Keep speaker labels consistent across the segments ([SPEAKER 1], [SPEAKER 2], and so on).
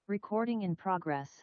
[SPEAKER 1] Recording in progress.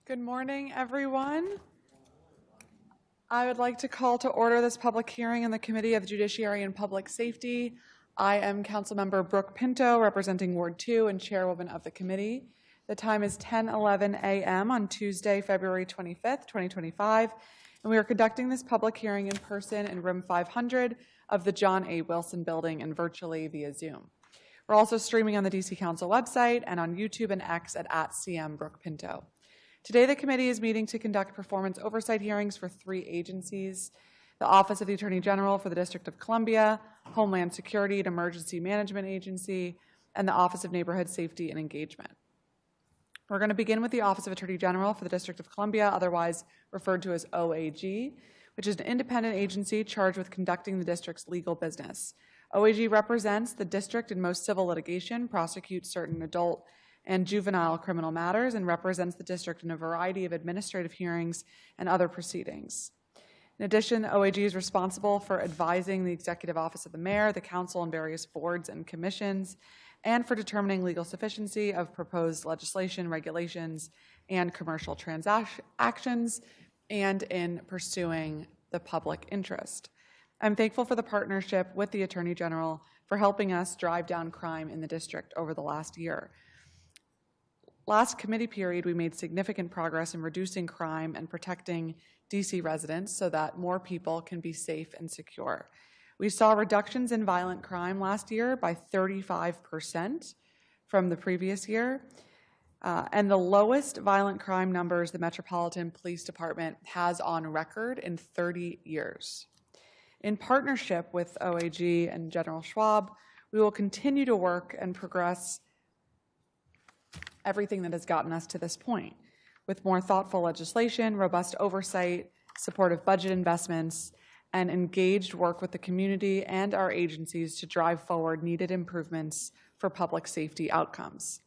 [SPEAKER 2] Good morning, everyone. I would like to call to order this public hearing in the Committee of Judiciary and Public Safety. I am Councilmember Brooke Pinto, representing Ward 2 and chairwoman of the committee. The time is 10:11 a.m. on Tuesday, February 25th, 2025, and we are conducting this public hearing in person in room 500 of the John A. Wilson Building and virtually via Zoom. We're also streaming on the DC Council website and on YouTube and X at @CM Brooke Pinto. Today, the committee is meeting to conduct performance oversight hearings for 3 agencies: the Office of the Attorney General for the District of Columbia, Homeland Security and Emergency Management Agency, and the Office of Neighborhood Safety and Engagement. We're going to begin with the Office of Attorney General for the District of Columbia, otherwise referred to as OAG, which is an independent agency charged with conducting the district's legal business. OAG represents the district in most civil litigation, prosecutes certain adult and juvenile criminal matters, and represents the district in a variety of administrative hearings and other proceedings. In addition, OAG is responsible for advising the Executive Office of the Mayor, the Council, and various boards and commissions, and for determining legal sufficiency of proposed legislation, regulations, and commercial transactions, and in pursuing the public interest. I'm thankful for the partnership with the Attorney General for helping us drive down crime in the district over the last year. Last committee period, we made significant progress in reducing crime and protecting DC residents so that more people can be safe and secure. We saw reductions in violent crime last year by 35% from the previous year, and the lowest violent crime numbers the Metropolitan Police Department has on record in 30 years. In partnership with OAG and General Schwab, we will continue to work and progress everything that has gotten us to this point, with more thoughtful legislation, robust oversight, supportive budget investments, and engaged work with the community and our agencies to drive forward needed improvements for public safety outcomes.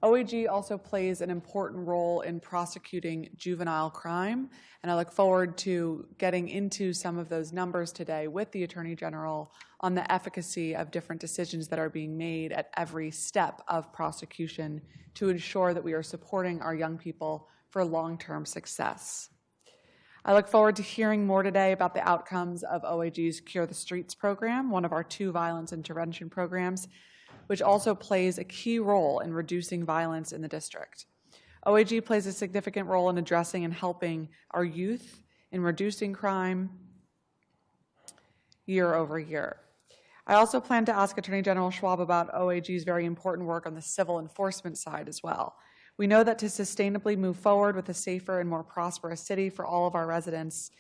[SPEAKER 2] OAG also plays an important role in prosecuting juvenile crime, and I look forward to getting into some of those numbers today with the Attorney General on the efficacy of different decisions that are being made at every step of prosecution to ensure that we are supporting our young people for long-term success. I look forward to hearing more today about the outcomes of OAG's Cure the Streets program, one of our 2 violence intervention programs, which also plays a key role in reducing violence in the district. OAG plays a significant role in addressing and helping our youth in reducing crime year over year. I also plan to ask Attorney General Schwab about OAG's very important work on the civil enforcement side as well. We know that to sustainably move forward with a safer and more prosperous city for all of our residents,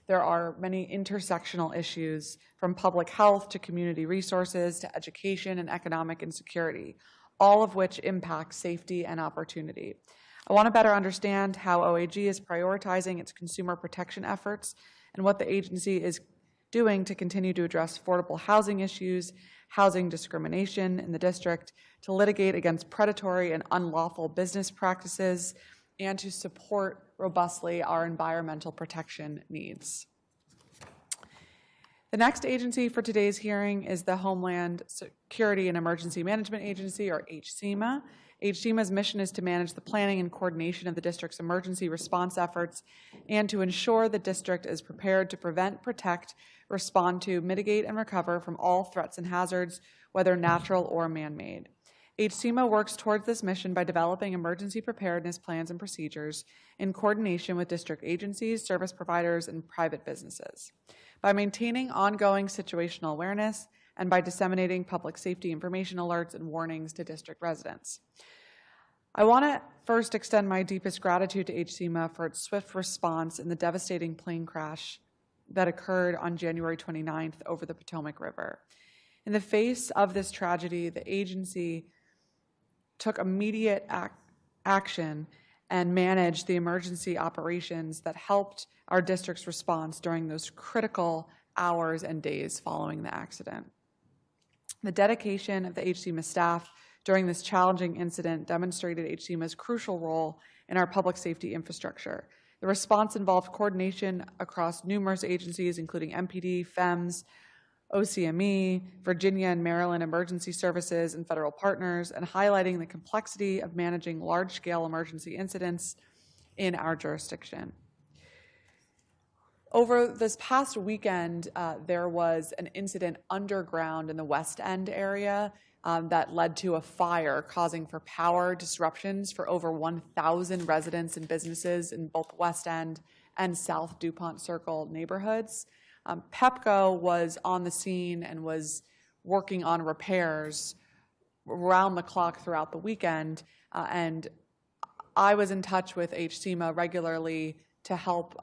[SPEAKER 2] there are many intersectional issues, from public health to community resources to education and economic insecurity, all of which impact safety and opportunity. I want to better understand how OAG is prioritizing its consumer protection efforts and what the agency is doing to continue to address affordable housing issues, housing discrimination in the district, to litigate against predatory and unlawful business practices, and to support robustly our environmental protection needs. The next agency for today's hearing is the Homeland Security and Emergency Management Agency, or HSEMA. HSEMA's mission is to manage the planning and coordination of the district's emergency response efforts and to ensure the district is prepared to prevent, protect, respond to, mitigate, and recover from all threats and hazards, whether natural or man-made. HSEMA works towards this mission by developing emergency preparedness plans and procedures in coordination with district agencies, service providers, and private businesses, by maintaining ongoing situational awareness, and by disseminating public safety information alerts and warnings to district residents. I want to first extend my deepest gratitude to HSEMA for its swift response in the devastating plane crash that occurred on January 29th over the Potomac River. In the face of this tragedy, the agency took immediate action and managed the emergency operations that helped our district's response during those critical hours and days following the accident. The dedication of the HSEMA staff during this challenging incident demonstrated HSEMA's crucial role in our public safety infrastructure. The response involved coordination across numerous agencies, including MPD, FEMS, OCME, Virginia and Maryland emergency services, and federal partners, and highlighting the complexity of managing large-scale emergency incidents in our jurisdiction. Over this past weekend, there was an incident underground in the West End area that led to a fire, causing for power disruptions for over 1,000 residents and businesses in both West End and South DuPont Circle neighborhoods. PEPCO was on the scene and was working on repairs around the clock throughout the weekend, and I was in touch with HSEMA regularly to help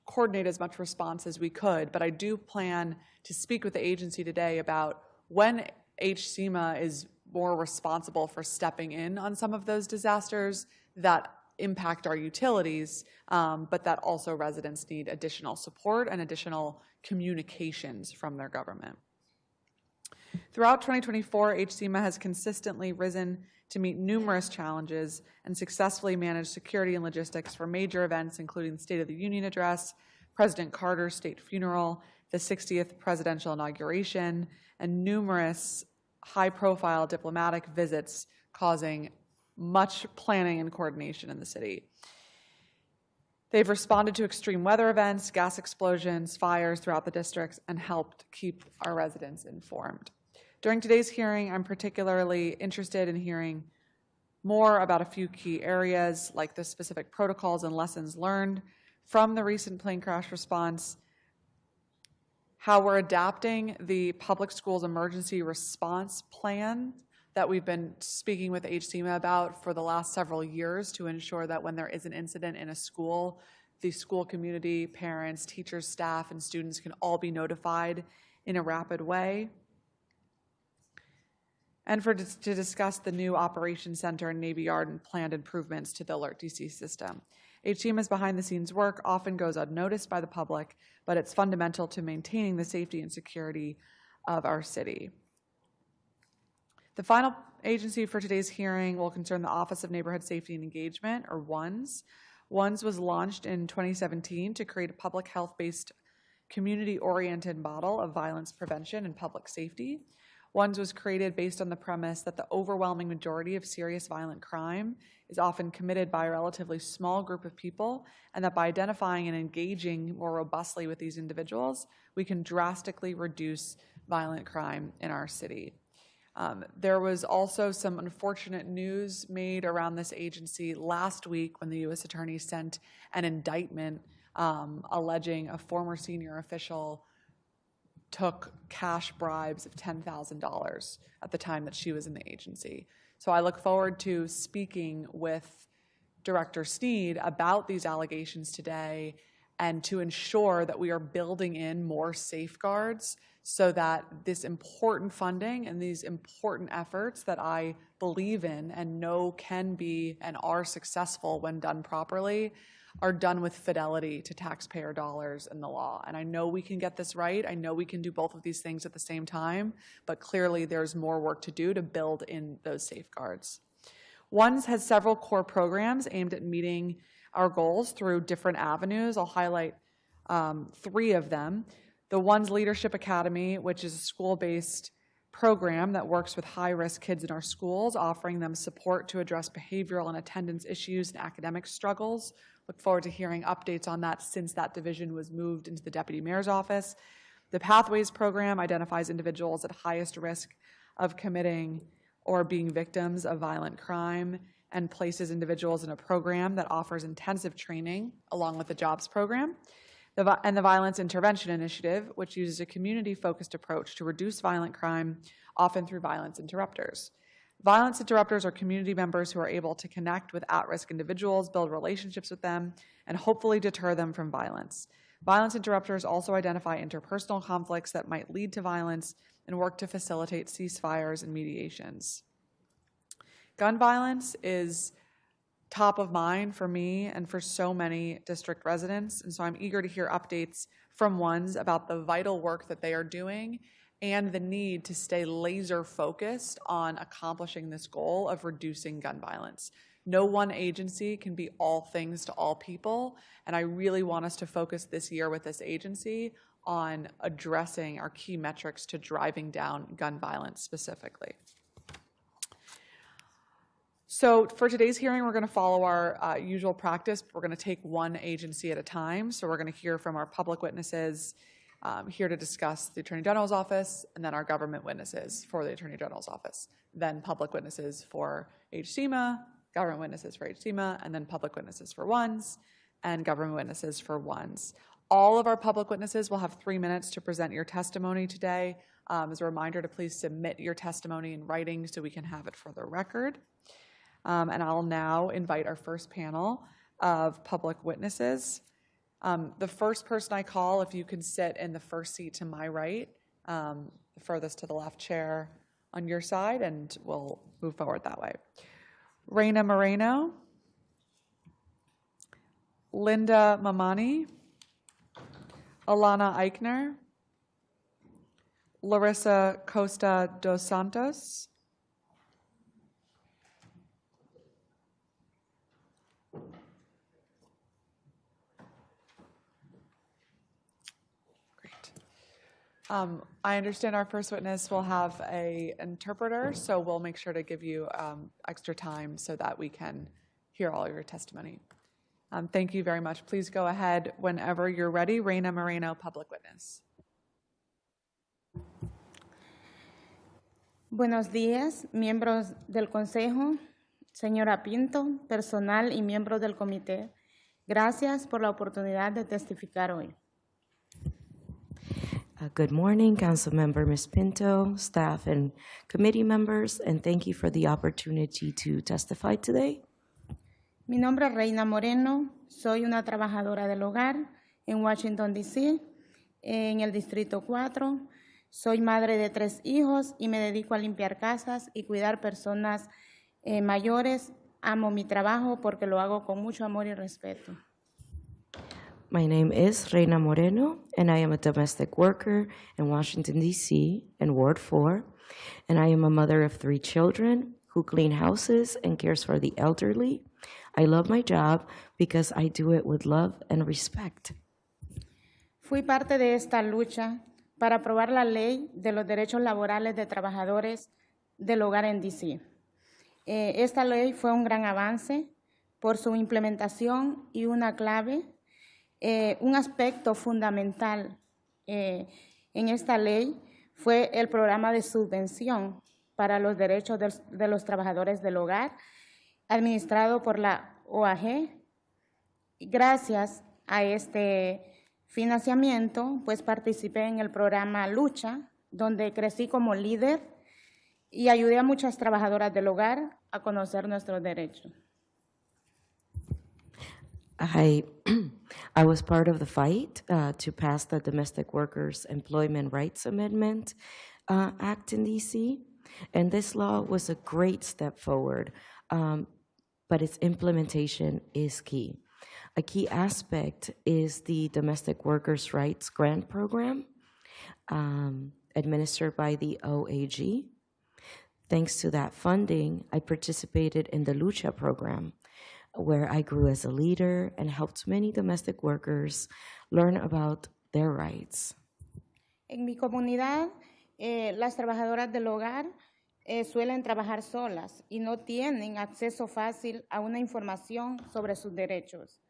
[SPEAKER 2] coordinate as much response as we could, but I do plan to speak with the agency today about when HSEMA is more responsible for stepping in on some of those disasters that impact our utilities, but that also residents need additional support and additional communications from their government. Throughout 2024, HSEMA has consistently risen to meet numerous challenges and successfully manage security and logistics for major events, including the State of the Union Address, President Carter's state funeral, the 60th presidential inauguration, and numerous high-profile diplomatic visits causing much planning and coordination in the city. They've responded to extreme weather events, gas explosions, fires throughout the districts, and helped keep our residents informed. During today's hearing, I'm particularly interested in hearing more about a few key areas, like the specific protocols and lessons learned from the recent plane crash response, how we're adapting the public schools emergency response plan that we've been speaking with HSEMA about for the last several years to ensure that when there is an incident in a school, the school community, parents, teachers, staff, and students can all be notified in a rapid way. And to discuss the new Operations Center and Navy Yard and planned improvements to the Alert DC system. HSEMA's behind-the-scenes work often goes unnoticed by the public, but it's fundamental to maintaining the safety and security of our city. The final agency for today's hearing will concern the Office of Neighborhood Safety and Engagement, or ONSE. ONSE was launched in 2017 to create a public health-based, community-oriented model of violence prevention and public safety. ONSE was created based on the premise that the overwhelming majority of serious violent crime is often committed by a relatively small group of people, and that by identifying and engaging more robustly with these individuals, we can drastically reduce violent crime in our city. There was also some unfortunate news made around this agency last week when the U.S. Attorney sent an indictment alleging a former senior official took cash bribes of $10,000 at the time that she was in the agency. So I look forward to speaking with Director Sneed about these allegations today and to ensure that we are building in more safeguards so that this important funding and these important efforts that I believe in and know can be and are successful when done properly are done with fidelity to taxpayer dollars and the law. And I know we can get this right. I know we can do both of these things at the same time, but clearly there's more work to do to build in those safeguards. ONSE has several core programs aimed at meeting our goals through different avenues. I'll highlight 3 of them. The ONSE Leadership Academy, which is a school-based program that works with high-risk kids in our schools, offering them support to address behavioral and attendance issues and academic struggles. Look forward to hearing updates on that since that division was moved into the Deputy Mayor's office. The Pathways program identifies individuals at highest risk of committing or being victims of violent crime and places individuals in a program that offers intensive training along with the JOBS program. And the Violence Intervention Initiative, which uses a community-focused approach to reduce violent crime, often through violence interrupters. Violence interrupters are community members who are able to connect with at-risk individuals, build relationships with them, and hopefully deter them from violence. Violence interrupters also identify interpersonal conflicts that might lead to violence and work to facilitate ceasefires and mediations. Gun violence is top of mind for me and for so many district residents, and so I'm eager to hear updates from ONSE about the vital work that they are doing and the need to stay laser focused on accomplishing this goal of reducing gun violence. No one agency can be all things to all people, and I really want us to focus this year with this agency on addressing our key metrics to driving down gun violence specifically. So for today's hearing, we're going to follow our usual practice. We're going to take one agency at a time. So we're going to hear from our public witnesses here to discuss the Attorney General's office, and then our government witnesses for the Attorney General's office, then public witnesses for HSEMA, government witnesses for HSEMA, and then public witnesses for ONSE, and government witnesses for ONSE. All of our public witnesses will have 3 minutes to present your testimony today. As a reminder to please submit your testimony in writing so we can have it for the record. And I'll now invite our first panel of public witnesses. The first person I call, if you can sit in the first seat to my right, the furthest to the left chair on your side, and we'll move forward that way. Reina Moreno, Linda Mamani, Alana Eichner, Larissa Costa dos Santos, I understand our first witness will have an interpreter, so we'll make sure to give you extra time so that we can hear all your testimony. Thank you very much. Please go ahead whenever you're ready. Reina Moreno, public witness.
[SPEAKER 1] Buenos días, miembros del Consejo, señora Pinto, personal y miembros del comité. Gracias por la oportunidad de testificar hoy.
[SPEAKER 3] Good morning, Council Member Ms. Pinto, staff and committee members, and thank you for the opportunity to testify today.
[SPEAKER 1] Mi nombre es Reina Moreno, soy una trabajadora del hogar en Washington, D.C., en el Distrito 4. Soy madre de 3 hijos y me dedico a limpiar casas y cuidar personas mayores. Amo mi trabajo porque lo hago con mucho amor y respeto.
[SPEAKER 3] My name is Reina Moreno, and I am a domestic worker in Washington, D.C. in Ward 4, and I am a mother of 3 children who clean houses and cares for the elderly. I love my job because I do it with love and respect.
[SPEAKER 1] Fui parte de esta lucha para aprobar la ley de los derechos laborales de trabajadores del hogar en D.C. Esta ley fue un gran avance por su implementación y una clave. Un aspecto fundamental en esta ley fue el programa de subvención para los derechos de los trabajadores del hogar, administrado por la OAG. Gracias a este financiamiento, pues participé en el programa Lucha, donde crecí como líder y ayudé a muchas trabajadoras del hogar a conocer nuestros derechos.
[SPEAKER 3] I was part of the fight to pass the Domestic Workers Employment Rights Amendment Act in D.C., and this law was a great step forward, but its implementation is key. A key aspect is the Domestic Workers' Rights Grant Program administered by the OAG. Thanks to that funding, I participated in the Lucha program, where I grew as a leader and helped many domestic workers learn about their rights.
[SPEAKER 1] En mi comunidad Las trabajadoras del hogar suelen trabajar solas y no tienen acceso fácil a una información sobre sus derechos.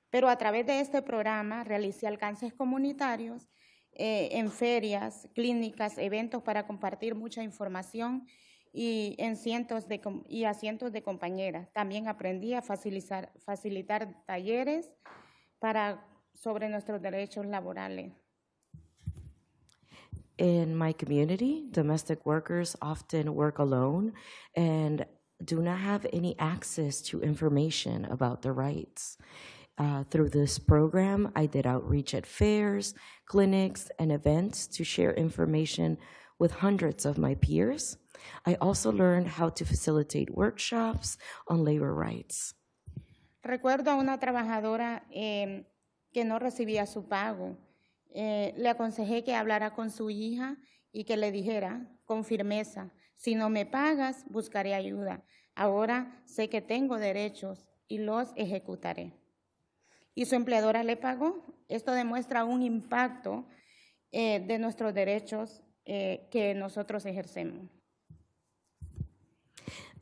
[SPEAKER 1] Pero a través de este programa realicé alcances comunitarios en ferias, clínicas, eventos para compartir mucha información y a cientos de compañeras. También aprendí a facilitar talleres sobre nuestros derechos laborales.
[SPEAKER 3] In my community, domestic workers often work alone and do not have any access to information about their rights. Through this program, I did outreach at fairs, clinics, and events to share information with hundreds of my peers. I also learned how to facilitate workshops on labor rights.
[SPEAKER 1] Recuerdo a una trabajadora que no recibía su pago. Le aconsejé que hablara con su hija y que le dijera con firmeza, si no me pagas, buscaré ayuda. Ahora sé que tengo derechos y los ejecutaré. Y su empleadora le pagó. Esto demuestra un impacto de nuestros derechos que nosotros ejercemos.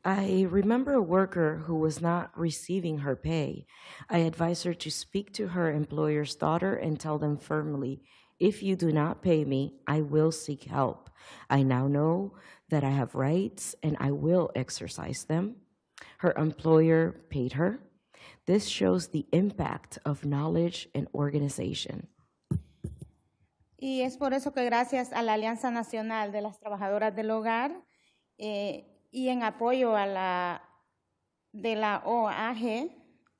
[SPEAKER 3] I remember a worker who was not receiving her pay. I advised her to speak to her employer's daughter and tell them firmly, if you do not pay me, I will seek help. I now know that I have rights and I will exercise them. Her employer paid her. This shows the impact of knowledge and organization.
[SPEAKER 1] Y es por eso que gracias a la Alianza Nacional de las Trabajadoras del Hogar y en apoyo de la OAG,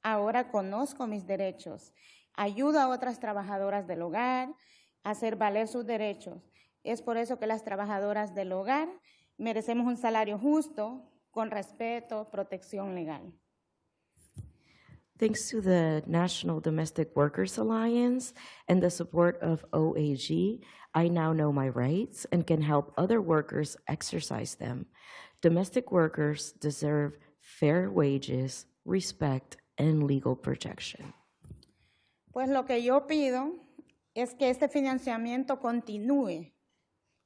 [SPEAKER 1] ahora conozco mis derechos. Ayudo a otras trabajadoras del hogar a hacer valer sus derechos. Es por eso que las trabajadoras del hogar merecemos un salario justo, con respeto, protección legal.
[SPEAKER 3] Thanks to the National Domestic Workers Alliance and the support of OAG, I now know my rights and can help other workers exercise them. Domestic workers deserve fair wages, respect, and legal protection.
[SPEAKER 1] Pues lo que yo pido es que este financiamiento continúe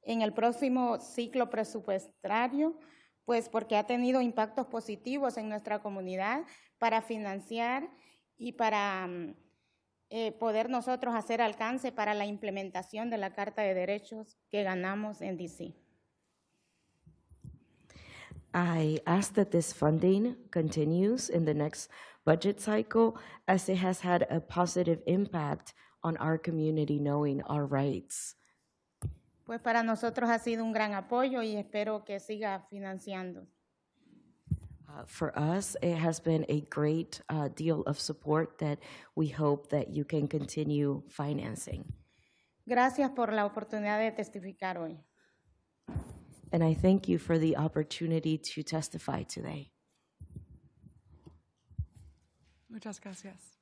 [SPEAKER 1] en el próximo ciclo presupuestario, pues porque ha tenido impactos positivos en nuestra comunidad para financiar y para poder nosotros hacer alcance para la implementación de la Carta de Derechos que ganamos en DC.
[SPEAKER 3] I ask that this funding continues in the next budget cycle as it has had a positive impact on our community knowing our rights.
[SPEAKER 1] Pues para nosotros ha sido un gran apoyo y espero que siga financiando.
[SPEAKER 3] For us, it has been a great deal of support that we hope that you can continue financing.
[SPEAKER 1] Gracias por la oportunidad de testificar hoy.
[SPEAKER 3] And I thank you for the opportunity to testify today.
[SPEAKER 2] Muchas gracias.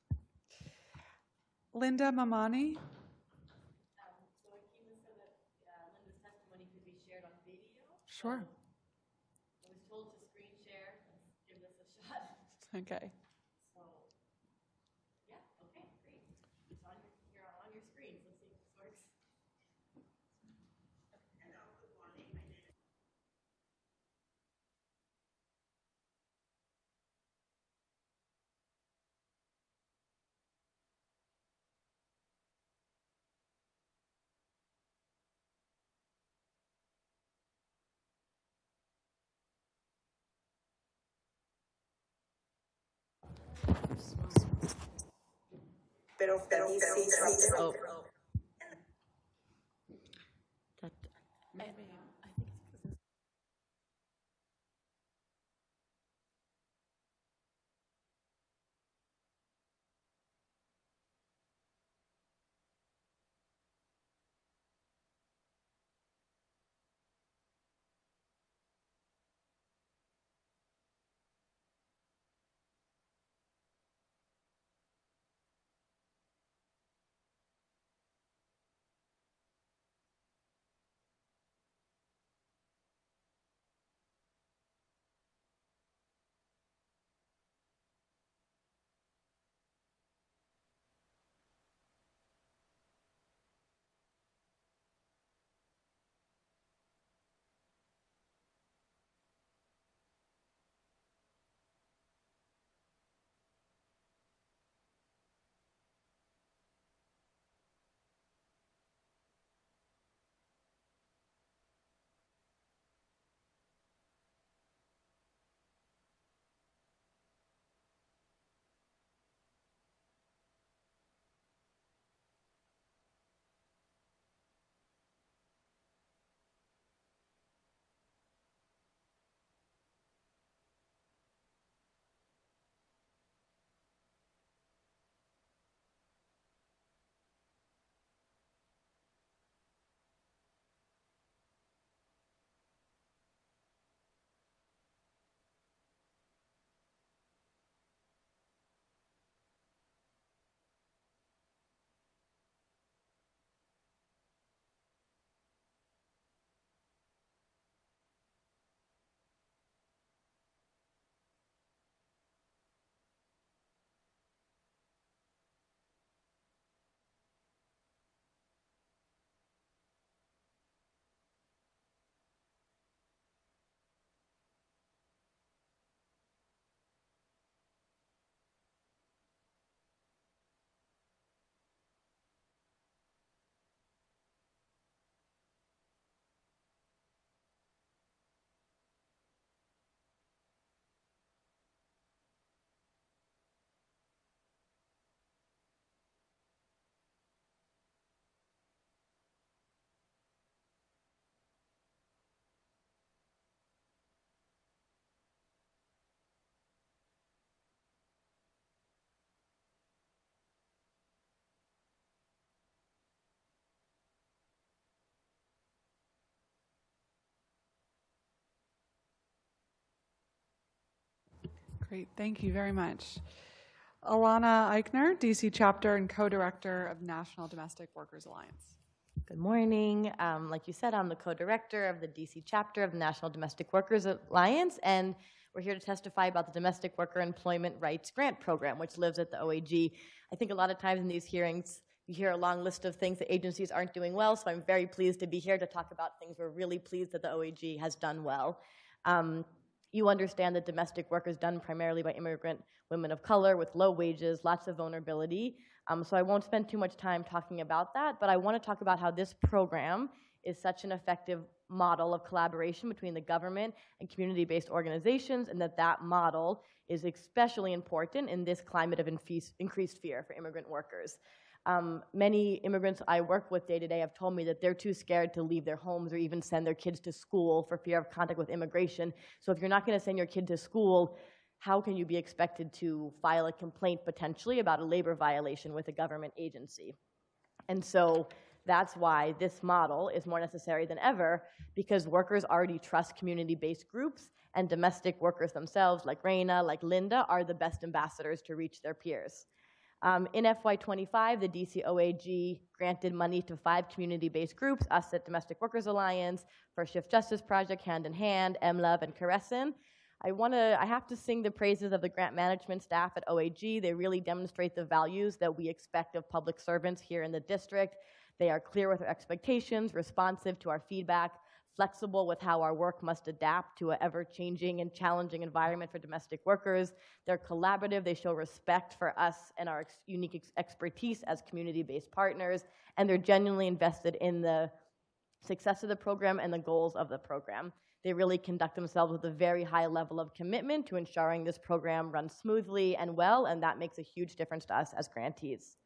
[SPEAKER 2] Linda Mamani.
[SPEAKER 4] So he was said that Linda's testimony could be shared on video.
[SPEAKER 2] Sure.
[SPEAKER 4] I was told to screen share. Let's give this a shot.
[SPEAKER 2] Okay.
[SPEAKER 4] So, yeah, okay, great. It's on you're on your screens. Let's see if this works. Hello, good morning. My name is
[SPEAKER 3] Oh.
[SPEAKER 2] Great, thank you very much. Alana Eichner, DC Chapter and Co-Director of National Domestic Workers Alliance.
[SPEAKER 4] Good morning. Like you said, I'm the co-director of the DC chapter of the National Domestic Workers Alliance, and we're here to testify about the Domestic Worker Employment Rights Grant Program, which lives at the OAG. I think a lot of times in these hearings, you hear a long list of things that agencies aren't doing well, so I'm very pleased to be here to talk about things we're really pleased that the OAG has done well. You understand that domestic work is done primarily by immigrant women of color with low wages, lots of vulnerability. So I won't spend too much time talking about that, but I want to talk about how this program is such an effective model of collaboration between the government and community-based organizations, and that model is especially important in this climate of increased fear for immigrant workers. Many immigrants I work with day to day have told me that they're too scared to leave their homes or even send their kids to school for fear of contact with immigration. So if you're not going to send your kid to school, how can you be expected to file a complaint potentially about a labor violation with a government agency? And so that's why this model is more necessary than ever, because workers already trust community-based groups, and domestic workers themselves, like Raina, like Linda, are the best ambassadors to reach their peers. In FY25, the DC OAG granted money to 5 community-based groups, us at Domestic Workers Alliance, First Shift Justice Project, Hand in Hand, MLove, and Caressin. I have to sing the praises of the grant management staff at OAG. They really demonstrate the values that we expect of public servants here in the district. They are clear with their expectations, responsive to our feedback, flexible with how our work must adapt to an ever-changing and challenging environment for domestic workers. They're collaborative, they show respect for us and our unique expertise as community-based partners, and they're genuinely invested in the success of the program and the goals of the program. They really conduct themselves with a very high level of commitment to ensuring this program runs smoothly and well, and that makes a huge difference to us as grantees.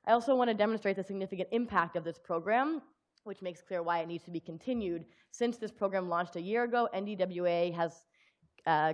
[SPEAKER 4] I also want to demonstrate the significant impact of this program, which makes clear why it needs to be continued. Since this program launched a year ago, NDWA has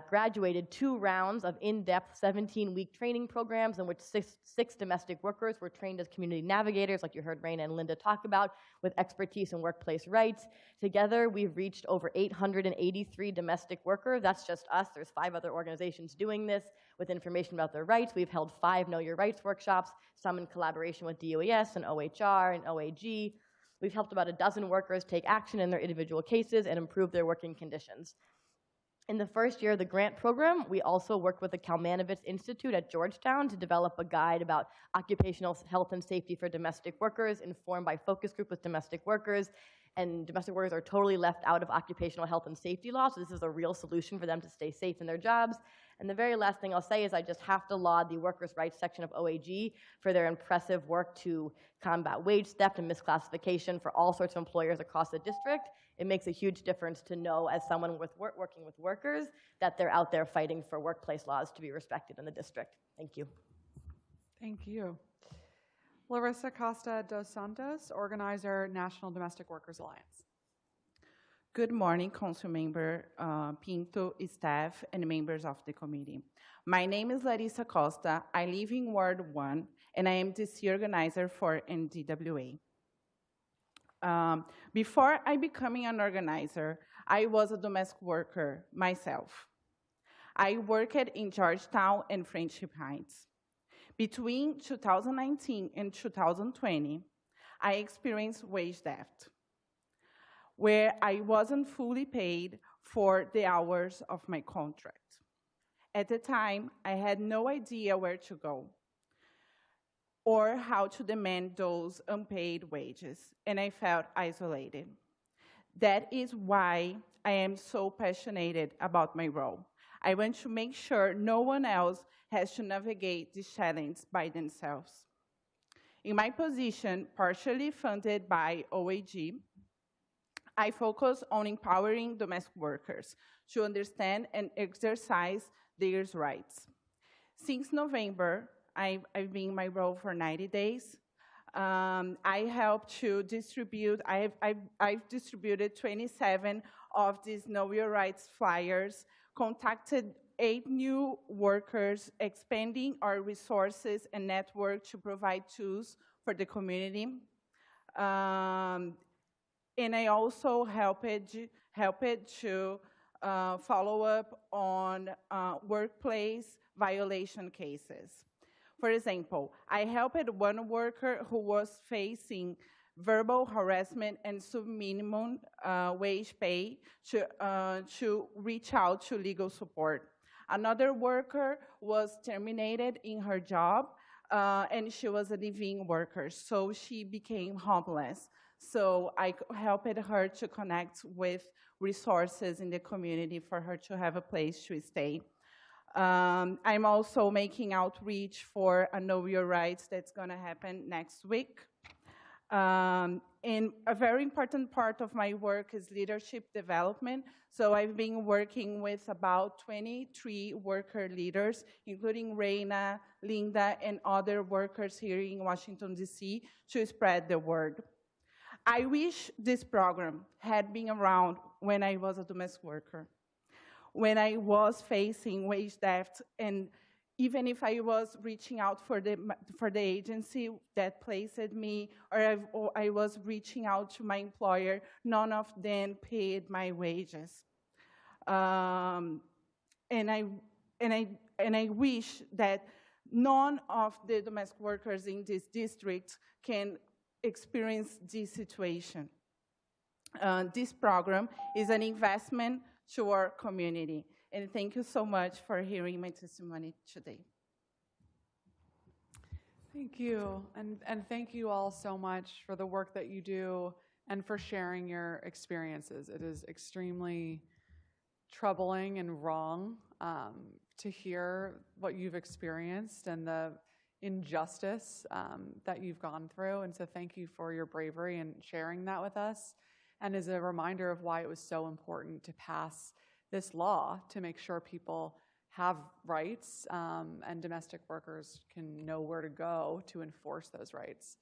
[SPEAKER 4] graduated 2 rounds of in-depth 17-week training programs in which six domestic workers were trained as community navigators, like you heard Raina and Linda talk about, with expertise in workplace rights. Together, we've reached over 883 domestic workers. That's just us. There's 5 other organizations doing this with information about their rights. We've held 5 Know Your Rights workshops, some in collaboration with DOES and OHR and OAG. We've helped about a dozen workers take action in their individual cases and improve their working conditions. In the first year of the grant program, we also worked with the Kalmanovitz Institute at Georgetown to develop a guide about occupational health and safety for domestic workers, informed by focus group with domestic workers. And domestic workers are totally left out of occupational health and safety law, so this is a real solution for them to stay safe in their jobs. And the very last thing I'll say is I just have to laud the workers' rights section of OAG for their impressive work to combat wage theft and misclassification for all sorts of employers across the district. It makes a huge difference to know, as someone working with workers, that they're out there fighting for workplace laws to be respected in the district. Thank you.
[SPEAKER 2] Thank you. Larissa Costa dos Santos, organizer, National Domestic Workers Alliance.
[SPEAKER 5] Good morning, Council Member Pinto, staff, and members of the committee. My name is Larissa Costa. I live in Ward 1, and I am DC organizer for NDWA. Before I becoming an organizer, I was a domestic worker myself. I worked in Georgetown and Friendship Heights. Between 2019 and 2020, I experienced wage theft, where I wasn't fully paid for the hours of my contract. At the time, I had no idea where to go or how to demand those unpaid wages, and I felt isolated. That is why I am so passionate about my role. I want to make sure no one else has to navigate this challenge by themselves. In my position, partially funded by OAG, I focus on empowering domestic workers to understand and exercise their rights. Since November, I've been in my role for 90 days. I helped to distribute, I've distributed 27 of these Know Your Rights flyers, contacted 8 new workers, expanding our resources and network to provide tools for the community. And I also helped to follow-up on workplace violation cases. For example, I helped one worker who was facing verbal harassment and sub-minimum wage pay to reach out to legal support. Another worker was terminated in her job, and she was a living worker, so she became homeless. So I helped her to connect with resources in the community for her to have a place to stay. I'm also making outreach for a Know Your Rights that's going to happen next week. And a very important part of my work is leadership development. So I've been working with about 23 worker leaders, including Reina, Linda, and other workers here in Washington, D.C., to spread the word. I wish this program had been around when I was a domestic worker, when I was facing wage theft, and even if I was reaching out for the agency that placed me, or I was reaching out to my employer, none of them paid my wages. And I wish that none of the domestic workers in this district can experience this situation. This program is an investment to our community. And thank you so much for hearing my testimony today.
[SPEAKER 2] Thank you. And thank you all so much for the work that you do and for sharing your experiences. It is extremely troubling and wrong to hear what you've experienced and the injustice that you've gone through. And so thank you for your bravery and sharing that with us. And as a reminder of why it was so important to pass this law to make sure people have rights and domestic workers can know where to go to enforce those rights.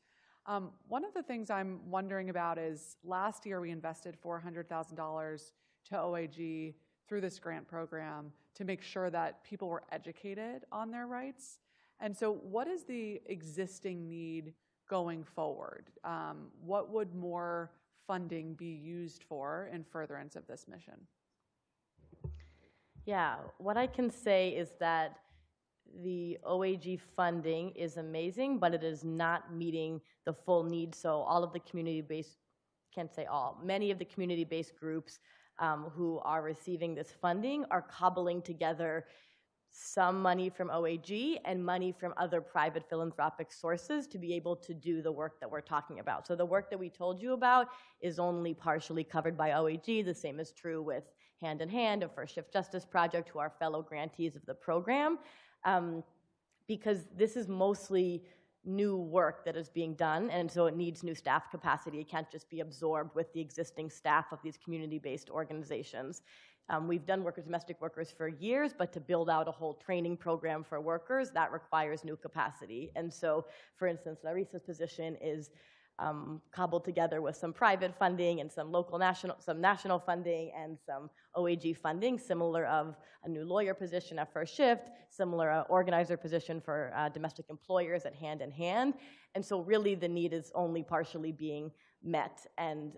[SPEAKER 2] One of the things I'm wondering about is last year we invested $400,000 to OAG through this grant program to make sure that people were educated on their rights. And so what is the existing need going forward? What would more funding be used for in furtherance of this mission?
[SPEAKER 4] Yeah, what I can say is that the OAG funding is amazing, but it is not meeting the full need. So all of the community-based, can't say all, many of the community-based groups who are receiving this funding are cobbling together some money from OAG and money from other private philanthropic sources to be able to do the work that we're talking about. So the work that we told you about is only partially covered by OAG. The same is true with Hand in Hand and First Shift Justice Project, who are fellow grantees of the program, because this is mostly new work that is being done, and so it needs new staff capacity. It can't just be absorbed with the existing staff of these community-based organizations. We've done work with domestic workers for years, but to build out a whole training program for workers, that requires new capacity. And so, for instance, Larissa's position is cobbled together with some private funding and some national funding and some OAG funding, similar of a new lawyer position at First Shift, similar organizer position for domestic employers at Hand in Hand. And so really the need is only partially being met. And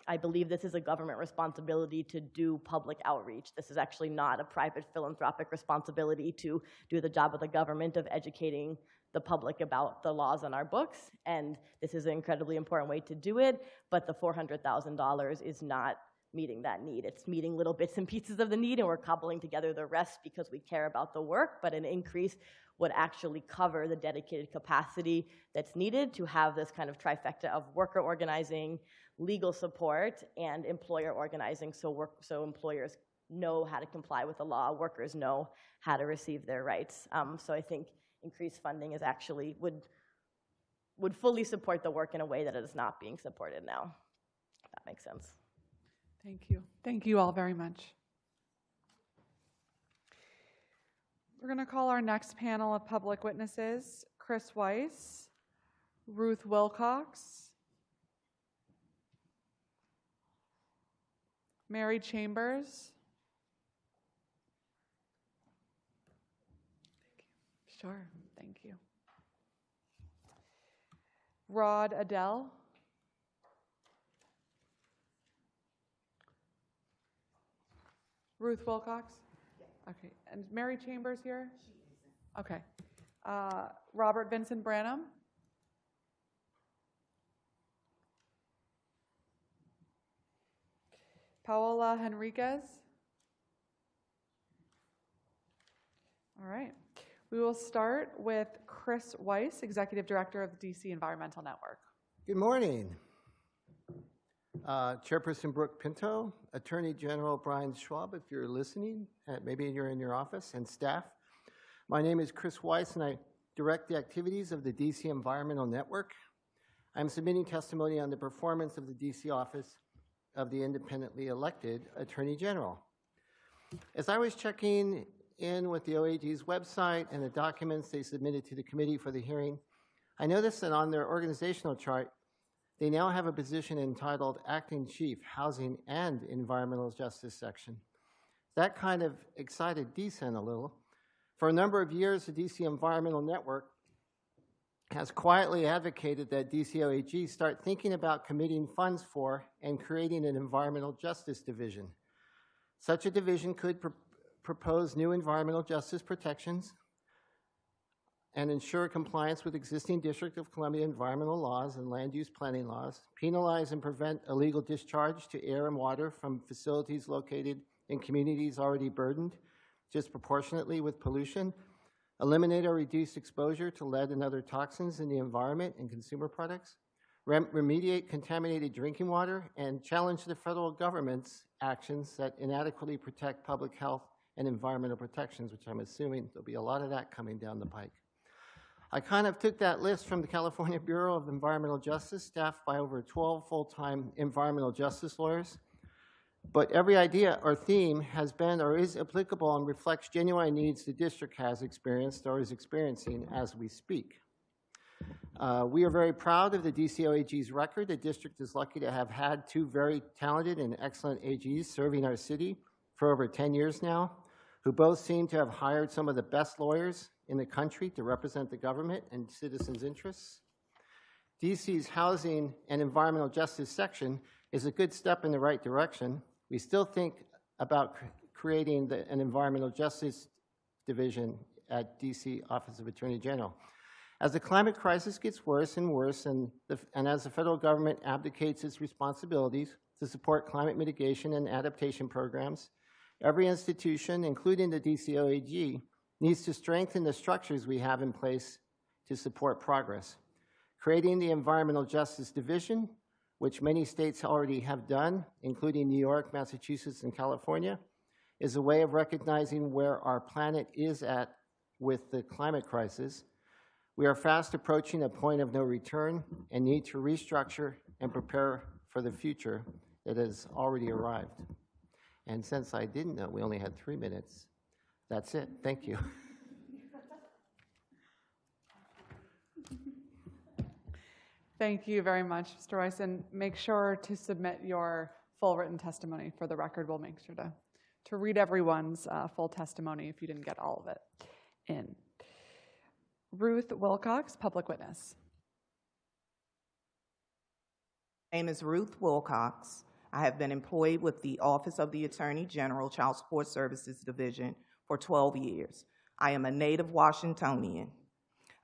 [SPEAKER 4] I believe this is a government responsibility to do public outreach. This is actually not a private philanthropic responsibility to do the job of the government of educating the public about the laws on our books, and this is an incredibly important way to do it, but the $400,000 is not meeting that need. It's meeting little bits and pieces of the need, and we're cobbling together the rest because we care about the work, but an increase would actually cover the dedicated capacity that's needed to have this kind of trifecta of worker organizing, legal support, and employer organizing, so employers know how to comply with the law, workers know how to receive their rights. So I think increased funding is actually would fully support the work in a way that it is not being supported now. If that makes sense.
[SPEAKER 2] Thank you. Thank you all very much. We're going to call our next panel of public witnesses: Chris Weiss, Ruth Wilcox, Mary Chambers. Sure, thank you. Rod Adele. Ruth Wilcox? Okay, and Mary Chambers here? Okay. Robert Vincent Branham? Paola Henriquez? All right. We will start with Chris Weiss, Executive Director of the DC Environmental Network.
[SPEAKER 6] Good morning. Chairperson Brooke Pinto, Attorney General Brian Schwab, if you're listening, maybe you're in your office, and staff. My name is Chris Weiss, and I direct the activities of the DC Environmental Network. I'm submitting testimony on the performance of the DC office of the independently elected Attorney General. As I was checking in with the OAG's website and the documents they submitted to the committee for the hearing, I noticed that on their organizational chart, they now have a position entitled Acting Chief, Housing and Environmental Justice Section. That kind of excited DCEN a little. For a number of years, the DC Environmental Network has quietly advocated that DCOAG start thinking about committing funds for and creating an environmental justice division. Such a division could propose new environmental justice protections and ensure compliance with existing District of Columbia environmental laws and land use planning laws, penalize and prevent illegal discharge to air and water from facilities located in communities already burdened disproportionately with pollution, eliminate or reduce exposure to lead and other toxins in the environment and consumer products, remediate contaminated drinking water, and challenge the federal government's actions that inadequately protect public health and environmental protections, which I'm assuming there'll be a lot of that coming down the pike. I kind of took that list from the California Bureau of Environmental Justice, staffed by over 12 full-time environmental justice lawyers. But every idea or theme has been or is applicable and reflects genuine needs the district has experienced or is experiencing as we speak. We are very proud of the DCOAG's record. The district is lucky to have had two very talented and excellent AGs serving our city for over 10 years now, who both seem to have hired some of the best lawyers in the country to represent the government and citizens' interests. DC's Housing and Environmental Justice section is a good step in the right direction. We still think about creating an environmental justice division at DC Office of Attorney General. As the climate crisis gets worse and worse, and as the federal government abdicates its responsibilities to support climate mitigation and adaptation programs, every institution, including the DCOAG, needs to strengthen the structures we have in place to support progress. Creating the Environmental Justice Division, which many states already have done, including New York, Massachusetts, and California, is a way of recognizing where our planet is at with the climate crisis. We are fast approaching a point of no return and need to restructure and prepare for the future that has already arrived. And since I didn't know we only had 3 minutes, that's it. Thank you.
[SPEAKER 2] Thank you very much, Mr. Weiss, and make sure to submit your full written testimony for the record. We'll make sure to read everyone's full testimony if you didn't get all of it in. Ruth Wilcox, public witness.
[SPEAKER 7] My name is Ruth Wilcox. I have been employed with the Office of the Attorney General Child Support Services Division for 12 years. I am a native Washingtonian.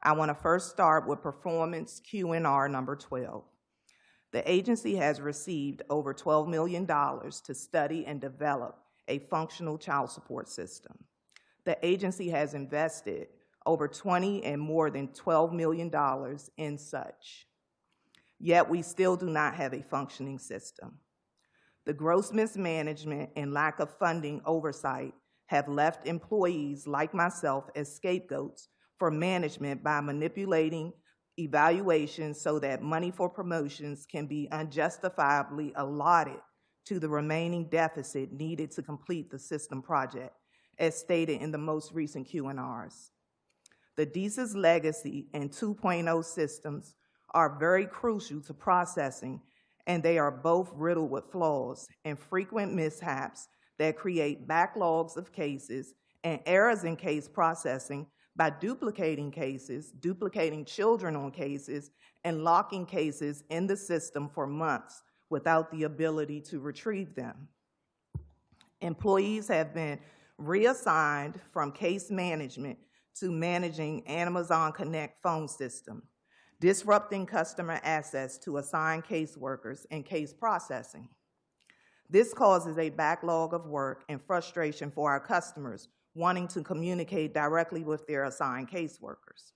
[SPEAKER 7] I want to first start with Performance Q&R number 12. The agency has received over $12 million to study and develop a functional child support system. The agency has invested over $20 and more than $12 million in such. Yet we still do not have a functioning system. The gross mismanagement and lack of funding oversight have left employees like myself as scapegoats for management by manipulating evaluations so that money for promotions can be unjustifiably allotted to the remaining deficit needed to complete the system project, as stated in the most recent Q&Rs. The DCE's legacy and 2.0 systems are very crucial to processing, and they are both riddled with flaws and frequent mishaps that create backlogs of cases and errors in case processing by duplicating cases, duplicating children on cases, and locking cases in the system for months without the ability to retrieve them. Employees have been reassigned from case management to managing Amazon Connect phone system, disrupting customer access to assigned caseworkers and case processing. This causes a backlog of work and frustration for our customers wanting to communicate directly with their assigned caseworkers.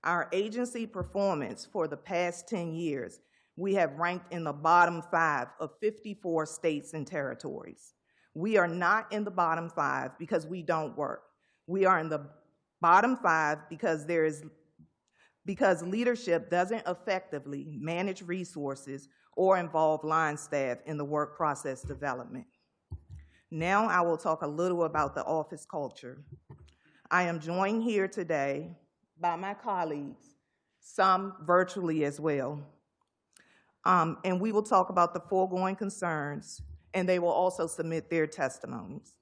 [SPEAKER 7] Our agency performance for the past 10 years, we have ranked in the bottom 5 of 54 states and territories. We are not in the bottom 5 because we don't work. We are in the bottom 5 because leadership doesn't effectively manage resources or involve line staff in the work process development. Now I will talk a little about the office culture. I am joined here today by my colleagues, some virtually as well. And we will talk about the foregoing concerns, and they will also submit their testimonies.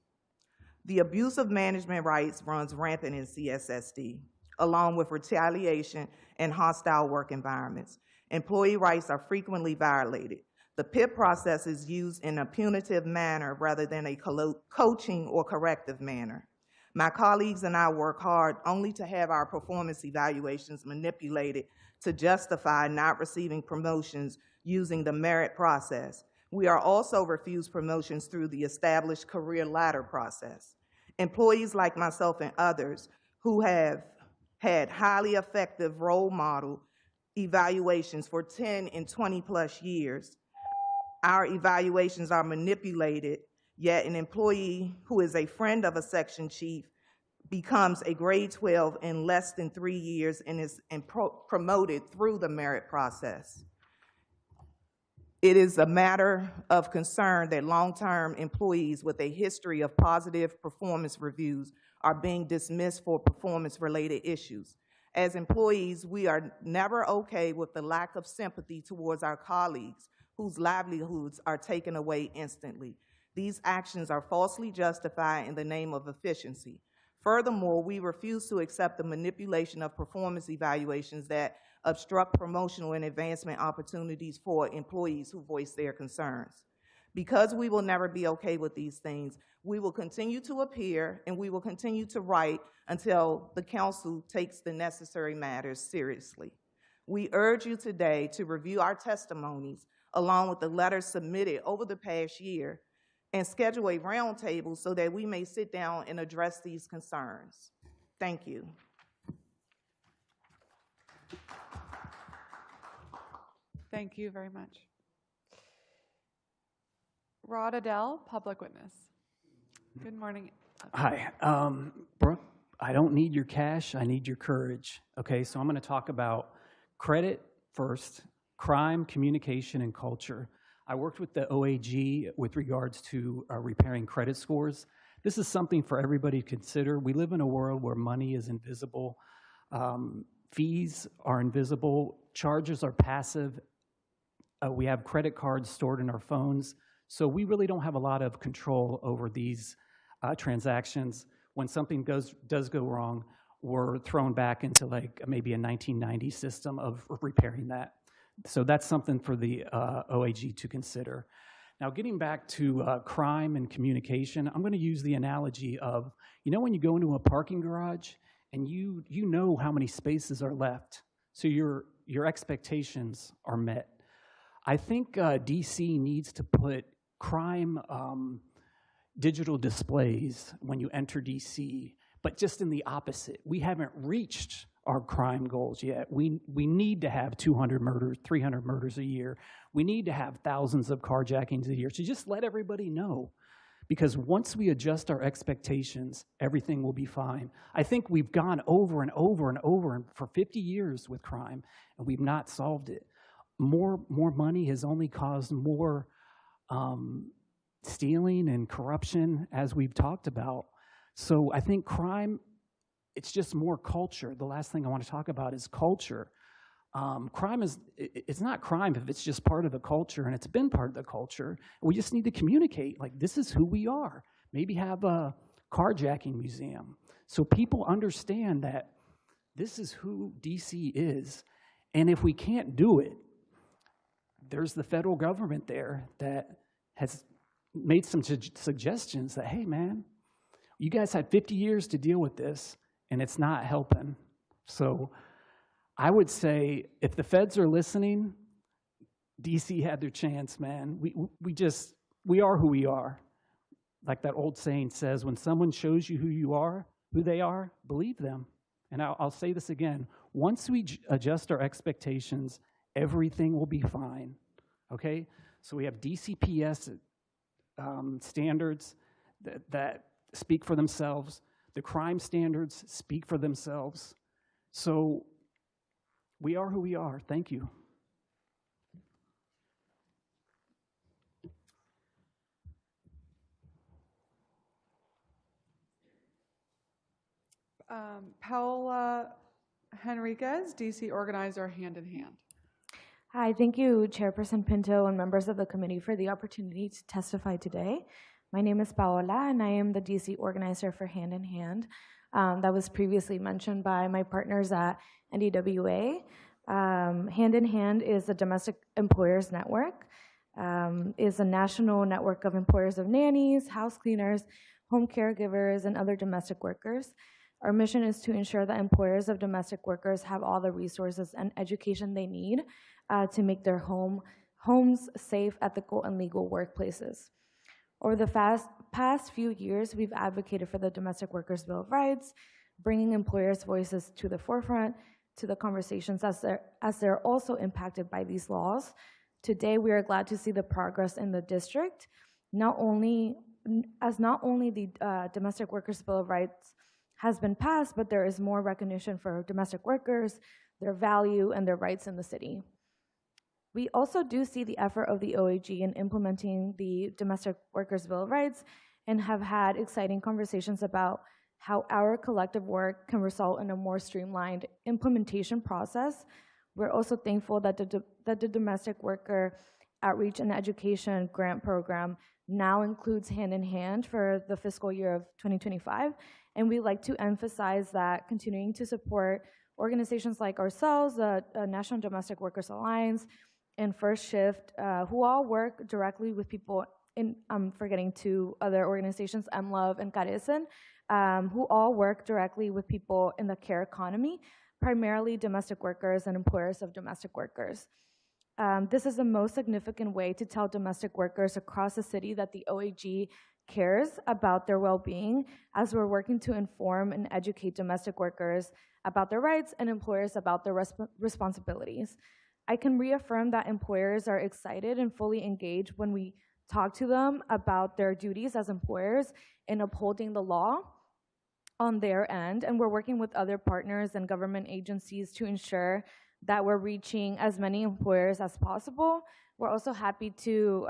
[SPEAKER 7] The abuse of management rights runs rampant in CSSD, along with retaliation and hostile work environments. Employee rights are frequently violated. The PIP process is used in a punitive manner rather than a coaching or corrective manner. My colleagues and I work hard only to have our performance evaluations manipulated to justify not receiving promotions using the merit process. We are also refused promotions through the established career ladder process. Employees like myself and others who have had highly effective role model evaluations for 10 and 20 plus years, our evaluations are manipulated, yet an employee who is a friend of a section chief becomes a grade 12 in less than 3 years and is promoted through the merit process. It is a matter of concern that long-term employees with a history of positive performance reviews are being dismissed for performance-related issues. As employees, we are never okay with the lack of sympathy towards our colleagues whose livelihoods are taken away instantly. These actions are falsely justified in the name of efficiency. Furthermore, we refuse to accept the manipulation of performance evaluations that obstruct promotional and advancement opportunities for employees who voice their concerns. Because we will never be okay with these things, we will continue to appear and we will continue to write until the council takes the necessary matters seriously. We urge you today to review our testimonies along with the letters submitted over the past year and schedule a roundtable so that we may sit down and address these concerns. Thank you.
[SPEAKER 2] Thank you very much. Rod Adele, public witness. Good morning.
[SPEAKER 8] Hi, Brooke, I don't need your cash, I need your courage. Okay, so I'm going to talk about credit first, crime, communication, and culture. I worked with the OAG with regards to repairing credit scores. This is something for everybody to consider. We live in a world where money is invisible, fees are invisible, charges are passive, we have credit cards stored in our phones, so we really don't have a lot of control over these transactions. When something does go wrong, we're thrown back into like maybe a 1990 system of repairing that. So that's something for the OAG to consider. Now, getting back to crime and communication, I'm going to use the analogy of, you know, when you go into a parking garage and you know how many spaces are left, so your expectations are met. I think DC needs to put crime digital displays when you enter DC, but just in the opposite. We haven't reached our crime goals yet. We need to have 200 murders, 300 murders a year. We need to have thousands of carjackings a year. So just let everybody know, because once we adjust our expectations, everything will be fine. I think we've gone over and over and over for 50 years with crime, and we've not solved it. More money has only caused more stealing and corruption, as we've talked about. So I think crime, it's just more culture. The last thing I want to talk about is culture. Crime it's not crime if it's just part of the culture, and it's been part of the culture. We just need to communicate, like, this is who we are. Maybe have a carjacking museum so people understand that this is who DC is. And if we can't do it, there's the federal government there that has made some suggestions that, hey, man, you guys had 50 years to deal with this, and it's not helping. So I would say if the feds are listening, DC had their chance, man. We are who we are. Like that old saying says, when someone shows you who they are, believe them. And I'll say this again. Once we adjust our expectations, everything will be fine, okay? So we have DCPS standards that speak for themselves. The crime standards speak for themselves. So we are who we are. Thank you.
[SPEAKER 2] Paola Henriquez, DC organizer, Hand in Hand.
[SPEAKER 9] Hi, thank you, Chairperson Pinto and members of the committee for the opportunity to testify today. My name is Paola, and I am the DC organizer for Hand in Hand. That was previously mentioned by my partners at NDWA. Hand in Hand is a domestic employers network, is a national network of employers of nannies, house cleaners, home caregivers, and other domestic workers. Our mission is to ensure that employers of domestic workers have all the resources and education they need to make their homes safe, ethical, and legal workplaces. Over the past few years, we've advocated for the Domestic Workers' Bill of Rights, bringing employers' voices to the forefront, to the conversations as they're also impacted by these laws. Today, we are glad to see the progress in the district, not only the Domestic Workers' Bill of Rights has been passed, but there is more recognition for domestic workers, their value, and their rights in the city. We also do see the effort of the OAG in implementing the Domestic Workers' Bill of Rights and have had exciting conversations about how our collective work can result in a more streamlined implementation process. We're also thankful that the Domestic Worker Outreach and Education Grant Program now includes Hand in Hand for the fiscal year of 2025. And we like to emphasize that continuing to support organizations like ourselves, the National Domestic Workers Alliance, and First Shift, who all work directly with people in, I'm forgetting two other organizations, MLove and Carecen, who all work directly with people in the care economy, primarily domestic workers and employers of domestic workers. This is the most significant way to tell domestic workers across the city that the OAG cares about their well-being, as we're working to inform and educate domestic workers about their rights and employers about their responsibilities. I can reaffirm that employers are excited and fully engaged when we talk to them about their duties as employers in upholding the law on their end, and we're working with other partners and government agencies to ensure that we're reaching as many employers as possible. We're also happy to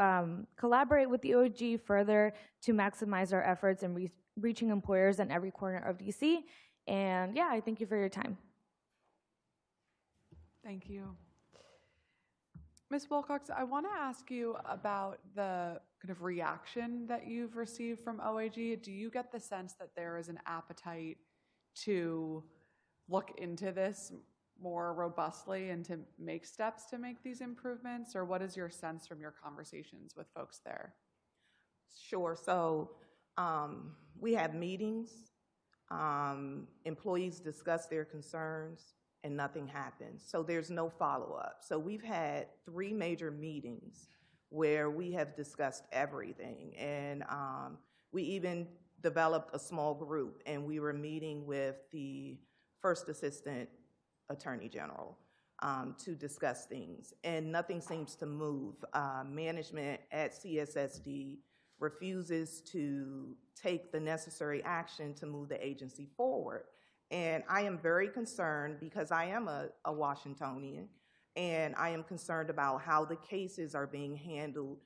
[SPEAKER 9] collaborate with the OAG further to maximize our efforts in reaching employers in every corner of DC. And yeah, I thank you for your time.
[SPEAKER 2] Thank you. Ms. Wilcox, I want to ask you about the kind of reaction that you've received from OAG. Do you get the sense that there is an appetite to look into this more robustly and to make steps to make these improvements? Or what is your sense from your conversations with folks there?
[SPEAKER 7] Sure. So we have meetings. Employees discuss their concerns, and nothing happens. So there's no follow-up. So we've had 3 major meetings where we have discussed everything. And we even developed a small group, and we were meeting with the First Assistant Attorney General to discuss things. And nothing seems to move. Management at CSSD refuses to take the necessary action to move the agency forward. And I am very concerned because I am a Washingtonian, and I am concerned about how the cases are being handled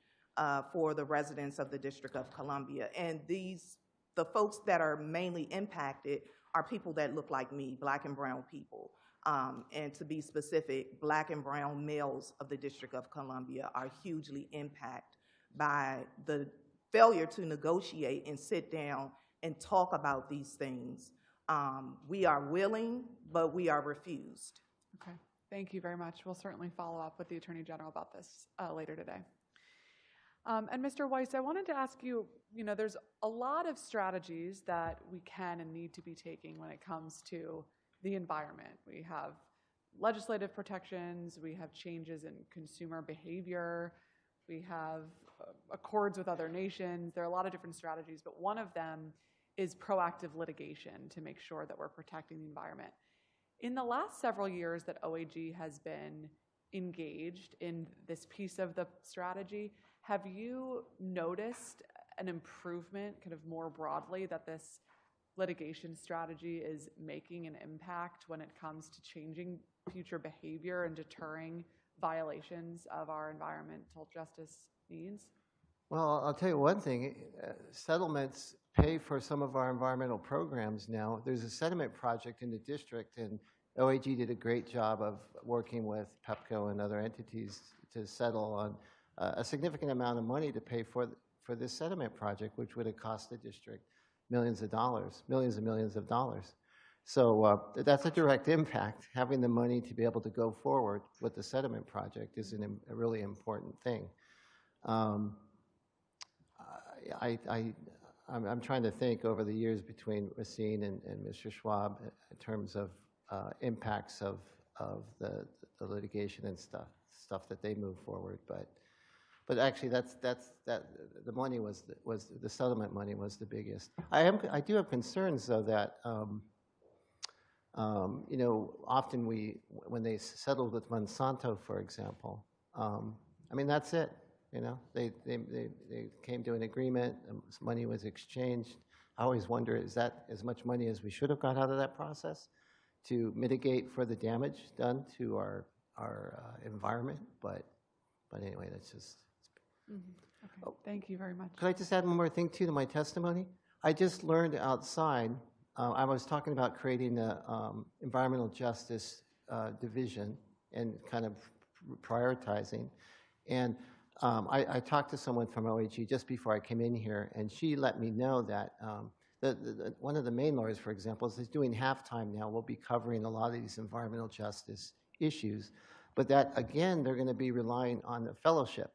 [SPEAKER 7] for the residents of the District of Columbia. And the folks that are mainly impacted are people that look like me, Black and brown people. And to be specific, Black and brown males of the District of Columbia are hugely impacted by the failure to negotiate and sit down and talk about these things. We are willing, but we are refused.
[SPEAKER 2] Okay, thank you very much. We'll certainly follow up with the Attorney General about this later today. And Mr. Weiss, I wanted to ask you, there's a lot of strategies that we can and need to be taking when it comes to the environment. We have legislative protections, we have changes in consumer behavior, we have accords with other nations. There are a lot of different strategies, but one of them is proactive litigation to make sure that we're protecting the environment. In the last several years that OAG has been engaged in this piece of the strategy, have you noticed an improvement kind of more broadly that this litigation strategy is making an impact when it comes to changing future behavior and deterring violations of our environmental justice needs?
[SPEAKER 6] Well, I'll tell you one thing. Settlements pay for some of our environmental programs now. There's a settlement project in the district, and OAG did a great job of working with PEPCO and other entities to settle on a significant amount of money to pay for this settlement project, which would have cost the district millions of dollars, millions and millions of dollars. So that's a direct impact. Having the money to be able to go forward with the settlement project is a really important thing. I'm trying to think over the years between Racine and Mr. Schwab in terms of impacts of the litigation and stuff that they move forward. But actually, the money was the settlement money was the biggest. I do have concerns though that often when they settled with Monsanto, for example, I mean that's it. They came to an agreement. Money was exchanged. I always wonder, is that as much money as we should have got out of that process to mitigate for the damage done to our environment? But anyway, that's just.
[SPEAKER 2] Okay. Oh, thank you very much.
[SPEAKER 6] Could I just add one more thing too to my testimony? I just learned outside. I was talking about creating an environmental justice division and kind of prioritizing, and I talked to someone from OAG just before I came in here, and she let me know that one of the main lawyers, for example, is doing halftime now. We'll be covering a lot of these environmental justice issues, but that again, they're going to be relying on the fellowship.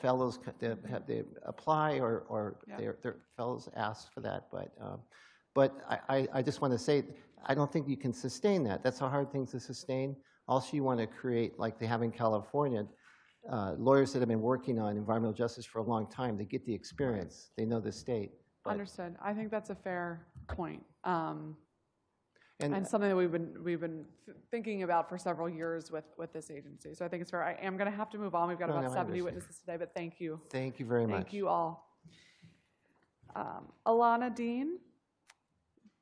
[SPEAKER 6] Fellows, they apply or their fellows ask for that, but I just want to say, I don't think you can sustain that. That's a hard thing to sustain. Also, you want to create, like they have in California, lawyers that have been working on environmental justice for a long time. They get the experience. They know the state.
[SPEAKER 2] Understood. I think that's a fair point. And something that we've been thinking about for several years with this agency. So I think it's fair. I am going to have to move on. We've got about 70 witnesses today, but thank you.
[SPEAKER 6] Thank you very much.
[SPEAKER 2] Thank you all. Alana Dean,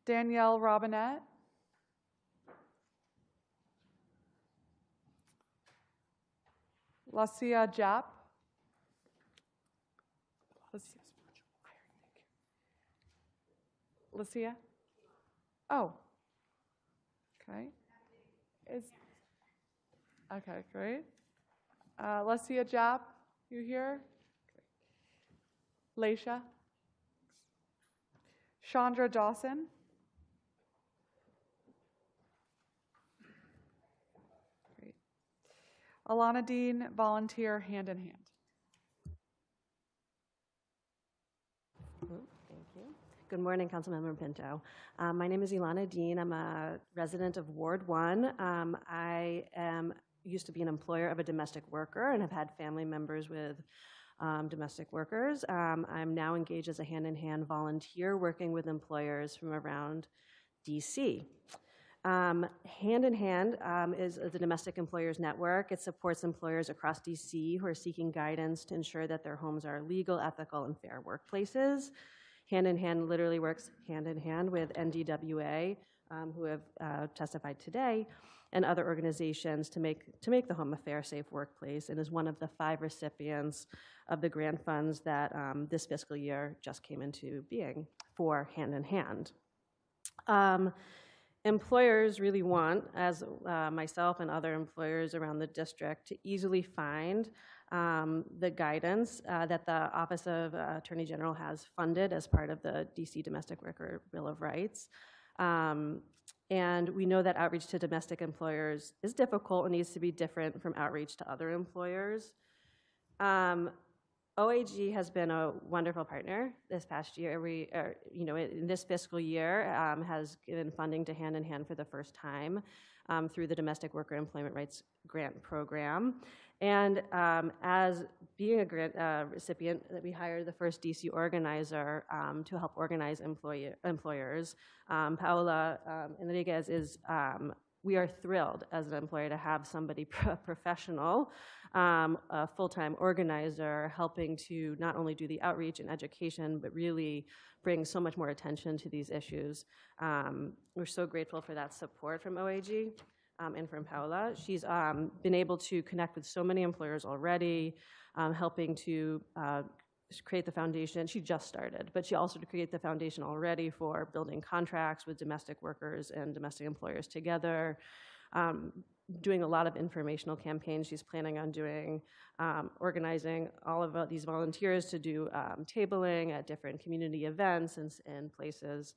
[SPEAKER 2] Danielle Robinette, Lacia Jap, Lacia? Oh. Okay. Okay, great. Lacia Jap, you here? Laisha? Chandra Dawson? Great. Alana Dean, volunteer, hand in hand.
[SPEAKER 10] Good morning, Councilmember Pinto. My name is Ilana Dean. I'm a resident of Ward 1. I used to be an employer of a domestic worker and have had family members with domestic workers. I'm now engaged as a hand-in-hand volunteer working with employers from around DC. Hand in Hand is the Domestic Employers Network. It supports employers across DC who are seeking guidance to ensure that their homes are legal, ethical, and fair workplaces. Hand in Hand literally works hand in hand with NDWA, who have testified today, and other organizations to make the home a fair, safe workplace, and is one of the 5 recipients of the grant funds that this fiscal year just came into being for Hand in Hand. Employers really want, as myself and other employers around the district, to easily find the guidance that the Office of Attorney General has funded as part of the DC Domestic Worker Bill of Rights. And we know that outreach to domestic employers is difficult and needs to be different from outreach to other employers. OAG has been a wonderful partner this past year. In this fiscal year, has given funding to Hand in Hand for the first time through the Domestic Worker Employment Rights Grant Program. And as being a grant recipient, that we hired the first DC organizer to help organize employers. Paola Enriquez is, we are thrilled as an employer to have somebody professional, a full-time organizer, helping to not only do the outreach and education, but really bring so much more attention to these issues. We're so grateful for that support from OAG. And from Paola. She's been able to connect with so many employers already, helping to create the foundation. She just started, but she also to create the foundation already for building contracts with domestic workers and domestic employers together, doing a lot of informational campaigns. She's planning on doing, organizing all of these volunteers to do tabling at different community events and places.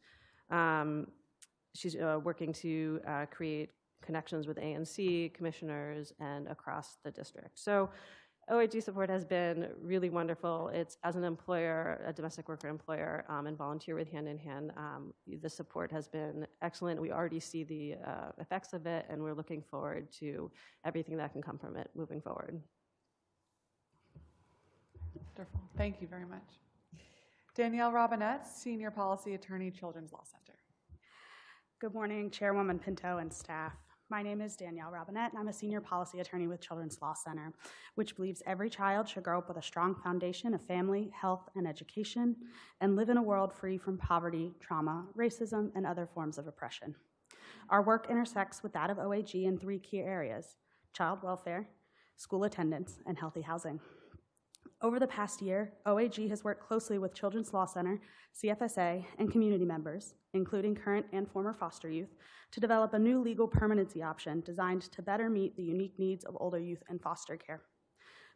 [SPEAKER 10] She's working to create connections with ANC, commissioners, and across the district. So OAG support has been really wonderful. It's, as an employer, a domestic worker employer, and volunteer with Hand in Hand, the support has been excellent. We already see the effects of it, and we're looking forward to everything that can come from it moving forward.
[SPEAKER 2] Wonderful. Thank you very much. Danielle Robinette, Senior Policy Attorney, Children's Law Center.
[SPEAKER 11] Good morning, Chairwoman Pinto and staff. My name is Danielle Robinette, and I'm a Senior Policy Attorney with Children's Law Center, which believes every child should grow up with a strong foundation of family, health, and education, and live in a world free from poverty, trauma, racism, and other forms of oppression. Our work intersects with that of OAG in 3 key areas: child welfare, school attendance, and healthy housing. Over the past year, OAG has worked closely with Children's Law Center, CFSA, and community members, including current and former foster youth, to develop a new legal permanency option designed to better meet the unique needs of older youth in foster care.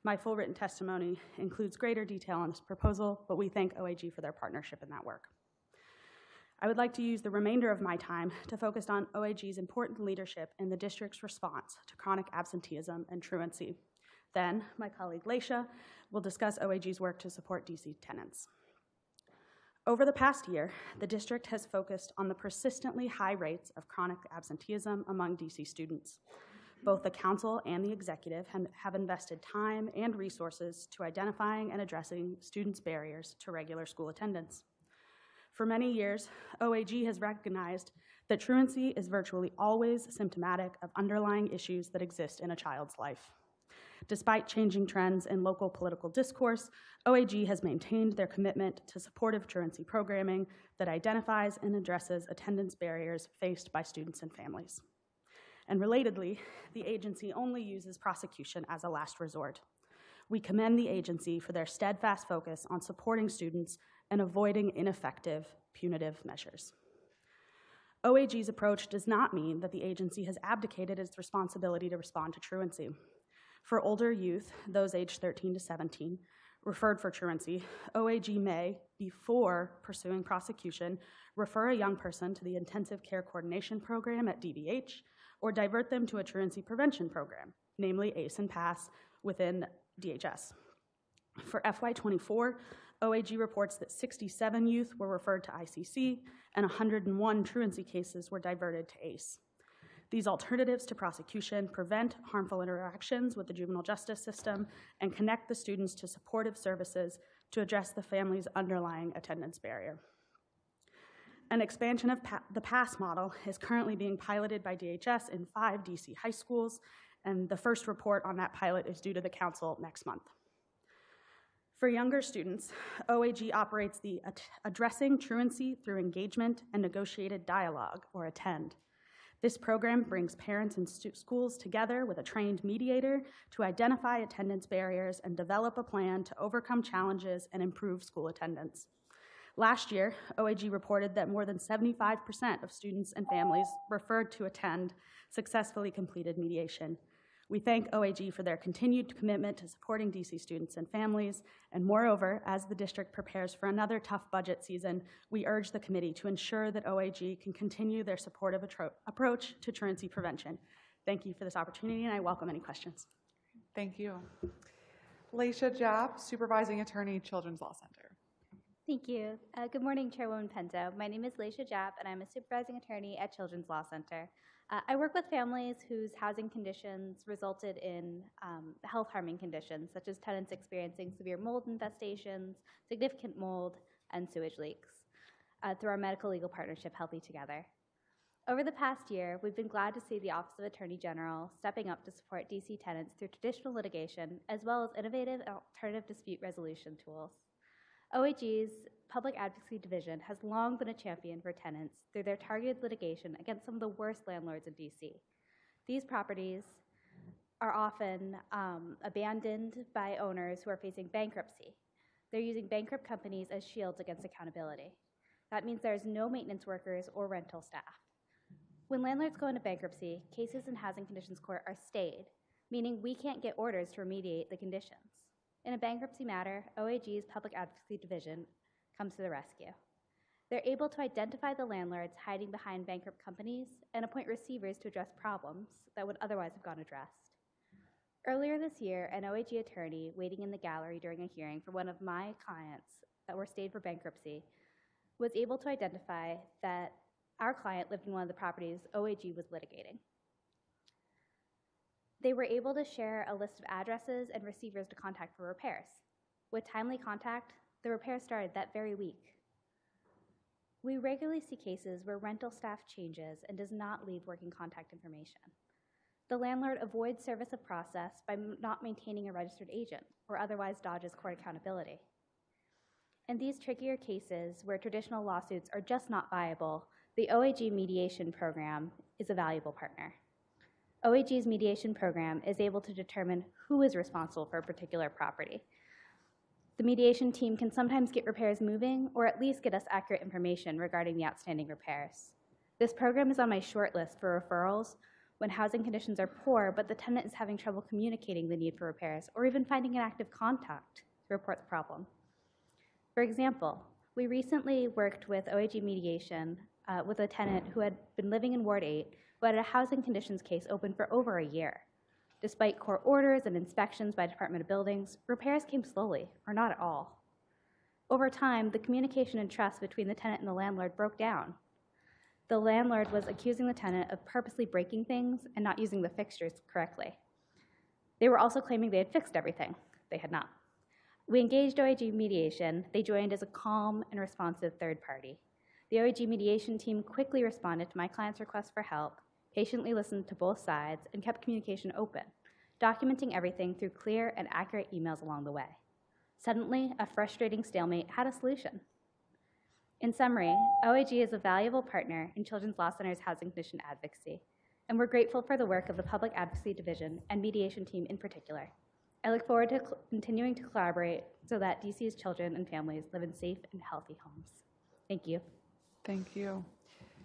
[SPEAKER 11] My full written testimony includes greater detail on this proposal, but we thank OAG for their partnership in that work. I would like to use the remainder of my time to focus on OAG's important leadership in the district's response to chronic absenteeism and truancy. Then, my colleague Laisha will discuss OAG's work to support DC tenants. Over the past year, the district has focused on the persistently high rates of chronic absenteeism among DC students. Both the council and the executive have invested time and resources to identifying and addressing students' barriers to regular school attendance. For many years, OAG has recognized that truancy is virtually always symptomatic of underlying issues that exist in a child's life. Despite changing trends in local political discourse, OAG has maintained their commitment to supportive truancy programming that identifies and addresses attendance barriers faced by students and families. And relatedly, the agency only uses prosecution as a last resort. We commend the agency for their steadfast focus on supporting students and avoiding ineffective punitive measures. OAG's approach does not mean that the agency has abdicated its responsibility to respond to truancy. For older youth, those aged 13 to 17, referred for truancy, OAG may, before pursuing prosecution, refer a young person to the Intensive Care Coordination Program at DBH or divert them to a truancy prevention program, namely ACE and PASS within DHS. For FY24, OAG reports that 67 youth were referred to ICC and 101 truancy cases were diverted to ACE. These alternatives to prosecution prevent harmful interactions with the juvenile justice system and connect the students to supportive services to address the family's underlying attendance barrier. An expansion of the PASS model is currently being piloted by DHS in 5 DC high schools, and the first report on that pilot is due to the council next month. For younger students, OAG operates the Addressing Truancy Through Engagement and Negotiated Dialogue, or ATTEND. This program brings parents and schools together with a trained mediator to identify attendance barriers and develop a plan to overcome challenges and improve school attendance. Last year, OAG reported that more than 75% of students and families referred to ATTEND successfully completed mediation. We thank OAG for their continued commitment to supporting DC students and families, and moreover, as the district prepares for another tough budget season, we urge the committee to ensure that OAG can continue their supportive approach to truancy prevention. Thank you for this opportunity, and I welcome any questions.
[SPEAKER 2] Thank you. Laisha Japp, Supervising Attorney, Children's Law Center.
[SPEAKER 12] Thank you. Good morning, Chairwoman Pinto. My name is Laisha Japp, and I'm a supervising attorney at Children's Law Center. I work with families whose housing conditions resulted in health-harming conditions, such as tenants experiencing severe mold infestations, significant mold, and sewage leaks, through our medical legal partnership, Healthy Together. Over the past year, we've been glad to see the Office of Attorney General stepping up to support DC tenants through traditional litigation, as well as innovative and alternative dispute resolution tools. OAG's Public Advocacy Division has long been a champion for tenants through their targeted litigation against some of the worst landlords in DC. These properties are often abandoned by owners who are facing bankruptcy. They're using bankrupt companies as shields against accountability. That means there's no maintenance workers or rental staff. When landlords go into bankruptcy, cases in Housing Conditions Court are stayed, meaning we can't get orders to remediate the conditions. In a bankruptcy matter, OAG's Public Advocacy Division comes to the rescue. They're able to identify the landlords hiding behind bankrupt companies and appoint receivers to address problems that would otherwise have gone addressed. Earlier this year, an OAG attorney waiting in the gallery during a hearing for one of my clients that were stayed for bankruptcy was able to identify that our client lived in one of the properties OAG was litigating. They were able to share a list of addresses and receivers to contact for repairs. With timely contact, the repairs started that very week. We regularly see cases where rental staff changes and does not leave working contact information. The landlord avoids service of process by not maintaining a registered agent or otherwise dodges court accountability. In these trickier cases where traditional lawsuits are just not viable, the OAG mediation program is a valuable partner. OAG's mediation program is able to determine who is responsible for a particular property. The mediation team can sometimes get repairs moving or at least get us accurate information regarding the outstanding repairs. This program is on my short list for referrals when housing conditions are poor, but the tenant is having trouble communicating the need for repairs or even finding an active contact to report the problem. For example, we recently worked with OAG mediation with a tenant who had been living in Ward 8 who had a housing conditions case open for over a year. Despite court orders and inspections by Department of Buildings, repairs came slowly, or not at all. Over time, the communication and trust between the tenant and the landlord broke down. The landlord was accusing the tenant of purposely breaking things and not using the fixtures correctly. They were also claiming they had fixed everything. They had not. We engaged OAG mediation. They joined as a calm and responsive third party. The OAG mediation team quickly responded to my client's request for help, patiently listened to both sides, and kept communication open, documenting everything through clear and accurate emails along the way. Suddenly, a frustrating stalemate had a solution. In summary, OAG is a valuable partner in Children's Law Center's housing condition advocacy, and we're grateful for the work of the Public Advocacy Division and mediation team in particular. I look forward to continuing to collaborate so that DC's children and families live in safe and healthy homes. Thank you.
[SPEAKER 2] Thank you.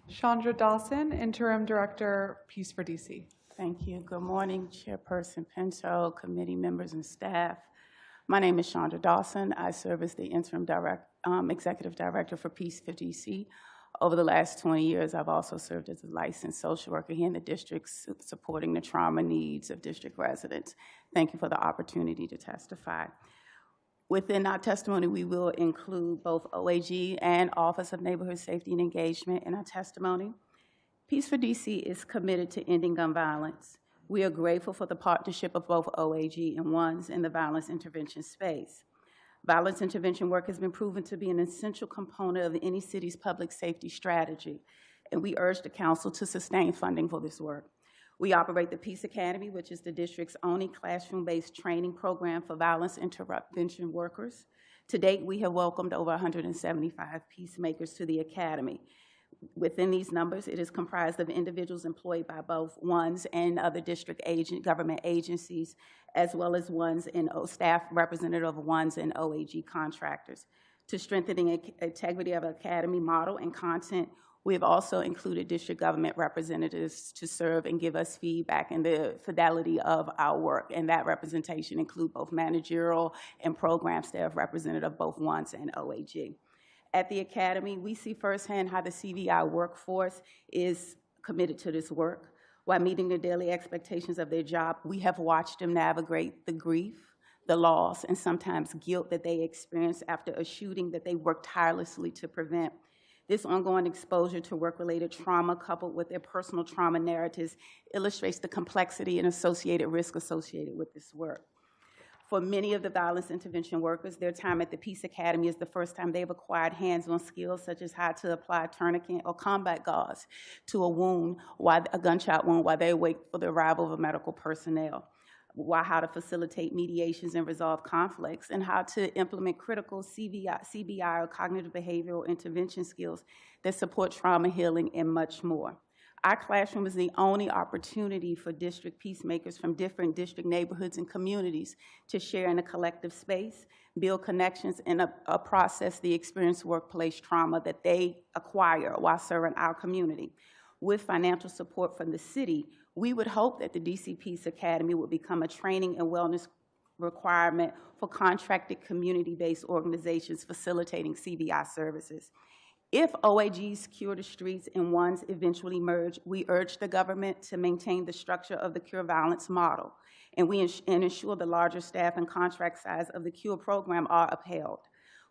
[SPEAKER 2] Chandra Dawson, Interim Director, Peace for DC.
[SPEAKER 13] Thank you. Good morning, Chairperson Pinto, committee members, and staff. My name is Chandra Dawson. I serve as the Interim Executive Director for Peace for DC. Over the last 20 years, I've also served as a licensed social worker here in the district, supporting the trauma needs of district residents. Thank you for the opportunity to testify. Within our testimony, we will include both OAG and Office of Neighborhood Safety and Engagement in our testimony. Peace for DC is committed to ending gun violence. We are grateful for the partnership of both OAG and ONSE in the violence intervention space. Violence intervention work has been proven to be an essential component of any city's public safety strategy, and we urge the council to sustain funding for this work. We operate the Peace Academy, which is the district's only classroom-based training program for violence intervention workers. To date, we have welcomed over 175 peacemakers to the academy. Within these numbers, it is comprised of individuals employed by both ONSE and other district government agencies, as well as ONSE and staff representative of ONSE and OAG contractors. To strengthen the integrity of the academy model and content, we have also included district government representatives to serve and give us feedback in the fidelity of our work, and that representation includes both managerial and program staff representative of both ONSE and OAG. At the Academy, we see firsthand how the CVI workforce is committed to this work. While meeting the daily expectations of their job, we have watched them navigate the grief, the loss and sometimes guilt that they experience after a shooting that they worked tirelessly to prevent. This ongoing exposure to work-related trauma coupled with their personal trauma narratives illustrates the complexity and associated risk associated with this work. For many of the violence intervention workers, their time at the Peace Academy is the first time they've acquired hands-on skills such as how to apply tourniquet or combat gauze to a wound, a gunshot wound, while they wait for the arrival of medical personnel, how to facilitate mediations and resolve conflicts, and how to implement critical CBI or cognitive behavioral intervention skills that support trauma healing, and much more. Our classroom is the only opportunity for district peacemakers from different district neighborhoods and communities to share in a collective space, build connections, and process the experienced workplace trauma that they acquire while serving our community. With financial support from the city, we would hope that the DC Peace Academy would become a training and wellness requirement for contracted community-based organizations facilitating CBI services. If OAG's Cure the Streets and ONSE eventually merge, we urge the government to maintain the structure of the Cure Violence model, and ensure the larger staff and contract size of the Cure program are upheld.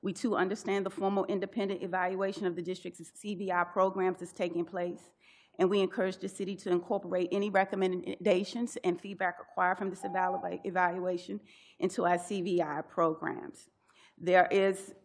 [SPEAKER 13] We too understand the formal independent evaluation of the district's CBI programs is taking place, and we encourage the city to incorporate any recommendations and feedback acquired from this evaluation into our CBI programs. There is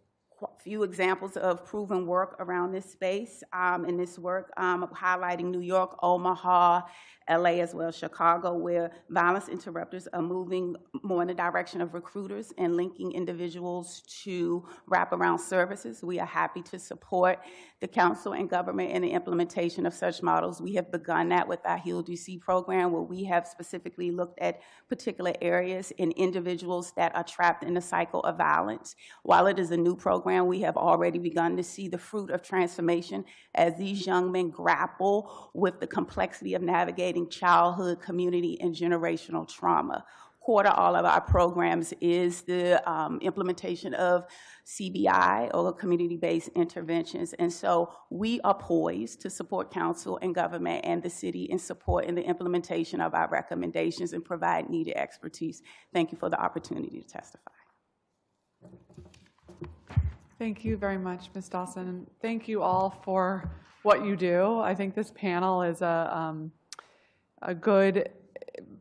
[SPEAKER 13] few examples of proven work around this space in this work, highlighting New York, Omaha, LA, as well as Chicago, where violence interrupters are moving more in the direction of recruiters and linking individuals to wraparound services. We are happy to support the council and government in the implementation of such models. We have begun that with our Heal DC program, where we have specifically looked at particular areas in individuals that are trapped in the cycle of violence. While it is a new program, we have already begun to see the fruit of transformation as these young men grapple with the complexity of navigating childhood, community, and generational trauma. Core to all of our programs is the implementation of CBI, or community-based interventions. And so we are poised to support council and government and the city in support in the implementation of our recommendations and provide needed expertise. Thank you for the opportunity to testify.
[SPEAKER 2] Thank you very much, Ms. Dawson. And thank you all for what you do. I think this panel is a good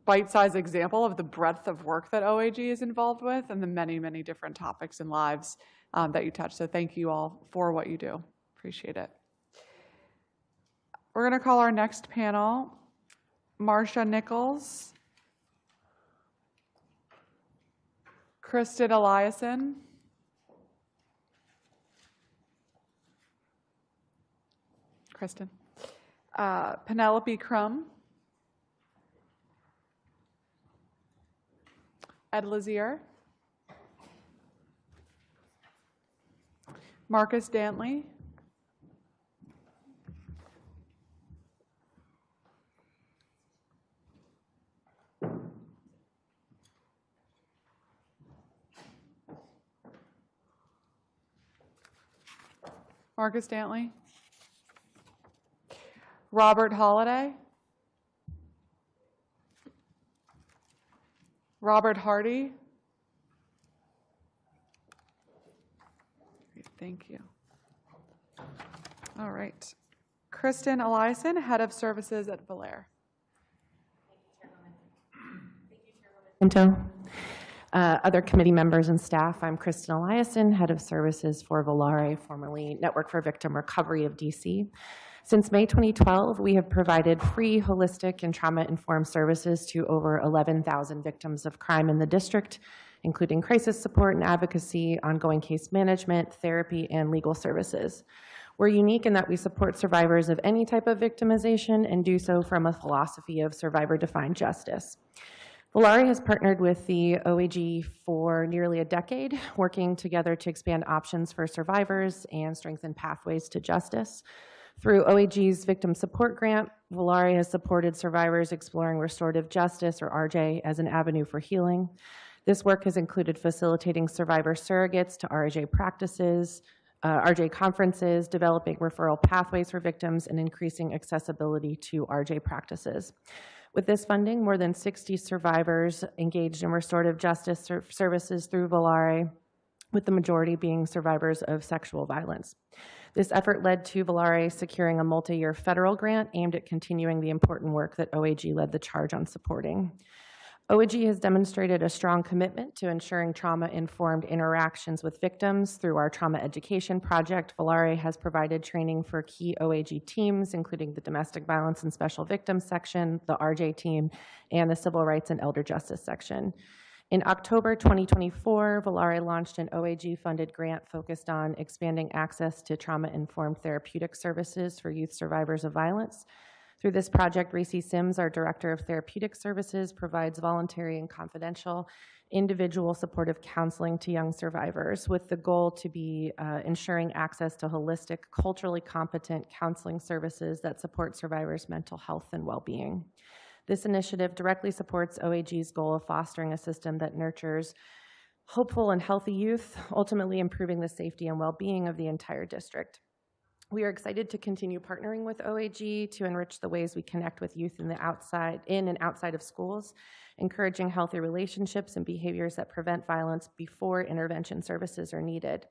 [SPEAKER 2] bite-sized example of the breadth of work that OAG is involved with and the many, many different topics and lives that you touch. So thank you all for what you do. Appreciate it. We're going to call our next panel Marsha Nichols, Kristen Eliason, Penelope Crum, Ed Lazier, Marcus Dantley, Robert Holliday, Robert Hardy. Great, thank you. All right. Kristen Eliason, Head of Services at Valair.
[SPEAKER 14] Pinto. Other committee members and staff, I'm Kristen Eliason, Head of Services for Valair, formerly Network for Victim Recovery of DC. Since May 2012, we have provided free, holistic, and trauma-informed services to over 11,000 victims of crime in the district, including crisis support and advocacy, ongoing case management, therapy, and legal services. We're unique in that we support survivors of any type of victimization and do so from a philosophy of survivor-defined justice. Valair has partnered with the OAG for nearly a decade, working together to expand options for survivors and strengthen pathways to justice. Through OAG's Victim Support Grant, Valair has supported survivors exploring restorative justice, or RJ, as an avenue for healing. This work has included facilitating survivor surrogates to RJ practices, RJ conferences, developing referral pathways for victims, and increasing accessibility to RJ practices. With this funding, more than 60 survivors engaged in restorative justice services through Volare, with the majority being survivors of sexual violence. This effort led to Volare securing a multi-year federal grant aimed at continuing the important work that OAG led the charge on supporting. OAG has demonstrated a strong commitment to ensuring trauma-informed interactions with victims. Through our trauma education project, Volare has provided training for key OAG teams, including the Domestic Violence and Special Victims section, the RJ team, and the Civil Rights and Elder Justice section. In October 2024, Volare launched an OAG-funded grant focused on expanding access to trauma-informed therapeutic services for youth survivors of violence. Through this project, Reese Sims, our Director of Therapeutic Services, provides voluntary and confidential individual supportive counseling to young survivors, with the goal to be ensuring access to holistic, culturally competent counseling services that support survivors' mental health and well-being. This initiative directly supports OAG's goal of fostering a system that nurtures hopeful and healthy youth, ultimately improving the safety and well-being of the entire district. We are excited to continue partnering with OAG to enrich the ways we connect with youth in and outside of schools, encouraging healthy relationships and behaviors that prevent violence before intervention services are needed.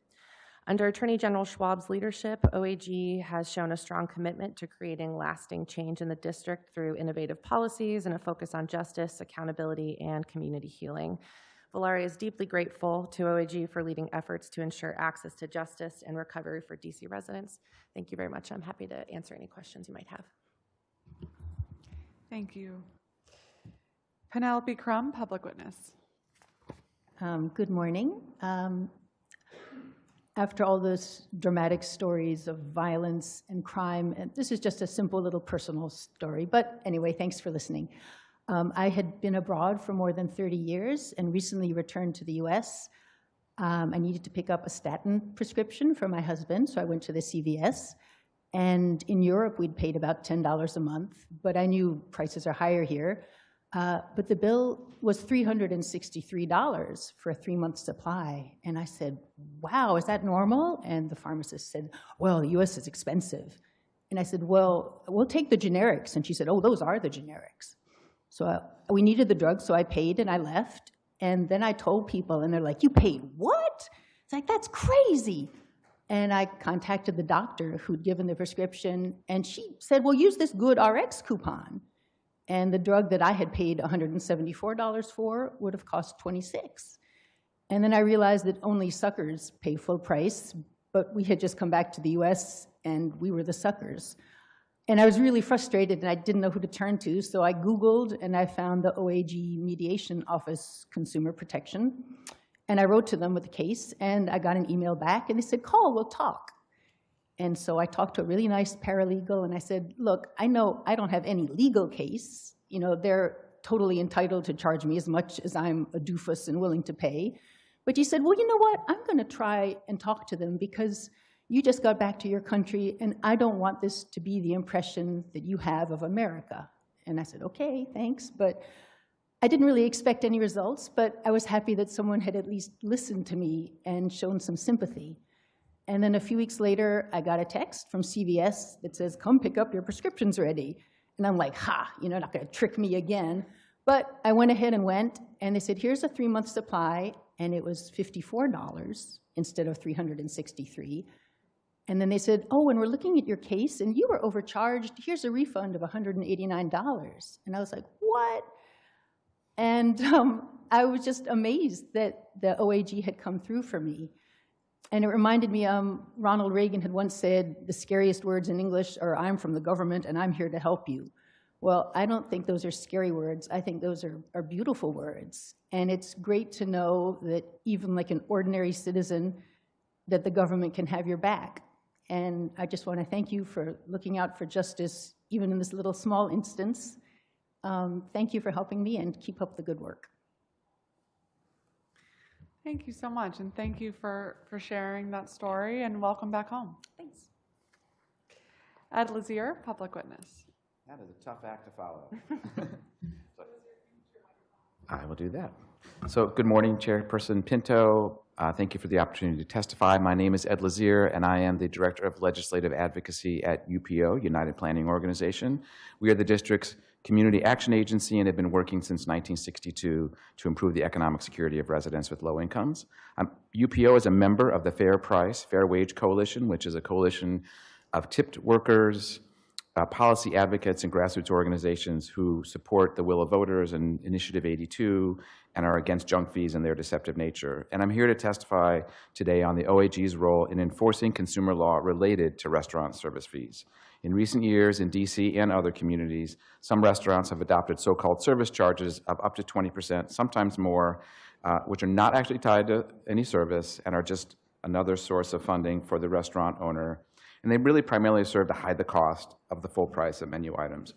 [SPEAKER 14] Under Attorney General Schwab's leadership, OAG has shown a strong commitment to creating lasting change in the district through innovative policies and a focus on justice, accountability, and community healing. Volare is deeply grateful to OAG for leading efforts to ensure access to justice and recovery for DC residents. Thank you very much. I'm happy to answer any questions you might have.
[SPEAKER 2] Thank you. Penelope Crum, Public Witness.
[SPEAKER 15] Good morning. After all those dramatic stories of violence and crime, and this is just a simple little personal story, but anyway, thanks for listening. I had been abroad for more than 30 years and recently returned to the US. I needed to pick up a statin prescription for my husband, so I went to the CVS. And in Europe, we'd paid about $10 a month, but I knew prices are higher here. But the bill was $363 for a 3-month supply. And I said, wow, is that normal? And the pharmacist said, well, the US is expensive. And I said, well, we'll take the generics. And she said, oh, those are the generics. So we needed the drug, so I paid and I left. And then I told people, and they're like, you paid what? It's like, that's crazy. And I contacted the doctor who'd given the prescription, and she said, well, use this good RX coupon. And the drug that I had paid $174 for would have cost $26. And then I realized that only suckers pay full price, but we had just come back to the US and we were the suckers. And I was really frustrated and I didn't know who to turn to, so I Googled and I found the OAG Mediation Office Consumer Protection. And I wrote to them with the case and I got an email back and they said, call, we'll talk. And so I talked to a really nice paralegal and I said, look, I know I don't have any legal case. You know, they're totally entitled to charge me as much as I'm a doofus and willing to pay. But he said, well, you know what? I'm going to try and talk to them because you just got back to your country and I don't want this to be the impression that you have of America. And I said, okay, thanks. But I didn't really expect any results, but I was happy that someone had at least listened to me and shown some sympathy. And then a few weeks later, I got a text from CVS that says, come pick up your prescriptions ready. And I'm like, ha, you know, not gonna trick me again. But I went ahead and went, and they said, here's a 3-month supply, and it was $54 instead of $363. And then they said, oh, and we're looking at your case, and you were overcharged. Here's a refund of $189. And I was like, what? And I was just amazed that the OAG had come through for me. And it reminded me, Ronald Reagan had once said, the scariest words in English are, I'm from the government and I'm here to help you. Well, I don't think those are scary words. I think those are beautiful words. And it's great to know that even like an ordinary citizen, that the government can have your back. And I just want to thank you for looking out for justice, even in this little small instance. Thank you for helping me and keep up the good work.
[SPEAKER 2] Thank you so much, and thank you for sharing that story, and welcome back home.
[SPEAKER 15] Thanks.
[SPEAKER 2] Ed Lazier, Public Witness.
[SPEAKER 16] That is a tough act to follow. I will do that. So good morning, Chairperson Pinto, Thank you for the opportunity to testify. My name is Ed Lazier, and I am the Director of Legislative Advocacy at UPO, United Planning Organization. We are the district's community action agency and have been working since 1962 to improve the economic security of residents with low incomes. UPO is a member of the Fair Price, Fair Wage Coalition, which is a coalition of tipped workers, policy advocates, and grassroots organizations who support the will of voters and Initiative 82 and are against junk fees and their deceptive nature. And I'm here to testify today on the OAG's role in enforcing consumer law related to restaurant service fees. In recent years in DC and other communities, some restaurants have adopted so-called service charges of up to 20%, sometimes more, which are not actually tied to any service and are just another source of funding for the restaurant owner. And they really primarily serve to hide the cost of the full price of menu items.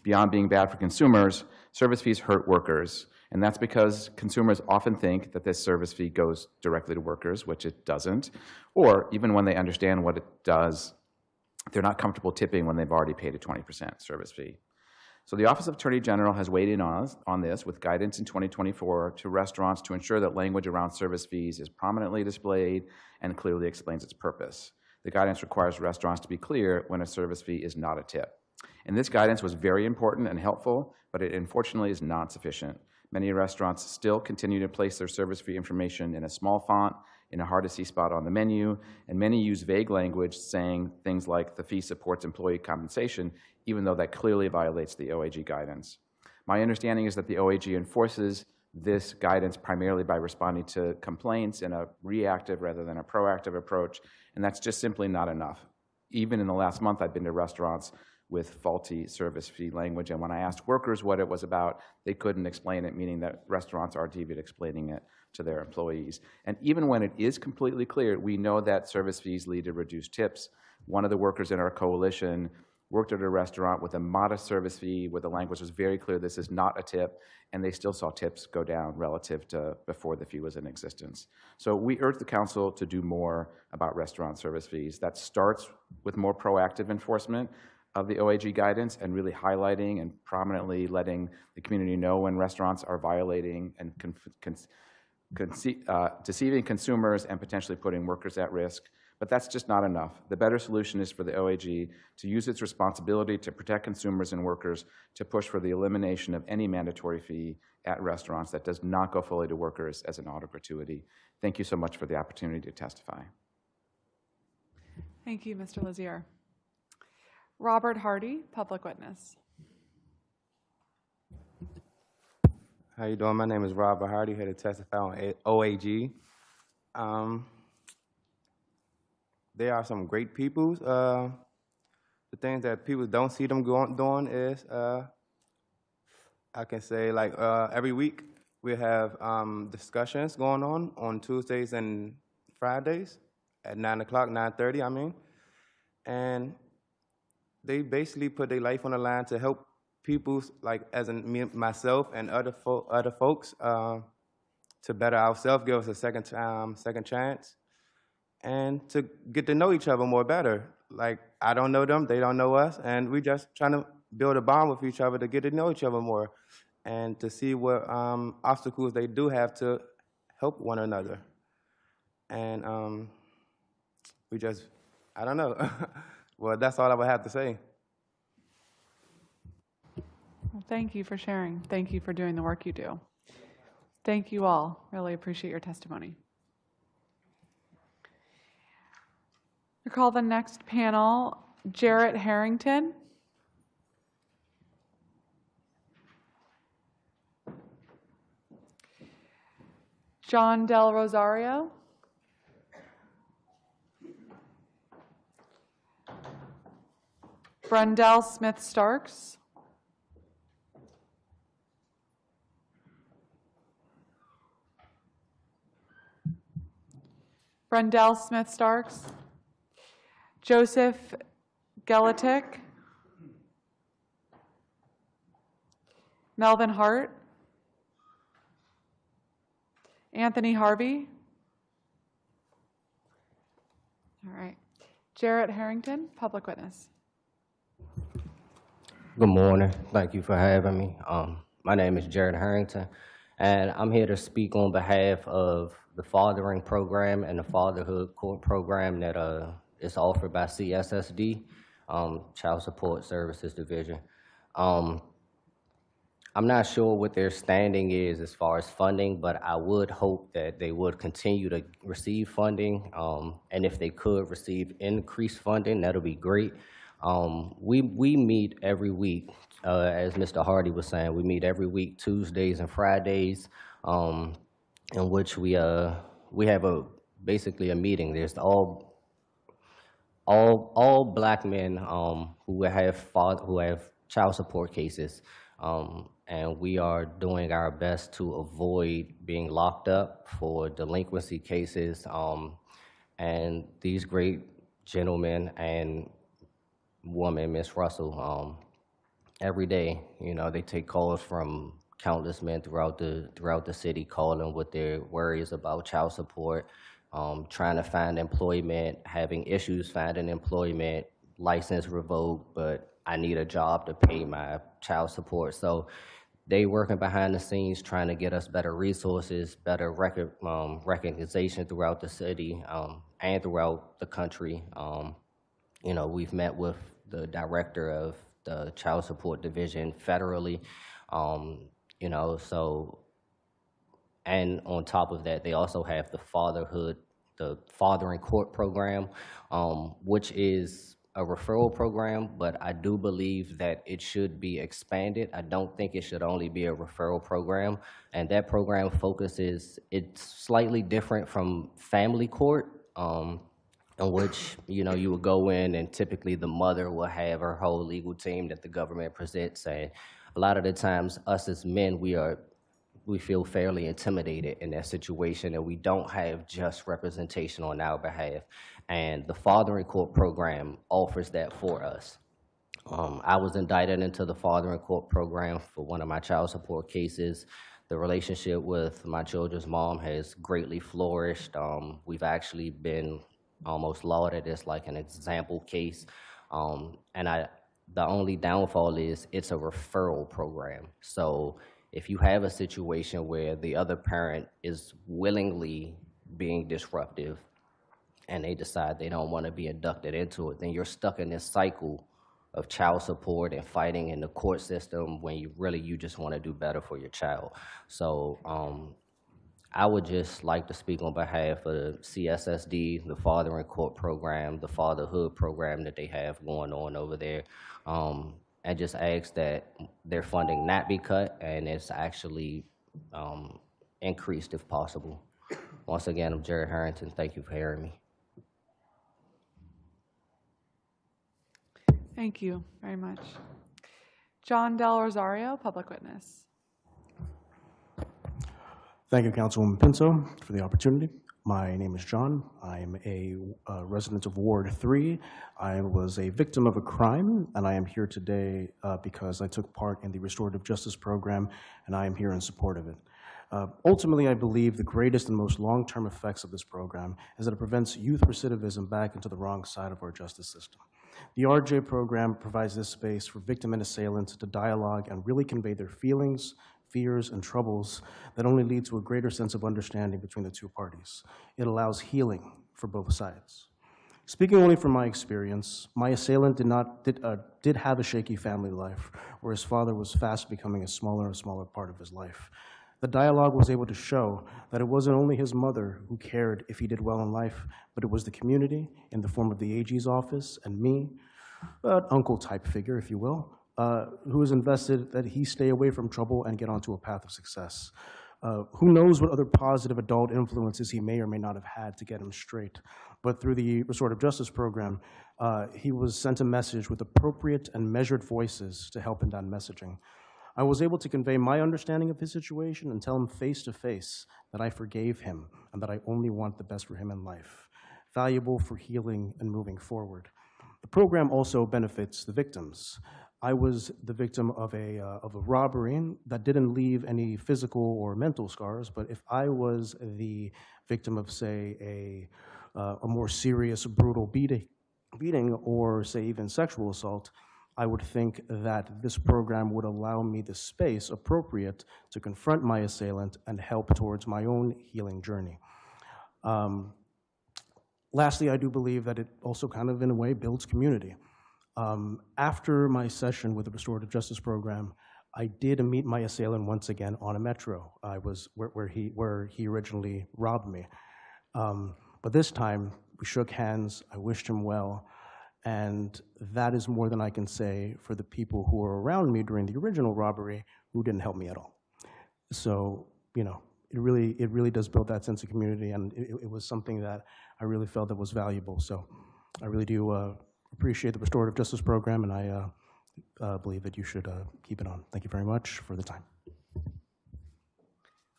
[SPEAKER 16] Beyond being bad for consumers, service fees hurt workers. And that's because consumers often think that this service fee goes directly to workers, which it doesn't. Or even when they understand what it does, they're not comfortable tipping when they've already paid a 20% service fee. So the Office of Attorney General has weighed in on this with guidance in 2024 to restaurants to ensure that language around service fees is prominently displayed and clearly explains its purpose. The guidance requires restaurants to be clear when a service fee is not a tip. And this guidance was very important and helpful, but it unfortunately is not sufficient. Many restaurants still continue to place their service fee information in a small font, in a hard-to-see spot on the menu, and many use vague language saying things like the fee supports employee compensation, even though that clearly violates the OAG guidance. My understanding is that the OAG enforces this guidance primarily by responding to complaints in a reactive rather than a proactive approach, and that's just simply not enough. Even in the last month, I've been to restaurants with faulty service fee language, and when I asked workers what it was about, they couldn't explain it, meaning that restaurants are deviant explaining it to their employees. And even when it is completely clear, we know that service fees lead to reduced tips. One of the workers in our coalition worked at a restaurant with a modest service fee where the language was very clear this is not a tip, and they still saw tips go down relative to before the fee was in existence. So we urge the council to do more about restaurant service fees. That starts with more proactive enforcement of the OAG guidance and really highlighting and prominently letting the community know when restaurants are violating and deceiving consumers and potentially putting workers at risk. But that's just not enough. The better solution is for the OAG to use its responsibility to protect consumers and workers to push for the elimination of any mandatory fee at restaurants that does not go fully to workers as an auto gratuity. Thank you so much for the opportunity to testify.
[SPEAKER 2] Thank you, Mr. Lazier. Robert Hardy, public witness.
[SPEAKER 17] How you doing? My name is Robert Hardy, here to testify on OAG. They are some great people. The things that people don't see them doing is, I can say, like every week we have discussions going on Tuesdays and Fridays at 9 o'clock, 9:30, I mean. And they basically put their life on the line to help people, like as in me, myself and other folks, to better ourselves, give us a second chance, and to get to know each other more better. Like, I don't know them, they don't know us, and we just trying to build a bond with each other to get to know each other more and to see what obstacles they do have to help one another. And we just, I don't know. Well, that's all I would have to say.
[SPEAKER 2] Well, thank you for sharing. Thank you for doing the work you do. Thank you all. Really appreciate your testimony. I call the next panel Jarrett Harrington. John Del Rosario. Brendel Smith-Starks. Brendel Smith-Starks. Joseph Gelatic. Melvin Hart. Anthony Harvey. All right. Jarrett Harrington, public witness.
[SPEAKER 18] Good morning. Thank you for having me. My name is Jarrett Harrington, and I'm here to speak on behalf of the fathering program and the fatherhood court program that is offered by CSSD, Child Support Services Division. I'm not sure what their standing is as far as funding, but I would hope that they would continue to receive funding, and if they could receive increased funding, that'll be great. We meet every week, as Mr. Hardy was saying, we meet every week, Tuesdays and Fridays, in which we have basically a meeting. There's all black men who have child support cases. And we are doing our best to avoid being locked up for delinquency cases. And these great gentlemen and woman, Miss Russell, every day, you know, they take calls from countless men throughout the city, calling with their worries about child support, trying to find employment, having issues finding employment, license revoked, but I need a job to pay my child support. So they working behind the scenes trying to get us better resources, better recognition throughout the city and throughout the country. You know, we've met with the director of the Child Support Division federally, you know, so, and on top of that, they also have the Fathering Court program, which is a referral program, but I do believe that it should be expanded. I don't think it should only be a referral program, and that program focuses, it's slightly different from family court, in which, you know, you would go in and typically the mother will have her whole legal team that the government presents, and a lot of the times us as men, we feel fairly intimidated in that situation, and we don't have just representation on our behalf. And the Fathering Court program offers that for us. I was indicted into the Fathering Court program for one of my child support cases. The relationship with my children's mom has greatly flourished. We've actually been almost lauded as like an example case. And the only downfall is it's a referral program. So if you have a situation where the other parent is willingly being disruptive and they decide they don't want to be inducted into it, then you're stuck in this cycle of child support and fighting in the court system when you just want to do better for your child. So I would just like to speak on behalf of the CSSD, the Fathering Court program, the Fatherhood program that they have going on over there, and just ask that their funding not be cut and it's actually increased if possible. Once again, I'm Jared Harrington. Thank you for hearing me.
[SPEAKER 2] Thank you very much. John Del Rosario, public witness.
[SPEAKER 19] Thank you, Councilwoman Pinto, for the opportunity. My name is John. I am a resident of Ward 3. I was a victim of a crime, and I am here today because I took part in the Restorative Justice Program, and I am here in support of it. Ultimately, I believe the greatest and most long-term effects of this program is that it prevents youth recidivism back into the wrong side of our justice system. The RJ program provides this space for victim and assailants to dialogue and really convey their feelings, fears, and troubles that only lead to a greater sense of understanding between the two parties. It allows healing for both sides. Speaking only from my experience, my assailant did have a shaky family life, where his father was fast becoming a smaller and smaller part of his life. The dialogue was able to show that it wasn't only his mother who cared if he did well in life, but it was the community in the form of the AG's office and me, an uncle-type figure, if you will, who was invested that he stay away from trouble and get onto a path of success. Who knows what other positive adult influences he may or may not have had to get him straight. But through the Restorative Justice Program, he was sent a message with appropriate and measured voices to help in that messaging. I was able to convey my understanding of his situation and tell him face to face that I forgave him and that I only want the best for him in life, valuable for healing and moving forward. The program also benefits the victims. I was the victim of a robbery that didn't leave any physical or mental scars, but if I was the victim of, say, a more serious, brutal beating or, say, even sexual assault, I would think that this program would allow me the space appropriate to confront my assailant and help towards my own healing journey. Lastly, I do believe that it also kind of, in a way, builds community. After my session with the Restorative Justice Program, I did meet my assailant once again on a metro. I was where he originally robbed me. But this time, we shook hands, I wished him well, and that is more than I can say for the people who were around me during the original robbery who didn't help me at all. So, you know, it really does build that sense of community, and it was something that I really felt that was valuable. So I really do appreciate the Restorative Justice Program, and I believe that you should keep it on. Thank you very much for the time.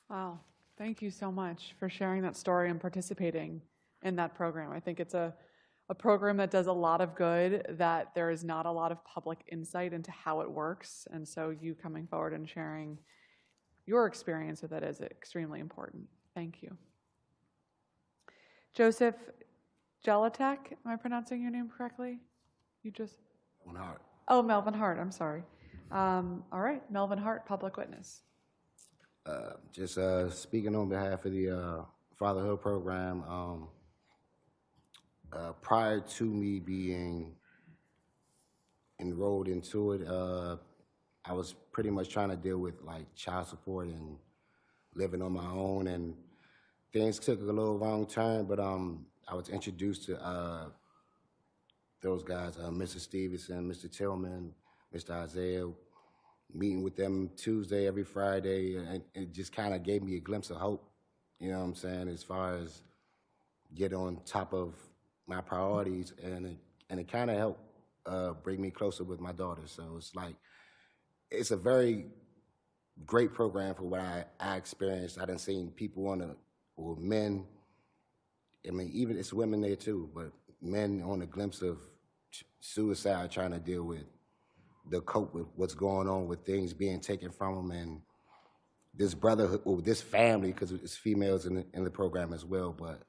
[SPEAKER 2] Wow. Thank you so much for sharing that story and participating in that program. I think it's a program that does a lot of good, that there is not a lot of public insight into how it works. And so you coming forward and sharing your experience with it is extremely important. Thank you. Joseph Jelatek, am I pronouncing your name correctly? You just...
[SPEAKER 20] Melvin Hart.
[SPEAKER 2] Oh, Melvin Hart, I'm sorry. All right, Melvin Hart, public witness.
[SPEAKER 20] Just speaking on behalf of the Fatherhood program, prior to me being enrolled into it, I was pretty much trying to deal with like child support and living on my own, and things took a little wrong turn, but I was introduced to those guys, Mr. Stevenson, Mr. Tillman, Mr. Isaiah, meeting with them Tuesday every Friday, and it just kind of gave me a glimpse of hope, you know what I'm saying, as far as get on top of my priorities, and it kind of helped bring me closer with my daughter. So it's like, it's a very great program for what I experienced. I done seen people or men, I mean, even it's women there too, but men on a glimpse of suicide, trying to deal with the cope with what's going on with things being taken from them, and this brotherhood, or this family, because it's females in the program as well, but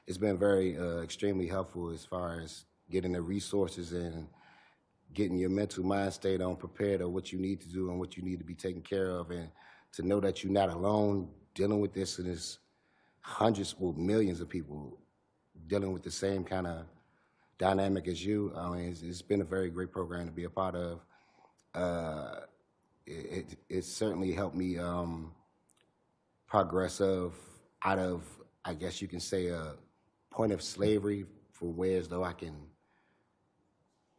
[SPEAKER 20] it's been very extremely helpful as far as getting the resources and getting your mental mind state on prepared of what you need to do and what you need to be taken care of, and to know that you're not alone dealing with this, and there's hundreds or millions of people dealing with the same kind of dynamic as you. I mean, it's been a very great program to be a part of. It certainly helped me progress out of, I guess you can say, a point of slavery, for whereas though I can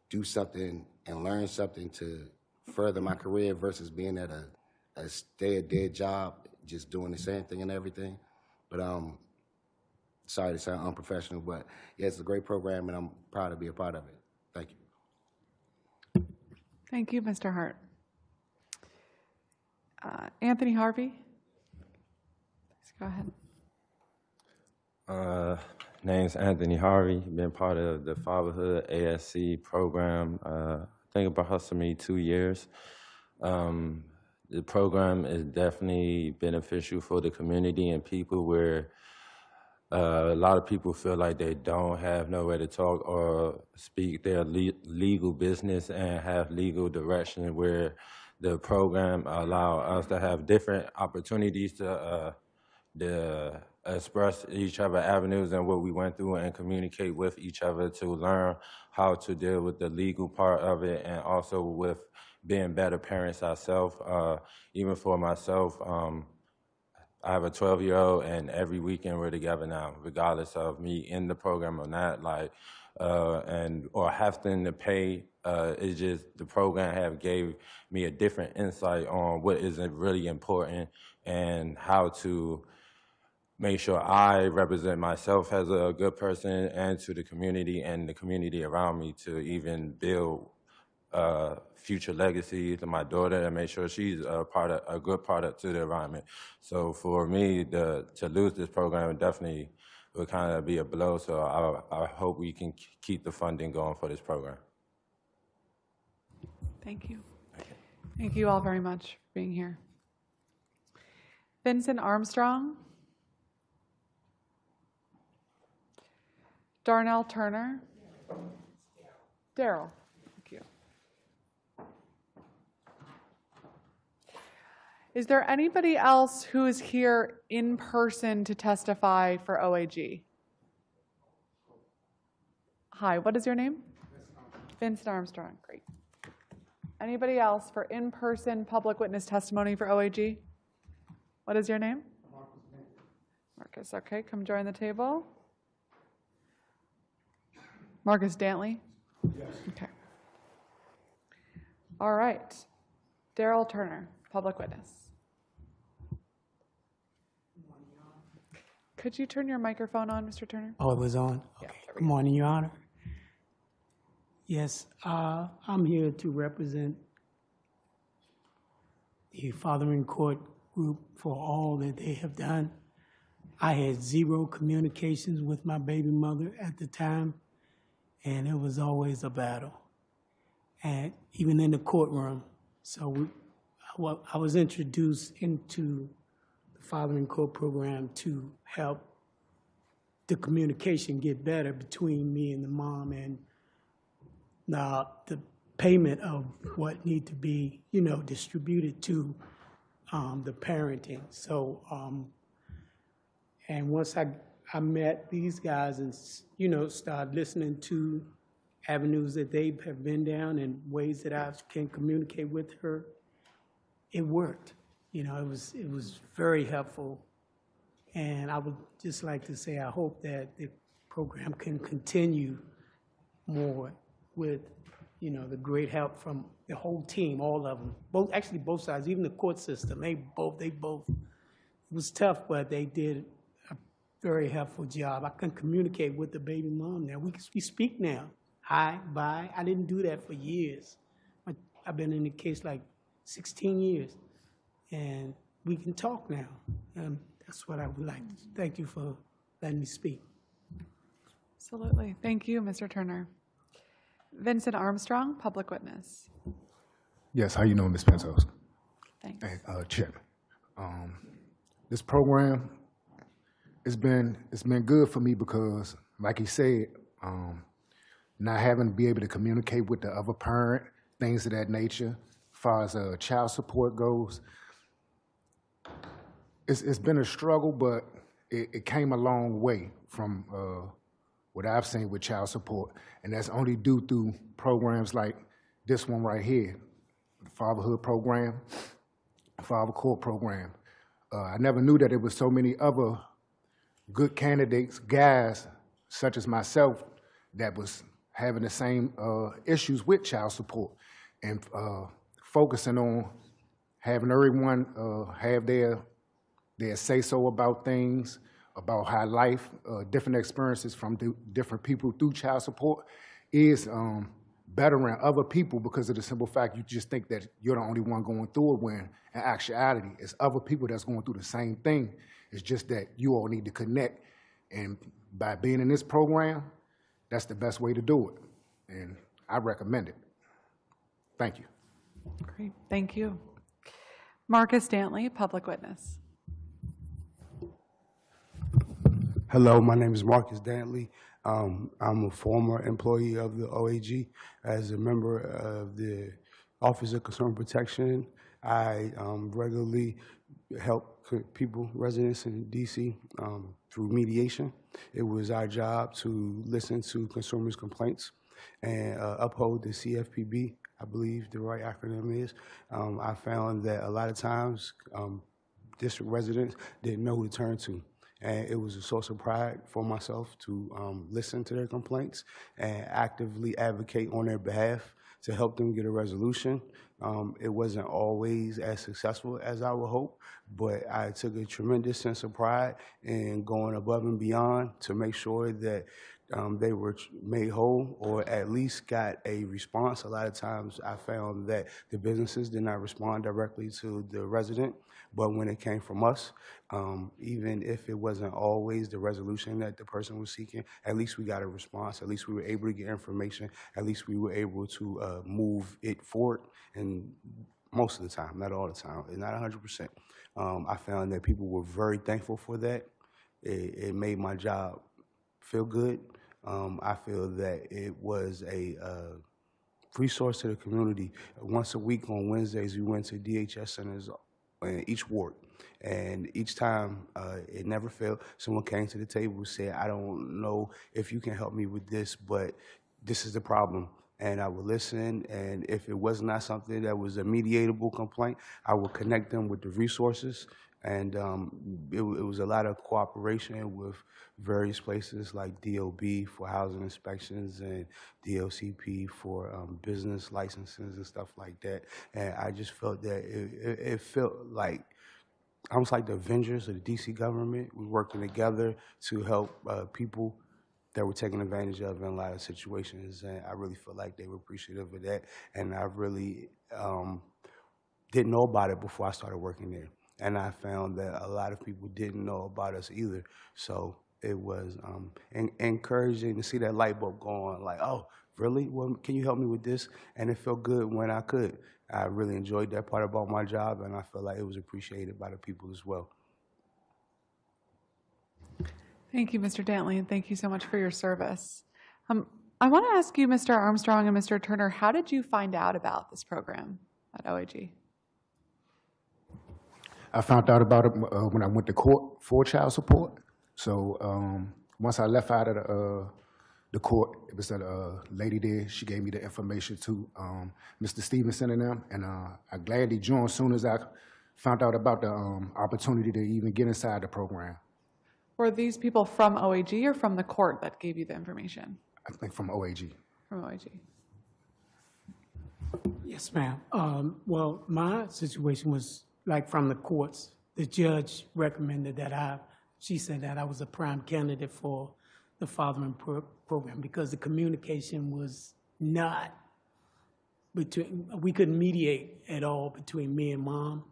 [SPEAKER 20] do something and learn something to further my career versus being at a stay-a-dead job, just doing the same thing and everything. But sorry to sound unprofessional, but yeah, it's a great program, and I'm proud to be a part of it. Thank you.
[SPEAKER 2] Thank you, Mr. Hart. Anthony Harvey, please go ahead.
[SPEAKER 21] Name's Anthony Harvey. Been part of the Fatherhood ASC program. I think about approximately 2 years. The program is definitely beneficial for the community and people where a lot of people feel like they don't have nowhere to talk or speak their legal business and have legal direction, where the program allow us to have different opportunities to express each other avenues and what we went through and communicate with each other to learn how to deal with the legal part of it, and also with being better parents ourselves. Even for myself, I have a 12-year-old, and every weekend we're together now, regardless of me in the program or not, like, or having to pay. It's just the program have gave me a different insight on what is really important and how to make sure I represent myself as a good person, and to the community and the community around me, to even build future legacy to my daughter and make sure she's a good product to the environment. So for me, to lose this program definitely would kind of be a blow. So I hope we can keep the funding going for this program.
[SPEAKER 2] Thank you. Thank you all very much for being here. Vincent Armstrong. Darnell Turner. Daryl. Thank you. Is there anybody else who is here in person to testify for OAG? Hi, what is your name? Vincent Armstrong, great. Anybody else for in-person public witness testimony for OAG? What is your name? Marcus, okay, come join the table. Marcus Dantley? Yes. Okay. All right. Daryl Turner, public witness. Could you turn your microphone on, Mr. Turner?
[SPEAKER 1] Oh, it was on? Okay. Good morning, Your Honor. Yes, I'm here to represent the Fathering Court group for all that they have done. I had zero communications with my baby mother at the time, and it was always a battle, and even in the courtroom. So I was introduced into the Fathering Court program to help the communication get better between me and the mom, and the payment of what need to be, distributed to the parenting. So, and once I met these guys and, started listening to avenues that they have been down and ways that I can communicate with her, it worked. It was very helpful. And I would just like to say I hope that the program can continue more with, the great help from the whole team, all of them. Both sides, even the court system, they both, it was tough, but they did a very helpful job. I can communicate with the baby mom now. We speak now. Hi, bye. I didn't do that for years. I've been in the case like 16 years, and we can talk now. That's what I would like. Thank you for letting me speak.
[SPEAKER 2] Absolutely. Thank you, Mr. Turner. Vincent Armstrong, public witness.
[SPEAKER 22] Yes, how you doing, Ms. Pentos?
[SPEAKER 2] Thanks.
[SPEAKER 22] Hey, Chairman. This program, it's been good for me because, like he said, not having to be able to communicate with the other parent, things of that nature, as far as child support goes. It's been a struggle, but it came a long way from what I've seen with child support, and that's only due through programs like this one right here, the Fatherhood program, Father Court program. I never knew that there was so many other good candidates, guys such as myself, that was having the same issues with child support, and focusing on having everyone have their say-so about things, about how life, different experiences from different people through child support is bettering other people because of the simple fact you just think that you're the only one going through it, when in actuality, it's other people that's going through the same thing. It's just that you all need to connect. And by being in this program, that's the best way to do it. And I recommend it. Thank you.
[SPEAKER 2] Great, thank you. Marcus Dantley, public witness.
[SPEAKER 23] Hello, my name is Marcus Dantley. I'm a former employee of the OAG. As a member of the Office of Consumer Protection, I regularly help people, residents in DC through mediation. It was our job to listen to consumers' complaints and uphold the CFPB, I believe the right acronym is. I found that a lot of times district residents didn't know who to turn to. And it was a source of pride for myself to listen to their complaints and actively advocate on their behalf to help them get a resolution. It wasn't always as successful as I would hope, but I took a tremendous sense of pride in going above and beyond to make sure that they were made whole or at least got a response. A lot of times I found that the businesses did not respond directly to the resident, but when it came from us, even if it wasn't always the resolution that the person was seeking, at least we got a response. At least we were able to get information. At least we were able to move it forward. And most of the time, not all the time, not 100%. I found that people were very thankful for that. It made my job feel good. I feel that it was a resource to the community. Once a week on Wednesdays, we went to DHS centers in each ward. And each time, it never failed. Someone came to the table and said, I don't know if you can help me with this, but this is the problem. And I would listen, and if it was not something that was a mediatable complaint, I would connect them with the resources. And it was a lot of cooperation with various places like DOB for housing inspections and DOCP for business licenses and stuff like that. And I just felt that it felt like almost like the Avengers of the DC government. We working together to help people that were taken advantage of in a lot of situations, and I really feel like they were appreciative of that. And I really didn't know about it before I started working there, and I found that a lot of people didn't know about us either. So it was encouraging to see that light bulb go on, like, oh, really? Well, can you help me with this? And it felt good when I could. I really enjoyed that part about my job, and I feel like it was appreciated by the people as well.
[SPEAKER 2] Thank you, Mr. Dantley, and thank you so much for your service. I want to ask you, Mr. Armstrong and Mr. Turner, how did you find out about this program at OAG?
[SPEAKER 22] I found out about it when I went to court for child support. So once I left out of the court, it was a lady there. She gave me the information to Mr. Stevenson and them, and I gladly joined as soon as I found out about the opportunity to even get inside the program.
[SPEAKER 2] Were these people from OAG or from the court that gave you the information?
[SPEAKER 22] I think from OAG.
[SPEAKER 2] From OAG.
[SPEAKER 1] Yes, ma'am. Well, my situation was like from the courts. The judge recommended that she said that I was a prime candidate for the fathering program because the communication was not between, we couldn't mediate at all between me and mom.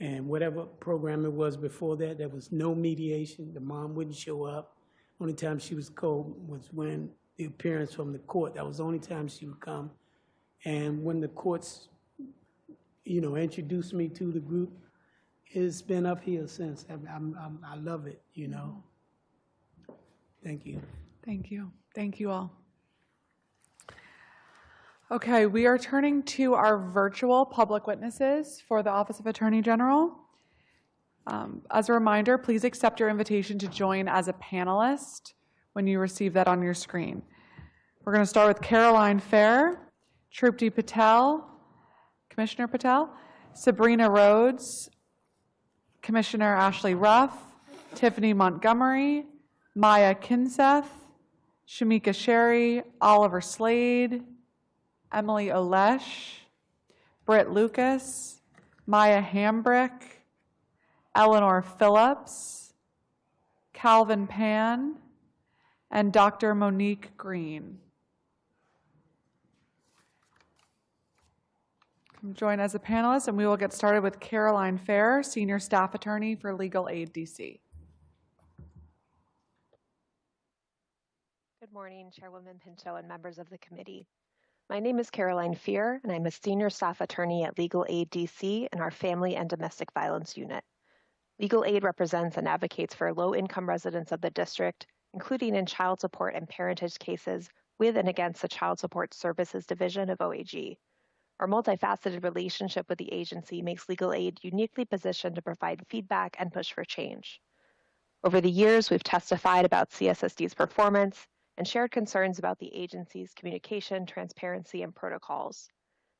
[SPEAKER 1] And whatever program it was before that, there was no mediation. The mom wouldn't show up. Only time she was called was when the appearance from the court. That was the only time she would come. And when the courts, introduced me to the group, it's been up here since. I love it, Thank you.
[SPEAKER 2] Thank you. Thank you all. Okay, we are turning to our virtual public witnesses for the Office of Attorney General. As a reminder, please accept your invitation to join as a panelist when you receive that on your screen. We're going to start with Caroline Fair, Trupti Patel, Commissioner Patel, Sabrina Rhodes, Commissioner Ashley Ruff, Tiffany Montgomery, Maya Kinseth, Shamika Sherry, Oliver Slade, Emily Olesh, Britt Lucas, Maya Hambrick, Eleanor Phillips, Calvin Pan, and Dr. Monique Green. Come join as a panelist, and we will get started with Caroline Fair, Senior Staff Attorney for Legal Aid DC.
[SPEAKER 3] Good morning, Chairwoman Pinto and members of the committee. My name is Caroline Fear, and I'm a Senior Staff Attorney at Legal Aid DC in our Family and Domestic Violence Unit. Legal Aid represents and advocates for low-income residents of the district, including in child support and parentage cases with and against the Child Support Services Division of OAG. Our multifaceted relationship with the agency makes Legal Aid uniquely positioned to provide feedback and push for change. Over the years, we've testified about CSSD's performance and shared concerns about the agency's communication, transparency, and protocols.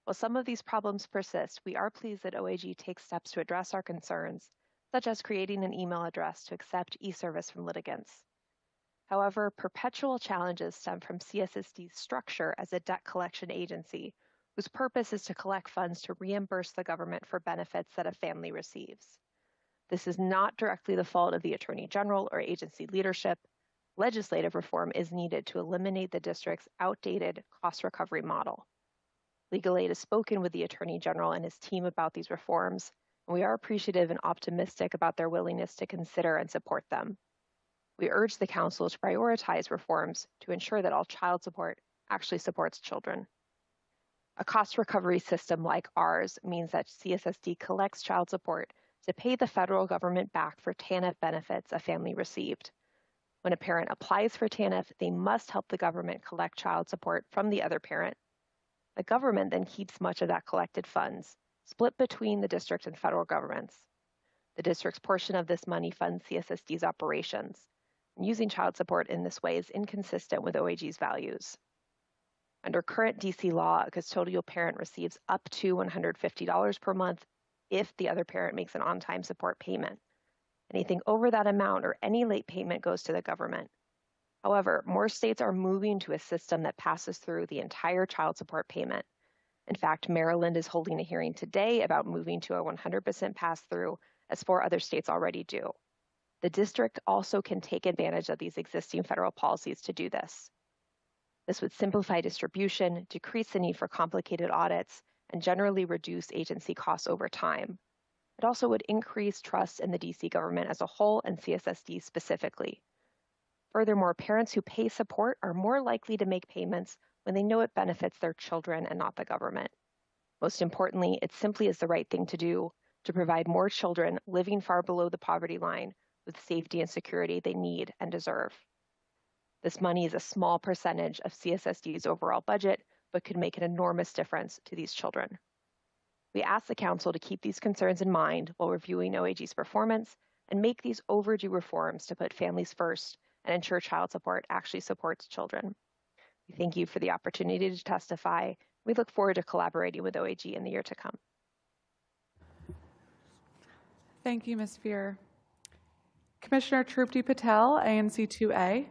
[SPEAKER 3] While some of these problems persist, we are pleased that OAG takes steps to address our concerns, such as creating an email address to accept e-service from litigants. However, perpetual challenges stem from CSSD's structure as a debt collection agency, whose purpose is to collect funds to reimburse the government for benefits that a family receives. This is not directly the fault of the Attorney General or agency leadership. Legislative reform is needed to eliminate the district's outdated cost recovery model. Legal Aid has spoken with the Attorney General and his team about these reforms, and we are appreciative and optimistic about their willingness to consider and support them. We urge the Council to prioritize reforms to ensure that all child support actually supports children. A cost recovery system like ours means that CSSD collects child support to pay the federal government back for TANF benefits a family received. When a parent applies for TANF, they must help the government collect child support from the other parent. The government then keeps much of that collected funds, split between the district and federal governments. The district's portion of this money funds CSSD's operations. And using child support in this way is inconsistent with OAG's values. Under current DC law, a custodial parent receives up to $150 per month if the other parent makes an on-time support payment. Anything over that amount or any late payment goes to the government. However, more states are moving to a system that passes through the entire child support payment. In fact, Maryland is holding a hearing today about moving to a 100% pass-through, as 4 other states already do. The district also can take advantage of these existing federal policies to do this. This would simplify distribution, decrease the need for complicated audits, and generally reduce agency costs over time. It also would increase trust in the DC government as a whole and CSSD specifically. Furthermore, parents who pay support are more likely to make payments when they know it benefits their children and not the government. Most importantly, it simply is the right thing to do to provide more children living far below the poverty line with safety and security they need and deserve. This money is a small percentage of CSSD's overall budget, but could make an enormous difference to these children. We ask the Council to keep these concerns in mind while reviewing OAG's performance and make these overdue reforms to put families first and ensure child support actually supports children. We thank you for the opportunity to testify. We look forward to collaborating with OAG in the year to come.
[SPEAKER 2] Thank you, Ms. Fear. Commissioner Trupti Patel, ANC 2A.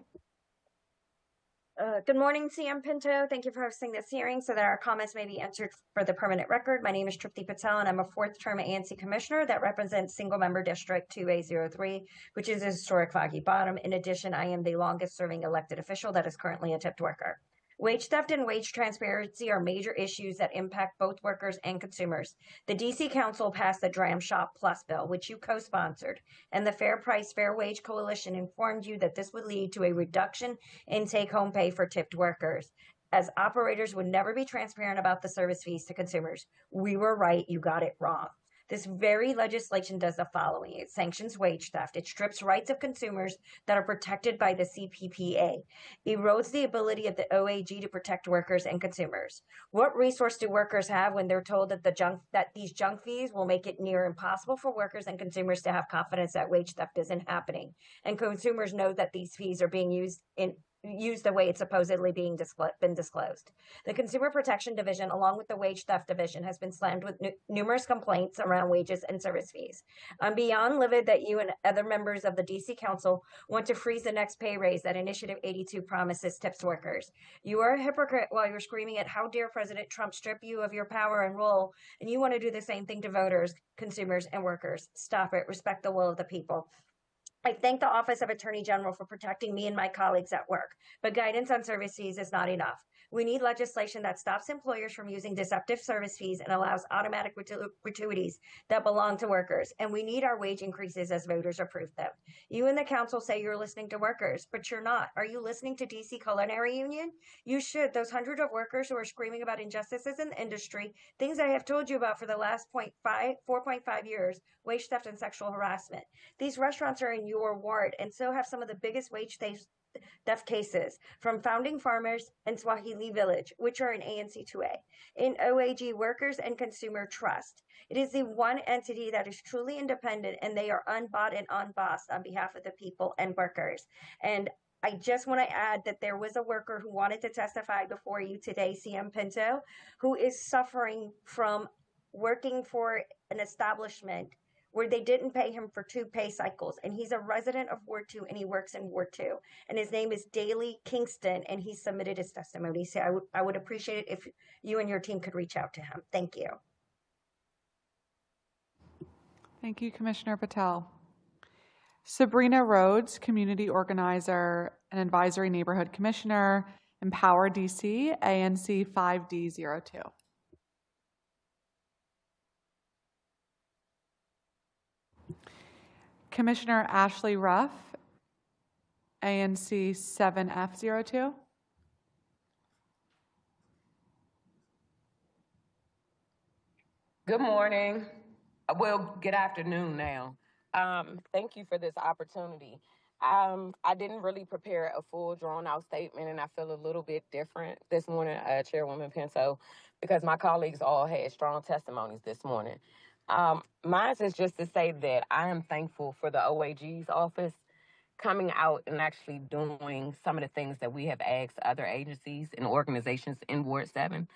[SPEAKER 4] Good morning, CM Pinto. Thank you for hosting this hearing so that our comments may be entered for the permanent record. My name is Trupti Patel, and I'm a 4th-term ANC commissioner that represents single-member District 2A03, which is a historic Foggy Bottom. In addition, I am the longest-serving elected official that is currently a tipped worker. Wage theft and wage transparency are major issues that impact both workers and consumers. The DC Council passed the Dram Shop Plus bill, which you co-sponsored, and the Fair Price, Fair Wage Coalition informed you that this would lead to a reduction in take-home pay for tipped workers, as operators would never be transparent about the service fees to consumers. We were right, you got it wrong. This very legislation does the following. It sanctions wage theft. It strips rights of consumers that are protected by the CPPA. Erodes the ability of the OAG to protect workers and consumers. What resource do workers have when they're told that these junk fees will make it near impossible for workers and consumers to have confidence that wage theft isn't happening? And consumers know that these fees are being used the way it's supposedly been disclosed. The Consumer Protection Division, along with the Wage Theft Division, has been slammed with numerous complaints around wages and service fees. I'm beyond livid that you and other members of the DC Council want to freeze the next pay raise that Initiative 82 promises tips workers. You are a hypocrite while you're screaming at how dare President Trump strip you of your power and role, and you want to do the same thing to voters, consumers, and workers. Stop it. Respect the will of the people. I thank the Office of Attorney General for protecting me and my colleagues at work, but guidance on service fees is not enough. We need legislation that stops employers from using deceptive service fees and allows automatic gratuities that belong to workers. And we need our wage increases as voters approve them. You and the council say you're listening to workers, but you're not. Are you listening to DC Culinary Union? You should. Those hundreds of workers who are screaming about injustices in the industry, things I have told you about for the last 4.5 years, wage theft and sexual harassment. These restaurants are in your ward and so have some of the biggest wage theft cases, from Founding Farmers and Swahili Village, which are in ANC 2A. In OAG, workers and consumer trust. It is the one entity that is truly independent, and they are unbought and unbossed on behalf of the people and workers. And I just want to add that there was a worker who wanted to testify before you today, CM Pinto, who is suffering from working for an establishment where they didn't pay him for 2 pay cycles. And he's a resident of Ward 2, and he works in Ward 2. And his name is Daley Kingston, and he submitted his testimony. So I would appreciate it if you and your team could reach out to him. Thank you.
[SPEAKER 2] Thank you, Commissioner Patel. Sabrina Rhodes, Community Organizer and Advisory Neighborhood Commissioner, Empower DC, ANC 5D02. Commissioner Ashley Ruff, ANC 7F02.
[SPEAKER 5] Good morning. Well, good afternoon now. Thank you for this opportunity. I didn't really prepare a full drawn-out statement, and I feel a little bit different this morning, Chairwoman Pinto, because my colleagues all had strong testimonies this morning. Mine is just to say that I am thankful for the OAG's office coming out and actually doing some of the things that we have asked other agencies and organizations in Ward 7.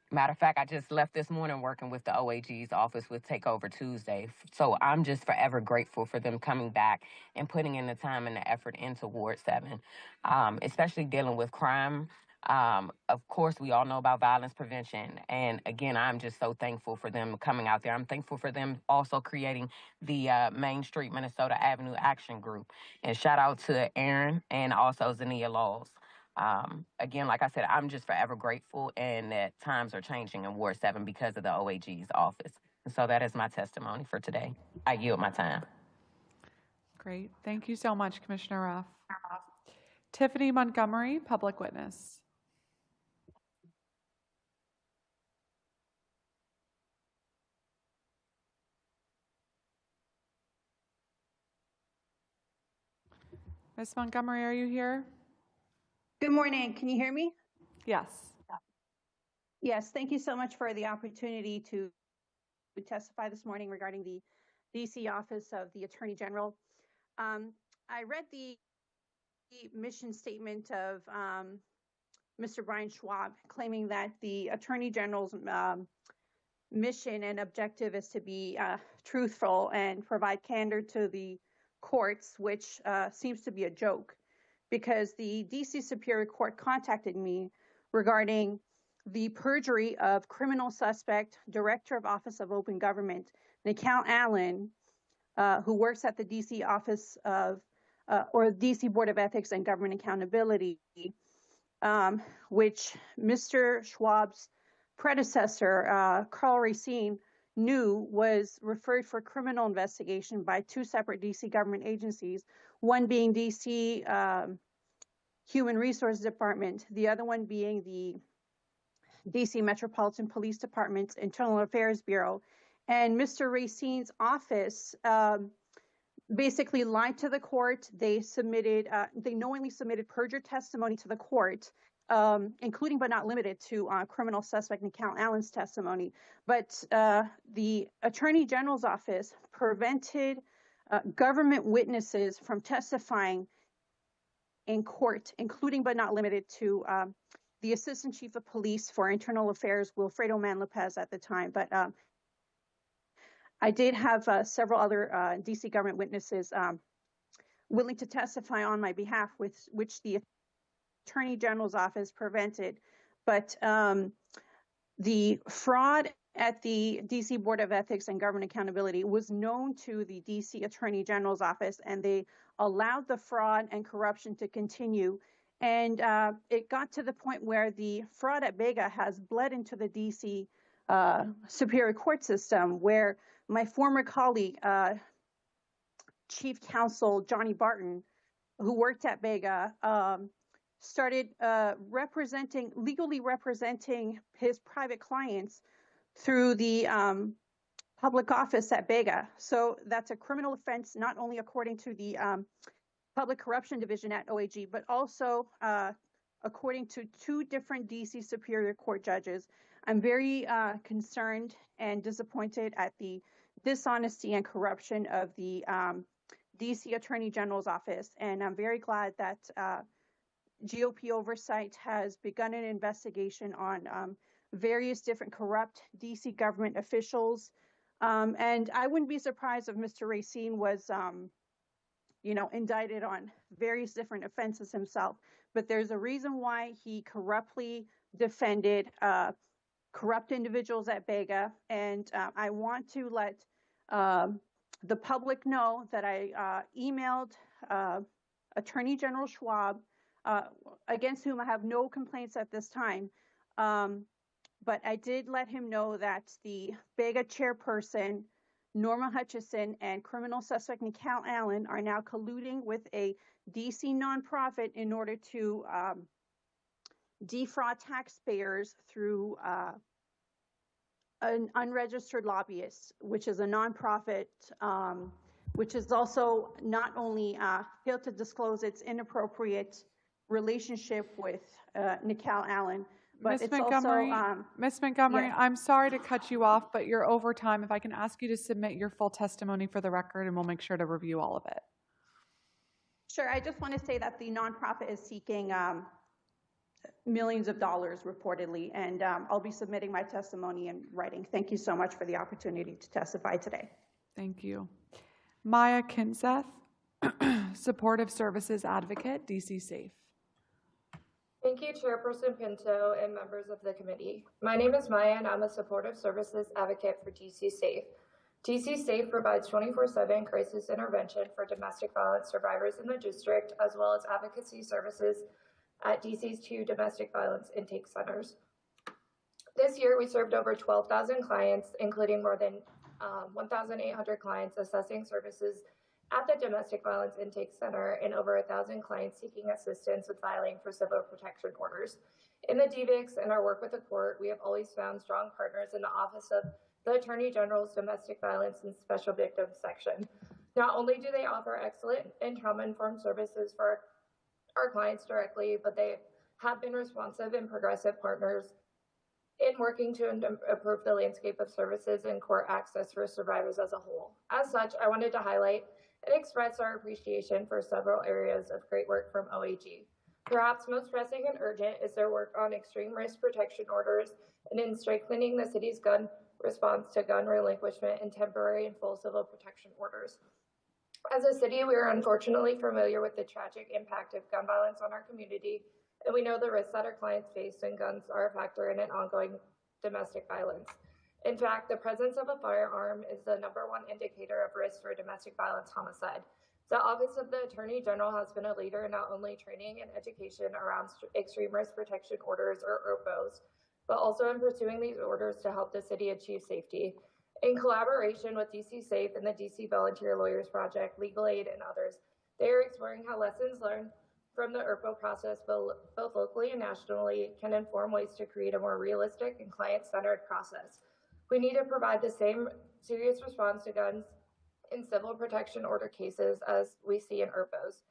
[SPEAKER 5] Matter of fact, I just left this morning working with the OAG's office with Takeover Tuesday. So I'm just forever grateful for them coming back and putting in the time and the effort into Ward 7, especially dealing with crime. Of course, we all know about violence prevention. And again, I'm just so thankful for them coming out there. I'm thankful for them also creating the Main Street Minnesota Avenue Action Group. And shout out to Aaron and also Zania Laws. Again, like I said, I'm just forever grateful, and that times are changing in Ward 7 because of the OAG's office. And so that is my testimony for today. I yield my time.
[SPEAKER 2] Great. Thank you so much, Commissioner Ruff. Tiffany Montgomery, Public Witness. Ms. Montgomery, are you here?
[SPEAKER 8] Good morning. Can you hear me?
[SPEAKER 2] Yes.
[SPEAKER 8] Yes, thank you so much for the opportunity to testify this morning regarding the DC Office of the Attorney General. I read the mission statement of Mr. Brian Schwab claiming that the Attorney General's mission and objective is to be truthful and provide candor to the courts, which seems to be a joke, because the DC Superior Court contacted me regarding the perjury of criminal suspect, Director of Office of Open Government, Nikal Allen, who works at the DC Office of, or DC Board of Ethics and Government Accountability, which Mr. Schwab's predecessor, Carl Racine, knew was referred for criminal investigation by two separate DC government agencies, one being DC Human Resource Department, the other one being the DC Metropolitan Police Department's Internal Affairs Bureau. And Mr. Racine's office basically lied to the court. They knowingly submitted perjured testimony to the court, including but not limited to criminal suspect Nikal Allen's testimony. But the Attorney General's office prevented government witnesses from testifying in court, including but not limited to the Assistant Chief of Police for Internal Affairs, Wilfredo Man Lopez at the time. But I did have several other DC government witnesses willing to testify on my behalf, which the Attorney General's office prevented. But the fraud at the DC Board of Ethics and Government Accountability was known to the DC Attorney General's office, and they allowed the fraud and corruption to continue. And it got to the point where the fraud at Bega has bled into the DC Superior Court system, where my former colleague, Chief Counsel Johnny Barton, who worked at Bega, started legally representing his private clients through the public office at Bega. So that's a criminal offense, not only according to the Public Corruption Division at OAG, but also according to two different DC Superior Court judges. I'm very concerned and disappointed at the dishonesty and corruption of the DC Attorney General's office, and I'm very glad that GOP oversight has begun an investigation on various different corrupt DC government officials. And I wouldn't be surprised if Mr. Racine was indicted on various different offenses himself. But there's a reason why he corruptly defended corrupt individuals at Bega. And I want to let the public know that I emailed Attorney General Schwab, against whom I have no complaints at this time. But I did let him know that the Bega chairperson, Norma Hutchison, and criminal suspect Nikal Allen are now colluding with a DC nonprofit in order to defraud taxpayers through an unregistered lobbyist, which is a nonprofit which is also not only failed to disclose its inappropriate relationship with Nikhil Allen, but
[SPEAKER 2] Ms.
[SPEAKER 8] it's
[SPEAKER 2] Montgomery,
[SPEAKER 8] also
[SPEAKER 2] Ms. Montgomery,
[SPEAKER 8] yes.
[SPEAKER 2] I'm sorry to cut you off, but you're over time. If I can ask you to submit your full testimony for the record, and we'll make sure to review all of it.
[SPEAKER 8] Sure. I just want to say that the nonprofit is seeking millions of dollars reportedly, and I'll be submitting my testimony in writing. Thank you so much for the opportunity to testify today.
[SPEAKER 2] Thank you. Maya Kinseth, Supportive Services Advocate, DC Safe.
[SPEAKER 6] Thank you, Chairperson Pinto and members of the committee. My name is Maya, and I'm a Supportive Services Advocate for DC Safe. DC Safe provides 24/7 crisis intervention for domestic violence survivors in the district, as well as advocacy services at DC's 2 domestic violence intake centers. This year, we served over 12,000 clients, including more than 1,800 clients assessing services at the Domestic Violence Intake Center and over 1,000 clients seeking assistance with filing for civil protection orders. In the DVICs and our work with the court, we have always found strong partners in the Office of the Attorney General's Domestic Violence and Special Victims Section. Not only do they offer excellent and trauma-informed services for our clients directly, but they have been responsive and progressive partners in working to improve the landscape of services and court access for survivors as a whole. As such, I wanted to highlight and express our appreciation for several areas of great work from OAG. Perhaps most pressing and urgent is their work on extreme risk protection orders and in strengthening the city's gun response to gun relinquishment and temporary and full civil protection orders. As a city, we are unfortunately familiar with the tragic impact of gun violence on our community, and we know the risks that our clients face when guns are a factor in an ongoing domestic violence. In fact, the presence of a firearm is the #1 indicator of risk for domestic violence homicide. The Office of the Attorney General has been a leader in not only training and education around extreme risk protection orders, or ERPOs, but also in pursuing these orders to help the city achieve safety. In collaboration with DC Safe and the DC Volunteer Lawyers Project, Legal Aid, and others, they are exploring how lessons learned from the ERPO process, both locally and nationally, can inform ways to create a more realistic and client-centered process. We need to provide the same serious response to guns in civil protection order cases as we see in ERPOs.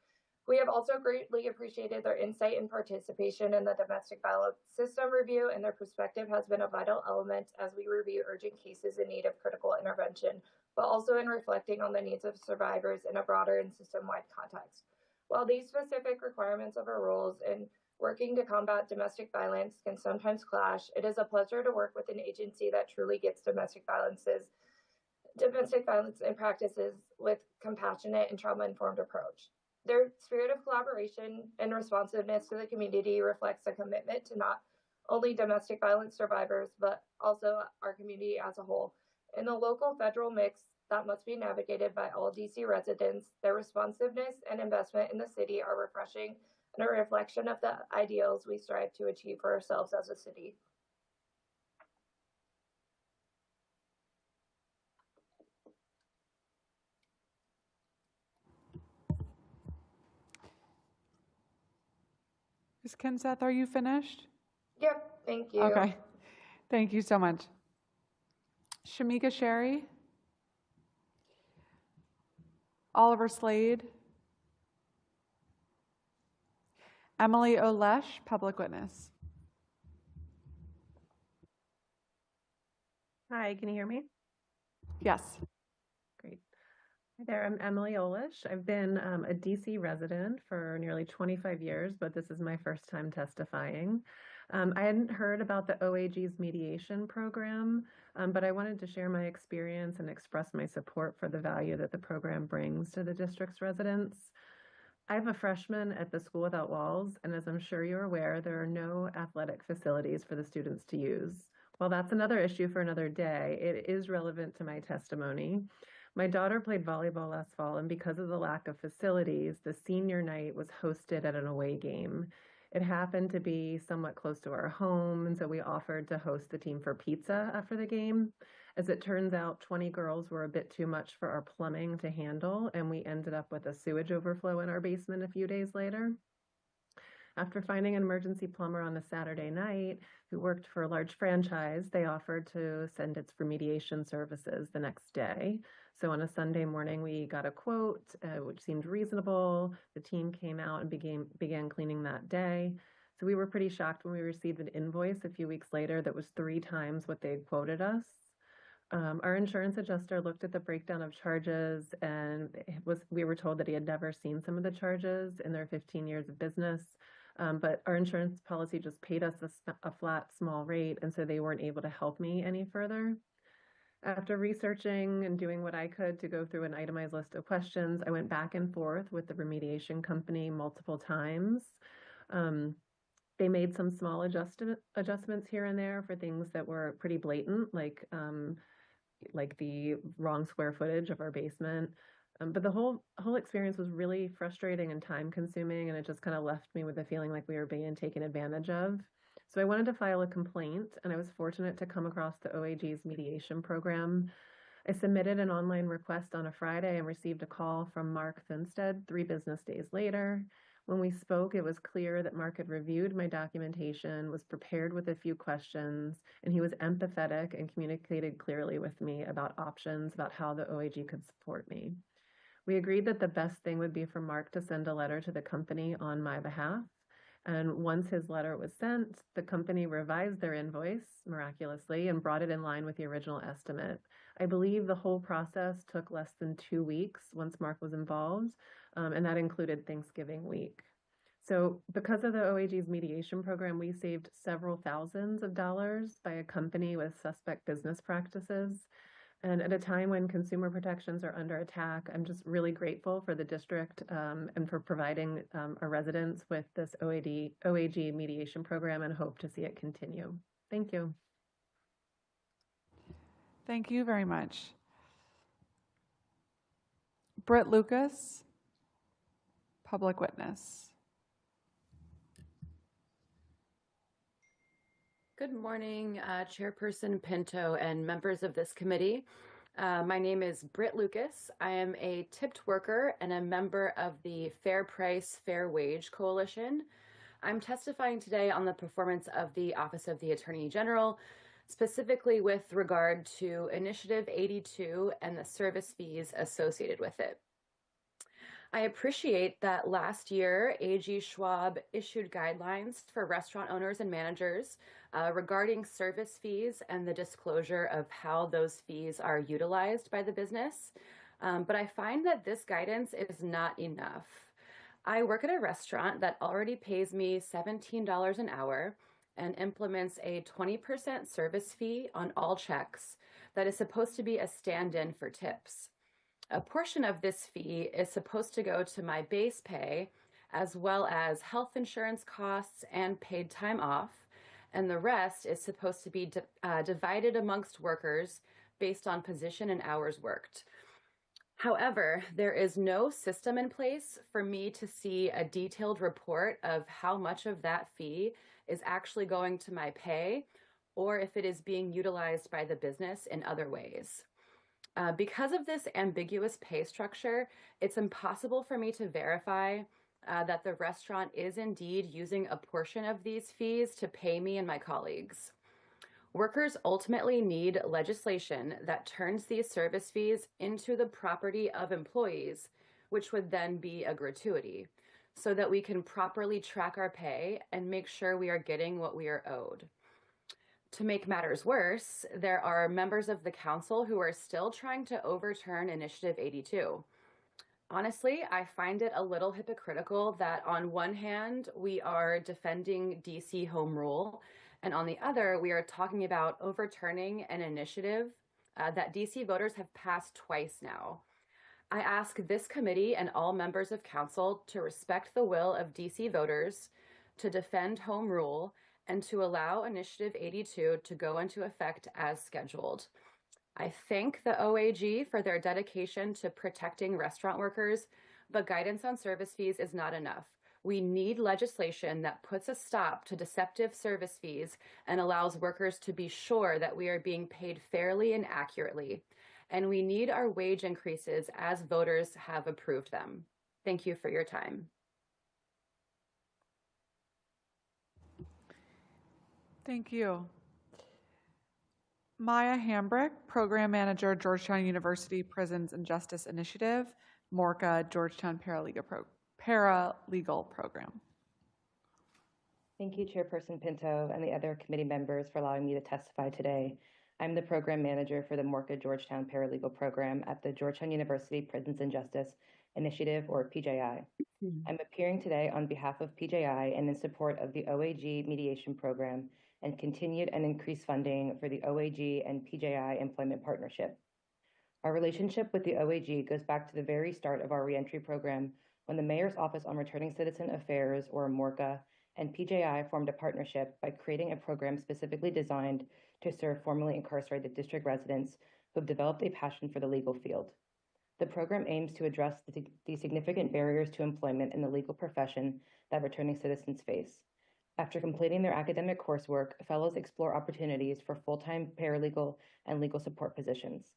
[SPEAKER 6] We have also greatly appreciated their insight and participation in the domestic violence system review, and their perspective has been a vital element as we review urgent cases in need of critical intervention, but also in reflecting on the needs of survivors in a broader and system-wide context. While these specific requirements of our roles in working to combat domestic violence can sometimes clash, it is a pleasure to work with an agency that truly gets domestic violence and practices with compassionate and trauma-informed approach. Their spirit of collaboration and responsiveness to the community reflects a commitment to not only domestic violence survivors, but also our community as a whole. In the local federal mix that must be navigated by all DC residents, their responsiveness and investment in the city are refreshing and a reflection of the ideals we strive to achieve for ourselves as a city.
[SPEAKER 2] Ms. Kinseth, are you finished?
[SPEAKER 6] Yep, thank you.
[SPEAKER 2] Okay, thank you so much. Shamika Sherry, Oliver Slade, Emily Olesh, Public Witness.
[SPEAKER 7] Hi, can you hear me?
[SPEAKER 2] Yes.
[SPEAKER 7] Great. Hi there, I'm Emily Olish. I've been a DC resident for nearly 25 years, but this is my first time testifying. I hadn't heard about the OAG's mediation program, but I wanted to share my experience and express my support for the value that the program brings to the district's residents. I'm a freshman at the School Without Walls, and as I'm sure you're aware, there are no athletic facilities for the students to use. While that's another issue for another day, it is relevant to my testimony. My daughter played volleyball last fall, and because of the lack of facilities, the senior night was hosted at an away game. It happened to be somewhat close to our home, and so we offered to host the team for pizza after the game. As it turns out, 20 girls were a bit too much for our plumbing to handle, and we ended up with a sewage overflow in our basement a few days later. After finding an emergency plumber on a Saturday night who worked for a large franchise, they offered to send its remediation services the next day. So on a Sunday morning, we got a quote, which seemed reasonable. The team came out and began cleaning that day. So we were pretty shocked when we received an invoice a few weeks later that was 3 times what they had quoted us. Our insurance adjuster looked at the breakdown of charges, and we were told that he had never seen some of the charges in their 15 years of business. But our insurance policy just paid us a flat, small rate, and so they weren't able to help me any further. After researching and doing what I could to go through an itemized list of questions, I went back and forth with the remediation company multiple times. They made some small adjustments here and there for things that were pretty blatant, like the wrong square footage of our basement. But the whole experience was really frustrating and time consuming, and it just kind of left me with a feeling like we were being taken advantage of. So I wanted to file a complaint, and I was fortunate to come across the OAG's mediation program. I submitted an online request on a Friday and received a call from Mark Finstead 3 business days later. When we spoke, it was clear that Mark had reviewed my documentation, was prepared with a few questions, and he was empathetic and communicated clearly with me about options about how the OAG could support me. We agreed that the best thing would be for Mark to send a letter to the company on my behalf. And once his letter was sent, the company revised their invoice miraculously and brought it in line with the original estimate. I believe the whole process took less than 2 weeks once Mark was involved, and that included Thanksgiving week. So because of the OAG's mediation program, we saved several thousands of dollars by a company with suspect business practices. And at a time when consumer protections are under attack, I'm just really grateful for the district and for providing our residents with this OAG mediation program, and hope to see it continue. Thank you.
[SPEAKER 2] Thank you very much. Britt Lucas, public witness.
[SPEAKER 9] Good morning, Chairperson Pinto and members of this committee. My name is Britt Lucas. I am a tipped worker and a member of the Fair Price, Fair Wage Coalition. I'm testifying today on the performance of the Office of the Attorney General, specifically with regard to Initiative 82 and the service fees associated with it. I appreciate that last year, AG Schwab issued guidelines for restaurant owners and managers regarding service fees and the disclosure of how those fees are utilized by the business. But I find that this guidance is not enough. I work at a restaurant that already pays me $17 an hour and implements a 20% service fee on all checks that is supposed to be a stand-in for tips. A portion of this fee is supposed to go to my base pay, as well as health insurance costs and paid time off, and the rest is supposed to be divided amongst workers based on position and hours worked. However, there is no system in place for me to see a detailed report of how much of that fee is actually going to my pay, or if it is being utilized by the business in other ways. Because of this ambiguous pay structure, it's impossible for me to verify that the restaurant is indeed using a portion of these fees to pay me and my colleagues. Workers ultimately need legislation that turns these service fees into the property of employees, which would then be a gratuity, so that we can properly track our pay and make sure we are getting what we are owed. To make matters worse, there are members of the council who are still trying to overturn Initiative 82. Honestly, I find it a little hypocritical that on one hand, we are defending DC home rule, and on the other, we are talking about overturning an initiative that DC voters have passed twice now. I ask this committee and all members of council to respect the will of DC voters, to defend home rule, and to allow Initiative 82 to go into effect as scheduled. I thank the OAG for their dedication to protecting restaurant workers, but guidance on service fees is not enough. We need legislation that puts a stop to deceptive service fees and allows workers to be sure that we are being paid fairly and accurately. And we need our wage increases as voters have approved them. Thank you for your time.
[SPEAKER 2] Thank you. Maya Hambrick, Program Manager, Georgetown University Prisons and Justice Initiative, MORCA, Georgetown Paralegal Program.
[SPEAKER 10] Thank you, Chairperson Pinto, and the other committee members for allowing me to testify today. I'm the Program Manager for the MORCA Georgetown Paralegal Program at the Georgetown University Prisons and Justice Initiative, or PJI. I'm appearing today on behalf of PJI and in support of the OAG Mediation Program and continued and increased funding for the OAG and PJI Employment Partnership. Our relationship with the OAG goes back to the very start of our reentry program when the Mayor's Office on Returning Citizen Affairs, or MORCA, and PJI formed a partnership by creating a program specifically designed to serve formerly incarcerated district residents who have developed a passion for the legal field. The program aims to address the significant barriers to employment in the legal profession that returning citizens face. After completing their academic coursework, fellows explore opportunities for full-time paralegal and legal support positions.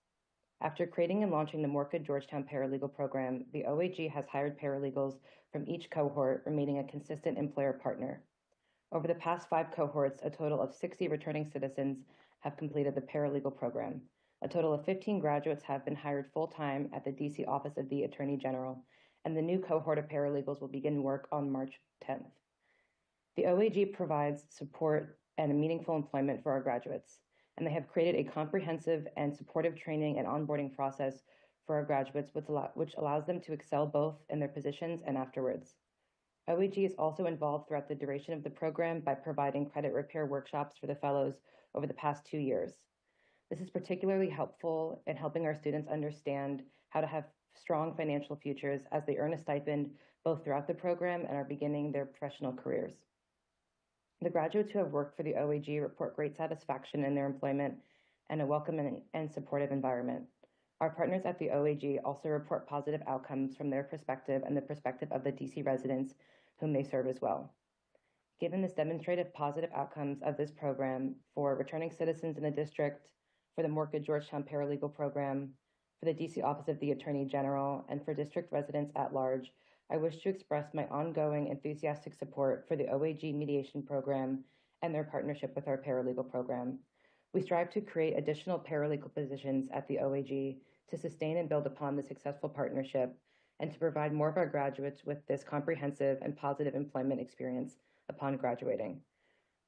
[SPEAKER 10] After creating and launching the MORCA Georgetown Paralegal Program, the OAG has hired paralegals from each cohort, remaining a consistent employer partner. Over the past 5 cohorts, a total of 60 returning citizens have completed the paralegal program. A total of 15 graduates have been hired full-time at the DC Office of the Attorney General, and the new cohort of paralegals will begin work on March 10th. The OAG provides support and meaningful employment for our graduates, and they have created a comprehensive and supportive training and onboarding process for our graduates, which allows them to excel both in their positions and afterwards. OAG is also involved throughout the duration of the program by providing credit repair workshops for the fellows over the past 2 years. This is particularly helpful in helping our students understand how to have strong financial futures as they earn a stipend both throughout the program and are beginning their professional careers. The graduates who have worked for the OAG report great satisfaction in their employment and a welcoming and supportive environment. Our partners at the OAG also report positive outcomes from their perspective and the perspective of the DC residents whom they serve as well. Given this demonstrated positive outcomes of this program for returning citizens in the district, for the MORCA Georgetown Paralegal Program, for the DC Office of the Attorney General, and for district residents at large, I wish to express my ongoing enthusiastic support for the OAG Mediation Program and their partnership with our paralegal program. We strive to create additional paralegal positions at the OAG to sustain and build upon the successful partnership and to provide more of our graduates with this comprehensive and positive employment experience upon graduating.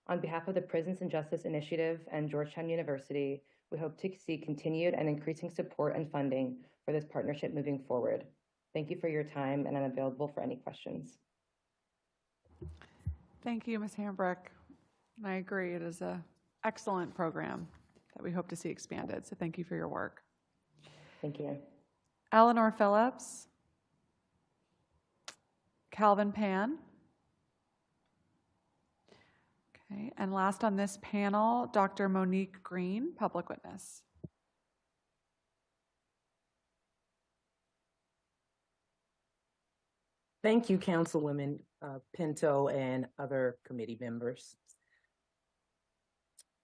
[SPEAKER 10] On behalf of the Prisons and Justice Initiative and Georgetown University, we hope to see continued and increasing support and funding for this partnership moving forward. Thank you for your time, and I'm available for any questions.
[SPEAKER 2] Thank you, Ms. Hambrick. I agree, it is an excellent program that we hope to see expanded, so thank you for your work.
[SPEAKER 10] Thank you.
[SPEAKER 2] Eleanor Phillips. Calvin Pan. Okay, and last on this panel, Dr. Monique Green, public witness.
[SPEAKER 11] Thank you, Councilwoman Pinto and other committee members.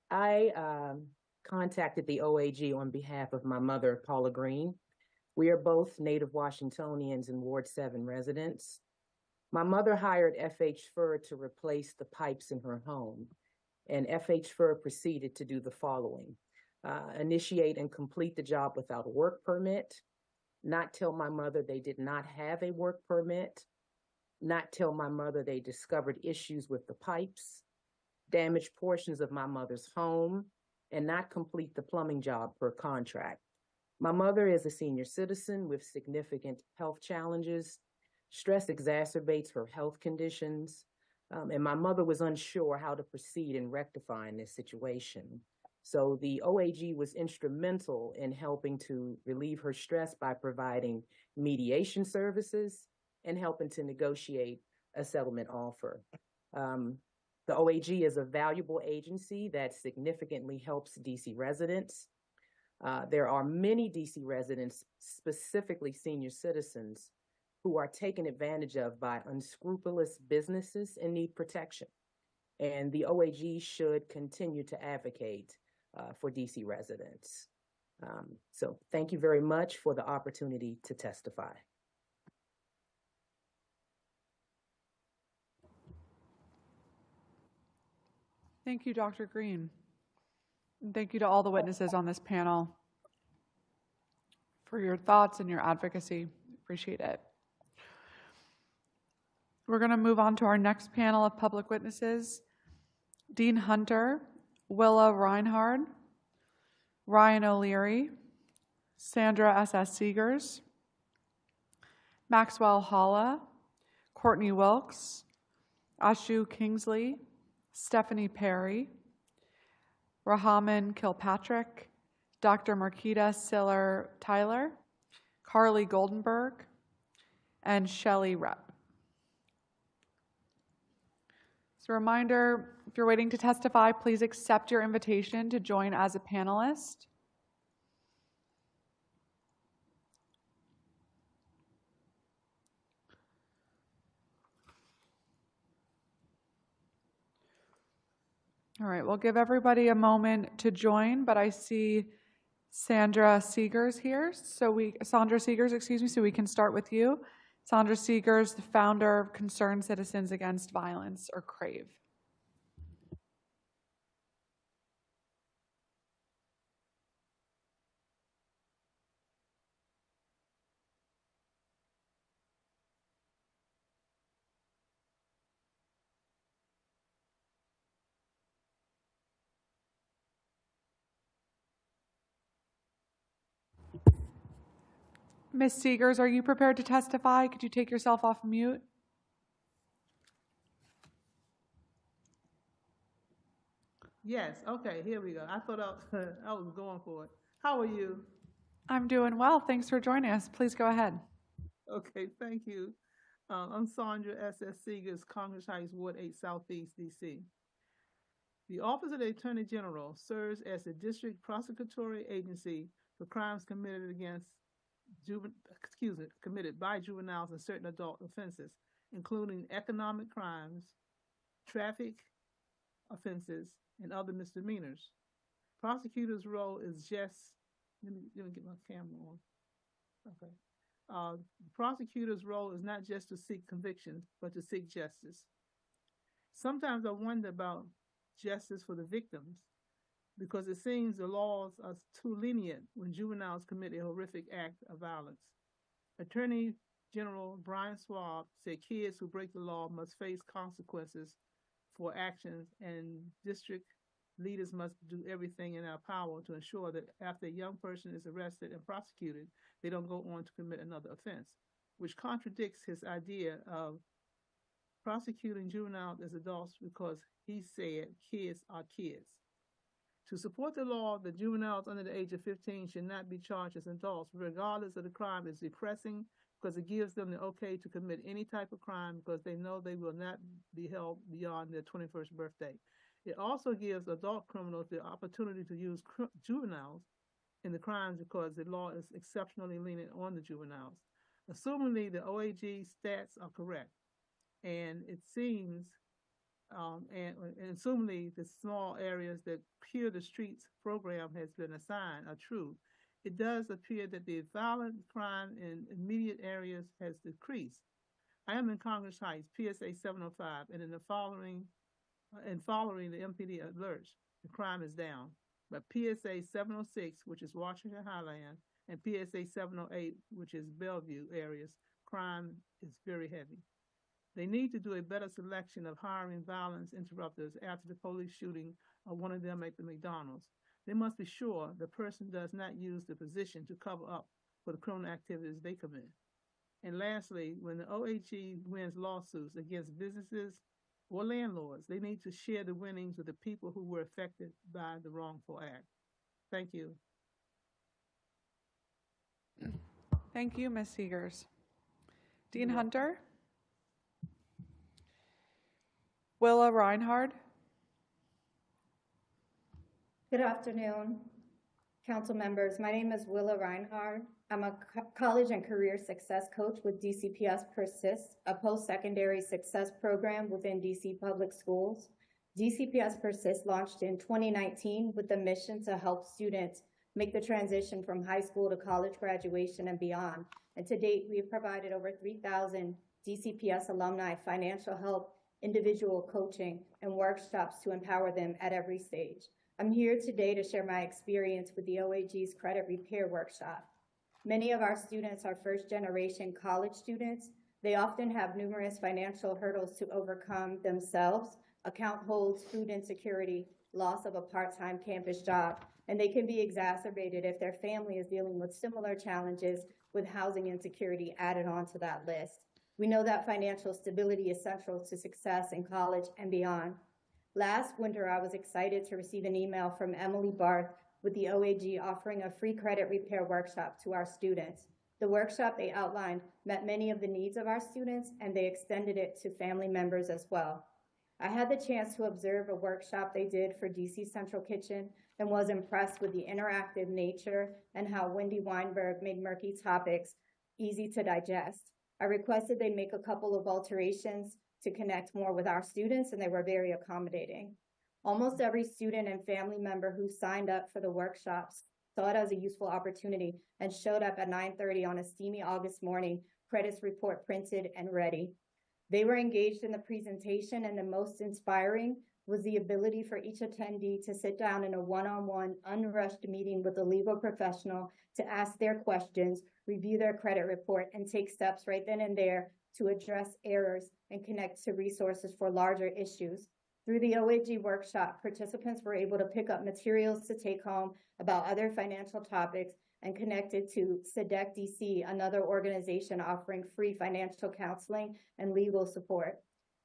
[SPEAKER 11] I contacted the OAG on behalf of my mother, Paula Green. We are both native Washingtonians and Ward 7 residents. My mother hired FH Fur to replace the pipes in her home, and FH Fur proceeded to do the following: initiate and complete the job without a work permit, not tell my mother they did not have a work permit, not tell my mother they discovered issues with the pipes, damage portions of my mother's home, and not complete the plumbing job per contract. My mother is a senior citizen with significant health challenges. Stress exacerbates her health conditions, and my mother was unsure how to proceed in rectifying this situation. So the OAG was instrumental in helping to relieve her stress by providing mediation services and helping to negotiate a settlement offer. The OAG is a valuable agency that significantly helps DC residents. There are many DC residents, specifically senior citizens, who are taken advantage of by unscrupulous businesses and need protection. And the OAG should continue to advocate for DC residents. So thank you very much for the opportunity to testify.
[SPEAKER 2] Thank you, Dr. Green. And thank you to all the witnesses on this panel for your thoughts and your advocacy. Appreciate it. We're going to move on to our next panel of public witnesses. Dean Hunter, Willa Reinhard, Ryan O'Leary, Sandra S.S. Seegers, Maxwell Halla, Courtney Wilkes, Ashu Kingsley, Stephanie Perry, Rahaman Kilpatrick, Dr. Marquita Siller Tyler, Carly Goldenberg, and Shelley Repp. As a reminder, if you're waiting to testify, please accept your invitation to join as a panelist. All right, we'll give everybody a moment to join, but I see Sandra Seegers here. Sandra Seegers, excuse me, so we can start with you. Sandra Seegers, the founder of Concerned Citizens Against Violence, or CRAVE. Ms. Seegers, are you prepared to testify? Could you take yourself off mute?
[SPEAKER 12] Yes, okay, here we go. I thought I was going for it. How are you?
[SPEAKER 2] I'm doing well. Thanks for joining us. Please go ahead.
[SPEAKER 12] Okay, thank you. I'm Sandra S.S. Seegers, Congress Heights, Ward 8, Southeast, D.C. The Office of the Attorney General serves as the district prosecutory agency for crimes committed committed by juveniles and certain adult offenses, including economic crimes, traffic offenses, and other misdemeanors. Prosecutor's role is just, let me get my camera on. Okay. The prosecutor's role is not just to seek conviction, but to seek justice. Sometimes I wonder about justice for the victims, because it seems the laws are too lenient when juveniles commit a horrific act of violence. Attorney General Brian Schwab said kids who break the law must face consequences for actions, and district leaders must do everything in our power to ensure that after a young person is arrested and prosecuted, they don't go on to commit another offense, which contradicts his idea of prosecuting juveniles as adults because he said kids are kids. To support the law that juveniles under the age of 15 should not be charged as adults, regardless of the crime, is depressing because it gives them the okay to commit any type of crime because they know they will not be held beyond their 21st birthday. It also gives adult criminals the opportunity to use juveniles in the crimes because the law is exceptionally lenient on the juveniles. Assumingly, the OAG stats are correct, and it seems and assumingly the small areas that Cure the Streets program has been assigned are true, it does appear that the violent crime in immediate areas has decreased. I am in Congress Heights, PSA 705, and following the MPD alerts, the crime is down. But PSA 706, which is Washington Highland, and PSA 708, which is Bellevue areas, crime is very heavy. They need to do a better selection of hiring violence interrupters after the police shooting of one of them at the McDonald's. They must be sure the person does not use the position to cover up for the criminal activities they commit. And lastly, when the OAG wins lawsuits against businesses or landlords, they need to share the winnings with the people who were affected by the wrongful act. Thank you.
[SPEAKER 2] Thank you, Ms. Seegers. Dean Hunter? Willa Reinhard?
[SPEAKER 13] Good afternoon, council members. My name is Willa Reinhard. I'm a college and career success coach with DCPS Persist, a post-secondary success program within DC Public Schools. DCPS Persist launched in 2019 with the mission to help students make the transition from high school to college graduation and beyond. And to date, we have provided over 3,000 DCPS alumni financial help individual coaching, and workshops to empower them at every stage. I'm here today to share my experience with the OAG's Credit Repair Workshop. Many of our students are first-generation college students. They often have numerous financial hurdles to overcome themselves: account holds, food insecurity, loss of a part-time campus job, and they can be exacerbated if their family is dealing with similar challenges with housing insecurity added on to that list. We know that financial stability is central to success in college and beyond. Last winter, I was excited to receive an email from Emily Barth with the OAG offering a free credit repair workshop to our students. The workshop they outlined met many of the needs of our students, and they extended it to family members as well. I had the chance to observe a workshop they did for DC Central Kitchen and was impressed with the interactive nature and how Wendy Weinberg made murky topics easy to digest. I requested they make a couple of alterations to connect more with our students, and they were very accommodating. Almost every student and family member who signed up for the workshops saw it as a useful opportunity and showed up at 9:30 on a steamy August morning, credits report printed and ready. They were engaged in the presentation, and the most inspiring was the ability for each attendee to sit down in a one-on-one, unrushed meeting with a legal professional to ask their questions, review their credit report, and take steps right then and there to address errors and connect to resources for larger issues. Through the OAG workshop, participants were able to pick up materials to take home about other financial topics and connected to SEDEC DC, another organization offering free financial counseling and legal support.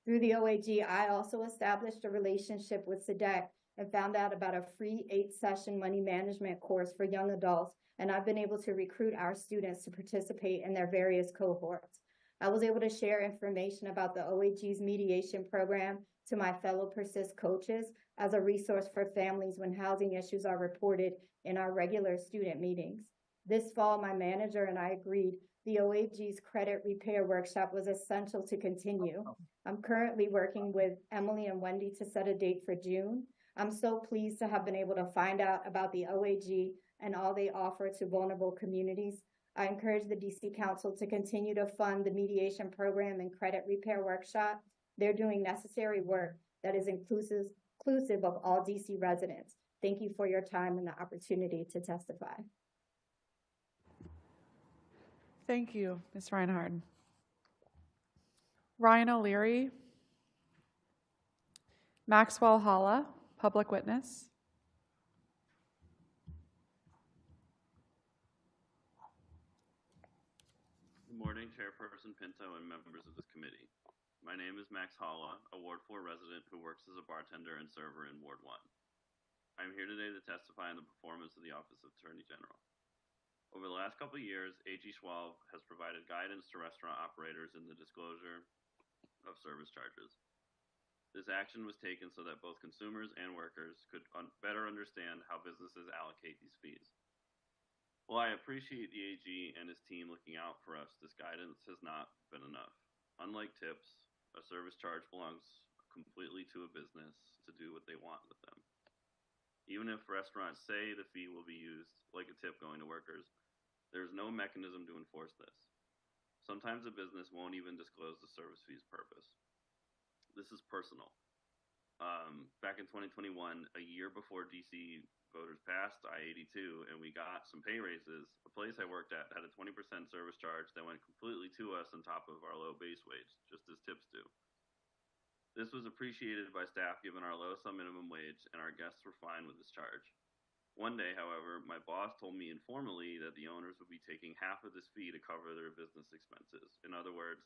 [SPEAKER 13] Through the OAG, I also established a relationship with SEDEC and found out about a free 8-session money management course for young adults, and I've been able to recruit our students to participate in their various cohorts. I was able to share information about the OAG's mediation program to my fellow Persist coaches as a resource for families when housing issues are reported in our regular student meetings. This fall, my manager and I agreed the OAG's credit repair workshop was essential to continue. I'm currently working with Emily and Wendy to set a date for June. I'm so pleased to have been able to find out about the OAG and all they offer to vulnerable communities. I encourage the DC Council to continue to fund the mediation program and credit repair workshop. They're doing necessary work that is inclusive of all DC residents. Thank you for your time and the opportunity to testify.
[SPEAKER 2] Thank you, Ms. Reinhard. Ryan O'Leary. Maxwell Halla, public witness.
[SPEAKER 14] Good morning, Chairperson Pinto and members of this committee. My name is Max Halla, a Ward 4 resident who works as a bartender and server in Ward 1. I am here today to testify on the performance of the Office of Attorney General. Over the last couple of years, AG Schwalb has provided guidance to restaurant operators in the disclosure of service charges. This action was taken so that both consumers and workers could better understand how businesses allocate these fees. While I appreciate the AG and his team looking out for us, this guidance has not been enough. Unlike tips, a service charge belongs completely to a business to do what they want with them. Even if restaurants say the fee will be used like a tip going to workers, there is no mechanism to enforce this. Sometimes a business won't even disclose the service fee's purpose. This is personal. Back in 2021, a year before DC voters passed I-82 and we got some pay raises, the place I worked at had a 20% service charge that went completely to us on top of our low base wage, just as tips do. This was appreciated by staff given our low sum minimum wage, and our guests were fine with this charge. One day, however, my boss told me informally that the owners would be taking half of this fee to cover their business expenses. In other words,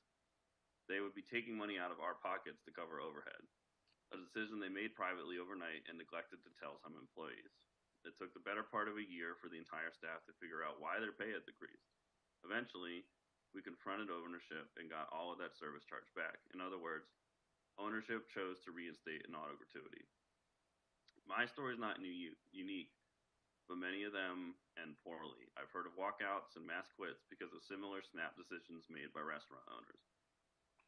[SPEAKER 14] they would be taking money out of our pockets to cover overhead, a decision they made privately overnight and neglected to tell some employees. It took the better part of a year for the entire staff to figure out why their pay had decreased. Eventually, we confronted ownership and got all of that service charge back. In other words, ownership chose to reinstate an auto gratuity. My story is not unique, but many of them end poorly. I've heard of walkouts and mass quits because of similar snap decisions made by restaurant owners.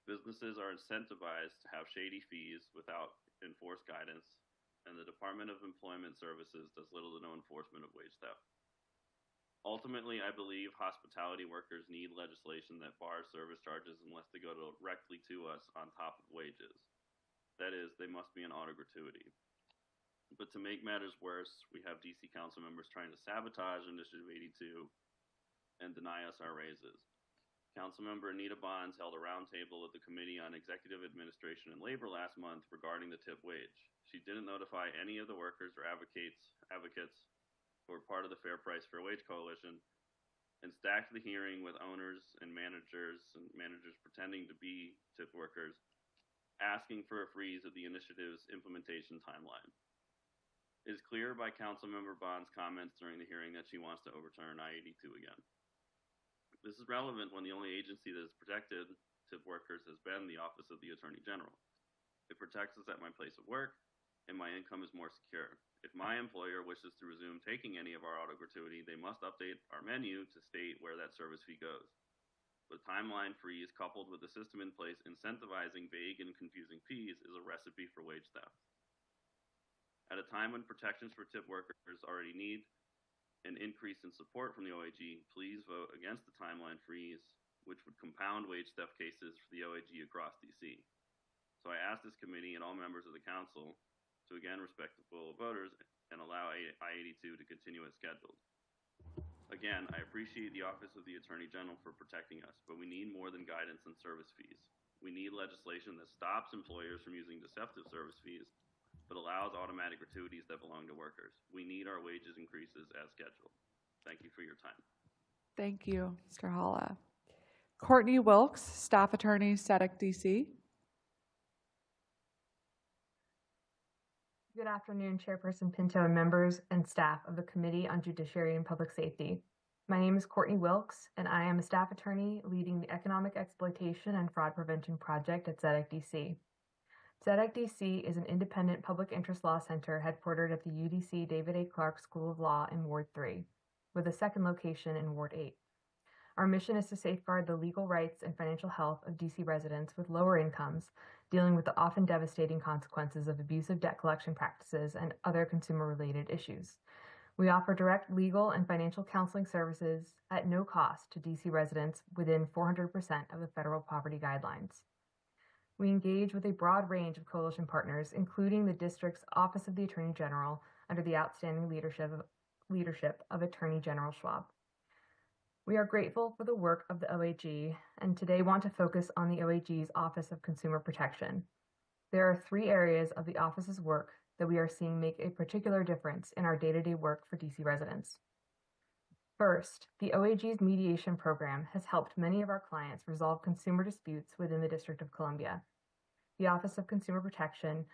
[SPEAKER 14] Businesses are incentivized to have shady fees without enforced guidance, and the Department of Employment Services does little to no enforcement of wage theft. Ultimately, I believe hospitality workers need legislation that bars service charges unless they go directly to us on top of wages. That is, they must be an auto gratuity. But to make matters worse, we have DC council members trying to sabotage Initiative 82 and deny us our raises. Councilmember Anita Bonds held a roundtable at the Committee on Executive Administration and Labor last month regarding the tip wage. She didn't notify any of the workers or advocates who were part of the Fair Price, Fair Wage Coalition, and stacked the hearing with owners and managers pretending to be tip workers, asking for a freeze of the initiative's implementation timeline. It is clear by Councilmember Bond's comments during the hearing that she wants to overturn I-82 again. This is relevant when the only agency that has protected tip workers has been the Office of the Attorney General. It protects us at my place of work, and my income is more secure. If my employer wishes to resume taking any of our auto gratuity, they must update our menu to state where that service fee goes. The timeline freeze coupled with the system in place incentivizing vague and confusing fees is a recipe for wage theft. At a time when protections for tip workers already need an increase in support from the OAG, please vote against the timeline freeze, which would compound wage theft cases for the OAG across DC. So I ask this committee and all members of the council to again respect the will of voters and allow I-82 to continue as scheduled. Again, I appreciate the Office of the Attorney General for protecting us, but we need more than guidance on service fees. We need legislation that stops employers from using deceptive service fees, but allows automatic gratuities that belong to workers. We need our wages increases as scheduled. Thank you for your time.
[SPEAKER 2] Thank you, Mr. Holla. Courtney Wilkes, Staff Attorney, SEDEC DC.
[SPEAKER 15] Good afternoon, Chairperson Pinto and members and staff of the Committee on Judiciary and Public Safety. My name is Courtney Wilkes, and I am a staff attorney leading the Economic Exploitation and Fraud Prevention Project at SEDEC DC. SEDEC DC is an independent public interest law center headquartered at the UDC David A. Clark School of Law in Ward 3, with a second location in Ward 8. Our mission is to safeguard the legal rights and financial health of DC residents with lower incomes, dealing with the often devastating consequences of abusive debt collection practices and other consumer-related issues. We offer direct legal and financial counseling services at no cost to DC residents within 400% of the federal poverty guidelines. We engage with a broad range of coalition partners, including the district's Office of the Attorney General under the outstanding leadership of Attorney General Schwab. We are grateful for the work of the OAG and today want to focus on the OAG's Office of Consumer Protection. There are 3 areas of the office's work that we are seeing make a particular difference in our day-to-day work for DC residents. First, the OAG's mediation program has helped many of our clients resolve consumer disputes within the District of Columbia. The Office of Consumer Protection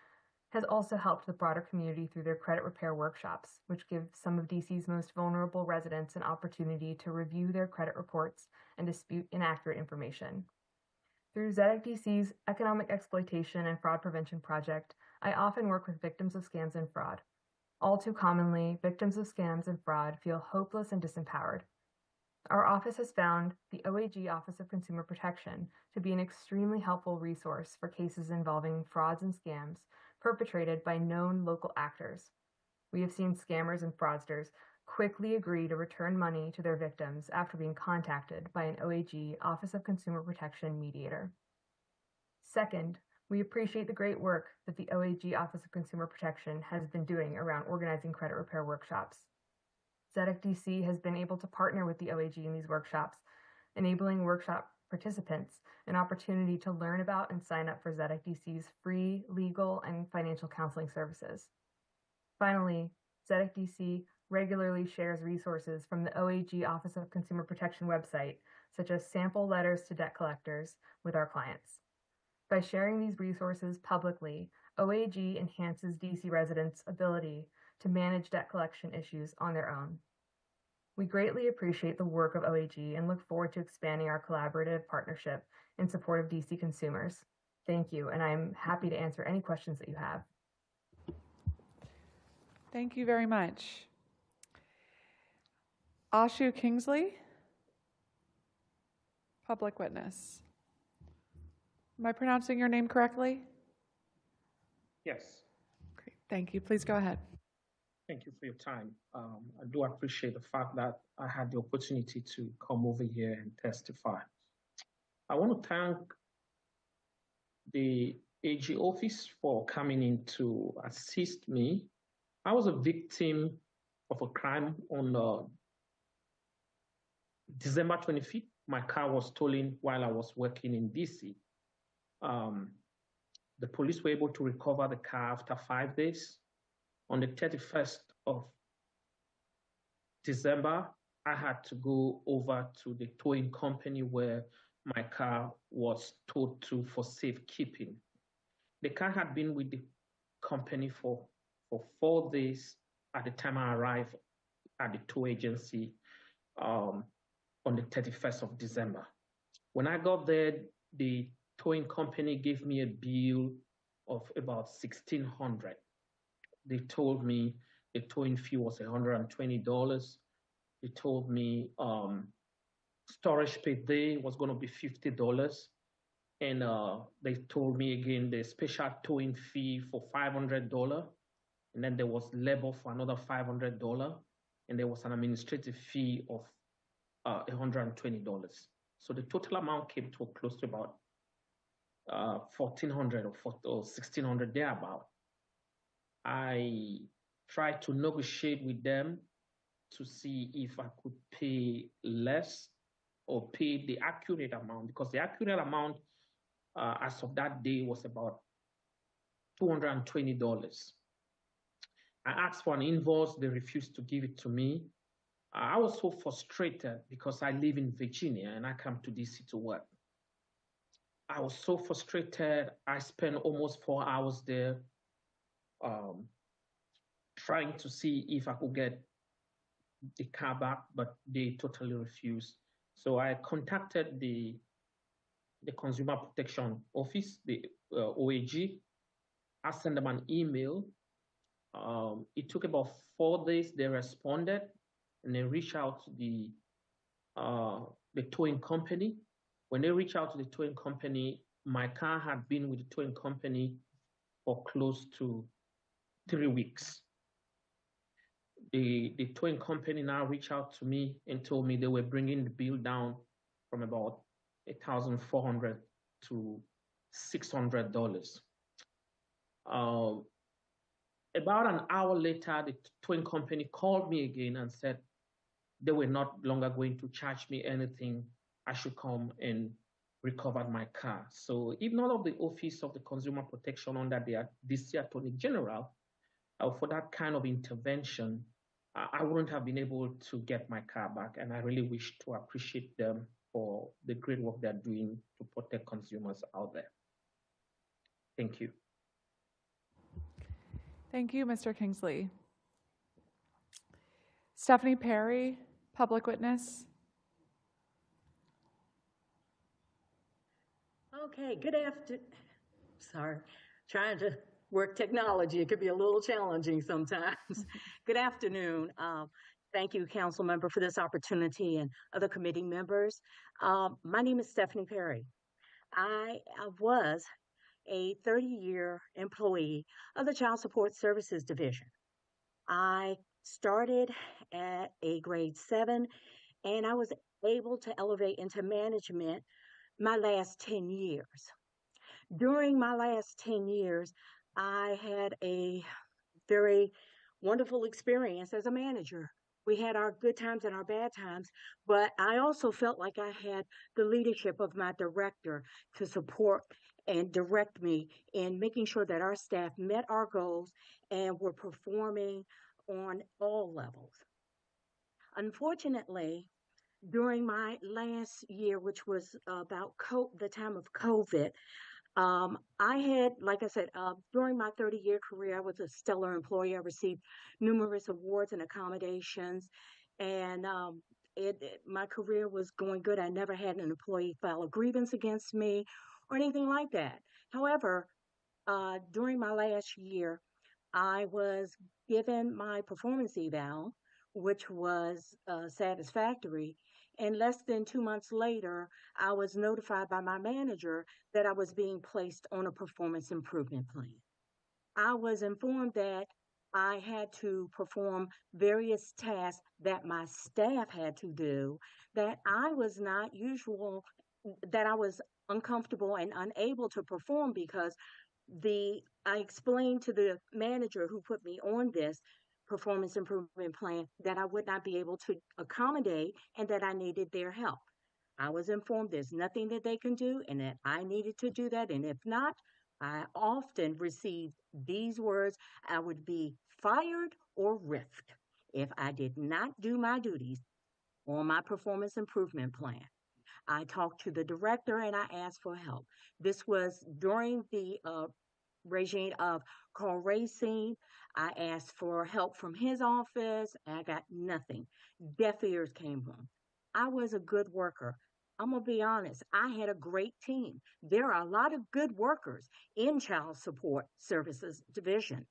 [SPEAKER 15] has also helped the broader community through their credit repair workshops, which give some of DC's most vulnerable residents an opportunity to review their credit reports and dispute inaccurate information. Through SEDEC DC's Economic Exploitation and Fraud Prevention Project, I often work with victims of scams and fraud. All too commonly, victims of scams and fraud feel hopeless and disempowered. Our office has found the OAG Office of Consumer Protection to be an extremely helpful resource for cases involving frauds and scams perpetrated by known local actors. We have seen scammers and fraudsters quickly agree to return money to their victims after being contacted by an OAG Office of Consumer Protection mediator. Second, we appreciate the great work that the OAG Office of Consumer Protection has been doing around organizing credit repair workshops. SEDEC DC has been able to partner with the OAG in these workshops, enabling workshop participants an opportunity to learn about and sign up for SEDEC DC's free legal and financial counseling services. Finally, SEDEC DC regularly shares resources from the OAG Office of Consumer Protection website, such as sample letters to debt collectors, with our clients. By sharing these resources publicly, OAG enhances DC residents' ability to manage debt collection issues on their own. We greatly appreciate the work of OAG and look forward to expanding our collaborative partnership in support of DC consumers. Thank you, and I'm happy to answer any questions that you have.
[SPEAKER 2] Thank you very much. Ashu Kingsley, public witness. Am I pronouncing your name correctly?
[SPEAKER 16] Yes.
[SPEAKER 2] Great. Thank you. Please go ahead.
[SPEAKER 16] Thank you for your time. I do appreciate the fact that I had the opportunity to come over here and testify. I want to thank the AG office for coming in to assist me. I was a victim of a crime on December 25th. My car was stolen while I was working in DC. The police were able to recover the car after 5 days. On the 31st of December, I had to go over to the towing company where my car was towed to for safekeeping. The car had been with the company for 4 days at the time I arrived at the tow agency on the 31st of December. When I got there, the towing company gave me a bill of about $1,600. They told me the towing fee was $120. They told me storage per day was going to be $50. And they told me again the special towing fee for $500. And then there was labor for another $500. And there was an administrative fee of $120. So the total amount came to close to about $1,400 or $1,600 thereabout. I tried to negotiate with them to see if I could pay less or pay the accurate amount, because the accurate amount as of that day was about $220. I asked for an invoice, they refused to give it to me. I was so frustrated because I live in Virginia and I come to DC to work. I was so frustrated. I spent almost 4 hours there trying to see if I could get the car back, but they totally refused. So I contacted the Consumer Protection Office, the OAG. I sent them an email. It took about 4 days. They responded, and they reached out to the towing company. When they reached out to the towing company, my car had been with the towing company for close to 3 weeks. The towing company now reached out to me and told me they were bringing the bill down from about $1,400 to $600. About an hour later, the towing company called me again and said they were not longer going to charge me anything. I should come and recover my car. So if not of the Office of the Consumer Protection under the DC Attorney General, for that kind of intervention, I wouldn't have been able to get my car back. And I really wish to appreciate them for the great work they're doing to protect consumers out there. Thank you.
[SPEAKER 2] Thank you, Mr. Kingsley. Stephanie Perry, public witness.
[SPEAKER 17] Okay, good afternoon. Sorry, trying to work technology. It could be a little challenging sometimes. Good afternoon. Thank you, Council Member, for this opportunity and other committee members. My name is Stephanie Perry. I was a 30-year employee of the Child Support Services Division. I started at a grade 7, and I was able to elevate into management my last 10 years. During my last 10 years, I had a very wonderful experience as a manager. We had our good times and our bad times, but I also felt like I had the leadership of my director to support and direct me in making sure that our staff met our goals and were performing on all levels. Unfortunately, during my last year, which was about the time of COVID, I had, like I said, during my 30-year career, I was a stellar employee. I received numerous awards and accommodations, and my career was going good. I never had an employee file a grievance against me or anything like that. However, during my last year, I was given my performance eval, which was satisfactory. And less than 2 months later, I was notified by my manager that I was being placed on a performance improvement plan. I was informed that I had to perform various tasks that my staff had to do that I was not usual, that I was uncomfortable and unable to perform because I explained to the manager who put me on this performance improvement plan that I would not be able to accommodate and that I needed their help. I was informed there's nothing that they can do and that I needed to do that. And if not, I often received these words: I would be fired or riffed if I did not do my duties on my performance improvement plan. I talked to the director and I asked for help. This was during the regime of Carl Racine. I asked for help from his office. And I got nothing. Deaf ears came home. I was a good worker. I'm going to be honest. I had a great team. There are a lot of good workers in Child Support Services Division.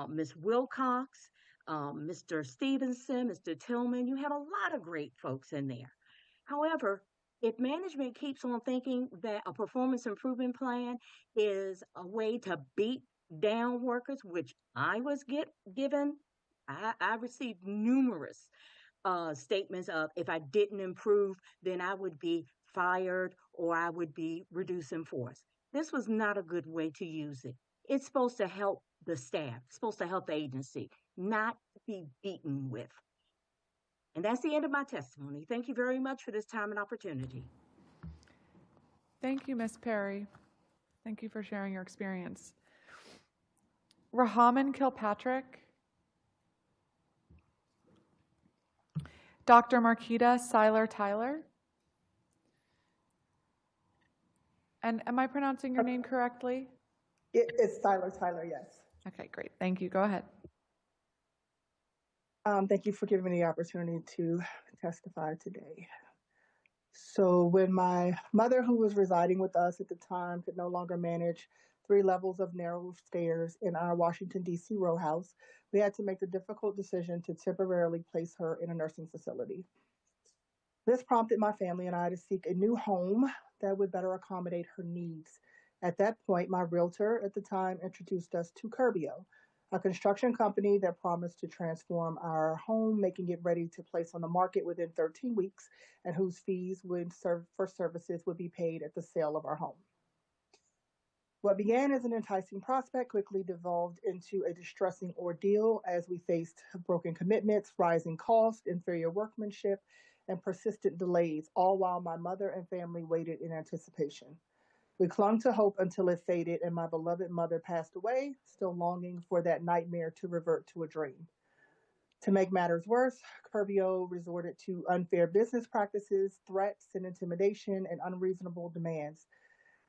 [SPEAKER 17] Ms. Wilcox, Mr. Stevenson, Mr. Tillman, you have a lot of great folks in there. However, if management keeps on thinking that a performance improvement plan is a way to beat down workers, which I was given, I received numerous statements of if I didn't improve, then I would be fired or I would be reduced in force. This was not a good way to use it. It's supposed to help the staff, it's supposed to help the agency, not be beaten with. And that's the end of my testimony. Thank you very much for this time and opportunity.
[SPEAKER 2] Thank you, Ms. Perry. Thank you for sharing your experience. Rahaman Kilpatrick. Dr. Marquita Seiler-Tyler. And am I pronouncing your name correctly?
[SPEAKER 18] It's Seiler-Tyler, yes.
[SPEAKER 2] Okay, great. Thank you. Go ahead.
[SPEAKER 18] Thank you for giving me the opportunity to testify today. So when my mother, who was residing with us at the time, could no longer manage 3 levels of narrow stairs in our Washington, D.C. row house, we had to make the difficult decision to temporarily place her in a nursing facility. This prompted my family and I to seek a new home that would better accommodate her needs. At that point, my realtor at the time introduced us to Curbio, a construction company that promised to transform our home, making it ready to place on the market within 13 weeks, and whose fees for services would be paid at the sale of our home. What began as an enticing prospect quickly devolved into a distressing ordeal as we faced broken commitments, rising costs, inferior workmanship, and persistent delays, all while my mother and family waited in anticipation. We clung to hope until it faded and my beloved mother passed away, still longing for that nightmare to revert to a dream. To make matters worse, Curbio resorted to unfair business practices, threats, and intimidation, and unreasonable demands.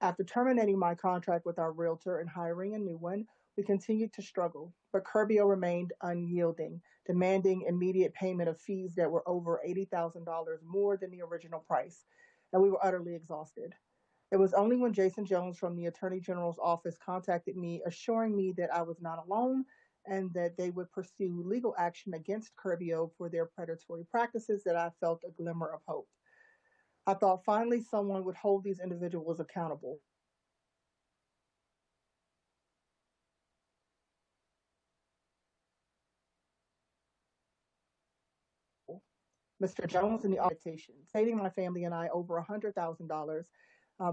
[SPEAKER 18] After terminating my contract with our realtor and hiring a new one, we continued to struggle, but Curbio remained unyielding, demanding immediate payment of fees that were over $80,000 more than the original price, and we were utterly exhausted. It was only when Jason Jones from the Attorney General's office contacted me, assuring me that I was not alone and that they would pursue legal action against Curbio for their predatory practices, that I felt a glimmer of hope. I thought finally someone would hold these individuals accountable. Mr. Jones and the auditations, saving my family and I over $100,000.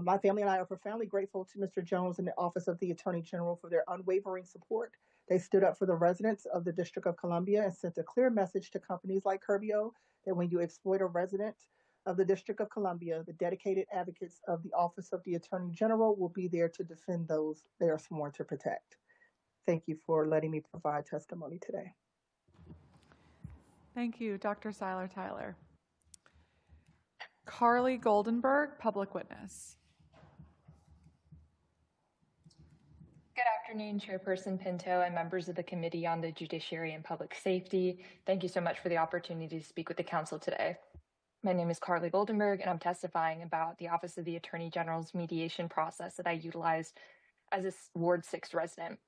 [SPEAKER 18] My family and I are profoundly grateful to Mr. Jones and the Office of the Attorney General for their unwavering support. They stood up for the residents of the District of Columbia and sent a clear message to companies like Curbio that when you exploit a resident of the District of Columbia, the dedicated advocates of the Office of the Attorney General will be there to defend those they are sworn to protect. Thank you for letting me provide testimony today.
[SPEAKER 2] Thank you, Dr. Seiler-Tyler. Carly Goldenberg, public witness.
[SPEAKER 19] Good afternoon, Chairperson Pinto and members of the Committee on the Judiciary and Public Safety. Thank you so much for the opportunity to speak with the Council today. My name is Carly Goldenberg, and I'm testifying about the Office of the Attorney General's mediation process that I utilized as a Ward 6 resident.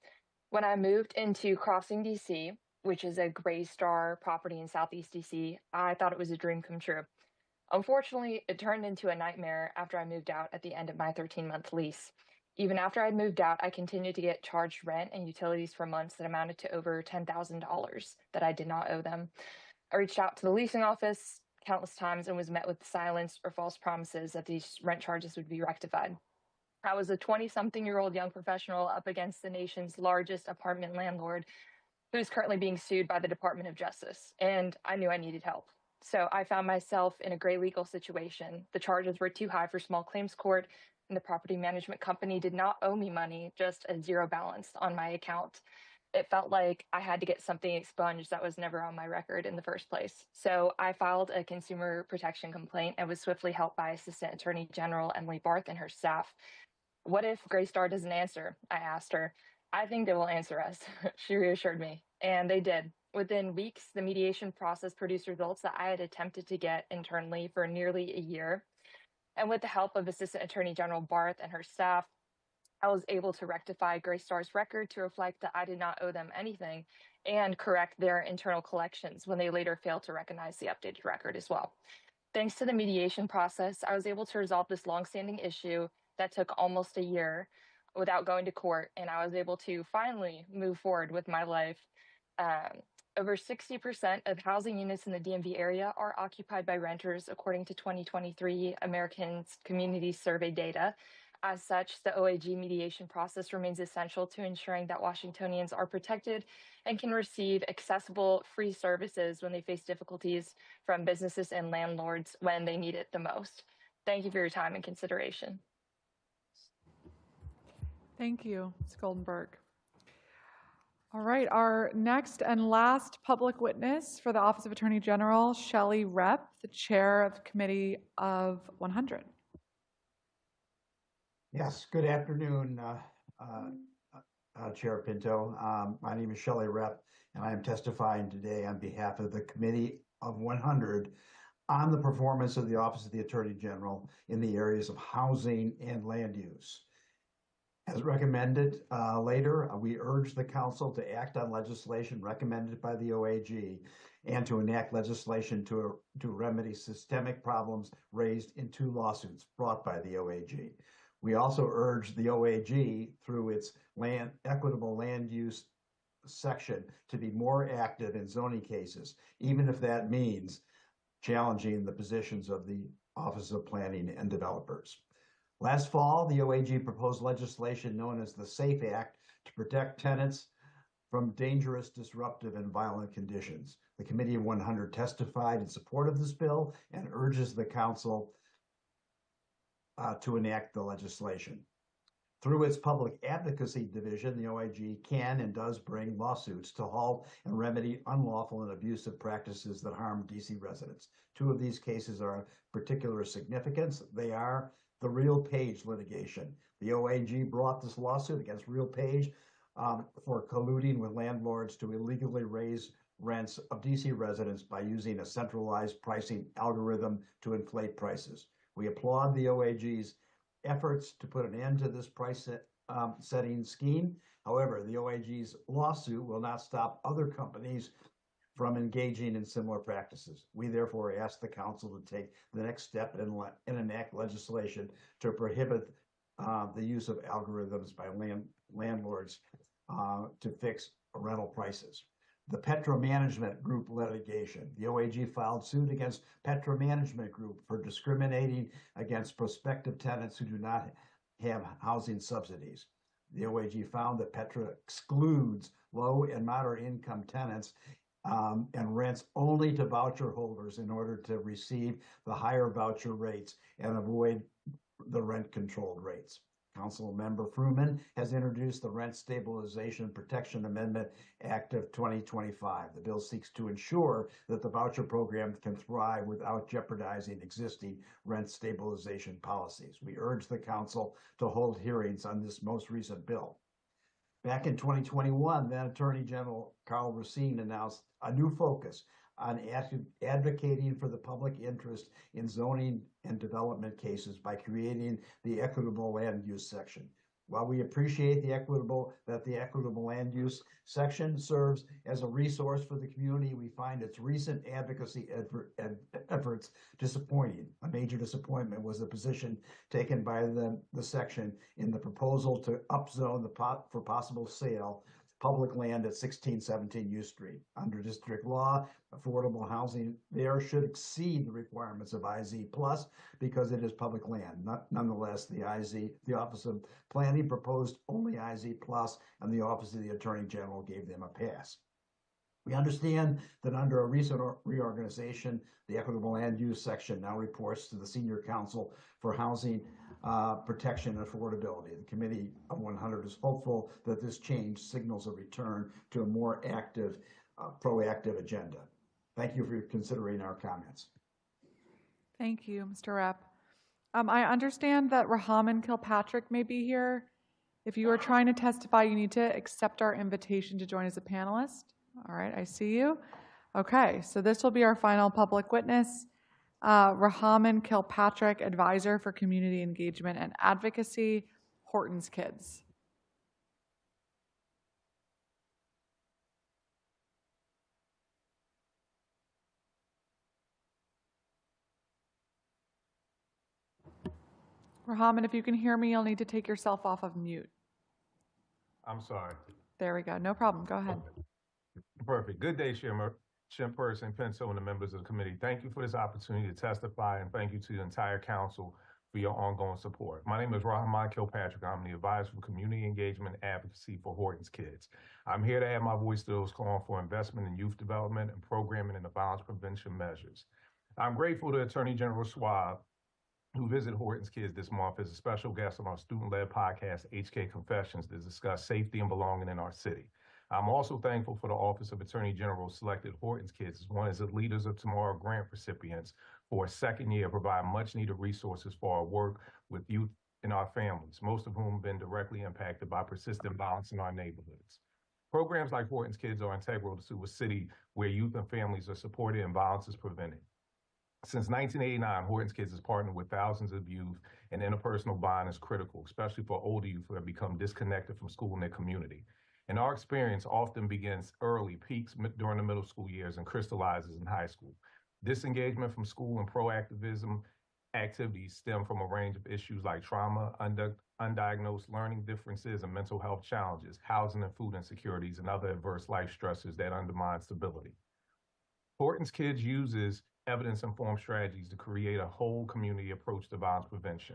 [SPEAKER 19] When I moved into Crossing, D.C., which is a Gray Star property in Southeast D.C., I thought it was a dream come true. Unfortunately, it turned into a nightmare after I moved out at the end of my 13-month lease. Even after I'd moved out, I continued to get charged rent and utilities for months that amounted to over $10,000 that I did not owe them. I reached out to the leasing office countless times and was met with silence or false promises that these rent charges would be rectified. I was a 20-something-year-old young professional up against the nation's largest apartment landlord who's currently being sued by the Department of Justice, and I knew I needed help. So I found myself in a gray legal situation. The charges were too high for small claims court, and the property management company did not owe me money, just a zero balance on my account. It felt like I had to get something expunged that was never on my record in the first place. So I filed a consumer protection complaint and was swiftly helped by Assistant Attorney General Emily Barth and her staff. What if Greystar doesn't answer? I asked her. I think they will answer us, she reassured me. And they did. Within weeks, the mediation process produced results that I had attempted to get internally for nearly a year. And with the help of Assistant Attorney General Barth and her staff, I was able to rectify Greystar's record to reflect that I did not owe them anything and correct their internal collections when they later failed to recognize the updated record as well. Thanks to the mediation process, I was able to resolve this longstanding issue that took almost a year without going to court, and I was able to finally move forward with my life. Over 60% of housing units in the DMV area are occupied by renters, according to 2023 Americans Community Survey data. As such, the OAG mediation process remains essential to ensuring that Washingtonians are protected and can receive accessible, free services when they face difficulties from businesses and landlords when they need it the most. Thank you for your time and consideration.
[SPEAKER 2] Thank you, Ms. Goldenberg. All right, our next and last public witness for the Office of Attorney General, Shelley Repp, the chair of the Committee of 100.
[SPEAKER 20] Yes, good afternoon, Chair Pinto. My name is Shelley Repp, and I am testifying today on behalf of the Committee of 100 on the performance of the Office of the Attorney General in the areas of housing and land use. As recommended later, we urge the Council to act on legislation recommended by the OAG and to enact legislation to remedy systemic problems raised in 2 lawsuits brought by the OAG. We also urge the OAG, through its equitable land use section, to be more active in zoning cases, even if that means challenging the positions of the Office of Planning and Developers. Last fall, the OAG proposed legislation known as the SAFE Act to protect tenants from dangerous, disruptive, and violent conditions. The Committee of 100 testified in support of this bill and urges the Council to enact the legislation. Through its Public Advocacy Division, the OAG can and does bring lawsuits to halt and remedy unlawful and abusive practices that harm DC residents. 2 of these cases are of particular significance. They are the Real Page litigation. The OAG brought this lawsuit against Real Page for colluding with landlords to illegally raise rents of DC residents by using a centralized pricing algorithm to inflate prices. We applaud the OAG's efforts to put an end to this price setting scheme. However, the OAG's lawsuit will not stop other companies from engaging in similar practices. We therefore ask the Council to take the next step and enact legislation to prohibit the use of algorithms by landlords to fix rental prices. The Petra Management Group litigation. The OAG filed suit against Petra Management Group for discriminating against prospective tenants who do not have housing subsidies. The OAG found that Petra excludes low and moderate income tenants and rents only to voucher holders in order to receive the higher voucher rates and avoid the rent controlled rates. Council Member Fruman has introduced the Rent Stabilization and Protection Amendment Act of 2025. The bill seeks to ensure that the voucher program can thrive without jeopardizing existing rent stabilization policies. We urge the Council to hold hearings on this most recent bill. Back in 2021, then Attorney General Karl Racine announced a new focus on advocating for the public interest in zoning and development cases by creating the equitable land use section. While we appreciate the equitable land use section serves as a resource for the community, we find its recent advocacy efforts disappointing. A major disappointment was the position taken by the section in the proposal to upzone for possible sale public land at 1617 U Street. Under district law, affordable housing there should exceed the requirements of IZ plus because it is public land. Nonetheless, the Office of Planning proposed only IZ plus, and the Office of the Attorney General gave them a pass. We understand that under a recent reorganization, the Equitable Land Use section now reports to the Senior Council for Housing Protection and Affordability. The Committee of 100 is hopeful that this change signals a return to a more active, proactive agenda. Thank you for considering our comments.
[SPEAKER 2] Thank you, Mr. Rep. I understand that Rahaman Kilpatrick may be here. If you are trying to testify, you need to accept our invitation to join as a panelist. All right, I see you. Okay, so this will be our final public witness. Rahaman Kilpatrick, Advisor for Community Engagement and Advocacy, Horton's Kids. Rahaman, if you can hear me, you'll need to take yourself off of mute.
[SPEAKER 21] I'm sorry.
[SPEAKER 2] There we go. No problem. Go ahead.
[SPEAKER 21] Perfect. Good day, Chairperson Pinto and the members of the committee. Thank you for this opportunity to testify, and thank you to the entire council for your ongoing support. My name is Rahaman Kilpatrick. I'm the Advisor for Community Engagement and Advocacy for Horton's Kids. I'm here to add my voice to those calling for investment in youth development and programming and the violence prevention measures. I'm grateful to Attorney General Schwab, who visited Horton's Kids this month as a special guest on our student-led podcast, HK Confessions, to discuss safety and belonging in our city. I'm also thankful for the Office of Attorney General selected Horton's Kids as one of the Leaders of Tomorrow grant recipients for a second year, providing much-needed resources for our work with youth and our families, most of whom have been directly impacted by persistent violence in our neighborhoods. Programs like Horton's Kids are integral to a city where youth and families are supported and violence is prevented. Since 1989, Horton's Kids has partnered with thousands of youth, and interpersonal bond is critical, especially for older youth who have become disconnected from school and their community. And our experience often begins early, peaks during the middle school years, and crystallizes in high school. Disengagement from school and pro-activism activities stem from a range of issues like trauma, undiagnosed learning differences, and mental health challenges, housing and food insecurities, and other adverse life stressors that undermine stability. Horton's Kids uses evidence-informed strategies to create a whole community approach to violence prevention.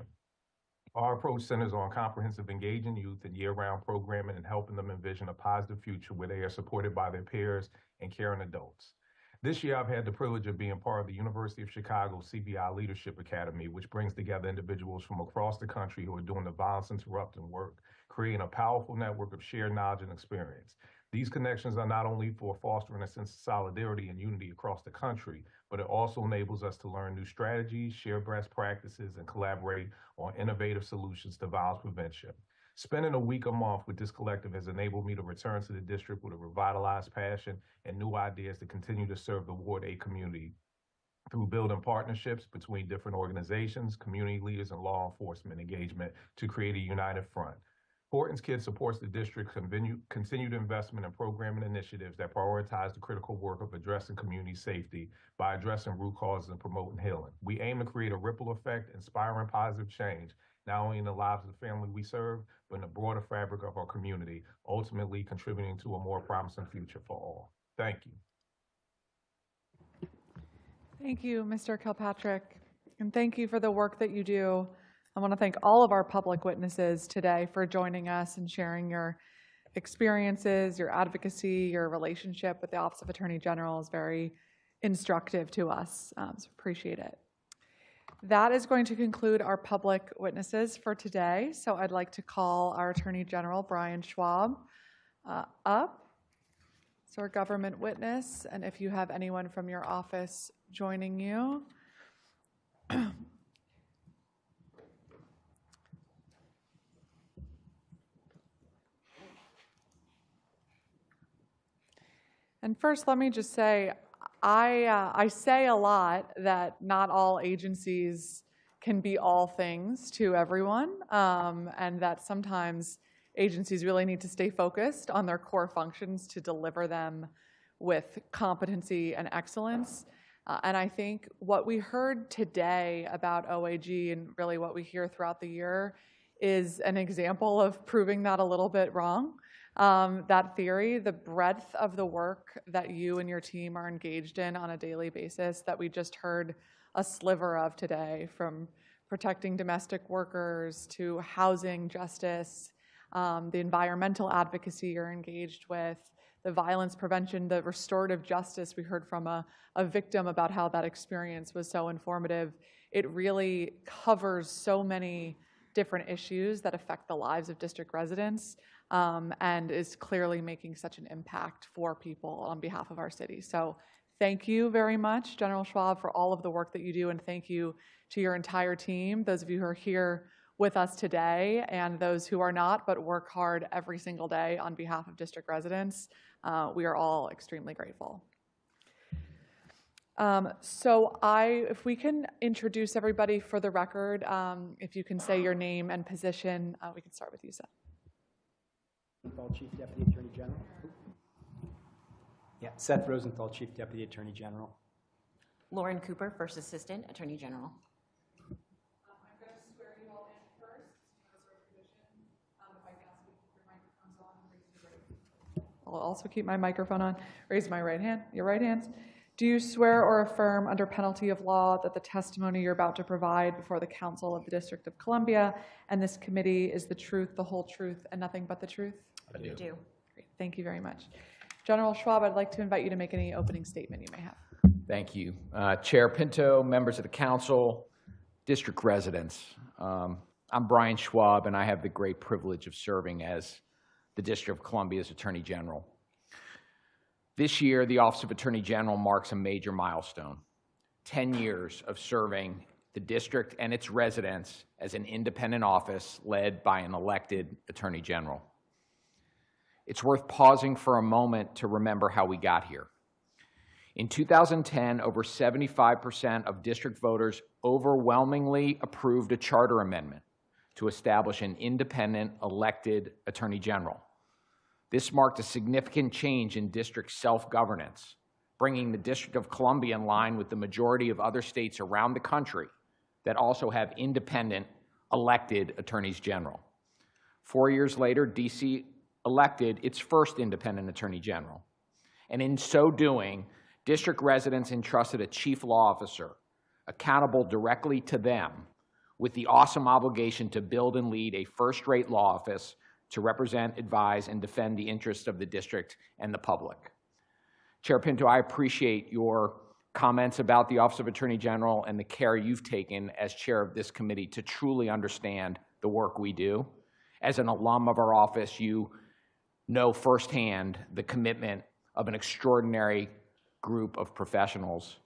[SPEAKER 21] Our approach centers on comprehensive engaging youth and year-round programming and helping them envision a positive future where they are supported by their peers and caring adults. This year, I've had the privilege of being part of the University of Chicago CBI Leadership Academy, which brings together individuals from across the country who are doing the violence-interrupting work, creating a powerful network of shared knowledge and experience. These connections are not only for fostering a sense of solidarity and unity across the country, but it also enables us to learn new strategies, share best practices, and collaborate on innovative solutions to violence prevention. Spending a week a month with this collective has enabled me to return to the district with a revitalized passion and new ideas to continue to serve the Ward 8 community through building partnerships between different organizations, community leaders, and law enforcement engagement to create a united front. Horton's Kids supports the district's continued investment in programming initiatives that prioritize the critical work of addressing community safety by addressing root causes and promoting healing. We aim to create a ripple effect, inspiring positive change, not only in the lives of the family we serve, but in the broader fabric of our community, ultimately contributing to a more promising future for all. Thank you.
[SPEAKER 2] Thank you, Mr. Kilpatrick, and thank you for the work that you do. I want to thank all of our public witnesses today for joining us and sharing your experiences, your advocacy, your relationship with the Office of Attorney General is very instructive to us, so appreciate it. That is going to conclude our public witnesses for today. So I'd like to call our Attorney General, Brian Schwab, up. So our government witness, and if you have anyone from your office joining you. And first, let me just say, I say a lot that not all agencies can be all things to everyone, and that sometimes agencies really need to stay focused on their core functions to deliver them with competency and excellence. And I think what we heard today about OAG and really what we hear throughout the year is an example of proving that a little bit wrong. that theory, the breadth of the work that you and your team are engaged in on a daily basis that we just heard a sliver of today, from protecting domestic workers to housing justice, the environmental advocacy you're engaged with, the violence prevention, the restorative justice. We heard from a victim about how that experience was so informative. It really covers so many different issues that affect the lives of district residents, and is clearly making such an impact for people on behalf of our city. So thank you very much, General Schwab, for all of the work that you do, and thank you to your entire team, those of you who are here with us today and those who are not but work hard every single day on behalf of district residents. We are all extremely grateful. If we can introduce everybody for the record, if you can say your name and position, we can start with you, Seth.
[SPEAKER 1] Chief Deputy Attorney General. Yeah, Seth Rosenthal, Chief Deputy Attorney General.
[SPEAKER 22] Lauren Cooper, First Assistant Attorney General.
[SPEAKER 2] I'm going to swear you all in first, as our tradition. If I can ask you to keep your microphones on and raise your right hand. I'll also keep my microphone on. Raise my right hand, your right hands. Do you swear or affirm under penalty of law that the testimony you're about to provide before the Council of the District of Columbia and this committee is the truth, the whole truth, and nothing but the truth?
[SPEAKER 22] I do.
[SPEAKER 2] Great. Thank you very much. General Schwab, I'd like to invite you to make any opening statement you may have.
[SPEAKER 23] Thank you. Chair Pinto, members of the council, district residents. I'm Brian Schwab, and I have the great privilege of serving as the District of Columbia's Attorney General. This year, the Office of Attorney General marks a major milestone, 10 years of serving the district and its residents as an independent office led by an elected Attorney General. It's worth pausing for a moment to remember how we got here. In 2010, over 75% of district voters overwhelmingly approved a charter amendment to establish an independent elected Attorney General. This marked a significant change in district self-governance, bringing the District of Columbia in line with the majority of other states around the country that also have independent elected attorneys general. 4 years later, D.C. elected its first independent attorney general. And in so doing, district residents entrusted a chief law officer accountable directly to them with the awesome obligation to build and lead a first-rate law office to represent, advise, and defend the interests of the district and the public. Chair Pinto, I appreciate your comments about the Office of Attorney General and the care you've taken as chair of this committee to truly understand the work we do. As an alum of our office, you know firsthand the commitment of an extraordinary group of professionals.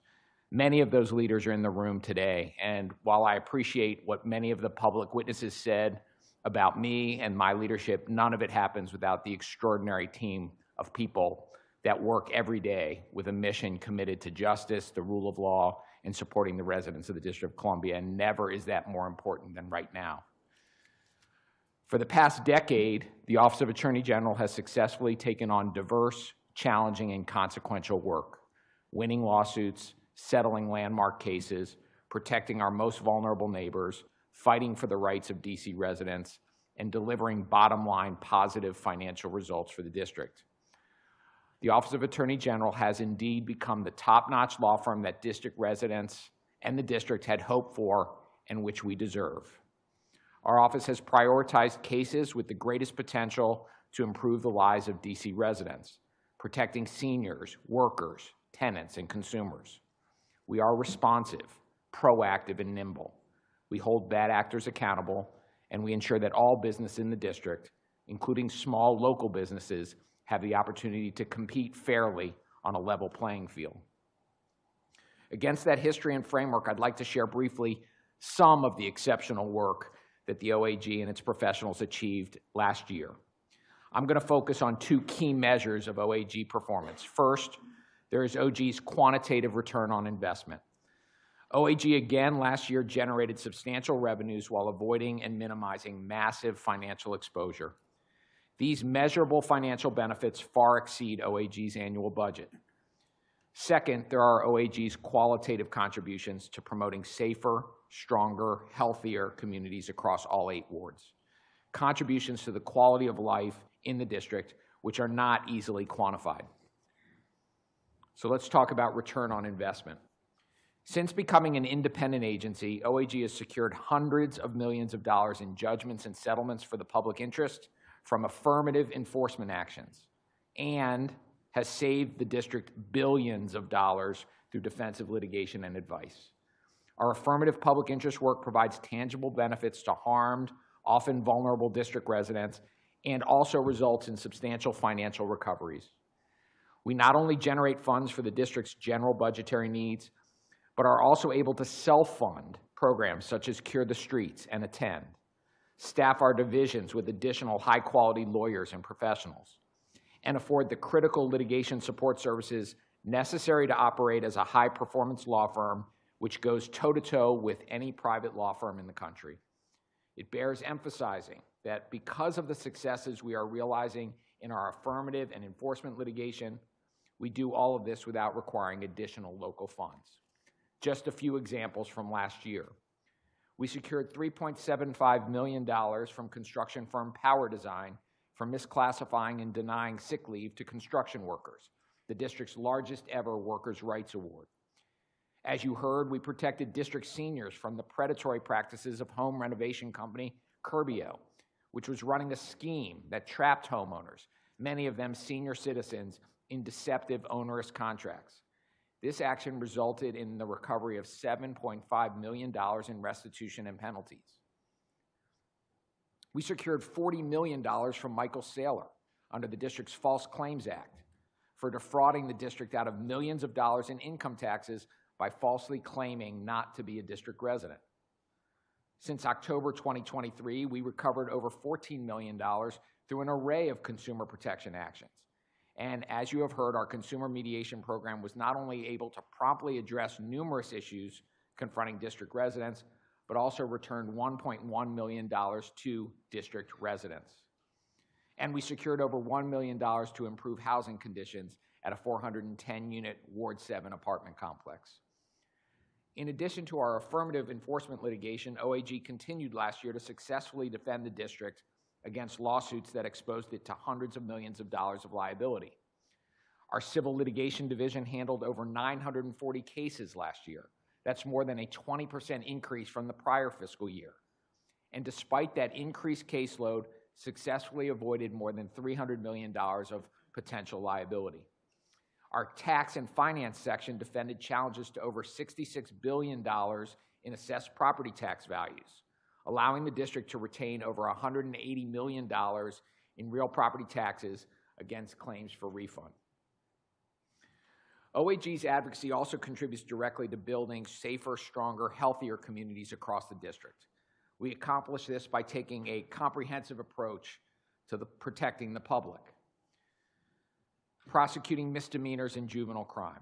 [SPEAKER 23] Many of those leaders are in the room today, and while I appreciate what many of the public witnesses said about me and my leadership, none of it happens without the extraordinary team of people that work every day with a mission committed to justice, the rule of law, and supporting the residents of the District of Columbia, and never is that more important than right now. For the past decade, the Office of Attorney General has successfully taken on diverse, challenging, and consequential work, winning lawsuits, settling landmark cases, protecting our most vulnerable neighbors, fighting for the rights of D.C. residents, and delivering bottom-line positive financial results for the district. The Office of Attorney General has indeed become the top-notch law firm that district residents and the district had hoped for and which we deserve. Our office has prioritized cases with the greatest potential to improve the lives of D.C. residents, protecting seniors, workers, tenants, and consumers. We are responsive, proactive, and nimble. We hold bad actors accountable, and we ensure that all business in the district, including small local businesses, have the opportunity to compete fairly on a level playing field. Against that history and framework, I'd like to share briefly some of the exceptional work that the OAG and its professionals achieved last year. I'm going to focus on two key measures of OAG performance. First, there is OG's quantitative return on investment. OAG again last year generated substantial revenues while avoiding and minimizing massive financial exposure. These measurable financial benefits far exceed OAG's annual budget. Second, there are OAG's qualitative contributions to promoting safer, stronger, healthier communities across all 8 wards. Contributions to the quality of life in the district, which are not easily quantified. So let's talk about return on investment. Since becoming an independent agency, OAG has secured hundreds of millions of dollars in judgments and settlements for the public interest from affirmative enforcement actions, and has saved the district billions of dollars through defensive litigation and advice. Our affirmative public interest work provides tangible benefits to harmed, often vulnerable district residents, and also results in substantial financial recoveries. We not only generate funds for the district's general budgetary needs, but are also able to self-fund programs such as Cure the Streets and Attend, staff our divisions with additional high-quality lawyers and professionals, and afford the critical litigation support services necessary to operate as a high-performance law firm which goes toe-to-toe with any private law firm in the country. It bears emphasizing that because of the successes we are realizing in our affirmative and enforcement litigation, we do all of this without requiring additional local funds. Just a few examples from last year. We secured $3.75 million from construction firm Power Design for misclassifying and denying sick leave to construction workers, the district's largest ever workers' rights award. As you heard, we protected district seniors from the predatory practices of home renovation company Curbio, which was running a scheme that trapped homeowners, many of them senior citizens, in deceptive onerous contracts. This action resulted in the recovery of $7.5 million in restitution and penalties. We secured $40 million from Michael Saylor under the district's False Claims Act for defrauding the district out of millions of dollars in income taxes by falsely claiming not to be a district resident. Since October 2023, we recovered over $14 million through an array of consumer protection actions. And as you have heard, our consumer mediation program was not only able to promptly address numerous issues confronting district residents, but also returned $1.1 million to district residents. And we secured over $1 million to improve housing conditions at a 410-unit Ward 7 apartment complex. In addition to our affirmative enforcement litigation, OAG continued last year to successfully defend the district against lawsuits that exposed it to hundreds of millions of dollars of liability. Our civil litigation division handled over 940 cases last year. That's more than a 20% increase from the prior fiscal year. And despite that increased caseload, successfully avoided more than $300 million of potential liability. Our tax and finance section defended challenges to over $66 billion in assessed property tax values, allowing the district to retain over $180 million in real property taxes against claims for refund. OAG's advocacy also contributes directly to building safer, stronger, healthier communities across the district. We accomplish this by taking a comprehensive approach to protecting the public, prosecuting misdemeanors and juvenile crime.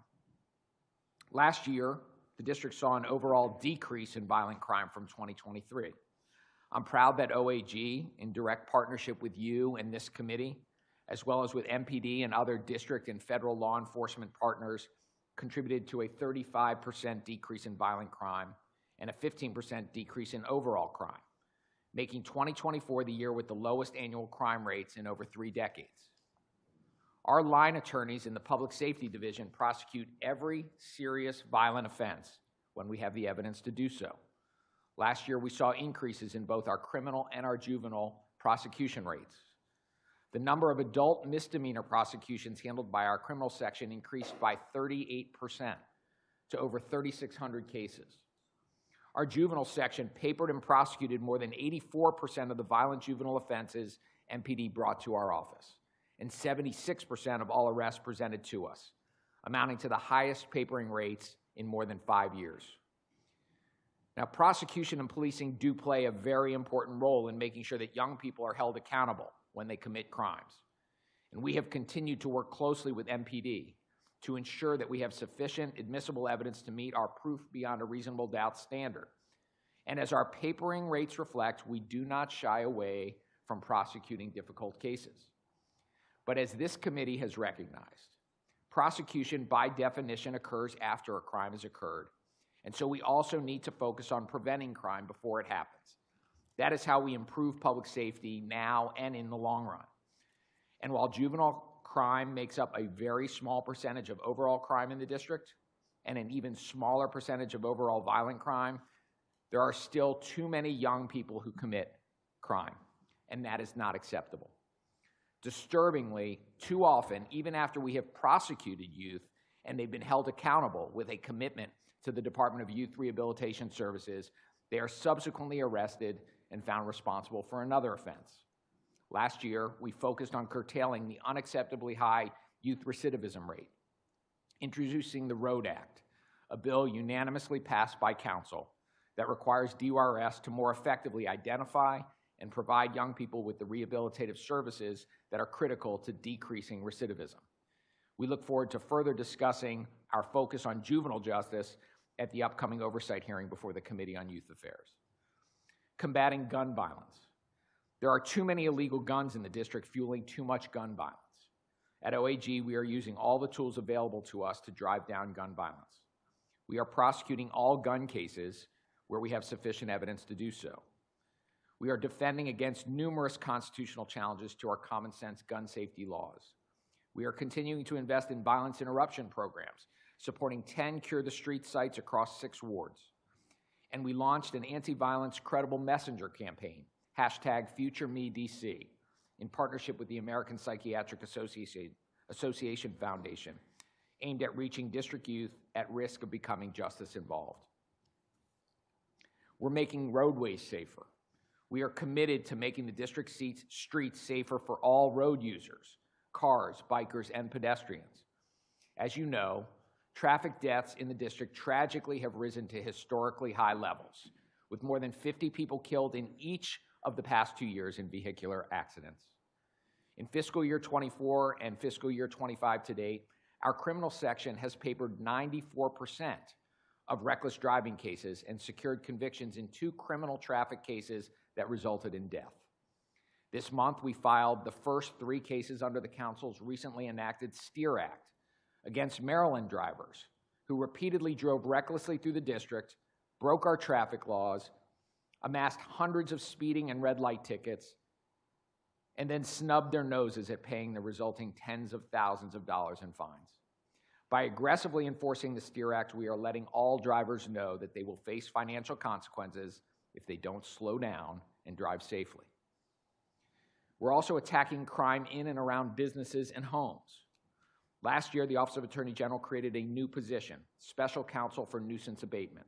[SPEAKER 23] Last year, the district saw an overall decrease in violent crime from 2023. I'm proud that OAG, in direct partnership with you and this committee, as well as with MPD and other district and federal law enforcement partners, contributed to a 35% decrease in violent crime and a 15% decrease in overall crime, making 2024 the year with the lowest annual crime rates in over 3 decades. Our line attorneys in the Public Safety Division prosecute every serious violent offense when we have the evidence to do so. Last year, we saw increases in both our criminal and our juvenile prosecution rates. The number of adult misdemeanor prosecutions handled by our criminal section increased by 38% to over 3,600 cases. Our juvenile section papered and prosecuted more than 84% of the violent juvenile offenses MPD brought to our office, and 76% of all arrests presented to us, amounting to the highest papering rates in more than 5 years. Now, prosecution and policing do play a very important role in making sure that young people are held accountable when they commit crimes. And we have continued to work closely with MPD to ensure that we have sufficient admissible evidence to meet our proof beyond a reasonable doubt standard. And as our papering rates reflect, we do not shy away from prosecuting difficult cases. But as this committee has recognized, prosecution by definition occurs after a crime has occurred. And so we also need to focus on preventing crime before it happens. That is how we improve public safety now and in the long run. And while juvenile crime makes up a very small percentage of overall crime in the district and an even smaller percentage of overall violent crime, there are still too many young people who commit crime, and that is not acceptable. Disturbingly, too often, even after we have prosecuted youth and they've been held accountable with a commitment to the Department of Youth Rehabilitation Services, they are subsequently arrested and found responsible for another offense. Last year, we focused on curtailing the unacceptably high youth recidivism rate, introducing the ROAD Act, a bill unanimously passed by Council that requires DRS to more effectively identify and provide young people with the rehabilitative services that are critical to decreasing recidivism. We look forward to further discussing our focus on juvenile justice at the upcoming oversight hearing before the Committee on Youth Affairs. Combating gun violence. There are too many illegal guns in the district, fueling too much gun violence. At OAG, we are using all the tools available to us to drive down gun violence. We are prosecuting all gun cases where we have sufficient evidence to do so. We are defending against numerous constitutional challenges to our common sense gun safety laws. We are continuing to invest in violence interruption programs, supporting 10 Cure the Street sites across 6 wards. And we launched an anti-violence credible messenger campaign, #FutureMeDC, in partnership with the American Psychiatric Association Foundation, aimed at reaching district youth at risk of becoming justice involved. We're making roadways safer. We are committed to making the district streets safer for all road users, cars, bikers, and pedestrians. As you know, traffic deaths in the district tragically have risen to historically high levels, with more than 50 people killed in each of the past 2 years in vehicular accidents. In fiscal year 24 and fiscal year 25 to date, our criminal section has papered 94% of reckless driving cases and secured convictions in 2 criminal traffic cases that resulted in death. This month, we filed the first 3 cases under the Council's recently enacted STEER Act against Maryland drivers who repeatedly drove recklessly through the district, broke our traffic laws, amassed hundreds of speeding and red light tickets, and then snubbed their noses at paying the resulting tens of thousands of dollars in fines. By aggressively enforcing the STEER Act, we are letting all drivers know that they will face financial consequences if they don't slow down and drive safely. We're also attacking crime in and around businesses and homes. Last year, the Office of Attorney General created a new position, Special Counsel for Nuisance Abatement,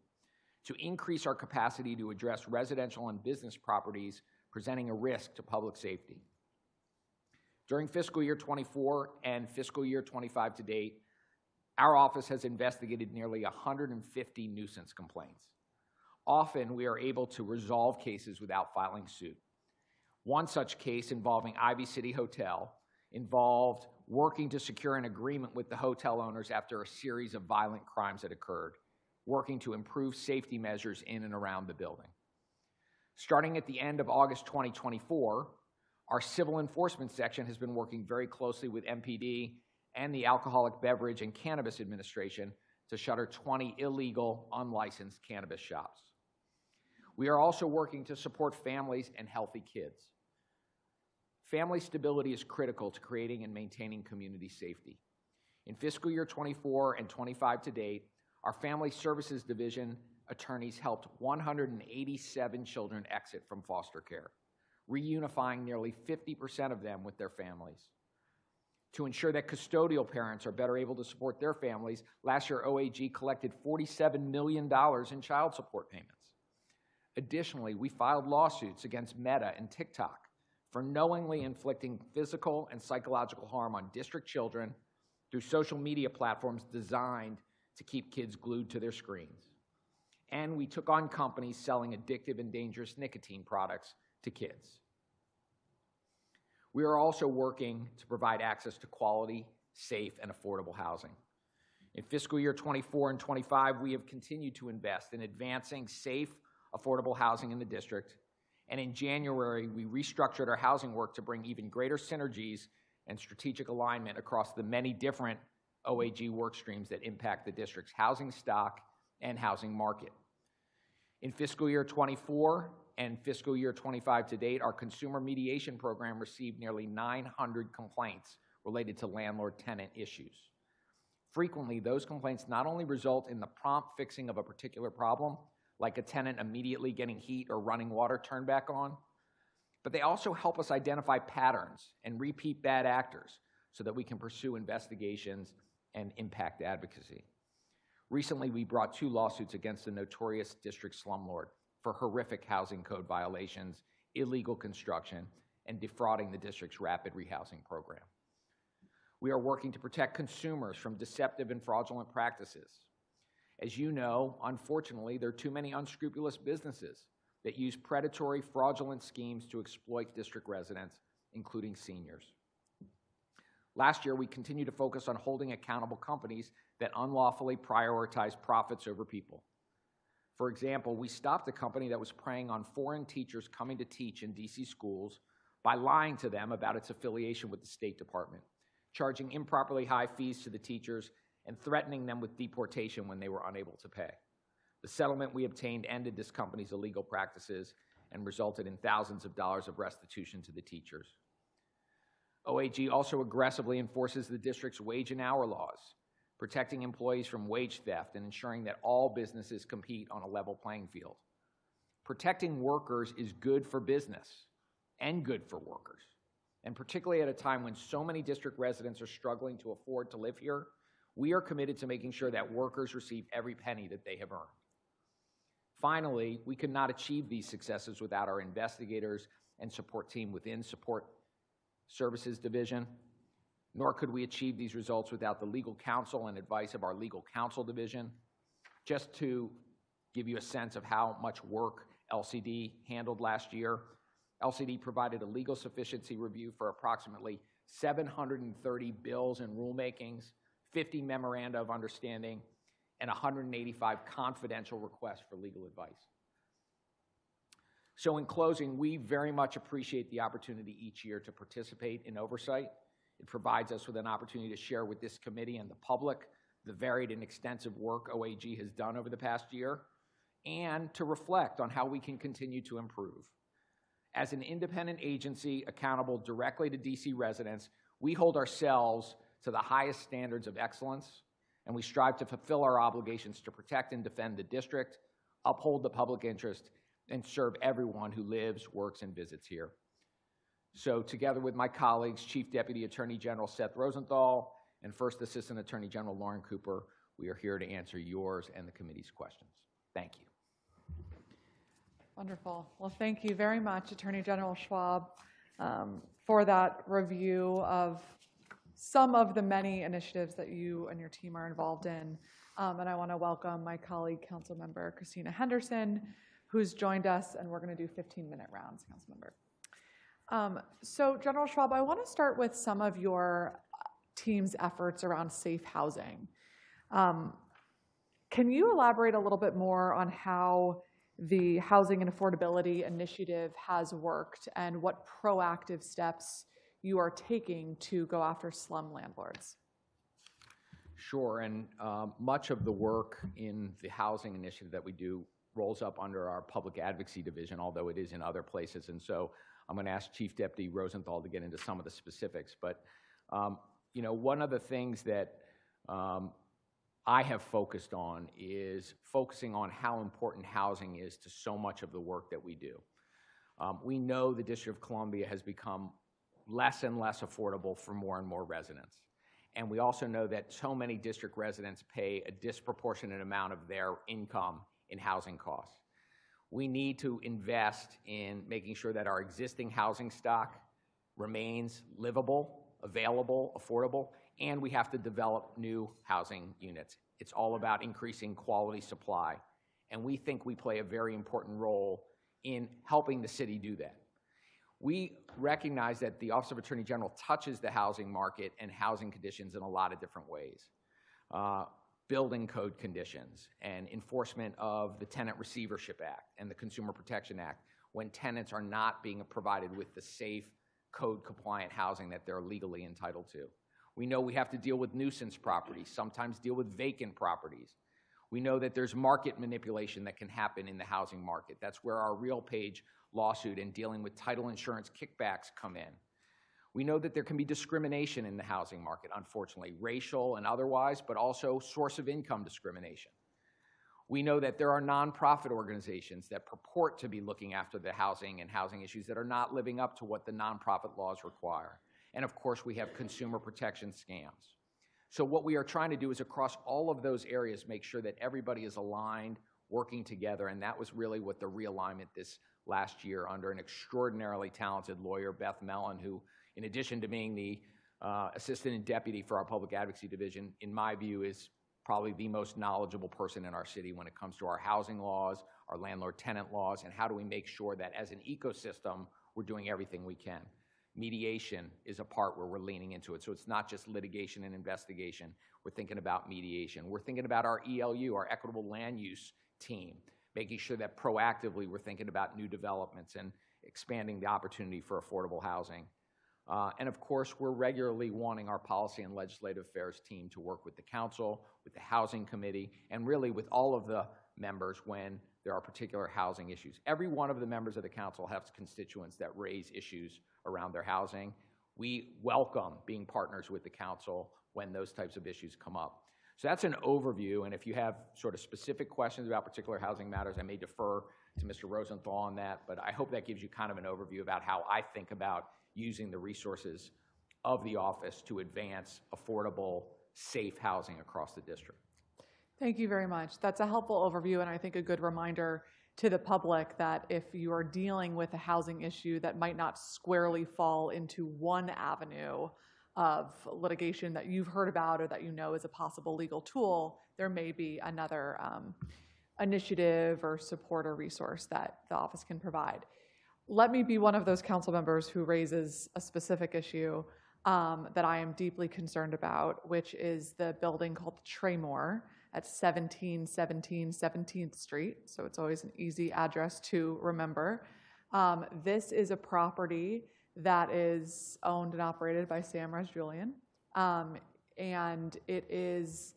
[SPEAKER 23] to increase our capacity to address residential and business properties presenting a risk to public safety. During fiscal year 24 and fiscal year 25 to date, our office has investigated nearly 150 nuisance complaints. Often, we are able to resolve cases without filing suit. One such case involving Ivy City Hotel involved working to secure an agreement with the hotel owners after a series of violent crimes that occurred, working to improve safety measures in and around the building. Starting at the end of August 2024, our civil enforcement section has been working very closely with MPD and the Alcoholic Beverage and Cannabis Administration to shutter 20 illegal, unlicensed cannabis shops. We are also working to support families and healthy kids. Family stability is critical to creating and maintaining community safety. In fiscal year 24 and 25 to date, our Family Services Division attorneys helped 187 children exit from foster care, reunifying nearly 50% of them with their families. To ensure that custodial parents are better able to support their families, last year OAG collected $47 million in child support payments. Additionally, we filed lawsuits against Meta and TikTok for knowingly inflicting physical and psychological harm on district children through social media platforms designed to keep kids glued to their screens. And we took on companies selling addictive and dangerous nicotine products to kids. We are also working to provide access to quality, safe, and affordable housing. In fiscal year 24 and 25, we have continued to invest in advancing safe, affordable housing in the district. And in January, we restructured our housing work to bring even greater synergies and strategic alignment across the many different OAG work streams that impact the district's housing stock and housing market. In fiscal year 24 and fiscal year 25 to date, our consumer mediation program received nearly 900 complaints related to landlord-tenant issues. Frequently, those complaints not only result in the prompt fixing of a particular problem, like a tenant immediately getting heat or running water turned back on, but they also help us identify patterns and repeat bad actors so that we can pursue investigations and impact advocacy. Recently, we brought 2 lawsuits against the notorious district slumlord for horrific housing code violations, illegal construction, and defrauding the district's rapid rehousing program. We are working to protect consumers from deceptive and fraudulent practices. As you know, unfortunately, there are too many unscrupulous businesses that use predatory, fraudulent schemes to exploit district residents, including seniors. Last year, we continued to focus on holding accountable companies that unlawfully prioritize profits over people. For example, we stopped a company that was preying on foreign teachers coming to teach in DC schools by lying to them about its affiliation with the State Department, charging improperly high fees to the teachers, and threatening them with deportation when they were unable to pay. The settlement we obtained ended this company's illegal practices and resulted in thousands of dollars of restitution to the teachers. OAG also aggressively enforces the district's wage and hour laws, protecting employees from wage theft and ensuring that all businesses compete on a level playing field. Protecting workers is good for business and good for workers, and particularly at a time when so many district residents are struggling to afford to live here, we are committed to making sure that workers receive every penny that they have earned. Finally, we could not achieve these successes without our investigators and support team within Support Services Division, nor could we achieve these results without the legal counsel and advice of our legal counsel division. Just to give you a sense of how much work LCD handled last year, LCD provided a legal sufficiency review for approximately 730 bills and rulemakings, 50 memoranda of understanding, and 185 confidential requests for legal advice. So in closing, we very much appreciate the opportunity each year to participate in oversight. It provides us with an opportunity to share with this committee and the public the varied and extensive work OAG has done over the past year, and to reflect on how we can continue to improve. As an independent agency accountable directly to DC residents, we hold ourselves to the highest standards of excellence, and we strive to fulfill our obligations to protect and defend the district, uphold the public interest, and serve everyone who lives, works, and visits here. So together with my colleagues, Chief Deputy Attorney General Seth Rosenthal and First Assistant Attorney General Lauren Cooper, we are here to answer yours and the committee's questions. Thank you.
[SPEAKER 2] Wonderful. Well, thank you very much, Attorney General Schwab, for that review of some of the many initiatives that you and your team are involved in. And I want to welcome my colleague, Councilmember Christina Henderson, who's joined us, and we're going to do 15-minute rounds, Councilmember. So, General Schwab, I want to start with some of your team's efforts around safe housing. Can you elaborate a little bit more on how the Housing and Affordability Initiative has worked and what proactive steps you are taking to go after slum landlords?
[SPEAKER 23] Sure, and much of the work in the housing initiative that we do rolls up under our public advocacy division, although it is in other places. And so I'm going to ask Chief Deputy Rosenthal to get into some of the specifics. But, you know, one of the things that I have focused on is focusing on how important housing is to so much of the work that we do. We know the District of Columbia has become less and less affordable for more and more residents. And we also know that so many district residents pay a disproportionate amount of their income in housing costs. We need to invest in making sure that our existing housing stock remains livable, available, affordable, and we have to develop new housing units. It's all about increasing quality supply, and we think we play a very important role in helping the city do that. We recognize that the Office of Attorney General touches the housing market and housing conditions in a lot of different ways. Building code conditions and enforcement of the Tenant Receivership Act and the Consumer Protection Act when tenants are not being provided with the safe, code-compliant housing that they're legally entitled to. We know we have to deal with nuisance properties, sometimes deal with vacant properties. We know that there's market manipulation that can happen in the housing market. That's where our RealPage lawsuit and dealing with title insurance kickbacks come in. We know that there can be discrimination in the housing market, unfortunately, racial and otherwise, but also source of income discrimination. We know that there are nonprofit organizations that purport to be looking after the housing and housing issues that are not living up to what the nonprofit laws require. And of course, we have consumer protection scams. So what we are trying to do is across all of those areas, make sure that everybody is aligned, working together, and that was really what the realignment this last year under an extraordinarily talented lawyer, Beth Mellon, who, in addition to being the assistant and deputy for our public advocacy division, in my view, is probably the most knowledgeable person in our city when it comes to our housing laws, our landlord-tenant laws, and how do we make sure that as an ecosystem, we're doing everything we can. Mediation is a part where we're leaning into it. So it's not just litigation and investigation. We're thinking about mediation. We're thinking about our ELU, our equitable land use team, making sure that proactively we're thinking about new developments and expanding the opportunity for affordable housing. And of course, we're regularly wanting our policy and legislative affairs team to work with the council, with the housing committee, and really with all of the members when there are particular housing issues. Every one of the members of the council has constituents that raise issues around their housing. We welcome being partners with the council when those types of issues come up. So that's an overview, and if you have sort of specific questions about particular housing matters, I may defer to Mr. Rosenthal on that, but I hope that gives you kind of an overview about how I think about using the resources of the office to advance affordable, safe housing across the district.
[SPEAKER 2] Thank you very much. That's a helpful overview, and I think a good reminder to the public that if you are dealing with a housing issue that might not squarely fall into one avenue of litigation that you've heard about or that you know is a possible legal tool, there may be another initiative or support or resource that the office can provide. Let me be one of those council members who raises a specific issue that I am deeply concerned about, which is the building called Traymore at 1717 17th Street. So it's always an easy address to remember. This is a property that is owned and operated by Sam Julian, and it is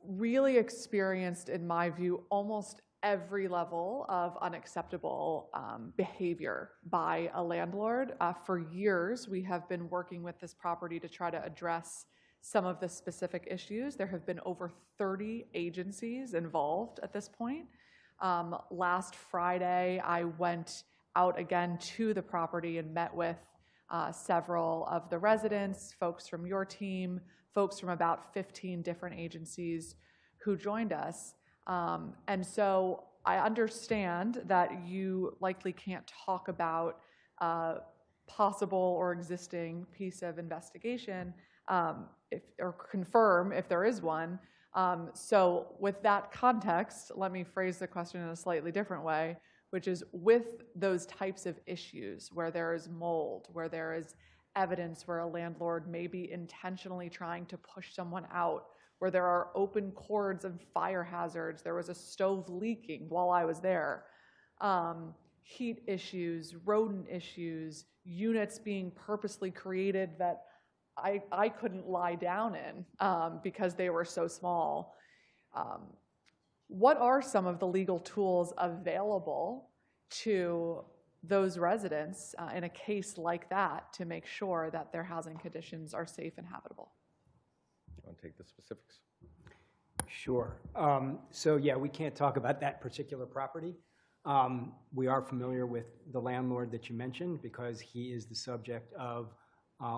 [SPEAKER 2] really experienced, in my view, almost every level of unacceptable behavior by a landlord. For years, we have been working with this property to try to address some of the specific issues. There have been over 30 agencies involved at this point. Last Friday, I went out again to the property and met with several of the residents, folks from your team, folks from about 15 different agencies who joined us. And so I understand that you likely can't talk about a possible or existing piece of investigation or confirm if there is one. So with that context, let me phrase the question in a slightly different way, which is with those types of issues where there is mold, where there is evidence where a landlord may be intentionally trying to push someone out, where there are open cords and fire hazards, there was a stove leaking while I was there, heat issues, rodent issues, units being purposely created that I couldn't lie down in because they were so small. What are some of the legal tools available to those residents in a case like that to make sure that their housing conditions are safe and habitable?
[SPEAKER 23] You want to take the specifics?
[SPEAKER 1] Sure. So yeah, we can't talk about that particular property. We are familiar with the landlord that you mentioned because he is the subject of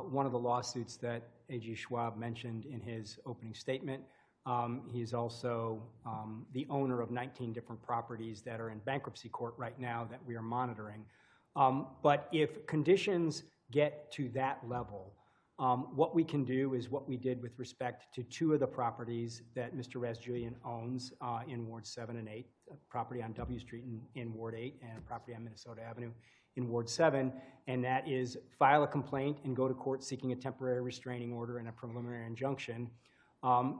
[SPEAKER 1] one of the lawsuits that A.G. Schwab mentioned in his opening statement. He is also the owner of 19 different properties that are in bankruptcy court right now that we are monitoring. But if conditions get to that level, what we can do is what we did with respect to two of the properties that Mr. Razjulian owns in Ward 7 and 8, a property on W Street in Ward 8 and a property on Minnesota Avenue in Ward 7, and that is file a complaint and go to court seeking a temporary restraining order and a preliminary injunction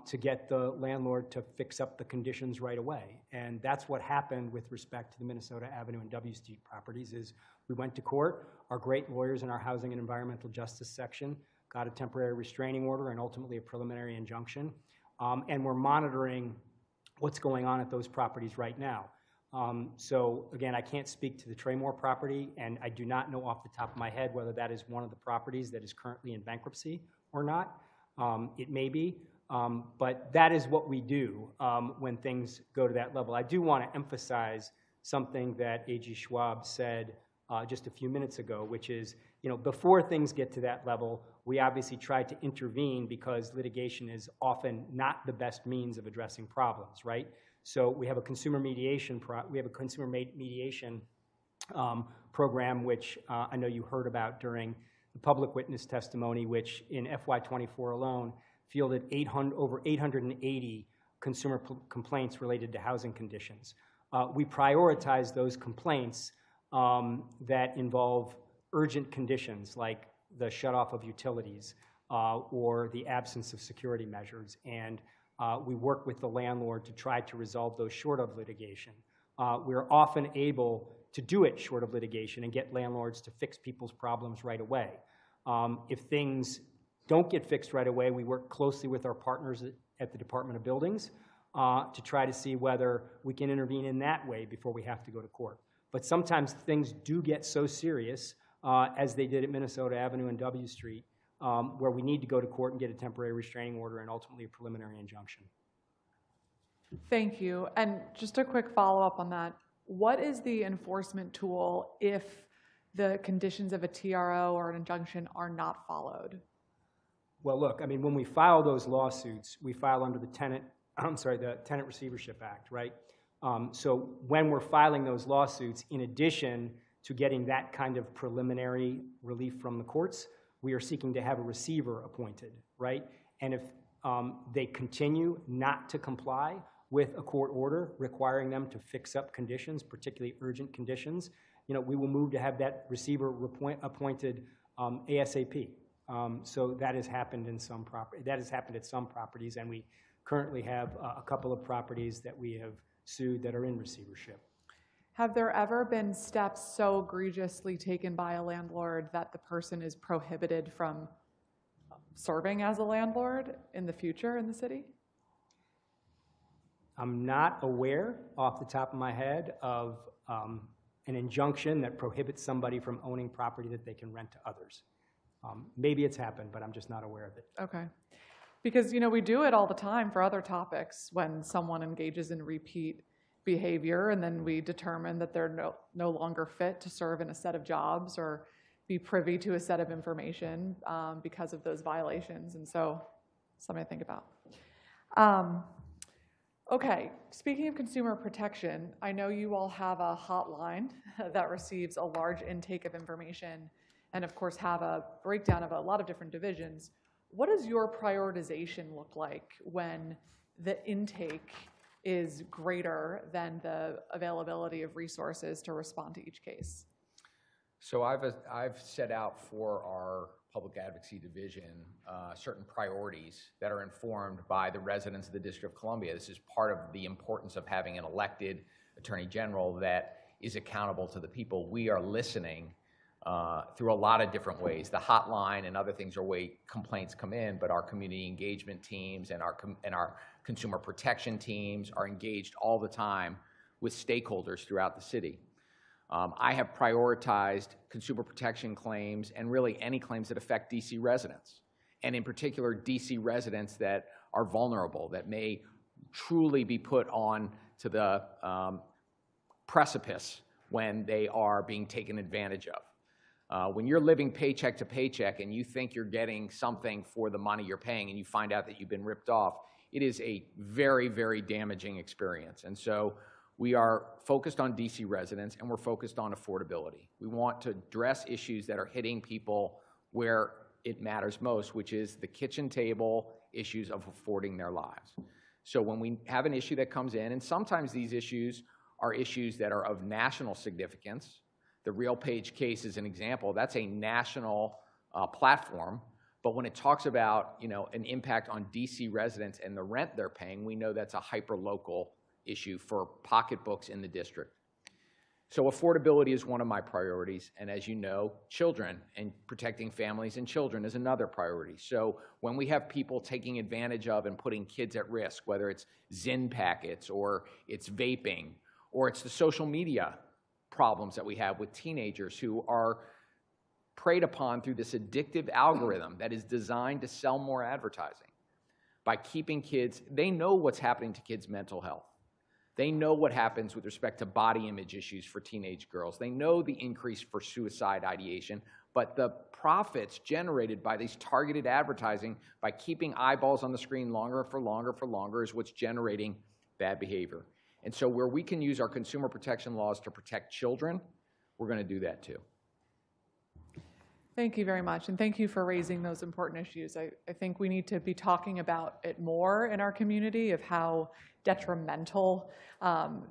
[SPEAKER 1] to get the landlord to fix up the conditions right away. And that's what happened with respect to the Minnesota Avenue and W Street properties is we went to court, our great lawyers in our Housing and Environmental Justice section got a temporary restraining order and ultimately a preliminary injunction. And we're monitoring what's going on at those properties right now. So again, I can't speak to the Traymore property, and I do not know off the top of my head whether that is one of the properties that is currently in bankruptcy or not. It may be, but that is what we do when things go to that level. I do want to emphasize something that AG Schwab said just a few minutes ago, which is, before things get to that level, we obviously try to intervene because litigation is often not the best means of addressing problems, right? So we have a consumer mediation program, which I know you heard about during the public witness testimony, which in FY24 alone fielded over 880 consumer complaints related to housing conditions. We prioritize those complaints that involve urgent conditions like the shutoff of utilities or the absence of security measures, and we work with the landlord to try to resolve those short of litigation. We're often able to do it short of litigation and get landlords to fix people's problems right away. If things don't get fixed right away, we work closely with our partners at the Department of Buildings to try to see whether we can intervene in that way before we have to go to court. But sometimes things do get so serious, as they did at Minnesota Avenue and W Street, where we need to go to court and get a temporary restraining order and ultimately a preliminary injunction.
[SPEAKER 2] Thank you. And just a quick follow-up on that. What is the enforcement tool if the conditions of a TRO or an injunction are not followed?
[SPEAKER 1] Well, look, I mean, when we file those lawsuits, we file under the Tenant Receivership Act, right? So when we're filing those lawsuits, in addition to getting that kind of preliminary relief from the courts, we are seeking to have a receiver appointed, right? And if they continue not to comply with a court order requiring them to fix up conditions, particularly urgent conditions, we will move to have that receiver appointed ASAP. So that has happened in some that has happened at some properties, and we currently have a couple of properties that we have sued that are in receivership.
[SPEAKER 2] Have there ever been steps so egregiously taken by a landlord that the person is prohibited from serving as a landlord in the future in the city?
[SPEAKER 1] I'm not aware off the top of my head of an injunction that prohibits somebody from owning property that they can rent to others. Maybe it's happened, but I'm just not aware of it.
[SPEAKER 2] Okay. Because, we do it all the time for other topics when someone engages in repeat behavior and then we determine that they're no longer fit to serve in a set of jobs or be privy to a set of information because of those violations. And so, something to think about. Okay, speaking of consumer protection, I know you all have a hotline that receives a large intake of information and of course have a breakdown of a lot of different divisions. What does your prioritization look like when the intake is greater than the availability of resources to respond to each case?
[SPEAKER 23] So I've set out for our public advocacy division certain priorities that are informed by the residents of the District of Columbia. This is part of the importance of having an elected Attorney General that is accountable to the people. We are listening through a lot of different ways. The hotline and other things are way complaints come in, but our community engagement teams and our consumer protection teams are engaged all the time with stakeholders throughout the city. I have prioritized consumer protection claims and really any claims that affect DC residents, and in particular DC residents that are vulnerable, that may truly be put on to the precipice when they are being taken advantage of. When you're living paycheck to paycheck and you think you're getting something for the money you're paying and you find out that you've been ripped off, it is a very, very damaging experience. And so we are focused on DC residents and we're focused on affordability. We want to address issues that are hitting people where it matters most, which is the kitchen table issues of affording their lives. So when we have an issue that comes in, and sometimes these issues are issues that are of national significance. The RealPage case is an example. That's a national platform. But when it talks about an impact on DC residents and the rent they're paying, we know that's a hyper-local issue for pocketbooks in the district. So affordability is one of my priorities, and as you know, children and protecting families and children is another priority. So when we have people taking advantage of and putting kids at risk, whether it's Zyn packets or it's vaping or it's the social media problems that we have with teenagers who are preyed upon through this addictive algorithm that is designed to sell more advertising. By keeping kids, they know what's happening to kids' mental health. They know what happens with respect to body image issues for teenage girls. They know the increase for suicide ideation, but the profits generated by these targeted advertising, by keeping eyeballs on the screen longer for longer is what's generating bad behavior. And so where we can use our consumer protection laws to protect children, we're going to do that too.
[SPEAKER 2] Thank you very much, and thank you for raising those important issues. I think we need to be talking about it more in our community of how detrimental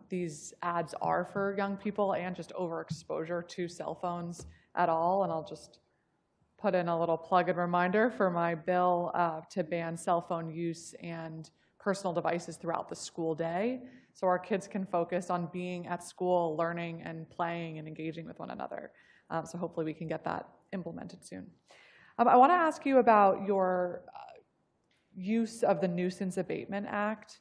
[SPEAKER 2] these ads are for young people and just overexposure to cell phones at all. And I'll just put in a little plug and reminder for my bill to ban cell phone use and personal devices throughout the school day so our kids can focus on being at school, learning and playing and engaging with one another. So hopefully we can get that implemented soon. I want to ask you about your use of the Nuisance Abatement Act.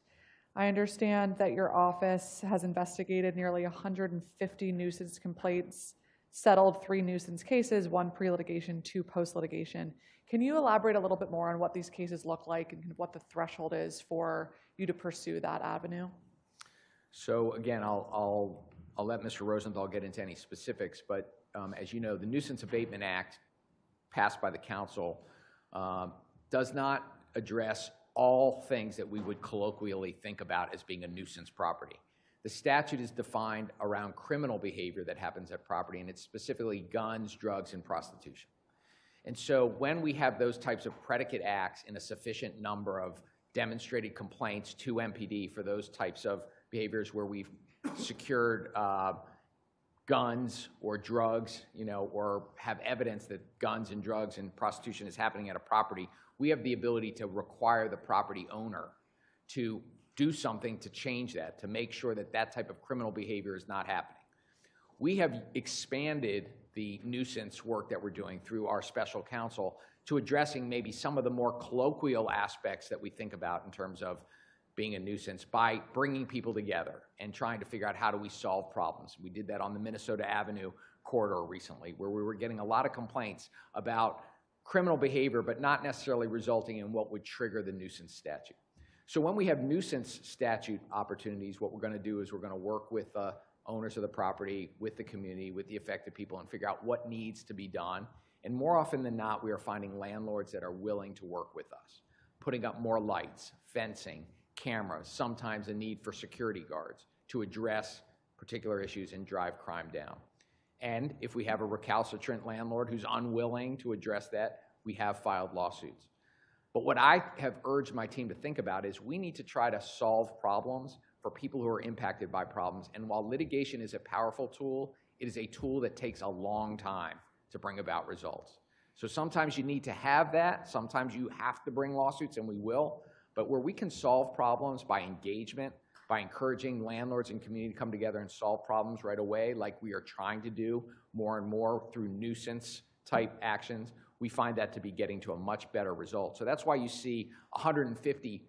[SPEAKER 2] I understand that your office has investigated nearly 150 nuisance complaints, settled 3 nuisance cases, 1 pre-litigation, 2 post-litigation. Can you elaborate a little bit more on what these cases look like and what the threshold is for you to pursue that avenue?
[SPEAKER 23] So again, I'll let Mr. Rosenthal get into any specifics, but as you know, the Nuisance Abatement Act passed by the council does not address all things that we would colloquially think about as being a nuisance property. The statute is defined around criminal behavior that happens at property, and it's specifically guns, drugs, and prostitution. And so when we have those types of predicate acts in a sufficient number of demonstrated complaints to MPD for those types of behaviors where we've secured guns or drugs, or have evidence that guns and drugs and prostitution is happening at a property, we have the ability to require the property owner to do something to change that, to make sure that that type of criminal behavior is not happening. We have expanded the nuisance work that we're doing through our special counsel to addressing maybe some of the more colloquial aspects that we think about in terms of being a nuisance by bringing people together and trying to figure out how do we solve problems. We did that on the Minnesota Avenue corridor recently, where we were getting a lot of complaints about criminal behavior, but not necessarily resulting in what would trigger the nuisance statute. So when we have nuisance statute opportunities, what we're going to do is we're going to work with owners of the property, with the community, with the affected people, and figure out what needs to be done. And more often than not, we are finding landlords that are willing to work with us, putting up more lights, fencing, cameras, sometimes a need for security guards to address particular issues and drive crime down. And if we have a recalcitrant landlord who's unwilling to address that, we have filed lawsuits. But what I have urged my team to think about is we need to try to solve problems for people who are impacted by problems. And while litigation is a powerful tool, it is a tool that takes a long time to bring about results. So sometimes you need to have that. Sometimes you have to bring lawsuits, and we will. But where we can solve problems by engagement, by encouraging landlords and community to come together and solve problems right away, like we are trying to do more and more through nuisance-type actions, we find that to be getting to a much better result. So that's why you see 150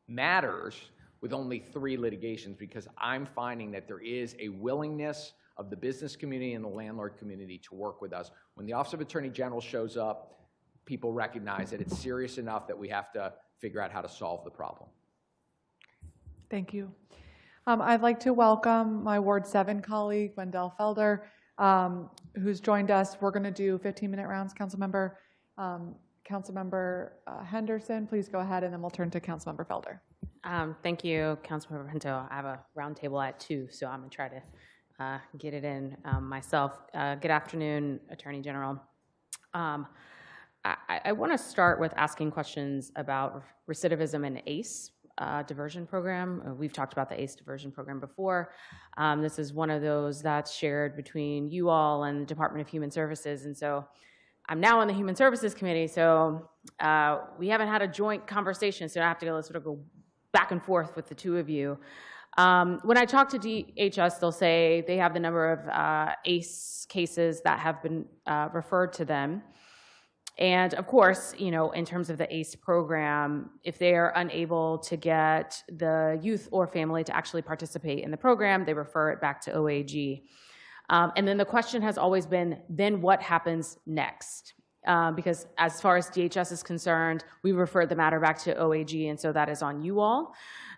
[SPEAKER 23] matters with only 3 litigations, because I'm finding that there is a willingness of the business community and the landlord community to work with us. When the Office of Attorney General shows up, people recognize that it's serious enough that we have to figure out how to solve the problem.
[SPEAKER 2] Thank you. I'd like to welcome my Ward 7 colleague, Wendell Felder, who's joined us. We're going to do 15-minute rounds, Councilmember. Councilmember Henderson, please go ahead, and then we'll turn to Councilmember Felder.
[SPEAKER 22] Thank you, Councilmember Pinto. I have a roundtable at 2, so I'm going to try to get it in myself. Good afternoon, Attorney General. I want to start with asking questions about recidivism and ACE diversion program. We've talked about the ACE diversion program before. This is one of those that's shared between you all and the Department of Human Services. And so I'm now on the Human Services Committee, so we haven't had a joint conversation, so I have to sort of go back and forth with the 2 of you. When I talk to DHS, they'll say they have the number of ACE cases that have been referred to them. And of course, you know, in terms of the ACE program, if they are unable to get the youth or family to actually participate in the program, they refer it back to OAG. And then the question has always been, then what happens next? Because as far as DHS is concerned, we referred the matter back to OAG, and so that is on you all.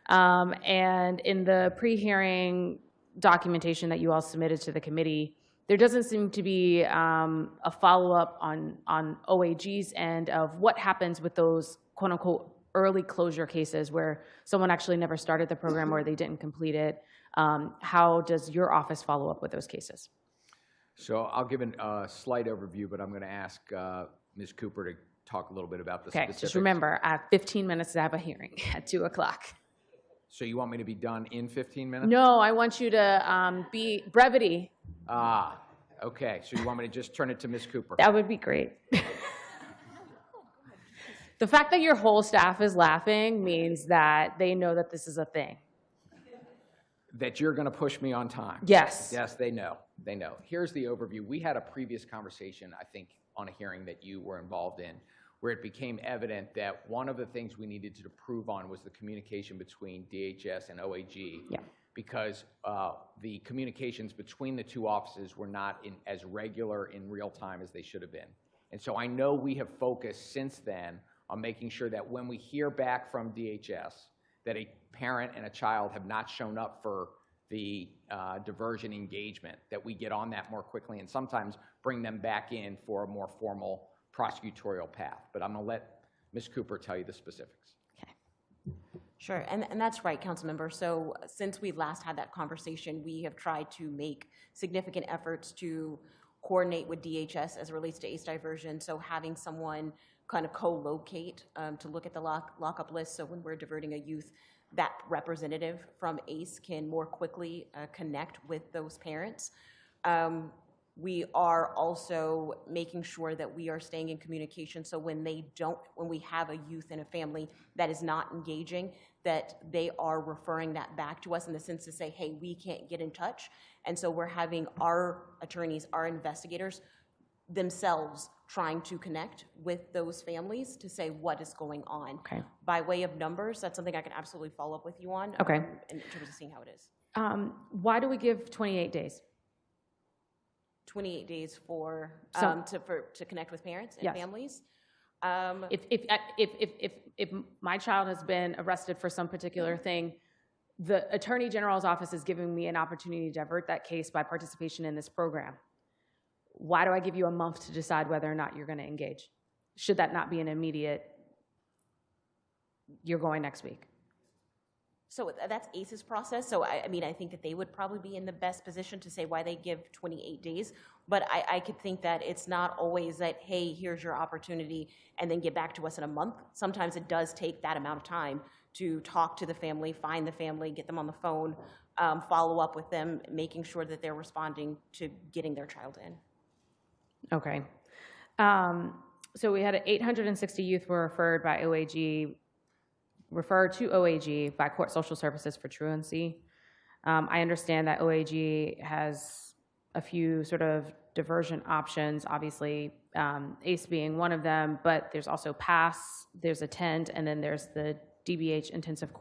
[SPEAKER 22] And in the pre-hearing documentation that you all submitted to the committee, there doesn't seem to be a follow-up on OAG's end of what happens with those quote-unquote early closure cases where someone actually never started the program or they didn't complete it. How does your office follow up with those cases?
[SPEAKER 23] So I'll give a slight overview, but I'm going to ask Ms. Cooper to talk a little bit about the specifics.
[SPEAKER 22] Just remember, I have 15 minutes to have a hearing at 2 o'clock.
[SPEAKER 23] So you want me to be done in 15 minutes?
[SPEAKER 22] No, I want you to be brevity.
[SPEAKER 23] Okay. So you want me to just turn it to Ms. Cooper?
[SPEAKER 22] That would be great. The fact that your whole staff is laughing means that they know that this is a thing.
[SPEAKER 23] That you're going to push me on time.
[SPEAKER 22] Yes.
[SPEAKER 23] Yes, they know. They know. Here's the overview. We had a previous conversation, I think, on a hearing that you were involved in, where it became evident that one of the things we needed to improve on was the communication between DHS and OAG.
[SPEAKER 22] Yeah.
[SPEAKER 23] Because the communications between the two offices were not as regular in real time as they should have been. And so I know we have focused since then on making sure that when we hear back from DHS that a parent and a child have not shown up for the diversion engagement, that we get on that more quickly and sometimes bring them back in for a more formal prosecutorial path. But I'm going to let Ms. Cooper tell you the specifics.
[SPEAKER 3] Sure, and that's right, Councilmember. So since we last had that conversation, we have tried to make significant efforts to coordinate with DHS as it relates to ACE diversion. So having someone kind of co-locate to look at the lockup list. So when we're diverting a youth, that representative from ACE can more quickly connect with those parents. We are also making sure that we are staying in communication. So when we have a youth and a family that is not engaging, that they are referring that back to us in the sense to say, hey, we can't get in touch. And so we're having our attorneys, our investigators themselves trying to connect with those families to say what is going on.
[SPEAKER 22] Okay.
[SPEAKER 3] By way of numbers, that's something I can absolutely follow up with you on.
[SPEAKER 22] Okay.
[SPEAKER 3] In terms of seeing how it is.
[SPEAKER 22] Why do we give 28 days?
[SPEAKER 3] 28 days for to connect with parents and
[SPEAKER 22] Yes.
[SPEAKER 3] families.
[SPEAKER 22] If my child has been arrested for some particular thing, the Attorney General's office is giving me an opportunity to divert that case by participation in this program. Why do I give you a month to decide whether or not you're going to engage? Should that not be an immediate, you're going next week?
[SPEAKER 3] So that's ACE's process. So I mean, I think that they would probably be in the best position to say why they give 28 days. But I could think that it's not always that, hey, here's your opportunity, and then get back to us in a month. Sometimes it does take that amount of time to talk to the family, find the family, get them on the phone, follow up with them, making sure that they're responding to getting their child in.
[SPEAKER 22] Okay. So we had 860 youth were referred by OAG, referred to OAG by Court Social Services for truancy. I understand that OAG has a few sort of diversion options, obviously ACE being one of them, but there's also PASS, there's ATTEND, and then there's the DBH Intensive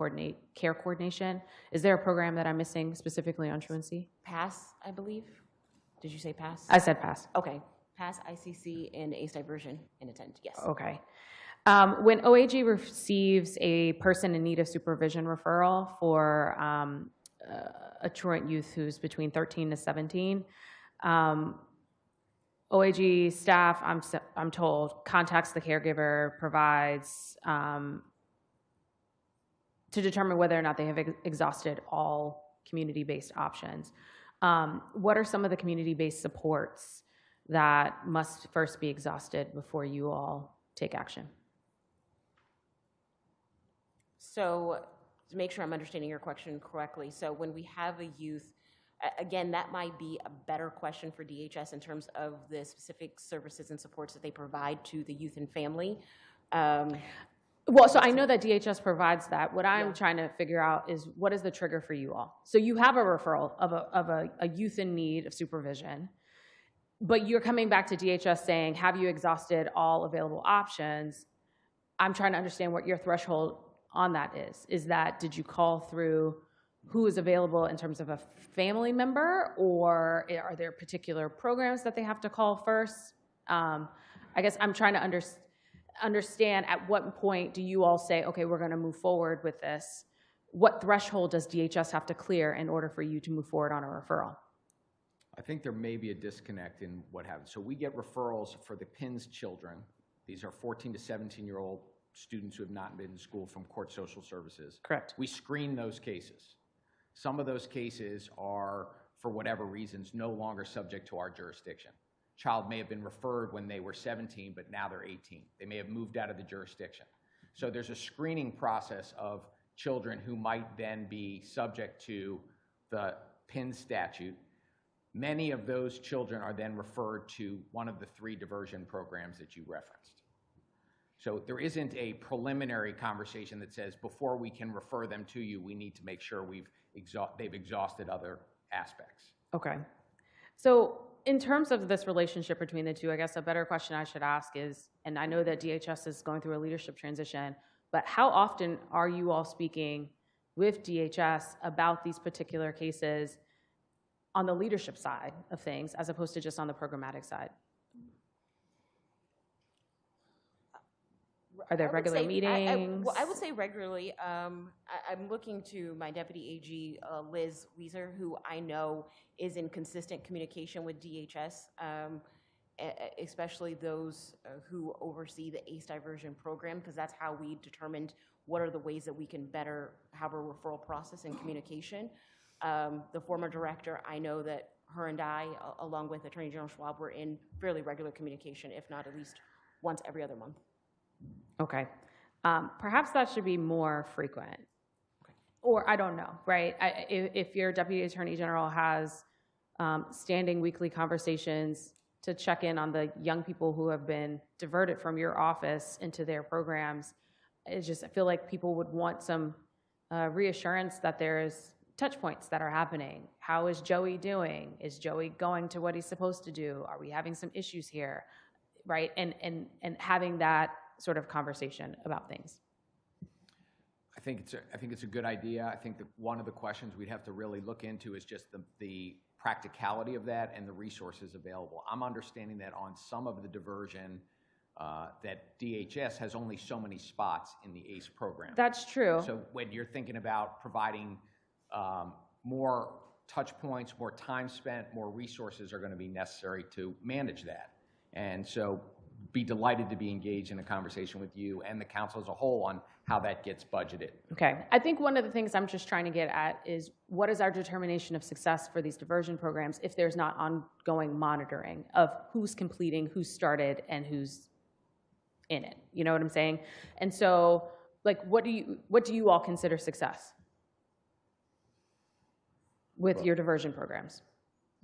[SPEAKER 22] Care Coordination. Is there a program that I'm missing specifically on truancy?
[SPEAKER 3] PASS, I believe. Did you say PASS?
[SPEAKER 22] I said PASS.
[SPEAKER 3] Okay. PASS, ICC, and ACE diversion and ATTEND, yes.
[SPEAKER 22] Okay. When OAG receives a person in need of supervision referral for a truant youth who's between 13 to 17, OAG staff, I'm told, contacts the caregiver, provides to determine whether or not they have exhausted all community-based options. What are some of the community-based supports that must first be exhausted before you all take action?
[SPEAKER 3] So to make sure I'm understanding your question correctly, so when we have a youth, again, that might be a better question for DHS in terms of the specific services and supports that they provide to the youth and family.
[SPEAKER 22] Well, so I know that DHS provides that. What I'm trying to figure out is what is the trigger for you all? So you have a referral of a youth in need of supervision, but you're coming back to DHS saying, have you exhausted all available options? I'm trying to understand what your threshold on that is. Is that, did you call through who is available in terms of a family member, or are there particular programs that they have to call first? I guess I'm trying to understand at what point do you all say, okay, we're going to move forward with this? What threshold does DHS have to clear in order for you to move forward on a referral?
[SPEAKER 23] I think there may be a disconnect in what happens. So we get referrals for the PINS children. These are 14 to 17-year-old students who have not been in school from court social services.
[SPEAKER 22] Correct.
[SPEAKER 23] We screen those cases. Some of those cases are, for whatever reasons, no longer subject to our jurisdiction. Child may have been referred when they were 17, but now they're 18. They may have moved out of the jurisdiction. So there's a screening process of children who might then be subject to the PIN statute. Many of those children are then referred to one of the 3 diversion programs that you referenced. So there isn't a preliminary conversation that says, before we can refer them to you, we need to make sure they've exhausted other aspects.
[SPEAKER 22] Okay. So in terms of this relationship between the two, I guess a better question I should ask is, and I know that DHS is going through a leadership transition, but how often are you all speaking with DHS about these particular cases on the leadership side of things, as opposed to just on the programmatic side? Are there regular meetings?
[SPEAKER 3] I would say regularly. I'm looking to my Deputy AG, Liz Weiser, who I know is in consistent communication with DHS, especially those who oversee the ACE diversion program, because that's how we determined what are the ways that we can better have a referral process and communication. The former director, I know that her and I, along with Attorney General Schwab, were in fairly regular communication, if not at least once every other month.
[SPEAKER 22] Okay. Perhaps that should be more frequent. Or I don't know, right? If your Deputy Attorney General has standing weekly conversations to check in on the young people who have been diverted from your office into their programs, I feel like people would want some reassurance that there's touch points that are happening. How is Joey doing? Is Joey going to what he's supposed to do? Are we having some issues here? Right? And having that sort of conversation about things.
[SPEAKER 23] I think it's a good idea. I think that one of the questions we'd have to really look into is just the practicality of that and the resources available. I'm understanding that on some of the diversion, that DHS has only so many spots in the ACE program.
[SPEAKER 22] That's true.
[SPEAKER 23] So when you're thinking about providing more touch points, more time spent, more resources are going to be necessary to manage that. And so be delighted to be engaged in a conversation with you and the council as a whole on how that gets budgeted.
[SPEAKER 22] Okay. I think one of the things I'm just trying to get at is, what is our determination of success for these diversion programs if there's not ongoing monitoring of who's completing, who's started, and who's in it? You know what I'm saying? And so, like, what do you all consider success with your diversion programs?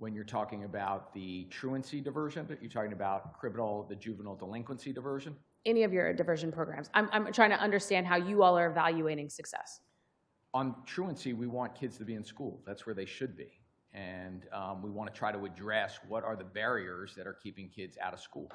[SPEAKER 23] When you're talking about the truancy diversion, you're talking about the juvenile delinquency diversion?
[SPEAKER 22] Any of your diversion programs. I'm trying to understand how you all are evaluating success.
[SPEAKER 23] On truancy, we want kids to be in school. That's where they should be. And we want to try to address what are the barriers that are keeping kids out of school.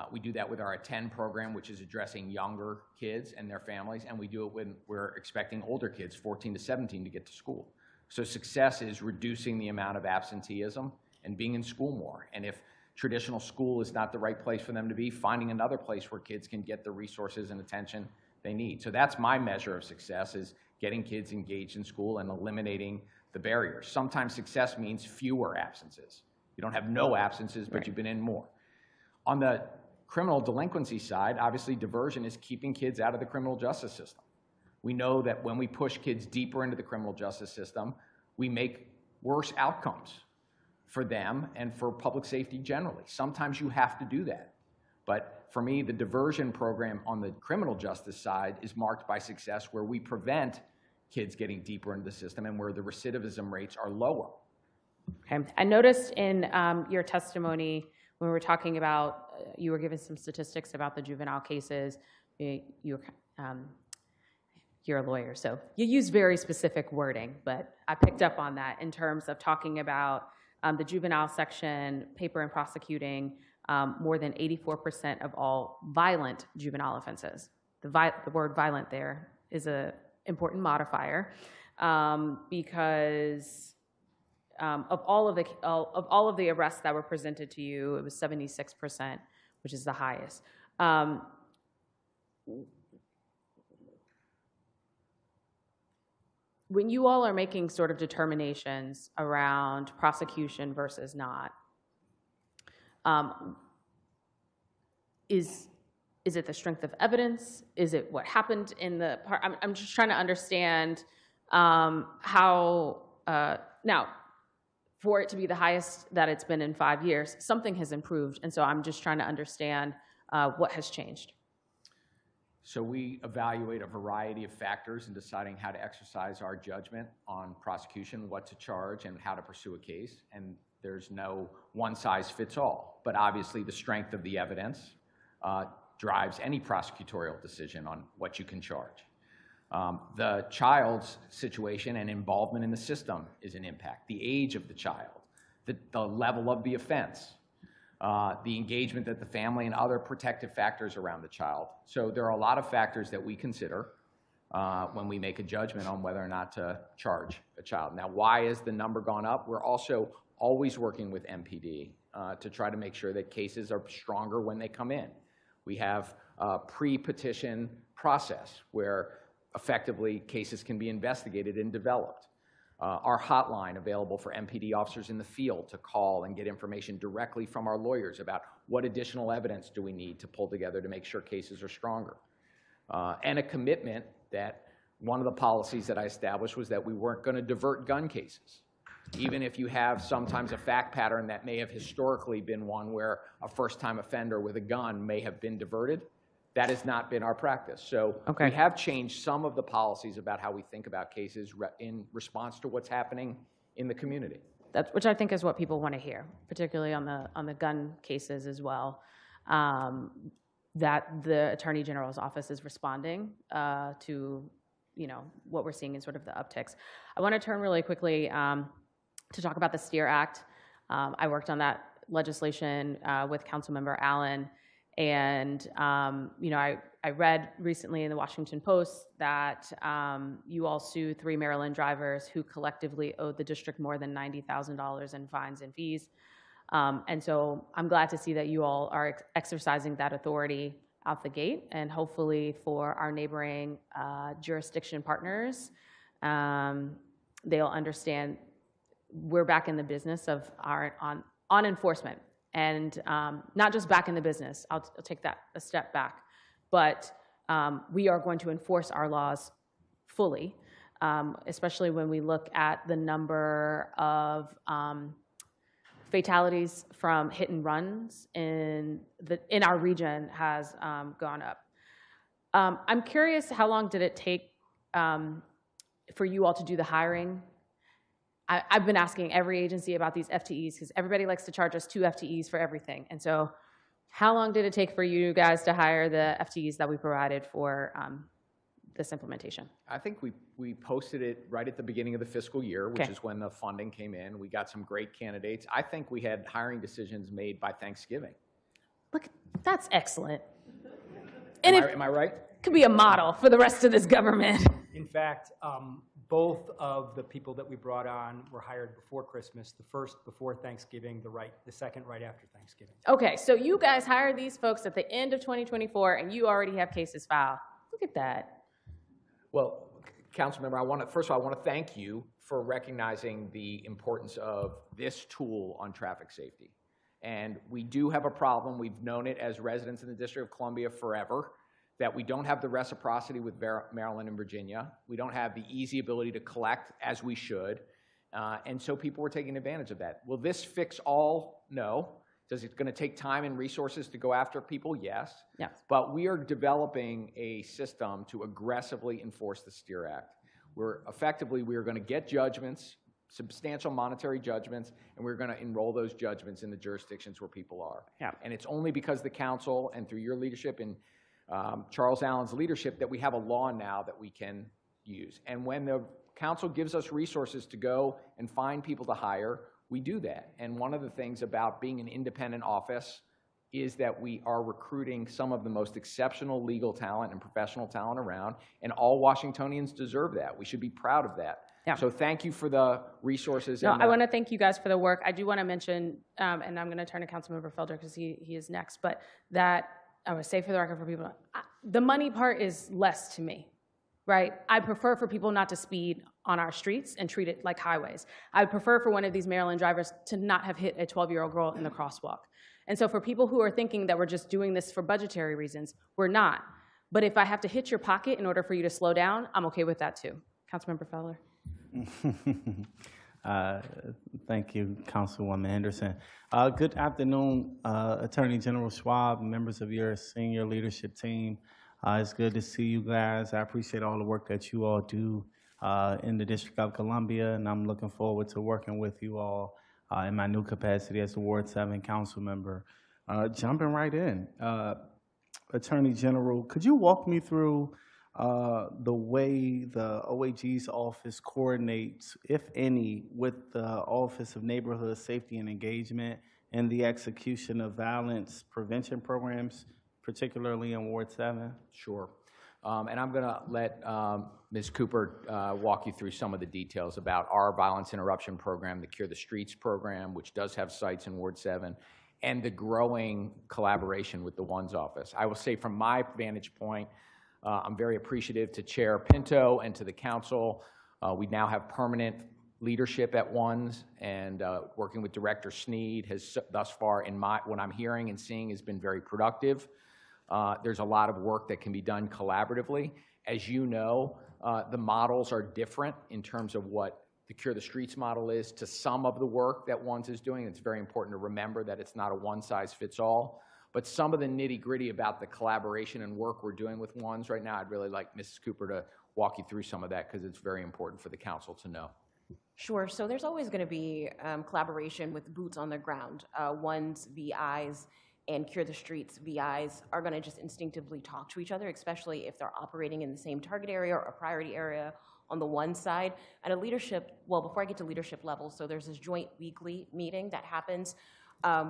[SPEAKER 23] We do that with our Attend program, which is addressing younger kids and their families, and we do it when we're expecting older kids, 14 to 17, to get to school. So success is reducing the amount of absenteeism and being in school more. And if traditional school is not the right place for them to be, finding another place where kids can get the resources and attention they need. So that's my measure of success, is getting kids engaged in school and eliminating the barriers. Sometimes success means fewer absences. You don't have no absences, but you've been in more. On the criminal delinquency side, obviously diversion is keeping kids out of the criminal justice system. We know that when we push kids deeper into the criminal justice system, we make worse outcomes for them and for public safety generally. Sometimes you have to do that. But for me, the diversion program on the criminal justice side is marked by success, where we prevent kids getting deeper into the system and where the recidivism rates are lower.
[SPEAKER 22] Okay. I noticed in your testimony when we were talking about, you were giving some statistics about the juvenile cases. You were you're a lawyer, so you use very specific wording, but I picked up on that in terms of talking about the juvenile section, paper and prosecuting more than 84% of all violent juvenile offenses. The word violent there is an important modifier because of all of the arrests that were presented to you, it was 76%, which is the highest. When you all are making sort of determinations around prosecution versus not, is it the strength of evidence? Is it what happened in the part? I'm just trying to understand how, now, for it to be the highest that it's been in 5 years, something has improved. And so I'm just trying to understand what has changed.
[SPEAKER 23] So we evaluate a variety of factors in deciding how to exercise our judgment on prosecution, what to charge, and how to pursue a case. And there's no one-size-fits-all. But obviously, the strength of the evidence drives any prosecutorial decision on what you can charge. The child's situation and involvement in the system is an impact. The age of the child, the level of the offense, the engagement that the family and other protective factors around the child. So there are a lot of factors that we consider when we make a judgment on whether or not to charge a child. Now, why has the number gone up? We're also always working with MPD to try to make sure that cases are stronger when they come in. We have a pre-petition process where effectively cases can be investigated and developed. Our hotline available for MPD officers in the field to call and get information directly from our lawyers about what additional evidence do we need to pull together to make sure cases are stronger. And a commitment that one of the policies that I established was that we weren't going to divert gun cases. Even if you have sometimes a fact pattern that may have historically been one where a first-time offender with a gun may have been diverted, that has not been our practice. So we have changed some of the policies about how we think about cases in response to what's happening in the community.
[SPEAKER 22] Which I think is what people want to hear, particularly on the gun cases as well, that the Attorney General's office is responding to what we're seeing in sort of the upticks. I want to turn really quickly to talk about the STEER Act. I worked on that legislation with Councilmember Allen. And, I read recently in the Washington Post that you all sued 3 Maryland drivers who collectively owed the district more than $90,000 in fines and fees. And so I'm glad to see that you all are exercising that authority out the gate, and hopefully for our neighboring jurisdiction partners, they'll understand we're back in the business of on enforcement. And not just back in the business, I'll take that a step back, but we are going to enforce our laws fully, especially when we look at the number of fatalities from hit and runs in our region has gone up. I'm curious, how long did it take for you all to do the hiring? I've been asking every agency about these FTEs because everybody likes to charge us 2 FTEs for everything. And so how long did it take for you guys to hire the FTEs that we provided for this implementation?
[SPEAKER 23] I think we posted it right at the beginning of the fiscal year, which is when the funding came in. We got some great candidates. I think we had hiring decisions made by Thanksgiving.
[SPEAKER 22] Look, that's excellent.
[SPEAKER 23] Am I right?
[SPEAKER 22] Could be a model for the rest of this government.
[SPEAKER 1] In fact, both of the people that we brought on were hired before Christmas, the first before Thanksgiving, the second right after Thanksgiving.
[SPEAKER 22] Okay, so you guys hired these folks at the end of 2024, and you already have cases filed. Look at that.
[SPEAKER 23] Well, Councilmember, first of all, I want to thank you for recognizing the importance of this tool on traffic safety. And we do have a problem. We've known it as residents in the District of Columbia forever, that we don't have the reciprocity with Maryland and Virginia. We don't have the easy ability to collect as we should. And so people were taking advantage of that. Will this fix all? No. Does it going to take time and resources to go after people? Yes.
[SPEAKER 22] Yes.
[SPEAKER 23] But we are developing a system to aggressively enforce the STEER Act. We are going to get judgments, substantial monetary judgments, and we're going to enroll those judgments in the jurisdictions where people are.
[SPEAKER 22] Yeah.
[SPEAKER 23] And it's only because the council and through your leadership in Charles Allen's leadership, that we have a law now that we can use. And when the council gives us resources to go and find people to hire, we do that. And one of the things about being an independent office is that we are recruiting some of the most exceptional legal talent and professional talent around, and all Washingtonians deserve that. We should be proud of that.
[SPEAKER 22] Yeah.
[SPEAKER 23] So thank you for the resources.
[SPEAKER 22] No,
[SPEAKER 23] and
[SPEAKER 22] I want to thank you guys for the work. I do want to mention, and I'm going to turn to Councilmember Felder because he is next, but that I would say for the record for people, the money part is less to me, right? I prefer for people not to speed on our streets and treat it like highways. I would prefer for one of these Maryland drivers to not have hit a 12-year-old girl in the crosswalk. And so for people who are thinking that we're just doing this for budgetary reasons, we're not. But if I have to hit your pocket in order for you to slow down, I'm okay with that too. Councilmember Felder.
[SPEAKER 4] Thank you, Councilwoman Henderson. Good afternoon, Attorney General Schwab, members of your senior leadership team. It's good to see you guys. I appreciate all the work that you all do in the District of Columbia, and I'm looking forward to working with you all in my new capacity as the Ward 7 council member. Jumping right in, Attorney General, could you walk me through the way the OAG's office coordinates, if any, with the Office of Neighborhood Safety and Engagement and the execution of violence prevention programs, particularly in Ward 7?
[SPEAKER 23] Sure. And I'm going to let Ms. Cooper walk you through some of the details about our violence interruption program, the Cure the Streets program, which does have sites in Ward 7, and the growing collaboration with the ONSE office. I will say from my vantage point, I'm very appreciative to Chair Pinto and to the council. We now have permanent leadership at ONSE, and working with Director Sneed has thus far, in what I'm hearing and seeing, has been very productive. There's a lot of work that can be done collaboratively. As you know, the models are different in terms of what the Cure the Streets model is to some of the work that ONSE is doing. It's very important to remember that it's not a one-size-fits-all. But some of the nitty-gritty about the collaboration and work we're doing with ONSE right now, I'd really like Mrs. Cooper to walk you through some of that because it's very important for the council to know.
[SPEAKER 3] Sure. So there's always going to be collaboration with boots on the ground. ONSE VIs and Cure the Streets VIs are going to just instinctively talk to each other, especially if they're operating in the same target area or a priority area on the one side. And a leadership, well, before I get to leadership level, so there's this joint weekly meeting that happens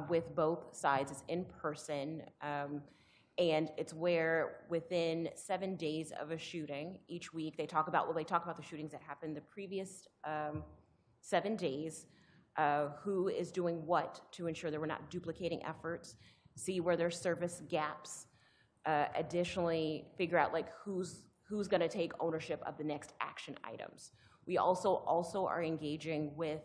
[SPEAKER 3] with both sides. It's in person, and it's where within 7 days of a shooting each week, they talk about the shootings that happened the previous 7 days, who is doing what to ensure that we're not duplicating efforts, see where there's service gaps, additionally figure out like who's going to take ownership of the next action items. We also are engaging with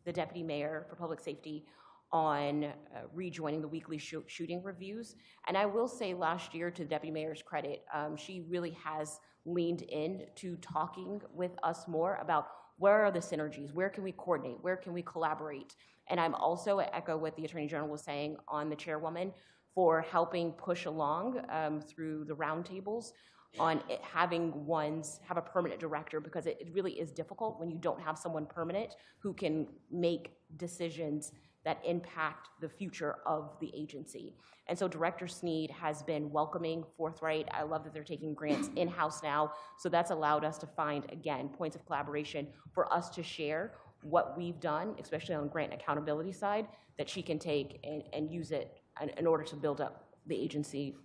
[SPEAKER 3] the Deputy Mayor for Public Safety on rejoining the weekly shooting reviews. And I will say last year, to the Deputy Mayor's credit, she really has leaned in to talking with us more about where are the synergies, where can we coordinate, where can we collaborate. And I'm also echo what the Attorney General was saying on the chairwoman for helping push along through the roundtables on it, having ONSE have a permanent director, because it really is difficult when you don't have someone permanent who can make decisions that impact the future of the agency. And so Director Sneed has been welcoming, forthright. I love that they're taking grants in-house now. So that's allowed us to find, again, points of collaboration for us to share what we've done, especially on the grant accountability side, that she can take and use it in order to build up the agency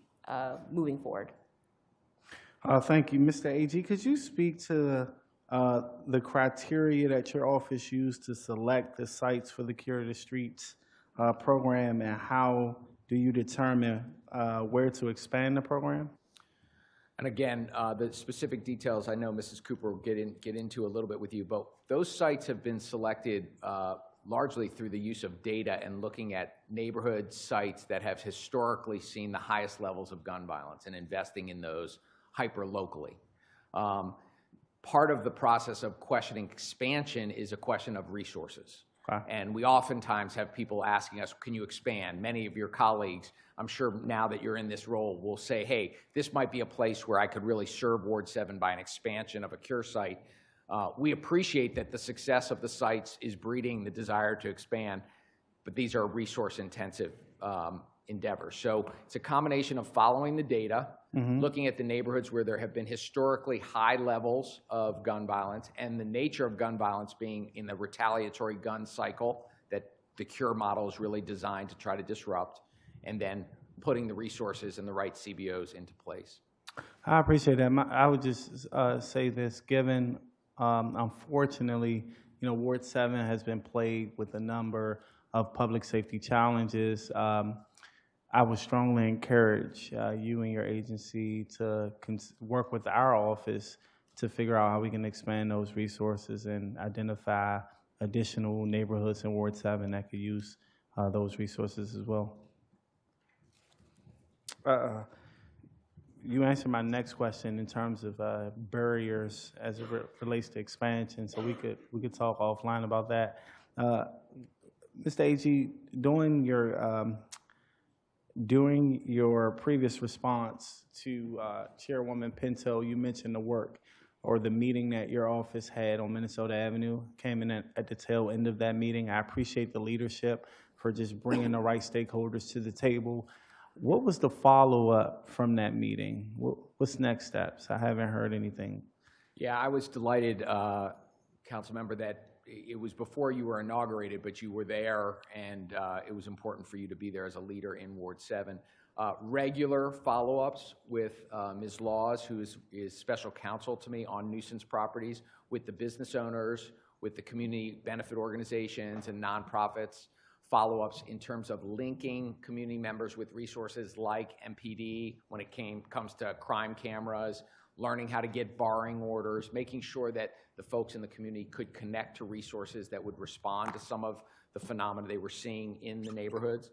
[SPEAKER 3] moving forward.
[SPEAKER 4] Thank you. Mr. AG, could you speak to the criteria that your office used to select the sites for the Cure the Streets program, and how do you determine where to expand the program?
[SPEAKER 23] And again, the specific details I know Mrs. Cooper will get into a little bit with you, but those sites have been selected largely through the use of data and looking at neighborhood sites that have historically seen the highest levels of gun violence and investing in those hyper-locally. Part of the process of questioning expansion is a question of resources. Okay. And we oftentimes have people asking us, can you expand? Many of your colleagues, I'm sure now that you're in this role, will say, hey, this might be a place where I could really serve Ward 7 by an expansion of a Cure site. We appreciate that the success of the sites is breeding the desire to expand, but these are resource-intensive endeavors. So it's a combination of following the data, looking at the neighborhoods where there have been historically high levels of gun violence, and the nature of gun violence being in the retaliatory gun cycle that the CURE model is really designed to try to disrupt, and then putting the resources and the right CBOs into place.
[SPEAKER 4] I appreciate that. I would just say this, given, unfortunately, Ward 7 has been plagued with a number of public safety challenges. I would strongly encourage you and your agency to work with our office to figure out how we can expand those resources and identify additional neighborhoods in Ward 7 that could use those resources as well. You answered my next question in terms of barriers as it relates to expansion, so we could talk offline about that. Mr. AG, during your previous response to Chairwoman Pinto, you mentioned the work or the meeting that your office had on Minnesota Avenue, came in at the tail end of that meeting. I appreciate the leadership for just bringing the right stakeholders to the table. What was the follow-up from that meeting? What's next steps? I haven't heard anything.
[SPEAKER 23] Yeah, I was delighted, council member, that it was before you were inaugurated, but you were there, and it was important for you to be there as a leader in Ward 7. Regular follow-ups with Ms. Laws, who is special counsel to me on nuisance properties, with the business owners, with the community benefit organizations and nonprofits, follow-ups in terms of linking community members with resources like MPD when it comes to crime cameras, learning how to get barring orders, making sure that the folks in the community could connect to resources that would respond to some of the phenomena they were seeing in the neighborhoods.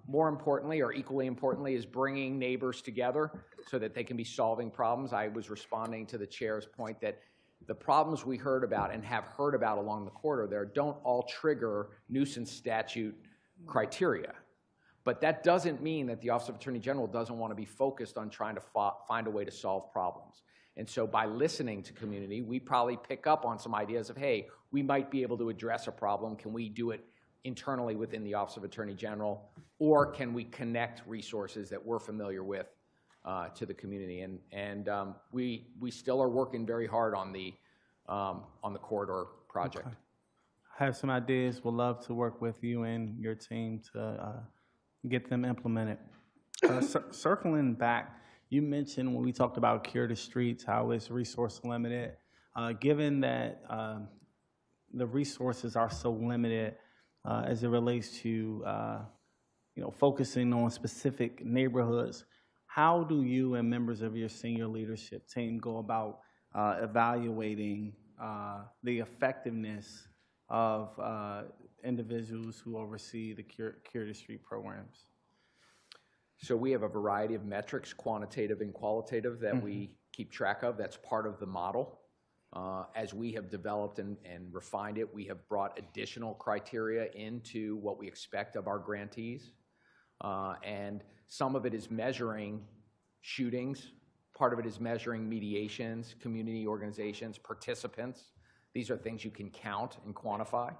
[SPEAKER 23] More importantly, or equally importantly, is bringing neighbors together so that they can be solving problems. I was responding to the chair's point that the problems we heard about and have heard about along the corridor there don't all trigger nuisance statute criteria. But that doesn't mean that the Office of Attorney General doesn't want to be focused on trying to find a way to solve problems. And so by listening to community, we probably pick up on some ideas of, hey, we might be able to address a problem. Can we do it internally within the Office of Attorney General? Or can we connect resources that we're familiar with to the community? And we still are working very hard on the corridor project.
[SPEAKER 4] Okay. I have some ideas. Would love to work with you and your team to get them implemented. Circling back, you mentioned when we talked about Cure the Streets, how it's resource limited. Given that the resources are so limited as it relates to focusing on specific neighborhoods, how do you and members of your senior leadership team go about evaluating the effectiveness of individuals who oversee the Cure the Street programs?
[SPEAKER 23] So we have a variety of metrics, quantitative and qualitative, that we keep track of. That's part of the model. As we have developed and refined it, we have brought additional criteria into what we expect of our grantees. And some of it is measuring shootings. Part of it is measuring mediations, community organizations, participants. These are things you can count and quantify.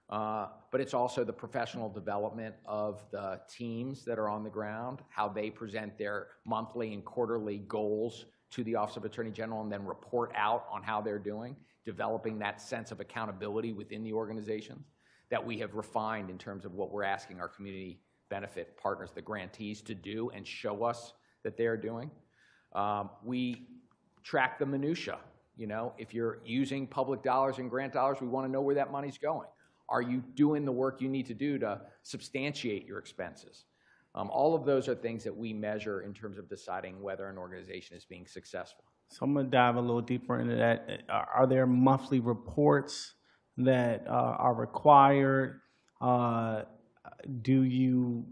[SPEAKER 23] But it's also the professional development of the teams that are on the ground, how they present their monthly and quarterly goals to the Office of Attorney General and then report out on how they're doing, developing that sense of accountability within the organization that we have refined in terms of what we're asking our community benefit partners, the grantees, to do and show us that they're doing. We track the minutia. If you're using public dollars and grant dollars, we want to know where that money's going. Are you doing the work you need to do to substantiate your expenses? All of those are things that we measure in terms of deciding whether an organization is being successful.
[SPEAKER 4] So I'm going to dive a little deeper into that. Are there monthly reports that are required? Do you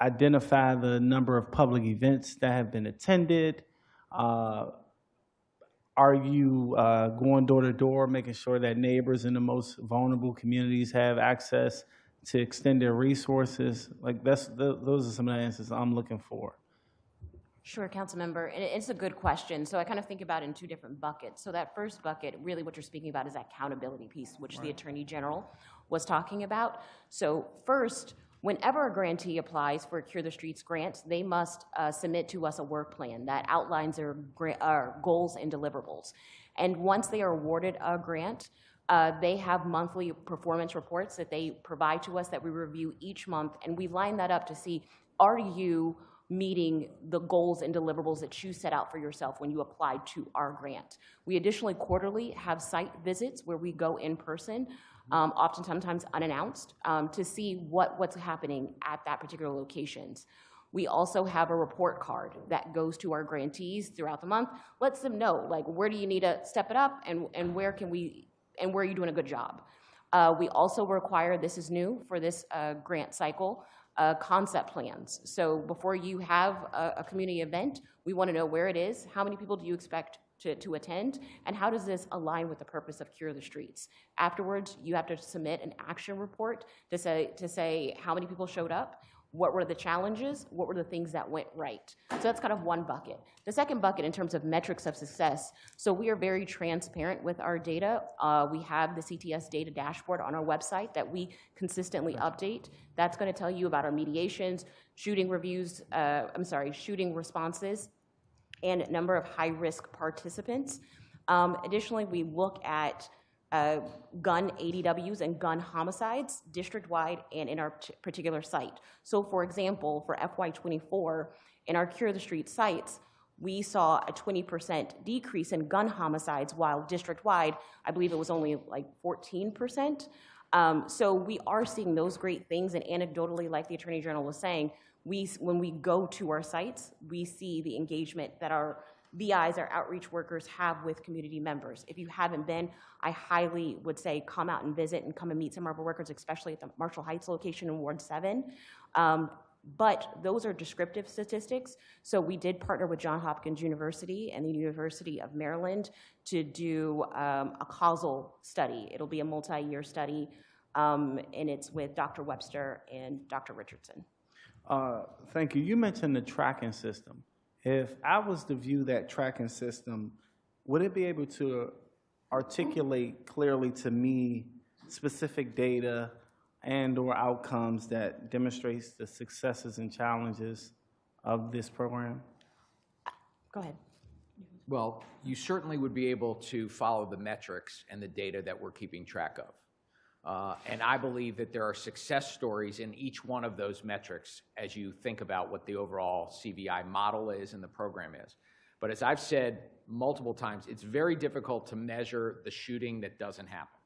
[SPEAKER 4] identify the number of public events that have been attended? Are you going door to door, making sure that neighbors in the most vulnerable communities have access to extended resources? Like those are some of the answers I'm looking for.
[SPEAKER 3] Sure, council member, and it's a good question. So I kind of think about it in two different buckets. So that first bucket, really what you're speaking about is that accountability piece, which the Attorney General was talking about. So first, Whenever a grantee applies for a Cure the Streets grant, they must submit to us a work plan that outlines their goals and deliverables. And once they are awarded a grant, they have monthly performance reports that they provide to us that we review each month, and we line that up to see, are you meeting the goals and deliverables that you set out for yourself when you applied to our grant. We additionally quarterly have site visits where we go in person, oftentimes unannounced, to see what's happening at that particular locations. We also have a report card that goes to our grantees throughout the month, lets them know, like, where do you need to step it up, and where are you doing a good job. We also require, this is new for this grant cycle, concept plans. So before you have a community event, we want to know where it is, how many people do you expect to attend, and how does this align with the purpose of Cure the Streets. Afterwards, you have to submit an action report to say how many people showed up, what were the challenges, what were the things that went right. So that's kind of one bucket. The second bucket in terms of metrics of success, so we are very transparent with our data. We have the CTS data dashboard on our website that we consistently update. That's going to tell you about our mediations, shooting responses, and number of high-risk participants. Additionally, we look at gun ADWs and gun homicides district-wide and in our particular site. So for example, for FY24, in our Cure the Street sites, we saw a 20% decrease in gun homicides, while district-wide, I believe it was only like 14%. So we are seeing those great things, and anecdotally, like the Attorney General was saying, when we go to our sites, we see the engagement that our VIs, our outreach workers, have with community members. If you haven't been, I highly would say come out and visit and come and meet some of our workers, especially at the Marshall Heights location in Ward 7. But those are descriptive statistics. So we did partner with Johns Hopkins University and the University of Maryland to do a causal study. It'll be a multi-year study, and it's with Dr. Webster and Dr. Richardson.
[SPEAKER 4] Thank you. You mentioned the tracking system. If I was to view that tracking system, would it be able to articulate clearly to me specific data and/or outcomes that demonstrates the successes and challenges of this program?
[SPEAKER 3] Go ahead.
[SPEAKER 23] Well, you certainly would be able to follow the metrics and the data that we're keeping track of. And I believe that there are success stories in each one of those metrics as you think about what the overall CVI model is and the program is. But as I've said multiple times, it's very difficult to measure the shooting that doesn't happen.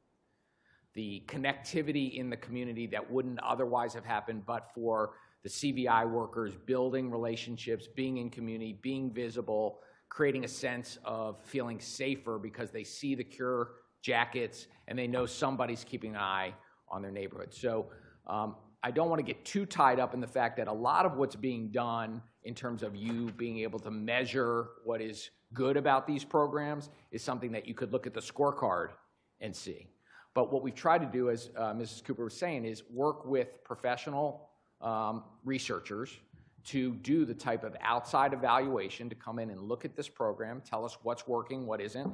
[SPEAKER 23] The connectivity in the community that wouldn't otherwise have happened but for the CVI workers building relationships, being in community, being visible, creating a sense of feeling safer because they see the Cure jackets and they know somebody's keeping an eye on their neighborhood. So I don't want to get too tied up in the fact that a lot of what's being done in terms of you being able to measure what is good about these programs is something that you could look at the scorecard and see. But what we've tried to do, as Mrs. Cooper was saying, is work with professional researchers to do the type of outside evaluation to come in and look at this program, tell us what's working, what isn't,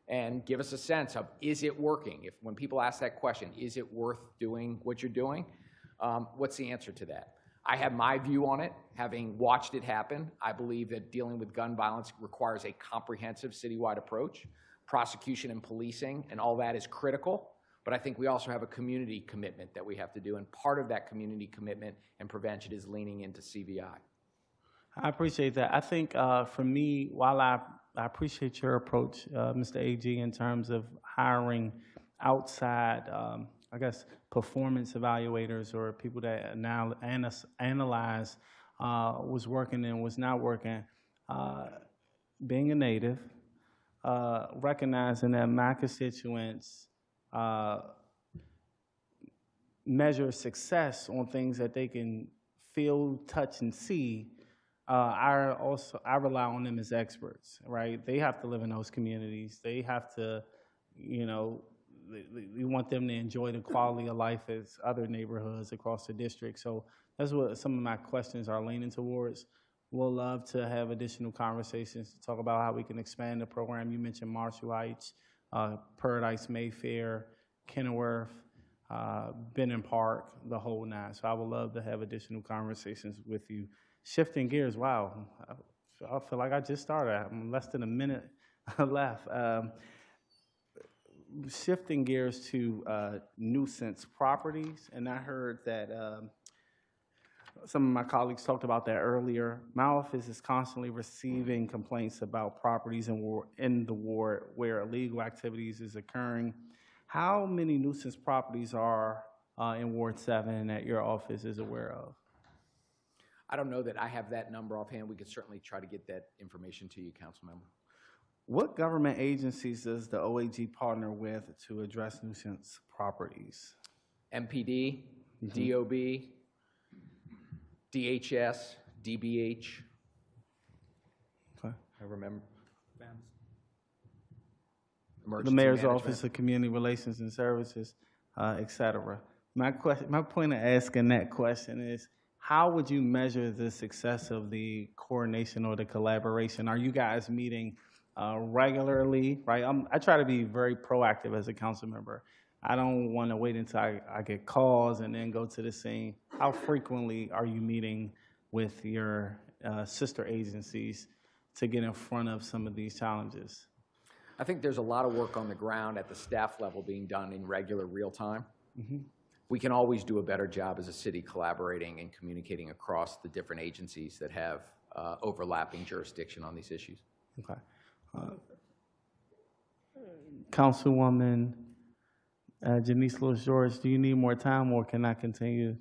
[SPEAKER 23] and give us a sense of, is it working? If when people ask that question, is it worth doing what you're doing? What's the answer to that? I have my view on it, having watched it happen. I believe that dealing with gun violence requires a comprehensive citywide approach. Prosecution and policing and all that is critical, but I think we also have a community commitment that we have to do, and part of that community commitment and prevention is leaning into CVI.
[SPEAKER 4] I appreciate that. I think for me, while I appreciate your approach, Mr. AG, in terms of hiring outside, I guess, performance evaluators or people that now analyze was working and was not working. Being a native, recognizing that my constituents measure success on things that they can feel, touch, and see. I rely on them as experts, right? They have to live in those communities. They have to, we want them to enjoy the quality of life as other neighborhoods across the district. So that's what some of my questions are leaning towards. We'll love to have additional conversations to talk about how we can expand the program. You mentioned Marshall Heights, Paradise, Mayfair, Kenilworth. Benton Park, the whole nine. So I would love to have additional conversations with you. Shifting gears, wow, I feel like I just started. I'm less than a minute left. Shifting gears to nuisance properties, and I heard that some of my colleagues talked about that earlier. My office is constantly receiving complaints about properties in the ward where illegal activities is occurring. How many nuisance properties are in Ward 7 that your office is aware of?
[SPEAKER 23] I don't know that I have that number offhand. We could certainly try to get that information to you, council member.
[SPEAKER 4] What government agencies does the OAG partner with to address nuisance properties?
[SPEAKER 23] MPD, DOB, DHS, DBH.
[SPEAKER 4] Okay.
[SPEAKER 23] I remember.
[SPEAKER 4] The Mayor's Office of Community Relations and Services, et cetera. My point of asking that question is, how would you measure the success of the coordination or the collaboration? Are you guys meeting regularly, right? I try to be very proactive as a council member. I don't want to wait until I get calls and then go to the scene. How frequently are you meeting with your sister agencies to get in front of some of these challenges?
[SPEAKER 23] I think there's a lot of work on the ground at the staff level being done in regular real time. We can always do a better job as a city collaborating and communicating across the different agencies that have overlapping jurisdiction on these issues.
[SPEAKER 4] Okay. Councilwoman Janice Lewis-George, do you need more time or can I continue?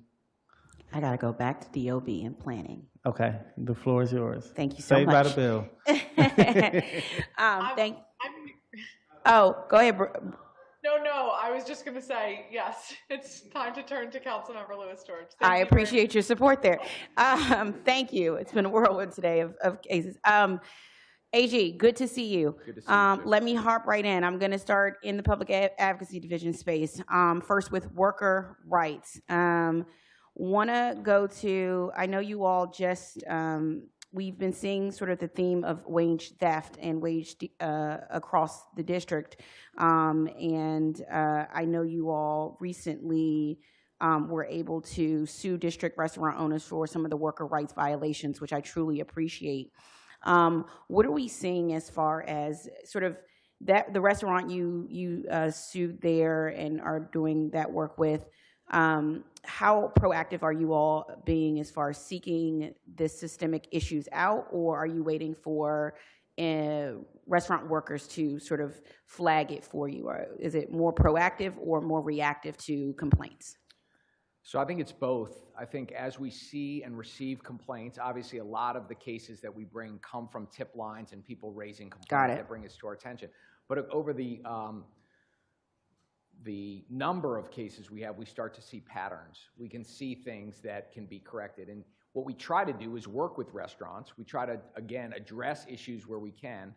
[SPEAKER 5] I got to go back to DOB and planning.
[SPEAKER 4] Okay, the floor is yours.
[SPEAKER 5] Thank you so
[SPEAKER 4] Saved
[SPEAKER 5] much.
[SPEAKER 4] by the bell.
[SPEAKER 5] Oh, go ahead.
[SPEAKER 2] No, I was just going to say, yes, it's time to turn to Councilmember Lewis-George.
[SPEAKER 5] I appreciate your support there. Thank you. It's been a whirlwind today of cases. AG, good to see you.
[SPEAKER 23] Good to see you too.
[SPEAKER 5] Let me harp right in. I'm going to start in the Public Advocacy Division space. First with worker rights. Want to go to, I know you all just, we've been seeing sort of the theme of wage theft and wage across the district. And I know you all recently were able to sue district restaurant owners for some of the worker rights violations, which I truly appreciate. What are we seeing as far as sort of that the restaurant you sued there and are doing that work with? How proactive are you all being as far as seeking the systemic issues out, or are you waiting for restaurant workers to sort of flag it for you? Or is it more proactive or more reactive to complaints?
[SPEAKER 23] So I think it's both. I think as we see and receive complaints, obviously a lot of the cases that we bring come from tip lines and people raising complaints that bring us to our attention. But over the number of cases we have, we start to see patterns. We can see things that can be corrected. And what we try to do is work with restaurants. We try to, again, address issues where we can.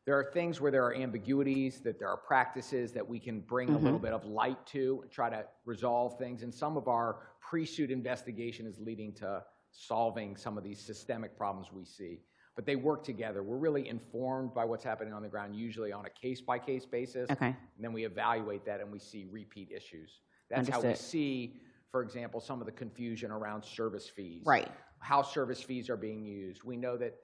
[SPEAKER 23] There are things where there are ambiguities, that there are practices that we can bring a little bit of light to, try to resolve things. And some of our pre-suit investigation is leading to solving some of these systemic problems we see. But they work together. We're really informed by what's happening on the ground, usually on a case-by-case basis.
[SPEAKER 5] Okay.
[SPEAKER 23] And then we evaluate that and we see repeat issues. That's how we see, for example, some of the confusion around service fees.
[SPEAKER 5] Right.
[SPEAKER 23] How service fees are being used. We know that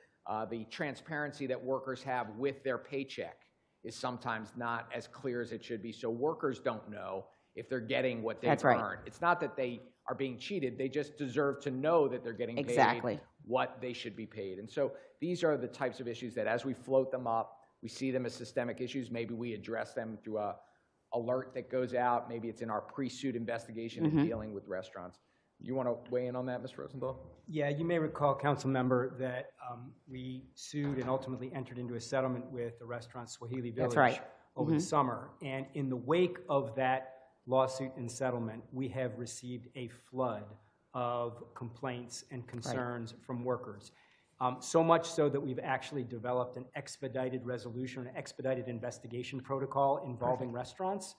[SPEAKER 23] the transparency that workers have with their paycheck is sometimes not as clear as it should be. So workers don't know if they're getting what they've earned. It's not that they are being cheated. They just deserve to know that they're getting paid what they should be paid. And so these are the types of issues that as we float them up, we see them as systemic issues. Maybe we address them through a alert that goes out. Maybe it's in our pre-suit investigation and dealing with restaurants. You want to weigh in on that, Ms. Rosenthal?
[SPEAKER 1] Yeah, you may recall, council member, that we sued and ultimately entered into a settlement with the restaurant Swahili Village over the summer. And in the wake of that lawsuit and settlement, we have received a flood of complaints and concerns from workers. So much so that we've actually developed an expedited resolution, an expedited investigation protocol involving restaurants,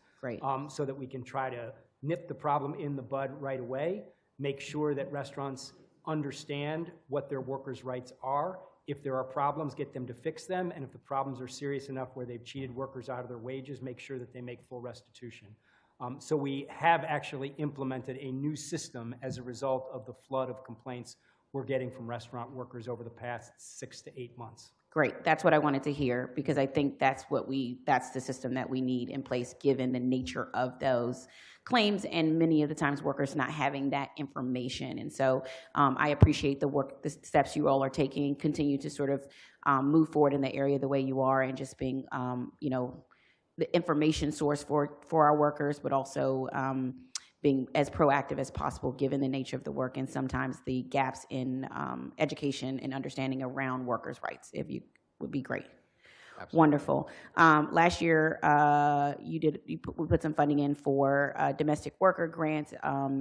[SPEAKER 1] so that we can try to nip the problem in the bud right away, make sure that restaurants understand what their workers' rights are. If there are problems, get them to fix them. And if the problems are serious enough where they've cheated workers out of their wages, make sure that they make full restitution. So we have actually implemented a new system as a result of the flood of complaints we're getting from restaurant workers over the past 6 to 8 months.
[SPEAKER 5] Great. That's what I wanted to hear, because I think that's the system that we need in place, given the nature of those claims and many of the times workers not having that information. And so I appreciate the steps you all are taking, continue to sort of move forward in the area the way you are, and just being, the information source for our workers, but also being as proactive as possible given the nature of the work and sometimes the gaps in education and understanding around workers' rights, if you would be great. Absolutely. Wonderful. Last year, we put some funding in for domestic worker grants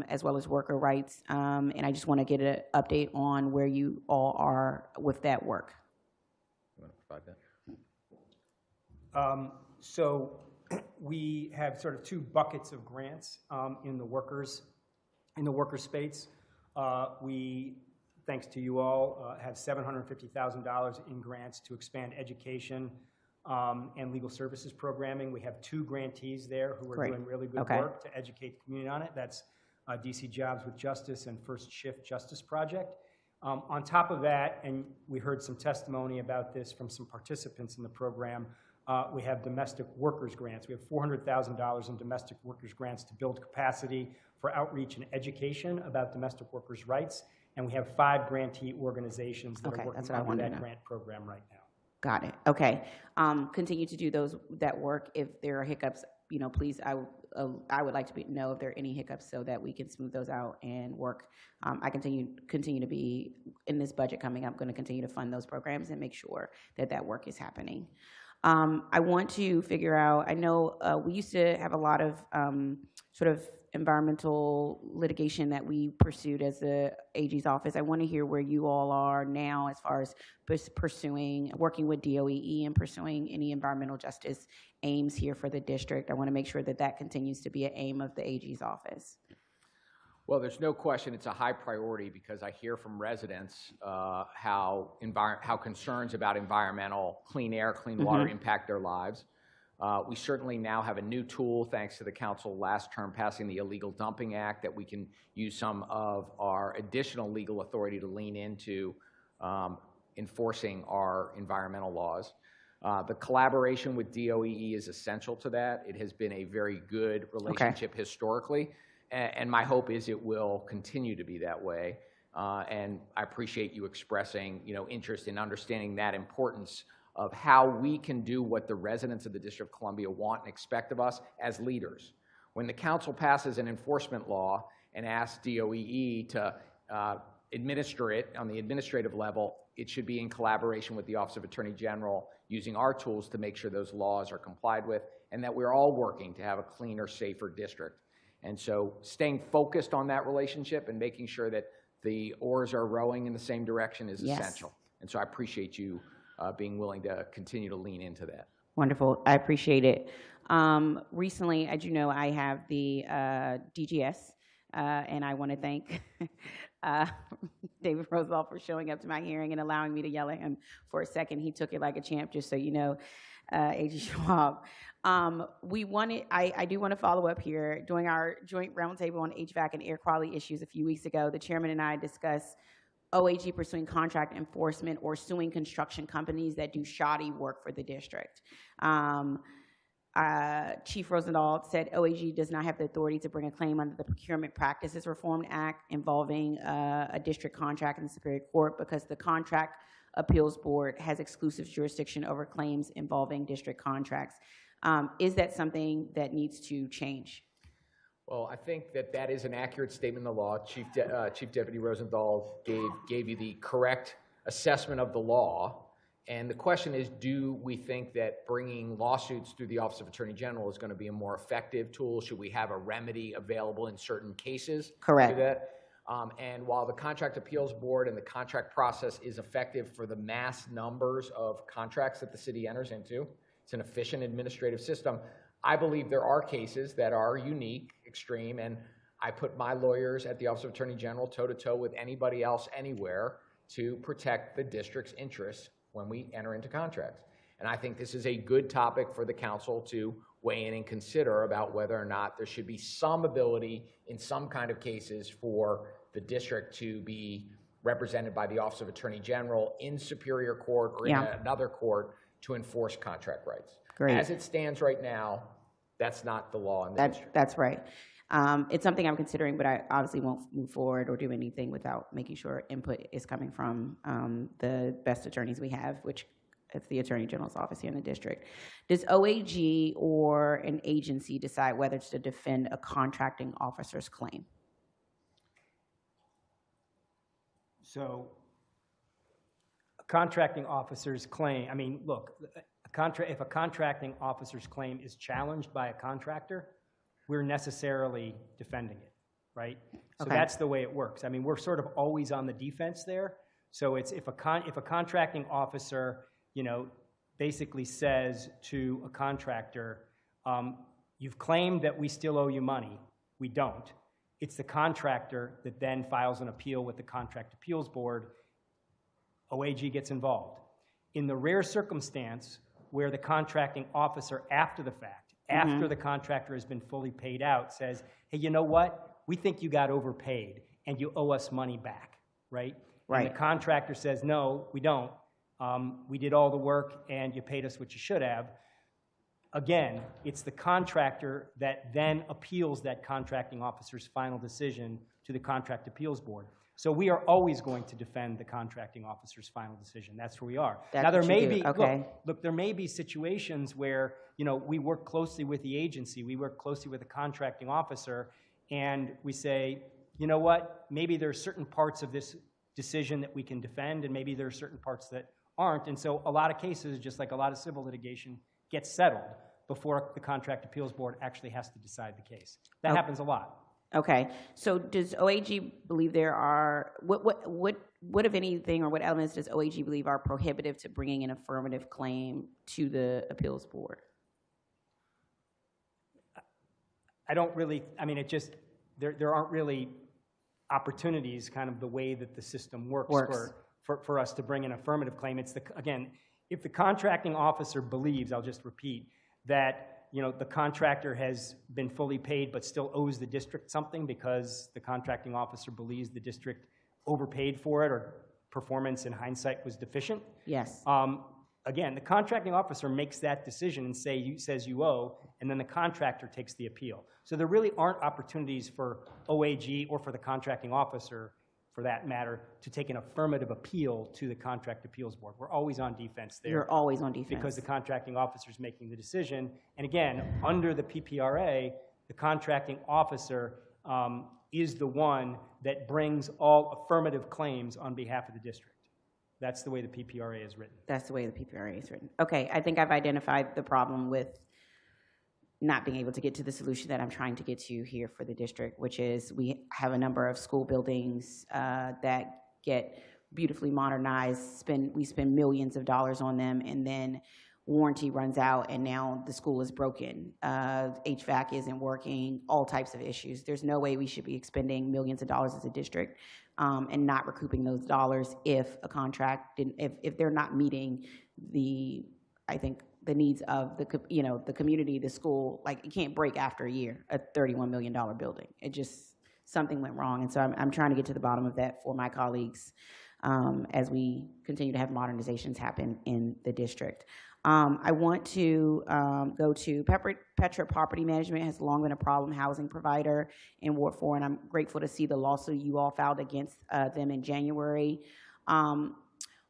[SPEAKER 5] as well as worker rights, and I just want to get an update on where you all are with that work.
[SPEAKER 23] You want to provide that?
[SPEAKER 1] So we have sort of two buckets of grants in the workers space. We, thanks to you all, have $750,000 in grants to expand education and legal services programming. We have 2 grantees there who are doing really good work to educate the community on it. That's DC Jobs with Justice and First Shift Justice Project. On top of that, and we heard some testimony about this from some participants in the program, we have domestic workers grants. We have $400,000 in domestic workers grants to build capacity for outreach and education about domestic workers' rights. And we have 5 grantee organizations that are working on that grant program right now.
[SPEAKER 5] Got it. Okay. Continue to do that work. If there are hiccups, please, I would like to know if there are any hiccups so that we can smooth those out and work. I continue to be, in this budget coming up, going to continue to fund those programs and make sure that work is happening. I want to figure out, I know we used to have a lot of sort of environmental litigation that we pursued as the AG's office. I want to hear where you all are now as far as working with DOEE and pursuing any environmental justice aims here for the district. I want to make sure that continues to be an aim of the AG's office.
[SPEAKER 23] Well, there's no question it's a high priority, because I hear from residents how concerns about environmental, clean air, clean water impact their lives. We certainly now have a new tool, thanks to the council last term passing the Illegal Dumping Act, that we can use some of our additional legal authority to lean into enforcing our environmental laws. The collaboration with DOEE is essential to that. It has been a very good relationship historically. And my hope is it will continue to be that way. And I appreciate you expressing, interest in understanding that importance of how we can do what the residents of the District of Columbia want and expect of us as leaders. When the council passes an enforcement law and asks DOEE to administer it on the administrative level, it should be in collaboration with the Office of Attorney General, using our tools to make sure those laws are complied with, and that we're all working to have a cleaner, safer district. And so staying focused on that relationship and making sure that the oars are rowing in the same direction is essential. And so I appreciate you being willing to continue to lean into that.
[SPEAKER 5] Wonderful. I appreciate it. Recently, as you know, I have the DGS, and I want to thank David Roosevelt for showing up to my hearing and allowing me to yell at him for a second. He took it like a champ, just so you know, AG Schwab. I do want to follow up here. During our joint roundtable on HVAC and air quality issues a few weeks ago, the chairman and I discussed OAG pursuing contract enforcement or suing construction companies that do shoddy work for the district. Chief Rosendahl said OAG does not have the authority to bring a claim under the Procurement Practices Reform Act involving a district contract in the Superior Court, because the Contract Appeals Board has exclusive jurisdiction over claims involving district contracts. Is that something that needs to change?
[SPEAKER 23] Well, I think that is an accurate statement of the law. Chief Deputy Rosenthal gave you the correct assessment of the law. And the question is, do we think that bringing lawsuits through the Office of Attorney General is going to be a more effective tool? Should we have a remedy available in certain cases?
[SPEAKER 5] Correct.
[SPEAKER 23] To that? And while the Contract Appeals Board and the contract process is effective for the mass numbers of contracts that the city enters into, it's an efficient administrative system, I believe there are cases that are unique, extreme, and I put my lawyers at the Office of Attorney General toe-to-toe with anybody else anywhere to protect the district's interests when we enter into contracts. And I think this is a good topic for the council to weigh in and consider about whether or not there should be some ability in some kind of cases for the district to be represented by the Office of Attorney General in Superior Court or in another court to enforce contract rights.
[SPEAKER 5] Great.
[SPEAKER 23] As it stands right now, that's not the law in the district.
[SPEAKER 5] That's right. It's something I'm considering, but I obviously won't move forward or do anything without making sure input is coming from the best attorneys we have, which is the Attorney General's office here in the district. Does OAG or an agency decide whether to defend a contracting officer's claim?
[SPEAKER 1] So a contracting officer's claim, I mean, look, if a contracting officer's claim is challenged by a contractor, we're necessarily defending it, right? So that's the way it works. I mean, we're sort of always on the defense there. So it's if a contracting officer, you know, basically says to a contractor, you've claimed that we still owe you money. We don't. It's the contractor that then files an appeal with the Contract Appeals Board. OAG gets involved. In the rare circumstance where the contracting officer, after the fact, after the contractor has been fully paid out, says, hey, you know what? We think you got overpaid and you owe us money back, right? And the contractor says, no, we don't. We did all the work and you paid us what you should have. Again, it's the contractor that then appeals that contracting officer's final decision to the Contract Appeals Board. So we are always going to defend the contracting officer's final decision. That's where we are. Now there may be, look, there may be situations where, you know, we work closely with the agency, we work closely with the contracting officer, and we say, you know what, maybe there's certain parts of this decision that we can defend, and maybe there are certain parts that aren't. And so a lot of cases, just like a lot of civil litigation, gets settled before the Contract Appeals Board actually has to decide the case. That happens a lot.
[SPEAKER 5] Okay, so does OAG believe there are, what if anything, or what elements does OAG believe are prohibitive to bringing an affirmative claim to the appeals board?
[SPEAKER 1] I don't really, I mean, it just, there aren't really opportunities, kind of the way that the system works. For us to bring an affirmative claim. It's again, if the contracting officer believes, I'll just repeat, that, you know, the contractor has been fully paid but still owes the district something because the contracting officer believes the district overpaid for it or performance in hindsight was deficient.
[SPEAKER 5] Yes.
[SPEAKER 1] Again, the contracting officer makes that decision and says you owe, and then the contractor takes the appeal. So there really aren't opportunities for OAG or for the contracting officer, for that matter, to take an affirmative appeal to the Contract Appeals Board. We're always on defense there.
[SPEAKER 5] You're always on defense.
[SPEAKER 1] Because the contracting officer is making the decision. And again, under the PPRA, the contracting officer is the one that brings all affirmative claims on behalf of the district. That's the way the PPRA is written.
[SPEAKER 5] That's the way the PPRA is written. Okay, I think I've identified the problem with not being able to get to the solution that I'm trying to get to here for the district, which is we have a number of school buildings that get beautifully modernized. We spend millions of dollars on them, and then warranty runs out, and now the school is broken. HVAC isn't working, all types of issues. There's no way we should be expending millions of dollars as a district and not recouping those dollars if a contract, if they're not meeting the, I think, the needs of the, you know, the community, the school. Like, it can't break after a year, a $31 million building. It just, something went wrong. And so I'm trying to get to the bottom of that for my colleagues as we continue to have modernizations happen in the district. I want to go to Petra Property Management has long been a problem housing provider in Ward 4, and I'm grateful to see the lawsuit you all filed against them in January.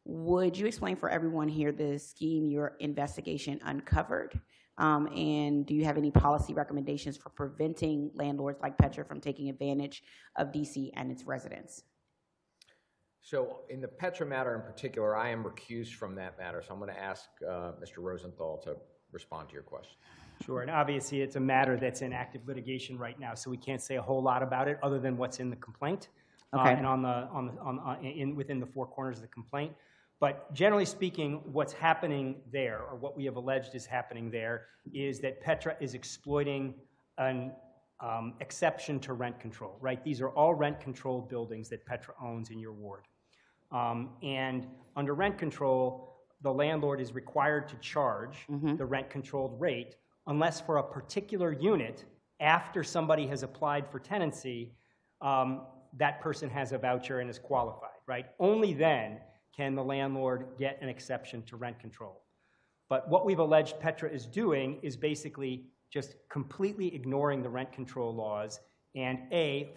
[SPEAKER 5] Would you explain for everyone here the scheme your investigation uncovered? And do you have any policy recommendations for preventing landlords like Petra from taking advantage of DC and its residents?
[SPEAKER 23] So in the Petra matter in particular, I am recused from that matter, so I'm going to ask Mr. Rosenthal to respond to your question.
[SPEAKER 1] Sure, and obviously it's a matter that's in active litigation right now, so we can't say a whole lot about it other than what's in the complaint and within the four corners of the complaint. But generally speaking, what's happening there, or what we have alleged is happening there, is that Petra is exploiting an exception to rent control, right? These are all rent-controlled buildings that Petra owns in your ward. And under rent control, the landlord is required to charge the rent-controlled rate unless for a particular unit, after somebody has applied for tenancy, that person has a voucher and is qualified, right? Only then can the landlord get an exception to rent control. But what we've alleged Petra is doing is basically just completely ignoring the rent control laws and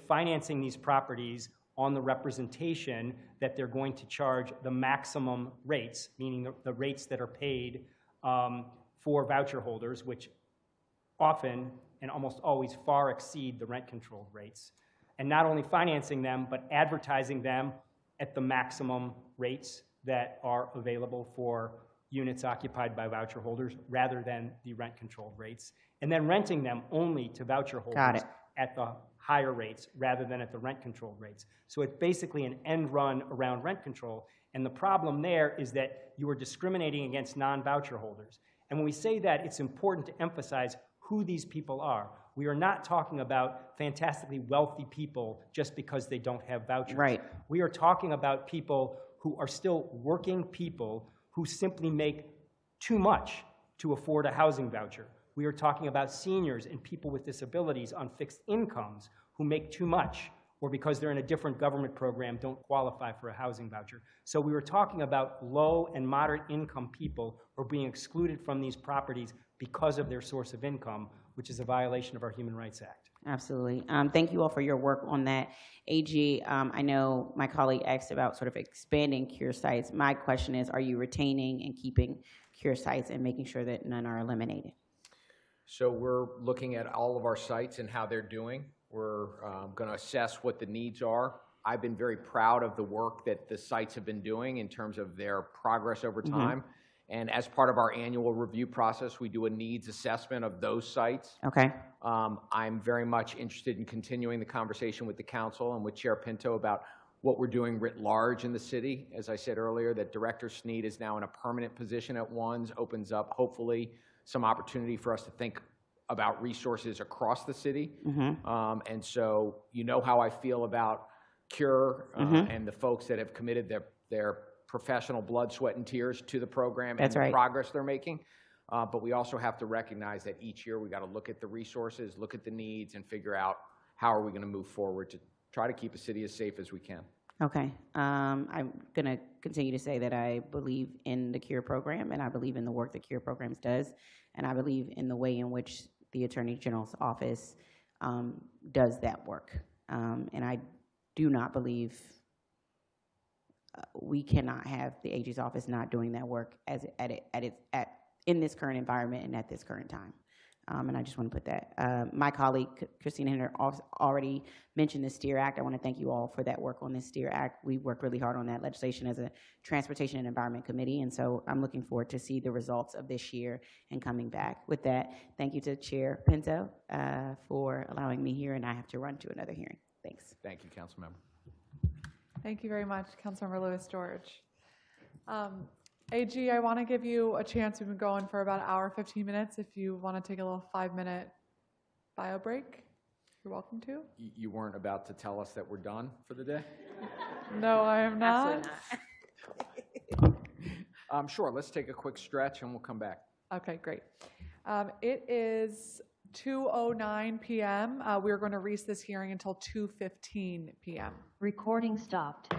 [SPEAKER 1] financing these properties on the representation that they're going to charge the maximum rates, meaning the rates that are paid for voucher holders, which often and almost always far exceed the rent controlled rates. And not only financing them, but advertising them at the maximum rates that are available for units occupied by voucher holders rather than the rent controlled rates. And then renting them only to voucher holders at the higher rates rather than at the rent controlled rates. So it's basically an end run around rent control. And the problem there is that you are discriminating against non-voucher holders. And when we say that, it's important to emphasize who these people are. We are not talking about fantastically wealthy people just because they don't have vouchers.
[SPEAKER 5] Right.
[SPEAKER 1] We are talking about people who are still working people who simply make too much to afford a housing voucher. We are talking about seniors and people with disabilities on fixed incomes who make too much, or because they're in a different government program don't qualify for a housing voucher. So we were talking about low and moderate income people who are being excluded from these properties because of their source of income, which is a violation of our Human Rights Act.
[SPEAKER 5] Absolutely. Thank you all for your work on that. AG, I know my colleague asked about sort of expanding cure sites. My question is, are you retaining and keeping cure sites and making sure that none are eliminated?
[SPEAKER 23] So we're looking at all of our sites and how they're doing. We're going to assess what the needs are. I've been very proud of the work that the sites have been doing in terms of their progress over time. And as part of our annual review process, we do a needs assessment of those sites.
[SPEAKER 5] Okay.
[SPEAKER 23] I'm very much interested in continuing the conversation with the council and with Chair Pinto about what we're doing writ large in the city. As I said earlier, that Director Sneed is now in a permanent position at ONSE, opens up hopefully some opportunity for us to think about resources across the city. And so you know how I feel about CURE and the folks that have committed their professional blood, sweat, and tears to the program and the progress they're making. But we also have to recognize that each year we got to look at the resources, look at the needs, and figure out how are we going to move forward to try to keep a city as safe as we can.
[SPEAKER 5] Okay. I'm going to continue to say that I believe in the CURE program, and I believe in the work that CURE programs does, and I believe in the way in which the Attorney General's office does that work. And I do not believe we cannot have the AG's office not doing that work in this current environment and at this current time. And I just want to put that. My colleague, Christina Henner, already mentioned the STEER Act. I want to thank you all for that work on the STEER Act. We worked really hard on that legislation as a Transportation and Environment Committee, and so I'm looking forward to see the results of this year and coming back. With that, thank you to Chair Pinto for allowing me here, and I have to run to another hearing. Thanks.
[SPEAKER 23] Thank you, Councilmember.
[SPEAKER 2] Thank you very much, Councilmember Lewis George. AG, I want to give you a chance. We've been going for about an hour, 15 minutes. If you want to take a little 5-minute bio break, you're welcome to.
[SPEAKER 23] You weren't about to tell us that we're done for the day?
[SPEAKER 2] No, I am not.
[SPEAKER 23] Sure, let's take a quick stretch and we'll come back.
[SPEAKER 2] Okay, great. It is 2:09 p.m. We're going to recess this hearing until 2:15 p.m.
[SPEAKER 6] Recording stopped.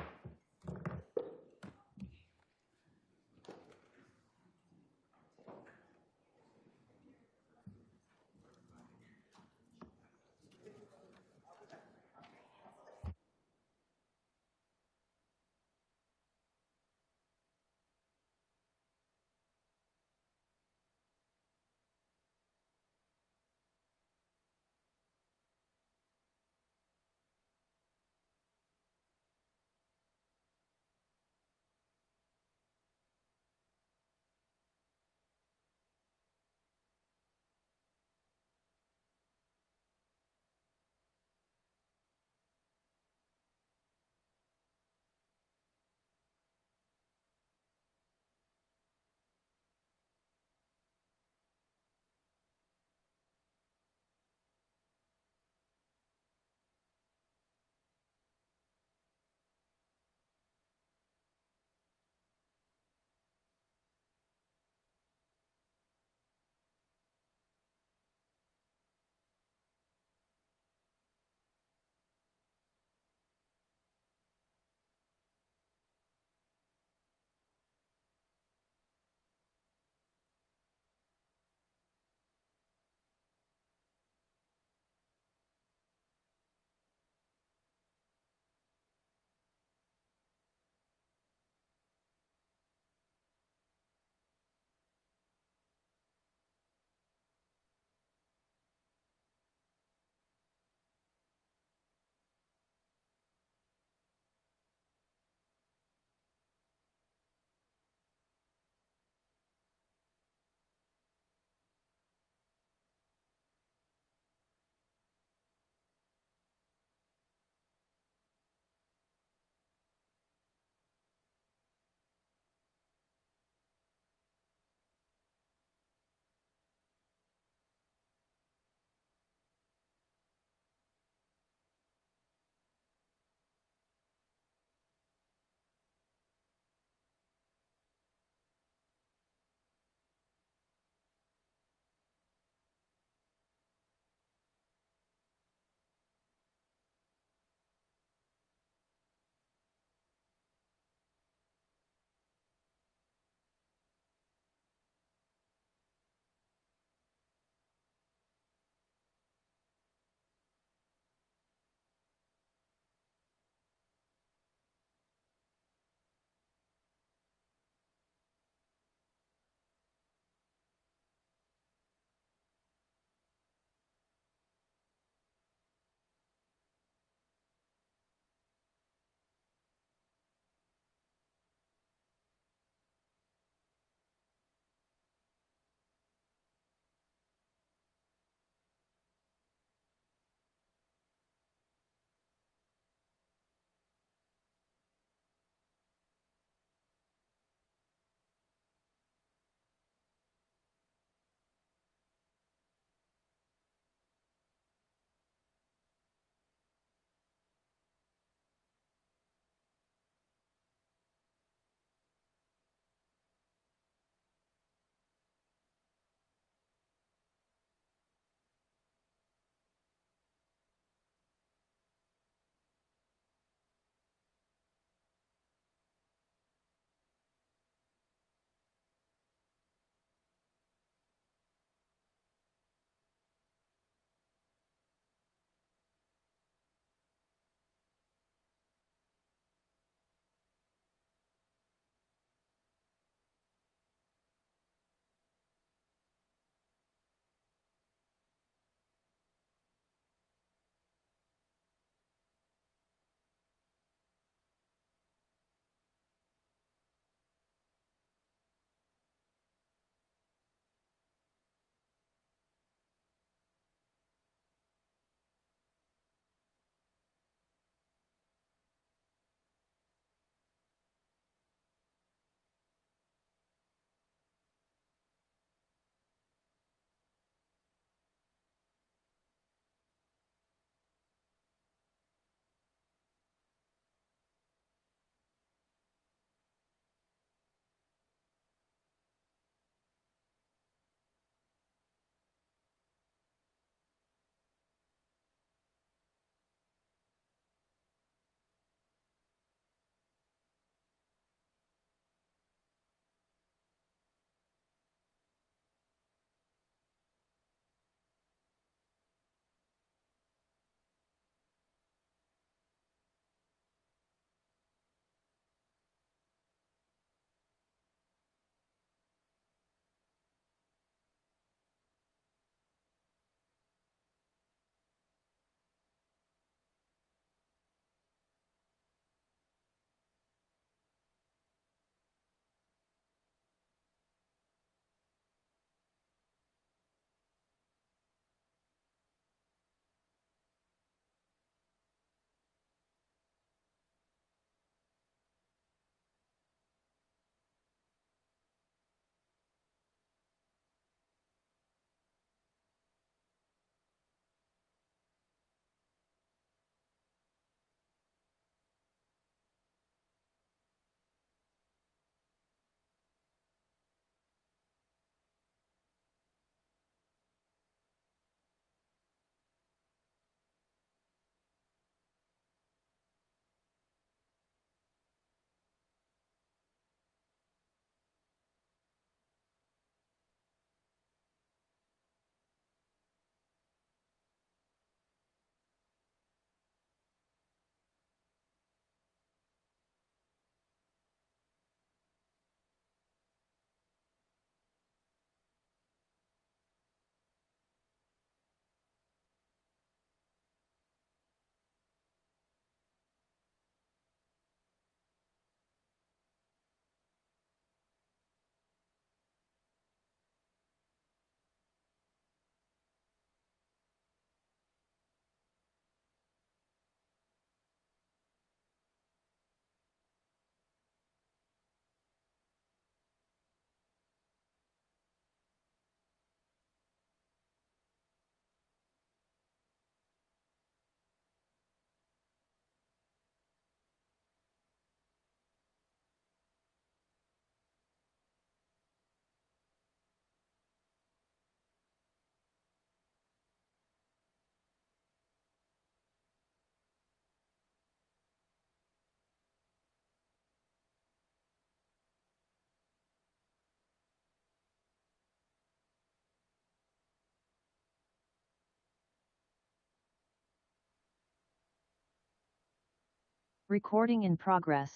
[SPEAKER 6] Recording in progress.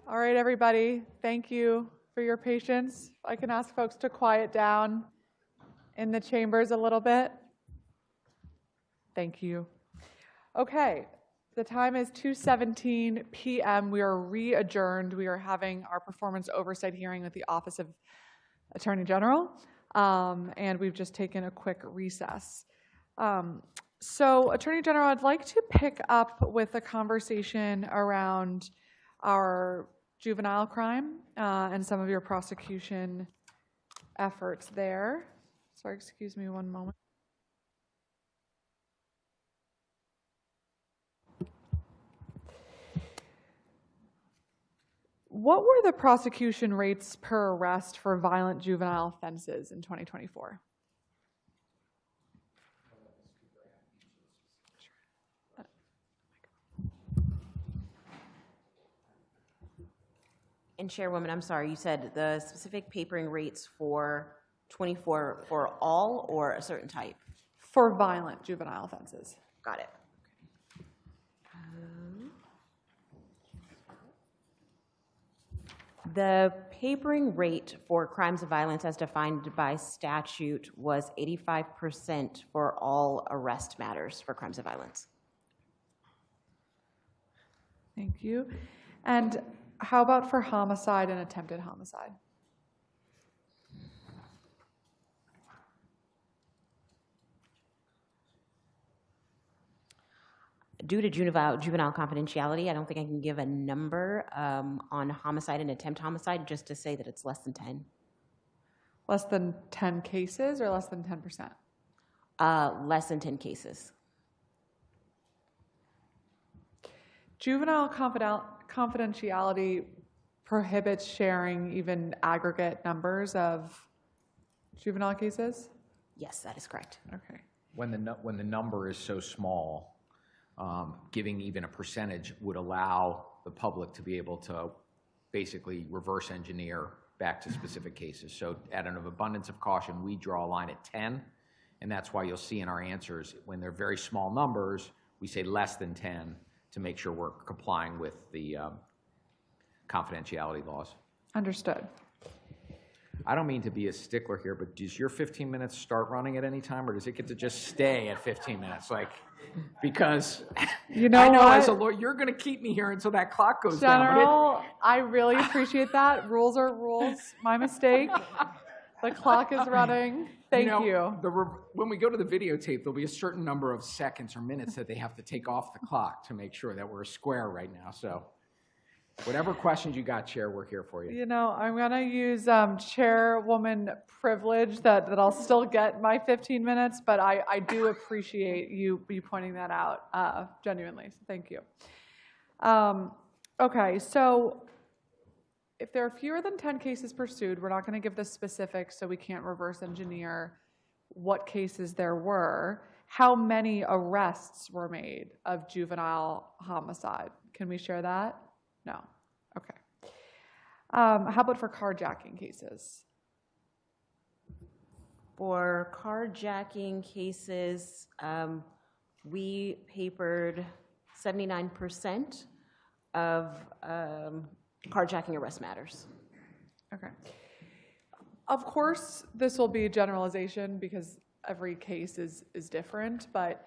[SPEAKER 2] All right, everybody, thank you for your patience. If I can ask folks to quiet down in the chambers a little bit. Thank you. Okay, the time is 2:17 p.m. We are re-adjourned. We are having our performance oversight hearing with the Office of Attorney General, and we've just taken a quick recess. So, Attorney General, I'd like to pick up with a conversation around our juvenile crime and some of your prosecution efforts there. Sorry, excuse me one moment. What were the prosecution rates per arrest for violent juvenile offenses in 2024?
[SPEAKER 3] And Chairwoman, I'm sorry, you said the specific papering rates for 24 for all or a certain type?
[SPEAKER 2] For violent juvenile offenses.
[SPEAKER 3] Got it. The papering rate for crimes of violence as defined by statute was 85% for all arrest matters for crimes of violence.
[SPEAKER 2] Thank you. And how about for homicide and attempted homicide?
[SPEAKER 3] Due to juvenile confidentiality, I don't think I can give a number on homicide and attempt homicide, just to say that it's less than 10.
[SPEAKER 2] Less than 10 cases or less than 10%?
[SPEAKER 3] Less than 10 cases.
[SPEAKER 2] Juvenile confidentiality prohibits sharing even aggregate numbers of juvenile cases?
[SPEAKER 3] Yes, that is correct.
[SPEAKER 2] Okay.
[SPEAKER 23] When the number is so small, giving even a percentage would allow the public to be able to basically reverse engineer back to specific cases. So out of abundance of caution, we draw a line at 10, and that's why you'll see in our answers, when they're very small numbers, we say less than 10 to make sure we're complying with the confidentiality laws.
[SPEAKER 2] Understood.
[SPEAKER 23] I don't mean to be a stickler here, but does your 15 minutes start running at any time, or does it get to just stay at 15 minutes? Like, because
[SPEAKER 2] you know
[SPEAKER 23] I know
[SPEAKER 2] what?
[SPEAKER 23] as a lawyer, you're going to keep me here until that clock goes down.
[SPEAKER 2] General, I really appreciate that. Rules are rules. My mistake. The clock is running. Thank you.
[SPEAKER 23] When we go to the videotape, there'll be a certain number of seconds or minutes that they have to take off the clock to make sure that we're square right now. So whatever questions you got, Chair, we're here for you.
[SPEAKER 2] You know, I'm going to use chairwoman privilege that I'll still get my 15 minutes, but I do appreciate you pointing that out genuinely. So thank you. Okay, so if there are fewer than 10 cases pursued, we're not going to give the specifics, so we can't reverse engineer what cases there were. How many arrests were made of juvenile homicide? Can we share that? No. Okay. How about for carjacking cases?
[SPEAKER 3] For carjacking cases, we papered 79% of carjacking arrest matters.
[SPEAKER 2] Okay. Of course, this will be a generalization because every case is different, but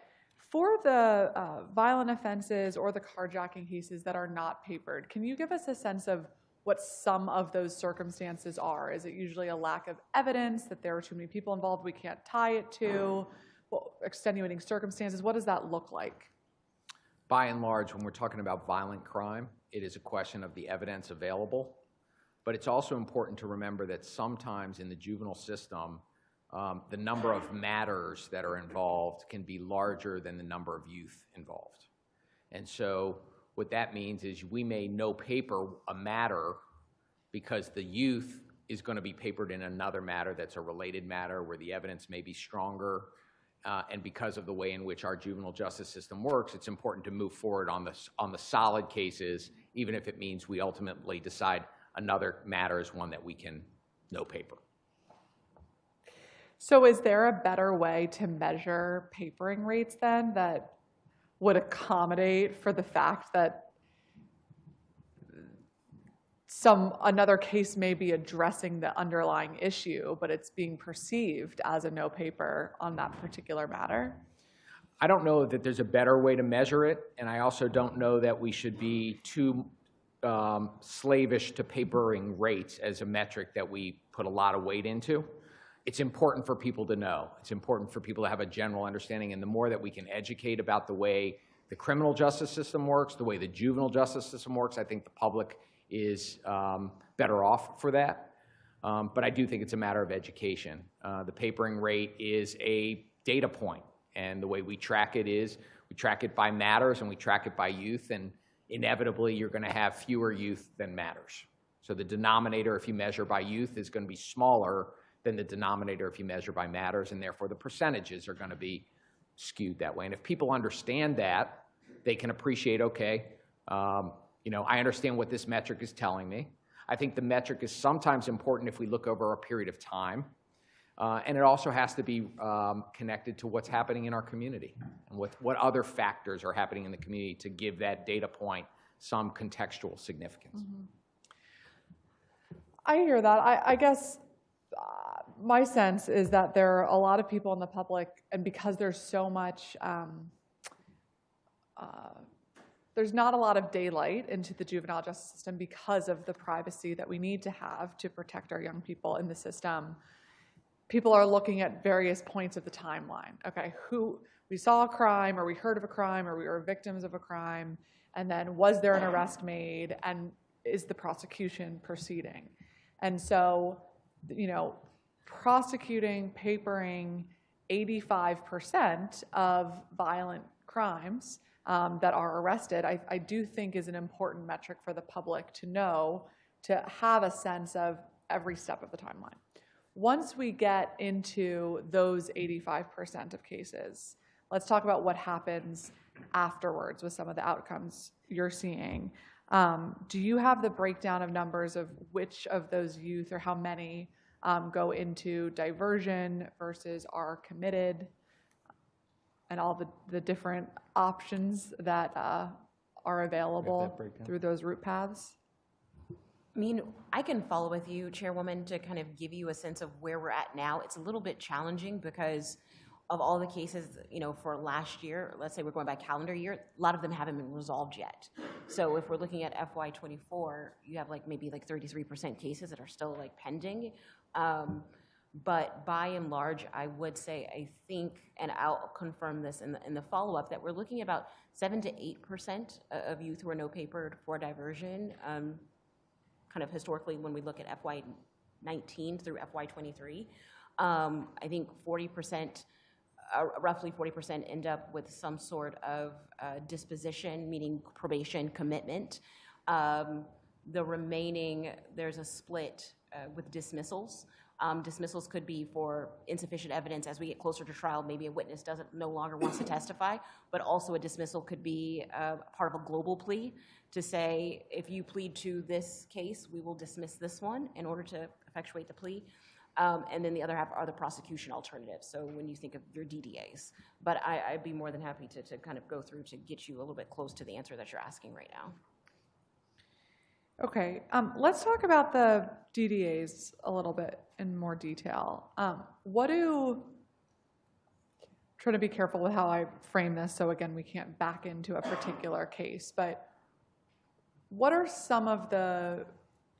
[SPEAKER 2] for the violent offenses or the carjacking cases that are not papered, can you give us a sense of what some of those circumstances are? Is it usually a lack of evidence, that there are too many people involved we can't tie it to? Well, extenuating circumstances, what does that look like?
[SPEAKER 23] By and large, when we're talking about violent crime, it is a question of the evidence available. But it's also important to remember that sometimes in the juvenile system, the number of matters that are involved can be larger than the number of youth involved. And so what that means is we may no paper a matter because the youth is going to be papered in another matter that's a related matter where the evidence may be stronger. And because of the way in which our juvenile justice system works, it's important to move forward on the solid cases, even if it means we ultimately decide another matter is one that we can no paper.
[SPEAKER 2] So is there a better way to measure papering rates then that would accommodate for the fact that another case may be addressing the underlying issue, but it's being perceived as a no paper on that particular matter?
[SPEAKER 23] I don't know that there's a better way to measure it, and I also don't know that we should be too slavish to papering rates as a metric that we put a lot of weight into. It's important for people to know. It's important for people to have a general understanding, and the more that we can educate about the way the criminal justice system works, the way the juvenile justice system works, I think the public is better off for that. But I do think it's a matter of education. The papering rate is a data point, and the way we track it is we track it by matters and we track it by youth, and inevitably you're going to have fewer youth than matters. So the denominator, if you measure by youth, is going to be smaller than the denominator if you measure by matters, and therefore the percentages are going to be skewed that way. And if people understand that, they can appreciate, okay, I understand what this metric is telling me. I think the metric is sometimes important if we look over a period of time. And it also has to be connected to what's happening in our community and what other factors are happening in the community to give that data point some contextual significance.
[SPEAKER 2] Mm-hmm. I hear that. I guess my sense is that there are a lot of people in the public, and because there's so much, there's not a lot of daylight into the juvenile justice system because of the privacy that we need to have to protect our young people in the system. People are looking at various points of the timeline. Okay, we saw a crime, or we heard of a crime, or we were victims of a crime, and then was there an arrest made, and is the prosecution proceeding? And so, prosecuting, papering 85% of violent crimes that are arrested, I do think is an important metric for the public to know, to have a sense of every step of the timeline. Once we get into those 85% of cases, let's talk about what happens afterwards with some of the outcomes you're seeing. Do you have the breakdown of numbers of which of those youth, or how many go into diversion versus are committed, and all the different options that are available through those route paths?
[SPEAKER 3] I mean, I can follow with you, Chairwoman, to kind of give you a sense of where we're at now. It's a little bit challenging because of all the cases, for last year, let's say we're going by calendar year, a lot of them haven't been resolved yet. So if we're looking at FY24, you have maybe 33% cases that are still pending. But by and large, I would say, I think, and I'll confirm this in the follow-up, that we're looking at about 7 to 8% of youth who are no papered for diversion. Kind of historically, when we look at FY19 through FY23, I think 40%, roughly 40% end up with some sort of disposition, meaning probation, commitment. The remaining, there's a split with dismissals. Dismissals could be for insufficient evidence. As we get closer to trial, maybe a witness no longer wants to testify, but also a dismissal could be part of a global plea to say, if you plead to this case, we will dismiss this one in order to effectuate the plea. And then the other half are the prosecution alternatives. So when you think of your DDAs, but I'd be more than happy to kind of go through to get you a little bit close to the answer that you're asking right now.
[SPEAKER 2] Okay, let's talk about the DDAs a little bit in more detail. Try to be careful with how I frame this, so again, we can't back into a particular case, but what are some of the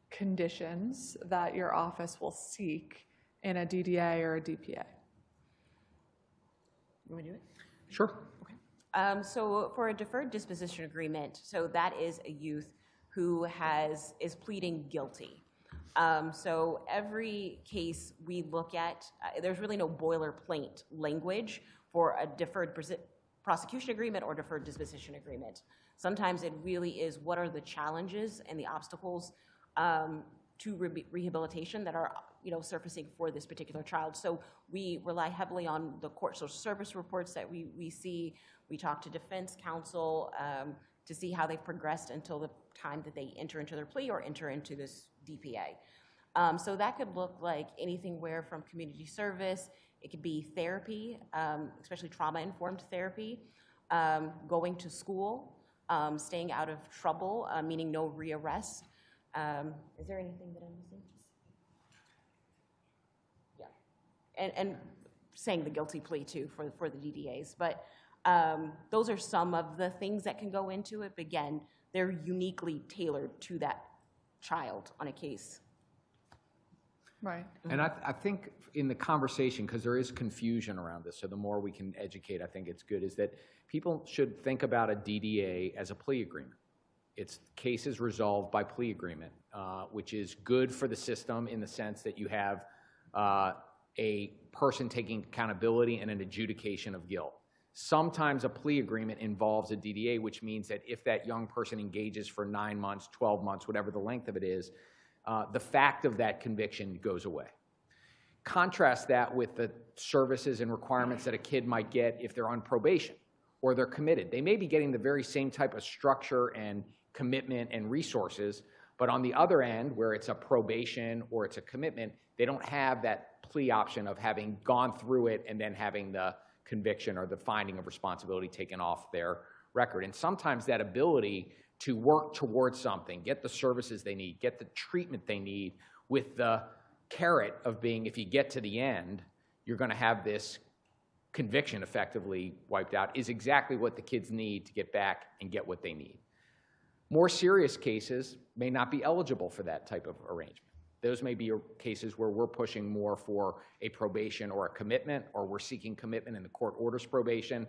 [SPEAKER 2] conditions that your office will seek in a DDA or a DPA?
[SPEAKER 3] You want to do it?
[SPEAKER 23] Sure.
[SPEAKER 3] Okay. So for a deferred disposition agreement, so that is a youth who is pleading guilty. So every case we look at, there's really no boilerplate language for a deferred prosecution agreement or deferred disposition agreement. Sometimes it really is what are the challenges and the obstacles to rehabilitation that are surfacing for this particular child. So we rely heavily on the court social service reports that we see. We talk to defense counsel to see how they've progressed until the time that they enter into their plea or enter into this DPA. So that could look like anything from community service. It could be therapy, especially trauma-informed therapy. going to school, staying out of trouble, meaning no rearrest. Is there anything that I'm missing? Yeah. And saying the guilty plea too for the DDAs. But those are some of the things that can go into it. But again, they're uniquely tailored to that child on a case.
[SPEAKER 2] Right.
[SPEAKER 23] And I think in the conversation, because there is confusion around this, so the more we can educate, I think it's good, is that people should think about a DDA as a plea agreement. It's cases resolved by plea agreement, which is good for the system in the sense that you have a person taking accountability and an adjudication of guilt. Sometimes a plea agreement involves a DDA, which means that if that young person engages for 9 months, 12 months, whatever the length of it is, the fact of that conviction goes away. Contrast that with the services and requirements that a kid might get if they're on probation or they're committed. They may be getting the very same type of structure and commitment and resources, but on the other end, where it's a probation or it's a commitment, they don't have that plea option of having gone through it and then having the conviction or the finding of responsibility taken off their record. And sometimes that ability to work towards something, get the services they need, get the treatment they need, with the carrot of being, if you get to the end, you're going to have this conviction effectively wiped out, is exactly what the kids need to get back and get what they need. More serious cases may not be eligible for that type of arrangement. Those may be cases where we're pushing more for a probation or a commitment, or we're seeking commitment and the court orders probation.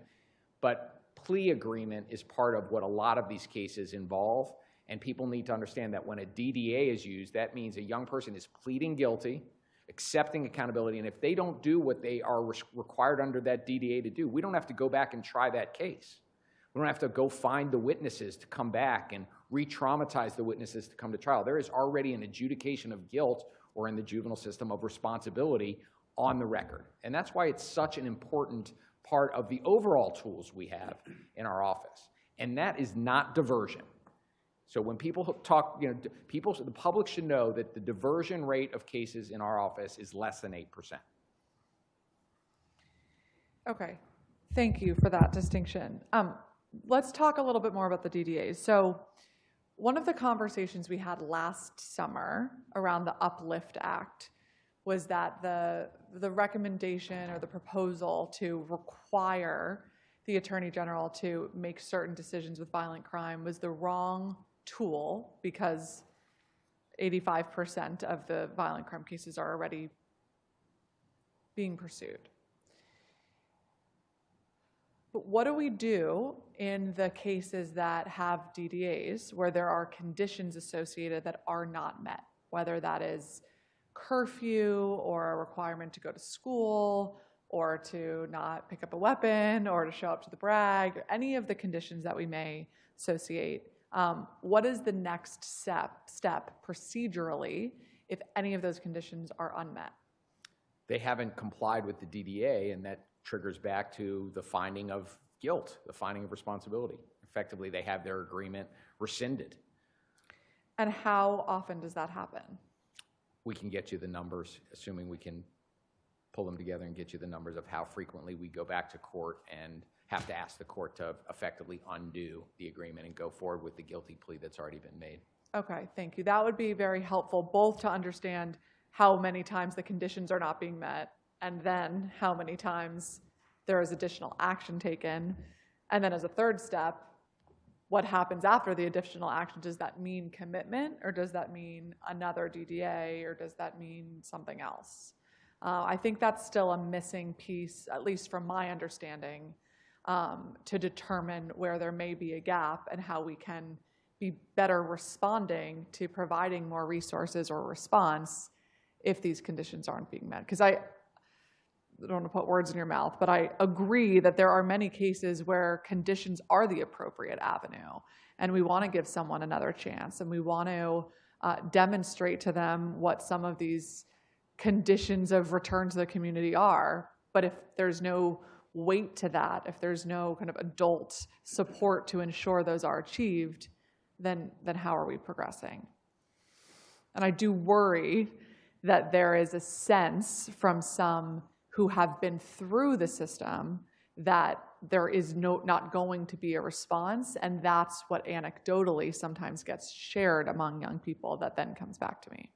[SPEAKER 23] But plea agreement is part of what a lot of these cases involve, and people need to understand that when a DDA is used, that means a young person is pleading guilty, accepting accountability, and if they don't do what they are required under that DDA to do, we don't have to go back and try that case. We don't have to go find the witnesses to come back and re-traumatize the witnesses to come to trial. There is already an adjudication of guilt, or in the juvenile system of responsibility, on the record. And that's why it's such an important part of the overall tools we have in our office. And that is not diversion. So when people talk, the public should know that the diversion rate of cases in our office is less than 8%.
[SPEAKER 2] Okay, thank you for that distinction. Let's talk a little bit more about the DDAs. So one of the conversations we had last summer around the Uplift Act was that the recommendation or the proposal to require the Attorney General to make certain decisions with violent crime was the wrong tool, because 85% of the violent crime cases are already being pursued. But what do we do in the cases that have DDAs where there are conditions associated that are not met, whether that is curfew or a requirement to go to school or to not pick up a weapon or to show up to the brag, any of the conditions that we may associate? What is the next step procedurally if any of those conditions are unmet?
[SPEAKER 23] They haven't complied with the DDA, and that triggers back to the finding of guilt, the finding of responsibility. Effectively, they have their agreement rescinded.
[SPEAKER 2] And how often does that happen?
[SPEAKER 23] We can get you the numbers, assuming we can pull them together and get you the numbers of how frequently we go back to court and have to ask the court to effectively undo the agreement and go forward with the guilty plea that's already been made.
[SPEAKER 2] Okay, thank you. That would be very helpful, both to understand how many times the conditions are not being met, and then how many times there is additional action taken. And then as a third step, what happens after the additional action? Does that mean commitment, or does that mean another DDA, or does that mean something else? I think that's still a missing piece, at least from my understanding, to determine where there may be a gap and how we can be better responding to providing more resources or response if these conditions aren't being met. Because I don't want to put words in your mouth, but I agree that there are many cases where conditions are the appropriate avenue, and we want to give someone another chance, and we want to demonstrate to them what some of these conditions of return to the community are. But if there's no weight to that, if there's no kind of adult support to ensure those are achieved, then how are we progressing? And I do worry that there is a sense from some who have been through the system that there is not going to be a response, and that's what anecdotally sometimes gets shared among young people that then comes back to me.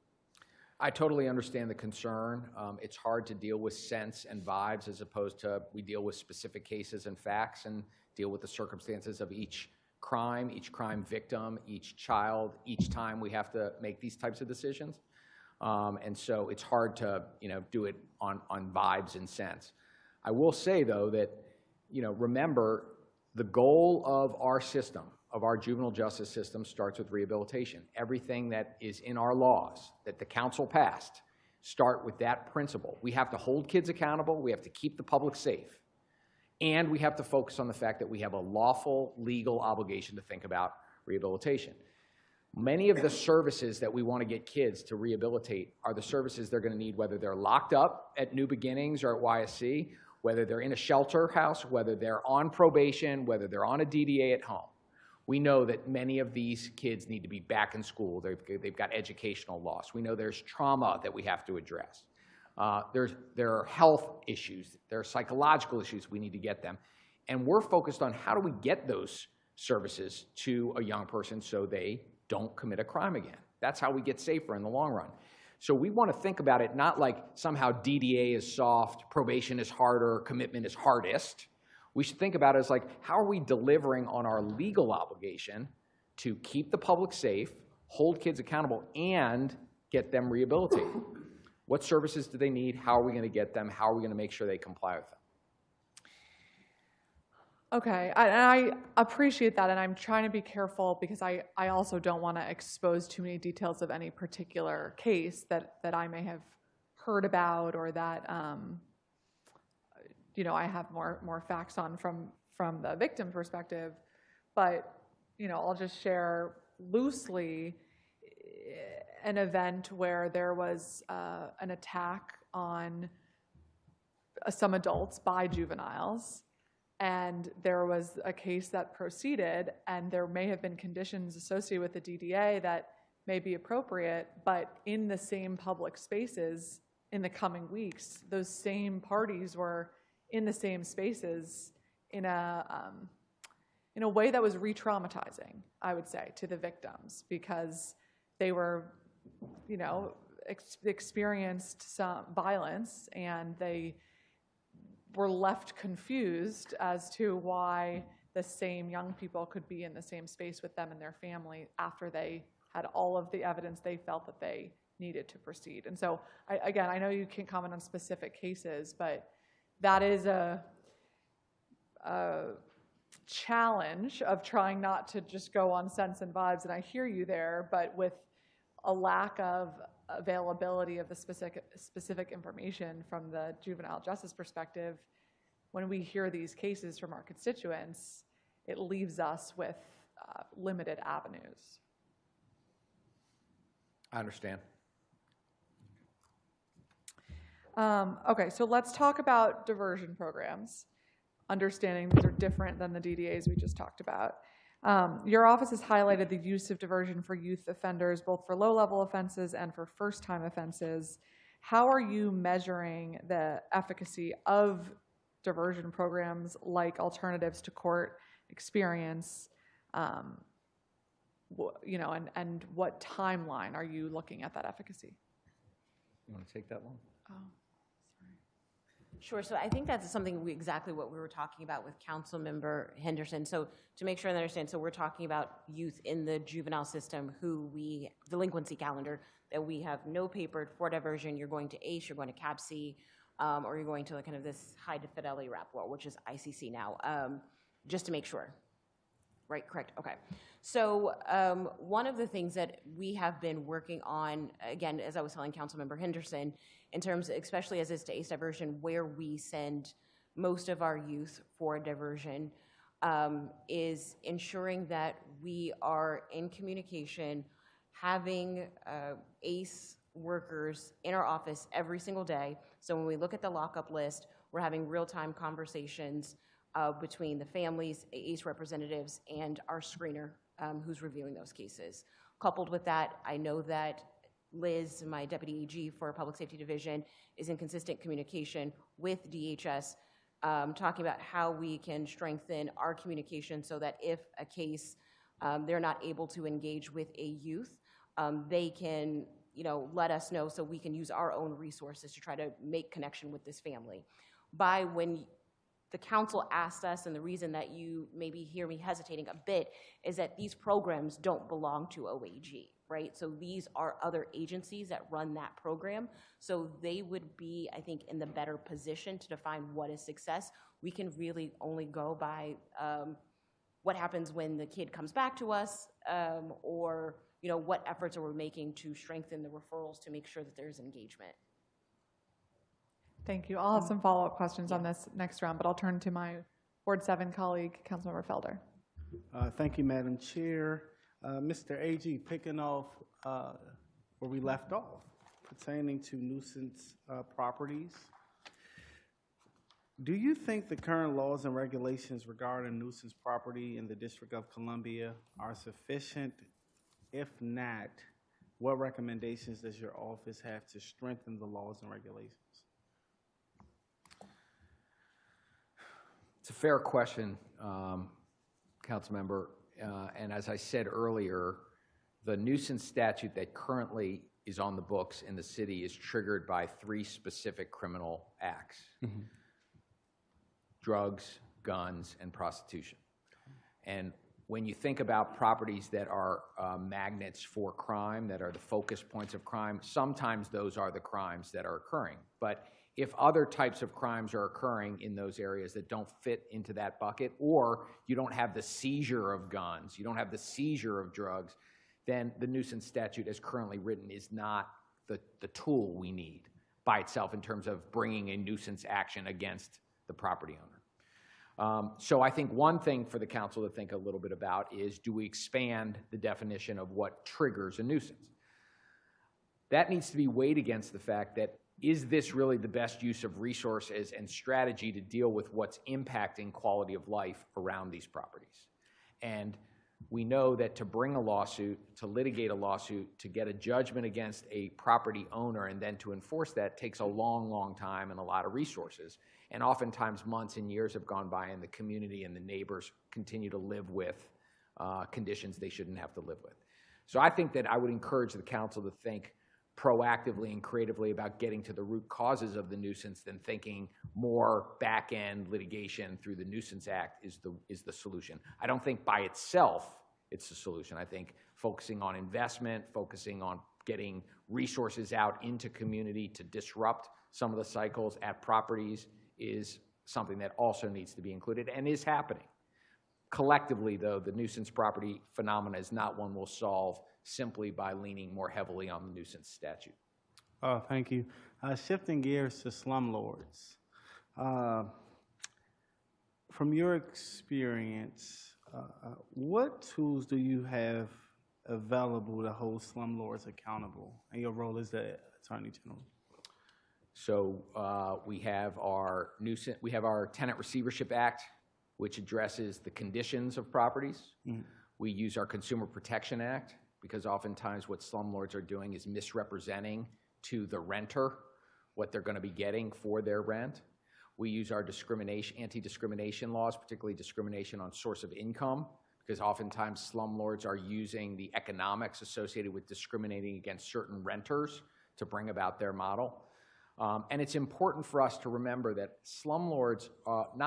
[SPEAKER 23] I totally understand the concern. It's hard to deal with sense and vibes as opposed to we deal with specific cases and facts and deal with the circumstances of each crime victim, each child, each time we have to make these types of decisions. And so it's hard to, do it on vibes and sense. I will say, though, that, remember, the goal of our system, of our juvenile justice system, starts with rehabilitation. Everything that is in our laws that the council passed start with that principle. We have to hold kids accountable. We have to keep the public safe. And we have to focus on the fact that we have a lawful legal obligation to think about rehabilitation. Many of the services that we want to get kids to rehabilitate are the services they're going to need, whether they're locked up at New Beginnings or at YSC, whether they're in a shelter house, whether they're on probation, whether they're on a DDA at home. We know that many of these kids need to be back in school. They've got educational loss. We know there's trauma that we have to address. There are health issues. There are psychological issues we need to get them. And we're focused on how do we get those services to a young person so they don't commit a crime again. That's how we get safer in the long run. So we want to think about it not like somehow DDA is soft, probation is harder, commitment is hardest. We should think about it as like, how are we delivering on our legal obligation to keep the public safe, hold kids accountable, and get them rehabilitated? What services do they need? How are we going to get them? How are we going to make sure they comply with them?
[SPEAKER 2] Okay, I appreciate that, and I'm trying to be careful because I also don't want to expose too many details of any particular case that I may have heard about or that I have more facts on from the victim perspective. But I'll just share loosely an event where there was an attack on some adults by juveniles. And there was a case that proceeded, and there may have been conditions associated with the DDA that may be appropriate, but in the same public spaces in the coming weeks, those same parties were in the same spaces in a way that was re-traumatizing, I would say, to the victims, because they were, experienced some violence, and they were left confused as to why the same young people could be in the same space with them and their family after they had all of the evidence they felt that they needed to proceed. And so, I know you can't comment on specific cases, but that is a challenge of trying not to just go on sense and vibes, and I hear you there, but with a lack of availability of the specific information from the juvenile justice perspective, when we hear these cases from our constituents, it leaves us with limited avenues.
[SPEAKER 23] I understand.
[SPEAKER 2] Okay, so let's talk about diversion programs, understanding these are different than the DDAs we just talked about. Your office has highlighted the use of diversion for youth offenders, both for low-level offenses and for first-time offenses. How are you measuring the efficacy of diversion programs like Alternatives to Court Experience, and what timeline are you looking at that efficacy?
[SPEAKER 23] You want to take that one?
[SPEAKER 2] Oh.
[SPEAKER 3] Sure. So I think that's something exactly what we were talking about with Councilmember Henderson. So to make sure I understand, so we're talking about youth in the juvenile system delinquency calendar, that we have no papered for diversion. You're going to ACE, you're going to CABC, or you're going to kind of this high fidelity rap law, which is ICC now, just to make sure. Right, correct, okay. So one of the things that we have been working on, again, as I was telling Councilmember Henderson, in terms, especially as it's to ACE diversion, where we send most of our youth for diversion, is ensuring that we are in communication, having ACE workers in our office every single day. So when we look at the lockup list, we're having real-time conversations between the families, ACE representatives, and our screener who's reviewing those cases. Coupled with that, I know that Liz, my deputy EG for Public Safety Division, is in consistent communication with DHS talking about how we can strengthen our communication so that if a case they're not able to engage with a youth, they can, let us know so we can use our own resources to try to make connection with this family. By when the council asked us, and the reason that you maybe hear me hesitating a bit is that these programs don't belong to OAG, right? So these are other agencies that run that program. So they would be, I think, in the better position to define what is success. We can really only go by what happens when the kid comes back to us, or what efforts are we making to strengthen the referrals to make sure that there's engagement.
[SPEAKER 2] Thank you. I'll have some follow-up questions on this next round, but I'll turn to my Ward 7 colleague, Councilmember Felder.
[SPEAKER 4] Thank you, Madam Chair. Mr. AG, picking off where we left off, pertaining to nuisance properties. Do you think the current laws and regulations regarding nuisance property in the District of Columbia are sufficient? If not, what recommendations does your office have to strengthen the laws and regulations?
[SPEAKER 23] It's a fair question, Council Member. And as I said earlier, the nuisance statute that currently is on the books in the city is triggered by 3 specific criminal acts. Mm-hmm. Drugs, guns, and prostitution. And when you think about properties that are magnets for crime, that are the focus points of crime, sometimes those are the crimes that are occurring. But if other types of crimes are occurring in those areas that don't fit into that bucket, or you don't have the seizure of guns, you don't have the seizure of drugs, then the nuisance statute as currently written is not the tool we need by itself in terms of bringing a nuisance action against the property owner. So I think one thing for the council to think a little bit about is, do we expand the definition of what triggers a nuisance? That needs to be weighed against the fact that, is this really the best use of resources and strategy to deal with what's impacting quality of life around these properties? And we know that to bring a lawsuit, to litigate a lawsuit, to get a judgment against a property owner and then to enforce that takes a long, long time and a lot of resources. And oftentimes months and years have gone by and the community and the neighbors continue to live with conditions they shouldn't have to live with. So I think that I would encourage the council to think proactively and creatively about getting to the root causes of the nuisance than thinking more back-end litigation through the Nuisance Act is the solution. I don't think by itself it's the solution. I think focusing on investment, focusing on getting resources out into community to disrupt some of the cycles at properties is something that also needs to be included and is happening. Collectively, though, the nuisance property phenomena is not one we'll solve simply by leaning more heavily on the nuisance statute.
[SPEAKER 4] Thank you. Shifting gears to slumlords. From your experience, what tools do you have available to hold slumlords accountable in your role as the Attorney General?
[SPEAKER 23] So we have our Tenant Receivership Act, which addresses the conditions of properties. Mm-hmm. We use our Consumer Protection Act, because oftentimes what slumlords are doing is misrepresenting to the renter what they're going to be getting for their rent. We use our anti-discrimination laws, particularly discrimination on source of income, because oftentimes slumlords are using the economics associated with discriminating against certain renters to bring about their model. And it's important for us to remember that slumlords,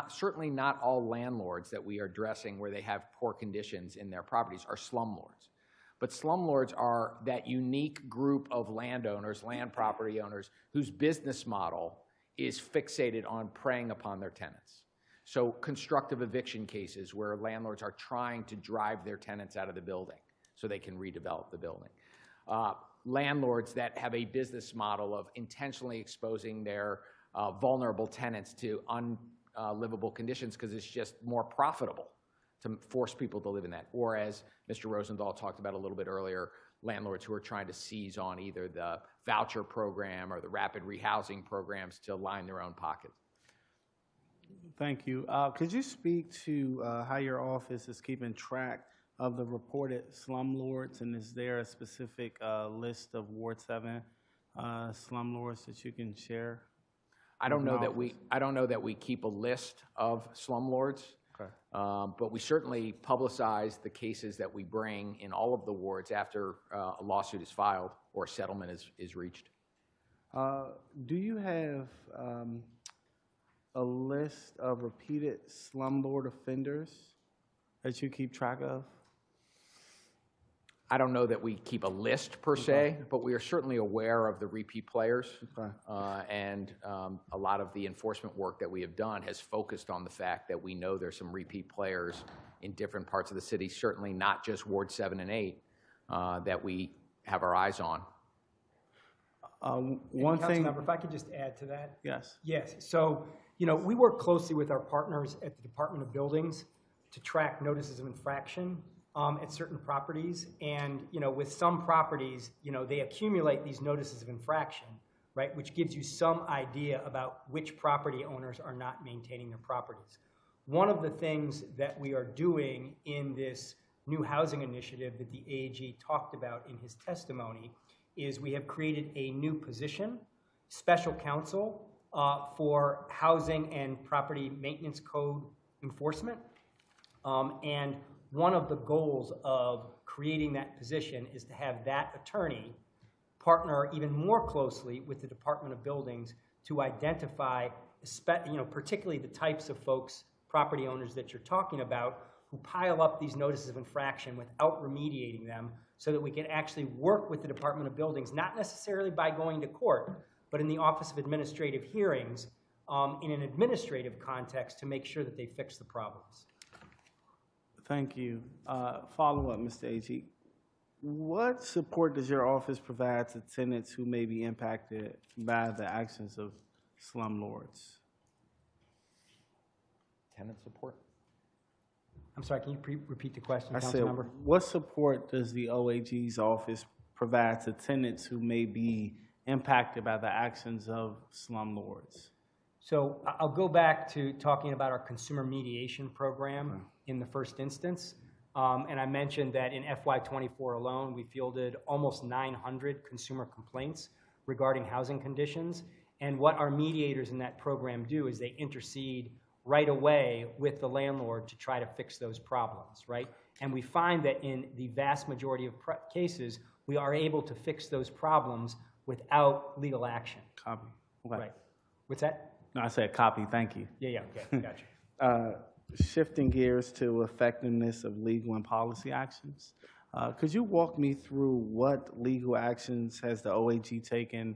[SPEAKER 23] certainly not all landlords that we are addressing where they have poor conditions in their properties are slumlords. But slumlords are that unique group of landowners, land property owners, whose business model is fixated on preying upon their tenants. So constructive eviction cases where landlords are trying to drive their tenants out of the building so they can redevelop the building. Landlords that have a business model of intentionally exposing their vulnerable tenants to unlivable conditions because it's just more profitable to force people to live in that. Or as Mr. Rosenthal talked about a little bit earlier, landlords who are trying to seize on either the voucher program or the rapid rehousing programs to line their own pockets.
[SPEAKER 4] Thank you. Could you speak to how your office is keeping track of the reported slumlords, and is there a specific list of Ward 7 slumlords that you can share?
[SPEAKER 23] I don't know that we keep a list of slumlords.
[SPEAKER 4] Okay.
[SPEAKER 23] But we certainly publicize the cases that we bring in all of the wards after a lawsuit is filed or a settlement is reached.
[SPEAKER 4] Do you have a list of repeated slumlord offenders that you keep track of?
[SPEAKER 23] I don't know that we keep a list per se, but we are certainly aware of the repeat players.
[SPEAKER 4] Okay.
[SPEAKER 23] And a lot of the enforcement work that we have done has focused on the fact that we know there's some repeat players in different parts of the city, certainly not just Ward 7 and 8, that we have our eyes on.
[SPEAKER 4] One thing,
[SPEAKER 1] Councilmember, if I could just add to that.
[SPEAKER 4] yes.
[SPEAKER 1] Yes, so, we work closely with our partners at the Department of Buildings to track notices of infraction at certain properties. And, with some properties, they accumulate these notices of infraction, right, which gives you some idea about which property owners are not maintaining their properties. One of the things that we are doing in this new housing initiative that the AG talked about in his testimony is we have created a new position, special counsel for housing and property maintenance code enforcement. And one of the goals of creating that position is to have that attorney partner even more closely with the Department of Buildings to identify, particularly the types of folks, property owners that you're talking about, who pile up these notices of infraction without remediating them, so that we can actually work with the Department of Buildings, not necessarily by going to court, but in the Office of Administrative Hearings, in an administrative context, to make sure that they fix the problems.
[SPEAKER 4] Thank you. Follow up, Mr. AG. What support does your office provide to tenants who may be impacted by the actions of slumlords?
[SPEAKER 23] Tenant support?
[SPEAKER 1] I'm sorry, can you repeat the question,
[SPEAKER 4] I said,
[SPEAKER 1] Councilmember?
[SPEAKER 4] what support does the OAG's office provide to tenants who may be impacted by the actions of slumlords?
[SPEAKER 1] So I'll go back to talking about our consumer mediation program in the first instance. And I mentioned that in FY24 alone, we fielded almost 900 consumer complaints regarding housing conditions. And what our mediators in that program do is they intercede right away with the landlord to try to fix those problems, right? And we find that in the vast majority of cases, we are able to fix those problems without legal action.
[SPEAKER 4] Copy. Okay.
[SPEAKER 1] Right. What's that?
[SPEAKER 4] No, I said copy. Thank you.
[SPEAKER 1] Yeah, okay, gotcha.
[SPEAKER 4] Shifting gears to effectiveness of legal and policy actions, could you walk me through what legal actions has the OAG taken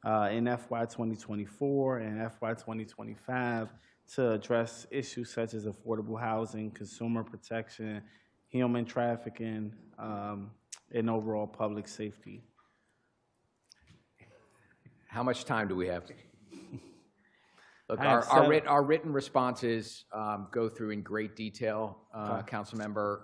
[SPEAKER 4] in FY 2024 and FY 2025 to address issues such as affordable housing, consumer protection, human trafficking, and overall public safety?
[SPEAKER 23] How much time do we have? Look,
[SPEAKER 4] I have
[SPEAKER 23] our written responses go through in great detail, Councilmember,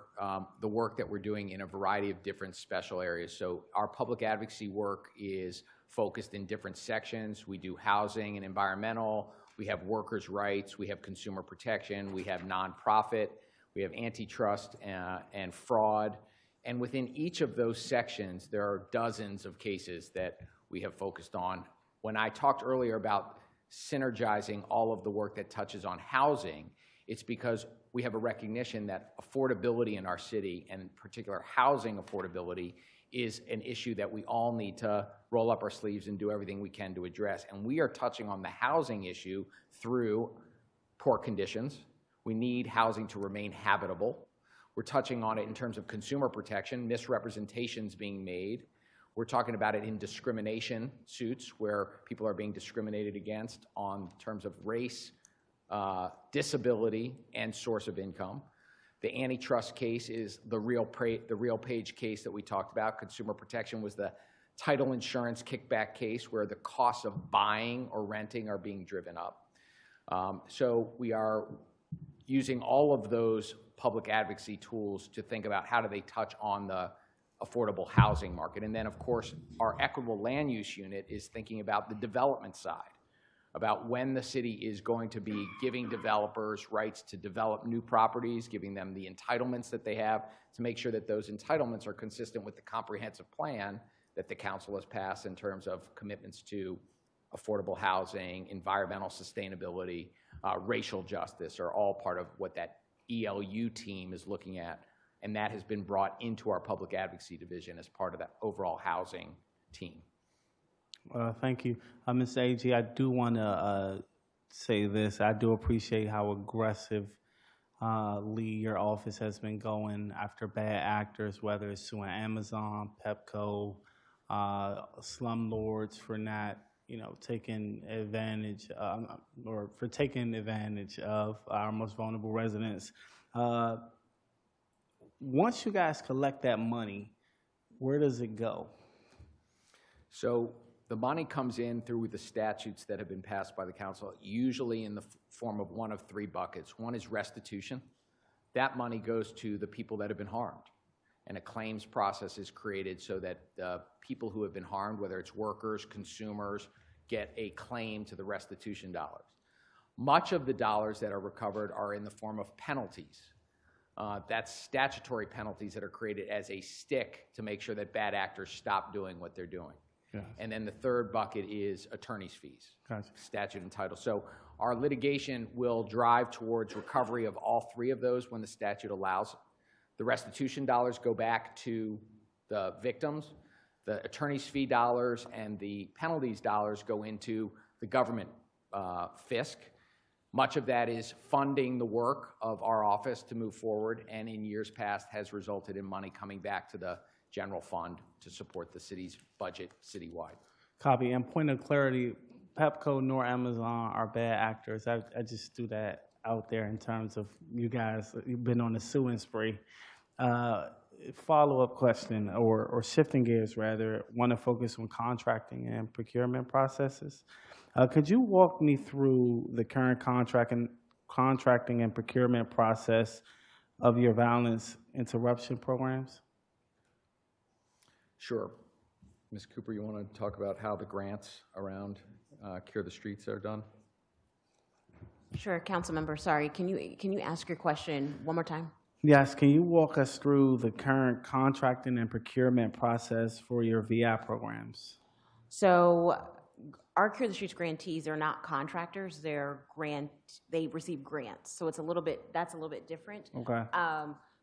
[SPEAKER 23] the work that we're doing in a variety of different special areas. So our public advocacy work is focused in different sections. We do housing and environmental. We have workers' rights. We have consumer protection. We have nonprofit. We have antitrust and fraud. And within each of those sections, there are dozens of cases that we have focused on. When I talked earlier about synergizing all of the work that touches on housing, it's because we have a recognition that affordability in our city, and in particular housing affordability, is an issue that we all need to roll up our sleeves and do everything we can to address. And we are touching on the housing issue through poor conditions. We need housing to remain habitable. We're touching on it in terms of consumer protection, misrepresentations being made. We're talking about it in discrimination suits where people are being discriminated against on terms of race, disability, and source of income. The antitrust case is the real page case that we talked about. Consumer protection was the title insurance kickback case where the costs of buying or renting are being driven up. So we are using all of those public advocacy tools to think about how do they touch on the affordable housing market. And then, of course, our equitable land use unit is thinking about the development side, about when the city is going to be giving developers rights to develop new properties, giving them the entitlements that they have to make sure that those entitlements are consistent with the comprehensive plan that the council has passed in terms of commitments to affordable housing, environmental sustainability, racial justice are all part of what that ELU team is looking at. And that has been brought into our public advocacy division as part of that overall housing team.
[SPEAKER 4] Thank you. Ms. Agee, I do want to say this. I do appreciate how aggressively your office has been going after bad actors, whether it's suing Amazon, Pepco, slumlords for not, taking advantage or for taking advantage of our most vulnerable residents. Once you guys collect that money, where does it go?
[SPEAKER 23] So the money comes in through the statutes that have been passed by the council, usually in the form of one of three buckets. One is restitution. That money goes to the people that have been harmed. And a claims process is created so that the people who have been harmed, whether it's workers, consumers, get a claim to the restitution dollars. Much of the dollars that are recovered are in the form of penalties. That's statutory penalties that are created as a stick to make sure that bad actors stop doing what they're doing.
[SPEAKER 4] Yes.
[SPEAKER 23] And then the third bucket is attorney's fees,
[SPEAKER 4] Gotcha.
[SPEAKER 23] statute and title. So our litigation will drive towards recovery of all three of those when the statute allows. The restitution dollars go back to the victims. The attorney's fee dollars and the penalties dollars go into the government fisc. Much of that is funding the work of our office to move forward, and in years past has resulted in money coming back to the general fund to support the city's budget citywide.
[SPEAKER 4] Copy. And point of clarity, Pepco nor Amazon are bad actors. I just threw that out there in terms of you guys, you've been on a suing spree. Follow-up question, or shifting gears rather, want to focus on contracting and procurement processes. Could you walk me through the current contracting and procurement process of your violence interruption programs?
[SPEAKER 23] Sure. Ms. Cooper, you want to talk about how the grants around Cure the Streets are done?
[SPEAKER 3] Sure, Councilmember, sorry, can you ask your question one more time?
[SPEAKER 4] Yes, can you walk us through the current contracting and procurement process for your VI programs?
[SPEAKER 3] So our Cure the Streets grantees are not contractors, they receive grants. So that's a little bit different.
[SPEAKER 4] Okay.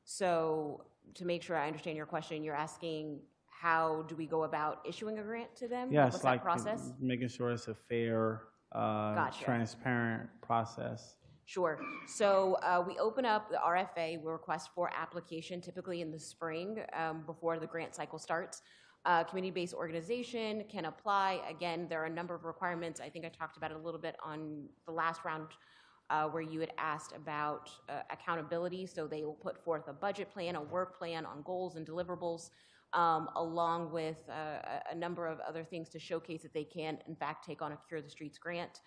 [SPEAKER 3] So to make sure I understand your question, you're asking how do we go about issuing a grant to them?
[SPEAKER 4] Yes,
[SPEAKER 3] What's
[SPEAKER 4] like
[SPEAKER 3] that process?
[SPEAKER 4] making sure it's a fair,
[SPEAKER 3] Gotcha.
[SPEAKER 4] transparent process.
[SPEAKER 3] Sure. So we open up the RFA, we request for application typically in the spring before the grant cycle starts. Community-based organization can apply. Again, there are a number of requirements. I think I talked about it a little bit on the last round where you had asked about accountability. So they will put forth a budget plan, a work plan on goals and deliverables, along with a number of other things to showcase that they can, in fact, take on a Cure the Streets grant.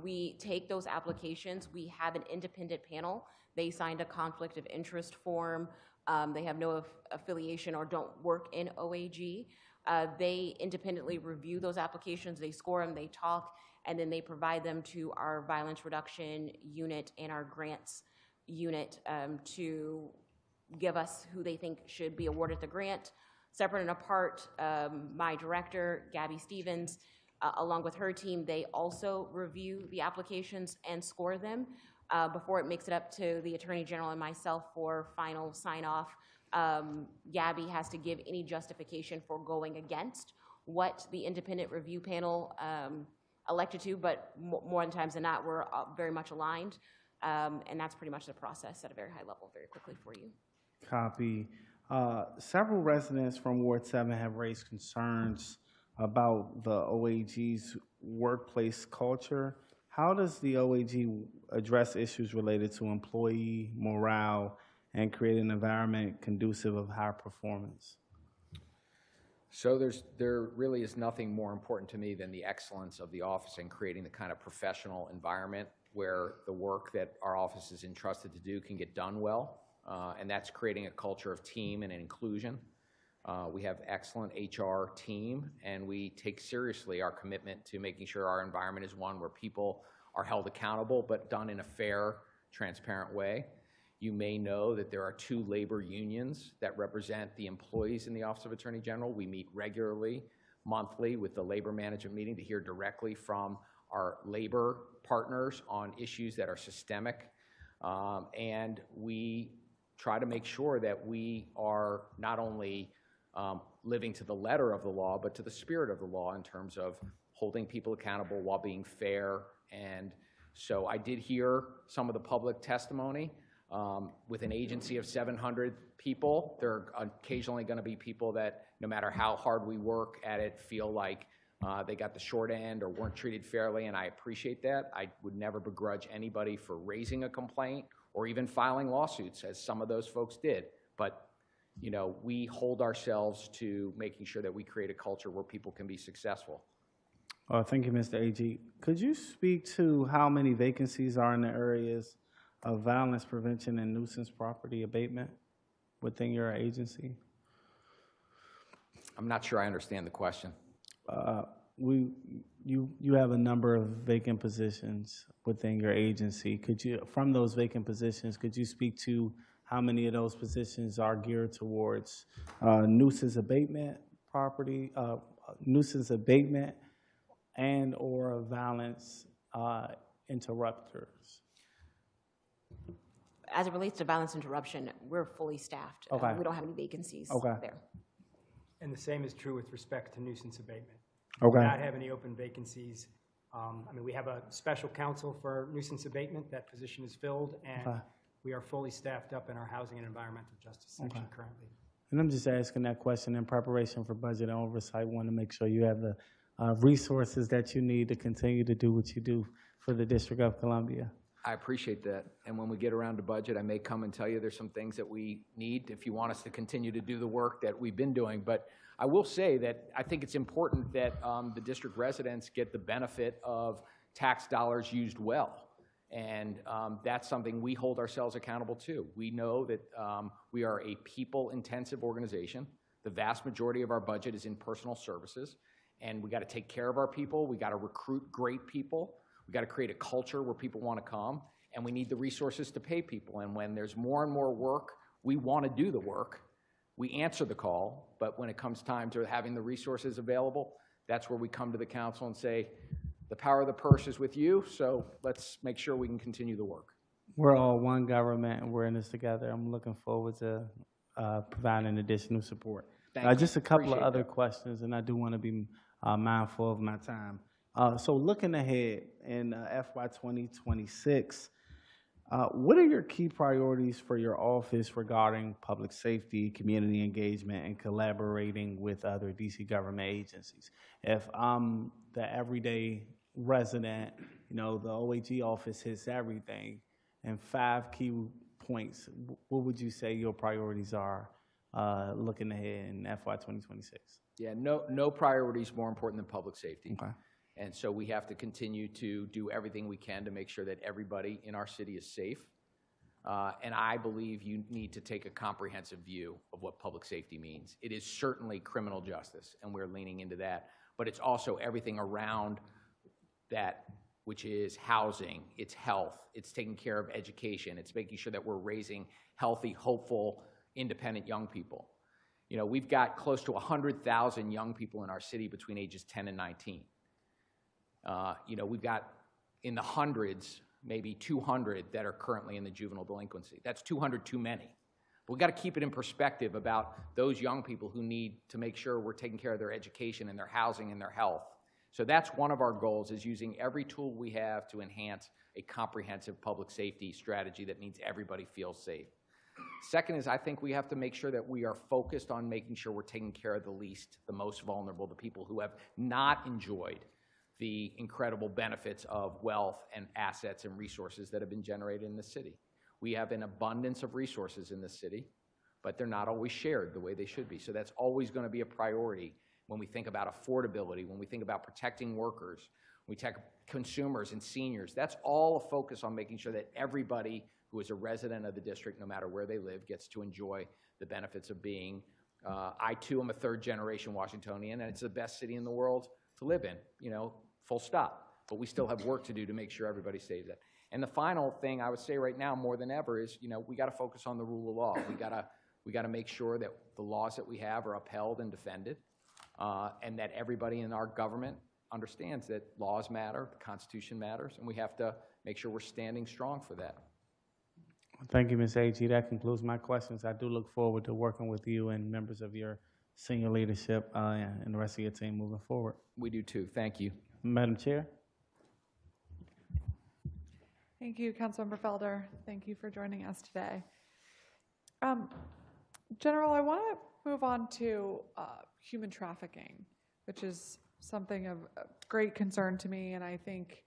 [SPEAKER 3] We take those applications. We have an independent panel. They signed a conflict of interest form. They have no affiliation or don't work in OAG. They independently review those applications. They score them, they talk, and then they provide them to our violence reduction unit and our grants unit to give us who they think should be awarded the grant. Separate and apart, my director, Gabby Stevens, along with her team, they also review the applications and score them before it makes it up to the Attorney General and myself for final sign-off. Gabby has to give any justification for going against what the independent review panel elected to, but more than times than not, we're very much aligned. And that's pretty much the process at a very high level, very quickly for you.
[SPEAKER 4] Copy. Several residents from Ward 7 have raised concerns about the OAG's workplace culture. How does the OAG address issues related to employee morale and create an environment conducive of high performance?
[SPEAKER 23] So there really is nothing more important to me than the excellence of the office and creating the kind of professional environment where the work that our office is entrusted to do can get done well, and that's creating a culture of team and inclusion. We have excellent HR team, and we take seriously our commitment to making sure our environment is one where people are held accountable, but done in a fair, transparent way. You may know that there are 2 labor unions that represent the employees in the Office of Attorney General. We meet regularly monthly with the labor management meeting to hear directly from our labor partners on issues that are systemic. And we try to make sure that we are not only living to the letter of the law, but to the spirit of the law in terms of holding people accountable while being fair. And so I did hear some of the public testimony. With an agency of 700 people, there are occasionally going to be people that, no matter how hard we work at it, feel like they got the short end or weren't treated fairly, and I appreciate that. I would never begrudge anybody for raising a complaint or even filing lawsuits, as some of those folks did. But, you know, we hold ourselves to making sure that we create a culture where people can be successful.
[SPEAKER 4] Thank you, Mr. AG. Could you speak to how many vacancies are in the areas of violence prevention and nuisance property abatement within your agency?
[SPEAKER 23] I'm not sure I understand the question.
[SPEAKER 4] You have a number of vacant positions within your agency. Could you, from those vacant positions, could you speak to how many of those positions are geared towards nuisance abatement property, nuisance abatement, and or violence interrupters?
[SPEAKER 3] As it relates to violence interruption, we're fully staffed.
[SPEAKER 4] Okay.
[SPEAKER 3] We don't have any vacancies there.
[SPEAKER 1] And the same is true with respect to nuisance abatement.
[SPEAKER 4] Okay.
[SPEAKER 1] We do not have any open vacancies. I mean, we have a special counsel for nuisance abatement. That position is filled, and
[SPEAKER 4] Okay.
[SPEAKER 1] we are fully staffed up in our housing and environmental justice section currently.
[SPEAKER 4] And I'm just asking that question in preparation for budget and oversight. Want to make sure you have the resources that you need to continue to do what you do for the District of Columbia.
[SPEAKER 23] I appreciate that. And when we get around to budget, I may come and tell you there's some things that we need if you want us to continue to do the work that we've been doing. But I will say that I think it's important that the district residents get the benefit of tax dollars used well. And that's something we hold ourselves accountable to. We know that we are a people-intensive organization. The vast majority of our budget is in personal services. And we got to take care of our people. We got to recruit great people. We got to create a culture where people want to come, and we need the resources to pay people. And when there's more and more work, we want to do the work. We answer the call, but when it comes time to having the resources available, that's where we come to the council and say, the power of the purse is with you, so let's make sure we can continue the work.
[SPEAKER 4] We're all one government, and we're in this together. I'm looking forward to providing additional support. Just a couple of other questions, and I do want to be mindful of my time. So looking ahead in FY 2026, what are your key priorities for your office regarding public safety, community engagement, and collaborating with other DC government agencies? If I'm the everyday resident, you know, the OAG office hits everything, and 5 key points, what would you say your priorities are looking ahead in FY 2026?
[SPEAKER 23] Yeah, no priority is more important than public safety.
[SPEAKER 4] Okay.
[SPEAKER 23] And so we have to continue to do everything we can to make sure that everybody in our city is safe. And I believe you need to take a comprehensive view of what public safety means. It is certainly criminal justice, and we're leaning into that. But it's also everything around that, which is housing, it's health, it's taking care of education, it's making sure that we're raising healthy, hopeful, independent young people. You know, we've got close to 100,000 young people in our city between ages 10 and 19. You know, we've got in the hundreds, maybe 200 that are currently in the juvenile delinquency. That's 200 too many. But we've got to keep it in perspective about those young people who need to make sure we're taking care of their education and their housing and their health. So that's one of our goals, is using every tool we have to enhance a comprehensive public safety strategy that means everybody feels safe. Second is, I think we have to make sure that we are focused on making sure we're taking care of the least, the most vulnerable, the people who have not enjoyed the incredible benefits of wealth and assets and resources that have been generated in the city. We have an abundance of resources in this city, but they're not always shared the way they should be. So that's always going to be a priority when we think about affordability, when we think about protecting workers, when we take consumers and seniors. That's all a focus on making sure that everybody who is a resident of the district, no matter where they live, gets to enjoy the benefits of being. I, too, am a third-generation Washingtonian, and it's the best city in the world to live in, you know, full stop. But we still have work to do to make sure everybody stays there. And the final thing I would say right now, more than ever, is, you know, we got to focus on the rule of law. We got to make sure that the laws that we have are upheld and defended. and that everybody in our government understands that laws matter, the Constitution matters, and we have to make sure we're standing strong for that.
[SPEAKER 4] Thank you, Ms. Agee. That concludes my questions. I do look forward to working with you and members of your senior leadership and the rest of your team moving forward.
[SPEAKER 23] We do too. Thank you.
[SPEAKER 4] Madam Chair.
[SPEAKER 2] Thank you, Councilmember Felder. Thank you for joining us today. General, I want to move on to human trafficking, which is something of great concern to me, and I think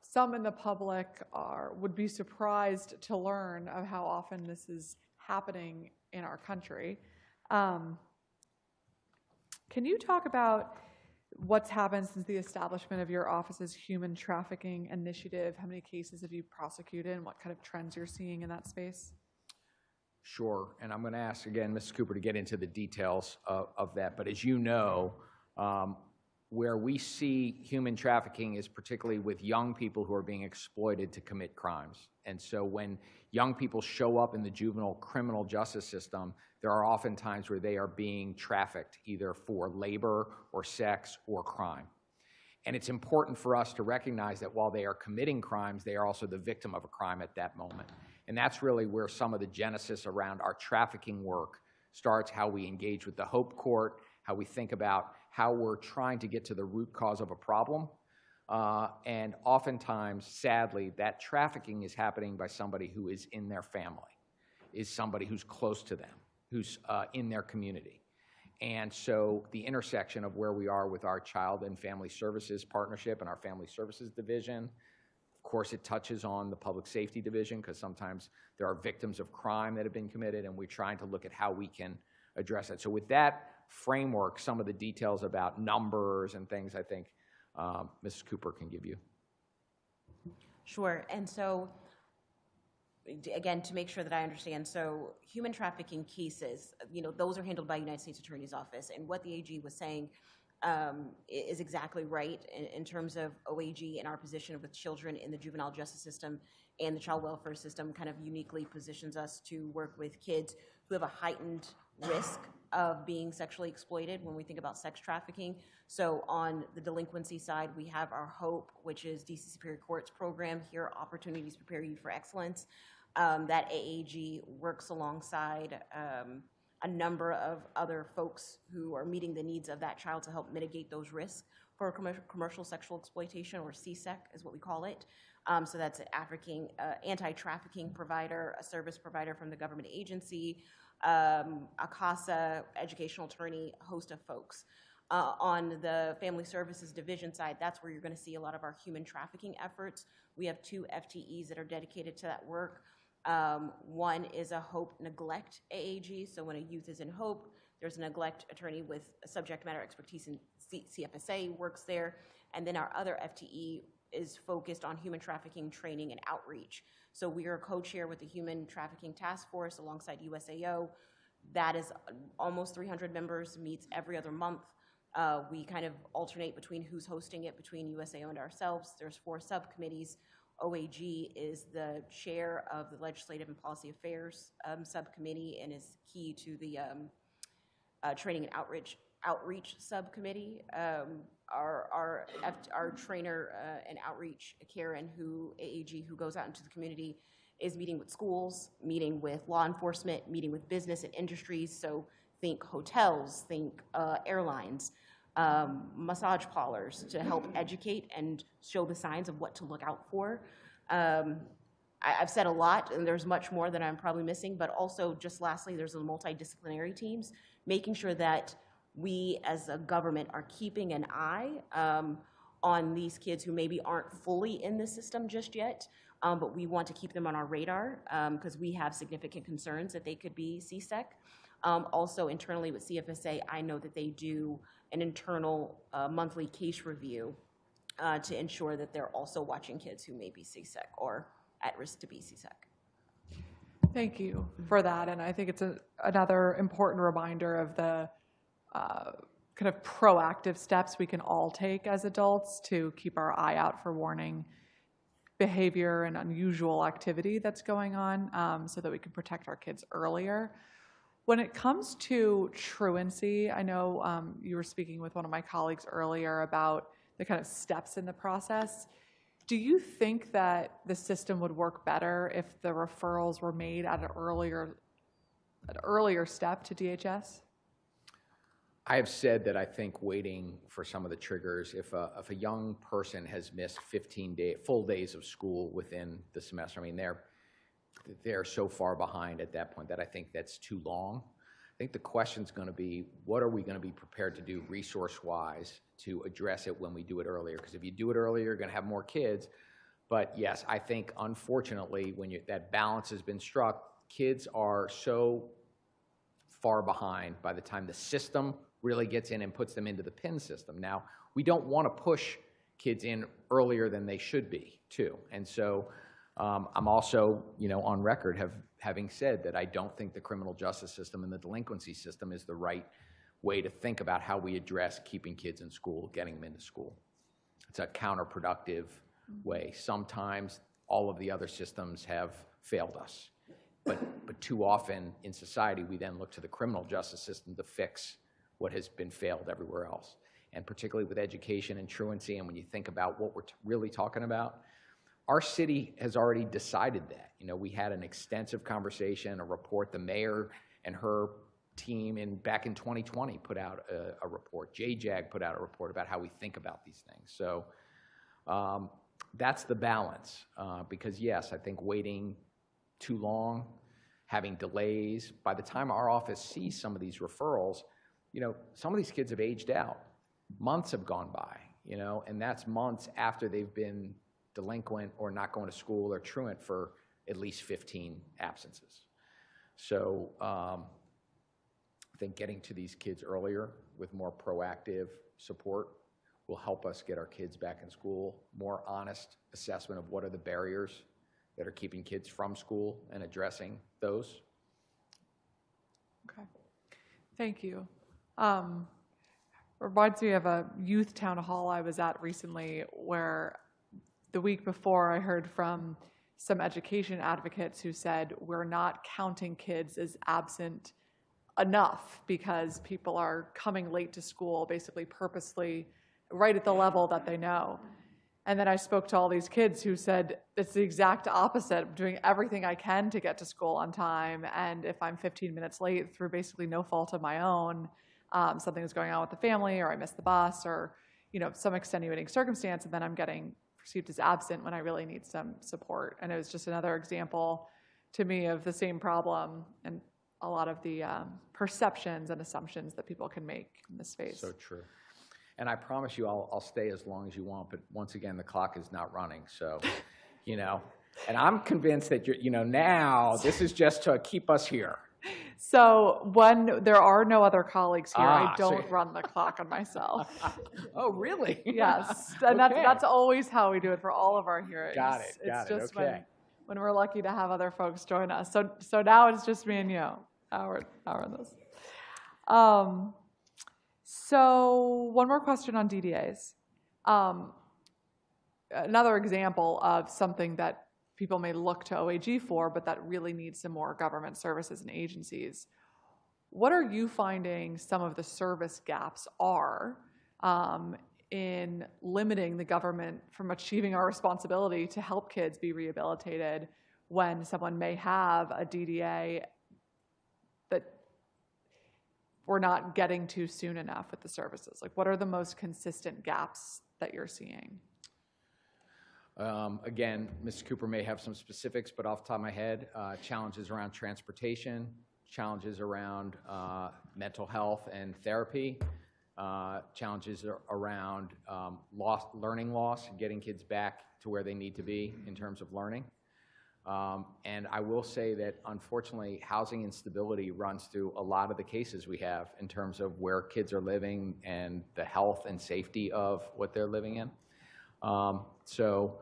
[SPEAKER 2] some in the public would be surprised to learn of how often this is happening in our country. Can you talk about what's happened since the establishment of your office's human trafficking initiative? How many cases have you prosecuted, and what kind of trends you're seeing in that space?
[SPEAKER 23] Sure, and I'm going to ask again Mrs. Cooper to get into the details of that, but as you know, where we see human trafficking is particularly with young people who are being exploited to commit crimes. And so when young people show up in the juvenile criminal justice system, there are often times where they are being trafficked either for labor or sex or crime. And it's important for us to recognize that while they are committing crimes, they are also the victim of a crime at that moment. And that's really where some of the genesis around our trafficking work starts, how we engage with the Hope Court, how we think about how we're trying to get to the root cause of a problem. And oftentimes, sadly, that trafficking is happening by somebody who is in their family, is somebody who's close to them, who's in their community. And so the intersection of where we are with our Child and Family Services Partnership and our Family Services Division, of course, it touches on the Public Safety Division because sometimes there are victims of crime that have been committed, and we're trying to look at how we can address that. So with that framework, some of the details about numbers and things I think Mrs. Cooper can give you.
[SPEAKER 3] Sure. And so, again, to make sure that I understand, so human trafficking cases, those are handled by United States Attorney's Office. And what the AG was saying is exactly right in terms of OAG and our position with children in the juvenile justice system and the child welfare system kind of uniquely positions us to work with kids who have a heightened risk of being sexually exploited when we think about sex trafficking. So on the delinquency side, we have our HOPE, which is DC Superior Court's program here, Opportunities Prepare You for Excellence. That AAG works alongside a number of other folks who are meeting the needs of that child to help mitigate those risks for commercial sexual exploitation, or CSEC is what we call it. So that's an anti-trafficking provider, a service provider from the government agency, a CASA, educational attorney, a host of folks. On the Family Services Division side, that's where you're going to see a lot of our human trafficking efforts. We have 2 FTEs that are dedicated to that work. One is a HOPE neglect AAG. So when a youth is in HOPE, there's a neglect attorney with subject matter expertise in CFSA works there. And then our other FTE is focused on human trafficking training and outreach. So we are co-chair with the Human Trafficking Task Force alongside USAO. That is almost 300 members, meets every other month. We kind of alternate between who's hosting it between USAO and ourselves. There's 4 subcommittees. OAG is the chair of the Legislative and Policy Affairs subcommittee and is key to the Training and Outreach subcommittee. Our trainer and outreach, Karen, AAG, who goes out into the community, is meeting with schools, meeting with law enforcement, meeting with business and industries. So think hotels, think airlines, massage parlors, to help educate and show the signs of what to look out for. I've said a lot, and there's much more that I'm probably missing, but also just lastly, there's the multidisciplinary teams, making sure that we as a government are keeping an eye on these kids who maybe aren't fully in the system just yet, but we want to keep them on our radar because we have significant concerns that they could be CSEC. Also internally with CFSA, I know that they do an internal monthly case review to ensure that they're also watching kids who may be CSEC or at risk to be CSEC.
[SPEAKER 2] Thank you for that. And I think it's another important reminder of the kind of proactive steps we can all take as adults to keep our eye out for warning behavior and unusual activity that's going on so that we can protect our kids earlier. When it comes to truancy, I know you were speaking with one of my colleagues earlier about the kind of steps in the process. Do you think that the system would work better if the referrals were made at an earlier step to DHS?
[SPEAKER 23] I have said that I think waiting for some of the triggers, if a young person has missed 15 full days of school within the semester, I mean, they're so far behind at that point that I think that's too long. I think the question's going to be, what are we going to be prepared to do resource-wise to address it when we do it earlier? Because if you do it earlier, you're going to have more kids. But yes, I think unfortunately, when that balance has been struck, kids are so far behind by the time the system really gets in and puts them into the PIN system. Now, we don't want to push kids in earlier than they should be, too. And so I'm also, on record having said that I don't think the criminal justice system and the delinquency system is the right way to think about how we address keeping kids in school, getting them into school. It's a counterproductive way. Sometimes all of the other systems have failed us. But too often in society, we then look to the criminal justice system to fix what has been failed everywhere else. And particularly with education and truancy, and when you think about what we're really talking about, our city has already decided that. We had an extensive conversation, a report. The mayor and her team back in 2020 put out a report. JJAG put out a report about how we think about these things. So that's the balance. Because yes, I think waiting too long, having delays, by the time our office sees some of these referrals, some of these kids have aged out. Months have gone by, and that's months after they've been delinquent or not going to school or truant for at least 15 absences. So I think getting to these kids earlier with more proactive support will help us get our kids back in school, more honest assessment of what are the barriers that are keeping kids from school and addressing those.
[SPEAKER 2] Okay, thank you. Reminds me of a youth town hall I was at recently where the week before I heard from some education advocates who said we're not counting kids as absent enough because people are coming late to school basically purposely right at the level that they know. And then I spoke to all these kids who said it's the exact opposite. I'm doing everything I can to get to school on time, and if I'm 15 minutes late through basically no fault of my own, something is going on with the family, or I missed the bus, or some extenuating circumstance, and then I'm getting perceived as absent when I really need some support. And it was just another example to me of the same problem and a lot of the perceptions and assumptions that people can make in this space.
[SPEAKER 23] So true. And I promise you I'll stay as long as you want, but once again, the clock is not running. So, and I'm convinced that now this is just to keep us here.
[SPEAKER 2] So when there are no other colleagues here, I don't run the clock on myself.
[SPEAKER 23] Oh, really?
[SPEAKER 2] Yes. And
[SPEAKER 23] Okay.
[SPEAKER 2] that's always how we do it for all of our hearings.
[SPEAKER 23] Got it.
[SPEAKER 2] It's just
[SPEAKER 23] Okay.
[SPEAKER 2] when we're lucky to have other folks join us. So now it's just me and you. Our this. So one more question on DDAs. Another example of something that people may look to OAG for, but that really needs some more government services and agencies. What are you finding some of the service gaps are in limiting the government from achieving our responsibility to help kids be rehabilitated when someone may have a DDA that we're not getting to soon enough with the services? Like, what are the most consistent gaps that you're seeing?
[SPEAKER 23] Again, Mr. Cooper may have some specifics, but off the top of my head, challenges around transportation, challenges around mental health and therapy, challenges around learning loss, getting kids back to where they need to be in terms of learning. And I will say that, unfortunately, housing instability runs through a lot of the cases we have in terms of where kids are living and the health and safety of what they're living in. So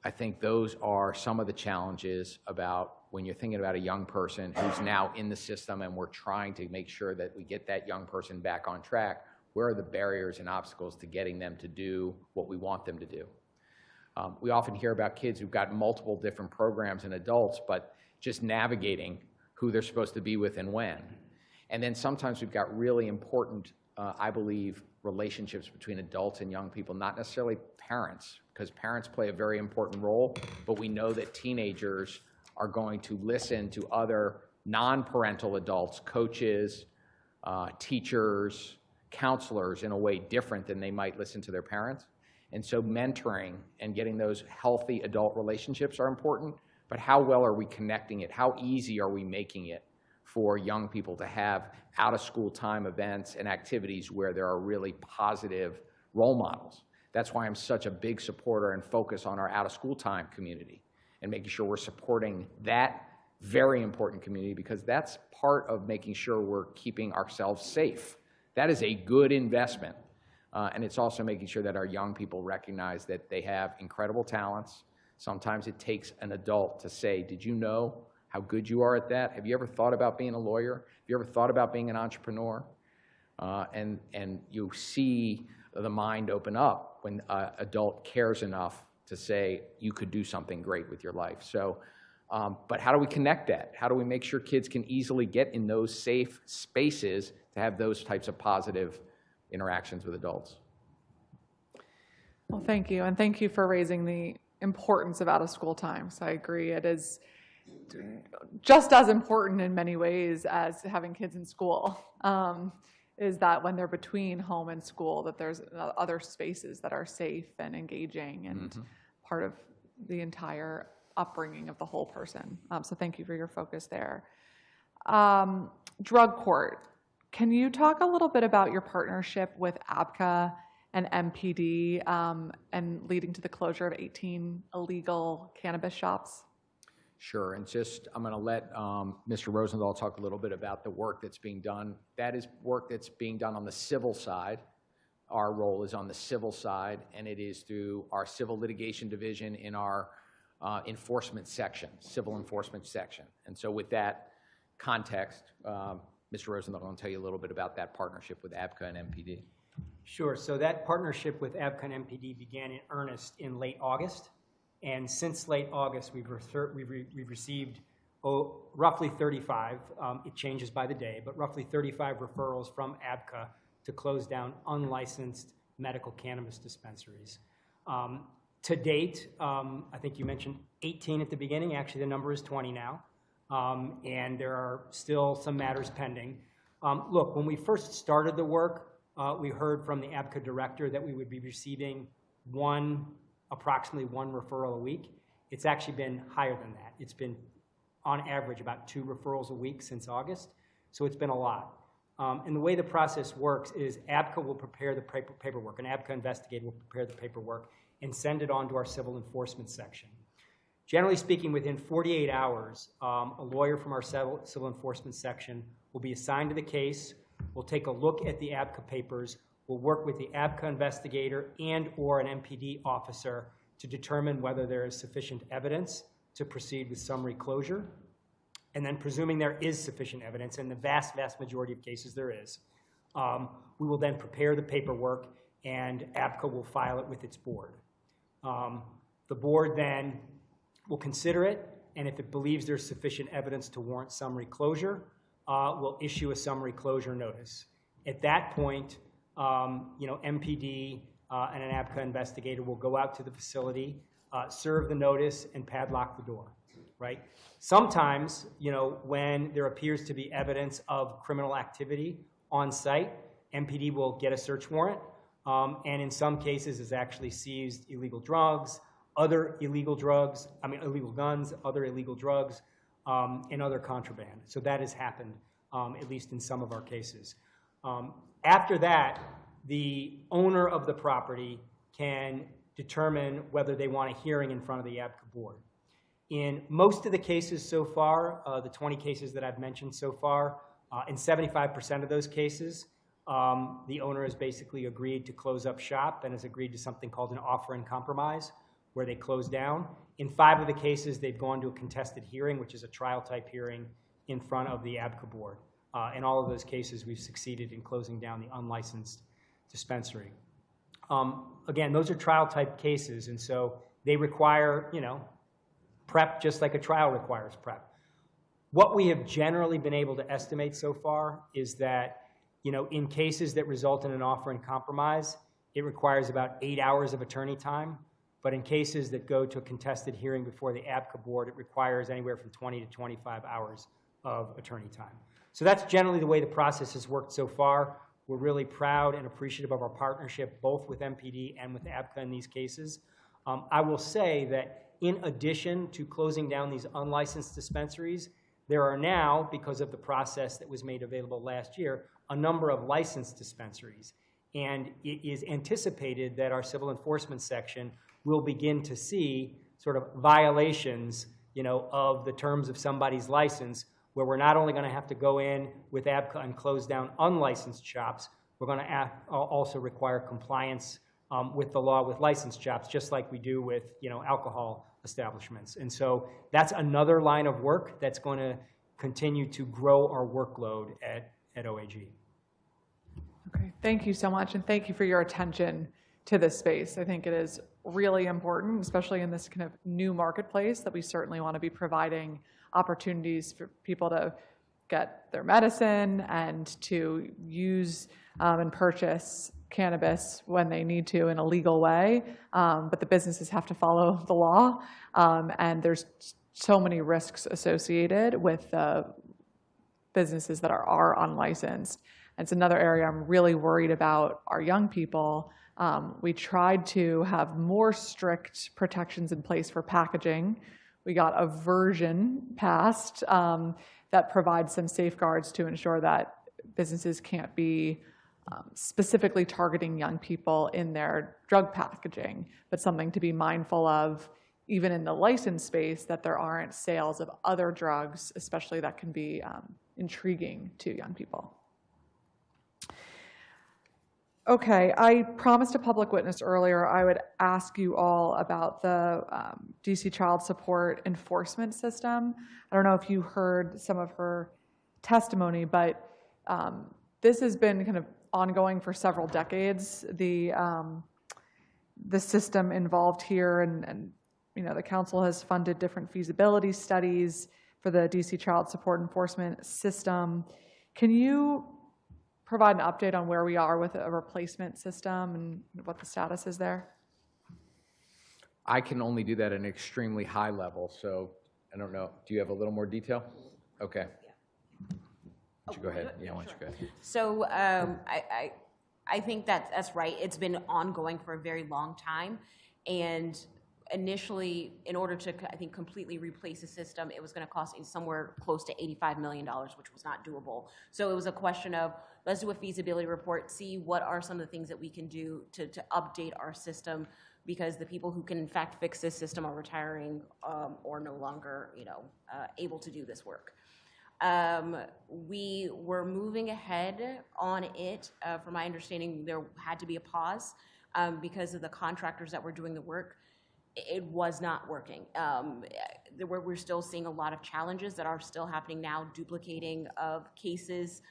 [SPEAKER 23] I think those are some of the challenges about when you're thinking about a young person who's now in the system and we're trying to make sure that we get that young person back on track. Where are the barriers and obstacles to getting them to do what we want them to do? We often hear about kids who've got multiple different programs and adults, but just navigating who they're supposed to be with and when. And then sometimes we've got really important, I believe, relationships between adults and young people, not necessarily parents, because parents play a very important role, but we know that teenagers are going to listen to other non-parental adults, coaches, teachers, counselors in a way different than they might listen to their parents. And so mentoring and getting those healthy adult relationships are important, but how well are we connecting it? How easy are we making it for young people to have out-of-school time events and activities where there are really positive role models? That's why I'm such a big supporter and focus on our out-of-school time community and making sure we're supporting that very important community, because that's part of making sure we're keeping ourselves safe. That is a good investment. And it's also making sure that our young people recognize that they have incredible talents. Sometimes it takes an adult to say, did you know how good you are at that? Have you ever thought about being a lawyer? Have you ever thought about being an entrepreneur? And you see the mind open up when an adult cares enough to say, you could do something great with your life. So, but how do we connect that? How do we make sure kids can easily get in those safe spaces to have those types of positive interactions with adults?
[SPEAKER 2] Well, thank you. And thank you for raising the importance of out-of-school time. So I agree. It is just as important in many ways as having kids in school, is that when they're between home and school, that there's other spaces that are safe and engaging and part of the entire upbringing of the whole person. So thank you for your focus there. Drug court. Can you talk a little bit about your partnership with ABCA and MPD and leading to the closure of 18 illegal cannabis shops?
[SPEAKER 23] Sure, and I'm going to let Mr. Rosenthal talk a little bit about the work that's being done. That is work that's being done on the civil side. Our role is on the civil side, and it is through our civil litigation division in our enforcement section, civil enforcement section. And so with that context, Mr. Rosenthal, I'm going to tell you a little bit about that partnership with ABCA and MPD.
[SPEAKER 1] Sure. So that partnership with ABCA and MPD began in earnest in late August. And since late August, we've received roughly 35, it changes by the day, but roughly 35 referrals from ABCA to close down unlicensed medical cannabis dispensaries. To date, I think you mentioned 18 at the beginning. Actually, the number is 20 now. And there are still some matters pending. Look, when we first started the work, we heard from the ABCA director that we would be receiving approximately one referral a week. It's actually been higher than that. It's been, on average, about 2 referrals a week since August, so it's been a lot. And the way the process works is ABCA will prepare the paperwork, an ABCA investigator will prepare the paperwork and send it on to our civil enforcement section. Generally speaking, within 48 hours, a lawyer from our civil enforcement section will be assigned to the case. We'll take a look at the ABCA papers. We'll work with the ABCA investigator and or an MPD officer to determine whether there is sufficient evidence to proceed with summary closure. And then presuming there is sufficient evidence, in the vast, vast majority of cases there is, we will then prepare the paperwork and ABCA will file it with its board. The board then will consider it, and if it believes there's sufficient evidence to warrant summary closure, will issue a summary closure notice. At that point, MPD and an ABCA investigator will go out to the facility, serve the notice, and padlock the door, right? Sometimes, when there appears to be evidence of criminal activity on site, MPD will get a search warrant, and in some cases has actually seized illegal drugs, illegal guns, other illegal drugs, and other contraband. So that has happened, at least in some of our cases. After that, the owner of the property can determine whether they want a hearing in front of the ABCA board. In most of the cases so far, the 20 cases that I've mentioned so far, in 75% of those cases, the owner has basically agreed to close up shop and has agreed to something called an offer in compromise, where they close down. In 5 of the cases, they've gone to a contested hearing, which is a trial-type hearing in front of the ABCA board. In all of those cases, we've succeeded in closing down the unlicensed dispensary. Again, those are trial-type cases, and so they require, prep just like a trial requires prep. What we have generally been able to estimate so far is that, in cases that result in an offer in compromise, it requires about 8 hours of attorney time. But in cases that go to a contested hearing before the ABCA board, it requires anywhere from 20 to 25 hours of attorney time. So that's generally the way the process has worked so far. We're really proud and appreciative of our partnership, both with MPD and with ABCA in these cases. I will say that in addition to closing down these unlicensed dispensaries, there are now, because of the process that was made available last year, a number of licensed dispensaries. And it is anticipated that our civil enforcement section will begin to see sort of violations, of the terms of somebody's license, where we're not only going to have to go in with ABCA and close down unlicensed shops, we're going to also require compliance with the law with licensed shops, just like we do with, alcohol establishments. And so that's another line of work that's going to continue to grow our workload at OAG.
[SPEAKER 2] Okay, thank you so much, and thank you for your attention to this space. I think it is really important, especially in this kind of new marketplace, that we certainly want to be providing opportunities for people to get their medicine and to use and purchase cannabis when they need to in a legal way. But the businesses have to follow the law, and there's so many risks associated with businesses that are unlicensed. It's another area I'm really worried about our young people. We tried to have more strict protections in place for packaging. We got a version passed that provides some safeguards to ensure that businesses can't be specifically targeting young people in their drug packaging, but something to be mindful of, even in the licensed space, that there aren't sales of other drugs, especially that can be intriguing to young people. Okay, I promised a public witness earlier I would ask you all about the DC Child Support Enforcement System. I don't know if you heard some of her testimony, but this has been kind of ongoing for several decades. The system involved here, and the council has funded different feasibility studies for the DC Child Support Enforcement System. Can you provide an update on where we are with a replacement system and what the status is there?
[SPEAKER 23] I can only do that at an extremely high level, so I don't know. Do you have a little more detail? Okay. Why don't you go ahead? Yeah, why don't you go ahead?
[SPEAKER 3] So I think that's right. It's been ongoing for a very long time. And initially, in order to, I think, completely replace the system, it was going to cost somewhere close to $85 million, which was not doable. So it was a question of, let's do a feasibility report, see what are some of the things that we can do to update our system, because the people who can, in fact, fix this system are retiring or no longer, able to do this work. We were moving ahead on it. From my understanding, there had to be a pause because of the contractors that were doing the work. It was not working. We're still seeing a lot of challenges that are still happening now, duplicating of cases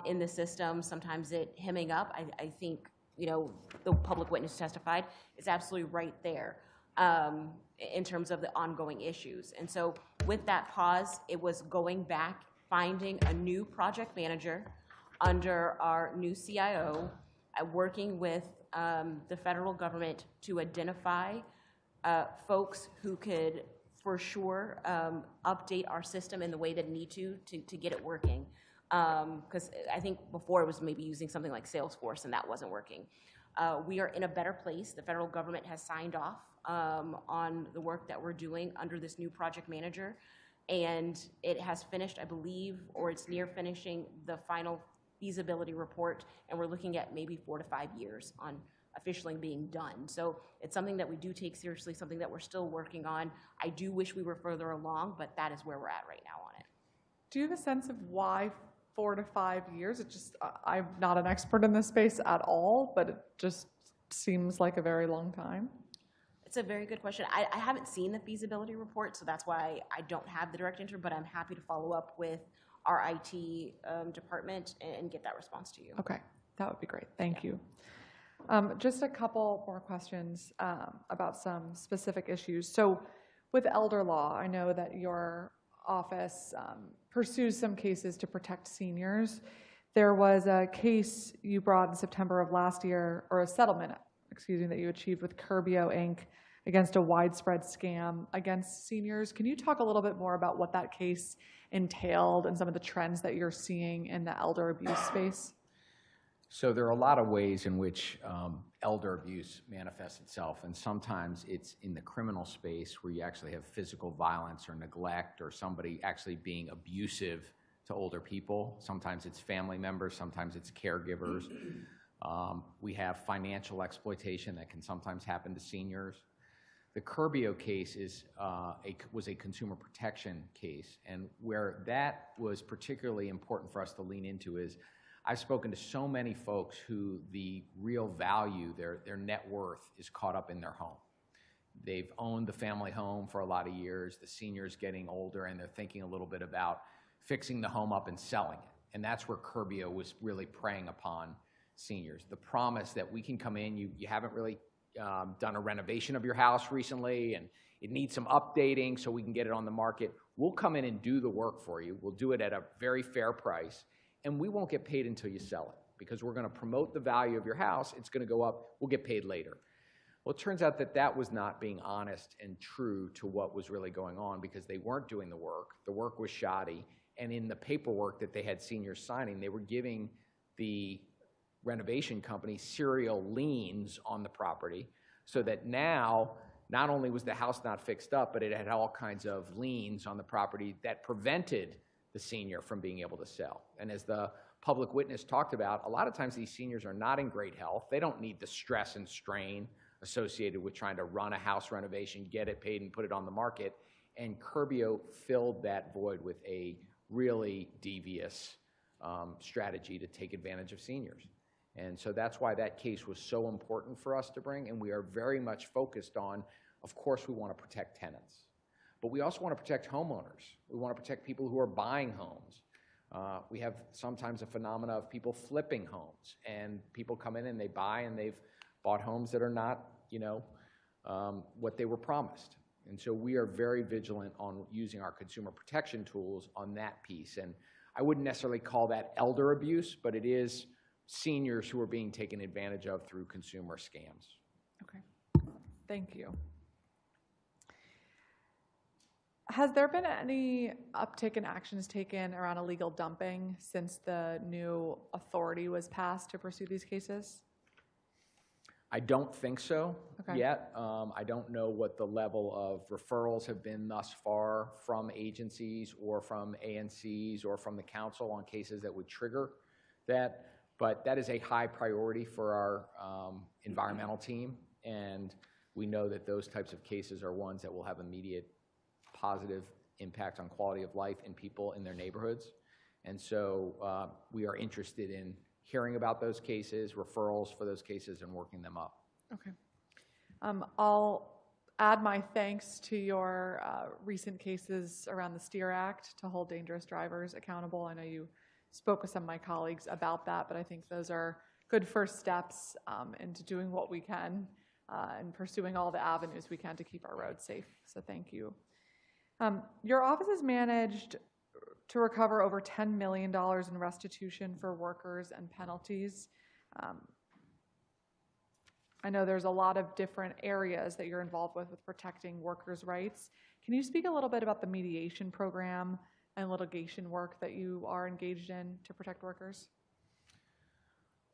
[SPEAKER 3] in the system, sometimes it hemming up. I think, the public witness testified is absolutely right there in terms of the ongoing issues. And so with that pause, it was going back, finding a new project manager under our new CIO, working with the federal government to identify folks who could, for sure, update our system in the way that it needs to get it working. Because I think before it was maybe using something like Salesforce, and that wasn't working. We are in a better place. The federal government has signed off on the work that we're doing under this new project manager, and it has finished, I believe, or it's near finishing the final feasibility report, and we're looking at maybe 4 to 5 years on officially being done. So it's something that we do take seriously, something that we're still working on. I do wish we were further along, but that is where we're at right now on it.
[SPEAKER 2] Do you have a sense of why 4 to 5 years? It just, I'm not an expert in this space at all, but it just seems like a very long time.
[SPEAKER 3] It's a very good question. I haven't seen the feasibility report, so that's why I don't have the direct answer, but I'm happy to follow up with our IT department and get that response to you.
[SPEAKER 2] Okay, that would be great. Thank you. Just a couple more questions about some specific issues. So with elder law, I know that you're office pursues some cases to protect seniors. There was a case you brought in September of last year, or a settlement, excuse me, that you achieved with Curbio Inc. against a widespread scam against seniors. Can you talk a little bit more about what that case entailed and some of the trends that you're seeing in the elder abuse space?
[SPEAKER 23] So there are a lot of ways in which elder abuse manifests itself, and sometimes it's in the criminal space where you actually have physical violence or neglect or somebody actually being abusive to older people. Sometimes it's family members, sometimes it's caregivers. We have financial exploitation that can sometimes happen to seniors. The Curbio case was a consumer protection case, and where that was particularly important for us to lean into is I've spoken to so many folks who the real value, their net worth, is caught up in their home. They've owned the family home for a lot of years. The senior's getting older, and they're thinking a little bit about fixing the home up and selling it. And that's where Curbio was really preying upon seniors. The promise that we can come in, you haven't really done a renovation of your house recently, and it needs some updating so we can get it on the market. We'll come in and do the work for you. We'll do it at a very fair price. And we won't get paid until you sell it, because we're going to promote the value of your house. It's going to go up. We'll get paid later. Well, it turns out that that was not being honest and true to what was really going on, because they weren't doing the work. The work was shoddy. And in the paperwork that they had seniors signing, they were giving the renovation company serial liens on the property, so that now not only was the house not fixed up, but it had all kinds of liens on the property that prevented the senior from being able to sell. And as the public witness talked about, a lot of times these seniors are not in great health. They don't need the stress and strain associated with trying to run a house renovation, get it paid, and put it on the market. And Curbio filled that void with a really devious strategy to take advantage of seniors. And so that's why that case was so important for us to bring, and we are very much focused on, of course, we want to protect tenants, but we also want to protect homeowners. We want to protect people who are buying homes. We have sometimes a phenomena of people flipping homes, and people come in and they buy, and they've bought homes that are not, what they were promised. And so we are very vigilant on using our consumer protection tools on that piece. And I wouldn't necessarily call that elder abuse, but it is seniors who are being taken advantage of through consumer scams.
[SPEAKER 2] Okay, thank you. Has there been any uptick in actions taken around illegal dumping since the new authority was passed to pursue these cases?
[SPEAKER 23] I don't think so
[SPEAKER 2] Okay.
[SPEAKER 23] yet. I don't know what the level of referrals have been thus far from agencies or from ANCs or from the council on cases that would trigger that. But that is a high priority for our environmental team, and we know that those types of cases are ones that will have immediate positive impact on quality of life in people in their neighborhoods. And so we are interested in hearing about those cases, referrals for those cases, and working them up.
[SPEAKER 2] Okay. I'll add my thanks to your recent cases around the STEER Act to hold dangerous drivers accountable. I know you spoke with some of my colleagues about that, but I think those are good first steps into doing what we can and pursuing all the avenues we can to keep our roads safe. So thank you. Your office has managed to recover over $10 million in restitution for workers and penalties. I know there's a lot of different areas that you're involved with protecting workers' rights. Can you speak a little bit about the mediation program and litigation work that you are engaged in to protect workers?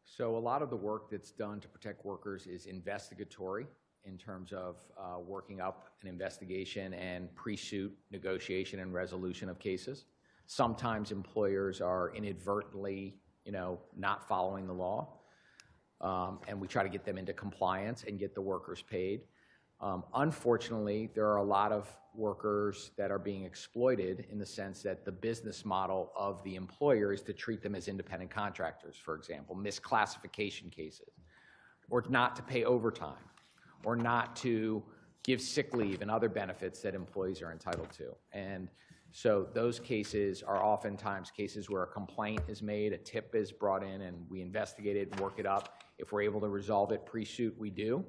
[SPEAKER 23] So a lot of the work that's done to protect workers is investigatory in terms of working up an investigation and pre-suit negotiation and resolution of cases. Sometimes employers are inadvertently, not following the law, and we try to get them into compliance and get the workers paid. Unfortunately, there are a lot of workers that are being exploited in the sense that the business model of the employer is to treat them as independent contractors, for example, misclassification cases, or not to pay overtime, or not to give sick leave and other benefits that employees are entitled to. And so those cases are oftentimes cases where a complaint is made, a tip is brought in, and we investigate it and work it up. If we're able to resolve it pre-suit, we do.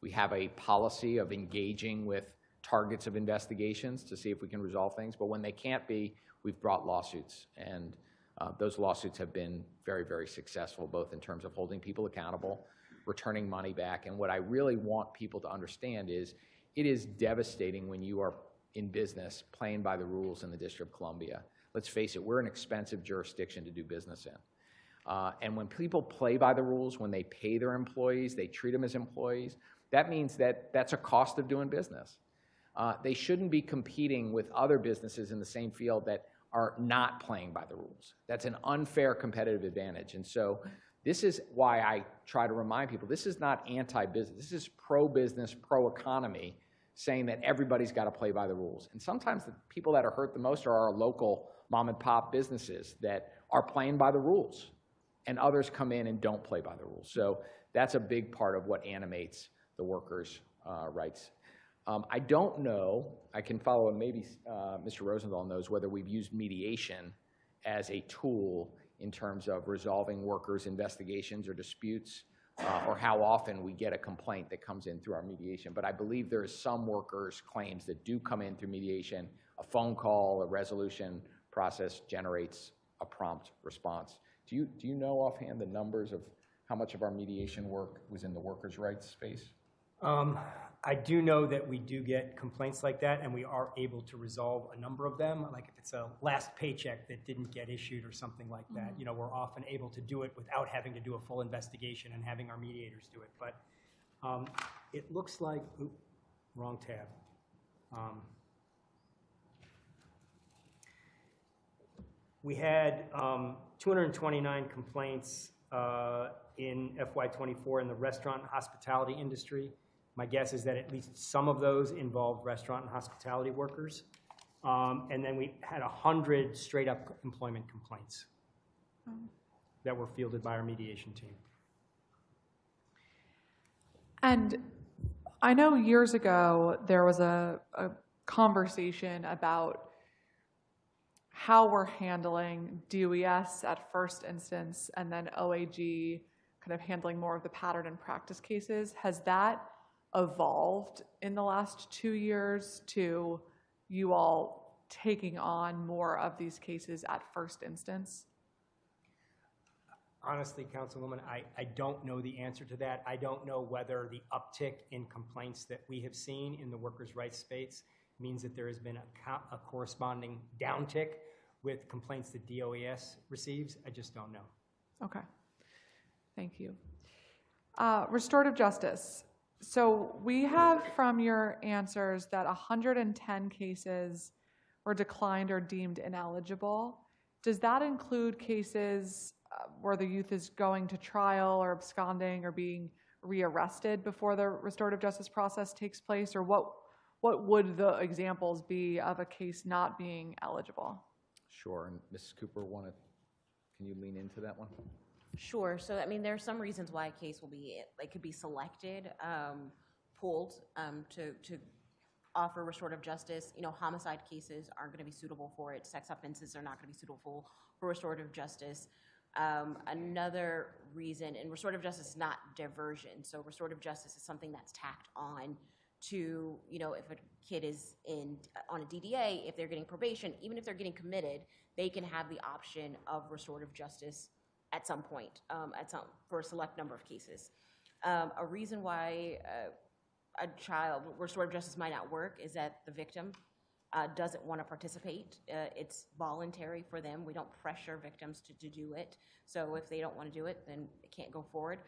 [SPEAKER 23] We have a policy of engaging with targets of investigations to see if we can resolve things. But when they can't be, we've brought lawsuits. And those lawsuits have been very, very successful, both in terms of holding people accountable, returning money back. And what I really want people to understand is it is devastating when you are in business playing by the rules in the District of Columbia. Let's face it, we're an expensive jurisdiction to do business in. And when people play by the rules, when they pay their employees, they treat them as employees, that means that that's a cost of doing business. They shouldn't be competing with other businesses in the same field that are not playing by the rules. That's an unfair competitive advantage. And so this is why I try to remind people, this is not anti-business. This is pro-business, pro-economy, saying that everybody's got to play by the rules. And sometimes the people that are hurt the most are our local mom and pop businesses that are playing by the rules, and others come in and don't play by the rules. So that's a big part of what animates the workers' rights. I don't know, I can follow, and maybe Mr. Rosenthal knows, whether we've used mediation as a tool in terms of resolving workers' investigations or disputes, or how often we get a complaint that comes in through our mediation. But I believe there is some workers' claims that do come in through mediation. A phone call, a resolution process generates a prompt response. Do you know offhand the numbers of how much of our mediation work was in the workers' rights space?
[SPEAKER 1] I do know that we do get complaints like that, and we are able to resolve a number of them. Like if it's a last paycheck that didn't get issued or something like that, you know, we're often able to do it without having to do a full investigation and having our mediators do it. But it looks like, wrong tab. We had 229 complaints in FY24 in the restaurant and hospitality industry. My guess is that at least some of those involved restaurant and hospitality workers. And then we had 100 straight up employment complaints that were fielded by our mediation team.
[SPEAKER 2] And I know years ago there was a conversation about how we're handling DOES at first instance and then OAG kind of handling more of the pattern and practice cases. Has that evolved in the last 2 years to you all taking on more of these cases at first instance?
[SPEAKER 1] Honestly, Councilwoman, I don't know the answer to that. I don't know whether the uptick in complaints that we have seen in the workers' rights space means that there has been a corresponding downtick with complaints that DOES receives. I just don't know.
[SPEAKER 2] Okay, thank you. Restorative justice. So we have from your answers that 110 cases were declined or deemed ineligible. Does that include cases where the youth is going to trial or absconding or being rearrested before the restorative justice process takes place? Or what would the examples be of a case not being eligible?
[SPEAKER 23] Sure, and Mrs. Cooper, can you lean into that one?
[SPEAKER 3] Sure. So, I mean, there are some reasons why a case will be, like, could be selected, pulled to offer restorative justice. You know, homicide cases aren't going to be suitable for it. Sex offenses are not going to be suitable for restorative justice. Another reason, and restorative justice is not diversion. So restorative justice is something that's tacked on to, you know, if a kid is on a DDA, if they're getting probation, even if they're getting committed, they can have the option of restorative justice at some point, for a select number of cases. A reason why a child, restorative justice might not work is that the victim doesn't want to participate. It's voluntary for them. We don't pressure victims to do it. So if they don't want to do it, then it can't go forward.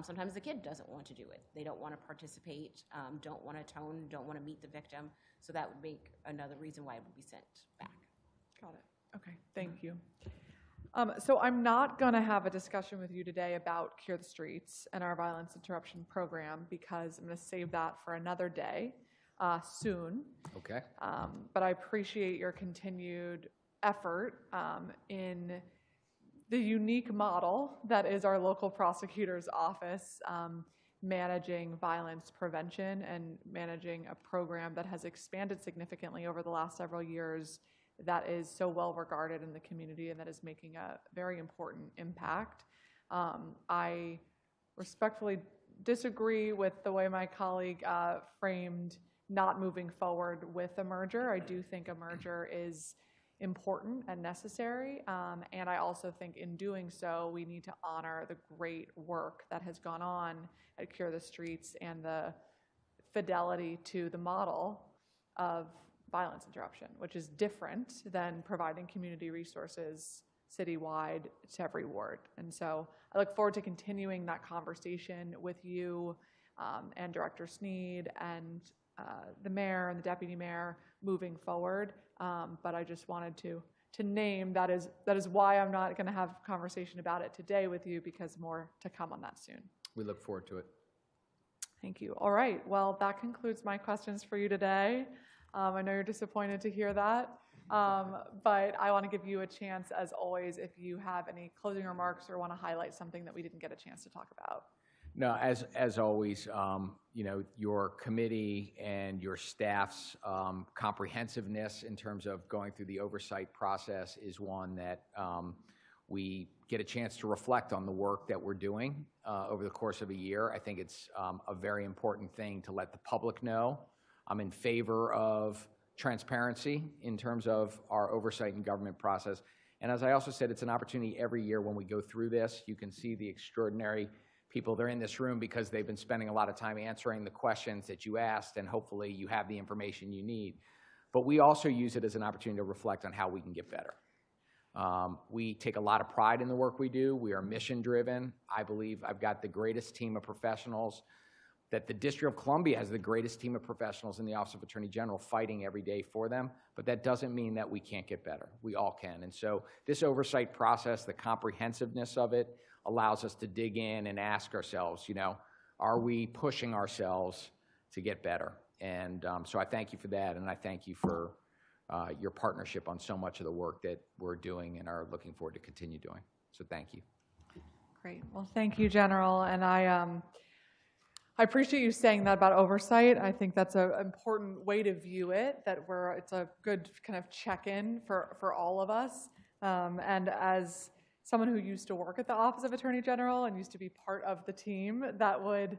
[SPEAKER 3] Sometimes the kid doesn't want to do it. They don't want to participate, don't want to atone, don't want to meet the victim. So that would make another reason why it would be sent back.
[SPEAKER 2] Got it. Okay, thank you. So I'm not going to have a discussion with you today about Cure the Streets and our violence interruption program because I'm going to save that for another day soon.
[SPEAKER 23] Okay.
[SPEAKER 2] But I appreciate your continued effort in the unique model that is our local prosecutor's office, managing violence prevention and managing a program that has expanded significantly over the last several years that is so well regarded in the community and that is making a very important impact. I respectfully disagree with the way my colleague framed not moving forward with a merger. I do think a merger is important and necessary, and I also think in doing so, we need to honor the great work that has gone on at Cure the Streets and the fidelity to the model of violence interruption, which is different than providing community resources citywide to every ward. And so I look forward to continuing that conversation with you and Director Sneed and the mayor and the deputy mayor moving forward. But I just wanted to name that is why I'm not going to have a conversation about it today with you, because more to come on that soon.
[SPEAKER 23] We look forward to it.
[SPEAKER 2] Thank you. All right. Well, that concludes my questions for you today. I know you're disappointed to hear that, but I want to give you a chance, as always, if you have any closing remarks or want to highlight something that we didn't get a chance to talk about.
[SPEAKER 23] No, as always, you know, your committee and your staff's comprehensiveness in terms of going through the oversight process is one that we get a chance to reflect on the work that we're doing over the course of a year. I think it's a very important thing to let the public know. I'm in favor of transparency in terms of our oversight and government process. And as I also said, it's an opportunity every year when we go through this. You can see the extraordinary people. They're in this room because they've been spending a lot of time answering the questions that you asked, and hopefully you have the information you need. But we also use it as an opportunity to reflect on how we can get better. We take a lot of pride in the work we do. We are mission driven. I believe I've got the greatest team of professionals, that the District of Columbia has the greatest team of professionals in the Office of Attorney General fighting every day for them, but that doesn't mean that we can't get better. We all can. And so this oversight process, the comprehensiveness of it, allows us to dig in and ask ourselves, you know, are we pushing ourselves to get better? And so I thank you for that, and I thank you for your partnership on so much of the work that we're doing and are looking forward to continue doing. So thank you.
[SPEAKER 2] Great. Well, thank you, General. And I appreciate you saying that about oversight. I think that's an important way to view it, that it's a good kind of check-in for all of us. And as someone who used to work at the Office of Attorney General and used to be part of the team that would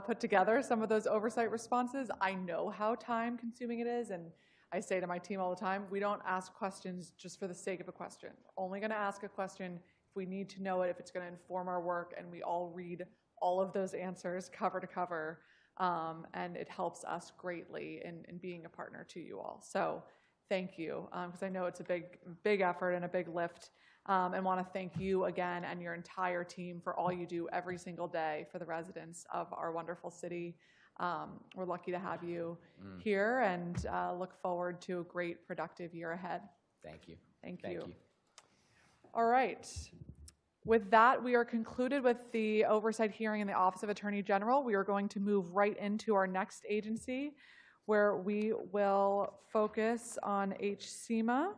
[SPEAKER 2] put together some of those oversight responses, I know how time-consuming it is. And I say to my team all the time, we don't ask questions just for the sake of a question. We're only going to ask a question if we need to know it, if it's going to inform our work, and we all read all of those answers cover to cover, and it helps us greatly in being a partner to you all. So thank you, because I know it's a big effort and a big lift, and want to thank you again and your entire team for all you do every single day for the residents of our wonderful city. We're lucky to have you here, and look forward to a great, productive year ahead.
[SPEAKER 23] Thank you.
[SPEAKER 2] Thank you. All right. With that, we are concluded with the oversight hearing in the Office of Attorney General. We are going to move right into our next agency, where we will focus on HSEM.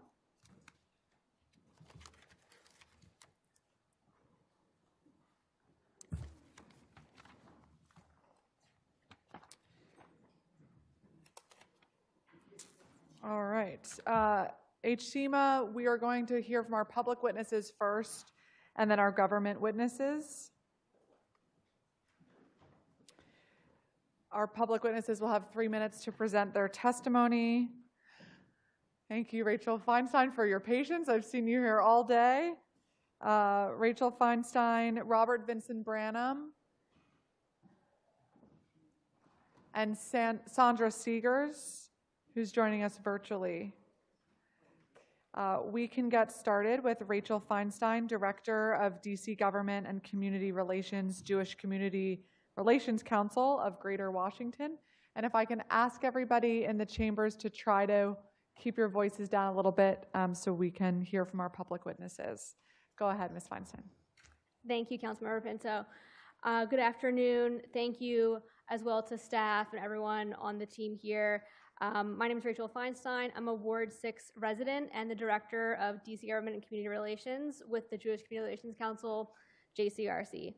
[SPEAKER 2] All right. HSEM, we are going to hear from our public witnesses first, and then our government witnesses. Our public witnesses will have 3 minutes to present their testimony. Thank you, Rachel Feinstein, for your patience. I've seen you here all day. Rachel Feinstein, Robert Vincent Branham, and Sandra Seegers, who's joining us virtually. We can get started with Rachel Feinstein, Director of DC Government and Community Relations, Jewish Community Relations Council of Greater Washington. And if I can ask everybody in the chambers to try to keep your voices down a little bit so we can hear from our public witnesses. Go ahead, Ms. Feinstein.
[SPEAKER 6] Thank you, Councilmember Pinto. Good afternoon. Thank you as well to staff and everyone on the team here. My name is Rachel Feinstein. I'm a Ward 6 resident and the Director of DC Government and Community Relations with the Jewish Community Relations Council, JCRC.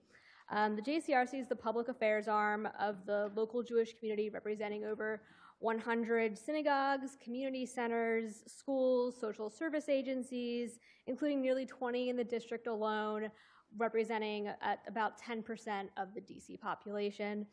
[SPEAKER 6] The JCRC is the public affairs arm of the local Jewish community, representing over 100 synagogues, community centers, schools, social service agencies, including nearly 20 in the district alone, representing about 10% of the DC population.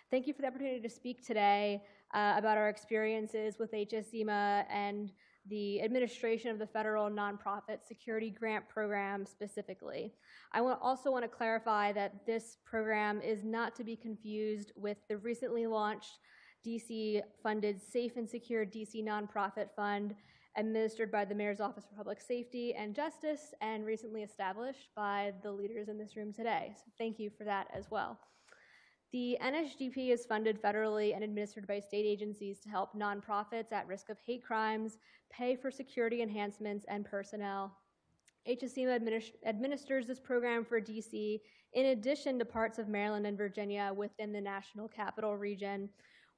[SPEAKER 6] Thank you for the opportunity to speak today about our experiences with HSEMA and the administration of the federal nonprofit security grant program specifically. I also want to clarify that this program is not to be confused with the recently launched DC-funded Safe and Secure DC Nonprofit Fund administered by the Mayor's Office for Public Safety and Justice and recently established by the leaders in this room today. So thank you for that as well. The NSGP is funded federally and administered by state agencies to help nonprofits at risk of hate crimes pay for security enhancements and personnel. HSEMA administers this program for DC in addition to parts of Maryland and Virginia within the National Capital Region.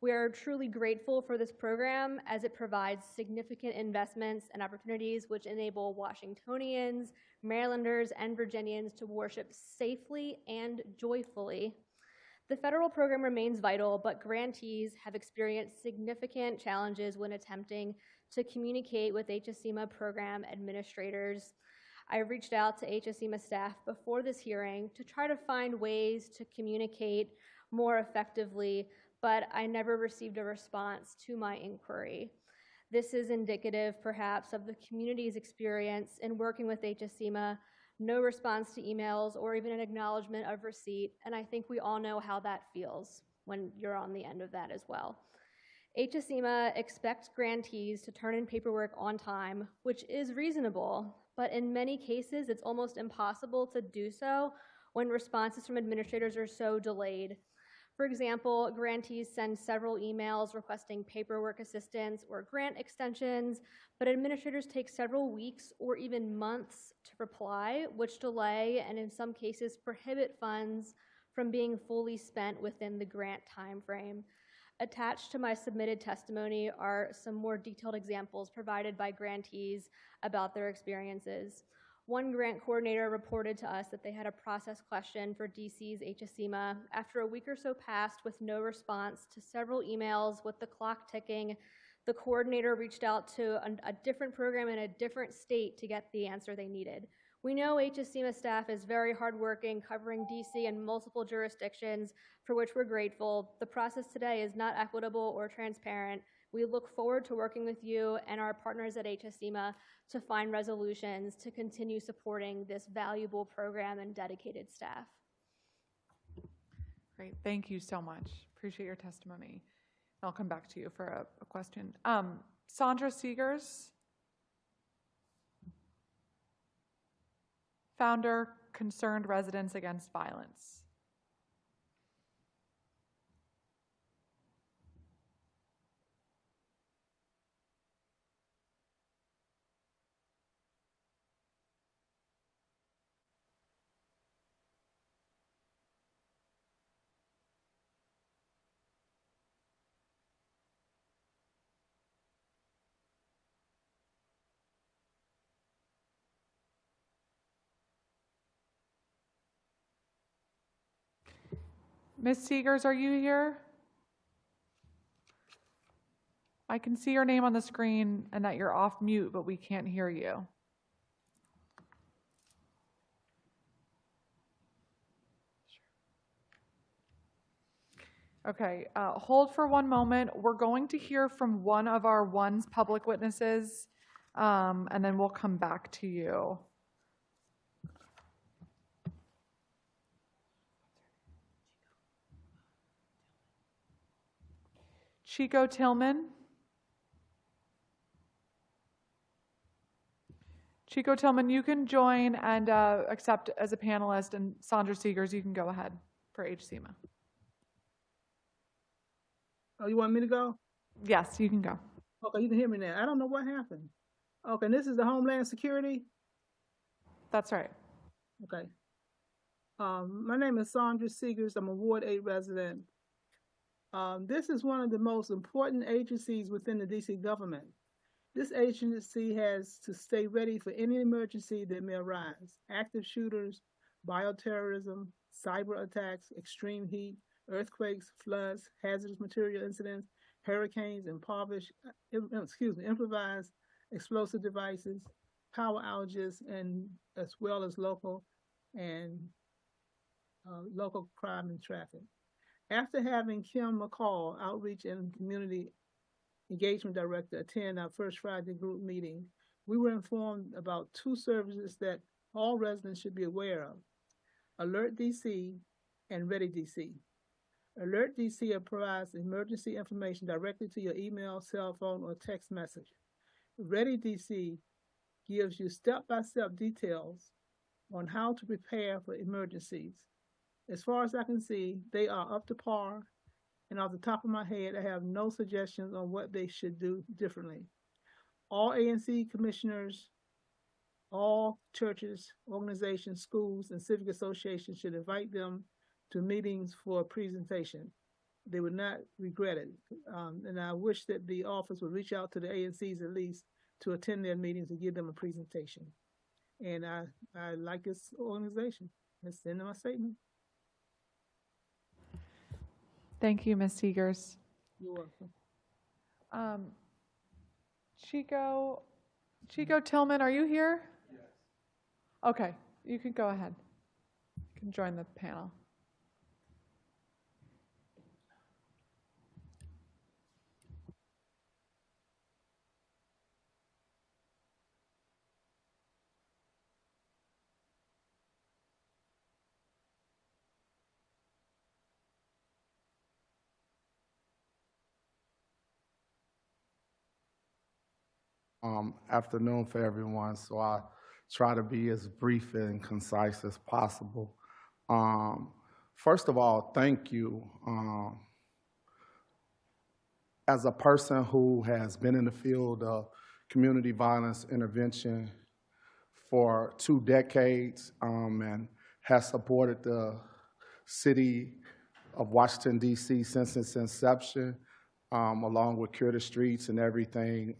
[SPEAKER 6] We are truly grateful for this program as it provides significant investments and opportunities which enable Washingtonians, Marylanders, and Virginians to worship safely and joyfully. The federal program remains vital, but grantees have experienced significant challenges when attempting to communicate with HSEMA program administrators. I reached out to HSEMA staff before this hearing to try to find ways to communicate more effectively, but I never received a response to my inquiry. This is indicative, perhaps, of the community's experience in working with HSEMA. No response to emails or even an acknowledgement of receipt, and I think we all know how that feels when you're on the end of that as well. HSEMA expects grantees to turn in paperwork on time, which is reasonable, but in many cases it's almost impossible to do so when responses from administrators are so delayed. For example, grantees send several emails requesting paperwork assistance or grant extensions, but administrators take several weeks or even months to reply, which delay and in some cases prohibit funds from being fully spent within the grant timeframe. Attached to my submitted testimony are some more detailed examples provided by grantees about their experiences. One grant coordinator reported to us that they had a process question for DC's HSEMA. After a week or so passed with no response to several emails with the clock ticking, the coordinator reached out to a different program in a different state to get the answer they needed. We know HSEMA staff is very hardworking, covering DC and multiple jurisdictions, for which we're grateful. The process today is not equitable or transparent. We look forward to working with you and our partners at HSEMA to find resolutions to continue supporting this valuable program and dedicated staff.
[SPEAKER 2] Great, thank you so much. Appreciate your testimony. I'll come back to you for a question. Sandra Seegers, founder, Concerned Residents Against Violence. Ms. Seegers, are you here? I can see your name on the screen and that you're off mute, but we can't hear you. Okay, hold for one moment. We're going to hear from one of our ONSE public witnesses, and then we'll come back to you. Chico Tillman. Chico Tillman, you can join and accept as a panelist, and Sandra Seegers, you can go ahead for HSEMA.
[SPEAKER 12] Oh, you want me to go?
[SPEAKER 2] Yes, you can go.
[SPEAKER 12] Okay, you can hear me now. I don't know what happened. Okay, and this is the Homeland Security?
[SPEAKER 2] That's right.
[SPEAKER 12] Okay. My name is Sandra Seegers. I'm a Ward 8 resident. This is one of the most important agencies within the DC government. This agency has to stay ready for any emergency that may arise. Active shooters, bioterrorism, cyber attacks, extreme heat, earthquakes, floods, hazardous material incidents, hurricanes, improvised explosive devices, power outages, and as well as local crime and traffic. After having Kim McCall, Outreach and Community Engagement Director, attend our first Friday group meeting, we were informed about 2 services that all residents should be aware of: Alert DC and Ready DC. Alert DC provides emergency information directly to your email, cell phone, or text message. Ready DC gives you step-by-step details on how to prepare for emergencies. As far as I can see, they are up to par, and off the top of my head, I have no suggestions on what they should do differently. All ANC commissioners, all churches, organizations, schools, and civic associations should invite them to meetings for a presentation. They would not regret it. And I wish that the office would reach out to the ANCs at least to attend their meetings and give them a presentation. And I like this organization. Let's send them a statement.
[SPEAKER 2] Thank you, Ms. Seegers.
[SPEAKER 12] You're welcome.
[SPEAKER 2] Chico Tillman, are you here? Yes. Okay, you can go ahead. You can join the panel.
[SPEAKER 7] Afternoon for everyone, so I try to be as brief and concise as possible. First of all, thank you. As a person who has been in the field of community violence intervention for 2 decades and has supported the city of Washington, D.C. since its inception, along with Cure the Streets and everything.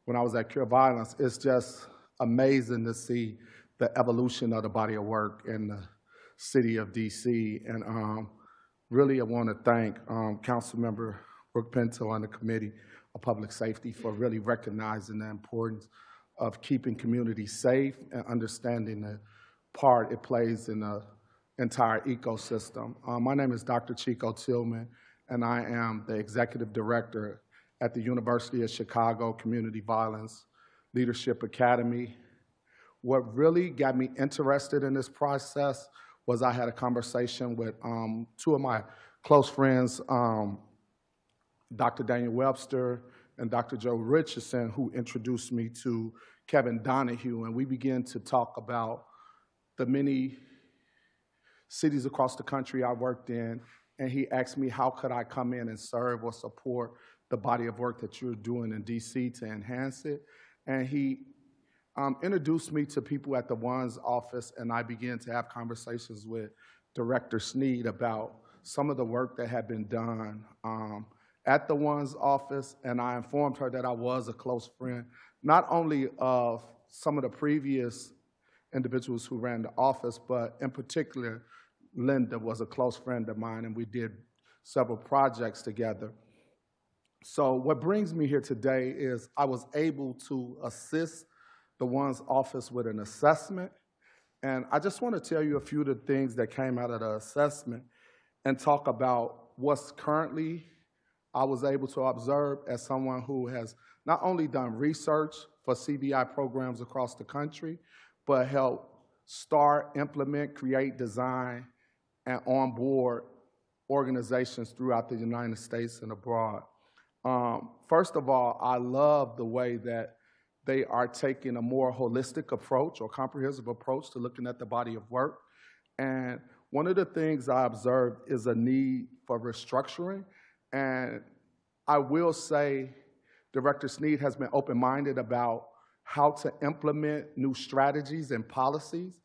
[SPEAKER 7] When I was at Cure Violence, it's just amazing to see the evolution of the body of work in the city of DC. And really, I want to thank Councilmember Brooke Pinto and the Committee of Public Safety for really recognizing the importance of keeping communities safe and understanding the part it plays in the entire ecosystem. My name is Dr. Chico Tillman, and I am the Executive Director at the University of Chicago Community Violence Leadership Academy. What really got me interested in this process was I had a conversation with 2 of my close friends, Dr. Daniel Webster and Dr. Joe Richardson, who introduced me to Kevin Donahue, and we began to talk about the many cities across the country I worked in, and he asked me how could I come in and serve or support the body of work that you're doing in DC to enhance it. And he introduced me to people at the ONSE office, and I began to have conversations with Director Sneed about some of the work that had been done at the ONSE office, and I informed her that I was a close friend, not only of some of the previous individuals who ran the office, but in particular, Linda was a close friend of mine, and we did several projects together. So what brings me here today is I was able to assist the ONSE office with an assessment, and I just want to tell you a few of the things that came out of the assessment and talk about what's currently I was able to observe as someone who has not only done research for CVI programs across the country, but helped start, implement, create, design, and onboard organizations throughout the United States and abroad. First of all, I love the way that they are taking a more holistic approach or comprehensive approach to looking at the body of work. And one of the things I observed is a need for restructuring. And I will say Director Sneed has been open-minded about how to implement new strategies and policies,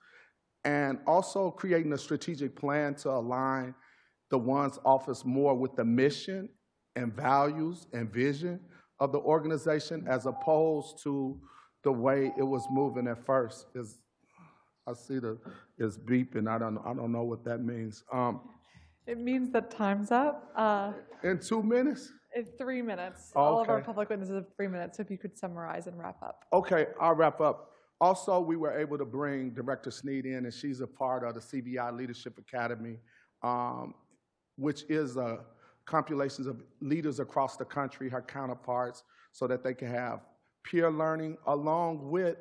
[SPEAKER 7] and also creating a strategic plan to align the ONSE office more with the mission and values and vision of the organization, as opposed to the way it was moving at first. I see it's beeping. I don't know what that means.
[SPEAKER 2] It means that time's up.
[SPEAKER 7] In 2 minutes?
[SPEAKER 2] In 3 minutes.
[SPEAKER 7] Okay.
[SPEAKER 2] All of our public witnesses have 3 minutes, so if you could summarize and wrap up.
[SPEAKER 7] Okay, I'll wrap up. Also, we were able to bring Director Sneed in, and she's a part of the CVI Leadership Academy. which is compilations of leaders across the country, her counterparts, so that they can have peer learning along with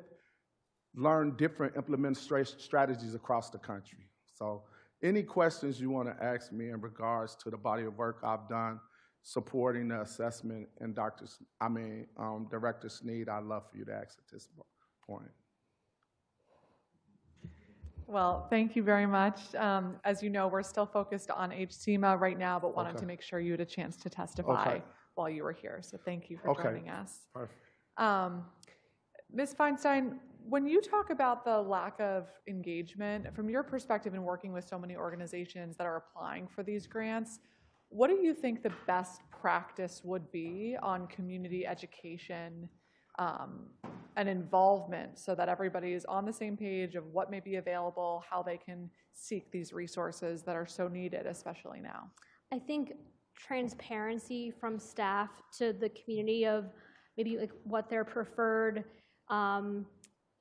[SPEAKER 7] learn different implementation strategies across the country. So any questions you want to ask me in regards to the body of work I've done supporting the assessment and Director Sneed, I'd love for you to ask at this point.
[SPEAKER 2] Well, thank you very much. As you know, we're still focused on HSEMA right now, but wanted to make sure you had a chance to testify while you were here. So thank you for joining us.
[SPEAKER 7] Perfect.
[SPEAKER 2] Ms. Feinstein, when you talk about the lack of engagement, from your perspective in working with so many organizations that are applying for these grants, what do you think the best practice would be on community education and involvement so that everybody is on the same page of what may be available, how they can seek these resources that are so needed, especially now?
[SPEAKER 6] I think transparency from staff to the community of maybe like what their preferred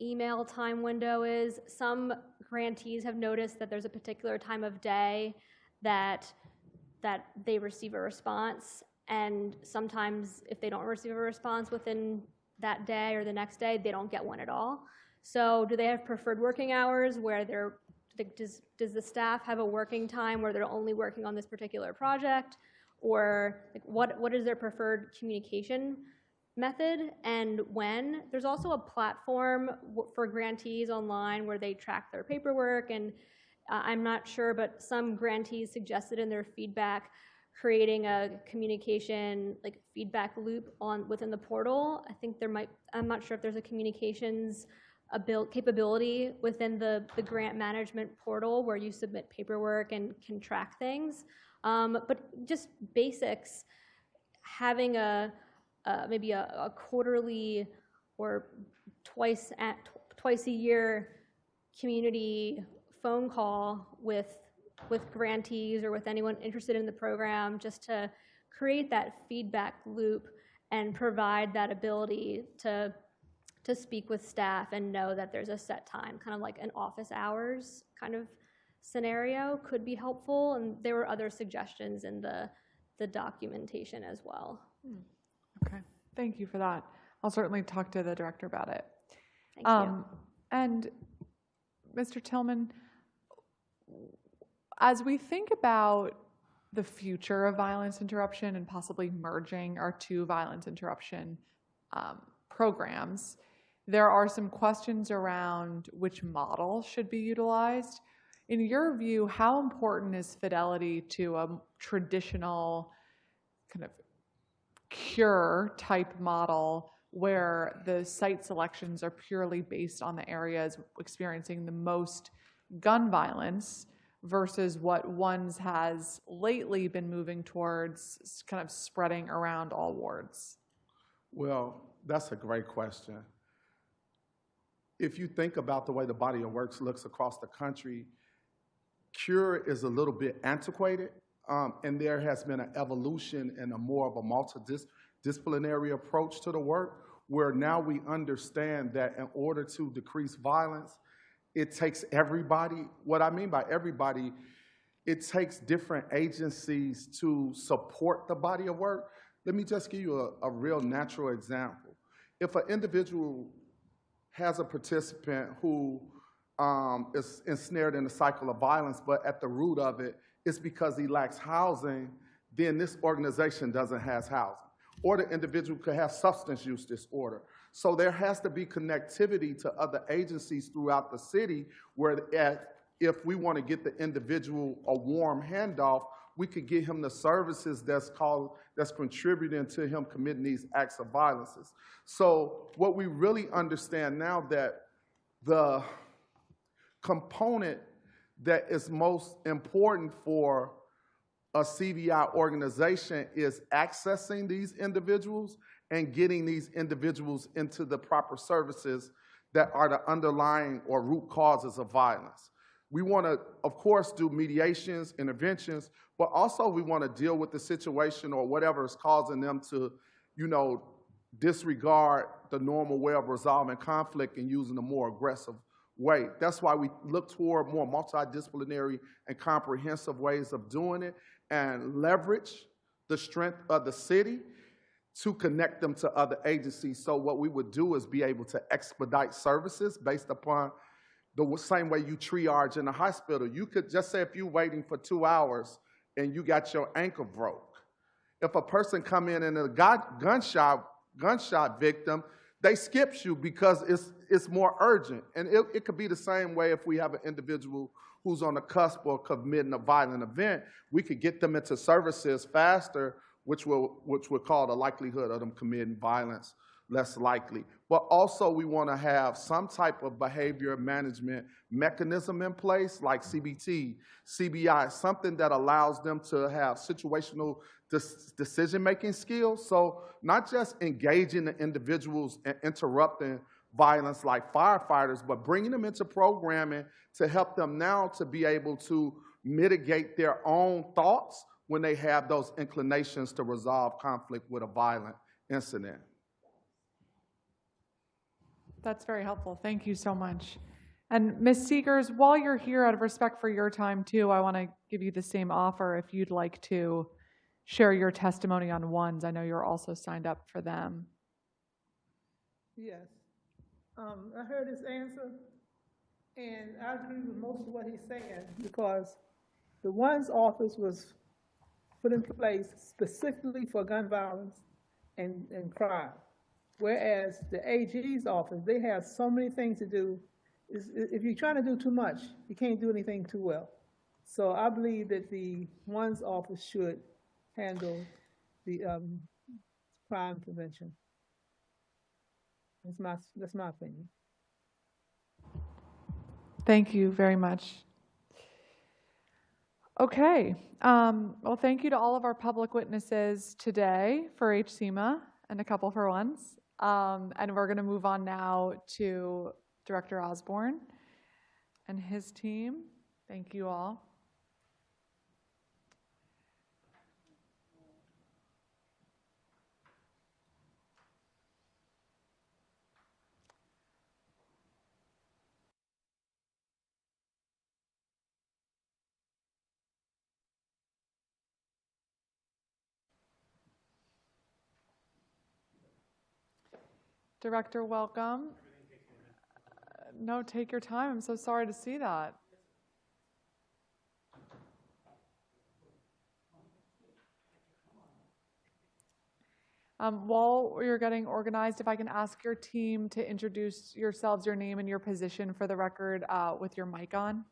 [SPEAKER 6] email time window is. Some grantees have noticed that there's a particular time of day that they receive a response, and sometimes if they don't receive a response within that day or the next day, they don't get one at all. So do they have preferred working hours where they're, does the staff have a working time where they're only working on this particular project? Or like what is their preferred communication method and when? There's also a platform for grantees online where they track their paperwork, and I'm not sure, but some grantees suggested in their feedback creating a communication like feedback loop within the portal. I think I'm not sure if there's a communications capability within the grant management portal where you submit paperwork and can track things. But just basics, having maybe a quarterly or twice a year community phone call with grantees or with anyone interested in the program, just to create that feedback loop and provide that ability to speak with staff and know that there's a set time, kind of like an office hours kind of scenario could be helpful. And there were other suggestions in the documentation as well.
[SPEAKER 2] Okay, thank you for that. I'll certainly talk to the director about it.
[SPEAKER 6] Thank you.
[SPEAKER 2] And Mr. Tillman, as we think about the future of violence interruption and possibly merging our two violence interruption programs, there are some questions around which model should be utilized. In your view, how important is fidelity to a traditional kind of cure type model where the site selections are purely based on the areas experiencing the most gun violence versus what ONSE has lately been moving towards kind of spreading around all wards?
[SPEAKER 7] Well, that's a great question. If you think about the way the body of work looks across the country, cure is a little bit antiquated, and there has been an evolution and more of a multidisciplinary approach to the work, where now we understand that in order to decrease violence, it takes everybody. What I mean by everybody, it takes different agencies to support the body of work. Let me just give you a real natural example. If an individual has a participant who is ensnared in the cycle of violence, but at the root of it, it's because he lacks housing, then this organization doesn't have housing. Or the individual could have substance use disorder. So there has to be connectivity to other agencies throughout the city where if we want to get the individual a warm handoff, we could get him the services that's contributing to him committing these acts of violence. So what we really understand now that the component that is most important for a CVI organization is accessing these individuals and getting these individuals into the proper services that are the underlying or root causes of violence. We want to, of course, do mediations, interventions, but also we want to deal with the situation or whatever is causing them to, disregard the normal way of resolving conflict and using a more aggressive way. That's why we look toward more multidisciplinary and comprehensive ways of doing it and leverage the strength of the city to connect them to other agencies. So what we would do is be able to expedite services based upon the same way you triage in a hospital. You could just say if you're waiting for 2 hours and you got your ankle broke. If a person come in and a gunshot victim, they skip you because it's more urgent. And it could be the same way if we have an individual who's on the cusp of committing a violent event. We could get them into services faster, which will call the likelihood of them committing violence less likely. But also we want to have some type of behavior management mechanism in place, like CBT, CBI, something that allows them to have situational decision-making skills. So not just engaging the individuals and interrupting violence like firefighters, but bringing them into programming to help them now to be able to mitigate their own thoughts when they have those inclinations to resolve conflict with a violent incident.
[SPEAKER 2] That's very helpful. Thank you so much. And Ms. Seegers, while you're here, out of respect for your time too, I want to give you the same offer if you'd like to share your testimony on ONSE. I know you're also signed up for them.
[SPEAKER 12] Yes. I heard his answer, and I agree with most of what he's saying, because the ONSE office was put in place specifically for gun violence and crime. Whereas the AG's office, they have so many things to do. If you're trying to do too much, you can't do anything too well. So I believe that the ONSE office should handle the crime prevention. That's my opinion.
[SPEAKER 2] Thank you very much. Okay. Well, thank you to all of our public witnesses today for HSEMA and a couple for ONSE. And we're going to move on now to Director Osborne and his team. Thank you all. Director, welcome. No, take your time. I'm so sorry to see that. While you're getting organized, if I can ask your team to introduce yourselves, your name and your position for the record with your mic on.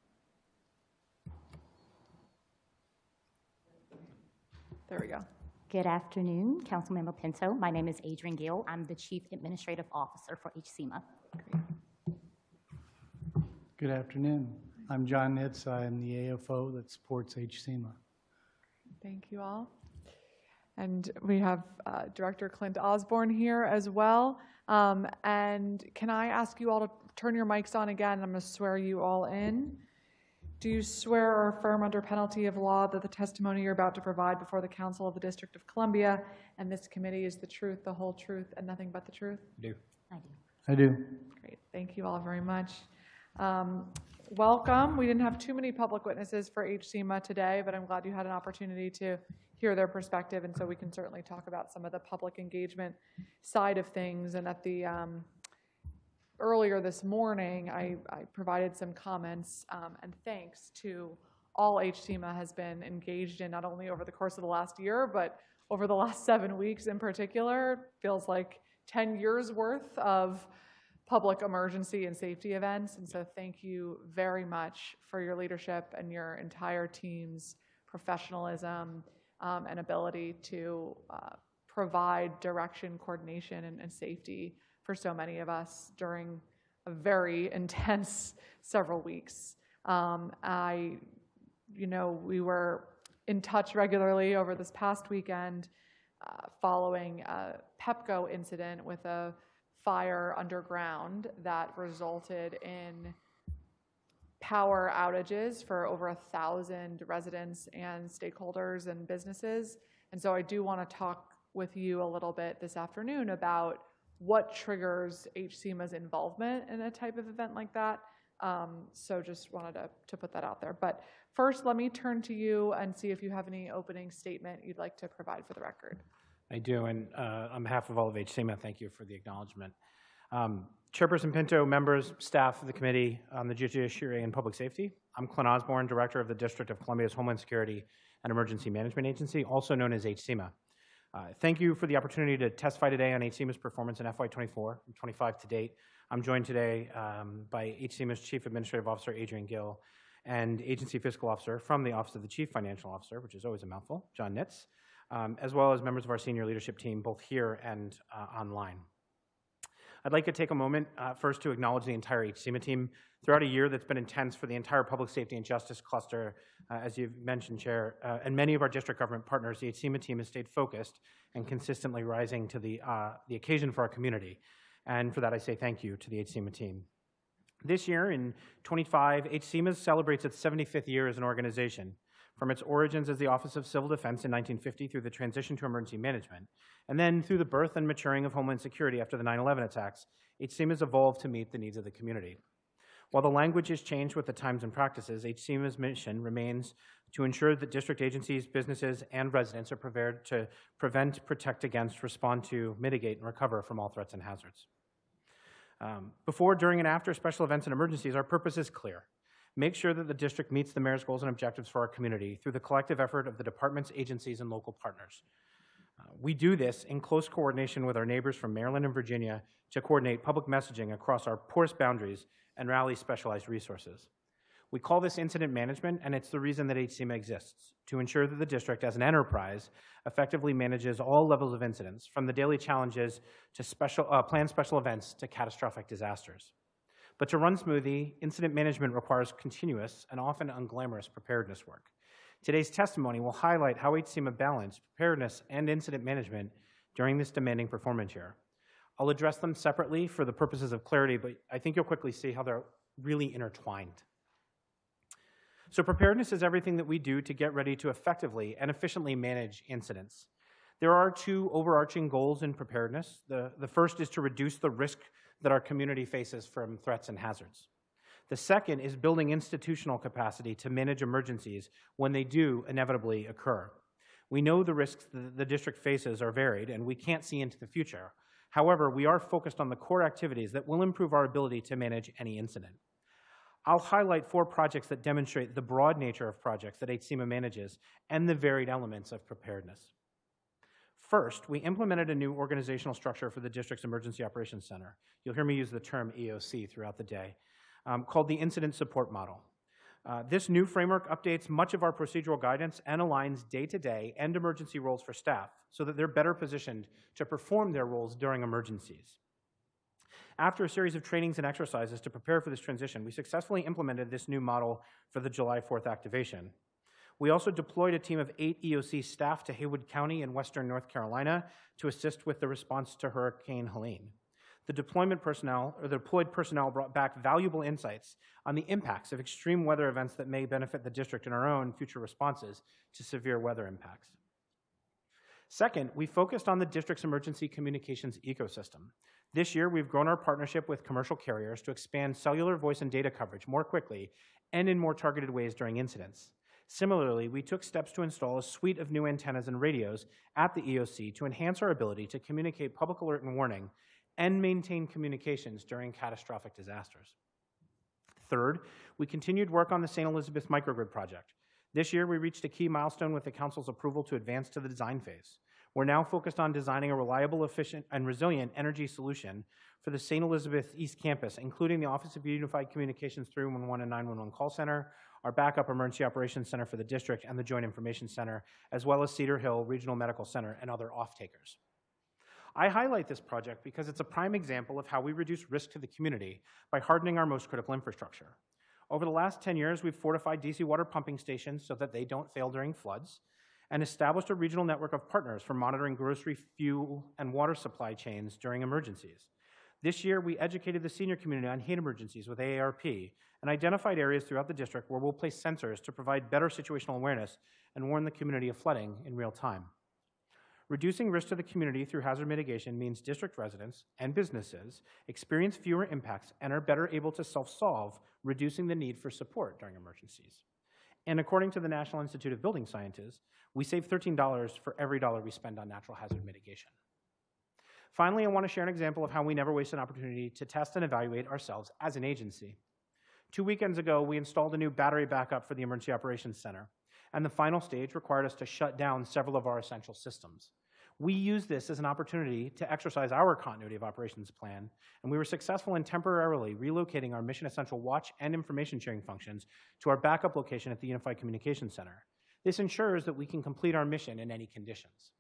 [SPEAKER 2] There we go.
[SPEAKER 8] Good afternoon, Councilmember Pinto. My name is Adrian Gill. I'm the Chief Administrative Officer for HSEMA.
[SPEAKER 9] Good afternoon. I'm John Nitz. I'm the AFO that supports HSEMA.
[SPEAKER 2] Thank you all. And we have Director Clint Osborne here as well. And can I ask you all to turn your mics on again? I'm going to swear you all in. Do you swear or affirm under penalty of law that the testimony you're about to provide before the Council of the District of Columbia and this committee is the truth, the whole truth, and nothing but the truth?
[SPEAKER 9] I do.
[SPEAKER 8] I do.
[SPEAKER 9] I do.
[SPEAKER 2] Great. Thank you all very much. Welcome. We didn't have too many public witnesses for HSEMA today, but I'm glad you had an opportunity to hear their perspective, and so we can certainly talk about some of the public engagement side of things. And at the earlier this morning, I provided some comments and thanks to all HSEMA has been engaged in, not only over the course of the last year, but over the last 7 weeks in particular. Feels like 10 years worth of public emergency and safety events. And so thank you very much for your leadership and your entire team's professionalism and ability to provide direction, coordination, and safety for so many of us during a very intense several weeks. We were in touch regularly over this past weekend following a PEPCO incident with a fire underground that resulted in power outages for over 1,000 residents and stakeholders and businesses. And so I do want to talk with you a little bit this afternoon about what triggers HSEMA's involvement in a type of event like that, So just wanted to put that out there. But first, let me turn to you and see if you have any opening statement you'd like to provide for the record.
[SPEAKER 10] I do, and on behalf of all of HSEM, thank you for the acknowledgement. Chairperson Pinto, members, staff of the Committee on the Judiciary and Public Safety, I'm Clint Osborne, Director of the District of Columbia's Homeland Security and Emergency Management Agency, also known as HSEMA. Thank you for the opportunity to testify today on HSEMA's performance in FY24 and 25 to date. I'm joined today by HSEMA's Chief Administrative Officer, Adrian Gill, and Agency Fiscal Officer from the Office of the Chief Financial Officer, which is always a mouthful, John Nitz, as well as members of our senior leadership team, both here and online. I'd like to take a moment first to acknowledge the entire HSEMA team. Throughout a year that's been intense for the entire public safety and justice cluster, as you've mentioned, Chair, and many of our district government partners, the HSEMA team has stayed focused and consistently rising to the occasion for our community. And for that, I say thank you to the HSEMA team. This year, in 25, HSEMA celebrates its 75th year as an organization. From its origins as the Office of Civil Defense in 1950 through the transition to emergency management, and then through the birth and maturing of Homeland Security after the 9/11 attacks, HSEMA has evolved to meet the needs of the community. While the language has changed with the times and practices, HSEMA's mission remains to ensure that district agencies, businesses, and residents are prepared to prevent, protect against, respond to, mitigate, and recover from all threats and hazards. Before, during, and after special events and emergencies, our purpose is clear. Make sure that the district meets the mayor's goals and objectives for our community through the collective effort of the departments, agencies, and local partners. We do this in close coordination with our neighbors from Maryland and Virginia to coordinate public messaging across our porous boundaries and rally specialized resources. We call this incident management, and it's the reason that HSEMA exists, to ensure that the district as an enterprise effectively manages all levels of incidents, from the daily challenges to planned special events to catastrophic disasters. But to run smoothly, incident management requires continuous and often unglamorous preparedness work. Today's testimony will highlight how HSEMA balanced preparedness and incident management during this demanding performance year. I'll address them separately for the purposes of clarity, but I think you'll quickly see how they're really intertwined. So preparedness is everything that we do to get ready to effectively and efficiently manage incidents. There are two overarching goals in preparedness. The first is to reduce the risk that our community faces from threats and hazards. The second is building institutional capacity to manage emergencies when they do inevitably occur. We know the risks that the district faces are varied, and we can't see into the future. However, we are focused on the core activities that will improve our ability to manage any incident. I'll highlight 4 projects that demonstrate the broad nature of projects that HSEMA manages and the varied elements of preparedness. First, we implemented a new organizational structure for the district's Emergency Operations Center. You'll hear me use the term EOC throughout the day, called the Incident Support Model. This new framework updates much of our procedural guidance and aligns day-to-day and emergency roles for staff so that they're better positioned to perform their roles during emergencies. After a series of trainings and exercises to prepare for this transition, we successfully implemented this new model for the July 4th activation. We also deployed a team of 8 EOC staff to Haywood County in western North Carolina to assist with the response to Hurricane Helene. The deployed personnel brought back valuable insights on the impacts of extreme weather events that may benefit the district in our own future responses to severe weather impacts. Second, we focused on the district's emergency communications ecosystem. This year, we've grown our partnership with commercial carriers to expand cellular voice and data coverage more quickly and in more targeted ways during incidents. Similarly, we took steps to install a suite of new antennas and radios at the EOC to enhance our ability to communicate public alert and warning and maintain communications during catastrophic disasters. Third, we continued work on the St. Elizabeth microgrid project. This year, we reached a key milestone with the Council's approval to advance to the design phase. We're now focused on designing a reliable, efficient, and resilient energy solution for the St. Elizabeth East Campus, including the Office of Unified Communications 311 and 911 call center, our backup emergency operations center for the district, and the Joint Information Center, as well as Cedar Hill Regional Medical Center and other off-takers. I highlight this project because it's a prime example of how we reduce risk to the community by hardening our most critical infrastructure. Over the last 10 years, we've fortified DC water pumping stations so that they don't fail during floods, and established a regional network of partners for monitoring grocery, fuel, and water supply chains during emergencies. This year, we educated the senior community on heat emergencies with AARP and identified areas throughout the district where we'll place sensors to provide better situational awareness and warn the community of flooding in real time. Reducing risk to the community through hazard mitigation means district residents and businesses experience fewer impacts and are better able to self-solve, reducing the need for support during emergencies. And according to the National Institute of Building Sciences, we save $13 for every dollar we spend on natural hazard mitigation. Finally, I want to share an example of how we never waste an opportunity to test and evaluate ourselves as an agency. 2 weekends ago, we installed a new battery backup for the Emergency Operations Center, and the final stage required us to shut down several of our essential systems. We used this as an opportunity to exercise our continuity of operations plan, and we were successful in temporarily relocating our Mission Essential Watch and information sharing functions to our backup location at the Unified Communications Center. This ensures that we can complete our mission in any conditions.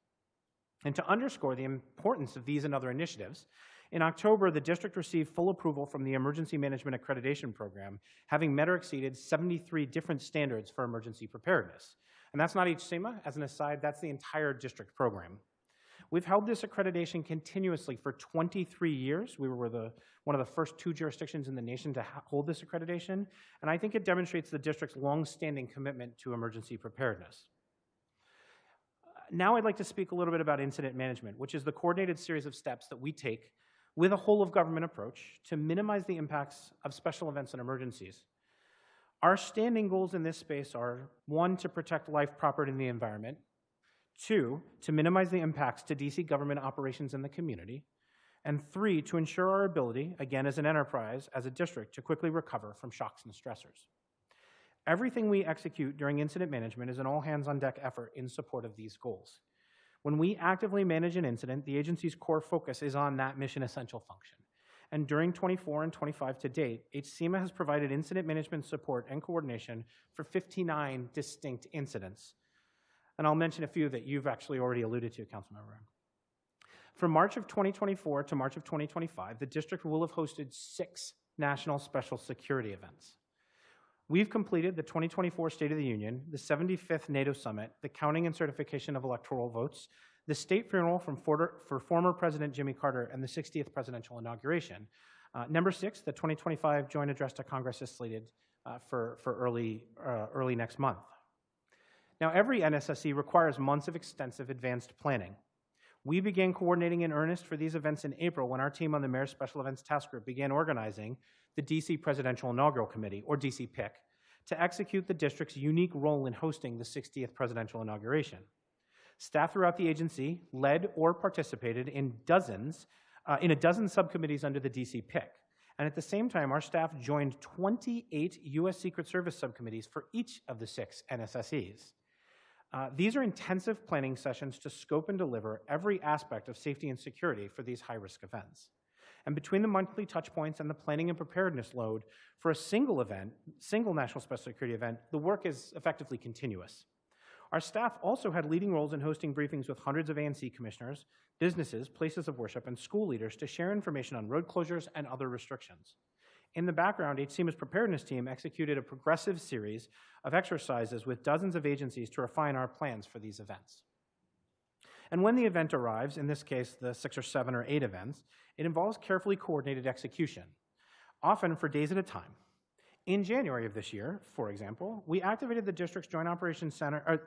[SPEAKER 10] And to underscore the importance of these and other initiatives, in October, the district received full approval from the Emergency Management Accreditation Program, having met or exceeded 73 different standards for emergency preparedness. And that's not HSEMA. As an aside, that's the entire district program. We've held this accreditation continuously for 23 years. We were one of the first 2 jurisdictions in the nation to hold this accreditation, and I think it demonstrates the district's longstanding commitment to emergency preparedness. Now I'd like to speak a little bit about incident management, which is the coordinated series of steps that we take with a whole-of-government approach to minimize the impacts of special events and emergencies. Our standing goals in this space are, 1, to protect life, property, and the environment, 2, to minimize the impacts to DC government operations in the community, and 3, to ensure our ability, again as an enterprise, as a district, to quickly recover from shocks and stressors. Everything we execute during incident management is an all-hands-on-deck effort in support of these goals. When we actively manage an incident, the agency's core focus is on that mission essential function. And during 24 and 25 to date, HSEMA has provided incident management support and coordination for 59 distinct incidents. And I'll mention a few that you've actually already alluded to, Councilmember. From March of 2024 to March of 2025, the district will have hosted 6 national special security events. We've completed the 2024 State of the Union, the 75th NATO Summit, the counting and certification of electoral votes, the state funeral for former President Jimmy Carter, and the 60th presidential inauguration. Number 6, the 2025 Joint Address to Congress is slated for early next month. Now, every NSSE requires months of extensive advanced planning. We began coordinating in earnest for these events in April when our team on the Mayor's Special Events Task Group began organizing the DC Presidential Inaugural Committee, or DCPIC, to execute the district's unique role in hosting the 60th presidential inauguration. Staff throughout the agency led or participated in a dozen subcommittees under the DCPIC. And at the same time, our staff joined 28 U.S. Secret Service subcommittees for each of the 6 NSSEs. These are intensive planning sessions to scope and deliver every aspect of safety and security for these high-risk events. And between the monthly touch points and the planning and preparedness load for a single national special security event, the work is effectively continuous. Our staff also had leading roles in hosting briefings with hundreds of ANC commissioners, businesses, places of worship, and school leaders to share information on road closures and other restrictions. In the background, HSEMA's preparedness team executed a progressive series of exercises with dozens of agencies to refine our plans for these events. And when the event arrives, in this case, the 6 or 7 or 8 events, it involves carefully coordinated execution, often for days at a time. In January of this year, for example, we activated the district's Joint Operations Center,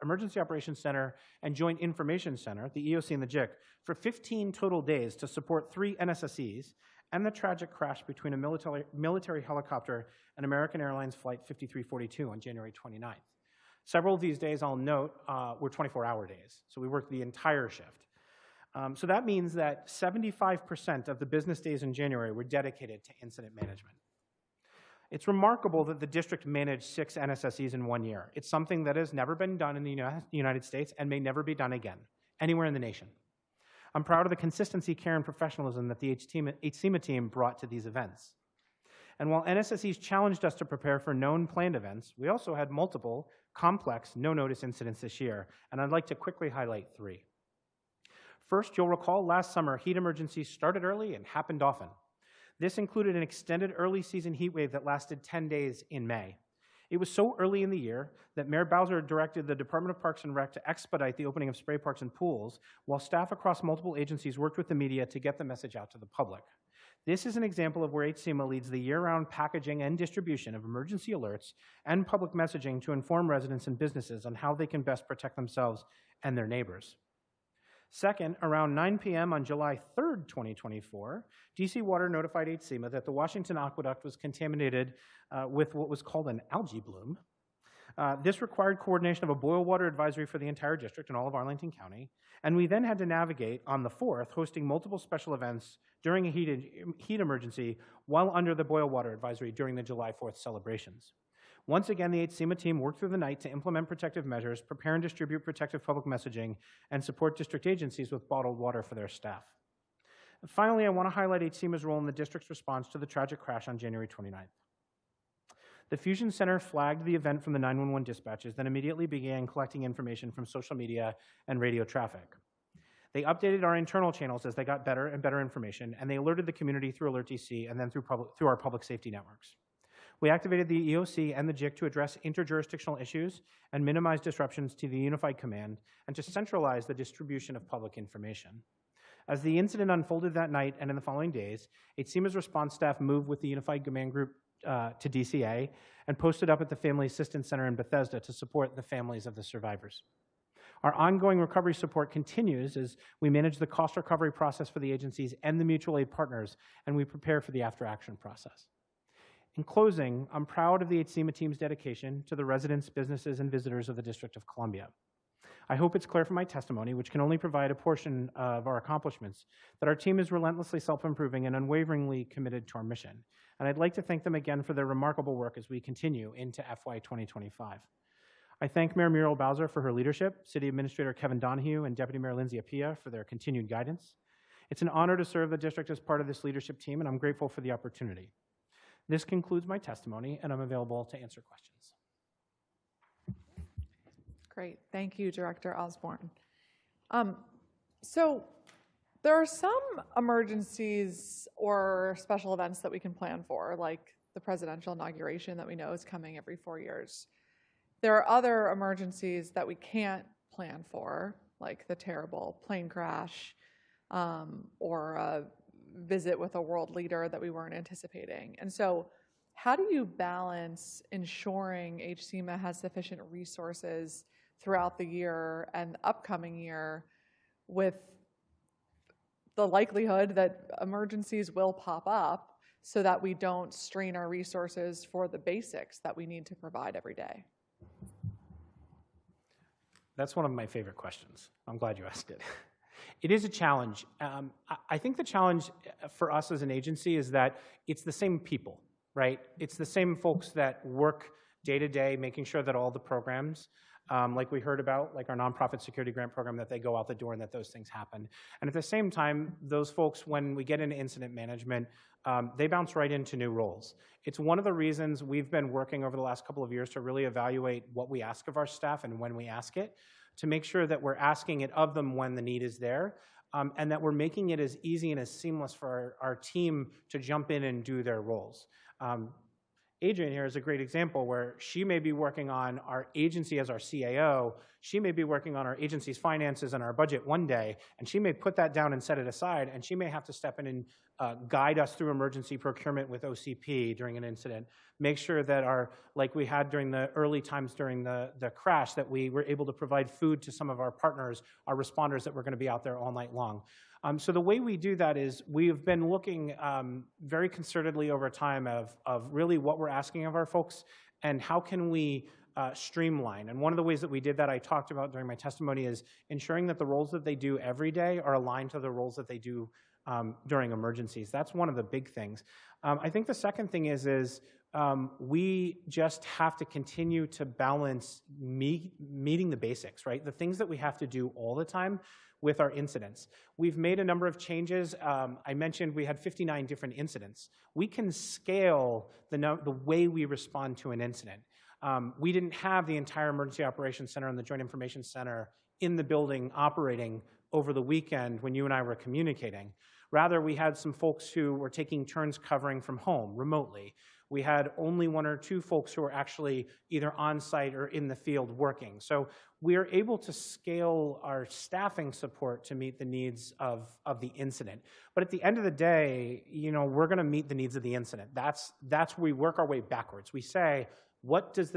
[SPEAKER 10] Emergency Operations Center and Joint Information Center, the EOC and the JIC, for 15 total days to support 3 NSSEs and the tragic crash between a military helicopter and American Airlines Flight 5342 on January 29th. Several of these days, I'll note, were 24-hour days, so we worked the entire shift. So that means that 75% of the business days in January were dedicated to incident management. It's remarkable that the district managed 6 NSSEs in 1 year. It's something that has never been done in the United States and may never be done again, anywhere in the nation. I'm proud of the consistency, care, and professionalism that the HSEMA team brought to these events. And while NSSEs challenged us to prepare for known planned events, we also had multiple complex no-notice incidents this year, and I'd like to quickly highlight 3. First, you'll recall last summer, heat emergencies started early and happened often. This included an extended early season heat wave that lasted 10 days in May. It was so early in the year that Mayor Bowser directed the Department of Parks and Rec to expedite the opening of spray parks and pools, while staff across multiple agencies worked with the media to get the message out to the public. This is an example of where HSEMA leads the year-round packaging and distribution of emergency alerts and public messaging to inform residents and businesses on how they can best protect themselves and their neighbors. Second, around 9 p.m. on July 3rd, 2024, DC Water notified HSEMA that the Washington Aqueduct was contaminated with what was called an algae bloom. This required coordination of a boil water advisory for the entire district and all of Arlington County, and we then had to navigate on the 4th, hosting multiple special events during a heat emergency while under the boil water advisory during the July 4th celebrations. Once again, the HSEMA team worked through the night to implement protective measures, prepare and distribute protective public messaging, and support district agencies with bottled water for their staff. And finally, I want to highlight HSEMA's role in the district's response to the tragic crash on January 29th. The Fusion Center flagged the event from the 911 dispatches, then immediately began collecting information from social media and radio traffic. They updated our internal channels as they got better and better information, and they alerted the community through AlertDC and then through our public safety networks. We activated the EOC and the JIC to address interjurisdictional issues and minimize disruptions to the unified command and to centralize the distribution of public information. As the incident unfolded that night and in the following days, HSEMA's response staff moved with the unified command group to DCA and posted up at the Family Assistance Center in Bethesda to support the families of the survivors. Our ongoing recovery support continues as we manage the cost recovery process for the agencies and the mutual aid partners, and we prepare for the after-action process. In closing, I'm proud of the HSEMA team's dedication to the residents, businesses, and visitors of the District of Columbia. I hope it's clear from my testimony, which can only provide a portion of our accomplishments, that our team is relentlessly self-improving and unwaveringly committed to our mission. And I'd like to thank them again for their remarkable work as we continue into FY 2025. I thank Mayor Muriel Bowser for her leadership, City Administrator Kevin Donahue, and Deputy Mayor Lindsay Apia for their continued guidance. It's an honor to serve the district as part of this leadership team, and I'm grateful for the opportunity. This concludes my testimony, and I'm available to answer questions.
[SPEAKER 2] Great. Thank you, Director Osborne. So there are some emergencies or special events that we can plan for, like the presidential inauguration that we know is coming every 4 years. There are other emergencies that we can't plan for, like the terrible plane crash or a visit with a world leader that we weren't anticipating. And so how do you balance ensuring HSEMA has sufficient resources throughout the year and the upcoming year with the likelihood that emergencies will pop up so that we don't strain our resources for the basics that we need to provide every day?
[SPEAKER 10] That's one of my favorite questions. I'm glad you asked it. It is a challenge. I think the challenge for us as an agency is that it's the same people, right? It's the same folks that work day to day, making sure that all the programs, like we heard about, like our nonprofit security grant program, that they go out the door and that those things happen. And at the same time, those folks, when we get into incident management, they bounce right into new roles. It's one of the reasons we've been working over the last couple of years to really evaluate what we ask of our staff and when we ask it, to make sure that we're asking it of them when the need is there, and that we're making it as easy and as seamless for our team to jump in and do their roles. Adrian here is a great example where she may be working on our agency as our CAO, she may be working on our agency's finances and our budget one day, and she may put that down and set it aside, and she may have to step in and guide us through emergency procurement with OCP during an incident, make sure that like we had during the early times during the crash, that we were able to provide food to some of our partners, our responders that were going to be out there all night long. So the way we do that is we've been looking very concertedly over time of really what we're asking of our folks and how can we streamline. And one of the ways that we did that I talked about during my testimony is ensuring that the roles that they do every day are aligned to the roles that they do during emergencies. That's one of the big things. I think the second thing is we just have to continue to balance meeting the basics, right? The things that we have to do all the time with our incidents. We've made a number of changes. I mentioned we had 59 different incidents. We can scale the way we respond to an incident. We didn't have the entire Emergency Operations Center and the Joint Information Center in the building operating over the weekend when you and I were communicating. Rather, we had some folks who were taking turns covering from home remotely. We had only 1 or 2 folks who were actually either on site or in the field working. So we are able to scale our staffing support to meet the needs of the incident. But at the end of the day, we're going to meet the needs of the incident. That's where we work our way backwards. We say, what does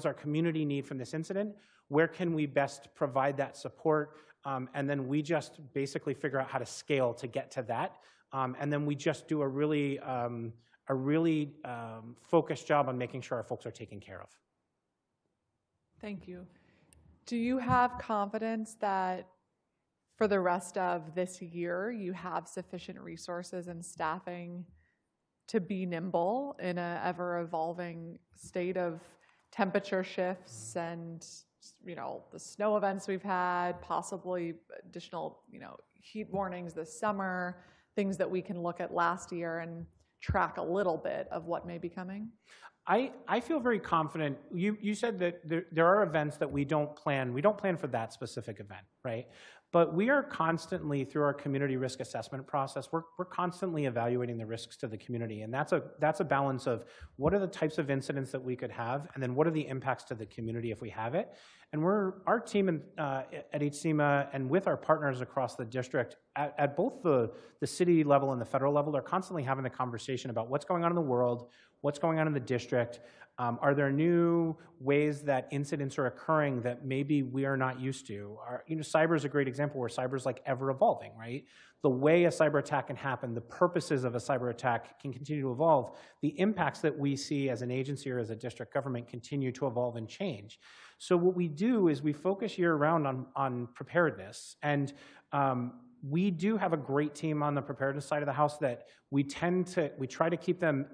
[SPEAKER 10] our community need from this incident? Where can we best provide that support and then we just basically figure out how to scale to get to that. And then we just do a really focused job on making sure our folks are taken care of.
[SPEAKER 2] Thank you. Do you have confidence that for the rest of this year, you have sufficient resources and staffing to be nimble in an ever-evolving state of temperature shifts and, you know, the snow events we've had, possibly additional, you know, heat warnings this summer, things that we can look at last year and track a little bit of what may be coming?
[SPEAKER 10] I feel very confident. You said that there are events that we don't plan. We don't plan for that specific event, right? But we are constantly, through our community risk assessment process, we're constantly evaluating the risks to the community. And that's a balance of what are the types of incidents that we could have, and then what are the impacts to the community if we have it. And our team at HSEMA and with our partners across the district at both the city level and the federal level are constantly having the conversation about what's going on in the world, what's going on in the district. Are there new ways that incidents are occurring that maybe we are not used to? Cyber is a great example where cyber is like ever evolving, right? The way a cyber attack can happen, the purposes of a cyber attack can continue to evolve. The impacts that we see as an agency or as a district government continue to evolve and change. So what we do is we focus year round on preparedness. And we do have a great team on the preparedness side of the house that we try to keep them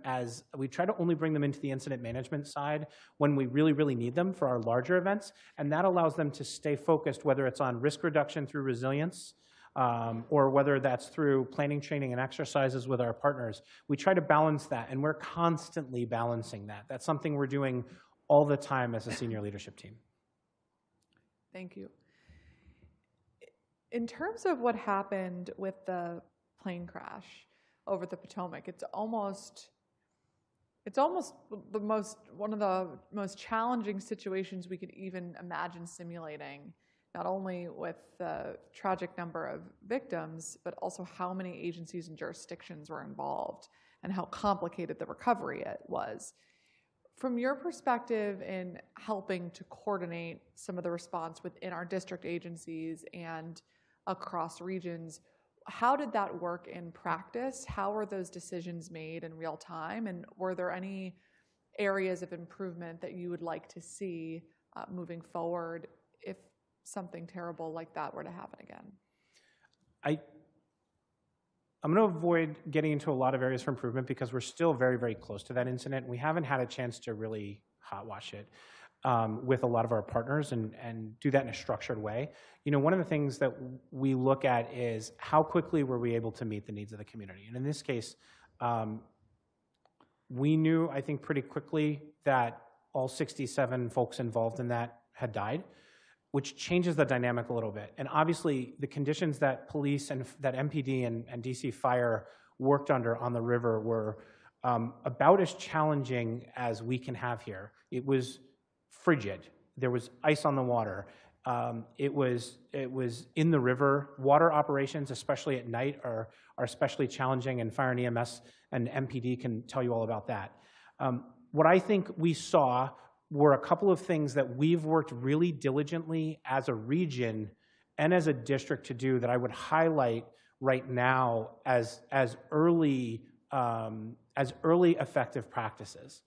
[SPEAKER 10] we try to only bring them into the incident management side when we really, really need them for our larger events. And that allows them to stay focused, whether it's on risk reduction through resilience, or whether that's through planning, training, and exercises with our partners. We try to balance that, and we're constantly balancing that. That's something we're doing all the time as a senior leadership team.
[SPEAKER 2] Thank you. In terms of what happened with the plane crash over the Potomac, it's almost one of the most challenging situations we could even imagine simulating, not only with the tragic number of victims, but also how many agencies and jurisdictions were involved and how complicated the recovery was. From your perspective in helping to coordinate some of the response within our district agencies and across regions, how did that work in practice? How were those decisions made in real time? And were there any areas of improvement that you would like to see moving forward if something terrible like that were to happen again?
[SPEAKER 10] I'm going to avoid getting into a lot of areas for improvement because we're still very, very close to that incident. We haven't had a chance to really hot wash it with a lot of our partners and do that in a structured way. You know, one of the things that we look at is how quickly were we able to meet the needs of the community. And in this case, we knew, I think, pretty quickly that all 67 folks involved in that had died, which changes the dynamic a little bit. And obviously, the conditions that police and that MPD and DC Fire worked under on the river were about as challenging as we can have here. It was frigid. There was ice on the water. It was in the river. Water operations, especially at night, are especially challenging, and Fire and EMS and MPD can tell you all about that. What I think we saw were a couple of things that we've worked really diligently as a region and as a district to do that I would highlight right now as early effective practices.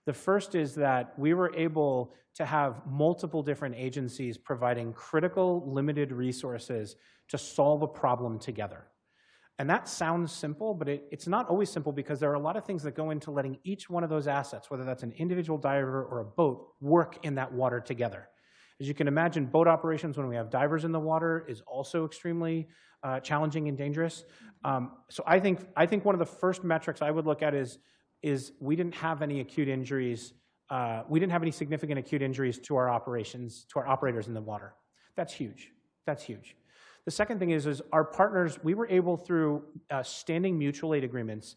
[SPEAKER 10] The first is that we were able to have multiple different agencies providing critical, limited resources to solve a problem together. And that sounds simple, but it's not always simple because there are a lot of things that go into letting each one of those assets, whether that's an individual diver or a boat, work in that water together. As you can imagine, boat operations when we have divers in the water is also extremely challenging and dangerous. So I think one of the first metrics I would look at is we didn't have any acute injuries. We didn't have any significant acute injuries to our operations, to our operators in the water. That's huge. That's huge. The second thing is our partners, we were able through standing mutual aid agreements.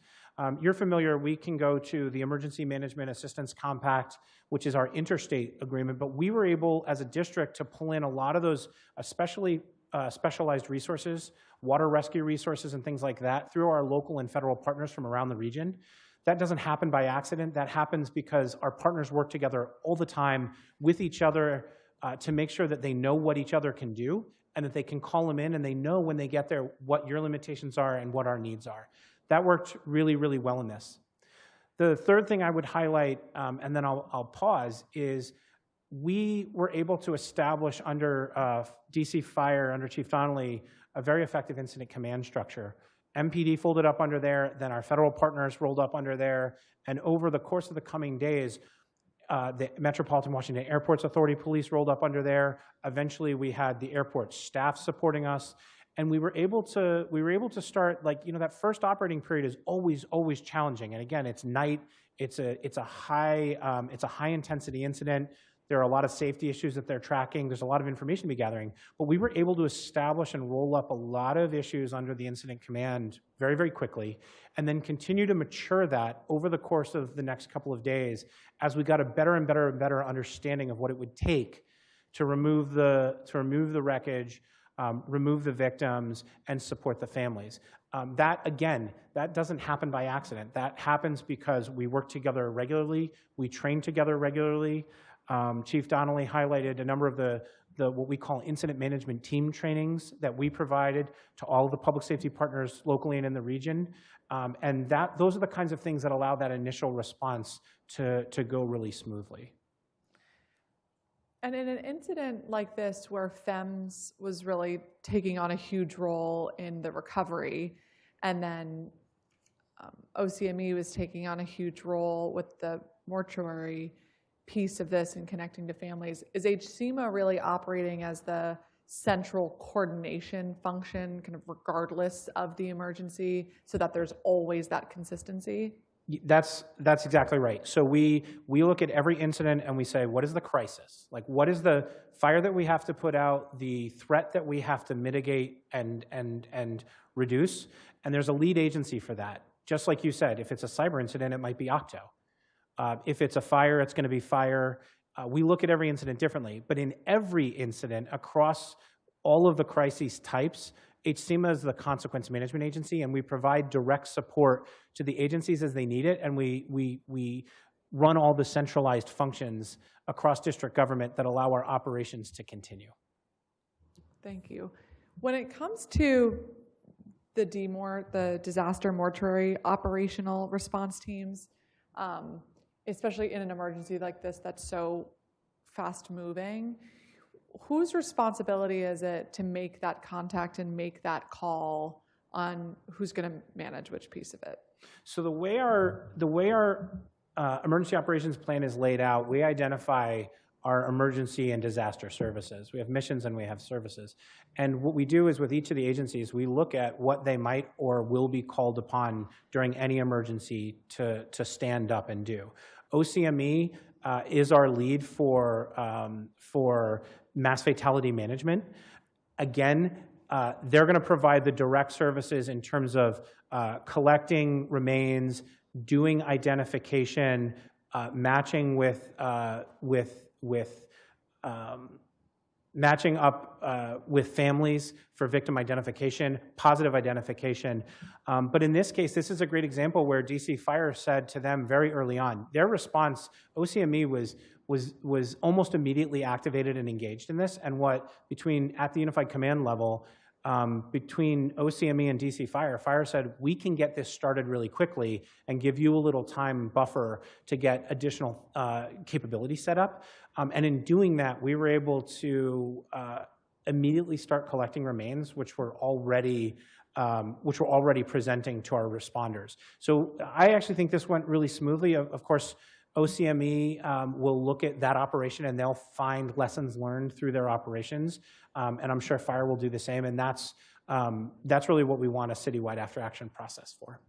[SPEAKER 10] You're familiar, we can go to the Emergency Management Assistance Compact, which is our interstate agreement, but we were able as a district to pull in a lot of those especially specialized resources, water rescue resources and things like that through our local and federal partners from around the region. That doesn't happen by accident. That happens because our partners work together all the time with each other to make sure that they know what each other can do and that they can call them in and they know when they get there what your limitations are and what our needs are. That worked really, really well in this. The third thing I would highlight, and then I'll pause, is we were able to establish under DC Fire, under Chief Donnelly, a very effective incident command structure. MPD folded up under there, then our federal partners rolled up under there, and over the course of the coming days, the Metropolitan Washington Airports Authority Police rolled up under there. Eventually, we had the airport staff supporting us, and we were able to start, like, you know, that first operating period is always challenging. And again, it's night, it's a high intensity incident. There are a lot of safety issues that they're tracking. There's a lot of information to be gathering. But we were able to establish and roll up a lot of issues under the incident command very, very quickly, and then continue to mature that over the course of the next couple of days as we got a better and better and better understanding of what it would take to remove the wreckage, remove the victims, and support the families. That doesn't happen by accident. That happens because we work together regularly, we train together regularly. Chief Donnelly highlighted a number of the what we call incident management team trainings that we provided to all of the public safety partners locally and in the region. And those are the kinds of things that allow that initial response to go really smoothly.
[SPEAKER 2] And in an incident like this, where FEMS was really taking on a huge role in the recovery, and then OCME was taking on a huge role with the mortuary piece of this and connecting to families, is HSEMA really operating as the central coordination function, kind of regardless of the emergency, so that there's always that consistency?
[SPEAKER 10] That's exactly right. So we look at every incident and we say, what is the crisis? Like, what is the fire that we have to put out, the threat that we have to mitigate and reduce? And there's a lead agency for that. Just like you said, if it's a cyber incident, it might be Octo. If it's a fire, it's going to be fire. We look at every incident differently, but in every incident across all of the crises types, HSEMA is the consequence management agency, and we provide direct support to the agencies as they need it, and we run all the centralized functions across district government that allow our operations to continue.
[SPEAKER 2] Thank you. When it comes to the the disaster mortuary operational response teams, especially in an emergency like this that's so fast moving, whose responsibility is it to make that contact and make that call on who's going to manage which piece of it?
[SPEAKER 10] So the way our emergency operations plan is laid out, we identify our emergency and disaster services. We have missions and we have services. And what we do is, with each of the agencies, we look at what they might or will be called upon during any emergency to stand up and do. OCME is our lead for mass fatality management. Again, they're going to provide the direct services in terms of collecting remains, doing identification, matching matching up with families for victim identification, positive identification. But in this case, this is a great example where DC Fire said to them very early on, their response, OCME was almost immediately activated and engaged in this. And at the Unified Command level, between OCME and DC Fire said, we can get this started really quickly and give you a little time buffer to get additional capability set up. And in doing that, we were able to immediately start collecting remains, which were already presenting to our responders. So I actually think this went really smoothly. Of course, OCME will look at that operation and they'll find lessons learned through their operations. And I'm sure Fire will do the same. And that's really what we want a citywide after action process for.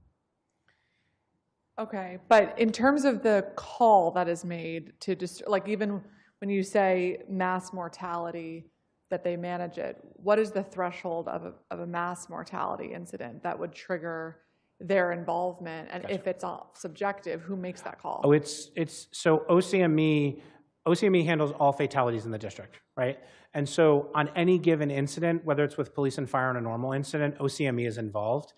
[SPEAKER 2] Okay, but in terms of the call that is made to just, like, even when you say mass mortality, that they manage it, what is the threshold of a mass mortality incident that would trigger their involvement? And if it's all subjective, who makes that call?
[SPEAKER 10] Oh, so OCME handles all fatalities in the district, right? And so on any given incident, whether it's with police and fire on a normal incident, OCME is involved.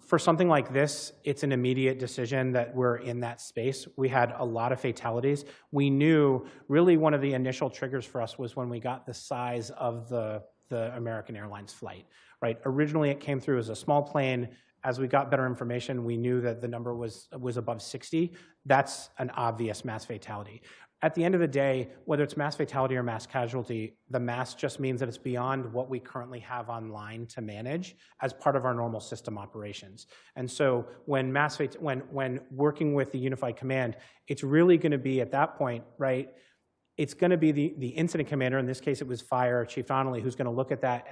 [SPEAKER 10] For something like this, it's an immediate decision that we're in that space. We had a lot of fatalities. We knew really one of the initial triggers for us was when we got the size of the the American Airlines flight, right? Originally, it came through as a small plane. As we got better information, we knew that the number was above 60. That's an obvious mass fatality. At the end of the day, whether it's mass fatality or mass casualty, the mass just means that it's beyond what we currently have online to manage as part of our normal system operations. And so when when working with the Unified Command, it's really going to be at that point, right? It's going to be the incident commander, in this case it was Fire Chief Donnelly, who's going to look at that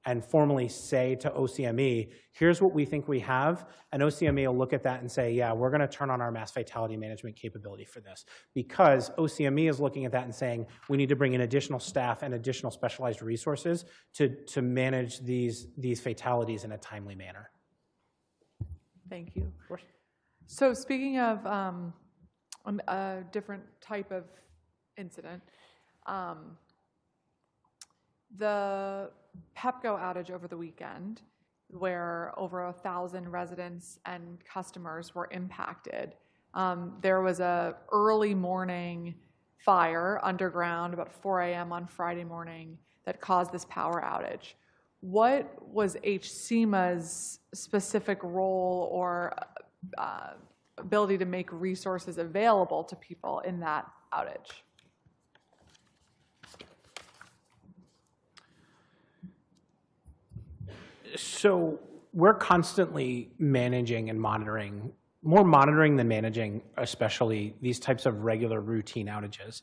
[SPEAKER 10] and formally say to OCME, here's what we think we have, and OCME will look at that and say, yeah, we're going to turn on our mass fatality management capability for this, because OCME is looking at that and saying, we need to bring in additional staff and additional specialized resources to manage these fatalities in a timely manner.
[SPEAKER 2] Thank you. So speaking of a different type of incident, the PEPCO outage over the weekend, where over 1,000 residents and customers were impacted. There was a early morning fire underground about 4 a.m. on Friday morning that caused this power outage. What was HSEMA's specific role or ability to make resources available to people in that outage?
[SPEAKER 10] So we're constantly managing and monitoring, more monitoring than managing, especially these types of regular routine outages.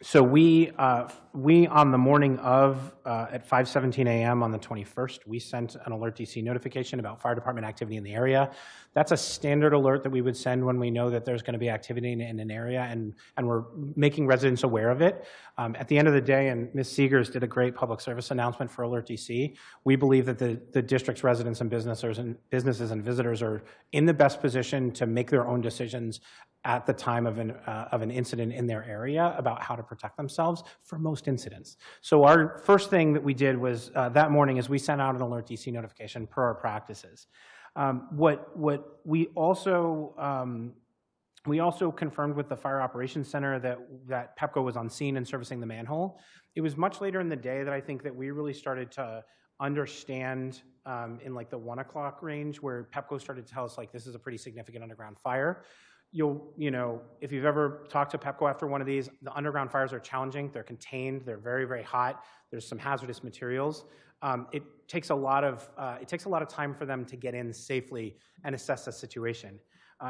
[SPEAKER 10] So we on the morning of, at 5:17 a.m. on the 21st, we sent an alert DC notification about fire department activity in the area. That's a standard alert that we would send when we know that there's going to be activity in an area, and we're making residents aware of it. At the end of the day, and Ms. Seegers did a great public service announcement for Alert DC, we believe that the district's residents and businesses and visitors are in the best position to make their own decisions at the time of an incident in their area about how to protect themselves for most incidents. So our first thing that we did was that morning is we sent out an Alert DC notification per our practices. What we also confirmed with the Fire Operations Center that PEPCO was on scene and servicing the manhole. It was much later in the day that I think that we really started to understand in like the 1 o'clock range, where PEPCO started to tell us like this is a pretty significant underground fire. You know, if you've ever talked to PEPCO after one of these, the underground fires are challenging. They're contained. They're very, very hot. There's some hazardous materials. It takes a lot of time for them to get in safely and assess the situation.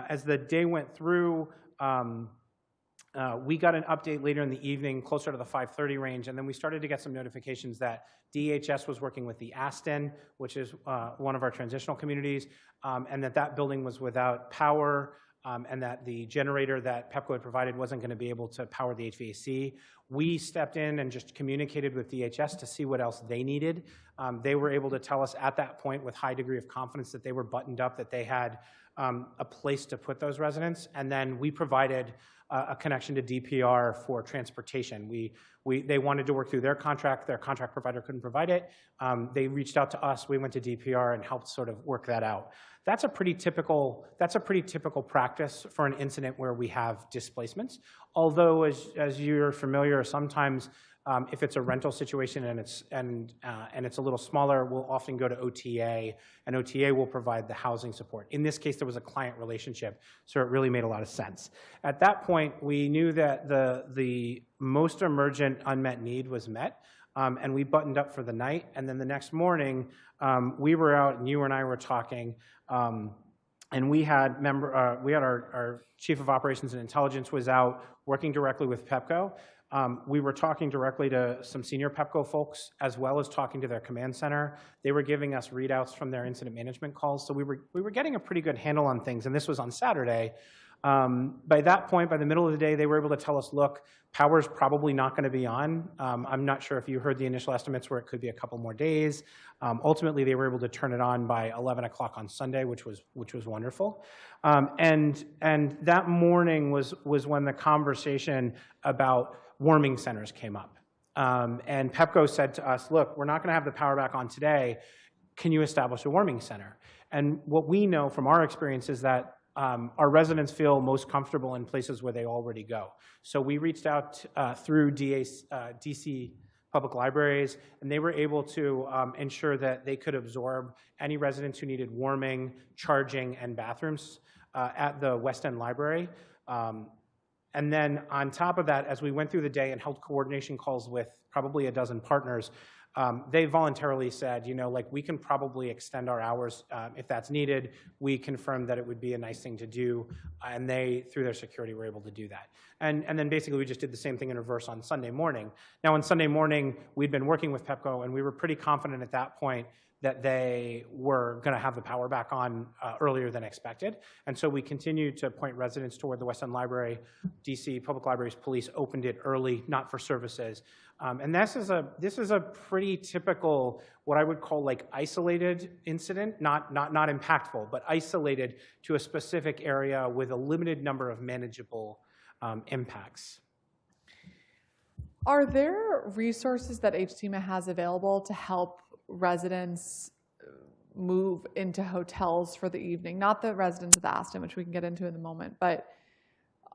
[SPEAKER 10] As the day went through, we got an update later in the evening, closer to the 5:30 range, and then we started to get some notifications that DHS was working with the Aston, which is one of our transitional communities, and that building was without power. And that the generator that PEPCO had provided wasn't going to be able to power the HVAC. We stepped in and just communicated with DHS to see what else they needed. They were able to tell us at that point with high degree of confidence that they were buttoned up, that they had a place to put those residents. And then we provided a connection to DPR for transportation. They wanted to work through their contract provider couldn't provide it. They reached out to us, we went to DPR and helped sort of work that out. That's a pretty typical practice for an incident where we have displacements. Although, as you're familiar, sometimes if it's a rental situation and it's a little smaller, we'll often go to OTA, and OTA will provide the housing support. In this case, there was a client relationship, so it really made a lot of sense. At that point, we knew that the most emergent unmet need was met, and we buttoned up for the night. And then the next morning, we were out, and you and I were talking, and we had our Chief of Operations and Intelligence was out working directly with PEPCO. We were talking directly to some senior PEPCO folks, as well as talking to their command center. They were giving us readouts from their incident management calls, so we were getting a pretty good handle on things, and this was on Saturday. By that point, by the middle of the day, they were able to tell us, look, power's probably not going to be on. I'm not sure if you heard the initial estimates where it could be a couple more days. Ultimately, they were able to turn it on by 11 o'clock on Sunday, which was wonderful. And that morning was when the conversation about warming centers came up. And PEPCO said to us, look, we're not going to have the power back on today. Can you establish a warming center? And what we know from our experience is that our residents feel most comfortable in places where they already go. So we reached out through DC public libraries, and they were able to ensure that they could absorb any residents who needed warming, charging, and bathrooms at the West End Library. And then on top of that, as we went through the day and held coordination calls with probably a dozen partners, they voluntarily said, you know, like, we can probably extend our hours if that's needed. We confirmed that it would be a nice thing to do, and they, through their security, were able to do that. And then basically we just did the same thing in reverse on Sunday morning. Now on Sunday morning, we'd been working with PEPCO, and we were pretty confident at that point that they were going to have the power back on earlier than expected. And so we continued to point residents toward the West End Library. DC Public Libraries Police opened it early, not for services. And this is a pretty typical, what I would call like isolated incident, not impactful, but isolated to a specific area with a limited number of manageable impacts.
[SPEAKER 2] Are there resources that HSEM has available to help residents move into hotels for the evening? Not the residents of the Aston, which we can get into in a moment, but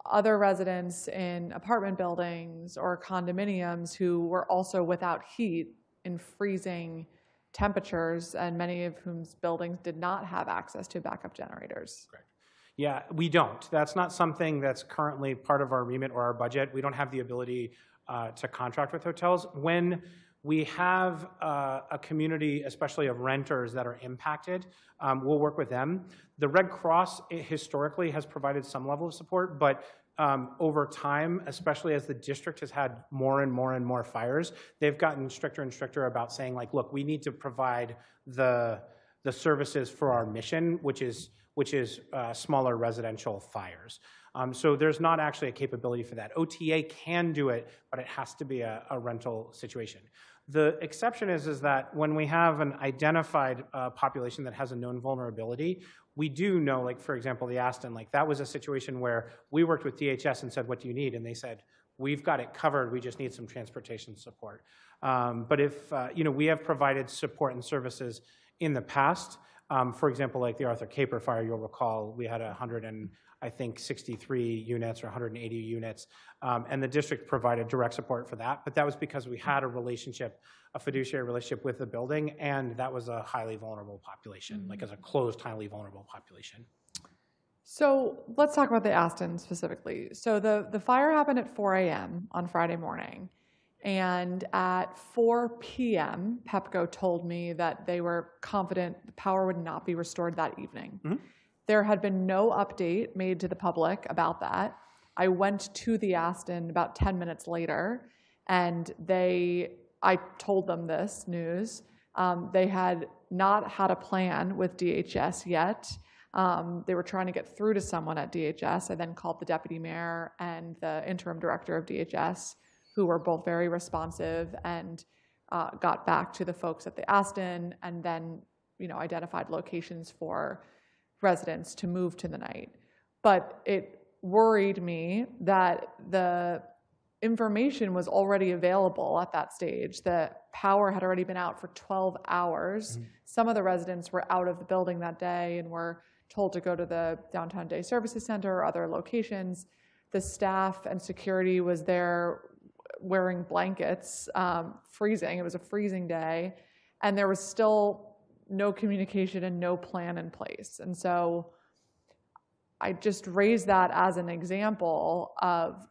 [SPEAKER 2] other residents in apartment buildings or condominiums who were also without heat in freezing temperatures, and many of whom's buildings did not have access to backup generators.
[SPEAKER 10] Correct. Yeah, we don't. That's not something that's currently part of our remit or our budget. We don't have the ability to contract with hotels. When we have a community, especially of renters that are impacted, we'll work with them. The Red Cross historically has provided some level of support, but over time, especially as the district has had more and more fires, they've gotten stricter and stricter about saying, like, look, we need to provide the services for our mission, which is smaller residential fires. So there's not actually a capability for that. OTA can do it, but it has to be a rental situation. The exception is that when we have an identified population that has a known vulnerability, we do know, like, for example, the Aston, like, that was a situation where we worked with DHS and said, what do you need? And they said, we've got it covered, we just need some transportation support. But if, you know, we have provided support and services in the past. For example, like the Arthur Caper fire, you'll recall, we had 63 units or 180 units, and the district provided direct support for that. But that was because we had a fiduciary relationship with the building, and that was a highly vulnerable population, like as a closed, highly vulnerable population.
[SPEAKER 2] So let's talk about the Aston specifically. So the fire happened at 4 a.m. on Friday morning. And at 4 p.m., PEPCO told me that they were confident the power would not be restored that evening. Mm-hmm. There had been no update made to the public about that. I went to the Aston about 10 minutes later, and I told them this news. They had not had a plan with DHS yet. They were trying to get through to someone at DHS. I then called the deputy mayor and the interim director of DHS, who were both very responsive and got back to the folks at the Aston, and then, you know, identified locations for residents to move to the night. But it worried me that the information was already available at that stage. The power had already been out for 12 hours. Mm-hmm. Some of the residents were out of the building that day and were told to go to the Downtown Day Services Center or other locations. The staff and security was there wearing blankets, freezing. It was a freezing day, and there was still no communication and no plan in place. And so I just raised that as an example of,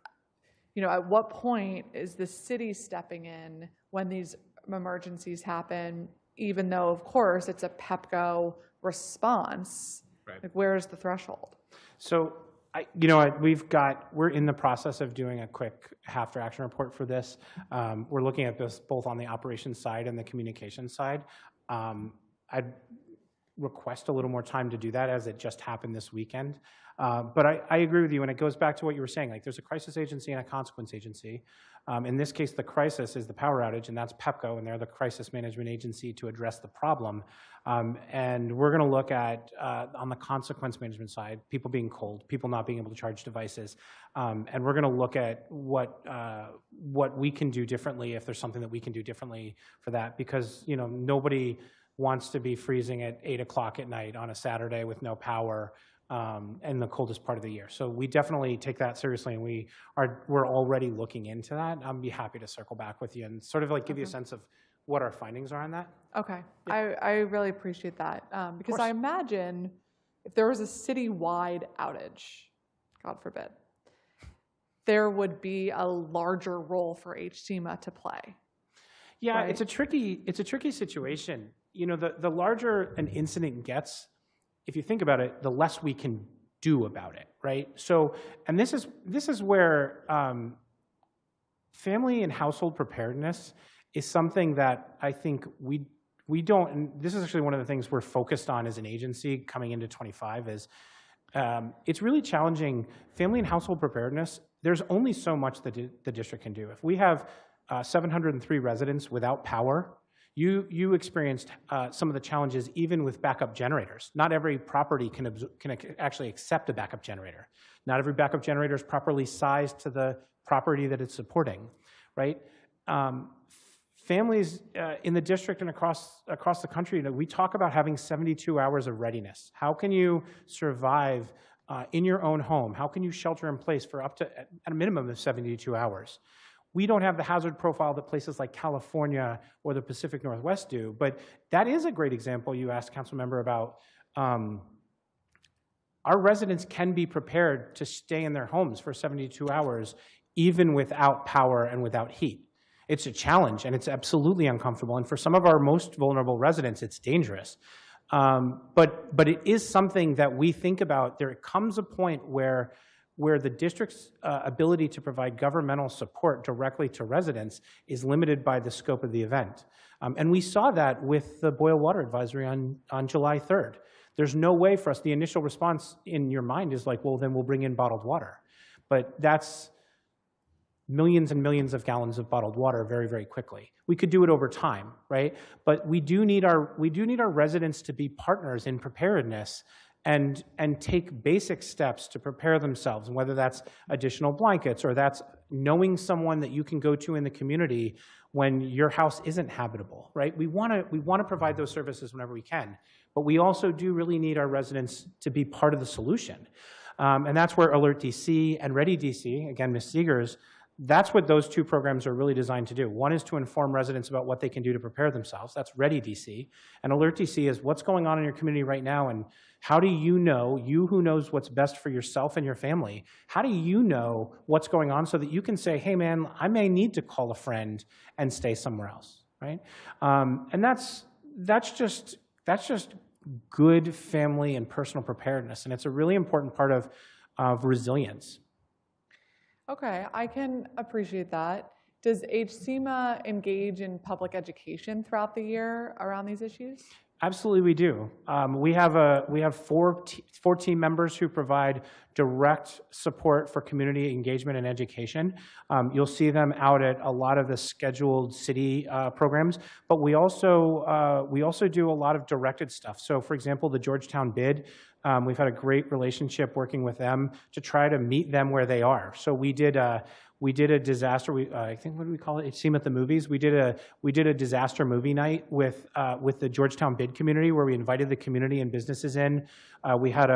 [SPEAKER 2] you know, at what point is the city stepping in when these emergencies happen, even though, of course, it's a PEPCO response? Right. Like, where's the threshold?
[SPEAKER 10] So, we're in the process of doing a quick after action report for this. We're looking at this both on the operations side and the communication side. I'd request a little more time to do that, as it just happened this weekend. But I agree with you, and it goes back to what you were saying. Like, there's a crisis agency and a consequence agency. In this case, the crisis is the power outage, and that's PEPCO, and they're the crisis management agency to address the problem. And we're going to look at, on the consequence management side, people being cold, people not being able to charge devices, and we're going to look at what we can do differently, if there's something that we can do differently for that, because, you know, nobody wants to be freezing at 8 o'clock at night on a Saturday with no power, in the coldest part of the year. So we definitely take that seriously, and we're already looking into that. I'll be happy to circle back with you and sort of like give you a sense of what our findings are on that.
[SPEAKER 2] Okay, I really appreciate that, because I imagine if there was a citywide outage, God forbid, there would be a larger role for HSEMA to play.
[SPEAKER 10] Yeah,
[SPEAKER 2] right?
[SPEAKER 10] it's a tricky situation. You know, the larger an incident gets, if you think about it, the less we can do about it, right? So, and this is where family and household preparedness is something that I think we don't, and this is actually one of the things we're focused on as an agency coming into 25 is it's really challenging family and household preparedness. There's only so much that the district can do. If we have 703 residents without power, you experienced some of the challenges even with backup generators. Not every property can actually accept a backup generator. Not every backup generator is properly sized to the property that it's supporting, right? Families in the district and across the country, you know, we talk about having 72 hours of readiness. How can you survive in your own home? How can you shelter in place for up to at a minimum of 72 hours? We don't have the hazard profile that places like California or the Pacific Northwest do, but that is a great example you asked, Council Member, about our residents can be prepared to stay in their homes for 72 hours even without power and without heat. It's a challenge, and it's absolutely uncomfortable. And for some of our most vulnerable residents, it's dangerous. But it is something that we think about. There comes a point where the district's ability to provide governmental support directly to residents is limited by the scope of the event. And we saw that with the boil water advisory on July 3rd. There's no way for us, the initial response in your mind is like, well, then we'll bring in bottled water. But that's millions and millions of gallons of bottled water very, very quickly. We could do it over time, right? But we do need our residents to be partners in preparedness and take basic steps to prepare themselves, whether that's additional blankets or that's knowing someone that you can go to in the community when your house isn't habitable, right? We want to provide those services whenever we can, but we also do really need our residents to be part of the solution. And that's where Alert DC and Ready DC, again, Ms. Seegers, that's what those two programs are really designed to do. One is to inform residents about what they can do to prepare themselves. That's Ready DC. And Alert DC is what's going on in your community right now, and how do you know, you who knows what's best for yourself and your family, how do you know what's going on so that you can say, hey man, I may need to call a friend and stay somewhere else, right? And that's just good family and personal preparedness, and it's a really important part of resilience.
[SPEAKER 2] Okay, I can appreciate that. Does HSEMA engage in public education throughout the year around these issues?
[SPEAKER 10] Absolutely, we do. We have four team members who provide direct support for community engagement and education. You'll see them out at a lot of the scheduled city programs, but we also do a lot of directed stuff. So, for example, the Georgetown bid. We've had a great relationship working with them to try to meet them where they are. So we did a disaster. I think, what do we call it? HSEM at the movies. We did a disaster movie night with the Georgetown bid community, where we invited the community and businesses in. We had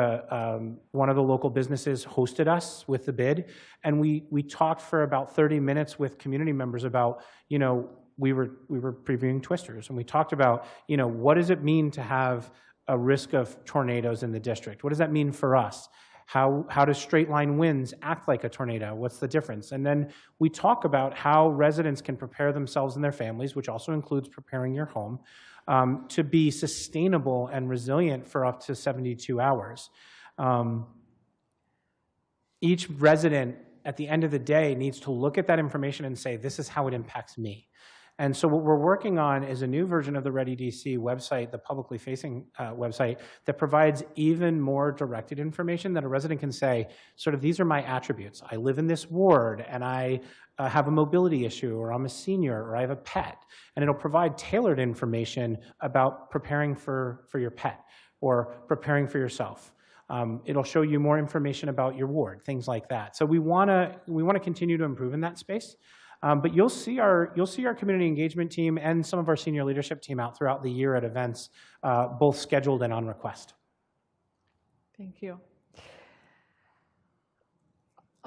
[SPEAKER 10] one of the local businesses hosted us with the bid, and we talked for about 30 minutes with community members about, you know, we were previewing Twisters, and we talked about, you know, what does it mean to have a risk of tornadoes in the district? What does that mean for us? How does straight line winds act like a tornado? What's the difference? And then we talk about how residents can prepare themselves and their families, which also includes preparing your home, to be sustainable and resilient for up to 72 hours. Each resident at the end of the day needs to look at that information and say, this is how it impacts me. And so what we're working on is a new version of the Ready DC website, the publicly facing website, that provides even more directed information that a resident can say, sort of, these are my attributes. I live in this ward, and I have a mobility issue, or I'm a senior, or I have a pet. And it'll provide tailored information about preparing for your pet or preparing for yourself. It'll show you more information about your ward, things like that. So we want to continue to improve in that space. But you'll see our community engagement team and some of our senior leadership team out throughout the year at events, both scheduled and on request.
[SPEAKER 2] Thank you.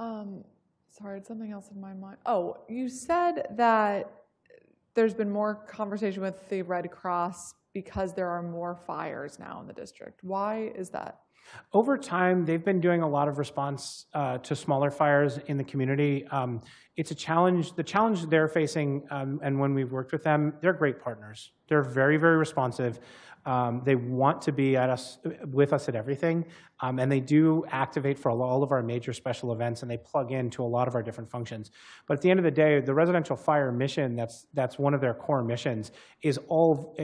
[SPEAKER 2] Sorry, it's something else in my mind. Oh, you said that there's been more conversation with the Red Cross because there are more fires now in the district. Why is that?
[SPEAKER 10] Over time, they've been doing a lot of response to smaller fires in the community. It's a challenge. The challenge they're facing, and when we've worked with them, they're great partners. They're very, very responsive. They want to be with us at everything, and they do activate for all of our major special events, and they plug into a lot of our different functions. But at the end of the day, the residential fire mission, that's one of their core missions, it's all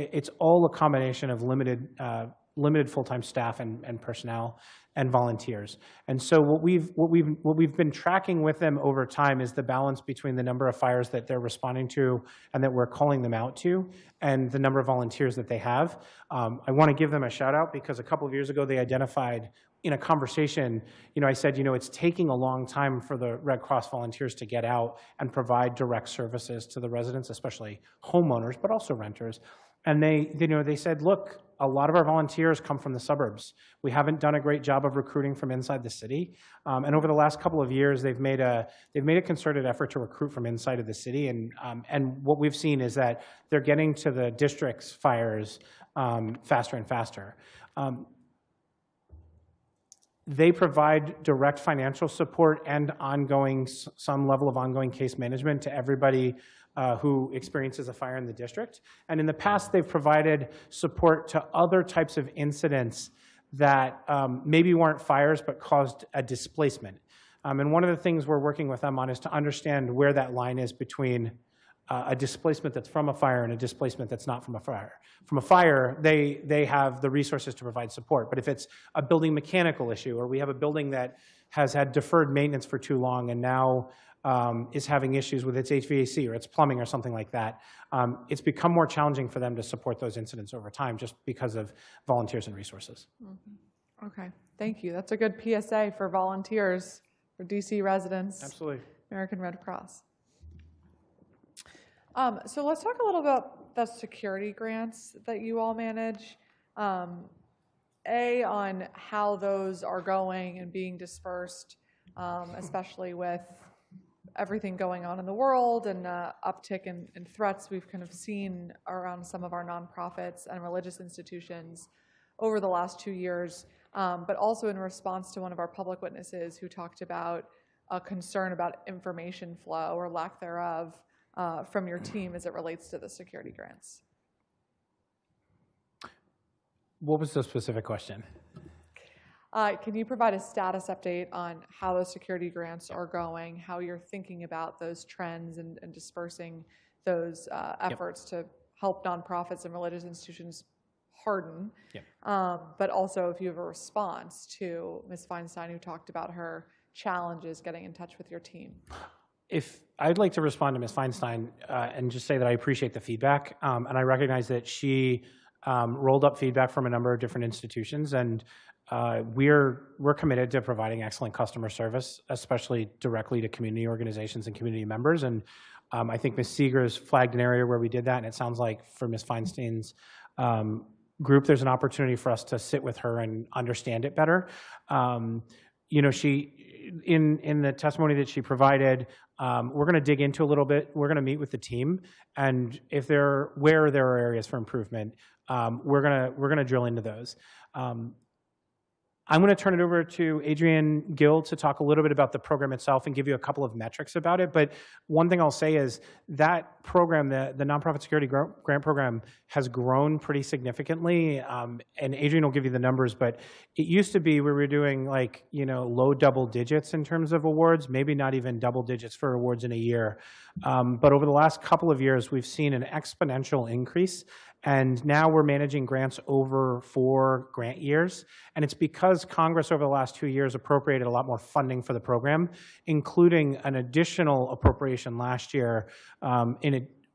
[SPEAKER 10] a combination of limited full-time staff and personnel and volunteers. And so what we've been tracking with them over time is the balance between the number of fires that they're responding to and that we're calling them out to, and the number of volunteers that they have. I want to give them a shout out because a couple of years ago they identified in a conversation, I said, it's taking a long time for the Red Cross volunteers to get out and provide direct services to the residents, especially homeowners, but also renters. And they said, look, a lot of our volunteers come from the suburbs. We haven't done a great job of recruiting from inside the city. And over the last couple of years, they've made a concerted effort to recruit from inside of the city. And what we've seen is that they're getting to the district's fires faster and faster. They provide direct financial support and some level of ongoing case management to everybody who experiences a fire in the district. And in the past, they've provided support to other types of incidents that maybe weren't fires but caused a displacement. And one of the things we're working with them on is to understand where that line is between a displacement that's from a fire and a displacement that's not from a fire. From a fire, they have the resources to provide support. But if it's a building mechanical issue, or we have a building that has had deferred maintenance for too long and now is having issues with its HVAC or its plumbing or something like that, it's become more challenging for them to support those incidents over time just because of volunteers and resources.
[SPEAKER 2] Mm-hmm. Okay, thank you. That's a good PSA for volunteers, for DC residents.
[SPEAKER 10] Absolutely.
[SPEAKER 2] American Red Cross. So let's talk a little about the security grants that you all manage. On how those are going and being dispersed, especially with everything going on in the world and uptick in threats we've kind of seen around some of our nonprofits and religious institutions over the last 2 years, but also in response to one of our public witnesses who talked about a concern about information flow or lack thereof from your team as it relates to the security grants.
[SPEAKER 10] What was the specific question?
[SPEAKER 2] Can you provide a status update on how those security grants are going, how you're thinking about those trends and dispersing those efforts to help nonprofits and religious institutions harden, but also if you have a response to Ms. Feinstein, who talked about her challenges getting in touch with your team?
[SPEAKER 10] If I'd like to respond to Ms. Feinstein and just say that I appreciate the feedback, and I recognize that she rolled up feedback from a number of different institutions, and we're committed to providing excellent customer service, especially directly to community organizations and community members. And I think Ms. Seeger's flagged an area where we did that, and it sounds like for Ms. Feinstein's group, there's an opportunity for us to sit with her and understand it better. She, in the testimony that she provided, we're going to dig into a little bit. We're going to meet with the team, and where there are areas for improvement, we're going to drill into those. I'm going to turn it over to Adrian Gill to talk a little bit about the program itself and give you a couple of metrics about it. But one thing I'll say is that program, the Nonprofit Security Grant Program, has grown pretty significantly. And Adrian will give you the numbers, but it used to be we were doing low double digits in terms of awards, maybe not even double digits for awards in a year. But over the last couple of years, we've seen an exponential increase. And now we're managing grants over 4 grant years. And it's because Congress over the last 2 years appropriated a lot more funding for the program, including an additional appropriation last year,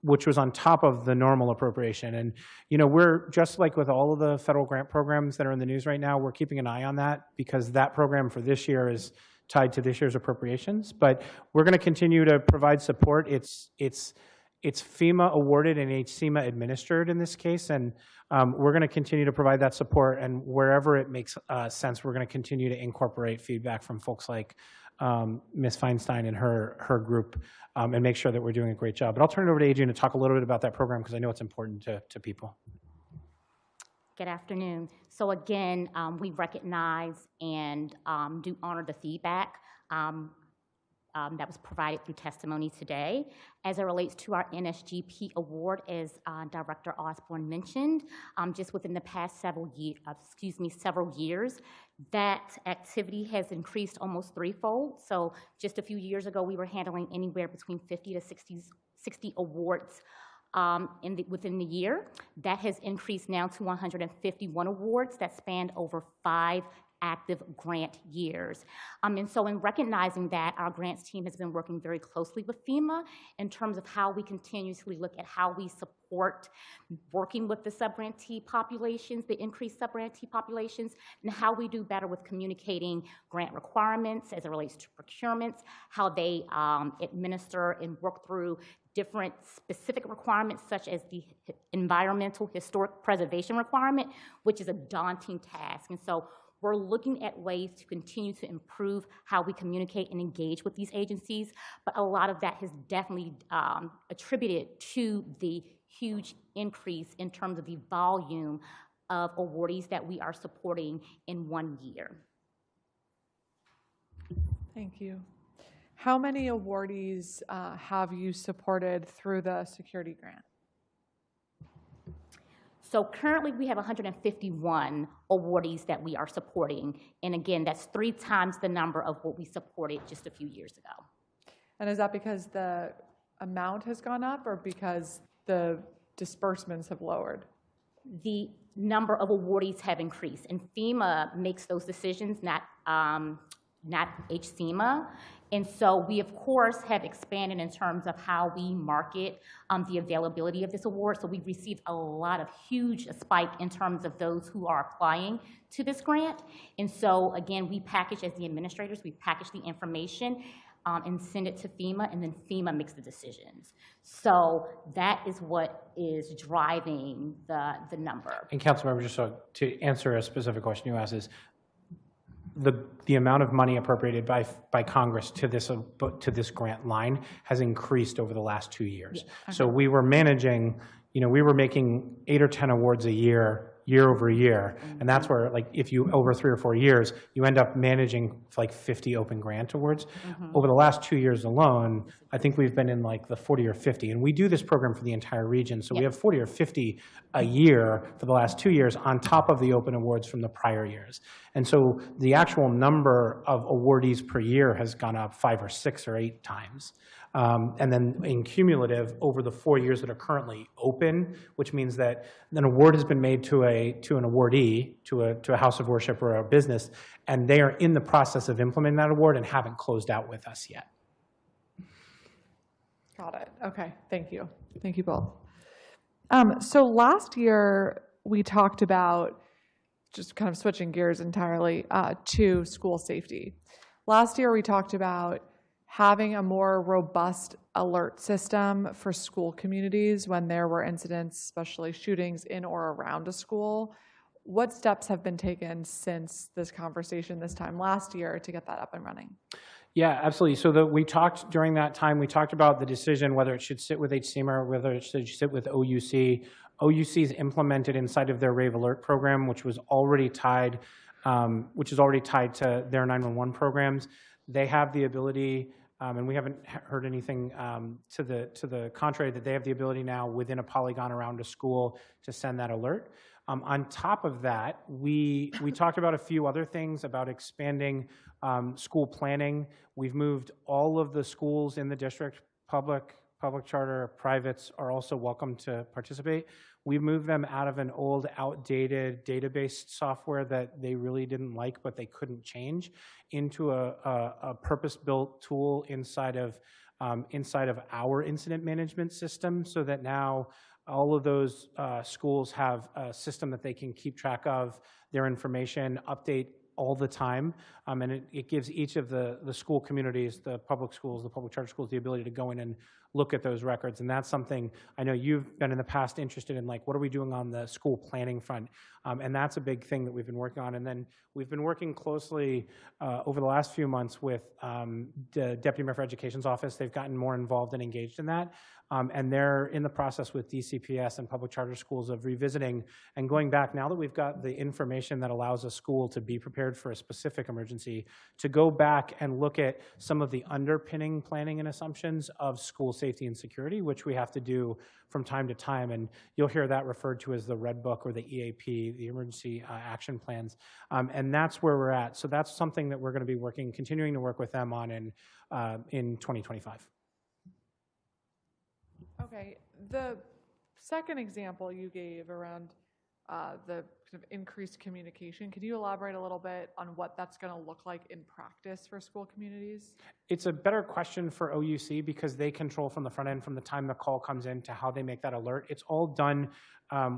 [SPEAKER 10] which was on top of the normal appropriation. And we're just like with all of the federal grant programs that are in the news right now, we're keeping an eye on that because that program for this year is tied to this year's appropriations. But we're going to continue to provide support. It's FEMA awarded and HSEM administered in this case, and we're going to continue to provide that support. And wherever it makes sense, we're going to continue to incorporate feedback from folks like Ms. Feinstein and her group and make sure that we're doing a great job. But I'll turn it over to Adrian to talk a little bit about that program because I know it's important to people.
[SPEAKER 8] Good afternoon. So again, we recognize and do honor the feedback that was provided through testimony today. As it relates to our NSGP award, as Director Osborne mentioned, just within the past several years, that activity has increased almost threefold. So just a few years ago, we were handling anywhere between 50 to 60 awards within the year. That has increased now to 151 awards that spanned over 5 active grant years. And so in recognizing that, our grants team has been working very closely with FEMA in terms of how we continuously look at how we support working with the subgrantee populations, the increased subgrantee populations, and how we do better with communicating grant requirements as it relates to procurements, how they administer and work through different specific requirements such as the environmental historic preservation requirement, which is a daunting task. And so we're looking at ways to continue to improve how we communicate and engage with these agencies, but a lot of that has definitely attributed to the huge increase in terms of the volume of awardees that we are supporting in 1 year.
[SPEAKER 2] Thank you. How many awardees have you supported through the security grant?
[SPEAKER 8] So currently we have 151 awardees that we are supporting. And again, that's 3 times the number of what we supported just a few years ago.
[SPEAKER 2] And is that because the amount has gone up or because the disbursements have lowered?
[SPEAKER 8] The number of awardees have increased, and FEMA makes those decisions, not HSEM. And so we, of course, have expanded in terms of how we market the availability of this award. So we've received a huge spike in terms of those who are applying to this grant. And so, again, we package, as the administrators, we package the information and send it to FEMA, and then FEMA makes the decisions. So that is what is driving the number.
[SPEAKER 10] And Councilmember, just so to answer a specific question you asked is, the amount of money appropriated by Congress to this grant line has increased over the last 2 years. Yeah. Okay. So we were managing, we were making 8 or 10 awards a year over year, and that's where, like, if you over 3 or 4 years, you end up managing like 50 open grant awards. Over the last 2 years alone, I think we've been in like the 40 or 50, and we do this program for the entire region, so we have 40 or 50 a year for the last 2 years on top of the open awards from the prior years. And so the actual number of awardees per year has gone up 5 or 6 or 8 times. And then in cumulative, over the 4 years that are currently open, which means that an award has been made to an awardee, to a house of worship or a business, and they are in the process of implementing that award and haven't closed out with us yet.
[SPEAKER 2] Got it. Okay. Thank you. Thank you both. So last year we talked about, just kind of switching gears entirely, to school safety. Last year we talked about having a more robust alert system for school communities when there were incidents, especially shootings in or around a school. What steps have been taken since this conversation this time last year to get that up and running?
[SPEAKER 10] Yeah, absolutely. So we talked during that time, we talked about the decision whether it should sit with HSEM or whether it should sit with OUC. OUC is implemented inside of their Rave Alert program, which was already tied, to their 911 programs. They have the ability, and we haven't heard anything to the contrary, that they have the ability now within a polygon around a school to send that alert. On top of that, we talked about a few other things about expanding school planning. We've moved all of the schools in the district, public charter, privates, are also welcome to participate. We've moved them out of an old, outdated database software that they really didn't like, but they couldn't change, into a purpose-built tool inside of our incident management system, so that now all of those schools have a system that they can keep track of their information, update all the time, and it gives each of the school communities, the public schools, the public charter schools, the ability to go in and look at those records. And that's something I know you've been in the past interested in, like, what are we doing on the school planning front? And that's a big thing that we've been working on. And then we've been working closely over the last few months with the Deputy Mayor for Education's office. They've gotten more involved and engaged in that. And they're in the process with DCPS and public charter schools of revisiting and going back, now that we've got the information that allows a school to be prepared for a specific emergency, to go back and look at some of the underpinning planning and assumptions of school safety and security, which we have to do from time to time. And you'll hear that referred to as the Red Book or the EAP, the Emergency Action Plans. And that's where we're at. So that's something that we're going to be continuing to work with them on in 2025.
[SPEAKER 2] Okay, the second example you gave around the kind of increased communication, could you elaborate a little bit on what that's going to look like in practice for school communities?
[SPEAKER 10] It's a better question for OUC because they control from the front end, from the time the call comes in to how they make that alert. It's all done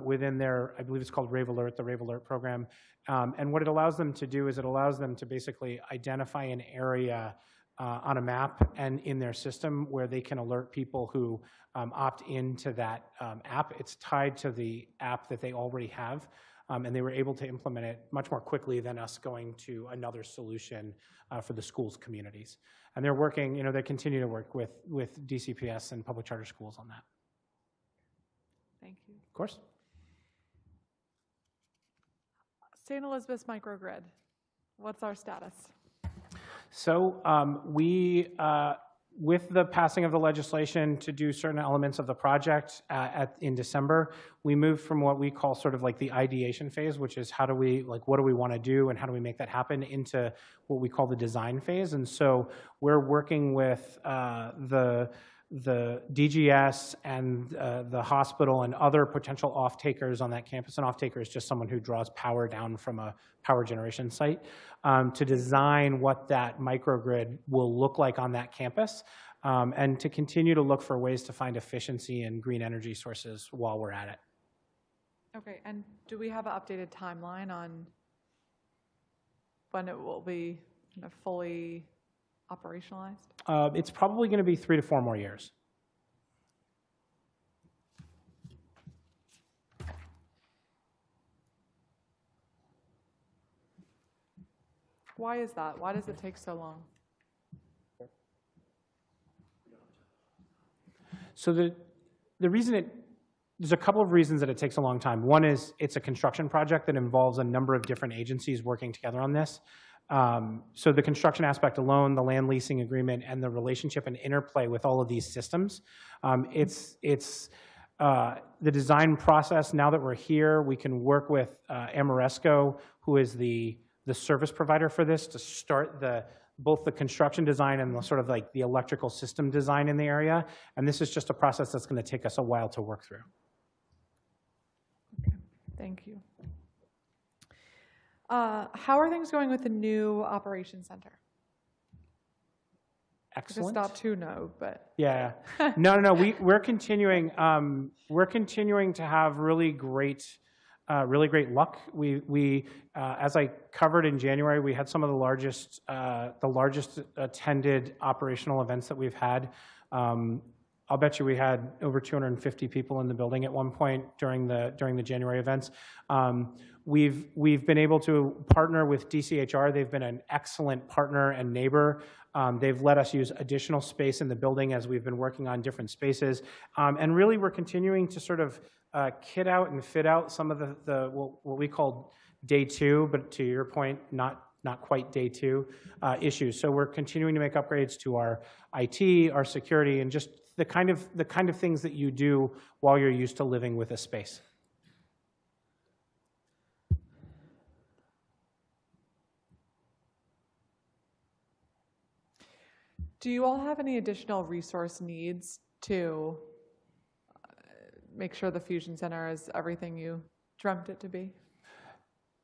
[SPEAKER 10] within their, I believe it's called Rave Alert, the Rave Alert program. And what it allows them to do is it allows them to basically identify an area on a map and in their system where they can alert people who opt into that app. It's tied to the app that they already have, and they were able to implement it much more quickly than us going to another solution for the schools communities. And they're working, they continue to work with DCPS and public charter schools on that.
[SPEAKER 2] Thank you.
[SPEAKER 10] Of course.
[SPEAKER 2] St. Elizabeth's microgrid, what's our status?
[SPEAKER 10] So with the passing of the legislation to do certain elements of the project in December, we moved from what we call sort of like the ideation phase, which is what do we want to do and how do we make that happen, into what we call the design phase. And so we're working with the DGS and the hospital and other potential off-takers on that campus. An off-taker is just someone who draws power down from a power generation site, to design what that microgrid will look like on that campus, and to continue to look for ways to find efficiency and green energy sources while we're at it.
[SPEAKER 2] Okay, and do we have an updated timeline on when it will be kind of fully operationalized?
[SPEAKER 10] It's probably going to be 3 to 4 more years.
[SPEAKER 2] Why is that? Why does it take so long?
[SPEAKER 10] So the reason there's a couple of reasons that it takes a long time. One is it's a construction project that involves a number of different agencies working together on this. So the construction aspect alone, the land leasing agreement, and the relationship and interplay with all of these systems, it's the design process. Now that we're here, we can work with Amoresco, who is the service provider for this, to start both the construction design and the sort of like the electrical system design in the area. And this is just a process that's going to take us a while to work through.
[SPEAKER 2] Okay, thank you. How are things going with the new operations center?
[SPEAKER 10] Excellent.
[SPEAKER 2] Just not too no, but
[SPEAKER 10] yeah, no. We're continuing. We're continuing to have really great luck. We as I covered in January, we had some of the largest attended operational events that we've had. I'll bet you we had over 250 people in the building at one point during the January events. We've been able to partner with DCHR. They've been an excellent partner and neighbor. They've let us use additional space in the building as we've been working on different spaces. And really, we're continuing to sort of kit out and fit out some of what we call day 2, but to your point, not quite day 2 issues. So we're continuing to make upgrades to our IT, our security, and just the kind of things that you do while you're used to living with a space.
[SPEAKER 2] do you all have any additional resource needs to make sure the Fusion Center is everything you dreamt it to be?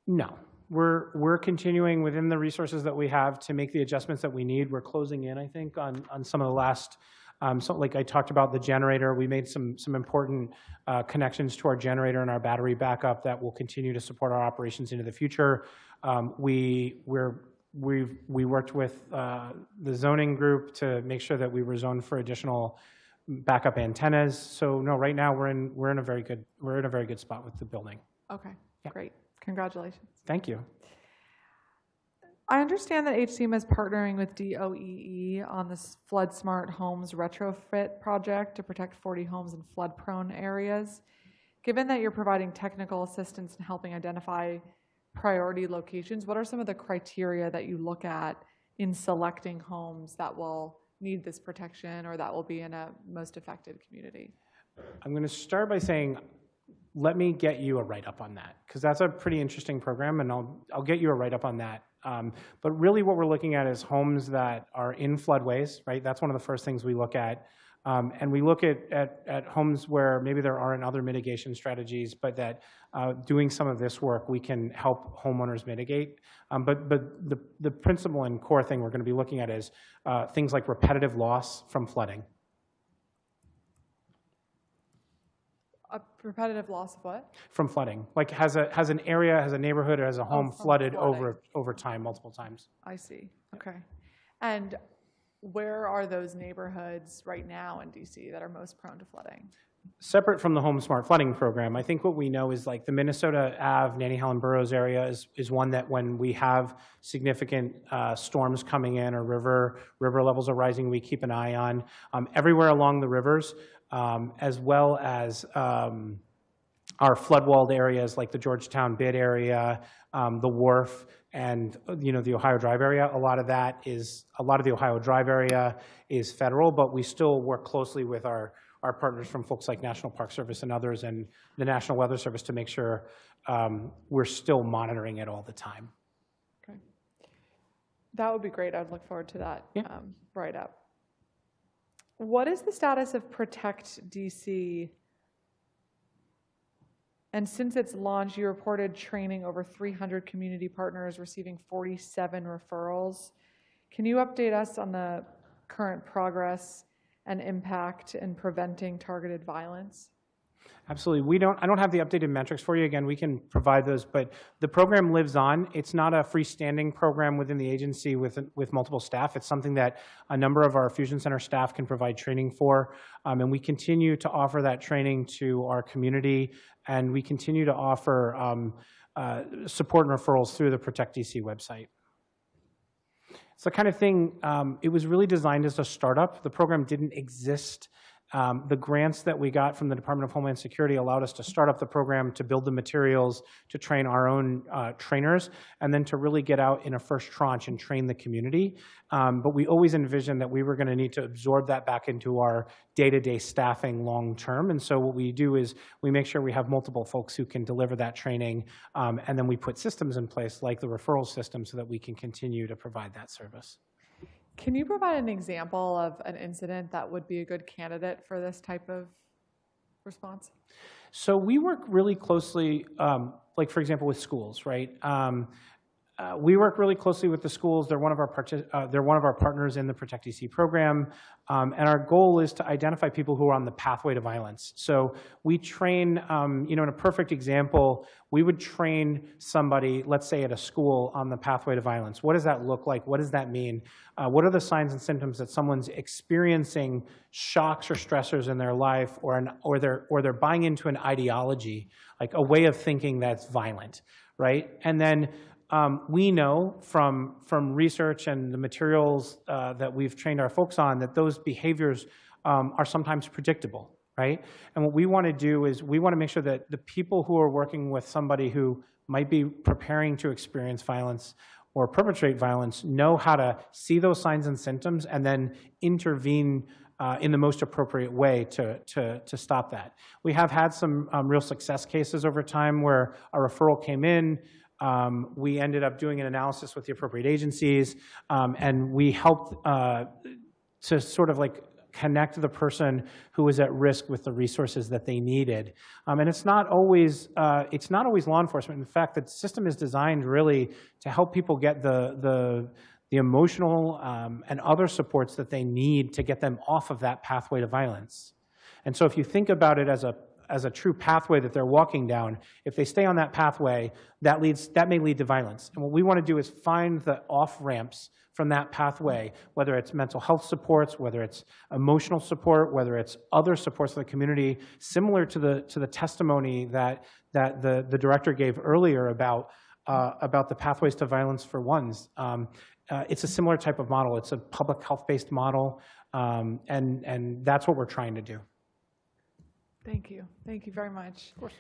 [SPEAKER 10] No. We're continuing within the resources that we have to make the adjustments that we need. We're closing in, I think, on some of the last, so like I talked about the generator, we made some important connections to our generator and our battery backup that will continue to support our operations into the future. We worked with the zoning group to make sure that we were zoned for additional backup antennas. So no, right now we're in a very good spot with the building.
[SPEAKER 2] Okay, great. Congratulations.
[SPEAKER 10] Thank you.
[SPEAKER 2] I understand that HSEM is partnering with DOEE on this Flood Smart Homes retrofit project to protect 40 homes in flood-prone areas. Given that you're providing technical assistance and helping identify priority locations, what are some of the criteria that you look at in selecting homes that will need this protection or that will be in a most affected community?
[SPEAKER 10] I'm going to start by saying, let me get you a write-up on that, because that's a pretty interesting program, and I'll get you a write-up on that. But really what we're looking at is homes that are in floodways, right? That's one of the first things we look at. And we look at homes where maybe there aren't other mitigation strategies, but that doing some of this work, we can help homeowners mitigate. But the principal and core thing we're going to be looking at is things like repetitive loss from flooding.
[SPEAKER 2] A repetitive loss of what?
[SPEAKER 10] From flooding. Like has an area, has a neighborhood, or has a home flooded over time, multiple times.
[SPEAKER 2] I see. Okay. And where are those neighborhoods right now in DC that are most prone to flooding?
[SPEAKER 10] Separate from the Home Smart Flooding Program, I think what we know is like the Minnesota Ave, Nanny Helen Burroughs area is one that when we have significant storms coming in or river levels are rising, we keep an eye on. Everywhere along the rivers, as well as our flood-walled areas like the Georgetown Bid area, the Wharf, and the Ohio Drive area. A lot of the Ohio Drive area is federal, but we still work closely with our partners from folks like National Park Service and others and the National Weather Service to make sure we're still monitoring it all the time.
[SPEAKER 2] Okay. That would be great. I'd look forward to that write-up. What is the status of Protect DC? And since its launch, you reported training over 300 community partners, receiving 47 referrals. Can you update us on the current progress and impact in preventing targeted violence?
[SPEAKER 10] Absolutely. I don't have the updated metrics for you. Again, we can provide those, but the program lives on. It's not a freestanding program within the agency with multiple staff. It's something that a number of our Fusion Center staff can provide training for, and we continue to offer that training to our community, and we continue to offer support and referrals through the Protect DC website. It's the kind of thing, it was really designed as a startup. The program didn't exist. The grants that we got from the Department of Homeland Security allowed us to start up the program, to build the materials, to train our own trainers, and then to really get out in a first tranche and train the community. But we always envisioned that we were going to need to absorb that back into our day-to-day staffing long term. And so what we do is we make sure we have multiple folks who can deliver that training, and then we put systems in place like the referral system so that we can continue to provide that service.
[SPEAKER 2] Can you provide an example of an incident that would be a good candidate for this type of response?
[SPEAKER 10] So we work really closely, like for example, with schools, right? We work really closely with the schools. They're one of our partners in the Protect DC program, and our goal is to identify people who are on the pathway to violence. So we train, in a perfect example, we would train somebody, let's say at a school, on the pathway to violence. What does that look like? What does that mean? What are the signs and symptoms that someone's experiencing shocks or stressors in their life, or they're buying into an ideology, like a way of thinking that's violent, right? And then we know from research and the materials that we've trained our folks on that those behaviors are sometimes predictable, right? And what we want to do is we want to make sure that the people who are working with somebody who might be preparing to experience violence or perpetrate violence know how to see those signs and symptoms and then intervene in the most appropriate way to stop that. We have had some real success cases over time where a referral came in. We ended up doing an analysis with the appropriate agencies, and we helped to sort of like connect the person who was at risk with the resources that they needed. And it's not always law enforcement. In fact, the system is designed really to help people get the emotional and other supports that they need to get them off of that pathway to violence. And so if you think about it as as a true pathway that they're walking down, if they stay on that pathway, that may lead to violence. And what we want to do is find the off-ramps from that pathway, whether it's mental health supports, whether it's emotional support, whether it's other supports for the community, similar to the testimony that the director gave earlier about the pathways to violence for ones. It's a similar type of model. It's a public health-based model, and that's what we're trying to do.
[SPEAKER 2] Thank you. Thank you very much. Of course.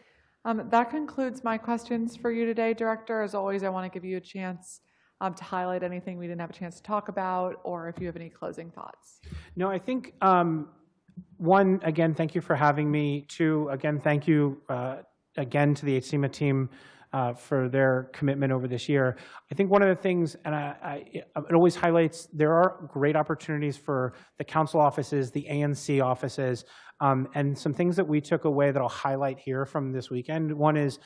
[SPEAKER 2] That concludes my questions for you today, Director. As always, I want to give you a chance to highlight anything we didn't have a chance to talk about, or if you have any closing thoughts.
[SPEAKER 10] No, I think, one, again, thank you for having me. Two, again, thank you again to the HSEMA team for their commitment over this year. I think one of the things, and it always highlights, there are great opportunities for the council offices, the ANC offices, and some things that we took away that I'll highlight here from this weekend. One is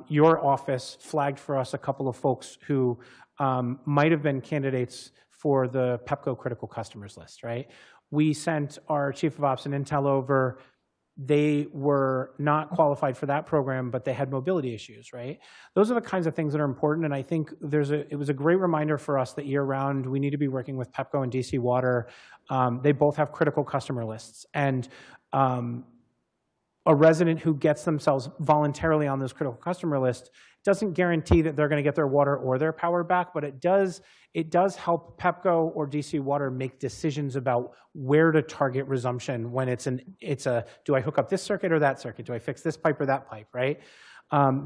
[SPEAKER 10] your office flagged for us a couple of folks who might have been candidates for the PEPCO critical customers list, right? We sent our chief of ops and intel over. They were not qualified for that program, but they had mobility issues, right? Those are the kinds of things that are important, and I think it was a great reminder for us that year-round we need to be working with PEPCO and DC Water. They both have critical customer lists, and a resident who gets themselves voluntarily on those critical customer list doesn't guarantee that they're going to get their water or their power back, but it does help PEPCO or DC Water make decisions about where to target resumption when it's a, do I hook up this circuit or that circuit? Do I fix this pipe or that pipe, right?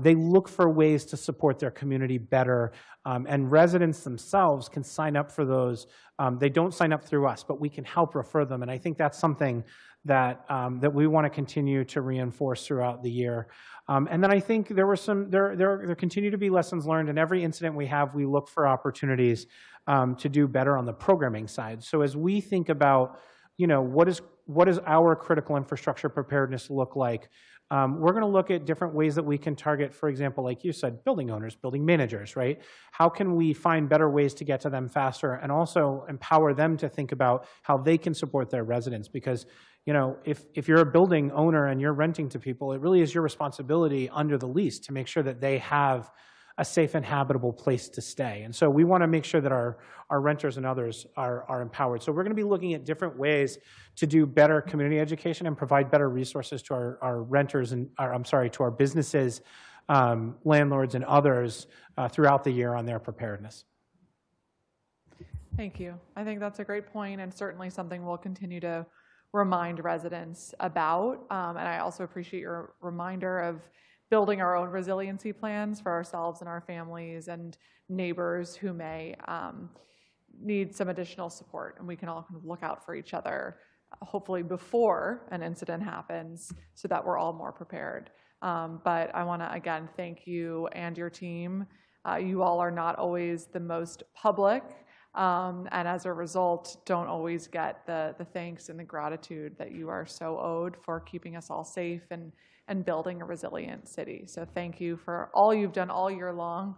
[SPEAKER 10] They look for ways to support their community better, and residents themselves can sign up for those. They don't sign up through us, but we can help refer them, and I think that's something that we want to continue to reinforce throughout the year. And then I think there continue to be lessons learned. In every incident we have, we look for opportunities to do better on the programming side. So as we think about, what does our critical infrastructure preparedness look like? We're going to look at different ways that we can target, for example, like you said, building owners, building managers, right? How can we find better ways to get to them faster and also empower them to think about how they can support their residents? Because if you're a building owner and you're renting to people, it really is your responsibility under the lease to make sure that they have a safe and habitable place to stay. And so we want to make sure that our renters and others are empowered. So we're going to be looking at different ways to do better community education and provide better resources to our renters and, to our businesses, landlords and others throughout the year on their preparedness.
[SPEAKER 2] Thank you. I think that's a great point, and certainly something we'll continue to remind residents about. And I also appreciate your reminder of building our own resiliency plans for ourselves and our families and neighbors who may need some additional support. And we can all kind of look out for each other, hopefully before an incident happens, so that we're all more prepared. But I want to, again, thank you and your team. You all are not always the most public, and as a result, don't always get the thanks and the gratitude that you are so owed for keeping us all safe and building a resilient city. So thank you for all you've done all year long,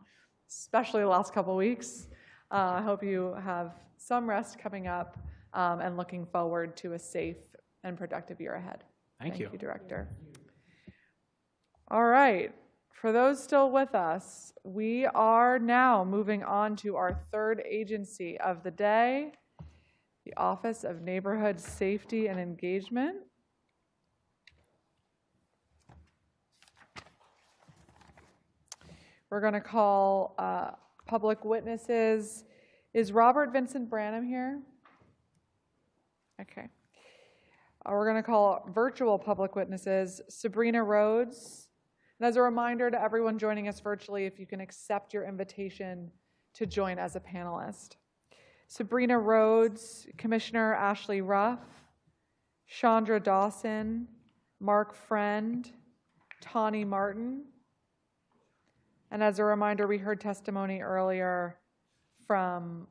[SPEAKER 2] especially the last couple of weeks. I hope you have some rest coming up, and looking forward to a safe and productive year ahead.
[SPEAKER 10] Thank you.
[SPEAKER 2] Thank you, Director. All right. For those still with us, we are now moving on to our third agency of the day, the Office of Neighborhood Safety and Engagement. We're going to call public witnesses. Is Robert Vincent Branham here? Okay. We're going to call virtual public witnesses Sabrina Rhodes. And as a reminder to everyone joining us virtually, if you can accept your invitation to join as a panelist. Sabrina Rhodes, Commissioner Ashley Ruff, Chandra Dawson, Mark Friend, Tawny Martin. And as a reminder, we heard testimony earlier from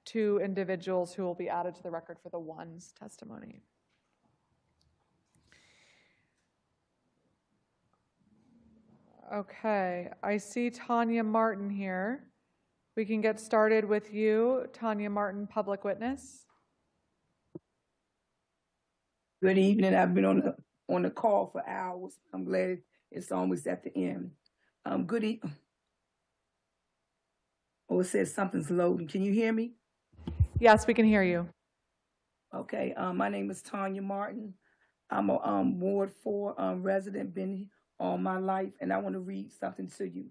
[SPEAKER 2] 2 individuals who will be added to the record for the ONSE testimony. Okay, I see Tanya Martin here. We can get started with you, Tanya Martin, public witness.
[SPEAKER 11] Good evening. I've been on on the call for hours. I'm glad it's almost at the end. Good evening. Oh, it says something's loading. Can you hear me?
[SPEAKER 2] Yes, we can hear you.
[SPEAKER 11] Okay. My name is Tanya Martin. I'm a Ward 4 resident, been all my life, and I want to read something to you.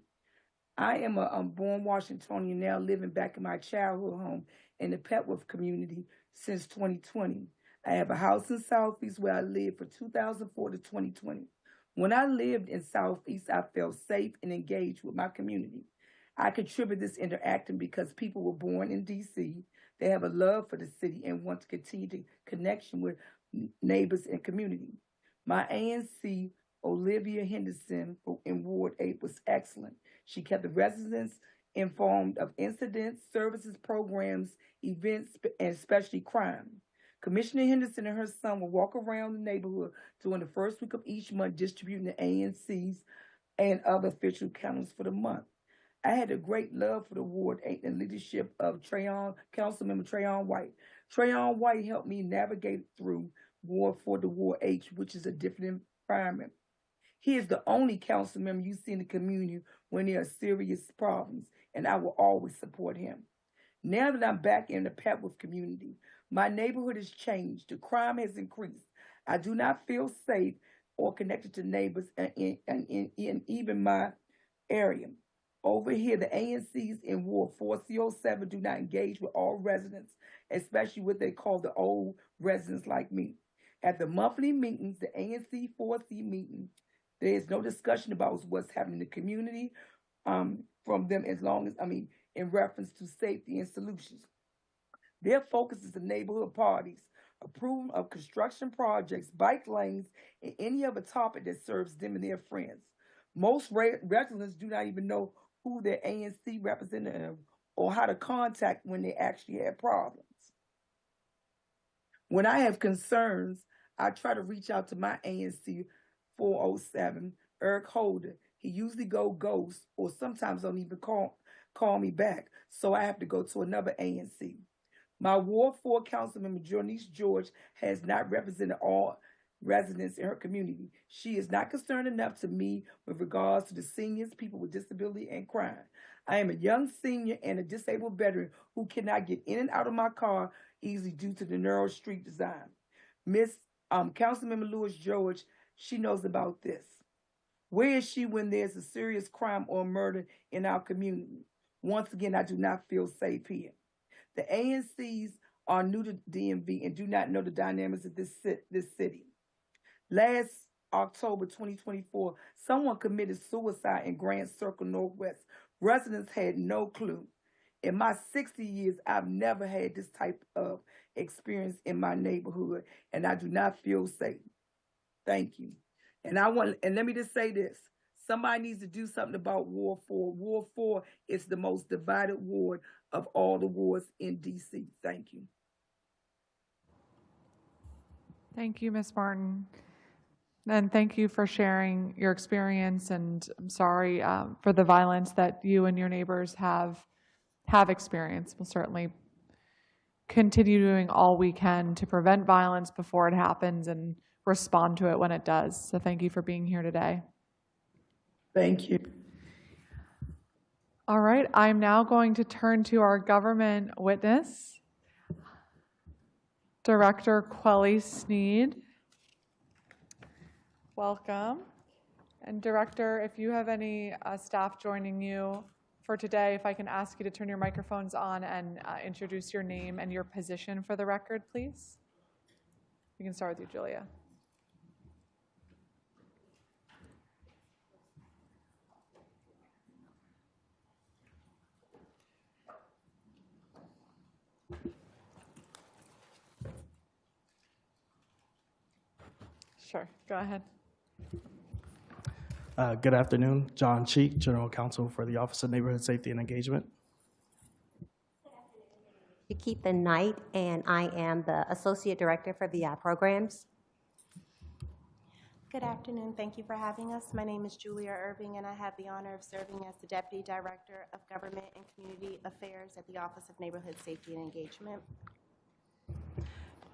[SPEAKER 11] I am a born Washingtonian now, living back in my childhood home in the Petworth community since 2020. I have a house in Southeast where I lived from 2004 to 2020. When I lived in Southeast, I felt safe and engaged with my community. I contribute this interacting because people were born in D.C. They have a love for the city and want to continue the connection with neighbors and community. My ANC, Olivia Henderson, in Ward 8 was excellent. She kept the residents informed of incidents, services, programs, events, and especially crime. Commissioner Henderson and her son will walk around the neighborhood during the first week of each month, distributing the ANCs and other official calendars for the month. I had a great love for the Ward 8 and leadership of Councilmember Trayon White. Trayon White helped me navigate through Ward 4 to Ward H, which is a different environment. He is the only council member you see in the community when there are serious problems, and I will always support him. Now that I'm back in the Petworth community, my neighborhood has changed. The crime has increased. I do not feel safe or connected to neighbors in even my area. Over here, the ANCs in Ward 4C07 do not engage with all residents, especially what they call the old residents like me. At the monthly meetings, the ANC 4C meeting, there is no discussion about what's happening in the community from them in reference to safety and solutions. Their focus is the neighborhood parties, approval of construction projects, bike lanes, and any other topic that serves them and their friends. Most residents do not even know who their ANC representative or how to contact when they actually have problems. When I have concerns, I try to reach out to my ANC 407, Eric Holder. He usually go ghost or sometimes don't even call me back, so I have to go to another ANC. My Ward 4 Councilmember Jonice George has not represented all residents in her community. She is not concerned enough to me with regards to the seniors, people with disability, and crime. I am a young senior and a disabled veteran who cannot get in and out of my car easily due to the narrow street design. Miss Councilmember Lewis George, she knows about this. Where is she when there's a serious crime or murder in our community? Once again, I do not feel safe here. The ANCs are new to DMV and do not know the dynamics of this city. Last October 2024, someone committed suicide in Grand Circle Northwest. Residents had no clue. In my 60 years, I've never had this type of experience in my neighborhood, and I do not feel safe. Thank you. And let me just say this. Somebody needs to do something about Ward 4. Ward 4 is the most divided ward of all the wards in D.C. Thank you.
[SPEAKER 2] Thank you, Ms. Martin. And thank you for sharing your experience, and I'm sorry for the violence that you and your neighbors have experienced. We'll certainly continue doing all we can to prevent violence before it happens and respond to it when it does. So thank you for being here today.
[SPEAKER 11] Thank you.
[SPEAKER 2] All right, I'm now going to turn to our government witness, Director Quelly Sneed. Welcome. And Director, if you have any staff joining you for today, if I can ask you to turn your microphones on and introduce your name and your position for the record, please. We can start with you, Julia. Sure, go ahead.
[SPEAKER 13] Good afternoon, John Cheek, General Counsel for the Office of Neighborhood Safety and Engagement.
[SPEAKER 14] Keitha Knight, and I am the Associate Director for VI Programs.
[SPEAKER 24] Good afternoon. Thank you for having us. My name is Julia Irving, and I have the honor of serving as the Deputy Director of Government and Community Affairs at the Office of Neighborhood Safety and Engagement.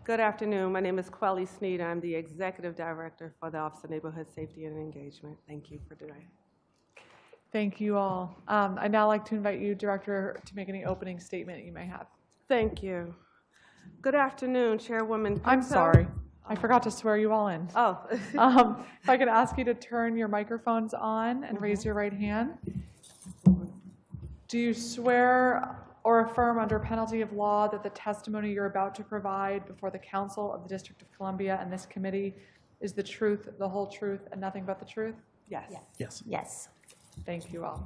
[SPEAKER 15] Good afternoon. My name is Quelly Sneed. I'm the Executive Director for the Office of Neighborhood Safety and Engagement. Thank you for today.
[SPEAKER 2] Thank you all. I'd now like to invite you, Director, to make any opening statement you may have.
[SPEAKER 15] Thank you. Good afternoon, Chairwoman Pinto.
[SPEAKER 2] I'm sorry. I forgot to swear you all in.
[SPEAKER 15] Oh.
[SPEAKER 2] If I could ask you to turn your microphones on and raise your right hand. Do you swear or affirm under penalty of law that the testimony you're about to provide before the Council of the District of Columbia and this committee is the truth, the whole truth, and nothing but the truth?
[SPEAKER 15] Yes.
[SPEAKER 13] Yes.
[SPEAKER 8] Yes.
[SPEAKER 2] Thank you all.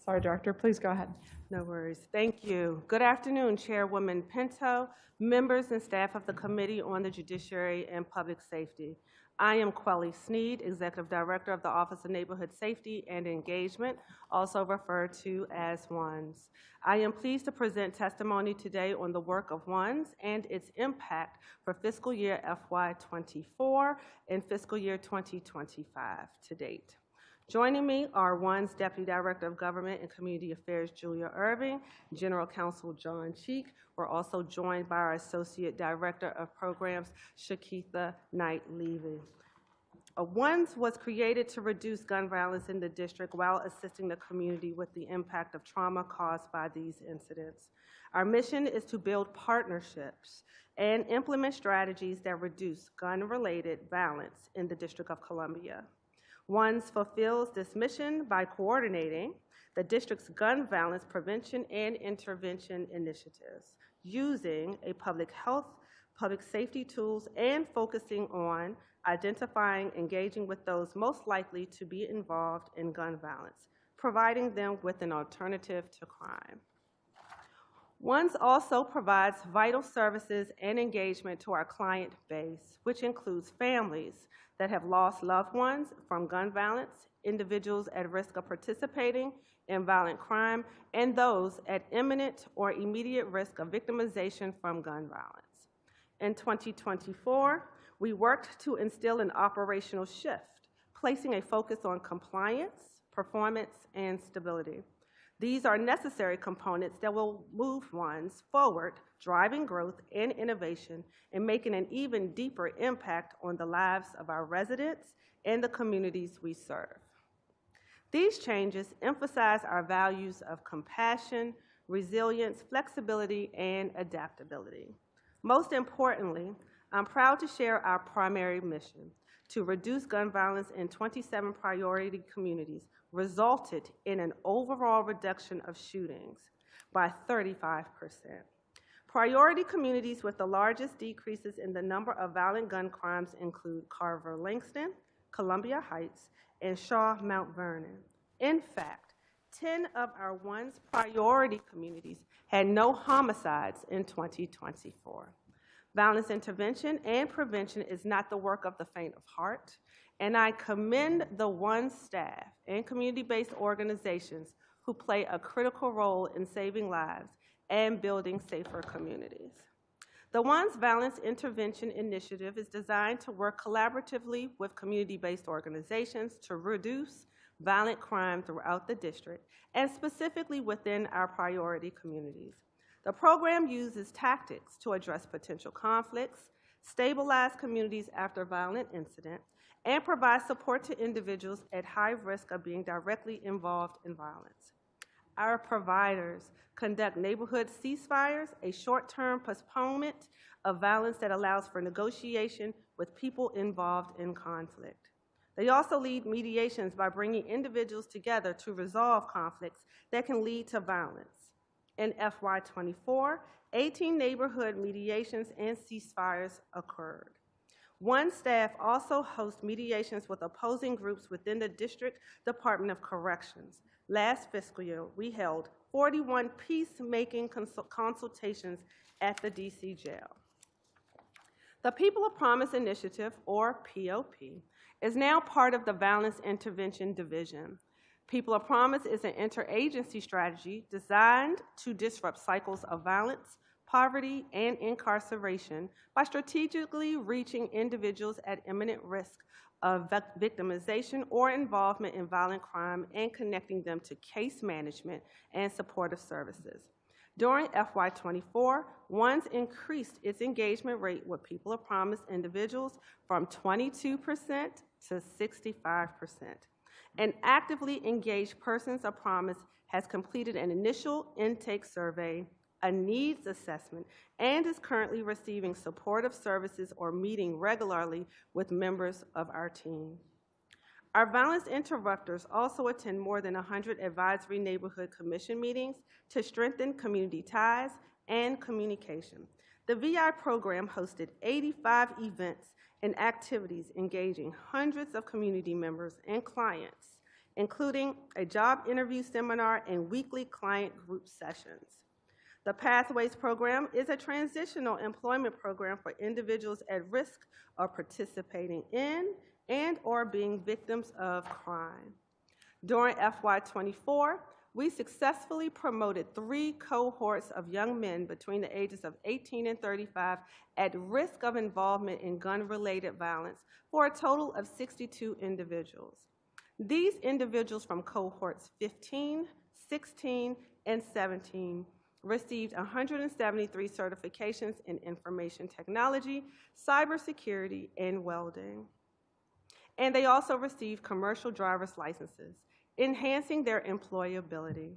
[SPEAKER 2] Sorry, Director, please go ahead.
[SPEAKER 15] No worries. Thank you. Good afternoon, Chairwoman Pinto, members and staff of the Committee on the Judiciary and Public Safety. I am Quelly Sneed, Executive Director of the Office of Neighborhood Safety and Engagement, also referred to as ONSE. I am pleased to present testimony today on the work of ONSE and its impact for fiscal year FY24 and fiscal year 2025 to date. Joining me are ONSE Deputy Director of Government and Community Affairs, Julia Irving, General Counsel John Cheek. We're also joined by our Associate Director of Programs, Shakitha Knight-Levy. ONSE was created to reduce gun violence in the district while assisting the community with the impact of trauma caused by these incidents. Our mission is to build partnerships and implement strategies that reduce gun-related violence in the District of Columbia. ONSE fulfills this mission by coordinating the district's gun violence prevention and intervention initiatives, using a public health, public safety tools, and focusing on identifying, engaging with those most likely to be involved in gun violence, providing them with an alternative to crime. ONSE also provides vital services and engagement to our client base, which includes families that have lost loved ones from gun violence, individuals at risk of participating in violent crime, and those at imminent or immediate risk of victimization from gun violence. In 2024, we worked to instill an operational shift, placing a focus on compliance, performance, and stability. These are necessary components that will move ONSE forward, driving growth and innovation and making an even deeper impact on the lives of our residents and the communities we serve. These changes emphasize our values of compassion, resilience, flexibility, and adaptability. Most importantly, I'm proud to share our primary mission: to reduce gun violence in 27 priority communities resulted in an overall reduction of shootings by 35%. Priority communities with the largest decreases in the number of violent gun crimes include Carver-Langston, Columbia Heights, and Shaw Mount Vernon. In fact, 10 of our ONSE priority communities had no homicides in 2024. Violence intervention and prevention is not the work of the faint of heart, and I commend the ONSE staff and community-based organizations who play a critical role in saving lives and building safer communities. The ONSE Violence Intervention Initiative is designed to work collaboratively with community-based organizations to reduce violent crime throughout the district, and specifically within our priority communities. The program uses tactics to address potential conflicts, stabilize communities after violent incident, and provide support to individuals at high risk of being directly involved in violence. Our providers conduct neighborhood ceasefires, a short-term postponement of violence that allows for negotiation with people involved in conflict. They also lead mediations by bringing individuals together to resolve conflicts that can lead to violence. In FY24, 18 neighborhood mediations and ceasefires occurred. ONSE staff also hosts mediations with opposing groups within the District Department of Corrections. Last fiscal year, we held 41 peacemaking consultations at the DC jail. The People of Promise Initiative, or POP, is now part of the Violence Intervention Division. People of Promise is an interagency strategy designed to disrupt cycles of violence, poverty, and incarceration by strategically reaching individuals at imminent risk of victimization or involvement in violent crime and connecting them to case management and supportive services. During FY24, ONSE increased its engagement rate with people of promise individuals from 22% to 65%. An actively engaged persons of promise has completed an initial intake survey, a needs assessment, and is currently receiving supportive services or meeting regularly with members of our team. Our violence interrupters also attend more than 100 advisory neighborhood commission meetings to strengthen community ties and communication. The VI program hosted 85 events and activities engaging hundreds of community members and clients, including a job interview seminar and weekly client group sessions. The Pathways program is a transitional employment program for individuals at risk of participating in and or being victims of crime. During FY24, we successfully promoted 3 cohorts of young men between the ages of 18 and 35 at risk of involvement in gun-related violence for a total of 62 individuals. These individuals from cohorts 15, 16, and 17 received 173 certifications in information technology, cybersecurity, and welding. And they also received commercial driver's licenses, enhancing their employability.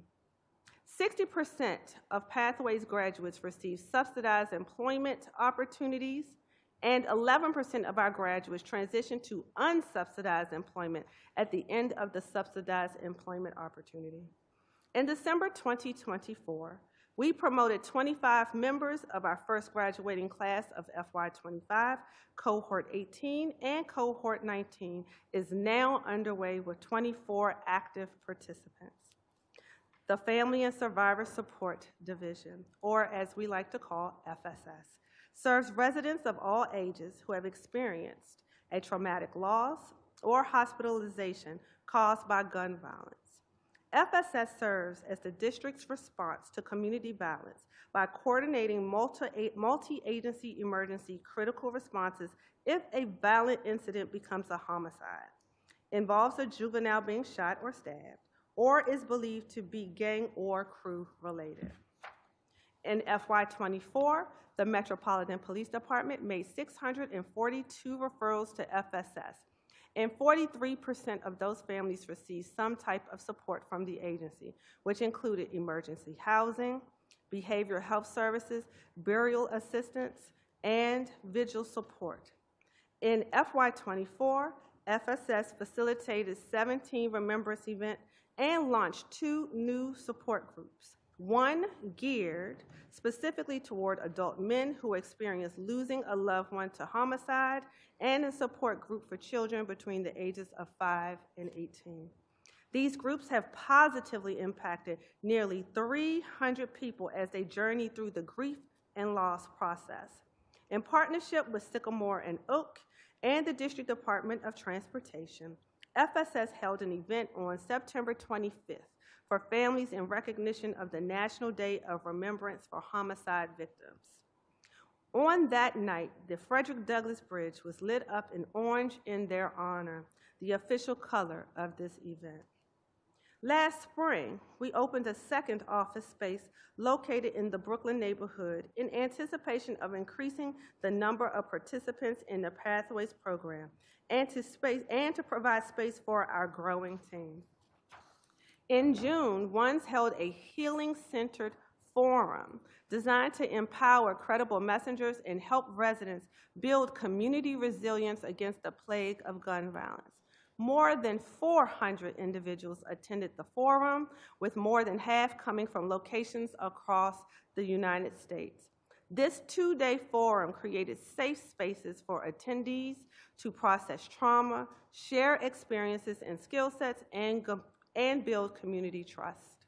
[SPEAKER 15] 60% of Pathways graduates received subsidized employment opportunities, and 11% of our graduates transitioned to unsubsidized employment at the end of the subsidized employment opportunity. In December 2024, we promoted 25 members of our first graduating class of FY25. Cohort 18 and Cohort 19 is now underway with 24 active participants. The Family and Survivor Support Division, or as we like to call FSS, serves residents of all ages who have experienced a traumatic loss or hospitalization caused by gun violence. FSS serves as the district's response to community violence by coordinating multi-agency emergency critical responses if a violent incident becomes a homicide, involves a juvenile being shot or stabbed, or is believed to be gang or crew related. In FY24, the Metropolitan Police Department made 642 referrals to FSS, and 43% of those families received some type of support from the agency, which included emergency housing, behavioral health services, burial assistance, and vigil support. In FY24, FSS facilitated 17 remembrance events and launched 2 new support groups, one geared specifically toward adult men who experience losing a loved one to homicide, and a support group for children between the ages of 5 and 18. These groups have positively impacted nearly 300 people as they journey through the grief and loss process. In partnership with Sycamore and Oak and the District Department of Transportation, FSS held an event on September 25th for families in recognition of the National Day of Remembrance for Homicide Victims. On that night, the Frederick Douglass Bridge was lit up in orange in their honor, the official color of this event. Last spring, we opened a second office space located in the Brooklyn neighborhood in anticipation of increasing the number of participants in the Pathways program and to provide space for our growing team. In June, ONSE held a healing-centered forum designed to empower credible messengers and help residents build community resilience against the plague of gun violence. More than 400 individuals attended the forum, with more than half coming from locations across the United States. This 2-day forum created safe spaces for attendees to process trauma, share experiences and skill sets, and build community trust.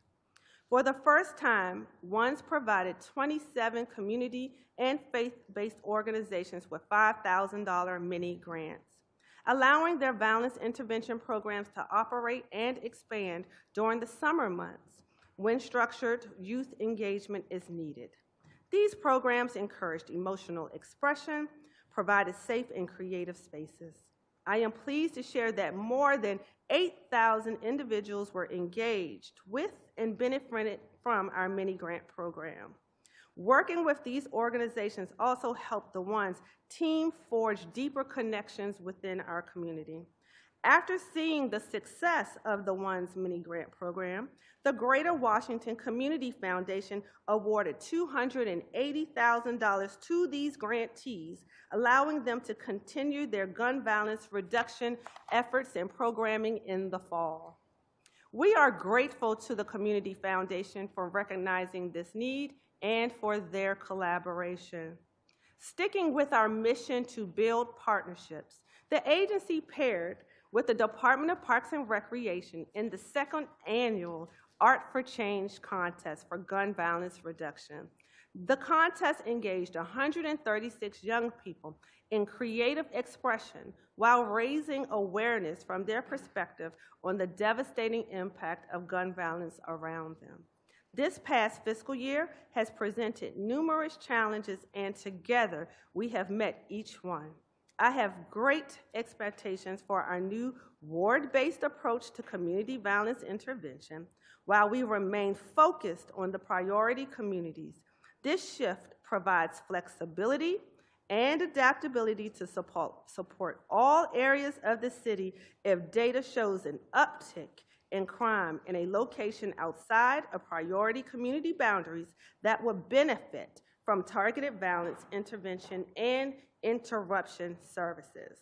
[SPEAKER 15] For the first time, ONSE provided 27 community and faith-based organizations with $5,000 mini grants, allowing their violence intervention programs to operate and expand during the summer months when structured youth engagement is needed. These programs encouraged emotional expression, provided safe and creative spaces. I am pleased to share that more than 8,000 individuals were engaged with and benefited from our mini grant program. Working with these organizations also helped the ONSE team forge deeper connections within our community. After seeing the success of the ONSE mini grant program, the Greater Washington Community Foundation awarded $280,000 to these grantees, allowing them to continue their gun violence reduction efforts and programming in the fall. We are grateful to the Community Foundation for recognizing this need and for their collaboration. Sticking with our mission to build partnerships, the agency paired with the Department of Parks and Recreation in the second annual Art for Change contest for gun violence reduction. The contest engaged 136 young people in creative expression while raising awareness from their perspective on the devastating impact of gun violence around them. This past fiscal year has presented numerous challenges, and together we have met each one. I have great expectations for our new ward-based approach to community violence intervention. While we remain focused on the priority communities, this shift provides flexibility and adaptability to support all areas of the city if data shows an uptick in crime in a location outside of priority community boundaries that would benefit from targeted violence intervention and interruption services.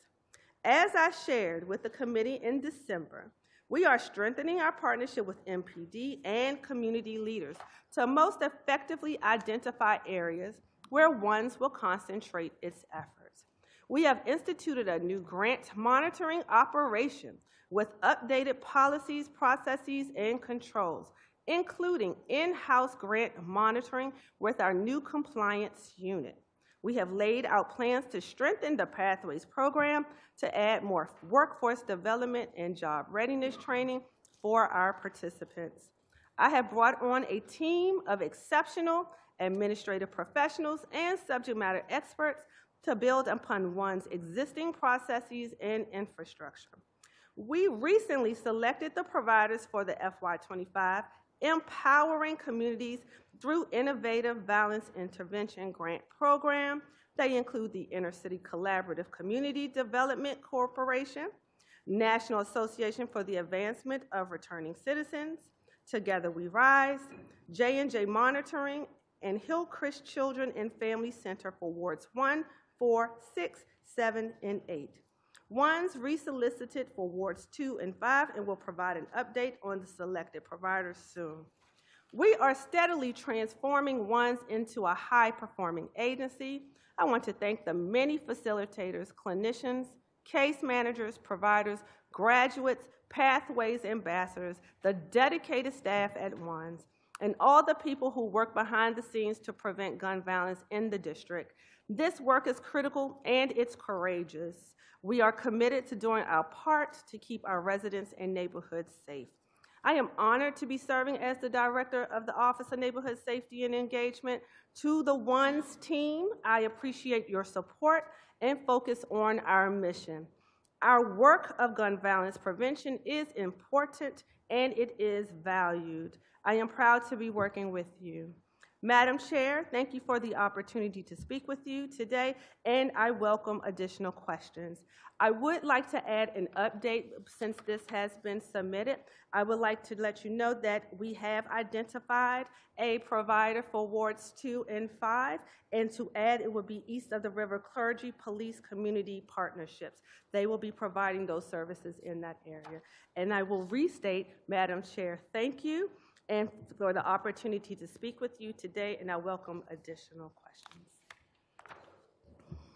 [SPEAKER 15] As I shared with the committee in December, we are strengthening our partnership with MPD and community leaders to most effectively identify areas where ONSE will concentrate its efforts. We have instituted a new grant monitoring operation with updated policies, processes, and controls, including in-house grant monitoring with our new compliance unit. We have laid out plans to strengthen the Pathways program to add more workforce development and job readiness training for our participants. I have brought on a team of exceptional administrative professionals and subject matter experts to build upon ONSE's existing processes and infrastructure. We recently selected the providers for the FY25 Empowering Communities through Innovative Violence Intervention Grant Program. They include the Inner City Collaborative Community Development Corporation, National Association for the Advancement of Returning Citizens, Together We Rise, J&J Monitoring, and Hillcrest Children and Family Center for Wards 1, 4, 6, 7, and 8. ONSE resolicited for Wards 2 and 5 and will provide an update on the selected providers soon. We are steadily transforming ONSE into a high-performing agency. I want to thank the many facilitators, clinicians, case managers, providers, graduates, Pathways ambassadors, the dedicated staff at ONSE, and all the people who work behind the scenes to prevent gun violence in the district. This work is critical and it's courageous. We are committed to doing our part to keep our residents and neighborhoods safe. I am honored to be serving as the Director of the Office of Neighborhood Safety and Engagement. To the ONSE team, I appreciate your support and focus on our mission. Our work of gun violence prevention is important and it is valued. I am proud to be working with you. Madam Chair, thank you for the opportunity to speak with you today, and I welcome additional questions. I would like to add an update since this has been submitted. I would like to let you know that we have identified a provider for Wards 2 and 5, and to add, it would be East of the River Clergy Police Community Partnerships. They will be providing those services in that area. And I will restate, Madam Chair, thank you and for the opportunity to speak with you today, and I welcome additional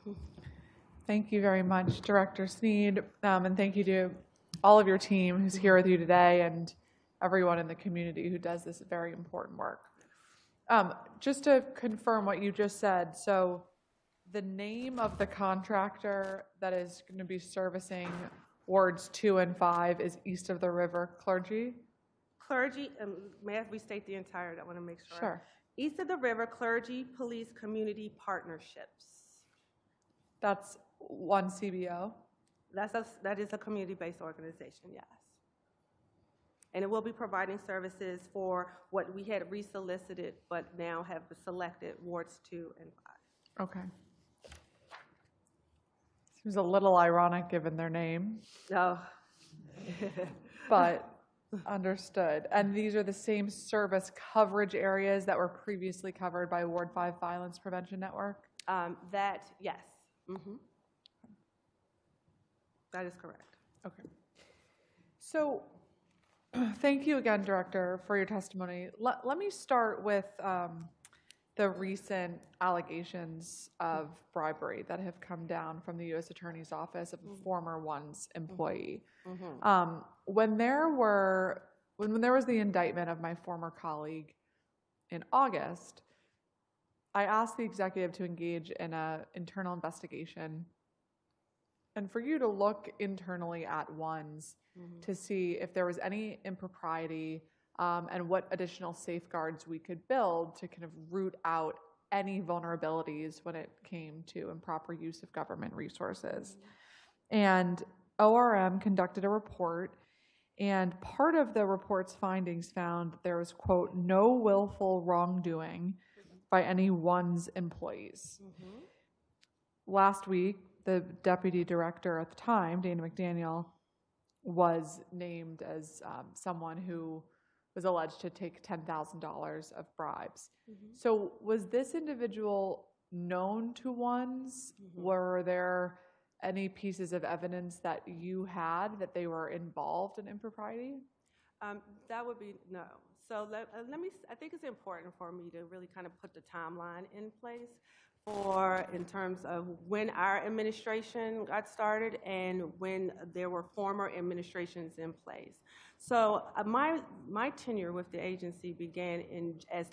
[SPEAKER 15] questions.
[SPEAKER 2] Thank you very much, Director Sneed, and thank you to all of your team who's here with you today and everyone in the community who does this very important work. Just to confirm what you just said, so the name of the contractor that is going to be servicing Wards 2 and 5 is East of the River Clergy?
[SPEAKER 15] Clergy, may I restate the entire, I want to make sure.
[SPEAKER 2] Sure.
[SPEAKER 15] East of the River Clergy Police Community Partnerships.
[SPEAKER 2] That's one CBO?
[SPEAKER 15] That is a community-based organization, yes. And it will be providing services for what we had resolicited, but now have selected wards 2 and 5.
[SPEAKER 2] Okay. Seems a little ironic given their name.
[SPEAKER 15] Oh.
[SPEAKER 2] But understood. And these are the same service coverage areas that were previously covered by Ward 5 Violence Prevention Network?
[SPEAKER 15] Yes. That is correct.
[SPEAKER 2] Okay. So thank you again, Director, for your testimony. Let me start with the recent allegations of bribery that have come down from the U.S. Attorney's Office of a former ONSE employee. When there was the indictment of my former colleague in August, I asked the executive to engage in an internal investigation and for you to look internally at ONSE to see if there was any impropriety and what additional safeguards we could build to kind of root out any vulnerabilities when it came to improper use of government resources. And ORM conducted a report, and part of the report's findings found that there was, quote, no willful wrongdoing by any ONSE employees. Last week, the deputy director at the time, Dana McDaniel, was named as someone who was alleged to take $10,000 of bribes. So was this individual known to ONSE? Were there any pieces of evidence that you had that they were involved in impropriety?
[SPEAKER 15] That would be no. So I think it's important for me to really kind of put the timeline in place in terms of when our administration got started and when there were former administrations in place. So my tenure with the agency began as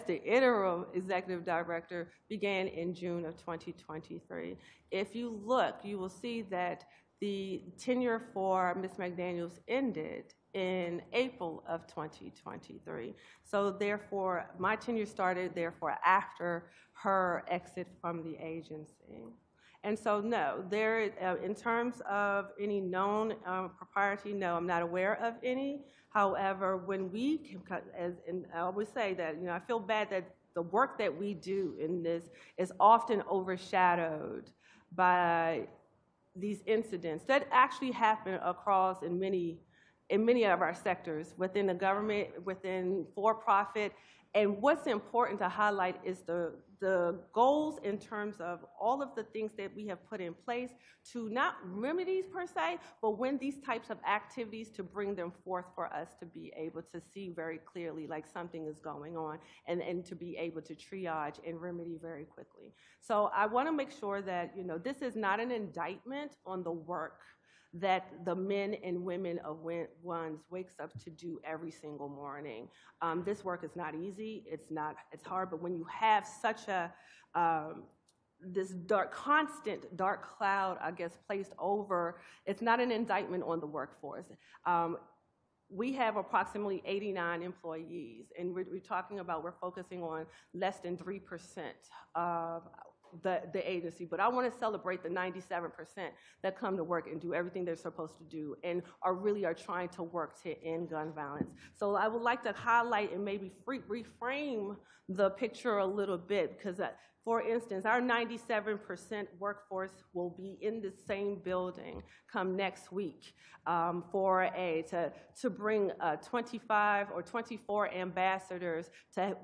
[SPEAKER 15] the interim executive director began in June of 2023. If you look, you will see that the tenure for Ms. McDaniels ended in April of 2023. So therefore, my tenure started after her exit from the agency. And so no, in terms of any known propriety, no, I'm not aware of any. However, when and I always say that, I feel bad that the work that we do in this is often overshadowed by these incidents that actually happen across in many of our sectors, within the government, within for-profit. And what's important to highlight is the goals in terms of all of the things that we have put in place to not remedies per se, but when these types of activities to bring them forth for us to be able to see very clearly like something is going on and to be able to triage and remedy very quickly. So I want to make sure that, this is not an indictment on the work that the men and women of ONSE wakes up to do every single morning. This work is not easy, it's hard, but when you have such this constant dark cloud, I guess, placed over, it's not an indictment on the workforce. We have approximately 89 employees, and we're focusing on less than 3% of the agency, but I want to celebrate the 97% that come to work and do everything they're supposed to do and are trying to work to end gun violence. So I would like to highlight and maybe reframe the picture a little bit, because for instance, our 97% workforce will be in the same building come next week to bring 25 or 24 ambassadors to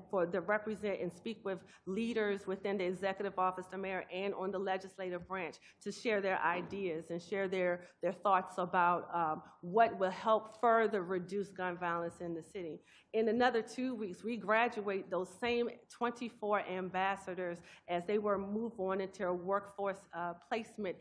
[SPEAKER 15] represent and speak with leaders within the executive office, the mayor, and on the legislative branch to share their ideas and share their thoughts about what will help further reduce gun violence in the city. In another 2 weeks, we graduate those same 24 ambassadors as they were moved on into a workforce placement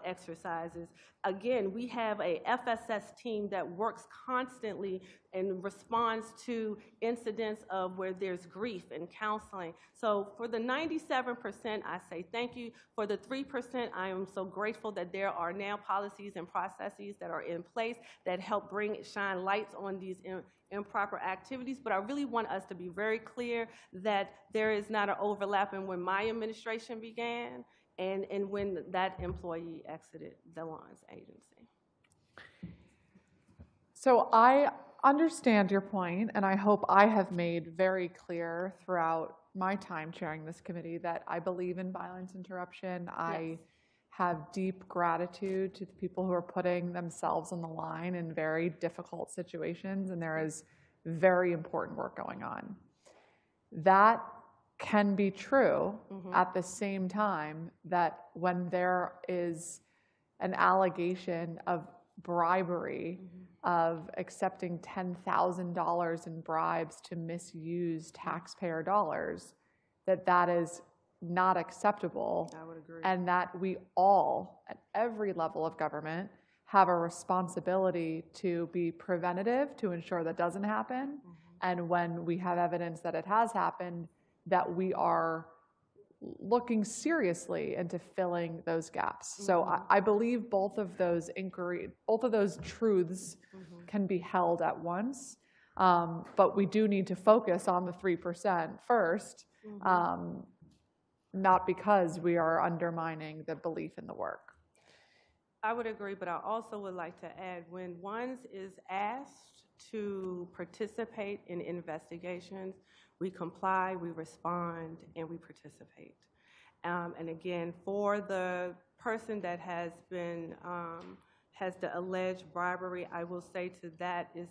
[SPEAKER 15] exercises. Again, we have a FSS team that works constantly and responds to incidents of where there's grief and counseling. So for the 97%, I say thank you. For the 3%, I am so grateful that there are now policies and processes that are in place that help shine lights on these improper activities, but I really want us to be very clear that there is not an overlap in when my administration began and when that employee exited the ONSE agency.
[SPEAKER 2] So I understand your point, and I hope I have made very clear throughout my time chairing this committee that I believe in violence interruption. I have deep gratitude to the people who are putting themselves on the line in very difficult situations, and there is very important work going on. That can be true at the same time that when there is an allegation of bribery, of accepting $10,000 in bribes to misuse taxpayer dollars, that is not acceptable.
[SPEAKER 15] I would agree.
[SPEAKER 2] And that we all, at every level of government, have a responsibility to be preventative to ensure that doesn't happen. And when we have evidence that it has happened, that we are looking seriously into filling those gaps. So I believe both of those truths can be held at once. But we do need to focus on the 3% first, not because we are undermining the belief in the work.
[SPEAKER 15] I would agree, but I also would like to add, when ONSE is asked to participate in investigations, we comply, we respond, and we participate. And again, for the person that has been, has the alleged bribery, I will say to that is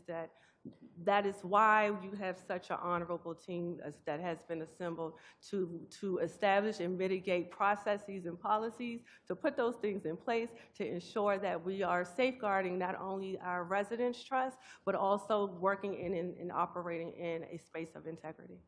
[SPEAKER 15] that is why you have such an honorable team that has been assembled to establish and mitigate processes and policies, to put those things in place to ensure that we are safeguarding not only our residents' trust, but also working and operating in a space of integrity.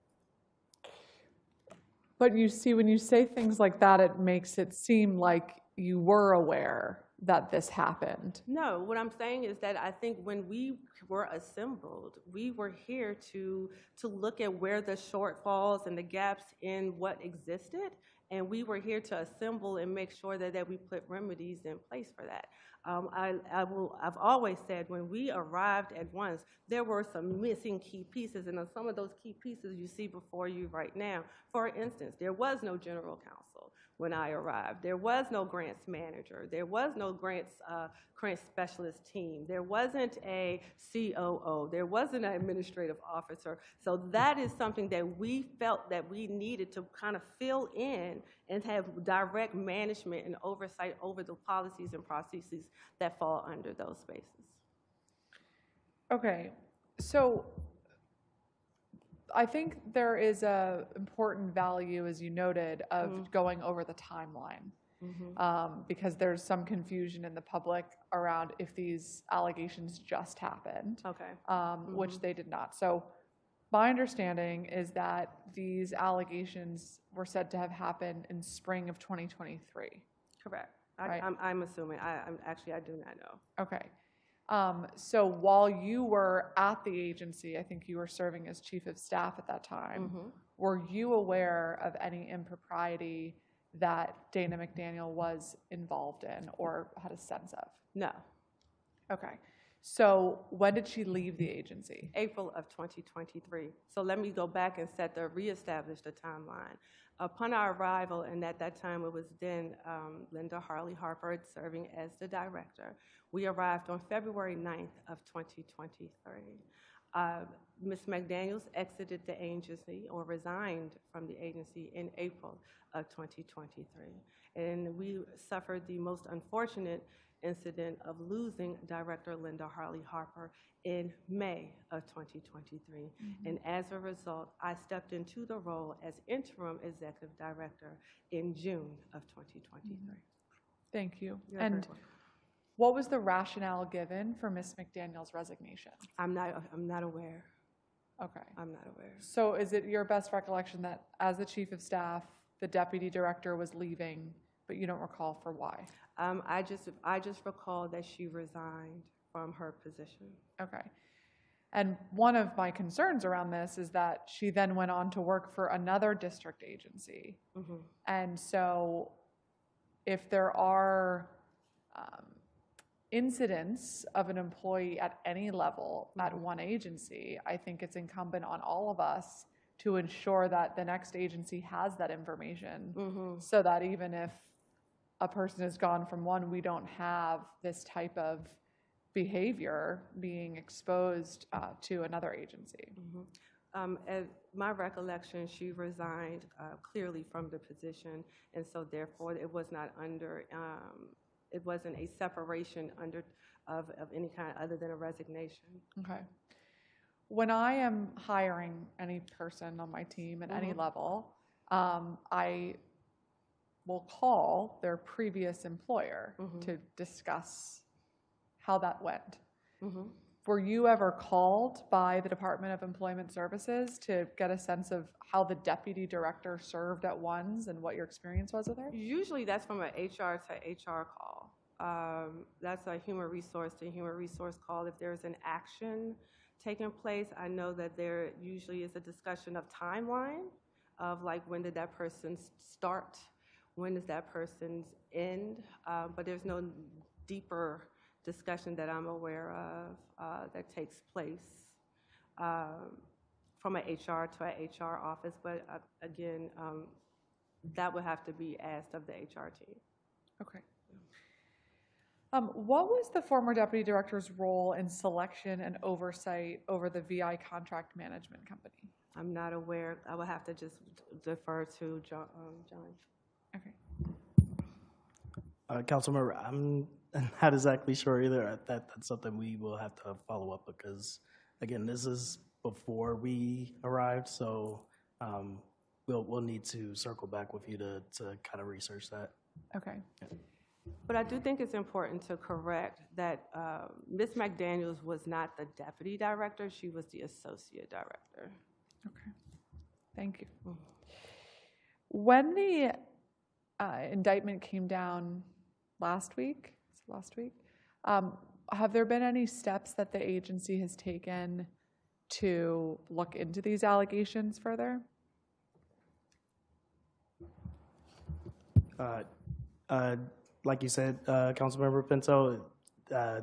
[SPEAKER 2] But you see, when you say things like that, it makes it seem like you were aware that this happened.
[SPEAKER 15] No, what I'm saying is that I think when we were assembled, we were here to look at where the shortfalls and the gaps in what existed, and we were here to assemble and make sure that we put remedies in place for that. I've always said when we arrived at ONSE, there were some missing key pieces, and some of those key pieces you see before you right now. For instance, there was no general counsel when I arrived. There was no grants manager. There was no grants specialist team. There wasn't a COO. There wasn't an administrative officer. So that is something that we felt that we needed to kind of fill in and have direct management and oversight over the policies and processes that fall under those spaces.
[SPEAKER 2] Okay, so I think there is a important value, as you noted, of going over the timeline. Because there's some confusion in the public around if these allegations just happened, which they did not. So my understanding is that these allegations were said to have happened in spring of 2023.
[SPEAKER 15] Correct.
[SPEAKER 2] Right?
[SPEAKER 15] I'm assuming. I do not know.
[SPEAKER 2] Okay. So while you were at the agency, I think you were serving as chief of staff at that time, were you aware of any impropriety that Dana McDaniel was involved in or had a sense of?
[SPEAKER 15] No.
[SPEAKER 2] Okay. So when did she leave the agency?
[SPEAKER 15] April of 2023. So let me go back and reestablish the timeline. Upon our arrival, and at that time it was then Linda Harley Harper serving as the director, we arrived on February 9th of 2023. Ms. McDaniels exited the agency or resigned from the agency in April of 2023. And we suffered the most unfortunate incident of losing Director Linda Harley Harper in May of 2023. And as a result, I stepped into the role as interim executive director in June of 2023.
[SPEAKER 2] Thank you. And what was the rationale given for Ms. McDaniel's resignation?
[SPEAKER 15] I'm not aware.
[SPEAKER 2] Okay.
[SPEAKER 15] I'm not aware.
[SPEAKER 2] So is it your best recollection that as the chief of staff, the deputy director was leaving, but you don't recall for why?
[SPEAKER 15] I just recall that she resigned from her position.
[SPEAKER 2] Okay. And one of my concerns around this is that she then went on to work for another district agency. And so if there are incidents of an employee at any level at one agency, I think it's incumbent on all of us to ensure that the next agency has that information so that even if a person is gone from one, we don't have this type of behavior being exposed to another agency?
[SPEAKER 15] As my recollection, she resigned clearly from the position, and so therefore it was not under, it wasn't a separation of any kind other than a resignation.
[SPEAKER 2] Okay. When I am hiring any person on my team at any level, I will call their previous employer to discuss how that went. Were you ever called by the Department of Employment Services to get a sense of how the deputy director served at ONSE and what your experience was with her?
[SPEAKER 15] Usually that's from an HR to HR call. That's a human resource to human resource call. If there's an action taking place, I know that there usually is a discussion of timeline of like when did that person start, when does that person's end, but there's no deeper discussion that I'm aware of that takes place from an HR to an HR office, but again, that would have to be asked of the HR team.
[SPEAKER 2] Okay. What was the former deputy director's role in selection and oversight over the VI contract management company?
[SPEAKER 15] I'm not aware. I would have to just defer to John.
[SPEAKER 2] Okay.
[SPEAKER 13] Councilmember, I'm not exactly sure either. That's something we will have to follow up because, again, this is before we arrived, so we'll need to circle back with you to kind of research that.
[SPEAKER 2] Okay.
[SPEAKER 13] Yeah.
[SPEAKER 15] But I do think it's important to correct that Ms. McDaniels was not the deputy director, she was the associate director.
[SPEAKER 2] Okay, thank you. When the indictment came down last week, have there been any steps that the agency has taken to look into these allegations further?
[SPEAKER 13] Like you said, Councilmember Pinto,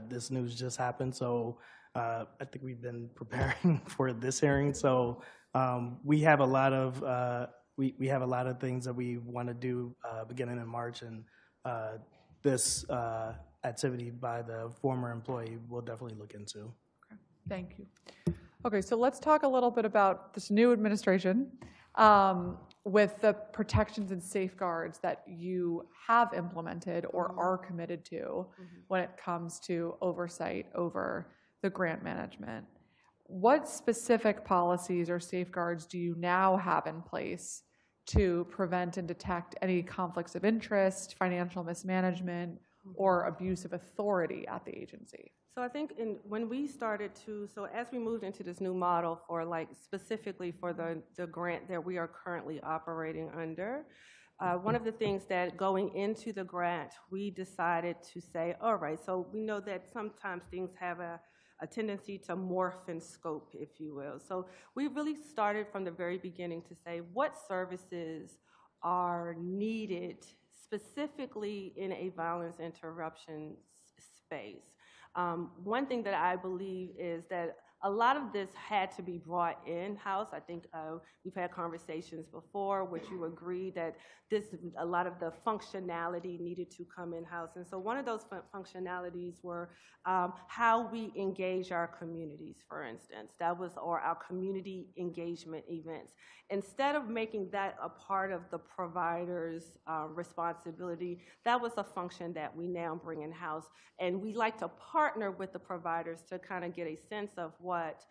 [SPEAKER 13] this news just happened, so I think we've been preparing for this hearing. So we have a lot of we have a lot of things that we want to do beginning in March, and this activity by the former employee we'll definitely look into.
[SPEAKER 2] Okay, thank you. Okay, so let's talk a little bit about this new administration. With the protections and safeguards that you have implemented or are committed to when it comes to oversight over the grant management. What specific policies or safeguards do you now have in place to prevent and detect any conflicts of interest, financial mismanagement, or abuse of authority at the agency?
[SPEAKER 15] So I think when we started so as we moved into this new model for specifically for the grant that we are currently operating under, one of the things that going into the grant, we decided to say, all right, so we know that sometimes things have a tendency to morph in scope, if you will. So we really started from the very beginning to say what services are needed specifically in a violence interruption space. One thing that I believe is that a lot of this had to be brought in-house. I think we've had conversations before which you agree that a lot of the functionality needed to come in-house. And so one of those functionalities were how we engage our communities, for instance. Or our community engagement events. Instead of making that a part of the provider's responsibility, that was a function that we now bring in-house. And we like to partner with the providers to kind of get a sense of what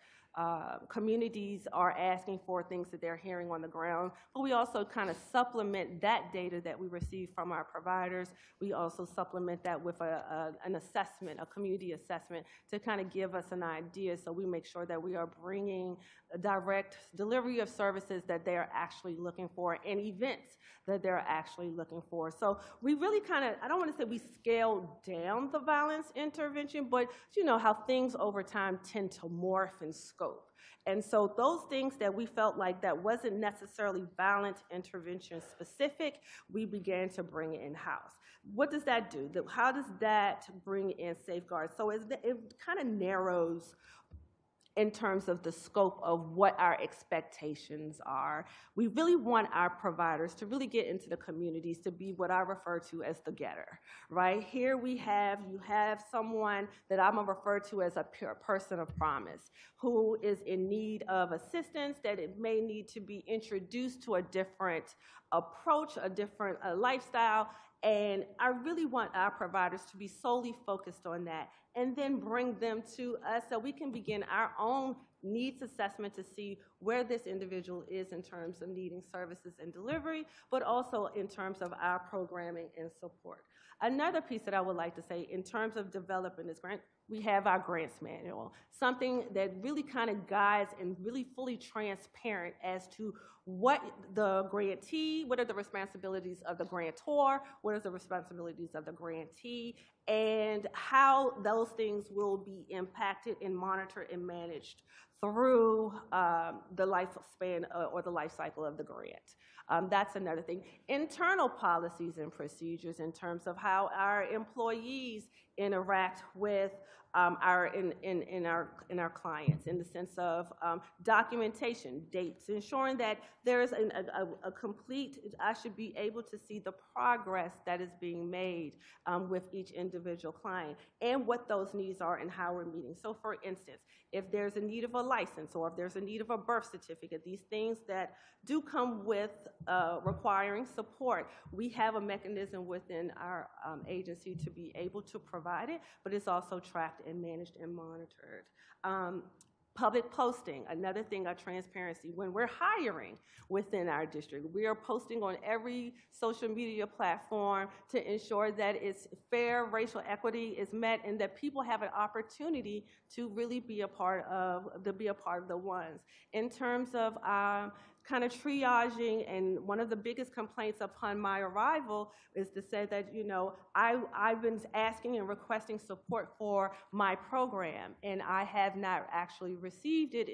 [SPEAKER 15] communities are asking for, things that they're hearing on the ground, but we also kind of supplement that data that we receive from our providers. We also supplement that with an assessment, a community assessment, to kind of give us an idea, so we make sure that we are bringing a direct delivery of services that they're actually looking for and events that they're actually looking for. So we really kind of, I don't want to say we scaled down the violence intervention, but you know how things over time tend to morph in scope. And so those things that we felt like that wasn't necessarily violent intervention specific, we began to bring it in-house. What does that do? How does that bring in safeguards? So it kind of narrows in terms of the scope of what our expectations are. We really want our providers to really get into the communities to be what I refer to as the getter, right? Here you have someone that I'm gonna refer to as a person of promise who is in need of assistance, that it may need to be introduced to a different approach, a different lifestyle, and I really want our providers to be solely focused on that and then bring them to us so we can begin our own needs assessment to see where this individual is in terms of needing services and delivery, but also in terms of our programming and support. Another piece that I would like to say in terms of developing this grant, we have our grants manual, something that really kind of guides and really fully transparent as to what the grantee, what are the responsibilities of the grantor, what are the responsibilities of the grantee, and how those things will be impacted and monitored and managed through the lifespan or the life cycle of the grant. That's another thing. Internal policies and procedures in terms of how our employees interact with our clients in the sense of documentation, dates, ensuring that there is a complete, I should be able to see the progress that is being made with each individual client and what those needs are and how we're meeting. So for instance, if there's a need of a license or if there's a need of a birth certificate, these things that do come with requiring support, we have a mechanism within our agency to be able to provide it, but it's also tracked and managed and monitored. Public posting, another thing of transparency. When we're hiring within our district, we are posting on every social media platform to ensure that it's fair, racial equity is met, and that people have an opportunity to really be a part of the ones. In terms of kind of triaging, and one of the biggest complaints upon my arrival is to say that, you know, I've been asking and requesting support for my program, and I have not actually received it.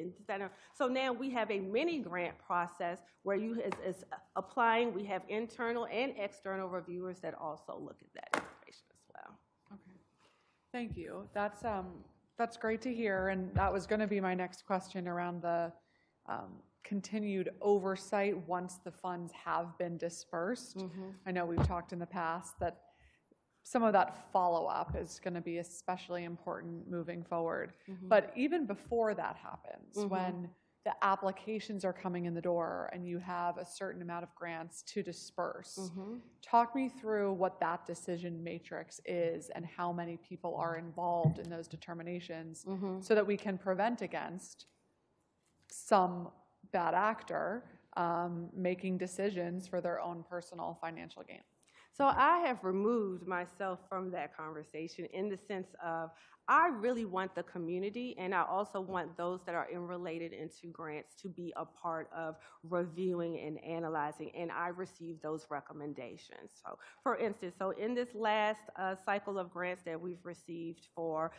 [SPEAKER 15] So now we have a mini grant process where you is applying. We have internal and external reviewers that also look at that information as well.
[SPEAKER 2] Okay, thank you. That's great to hear, and that was going to be my next question around the continued oversight once the funds have been dispersed. I know we've talked in the past that some of that follow-up is going to be especially important moving forward. But even before that happens, when the applications are coming in the door and you have a certain amount of grants to disperse, talk me through what that decision matrix is and how many people are involved in those determinations so that we can prevent against some bad actor making decisions for their own personal financial gain.
[SPEAKER 15] So I have removed myself from that conversation in the sense of I really want the community, and I also want those that are related into grants to be a part of reviewing and analyzing, and I receive those recommendations. So for instance, so in this last cycle of grants that we've received for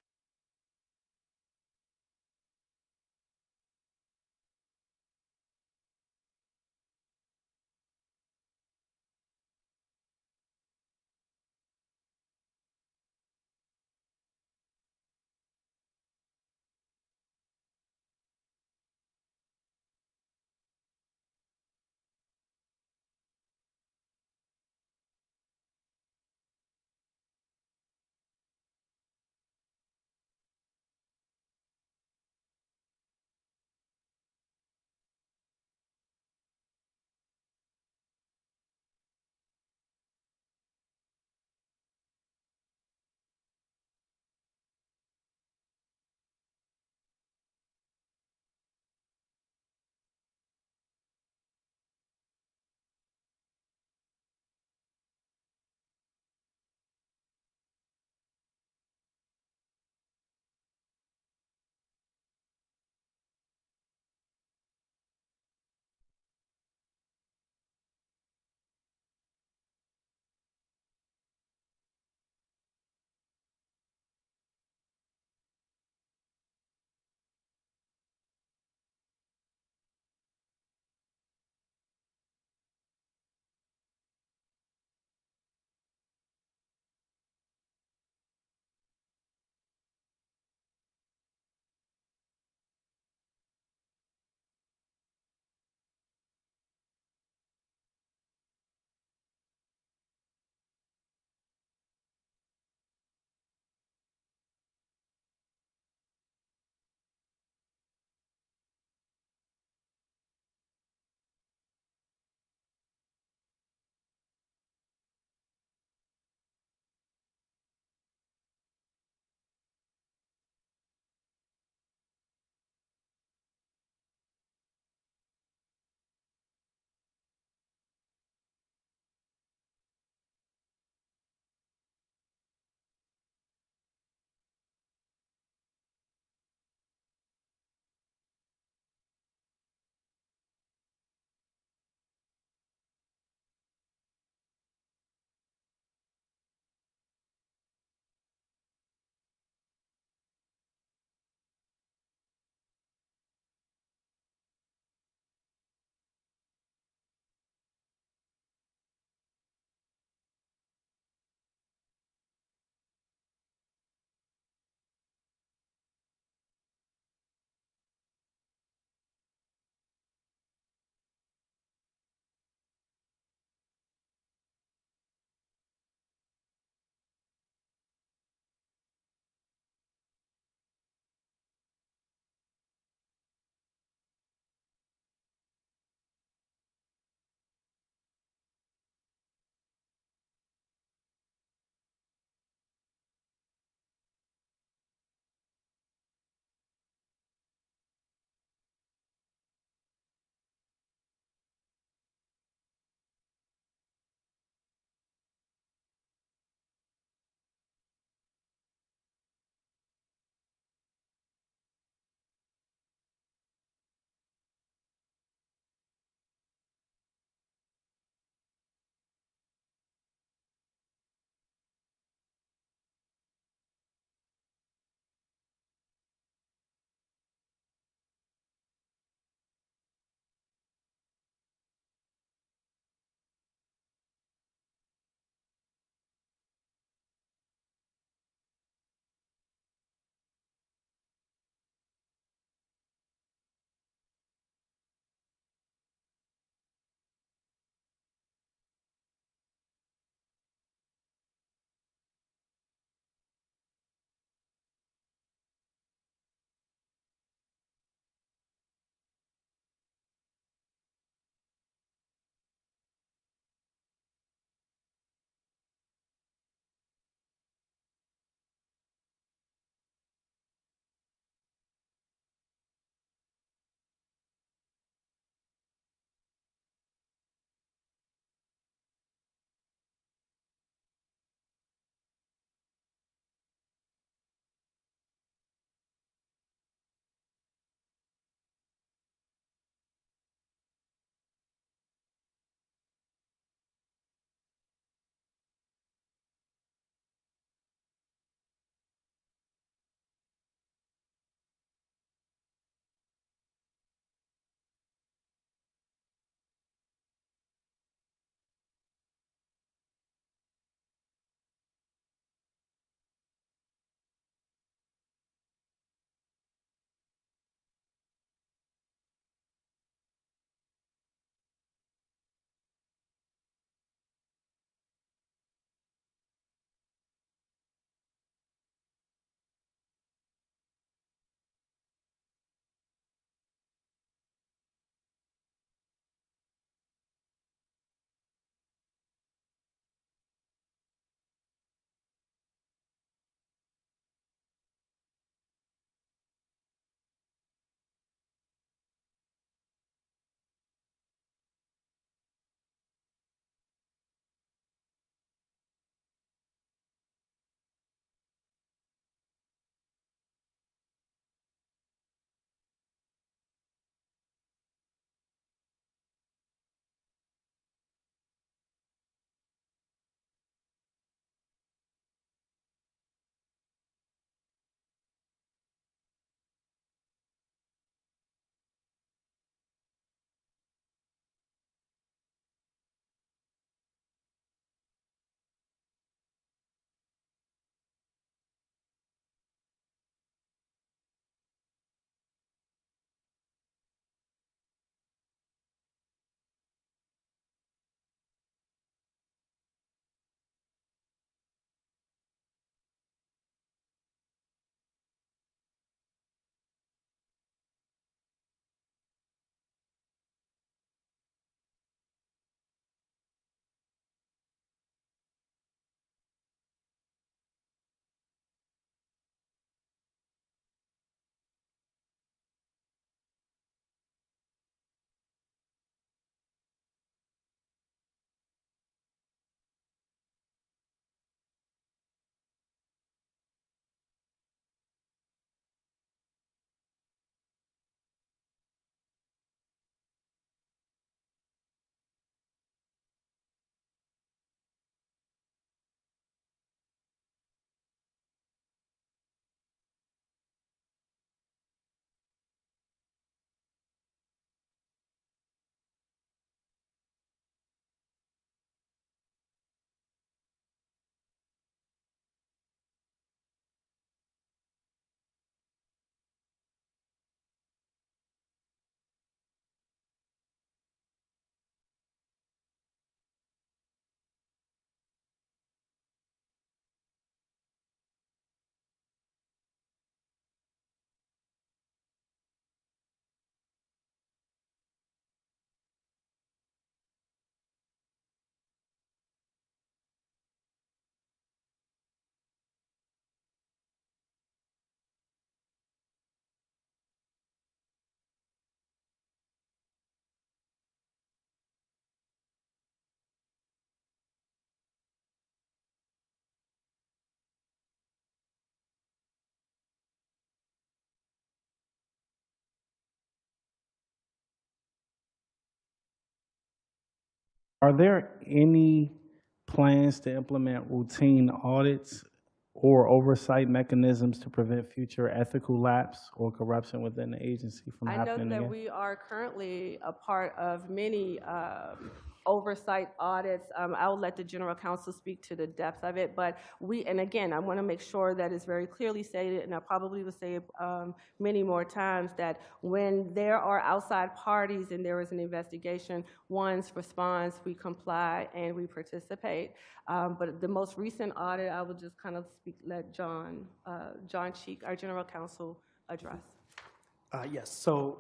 [SPEAKER 4] Are there any plans to implement routine audits or oversight mechanisms to prevent future ethical lapse or corruption within the agency from
[SPEAKER 15] I know
[SPEAKER 4] happening
[SPEAKER 15] that
[SPEAKER 4] again?
[SPEAKER 15] we are currently a part of many oversight audits. I'll let the general counsel speak to the depth of it, but and again, I want to make sure that it's very clearly stated, and I probably will say it many more times, that when there are outside parties and there is an investigation, ONSE responds, we comply, and we participate. But the most recent audit, I will just kind of let John Cheek, our general counsel, address.
[SPEAKER 13] Yes, so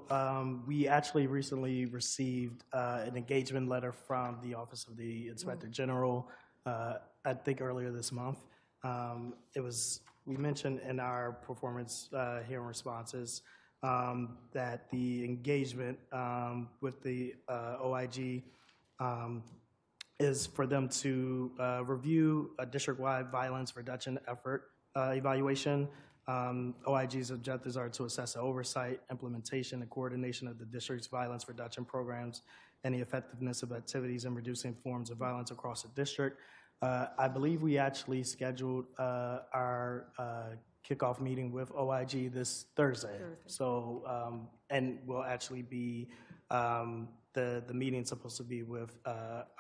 [SPEAKER 13] we actually recently received an engagement letter from the Office of the Inspector General, I think earlier this month. We mentioned in our performance hearing responses that the engagement with the OIG is for them to review a district-wide violence reduction effort evaluation. OIG's objectives are to assess the oversight, implementation, and coordination of the district's violence reduction programs and the effectiveness of activities in reducing forms of violence across the district. I believe we actually scheduled our kickoff meeting with OIG this Thursday. So, and we'll actually be, the meeting's supposed to be with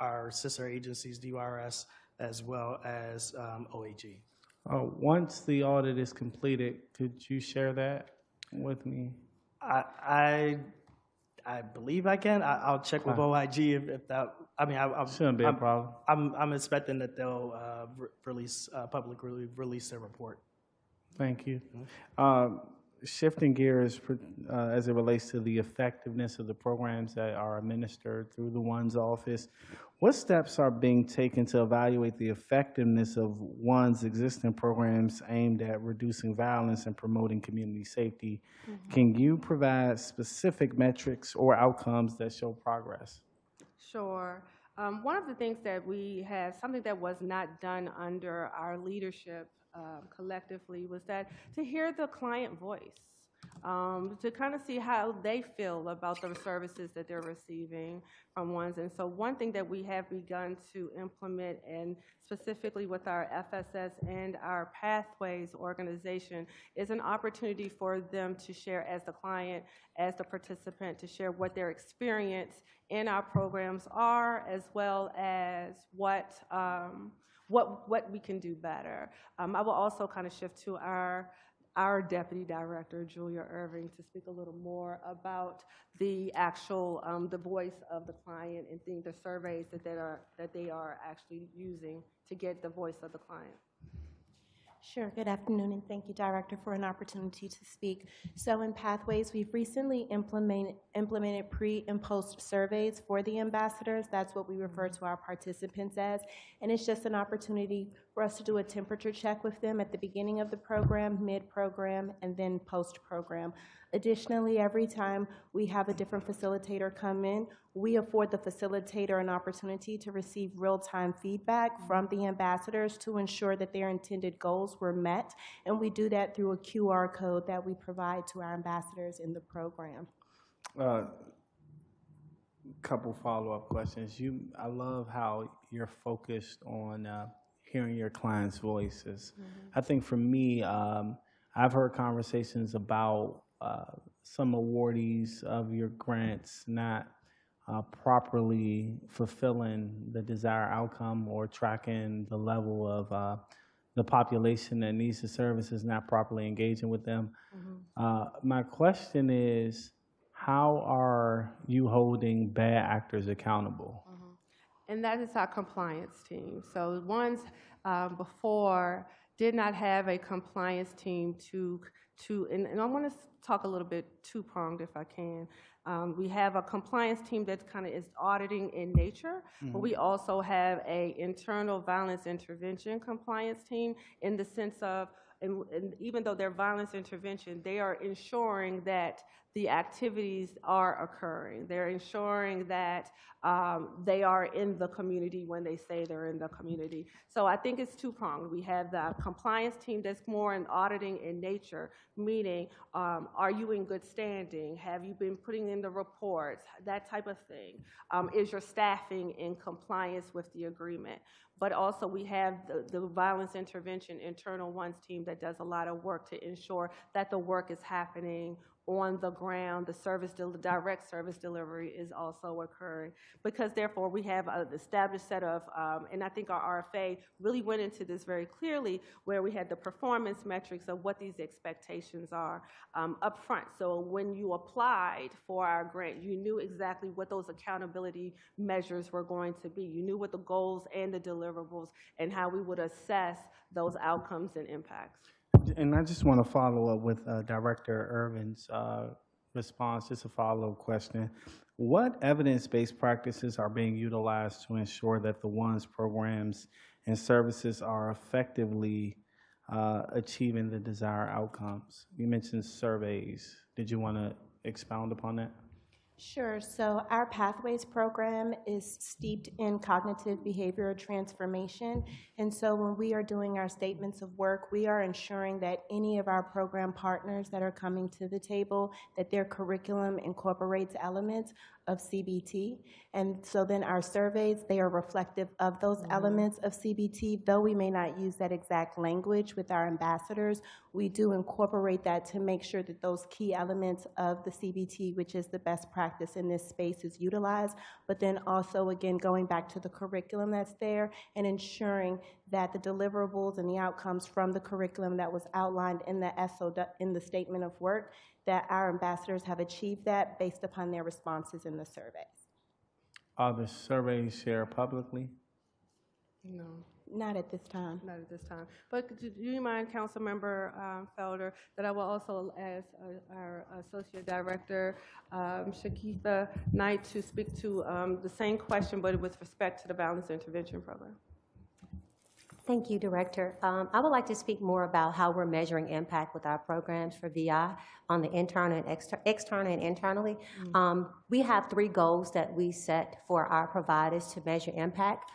[SPEAKER 13] our sister agencies, DRS, as well as OAG.
[SPEAKER 4] Once the audit is completed, could you share that with me?
[SPEAKER 13] I believe I can. I'll check with OIG if that. I mean,
[SPEAKER 4] shouldn't be a problem.
[SPEAKER 13] I'm expecting that they'll publicly release their report.
[SPEAKER 4] Thank you. Shifting gears as it relates to the effectiveness of the programs that are administered through the ONSE office, what steps are being taken to evaluate the effectiveness of ONSE's existing programs aimed at reducing violence and promoting community safety? Mm-hmm. Can you provide specific metrics or outcomes that show progress?
[SPEAKER 15] Sure. One of the things that we have, something that was not done under our leadership collectively, was that to hear the client voice, to kind of see how they feel about the services that they're receiving from ONSE. And so one thing that we have begun to implement, and specifically with our FSS and our Pathways organization, is an opportunity for them to share, as the client, as the participant, to share what their experience in our programs are, as well as what we can do better. I will also kind of shift to our Deputy Director, Julia Irving, to speak a little more about the actual, the voice of the client and the surveys that they are actually using to get the voice of the client.
[SPEAKER 24] Sure. Good afternoon, and thank you, Director, for an opportunity to speak. So in Pathways, we've recently implemented pre and post surveys for the ambassadors. That's what we refer to our participants as. And it's just an opportunity for us to do a temperature check with them at the beginning of the program, mid-program, and then post-program. Additionally, every time we have a different facilitator come in, we afford the facilitator an opportunity to receive real-time feedback from the ambassadors to ensure that their intended goals were met, and we do that through a QR code that we provide to our ambassadors in the program.
[SPEAKER 4] Couple follow-up questions. I love how you're focused on hearing your clients' voices. Mm-hmm. I think for me, I've heard conversations about some awardees of your grants not properly fulfilling the desired outcome or tracking the level of the population that needs the services, not properly engaging with them. Mm-hmm. My question is, how are you holding bad actors accountable?
[SPEAKER 15] Mm-hmm. And that is our compliance team. So ONSE before did not have a compliance team and I want to talk a little bit two-pronged if I can. We have a compliance team that kind of is auditing in nature, mm-hmm. but we also have an internal violence intervention compliance team in the sense of and even though they're violence intervention, they are ensuring that the activities are occurring. They're ensuring that they are in the community when they say they're in the community. So I think it's two-pronged. We have the compliance team that's more in auditing in nature, meaning are you in good standing? Have you been putting in the reports? That type of thing. Is your staffing in compliance with the agreement? But also we have the violence intervention internal ONSE team that does a lot of work to ensure that the work is happening on the ground. The direct service delivery is also occurring, because therefore we have an established set of, and I think our RFA really went into this very clearly, where we had the performance metrics of what these expectations are up front. So when you applied for our grant, you knew exactly what those accountability measures were going to be. You knew what the goals and the deliverables and how we would assess those outcomes and impacts.
[SPEAKER 4] And I just want to follow up with Director Irvin's response, just a follow-up question. What evidence-based practices are being utilized to ensure that the ONSE programs and services are effectively achieving the desired outcomes? You mentioned surveys. Did you want to expound upon that?
[SPEAKER 24] Sure. So our Pathways program is steeped in cognitive behavioral transformation. And so when we are doing our statements of work, we are ensuring that any of our program partners that are coming to the table, that their curriculum incorporates elements of CBT. And so then our surveys, they are reflective of those elements of CBT. Though we may not use that exact language with our ambassadors, we do incorporate that to make sure that those key elements of the CBT, which is the best practice in this space, is utilized. But then also, again, going back to the curriculum that's there and ensuring that the deliverables and the outcomes from the curriculum that was outlined in the statement of work, that our ambassadors have achieved that based upon their responses in the surveys.
[SPEAKER 4] Are the surveys shared publicly?
[SPEAKER 15] No.
[SPEAKER 24] Not at this time.
[SPEAKER 15] Not at this time. But do you mind, Councilmember Felder, that I will also ask our Associate Director, Shakitha Knight, to speak to the same question, but with respect to the Violence Intervention Program?
[SPEAKER 14] Thank you, Director. I would like to speak more about how we're measuring impact with our programs for VI on the internal and external and internally. We have 3 goals that we set for our providers to measure impact.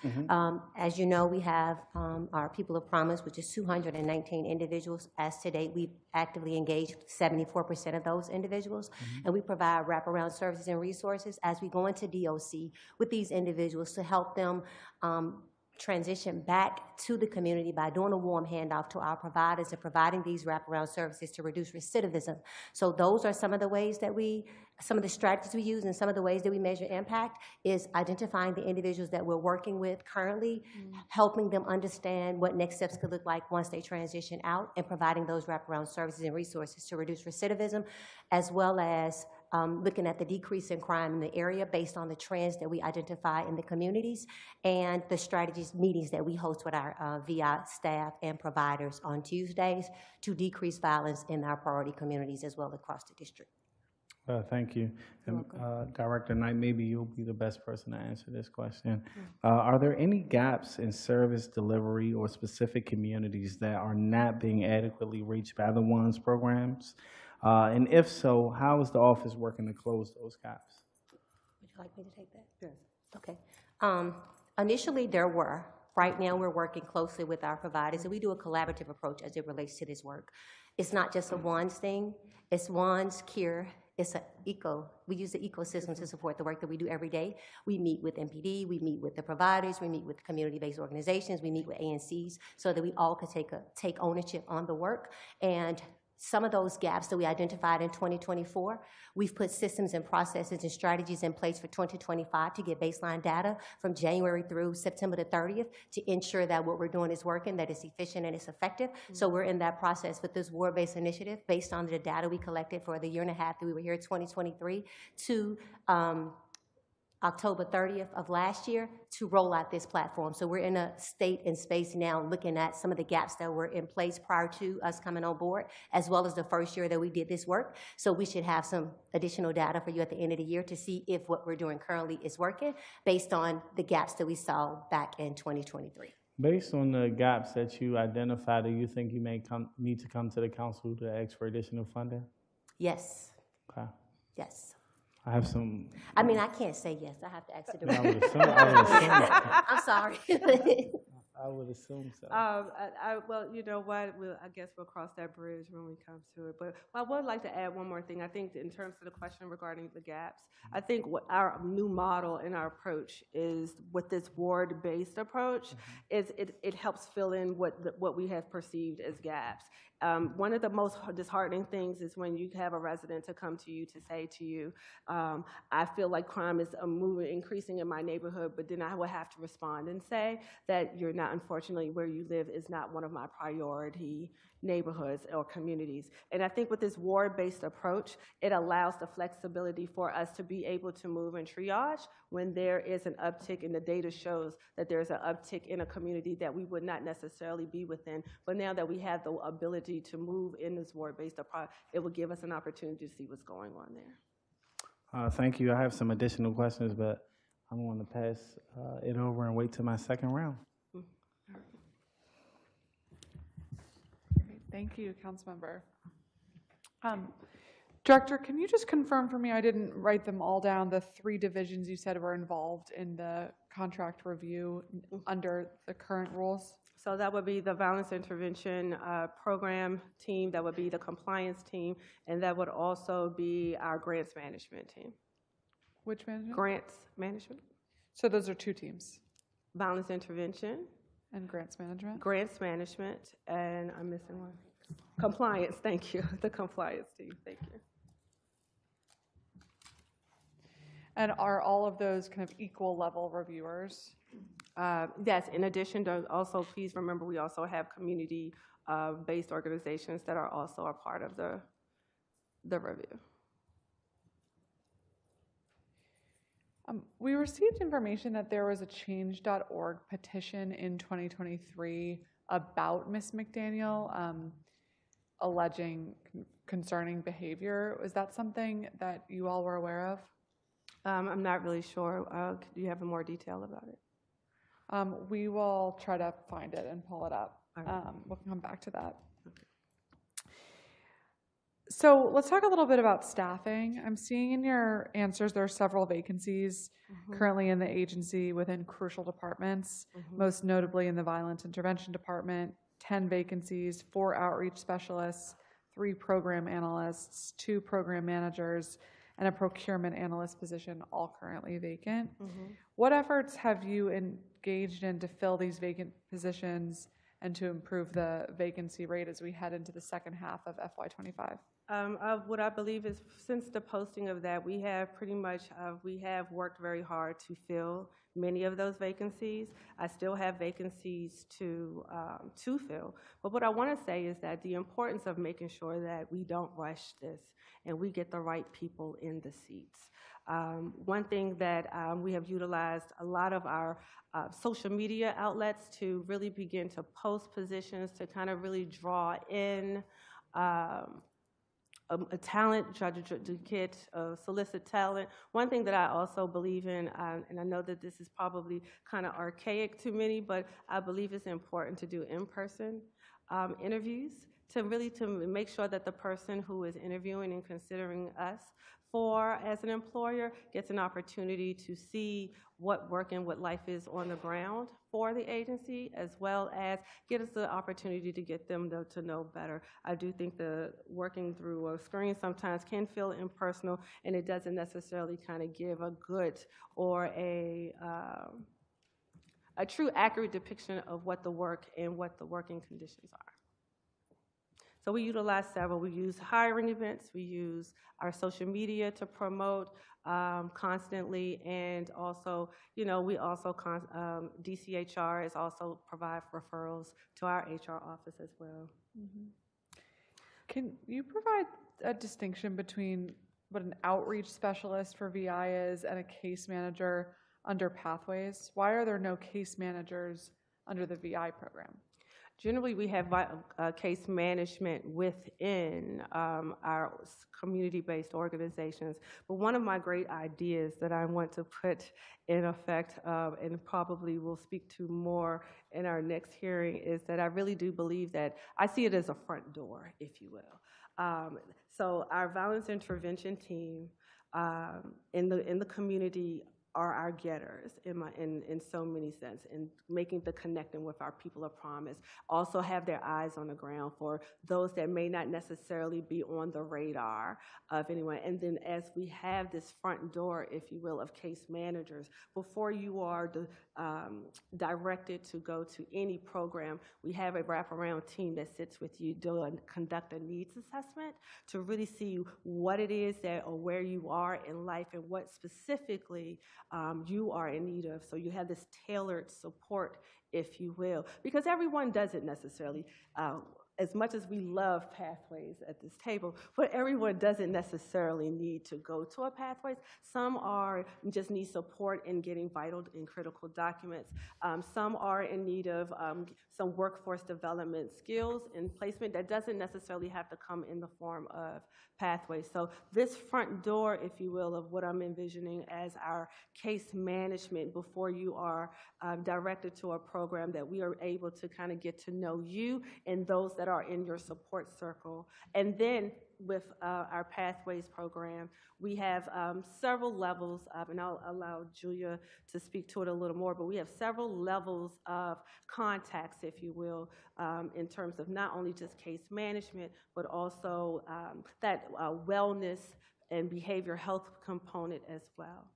[SPEAKER 14] As you know, we have our People of Promise, which is 219 individuals. As to date, we've actively engaged 74% of those individuals, and we provide wraparound services and resources as we go into DOC with these individuals to help them transition back to the community by doing a warm handoff to our providers and providing these wraparound services to reduce recidivism. So those are some of the ways that some of the strategies we use and some of the ways that we measure impact is identifying the individuals that we're working with currently, helping them understand what next steps could look like once they transition out, and providing those wraparound services and resources to reduce recidivism, as well as looking at the decrease in crime in the area based on the trends that we identify in the communities and the strategies meetings that we host with our VI staff and providers on Tuesdays to decrease violence in our priority communities as well across the district.
[SPEAKER 4] Thank you. And, Director Knight, maybe you'll be the best person to answer this question. Are there any gaps in service delivery or specific communities that are not being adequately reached by the ONSE programs? And if so, how is the office working to close those gaps?
[SPEAKER 14] Would you like me to take that? Yes. Okay. Initially, there were. Right now, we're working closely with our providers, and we do a collaborative approach as it relates to this work. It's not just a ONSE thing. It's ONSE, CURE. It's we use the ecosystem to support the work that we do every day. We meet with MPD, we meet with the providers, we meet with community-based organizations, we meet with ANCs so that we all can take ownership on the work. And some of those gaps that we identified in 2024, we've put systems and processes and strategies in place for 2025 to get baseline data from January through September the 30th to ensure that what we're doing is working, that it's efficient and it's effective. So we're in that process with this ward-based initiative based on the data we collected for the year and a half that we were here in 2023 to October 30th of last year to roll out this platform. So we're in a state and space now looking at some of the gaps that were in place prior to us coming on board, as well as the first year that we did this work. So we should have some additional data for you at the end of the year to see if what we're doing currently is working based on the gaps that we saw back in 2023.
[SPEAKER 4] Based on the gaps that you identified, do you think you may need to come to the council to ask for additional funding?
[SPEAKER 14] Yes,
[SPEAKER 4] Okay.
[SPEAKER 14] yes.
[SPEAKER 4] I have some.
[SPEAKER 14] I mean, I can't say yes. I have to ask the
[SPEAKER 4] I would
[SPEAKER 14] director.
[SPEAKER 4] assume.
[SPEAKER 14] I'm sorry.
[SPEAKER 4] I would assume so.
[SPEAKER 15] Well, you know what, I guess we'll cross that bridge when we come to it. But I would like to add one more thing. I think in terms of the question regarding the gaps, I think what our new model and our approach is with this ward-based approach, is it helps fill in what we have perceived as gaps. One of the most disheartening things is when you have a resident to come to you to say to you, I feel like crime is increasing in my neighborhood, but then I would have to respond and say that you're not, unfortunately, where you live is not one of my priority neighborhoods or communities. And I think with this ward-based approach, it allows the flexibility for us to be able to move and triage when there is an uptick, and the data shows that there's an uptick in a community that we would not necessarily be within. But now that we have the ability to move in this ward-based approach, it will give us an opportunity to see what's going on there.
[SPEAKER 4] Thank you. I have some additional questions, but I'm going to pass it over and wait till my second round.
[SPEAKER 2] Thank you, Councilmember. Director, can you just confirm for me, I didn't write them all down, the 3 divisions you said were involved in the contract review under the current rules?
[SPEAKER 15] So that would be the violence intervention program team, that would be the compliance team, and that would also be our grants management team.
[SPEAKER 2] Which management?
[SPEAKER 15] Grants management.
[SPEAKER 2] So those are 2 teams?
[SPEAKER 15] Violence intervention.
[SPEAKER 2] And grants management?
[SPEAKER 15] Grants management, and I'm missing one. Compliance, thank you. The compliance team, thank you.
[SPEAKER 2] And are all of those kind of equal level reviewers?
[SPEAKER 15] Yes, in addition to also, please remember, we also have community-based organizations that are also a part of the review.
[SPEAKER 2] We received information that there was a change.org petition in 2023 about Ms. McDaniel alleging concerning behavior. Was that something that you all were aware of?
[SPEAKER 15] I'm not really sure. Do you have more detail about it?
[SPEAKER 2] We will try to find it and pull it up.
[SPEAKER 15] Right.
[SPEAKER 2] We'll come back to that. Okay. So let's talk a little bit about staffing. I'm seeing in your answers there are several vacancies currently in the agency within crucial departments, most notably in the Violence Intervention Department, 10 vacancies, 4 outreach specialists, 3 program analysts, 2 program managers, and a procurement analyst position, all currently vacant. What efforts have you engaged in to fill these vacant positions and to improve the vacancy rate as we head into the second half of FY25?
[SPEAKER 15] What I believe is, since the posting of that, we have pretty much, we have worked very hard to fill many of those vacancies. I still have vacancies to fill. But what I want to say is that the importance of making sure that we don't rush this and we get the right people in the seats. One thing that we have utilized a lot of our social media outlets to really begin to post positions to kind of really draw in a talent, try to get solicit talent. One thing that I also believe in, and I know that this is probably kind of archaic to many, but I believe it's important to do in-person interviews to make sure that the person who is interviewing and considering us as an employer gets an opportunity to see what work and what life is on the ground for the agency, as well as get us the opportunity to get them to know better. I do think the working through a screen sometimes can feel impersonal, and it doesn't necessarily kind of give a good or a true accurate depiction of what the work and what the working conditions are. So we utilize several. We use hiring events. We use our social media to promote constantly, and also, we also DCHR is also provide referrals to our HR office as well.
[SPEAKER 2] Can you provide a distinction between what an outreach specialist for VI is and a case manager under Pathways? Why are there no case managers under the VI program?
[SPEAKER 15] Generally, we have case management within our community-based organizations. But one of my great ideas that I want to put in effect, and probably will speak to more in our next hearing, is that I really do believe that I see it as a front door, if you will. So our violence intervention team in the community are our getters in so many sense, in making the connecting with our people of promise. Also have their eyes on the ground for those that may not necessarily be on the radar of anyone. And then as we have this front door, if you will, of case managers, before you are directed to go to any program, we have a wraparound team that sits with you, conduct a needs assessment to really see what it is that or where you are in life and what specifically you are in need of. So you have this tailored support, if you will, because everyone doesn't necessarily, as much as we love pathways at this table, but everyone doesn't necessarily need to go to a pathways. Some just need support in getting vital and critical documents. Some are in need of some workforce development skills and placement that doesn't necessarily have to come in the form of pathways. So this front door, if you will, of what I'm envisioning as our case management before you are directed to a program, that we are able to kind of get to know you and those that are in your support circle. And then with our Pathways program, we have several levels of, and I'll allow Julia to speak to it a little more, but we have several levels of contacts, if you will, in terms of not only just case management, but also that wellness and behavioral health component as well.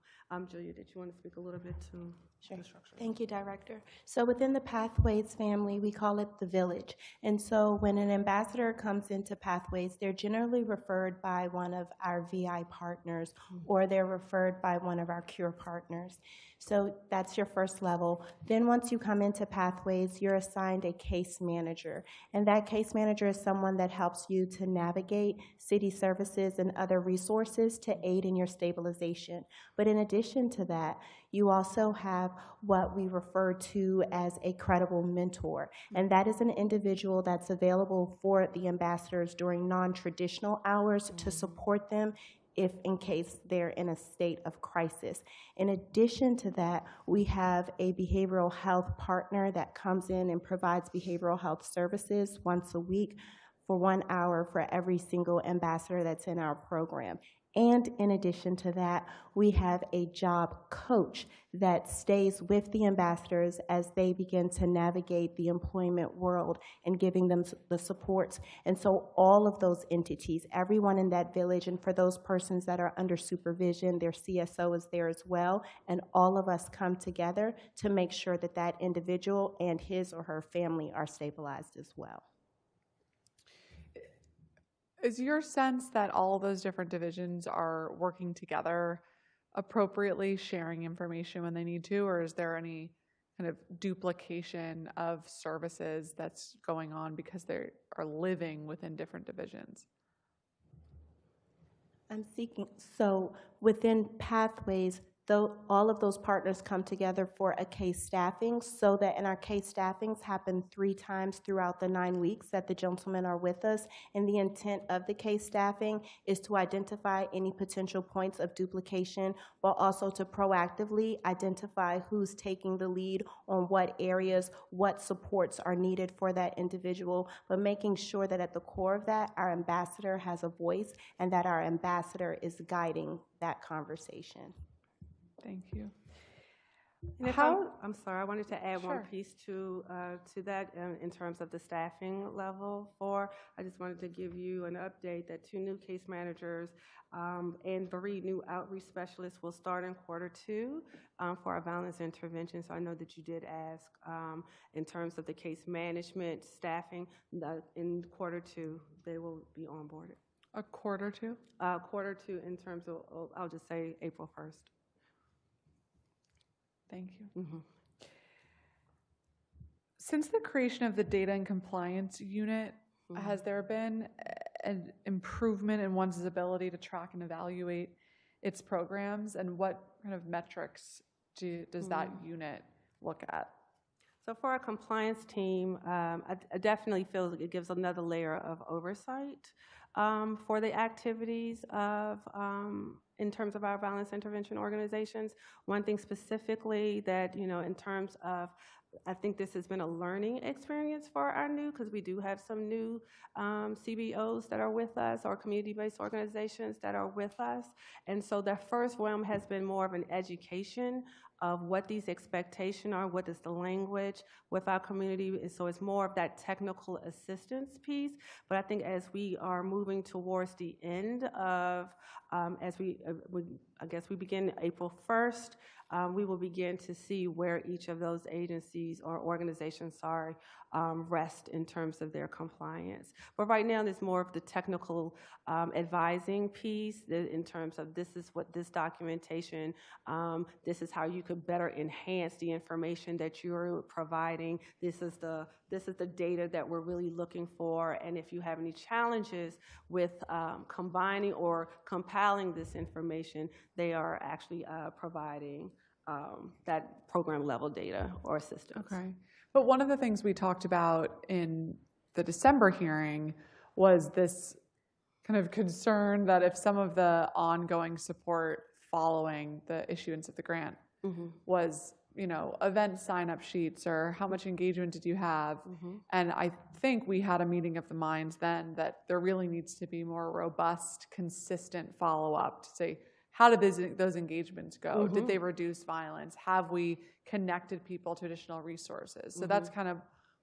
[SPEAKER 15] Julia, did you want to speak a little bit to the structure?
[SPEAKER 24] Thank you, Director. So within the Pathways family, we call it the village. And so when an ambassador comes into Pathways, they're generally referred by one of our VI partners, or they're referred by one of our CURE partners. So that's your first level. Then once you come into Pathways, you're assigned a case manager. And that case manager is someone that helps you to navigate city services and other resources to aid in your stabilization. But in addition to that, you also have what we refer to as a credible mentor. And that is an individual that's available for the ambassadors during non-traditional hours to support them if in case they're in a state of crisis. In addition to that, we have a behavioral health partner that comes in and provides behavioral health services once a week for 1 hour for every single ambassador that's in our program. And in addition to that, we have a job coach that stays with the ambassadors as they begin to navigate the employment world and giving them the supports. And so all of those entities, everyone in that village, and for those persons that are under supervision, their CSO is there as well, and all of us come together to make sure that that individual and his or her family are stabilized as well.
[SPEAKER 2] Is your sense that all those different divisions are working together appropriately, sharing information when they need to, or is there any kind of duplication of services that's going on because they are living within different divisions?
[SPEAKER 24] So within Pathways, though, all of those partners come together for a case staffing, so that in our case staffings happen 3 times throughout the 9 weeks that the gentlemen are with us. And the intent of the case staffing is to identify any potential points of duplication, but also to proactively identify who's taking the lead on what areas, what supports are needed for that individual, but making sure that at the core of that, our ambassador has a voice and that our ambassador is guiding that conversation.
[SPEAKER 2] Thank you.
[SPEAKER 15] And if I'm sorry, I wanted to add one piece to that in terms of the staffing level I just wanted to give you an update that 2 new case managers and 3 new outreach specialists will start in Q2 for our violence intervention. So I know that you did ask in terms of the case management staffing, in Q2 they will be onboarded.
[SPEAKER 2] A Q2?
[SPEAKER 15] Q2 in terms of, I'll just say April 1st.
[SPEAKER 2] Thank you. Since the creation of the Data and Compliance Unit, has there been an improvement in one's ability to track and evaluate its programs, and what kind of metrics does that unit look at?
[SPEAKER 15] So for our compliance team, I definitely feel like it gives another layer of oversight for the activities of, in terms of our violence intervention organizations. One thing specifically that, in terms of, I think this has been a learning experience for our new, because we do have some new CBOs that are with us, or community-based organizations that are with us. And so the first realm has been more of an education of what these expectations are, what is the language with our community. And so it's more of that technical assistance piece. But I think as we are moving towards the end of, I guess we begin April 1st, we will begin to see where each of those agencies or organizations, rest in terms of their compliance. But right now, there's more of the technical advising piece in terms of this is what this documentation, this is how you could better enhance the information that you're providing. This is the data that we're really looking for. And if you have any challenges with combining or compiling this information, they are actually providing that program level data or assistance.
[SPEAKER 2] Okay. But one of the things we talked about in the December hearing was this kind of concern that if some of the ongoing support following the issuance of the grant was, event sign-up sheets or how much engagement did you have? And I think we had a meeting of the minds then that there really needs to be more robust, consistent follow-up to say, how did those engagements go? Did they reduce violence? Have we connected people to additional resources? So that's kind of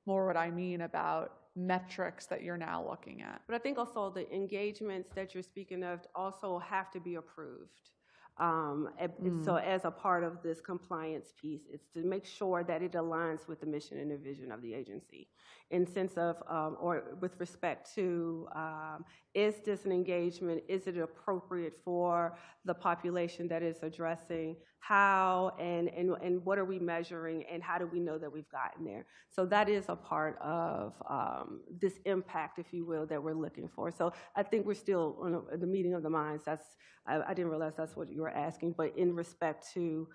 [SPEAKER 2] more what I mean about metrics that you're now looking at.
[SPEAKER 15] But I think also the engagements that you're speaking of also have to be approved. So as a part of this compliance piece, it's to make sure that it aligns with the mission and the vision of the agency in sense of, or with respect to, is this an engagement? Is it appropriate for the population that is addressing? How and what are we measuring, and how do we know that we've gotten there? So that is a part of this impact, if you will, that we're looking for. So I think we're still on the meeting of the minds. I didn't realize that's what you were asking, but in respect to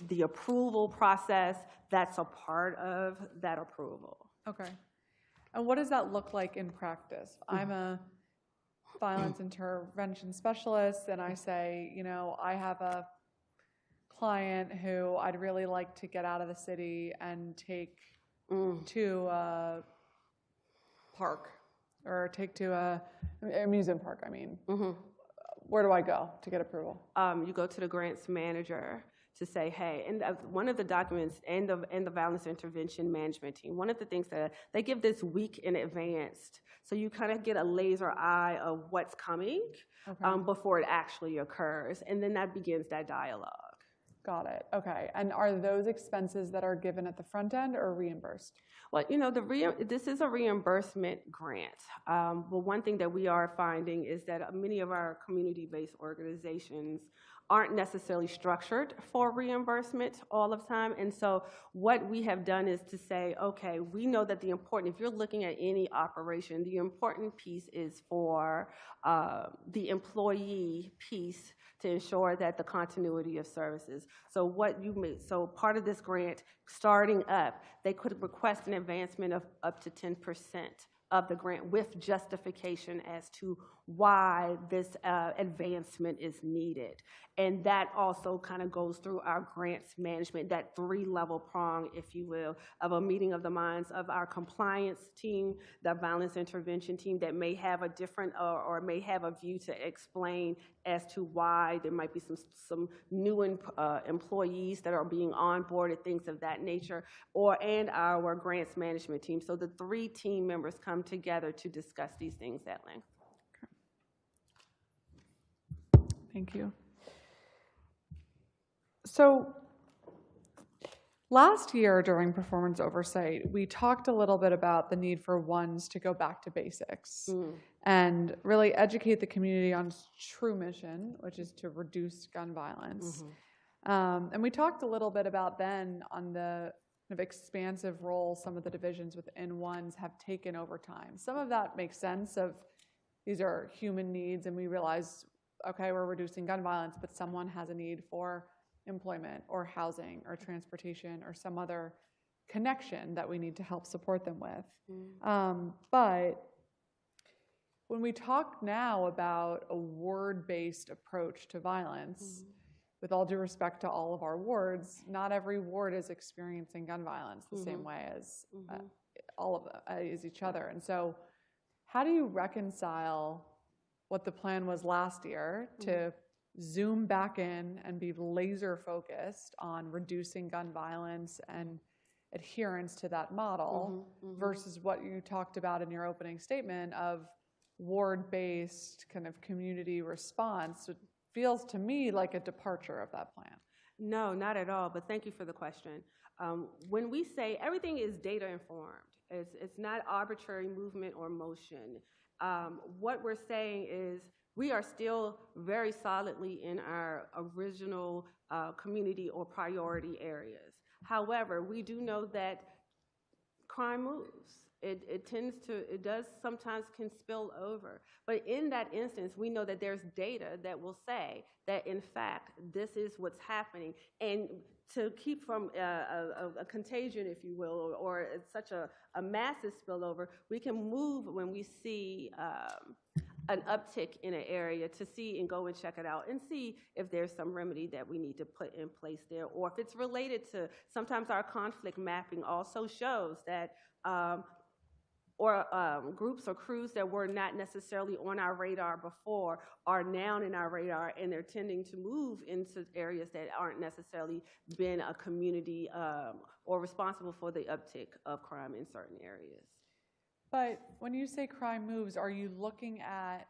[SPEAKER 15] the approval process, that's a part of that approval.
[SPEAKER 2] Okay. And what does that look like in practice? I'm a violence intervention specialist, and I say, I have a client who I'd really like to get out of the city and take to a park, or take to a amusement park, Where do I go to get approval?
[SPEAKER 15] You go to the grants manager to say, hey, and one of the documents and the violence intervention management team, one of the things that they give this week in advance, so you kind of get a laser eye of what's coming before it actually occurs, and then that begins that dialogue.
[SPEAKER 2] Got it. Okay. And are those expenses that are given at the front end or reimbursed?
[SPEAKER 15] Well, this is a reimbursement grant. But one thing that we are finding is that many of our community-based organizations aren't necessarily structured for reimbursement all of the time. And so what we have done is to say, okay, we know that if you're looking at any operation, the important piece is for the employee piece to ensure that the continuity of services. So part of this grant, starting up, they could request an advancement of up to 10% of the grant with justification as to why this advancement is needed. And that also kind of goes through our grants management, that 3-level prong, if you will, of a meeting of the minds of our compliance team, the violence intervention team that may have a different or may have a view to explain as to why there might be some new employees that are being onboarded, things of that nature, and our grants management team. So the 3 team members come together to discuss these things at length.
[SPEAKER 2] Thank you. So last year during Performance Oversight, we talked a little bit about the need for ONSE to go back to basics and really educate the community on its true mission, which is to reduce gun violence. And we talked a little bit about then on the kind of expansive role some of the divisions within ONSE have taken over time. Some of that makes sense of these are human needs, and we realize, okay, we're reducing gun violence, but someone has a need for employment or housing or transportation or some other connection that we need to help support them with. But when we talk now about a ward-based approach to violence, with all due respect to all of our wards, not every ward is experiencing gun violence the same way as all of them, as each other. And so how do you reconcile what the plan was last year to zoom back in and be laser focused on reducing gun violence and adherence to that model versus what you talked about in your opening statement of ward-based kind of community response? It feels to me like a departure of that plan.
[SPEAKER 15] No, not at all, but thank you for the question. When we say everything is data informed, it's not arbitrary movement or motion. What we're saying is we are still very solidly in our original community or priority areas. However, we do know that crime moves. It does sometimes can spill over. But in that instance, we know that there's data that will say that, in fact, this is what's happening. And to keep from a contagion, if you will, or such a massive spillover, we can move when we see an uptick in an area to see and go and check it out and see if there's some remedy that we need to put in place there, or if it's related to, sometimes our conflict mapping also shows that groups or crews that were not necessarily on our radar before are now in our radar, and they're tending to move into areas that aren't necessarily been a community or responsible for the uptick of crime in certain areas.
[SPEAKER 2] But when you say crime moves, are you looking at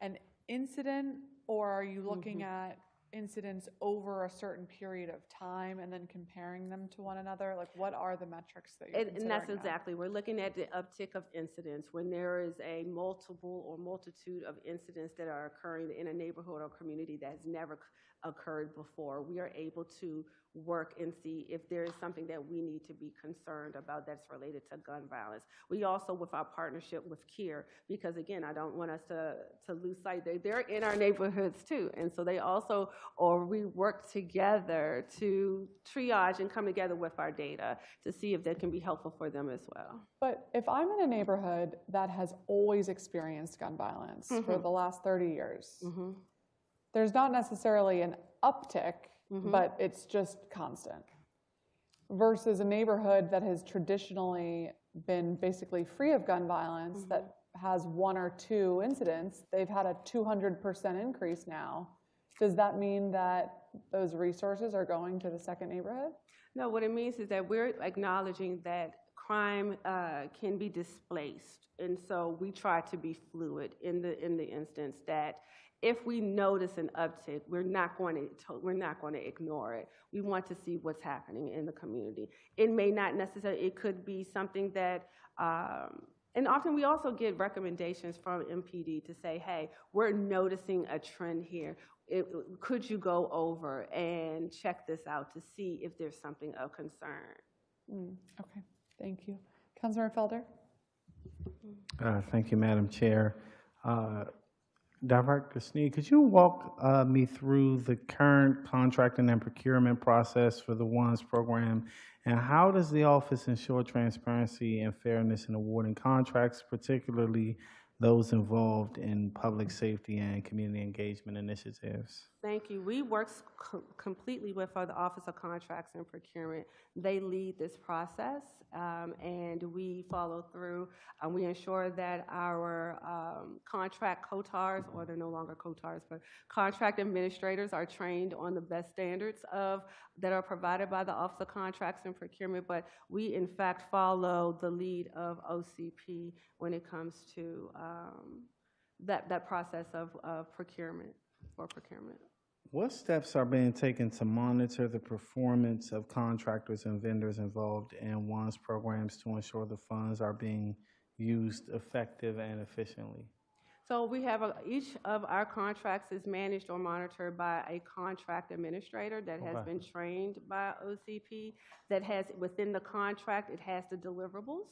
[SPEAKER 2] an incident, or are you looking at incidents over a certain period of time and then comparing them to one another? Like, what are the metrics that you're considering?
[SPEAKER 15] And that's
[SPEAKER 2] now?
[SPEAKER 15] exactly, we're looking at the uptick of incidents. When there is a multiple or multitude of incidents that are occurring in a neighborhood or community that has never occurred before, we are able to work and see if there is something that we need to be concerned about that's related to gun violence. We also, with our partnership with CARE, because again, I don't want us to lose sight, they're in our neighborhoods too. And so they also, or we work together to triage and come together with our data to see if that can be helpful for them as well.
[SPEAKER 2] But if I'm in a neighborhood that has always experienced gun violence for the last 30 years, there's not necessarily an uptick, but it's just constant. Versus a neighborhood that has traditionally been basically free of gun violence, that has one or two incidents, they've had a 200% increase now. Does that mean that those resources are going to the second neighborhood?
[SPEAKER 15] No, what it means is that we're acknowledging that crime can be displaced. And so we try to be fluid in the instance that if we notice an uptick, we're not going to ignore it. We want to see what's happening in the community. It may not necessarily, it could be something that, and often we also get recommendations from MPD to say, hey, we're noticing a trend here. Could you go over and check this out to see if there's something of concern?
[SPEAKER 2] Okay, thank you. Councilmember Felder?
[SPEAKER 4] Thank you, Madam Chair. Director Sneed, could you walk me through the current contracting and procurement process for the ONSE program, and how does the office ensure transparency and fairness in awarding contracts, particularly those involved in public safety and community engagement initiatives?
[SPEAKER 15] Thank you. We work completely with the Office of Contracts and Procurement. They lead this process, and we follow through. We ensure that our contract COTARs, or they're no longer COTARs, but contract administrators are trained on the best standards that are provided by the Office of Contracts and Procurement, but we in fact follow the lead of OCP when it comes to that process of procurement.
[SPEAKER 4] What steps are being taken to monitor the performance of contractors and vendors involved in ONSE programs to ensure the funds are being used effective and efficiently?
[SPEAKER 15] So we have each of our contracts is managed or monitored by a contract administrator that has been trained by OCP, that has within the contract, it has the deliverables.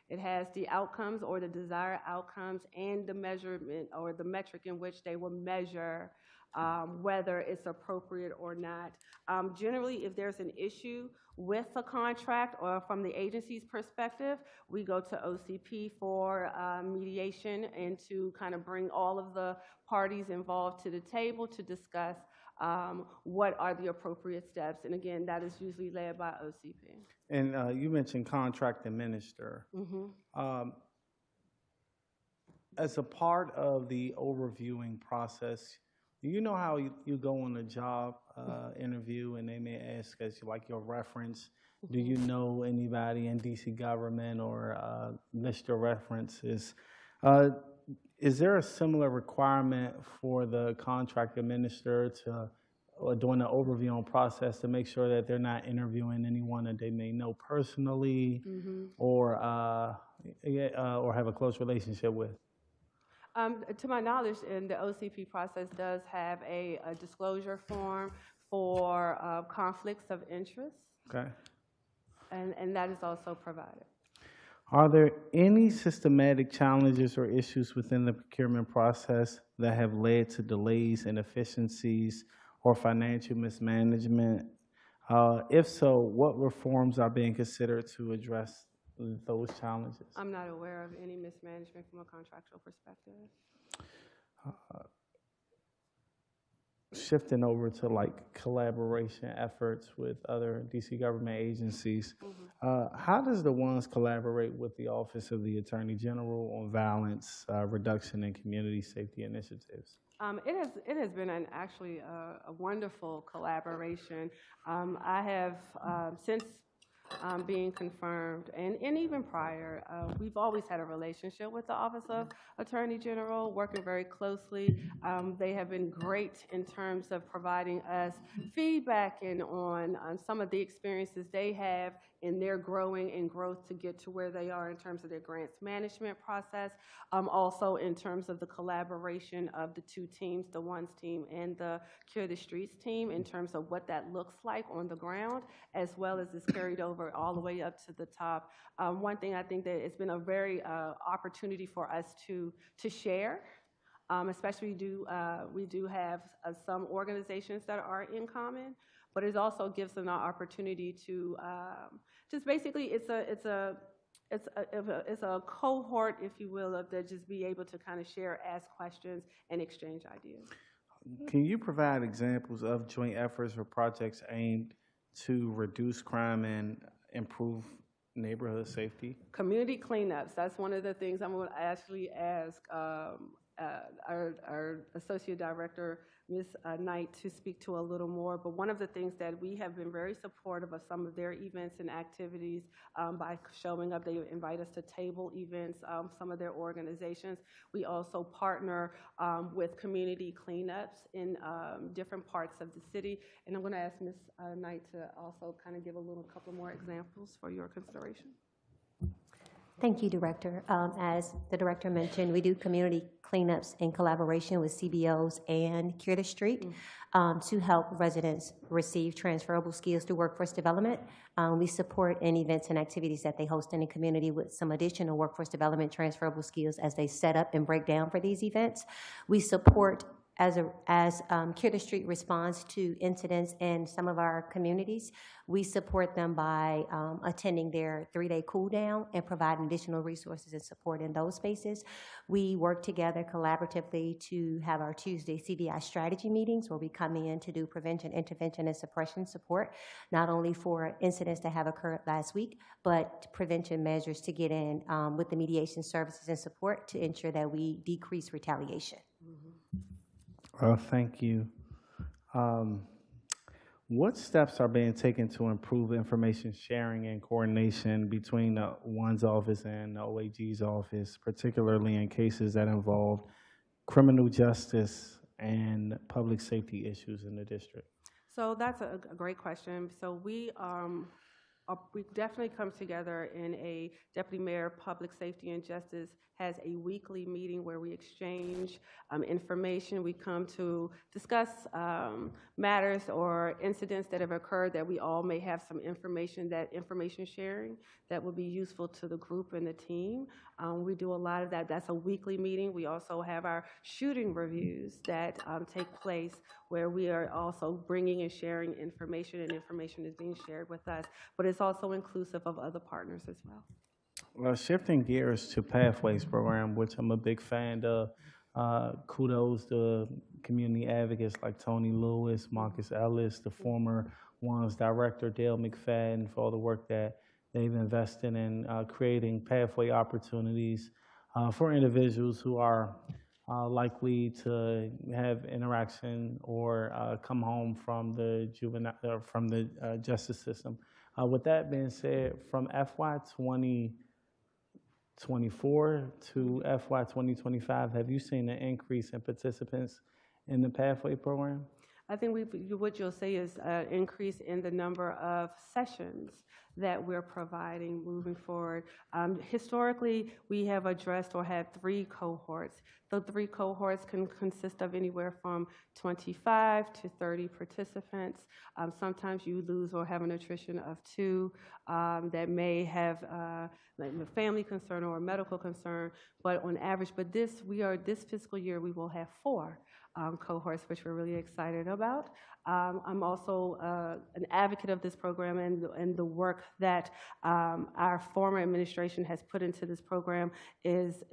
[SPEAKER 15] It has the outcomes or the desired outcomes and the measurement or the metric in which they will measure whether it's appropriate or not. Generally, if there's an issue with a contract or from the agency's perspective, we go to OCP for mediation and to kind of bring all of the parties involved to the table to discuss what are the appropriate steps. And again, that is usually led by OCP.
[SPEAKER 4] And you mentioned contract administer. As a part of the overviewing process, you know how you go on a job interview and they may ask as like your reference, do you know anybody in DC government or list your references? Is there a similar requirement for the contract administrator to, or during the overview process, to make sure that they're not interviewing anyone that they may know personally or have a close relationship with?
[SPEAKER 15] To my knowledge, and the OCP process does have a disclosure form for conflicts of interest.
[SPEAKER 4] Okay.
[SPEAKER 15] And that is also provided.
[SPEAKER 4] Are there any systematic challenges or issues within the procurement process that have led to delays, inefficiencies, or financial mismanagement? If so, what reforms are being considered to address those challenges?
[SPEAKER 15] I'm not aware of any mismanagement from a contractual perspective.
[SPEAKER 4] Shifting over to like collaboration efforts with other DC government agencies, how does the ONSE collaborate with the Office of the Attorney General on violence reduction and community safety initiatives?
[SPEAKER 15] It has been actually a wonderful collaboration. I have, since being confirmed, and even prior, we've always had a relationship with the Office of Attorney General, working very closely. They have been great in terms of providing us feedback and on some of the experiences they have in their growing and growth to get to where they are in terms of their grants management process. Also in terms of the collaboration of the two teams, the ONSE team and the Cure the Streets team, in terms of what that looks like on the ground, as well as is carried over all the way up to the top. One thing I think that it's been a very opportunity for us to share. Especially we do have some organizations that are in common, but it also gives them an opportunity to just basically it's a cohort, if you will, of that just be able to kind of share, ask questions, and exchange ideas.
[SPEAKER 4] Can you provide examples of joint efforts or projects aimed to reduce crime and improve neighborhood safety?
[SPEAKER 15] Community cleanups. That's one of the things I'm going to actually ask our Associate Director, Ms. Knight, to speak to a little more. But one of the things that we have been very supportive of some of their events and activities by showing up. They invite us to table events, some of their organizations. We also partner with community cleanups in different parts of the city. And I'm going to ask Ms. Knight to also kind of give a couple more examples for your consideration.
[SPEAKER 14] Thank you, Director. As the Director mentioned, we do community cleanups in collaboration with CBOs and Cure the Street to help residents receive transferable skills through workforce development. We support any events and activities that they host in the community with some additional workforce development transferable skills as they set up and break down for these events. We support as Cure the Street responds to incidents in some of our communities. We support them by attending their 3-day cool down and providing additional resources and support in those spaces. We work together collaboratively to have our Tuesday CDI strategy meetings where we come in to do prevention, intervention, and suppression support, not only for incidents that have occurred last week, but prevention measures to get in with the mediation services and support to ensure that we decrease retaliation.
[SPEAKER 4] Thank you. What steps are being taken to improve information sharing and coordination between the ONSE office and the OAG's office, particularly in cases that involve criminal justice and public safety issues in the district?
[SPEAKER 15] So that's a great question. So we we definitely come together in a Deputy Mayor, Public Safety and Justice has a weekly meeting where we exchange information. We come to discuss matters or incidents that have occurred that we all may have some information, that information sharing that will be useful to the group and the team. We do a lot of that. That's a weekly meeting. We also have our shooting reviews that take place where we are also bringing and sharing information, and information is being shared with us. But it's also inclusive of other partners as well.
[SPEAKER 4] Well, shifting gears to Pathways program, which I'm a big fan of, kudos to community advocates like Tony Lewis, Marcus Ellis, the former ONSE director, Dale McFadden, for all the work that they've invested in creating pathway opportunities for individuals who are likely to have interaction or come home from the juvenile from the justice system. With that being said, from FY 2024 to FY 2025, have you seen an increase in participants in the pathway program?
[SPEAKER 15] I think what you'll see is an increase in the number of sessions that we're providing moving forward. Historically, we have addressed or had 3 cohorts. The 3 cohorts can consist of anywhere from 25 to 30 participants. Sometimes you lose or have an attrition of 2 that may have like a family concern or a medical concern, but on average, this fiscal year, we will have 4 cohorts, which we're really excited about. I'm also an advocate of this program, and the work that our former administration has put into this program is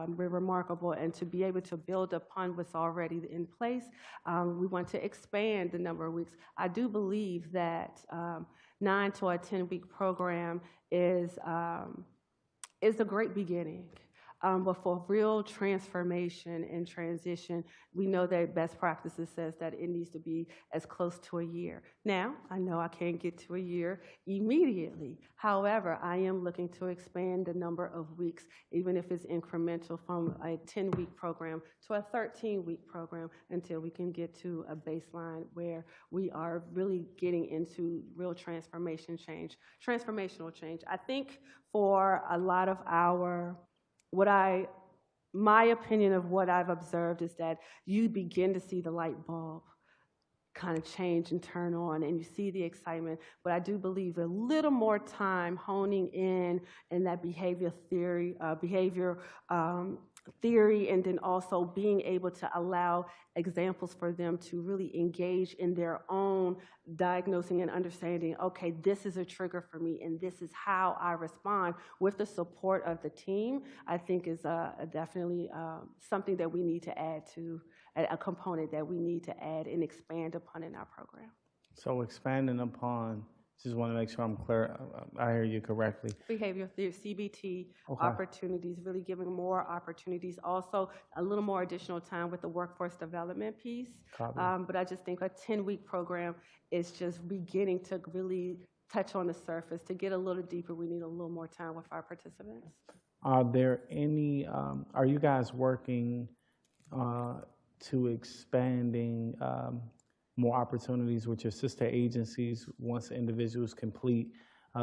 [SPEAKER 15] remarkable. And to be able to build upon what's already in place, we want to expand the number of weeks. I do believe that 9 to a 10-week program is a great beginning. But for real transformation and transition, we know that best practices says that it needs to be as close to a year. Now, I know I can't get to a year immediately. However, I am looking to expand the number of weeks, even if it's incremental, from a 10-week program to a 13-week program until we can get to a baseline where we are really getting into real transformational change. I think for a lot of my opinion of what I've observed is that you begin to see the light bulb kind of change and turn on, and you see the excitement. But I do believe a little more time honing in that behavior theory, and then also being able to allow examples for them to really engage in their own diagnosing and understanding, okay, this is a trigger for me, and this is how I respond with the support of the team, I think is definitely something that we need to add to, a component that we need to add and expand upon in our program.
[SPEAKER 4] So expanding upon, just want to make sure I'm clear, I hear you correctly.
[SPEAKER 15] Behavior theory, CBT,
[SPEAKER 4] Okay.
[SPEAKER 15] opportunities, really giving more opportunities. Also, a little more additional time with the workforce development piece. But I just think a 10-week program is just beginning to really touch on the surface. To get a little deeper, we need a little more time with our participants.
[SPEAKER 4] Are there any, are you guys working to expanding more opportunities with your sister agencies once individuals complete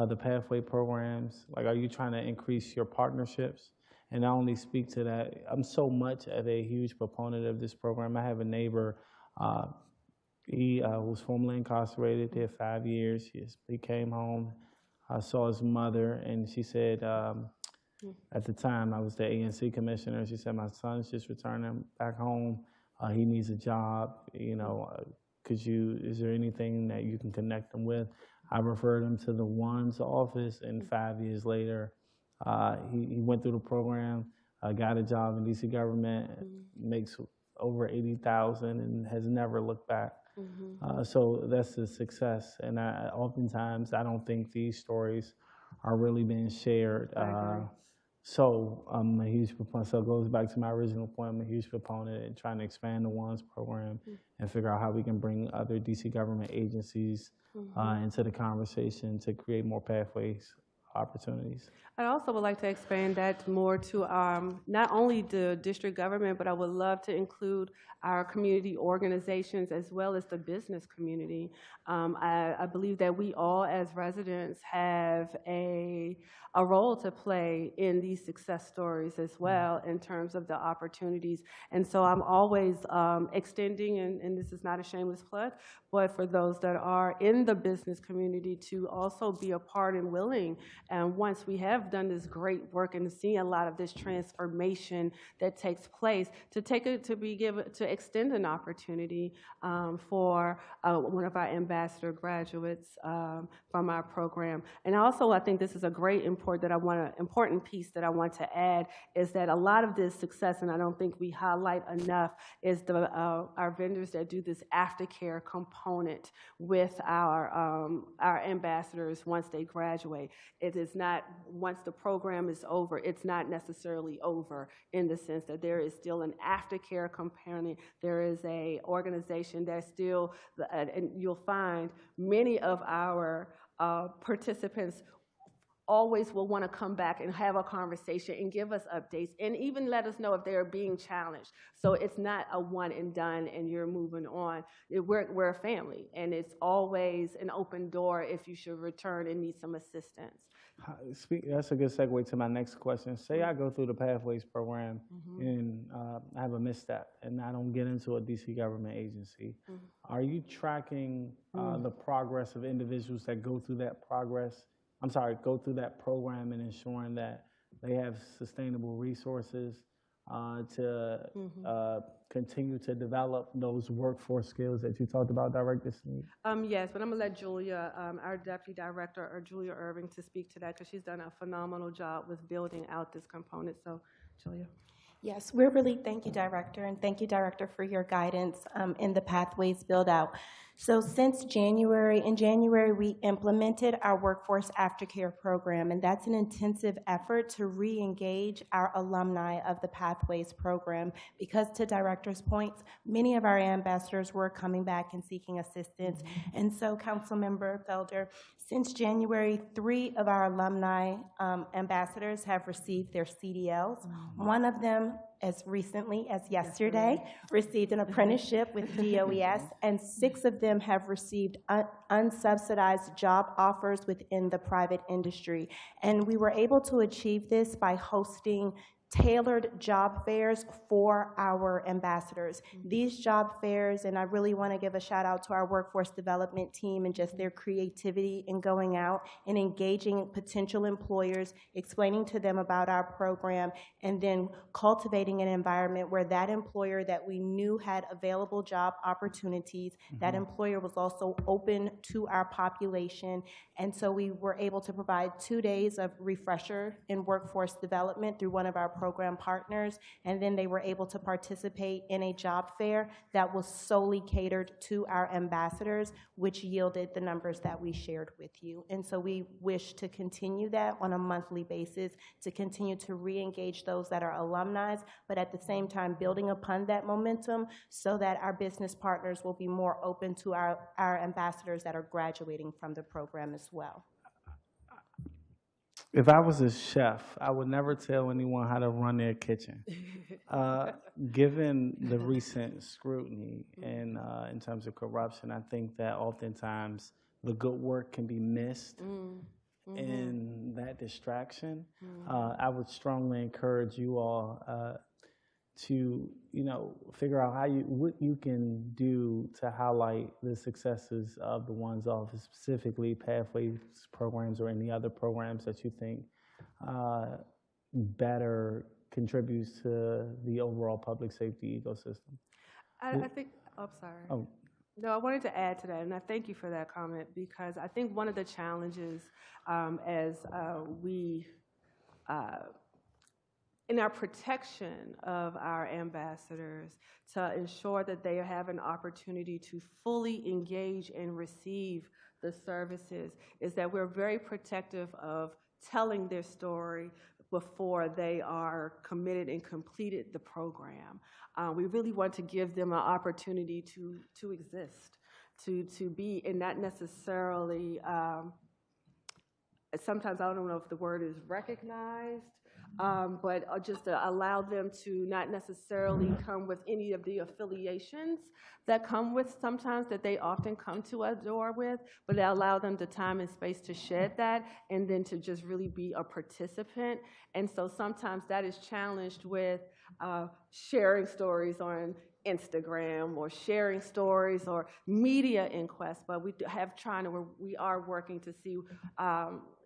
[SPEAKER 4] the pathway programs? Like, are you trying to increase your partnerships? And I only speak to that, I'm so much of a huge proponent of this program. I have a neighbor, he was formerly incarcerated, did 5 years. He came home, saw his mother, and she said, at the time I was the ANC commissioner, she said, my son's just returning back home. He needs a job, you know, is there anything that you can connect them with? I referred him to the ONSE office, and 5 years later, he went through the program, got a job in DC government, makes over $80,000 and has never looked back. So that's a success. And oftentimes, I don't think these stories are really being shared. So I'm a huge proponent. So it goes back to my original point. I'm a huge proponent in trying to expand the ONSE program and figure out how we can bring other DC government agencies into the conversation to create more pathways opportunities.
[SPEAKER 15] I also would like to expand that more to not only the district government, but I would love to include our community organizations as well as the business community. I believe that we all as residents have a role to play in these success stories as well in terms of the opportunities. And so I'm always extending, and this is not a shameless plug, but for those that are in the business community to also be a part and willing. And once we have done this great work and see a lot of this transformation that takes place, to extend an opportunity for one of our ambassador graduates from our program. And also, I think this is a great important piece that I want to add is that a lot of this success, and I don't think we highlight enough, is our vendors that do this aftercare component with our ambassadors once they graduate. It is not, once the program is over, it's not necessarily over in the sense that there is still an aftercare component. There is a organization that still, and you'll find many of our participants always will want to come back and have a conversation and give us updates and even let us know if they're being challenged. So it's not a one and done and you're moving on. We're a family, and it's always an open door if you should return and need some assistance.
[SPEAKER 4] That's a good segue to my next question. Say I go through the Pathways program and I have a misstep and I don't get into a DC government agency. Are you tracking the progress of individuals that go through that go through that program and ensuring that they have sustainable resources to continue to develop those workforce skills that you talked about, Director Sneed?
[SPEAKER 15] Yes, but I'm going to let Julia, our Deputy Director, or Julia Irving, to speak to that because she's done a phenomenal job with building out this component. So, Julia.
[SPEAKER 24] Yes, thank you, Director, and thank you, Director, for your guidance in the Pathways build-out. So since in January, we implemented our Workforce Aftercare program, and that's an intensive effort to re-engage our alumni of the Pathways program because, to Director's points, many of our ambassadors were coming back and seeking assistance. And so, Councilmember Felder, since January, 3 of our alumni ambassadors have received their CDLs. One of them, as recently as yesterday, received an apprenticeship with DOES, and 6 of them have received unsubsidized job offers within the private industry. And we were able to achieve this by hosting tailored job fairs for our ambassadors. These job fairs, and I really want to give a shout out to our workforce development team and just their creativity in going out and engaging potential employers, explaining to them about our program, and then cultivating an environment where that employer that we knew had available job opportunities, that employer was also open to our population. And so we were able to provide 2 days of refresher in workforce development through one of our program partners, and then they were able to participate in a job fair that was solely catered to our ambassadors, which yielded the numbers that we shared with you. And so we wish to continue that on a monthly basis to continue to re-engage those that are alumni, but at the same time building upon that momentum so that our business partners will be more open to our ambassadors that are graduating from the program as well.
[SPEAKER 4] If I was a chef, I would never tell anyone how to run their kitchen. Given the recent scrutiny and in terms of corruption, I think that oftentimes the good work can be missed in that distraction. I would strongly encourage you all to figure out what you can do to highlight the successes of the ONSE office, specifically Pathways programs or any other programs that you think better contributes to the overall public safety ecosystem.
[SPEAKER 15] I think, sorry.
[SPEAKER 4] Oh.
[SPEAKER 15] No, I wanted to add to that, and I thank you for that comment, because I think one of the challenges as we in our protection of our ambassadors to ensure that they have an opportunity to fully engage and receive the services is that we're very protective of telling their story before they are committed and completed the program. We really want to give them an opportunity to exist, to be, and not necessarily sometimes I don't know if the word is recognized, but just to allow them to not necessarily come with any of the affiliations that come with sometimes that they often come to a door with, but allow them the time and space to shed that and then to just really be a participant. And so sometimes that is challenged with sharing stories on Instagram or sharing stories or media inquests, but we are working to see,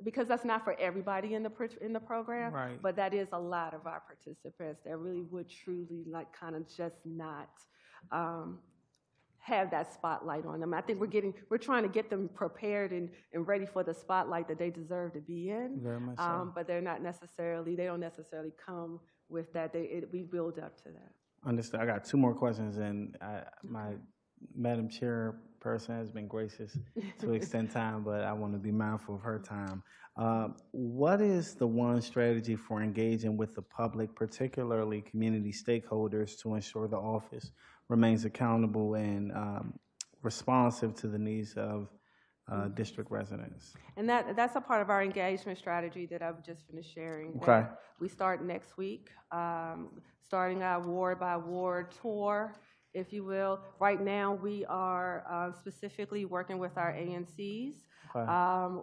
[SPEAKER 15] because that's not for everybody in the program,
[SPEAKER 4] Right.
[SPEAKER 15] but that is a lot of our participants that really would truly like kind of just not have that spotlight on them. I think we're trying to get them prepared and ready for the spotlight that they deserve to be in.
[SPEAKER 4] Very much so.
[SPEAKER 15] But they don't necessarily come with that. We build up to that.
[SPEAKER 4] Understood. I got two more questions, and my Madam Chairperson has been gracious to extend time, but I want to be mindful of her time. What is the one strategy for engaging with the public, particularly community stakeholders, to ensure the office remains accountable and responsive to the needs of district residents?
[SPEAKER 15] And that's a part of our engagement strategy that I've just finished sharing.
[SPEAKER 4] Okay.
[SPEAKER 15] We start next week, starting our ward by ward tour, if you will. Right now, we are specifically working with our ANCs.
[SPEAKER 4] Okay.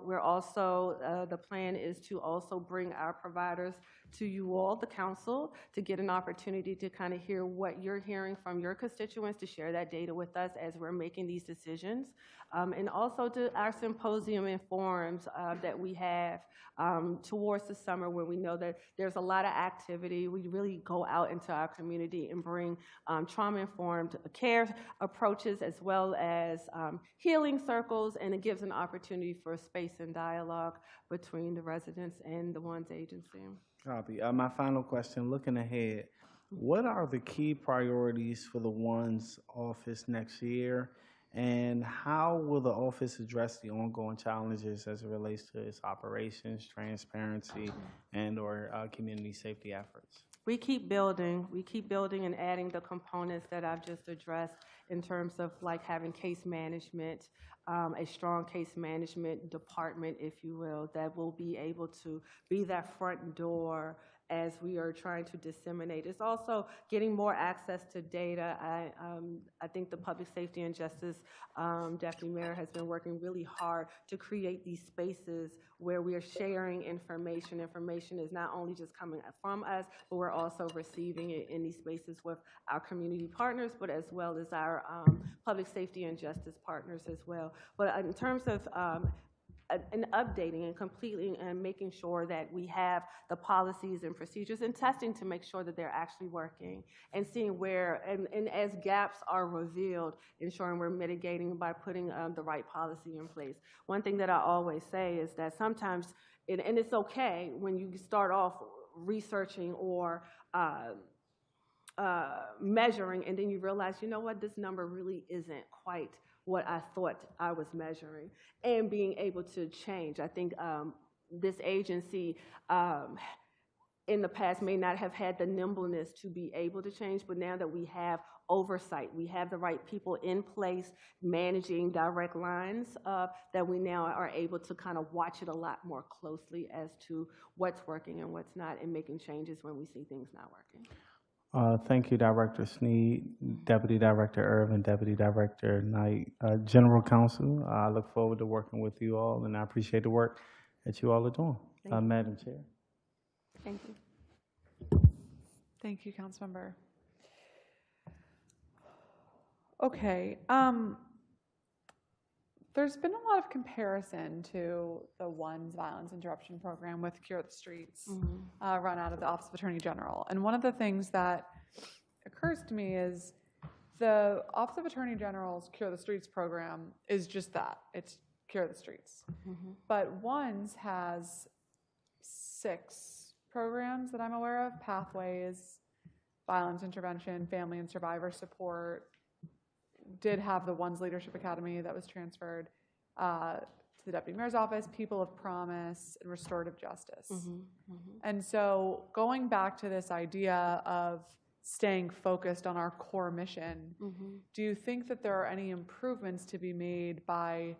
[SPEAKER 15] We're also, the plan is to also bring our providers to you all, the council, to get an opportunity to kind of hear what you're hearing from your constituents, to share that data with us as we're making these decisions. And also to our symposium and forums that we have towards the summer, where we know that there's a lot of activity. We really go out into our community and bring trauma-informed care approaches, as well as healing circles, and it gives an opportunity for space and dialogue between the residents and the ONSE agency.
[SPEAKER 4] Copy. My final question, looking ahead, what are the key priorities for the ONSE office next year, and how will the office address the ongoing challenges as it relates to its operations, transparency, and/or community safety efforts?
[SPEAKER 15] We keep building and adding the components that I've just addressed in terms of like having case management, a strong case management department, if you will, that will be able to be that front door as we are trying to disseminate. It's also getting more access to data. I think the Public Safety and Justice Deputy Mayor has been working really hard to create these spaces where we are sharing information. Information is not only just coming from us, but we're also receiving it in these spaces with our community partners, but as well as our public safety and justice partners as well. But in terms of and updating and completely and making sure that we have the policies and procedures and testing to make sure that they're actually working, and seeing where, and as gaps are revealed, ensuring we're mitigating by putting the right policy in place. One thing that I always say is that sometimes, and it's okay when you start off researching or measuring, and then you realize, you know what, this number really isn't quite what I thought I was measuring, and being able to change. I think this agency in the past may not have had the nimbleness to be able to change, but now that we have oversight, we have the right people in place managing direct lines, that we now are able to kind of watch it a lot more closely as to what's working and what's not, and making changes when we see things not working.
[SPEAKER 4] Thank you, Director Sneed, Deputy Director Irvin, Deputy Director Knight. General Counsel, I look forward to working with you all, and I appreciate the work that you all are doing. Madam Chair.
[SPEAKER 15] Thank you.
[SPEAKER 2] Thank you, Councilmember. Okay. There's been a lot of comparison to the ONSE violence interruption program with Cure the Streets, run out of the Office of Attorney General. And one of the things that occurs to me is the Office of Attorney General's Cure the Streets program is just that. It's Cure the Streets. But ONSE has 6 programs that I'm aware of: Pathways, Violence Intervention, Family and Survivor Support, did have the ONSE Leadership Academy that was transferred to the Deputy Mayor's office, People of Promise, and Restorative Justice. And so going back to this idea of staying focused on our core mission, do you think that there are any improvements to be made by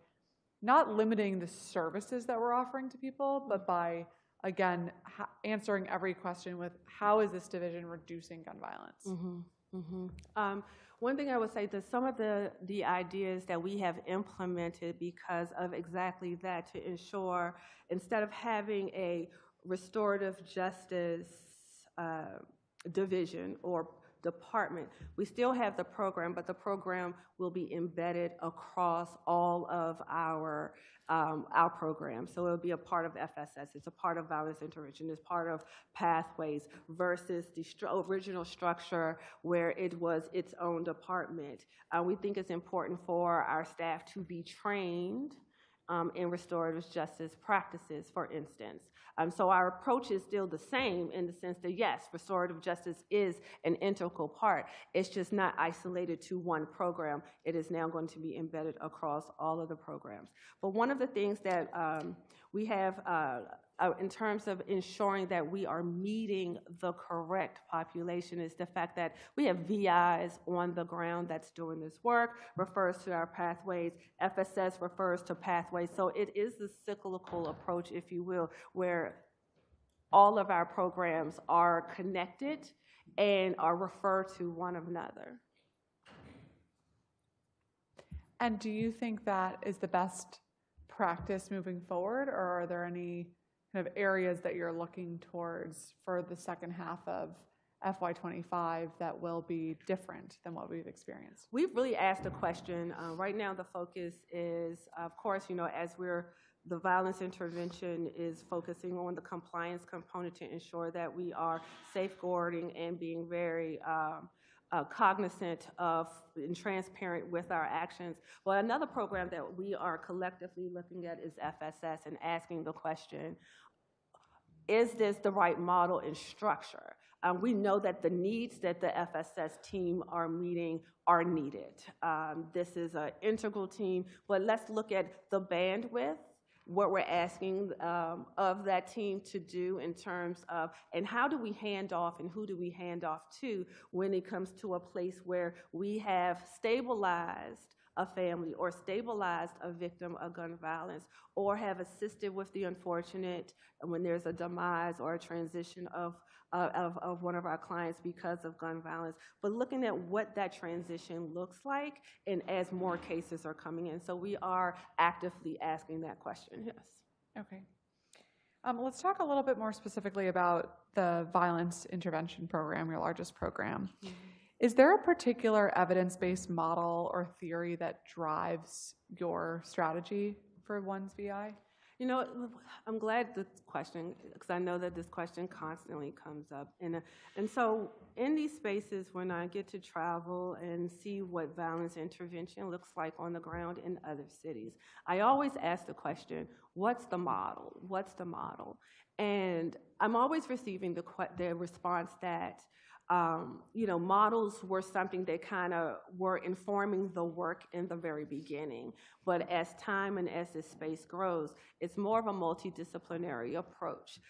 [SPEAKER 2] not limiting the services that we're offering to people, but by, again, answering every question with how is this division reducing gun violence?
[SPEAKER 15] One thing I would say that some of the ideas that we have implemented because of exactly that, to ensure instead of having a restorative justice division or department, we still have the program, but the program will be embedded across all of our programs. So it'll be a part of FSS, it's a part of violence intervention, it's part of pathways versus the original structure where it was its own department. We think it's important for our staff to be trained in restorative justice practices, for instance. So our approach is still the same in the sense that, yes, restorative justice is an integral part. It's just not isolated to one program. It is now going to be embedded across all of the programs. But one of the things that we have in terms of ensuring that we are meeting the correct population is the fact that we have VIs on the ground that's doing this work, refers to our pathways. FSS refers to pathways. So it is the cyclical approach, if you will, where all of our programs are connected and are referred to one another.
[SPEAKER 2] And do you think that is the best practice moving forward, or are there any kind of areas that you're looking towards for the second half of FY25 that will be different than what we've experienced?
[SPEAKER 15] We've really asked a question. Right now, the focus is, of course, as the violence intervention is focusing on the compliance component to ensure that we are safeguarding and being very cognizant of and transparent with our actions. Well, another program that we are collectively looking at is FSS and asking the question, is this the right model and structure? We know that the needs that the FSS team are meeting are needed. This is an integral team, but let's look at the bandwidth, what we're asking of that team to do in terms of, and how do we hand off and who do we hand off to when it comes to a place where we have stabilized a family or stabilized a victim of gun violence or have assisted with the unfortunate when there's a demise or a transition of one of our clients because of gun violence, but looking at what that transition looks like and as more cases are coming in. So we are actively asking that question, yes.
[SPEAKER 2] Okay. Let's talk a little bit more specifically about the violence intervention program, your largest program. Mm-hmm. Is there a particular evidence-based model or theory that drives your strategy for ONSE VI?
[SPEAKER 15] I'm glad this question, because I know that this question constantly comes up. And so in these spaces, when I get to travel and see what violence intervention looks like on the ground in other cities, I always ask the question, what's the model? What's the model? And I'm always receiving the response that models were something that kind of were informing the work in the very beginning. But as time and as this space grows, it's more of a multidisciplinary approach.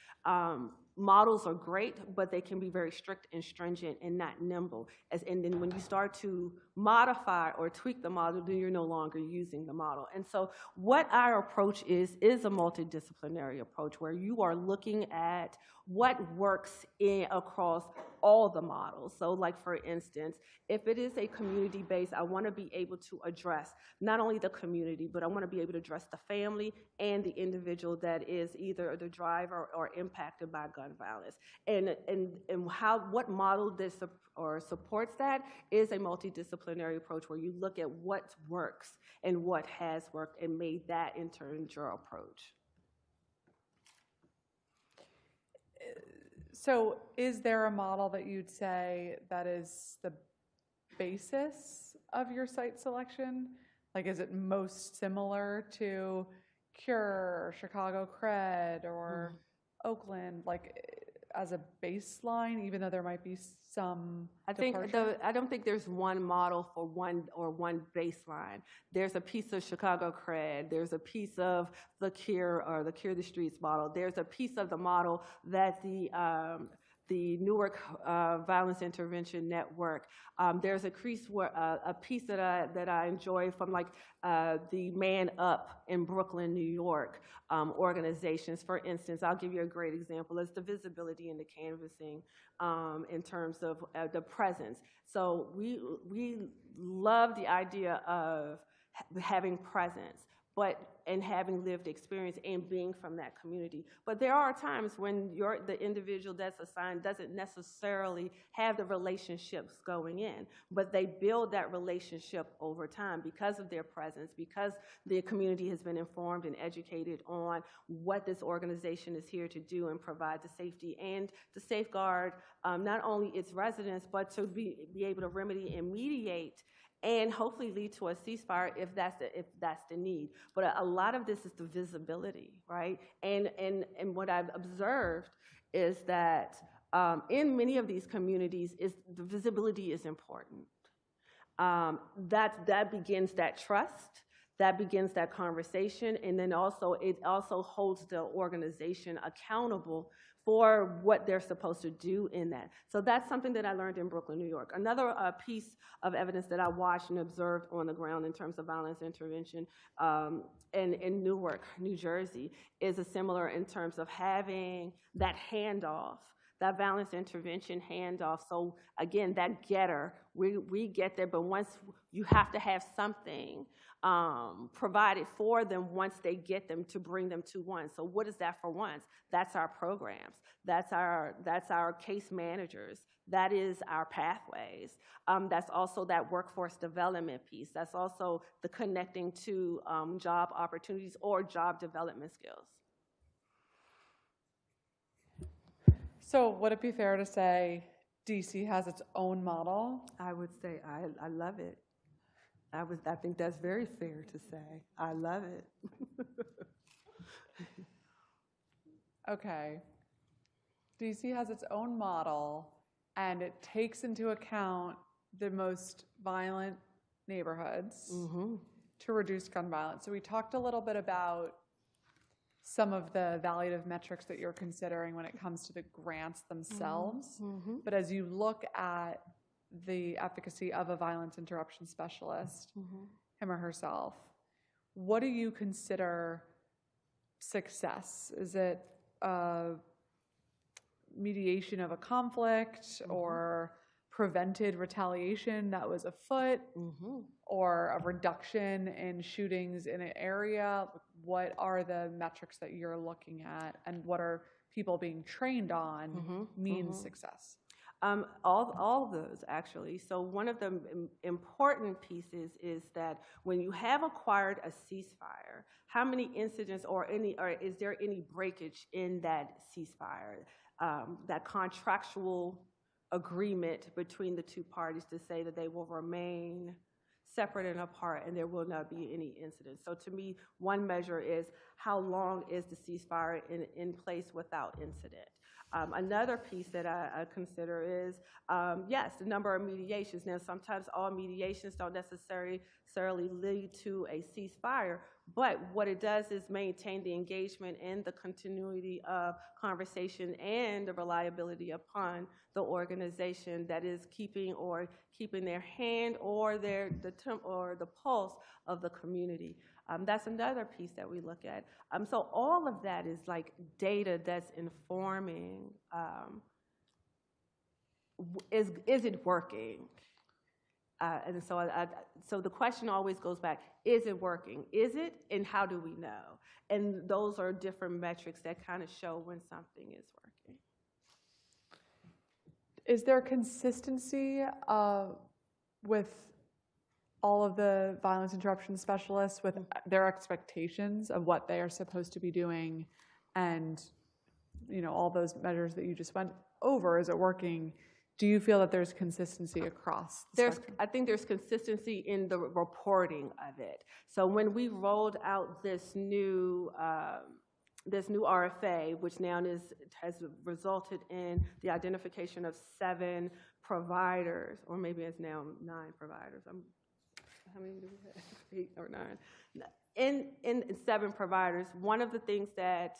[SPEAKER 15] Models are great, but they can be very strict and stringent and not nimble. And then when you start to modify or tweak the model, then you're no longer using the model. And so what our approach is a multidisciplinary approach where you are looking at what works across all the models. So like, for instance, if it is a community-based, I want to be able to address not only the community, but I want to be able to address the family and the individual that is either the driver or impacted by gun violence. And what model this or supports that is a multidisciplinary approach where you look at what works and what has worked and made that in turn your approach.
[SPEAKER 2] So is there a model that you'd say that is the basis of your site selection? Like, is it most similar to Cure or Chicago Cred or Oakland, like as a baseline, even though there might be some departure?
[SPEAKER 15] I don't think there's one model for one baseline. There's a piece of Chicago Cred. There's a piece of the Cure or the Cure the Streets model. There's a piece of the model that the Newark Violence Intervention Network. There's a piece that I enjoy from like the Man Up in Brooklyn, New York organizations. For instance, I'll give you a great example. It's the visibility and the canvassing in terms of the presence. So we love the idea of having presence, and having lived experience and being from that community. But there are times when the individual that's assigned doesn't necessarily have the relationships going in, but they build that relationship over time because of their presence, because the community has been informed and educated on what this organization is here to do and provide the safety and to safeguard not only its residents, but to be able to remedy and mediate and hopefully lead to a ceasefire if that's the need. But a lot of this is the visibility, right? And what I've observed is that in many of these communities, the visibility is important. That begins that trust, that begins that conversation, and then it also holds the organization accountable for what they're supposed to do in that. So that's something that I learned in Brooklyn, New York. Another piece of evidence that I watched and observed on the ground in terms of violence intervention in Newark, New Jersey, is a similar in terms of having that handoff, that violence intervention handoff. So again, that getter, we get there, but once you have to have something provided for them once they get them to bring them to ONSE. So what is that for ONSE? That's our programs. That's our case managers. That is our pathways. That's also that workforce development piece. That's also the connecting to job opportunities or job development skills.
[SPEAKER 2] So would it be fair to say DC has its own model?
[SPEAKER 16] I would say I love it. I think that's very fair to say. I love it.
[SPEAKER 2] Okay. DC has its own model, and it takes into account the most violent neighborhoods to reduce gun violence. So we talked a little bit about some of the evaluative metrics that you're considering when it comes to the grants themselves. But as you look at the efficacy of a violence interruption specialist, him or herself, what do you consider success? Is it mediation of a conflict or prevented retaliation that was afoot or a reduction in shootings in an area? What are the metrics that you're looking at, and what are people being trained on means success?
[SPEAKER 15] All of those, actually. So one of the important pieces is that when you have acquired a ceasefire, how many incidents or is there any breakage in that ceasefire, that contractual agreement between the two parties to say that they will remain separate and apart and there will not be any incidents. So to me, one measure is how long is the ceasefire in place without incident. Another piece that I consider is, yes, the number of mediations. Now, sometimes all mediations don't necessarily lead to a ceasefire, but what it does is maintain the engagement and the continuity of conversation and the reliability upon the organization that is keeping their hand or the pulse of the community. That's another piece that we look at. So all of that is like data that's informing, is it working? And so the question always goes back, is it working? Is it, and how do we know? And those are different metrics that kind of show when something is working.
[SPEAKER 2] Is there consistency with all of the violence interruption specialists with their expectations of what they are supposed to be doing, and all those measures that you just went over? Is it working? Do you feel that there's consistency across the spectrum?
[SPEAKER 15] I think there's consistency in the reporting of it. So when we rolled out this new RFA, which now has resulted in the identification of 7 providers, or maybe it's now 9 providers. how many do we have? 8 or 9. In 7 providers, one of the things that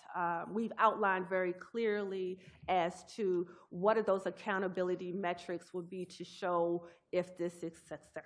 [SPEAKER 15] we've outlined very clearly as to what are those accountability metrics would be to show if this is success,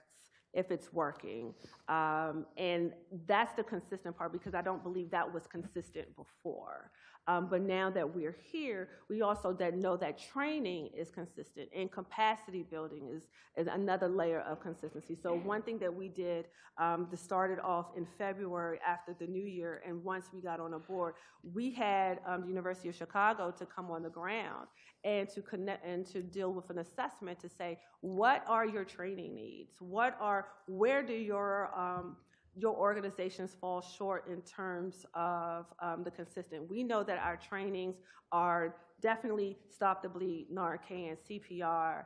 [SPEAKER 15] if it's working. And that's the consistent part, because I don't believe that was consistent before. But now that we're here, we also know that training is consistent, and capacity building is another layer of consistency. So one thing that we did that started off in February after the new year, and once we got on a board, we had the University of Chicago to come on the ground and to connect and to deal with an assessment to say, what are your training needs? Where do your organizations fall short in terms of the consistent? We know that our trainings are definitely Stop the Bleed, Narcan, CPR,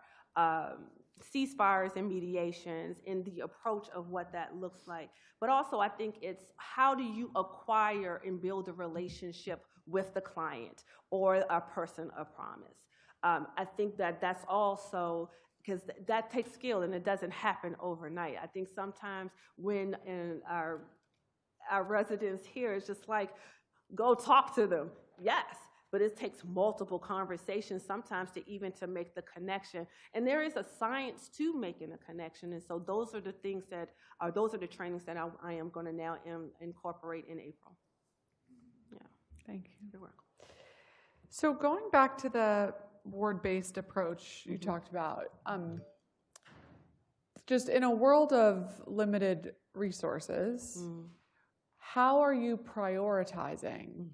[SPEAKER 15] ceasefires and mediations, in the approach of what that looks like. But also, I think it's how do you acquire and build a relationship with the client or a person of promise. I think that that's also, because that takes skill and it doesn't happen overnight. I think sometimes when our residents here, it's just like, go talk to them. Yes, but it takes multiple conversations sometimes to make the connection. And there is a science to making a connection. And so those are the things those are the trainings that I am going to now incorporate in April. Yeah.
[SPEAKER 2] Thank you.
[SPEAKER 15] You're welcome.
[SPEAKER 2] So going back to the ward-based approach you talked about, just in a world of limited resources, how are you prioritizing?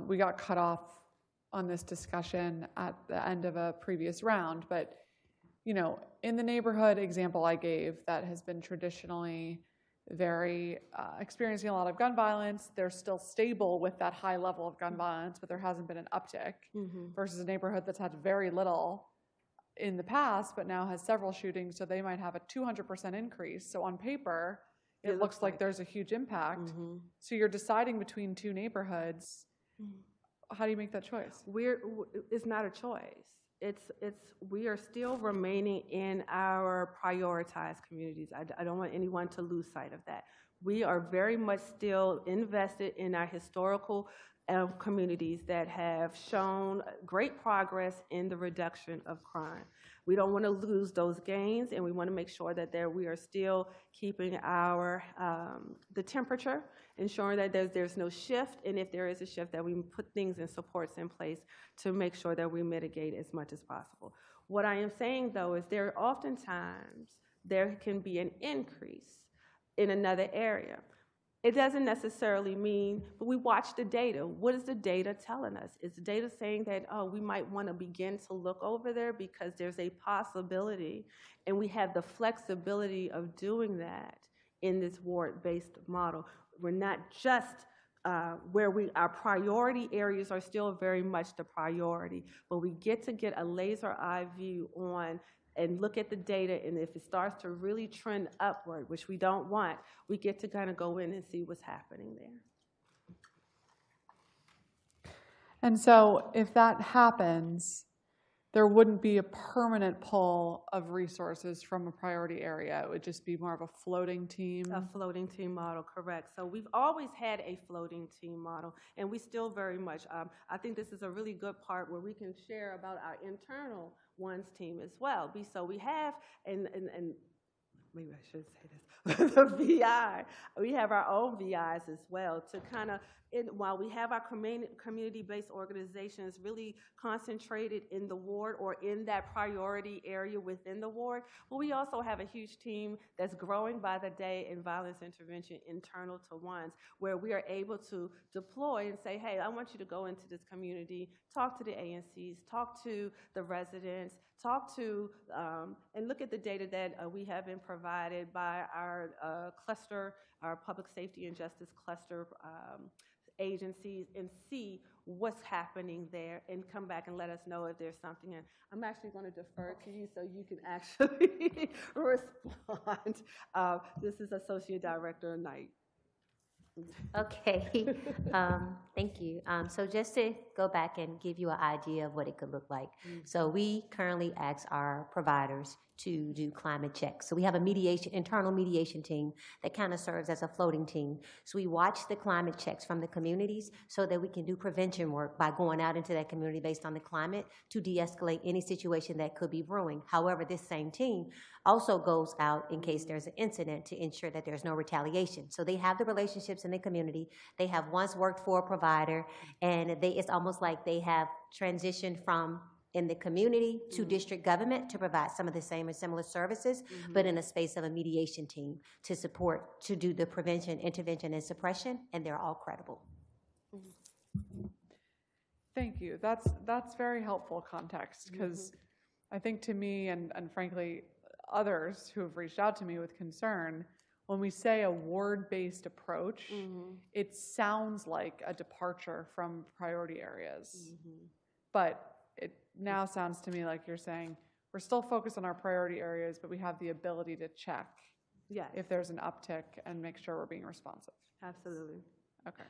[SPEAKER 2] We got cut off on this discussion at the end of a previous round, but in the neighborhood example I gave that has been traditionally very experiencing a lot of gun violence, they're still stable with that high level of gun violence, but there hasn't been an uptick, versus a neighborhood that's had very little in the past, but now has several shootings, so they might have a 200% increase. So on paper, it looks like there's a huge impact. So you're deciding between 2 neighborhoods. How do you make that choice?
[SPEAKER 15] It's not a choice. We are still remaining in our prioritized communities. I don't want anyone to lose sight of that. We are very much still invested in our historical communities that have shown great progress in the reduction of crime. We don't want to lose those gains, and we want to make sure that we are still keeping the temperature, ensuring that there's no shift, and if there is a shift, that we put things and supports in place to make sure that we mitigate as much as possible. What I am saying, though, is oftentimes there can be an increase in another area. It doesn't necessarily mean, but we watch the data. What is the data telling us? Is the data saying that, we might want to begin to look over there because there's a possibility, and we have the flexibility of doing that in this ward-based model. We're not just where our priority areas are still very much the priority, but we get a laser eye view on and look at the data, and if it starts to really trend upward, which we don't want, we get to kind of go in and see what's happening there.
[SPEAKER 2] And so if that happens, there wouldn't be a permanent pull of resources from a priority area. It would just be more of a floating team.
[SPEAKER 15] A floating team model, correct. So we've always had a floating team model, and we still very much, I think this is a really good part where we can share about our internal ONSE team as well. So we have, and maybe I should say this, the VI, we have our own VIs as well to kind of, while we have our community-based organizations really concentrated in the ward or in that priority area within the ward, but we also have a huge team that's growing by the day in violence intervention internal to ONSE, where we are able to deploy and say, hey, I want you to go into this community, talk to the ANCs, talk to the residents, talk to, and look at the data that we have been provided by our cluster, our public safety and justice cluster agencies, and see what's happening there and come back and let us know if there's something. And I'm actually going to defer to you so you can actually respond. This is Associate Director Knight.
[SPEAKER 14] Okay, thank you. So just to go back and give you an idea of what it could look like. So we currently ask our providers to do climate checks. So we have a internal mediation team that kind of serves as a floating team. So we watch the climate checks from the communities so that we can do prevention work by going out into that community based on the climate to de-escalate any situation that could be brewing. However, this same team also goes out in case there's an incident to ensure that there's no retaliation. So they have the relationships in the community. They have once worked for a provider, and it's almost like they have transitioned from in the community to district government to provide some of the same or similar services, but in a space of a mediation team to support, to do the prevention, intervention, and suppression, and they're all credible.
[SPEAKER 2] Thank you. That's very helpful context, because I think to me and frankly others who have reached out to me with concern, when we say a ward-based approach, it sounds like a departure from priority areas. But it now sounds to me like you're saying we're still focused on our priority areas, but we have the ability to check if there's an uptick and make sure we're being responsive.
[SPEAKER 15] Absolutely.
[SPEAKER 2] Okay.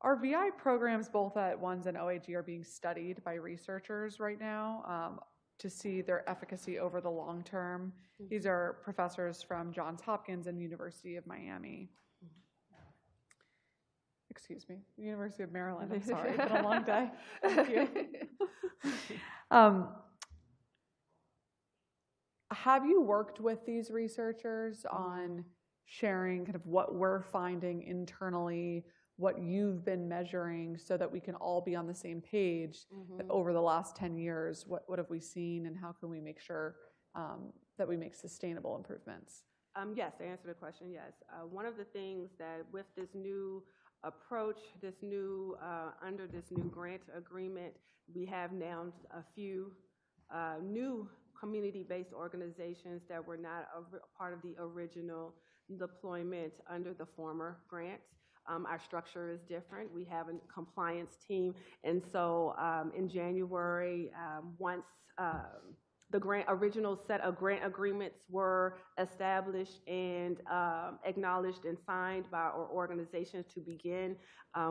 [SPEAKER 2] Our VI programs, both at ONSE and OAG, are being studied by researchers right now to see their efficacy over the long term. These are professors from Johns Hopkins and University of Miami. Excuse me, University of Maryland, I'm sorry, it's been a long day. Thank you. Have you worked with these researchers on sharing kind of what we're finding internally, what you've been measuring, so that we can all be on the same page that over the last 10 years, what have we seen and how can we make sure that we make sustainable improvements?
[SPEAKER 15] Yes, to answer the question, yes. One of the things that with this new approach, under this new grant agreement, we have now a few new community-based organizations that were not a part of the original deployment under the former grant. Our structure is different. We have a compliance team, and so in January, once the original set of grant agreements were established and acknowledged and signed by our organizations to begin,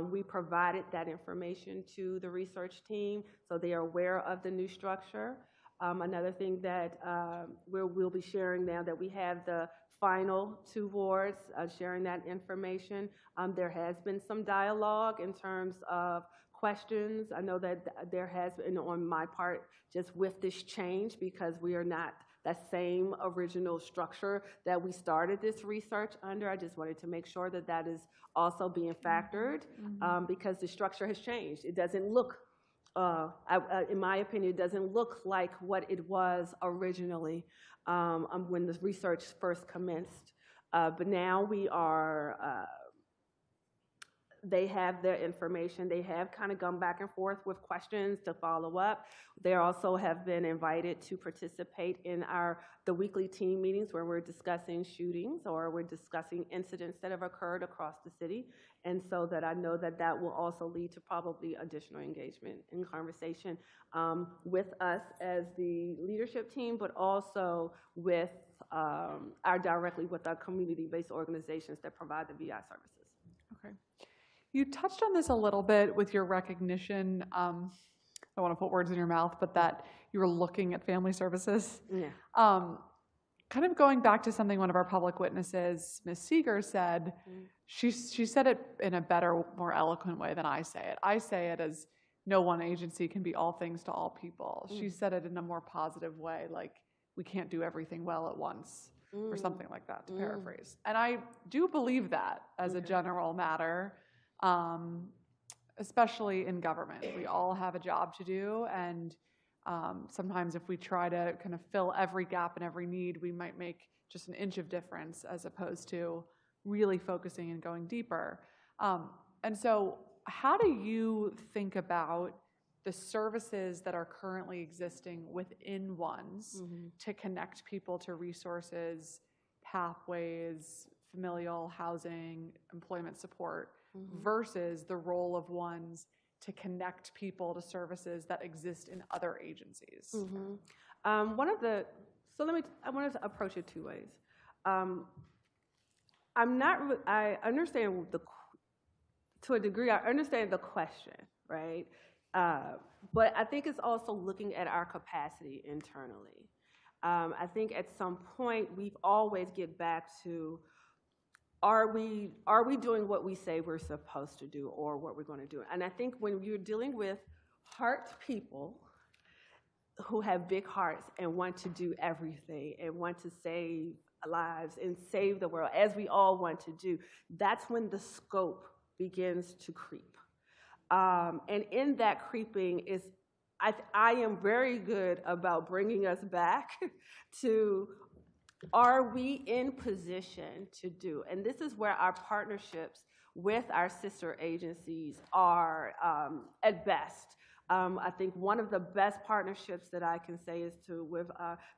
[SPEAKER 15] we provided that information to the research team so they are aware of the new structure. Another thing that we'll be sharing now that we have the final 2 wards, sharing that information. There has been some dialogue in terms of questions. I know that there has been on my part just with this change, because we are not that same original structure that we started this research under. I just wanted to make sure that that is also being factored because the structure has changed. It doesn't look, in my opinion, it doesn't look like what it was originally when the research first commenced. But now we are, they have their information. They have kind of gone back and forth with questions to follow up. They also have been invited to participate in the weekly team meetings where we're discussing shootings or we're discussing incidents that have occurred across the city. And so that I know that that will also lead to probably additional engagement and conversation with us as the leadership team, but also with directly with our community-based organizations that provide the VI services.
[SPEAKER 2] Okay. You touched on this a little bit with your recognition. I don't want to put words in your mouth, but that you were looking at family services.
[SPEAKER 15] Yeah.
[SPEAKER 2] Kind of going back to something one of our public witnesses, Ms. Seeger, said, she said it in a better, more eloquent way than I say it. I say it as no one agency can be all things to all people. She said it in a more positive way, like we can't do everything well at once, or something like that, to paraphrase. And I do believe that as a general matter. Especially in government. We all have a job to do, and sometimes if we try to kind of fill every gap and every need, we might make just an inch of difference as opposed to really focusing and going deeper. And so how do you think about the services that are currently existing within ONSE to connect people to resources, pathways, familial housing, employment support, versus the role of ONSE to connect people to services that exist in other agencies?
[SPEAKER 15] I wanted to approach it 2 ways. I understand to a degree, I understand the question, right? But I think it's also looking at our capacity internally. I think at some point we've always get back to, are we doing what we say we're supposed to do or what we're going to do? And I think when you're dealing with heart people who have big hearts and want to do everything and want to save lives and save the world, as we all want to do, that's when the scope begins to creep. And in that creeping is, I am very good about bringing us back to, are we in position to do? And this is where our partnerships with our sister agencies are at best. I think one of the best partnerships that I can say is with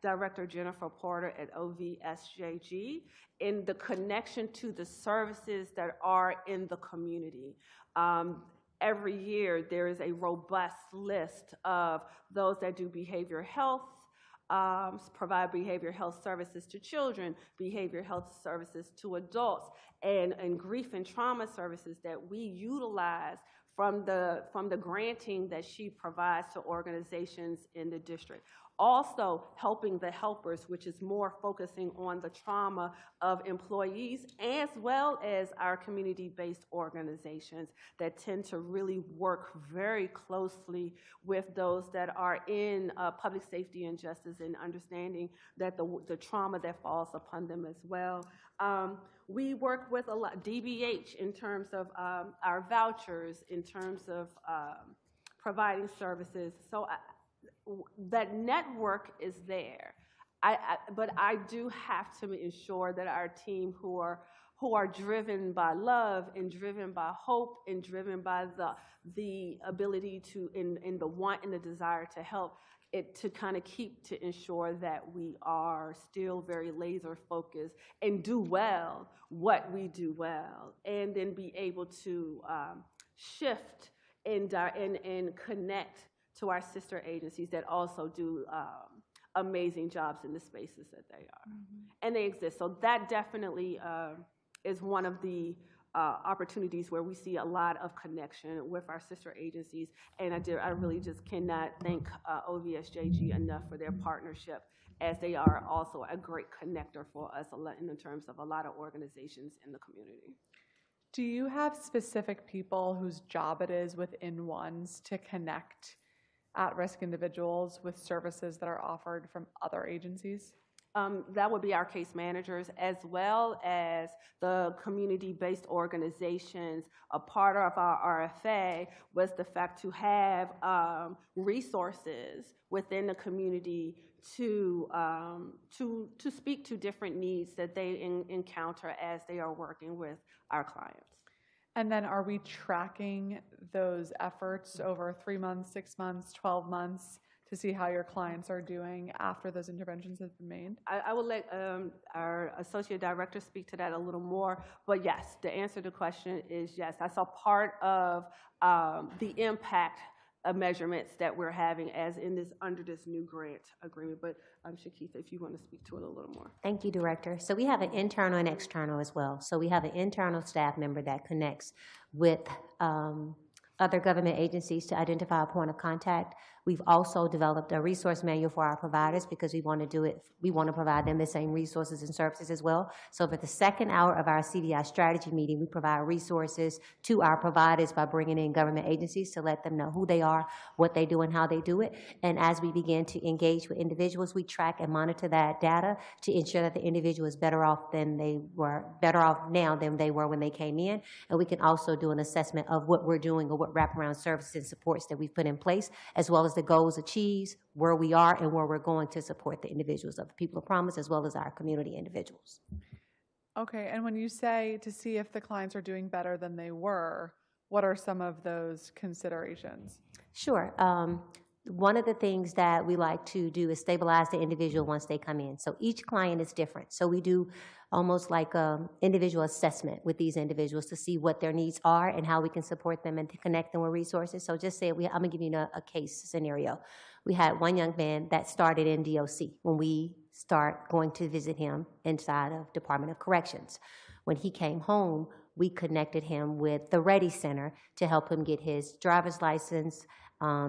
[SPEAKER 15] Director Jennifer Porter at OVSJG in the connection to the services that are in the community. Every year there is a robust list of those that do behavioral health, provide behavioral health services to children, behavioral health services to adults, and grief and trauma services that we utilize from the granting that she provides to organizations in the district. Also helping the helpers, which is more focusing on the trauma of employees, as well as our community-based organizations that tend to really work very closely with those that are in public safety and justice, and understanding that the trauma that falls upon them as well. We work with a lot, DBH, in terms of our vouchers, in terms of providing services. So that network is there. But I do have to ensure that our team who are driven by love and driven by hope and driven by the ability to, in the want and the desire to help, it to kind of to ensure that we are still very laser focused and do well what we do well, and then be able to shift and connect to our sister agencies that also do amazing jobs in the spaces that they are. And they exist. So that definitely is one of the opportunities where we see a lot of connection with our sister agencies. And I really just cannot thank OVSJG enough for their partnership, as they are also a great connector for us in terms of a lot of organizations in the community.
[SPEAKER 2] Do you have specific people whose job it is within ONSE to connect at-risk individuals with services that are offered from other agencies?
[SPEAKER 15] That would be our case managers, as well as the community-based organizations. A part of our RFA was the fact to have resources within the community to speak to different needs that they encounter as they are working with our clients.
[SPEAKER 2] And then are we tracking those efforts over 3 months, 6 months, 12 months to see how your clients are doing after those interventions have been made?
[SPEAKER 15] I will let our associate director speak to that a little more. But yes, the answer to the question is yes. I saw part of the impact of measurements that we're having as under this new grant agreement. But Shakitha, if you want to speak to it a little more.
[SPEAKER 14] Thank you, Director. So we have an internal and external as well. So we have an internal staff member that connects with other government agencies to identify a point of contact. We've also developed a resource manual for our providers because we want to provide them the same resources and services as well. So for the second hour of our CDI strategy meeting, we provide resources to our providers by bringing in government agencies to let them know who they are, what they do, and how they do it. And as we begin to engage with individuals, we track and monitor that data to ensure that the individual is better off now than they were when they came in. And we can also do an assessment of what we're doing or what wraparound services and supports that we've put in place, as well as the goals achieved, where we are, and where we're going to support the individuals of the People of Promise, as well as our community individuals.
[SPEAKER 2] Okay, and when you say to see if the clients are doing better than they were, what are some of those considerations?
[SPEAKER 14] Sure. One of the things that we like to do is stabilize the individual once they come in. So each client is different. So we do almost like an individual assessment with these individuals to see what their needs are and how we can support them and to connect them with resources. So just say, I'm going to give you a case scenario. We had one young man that started in DOC when we start going to visit him inside of Department of Corrections. When he came home, we connected him with the Ready Center to help him get his driver's license,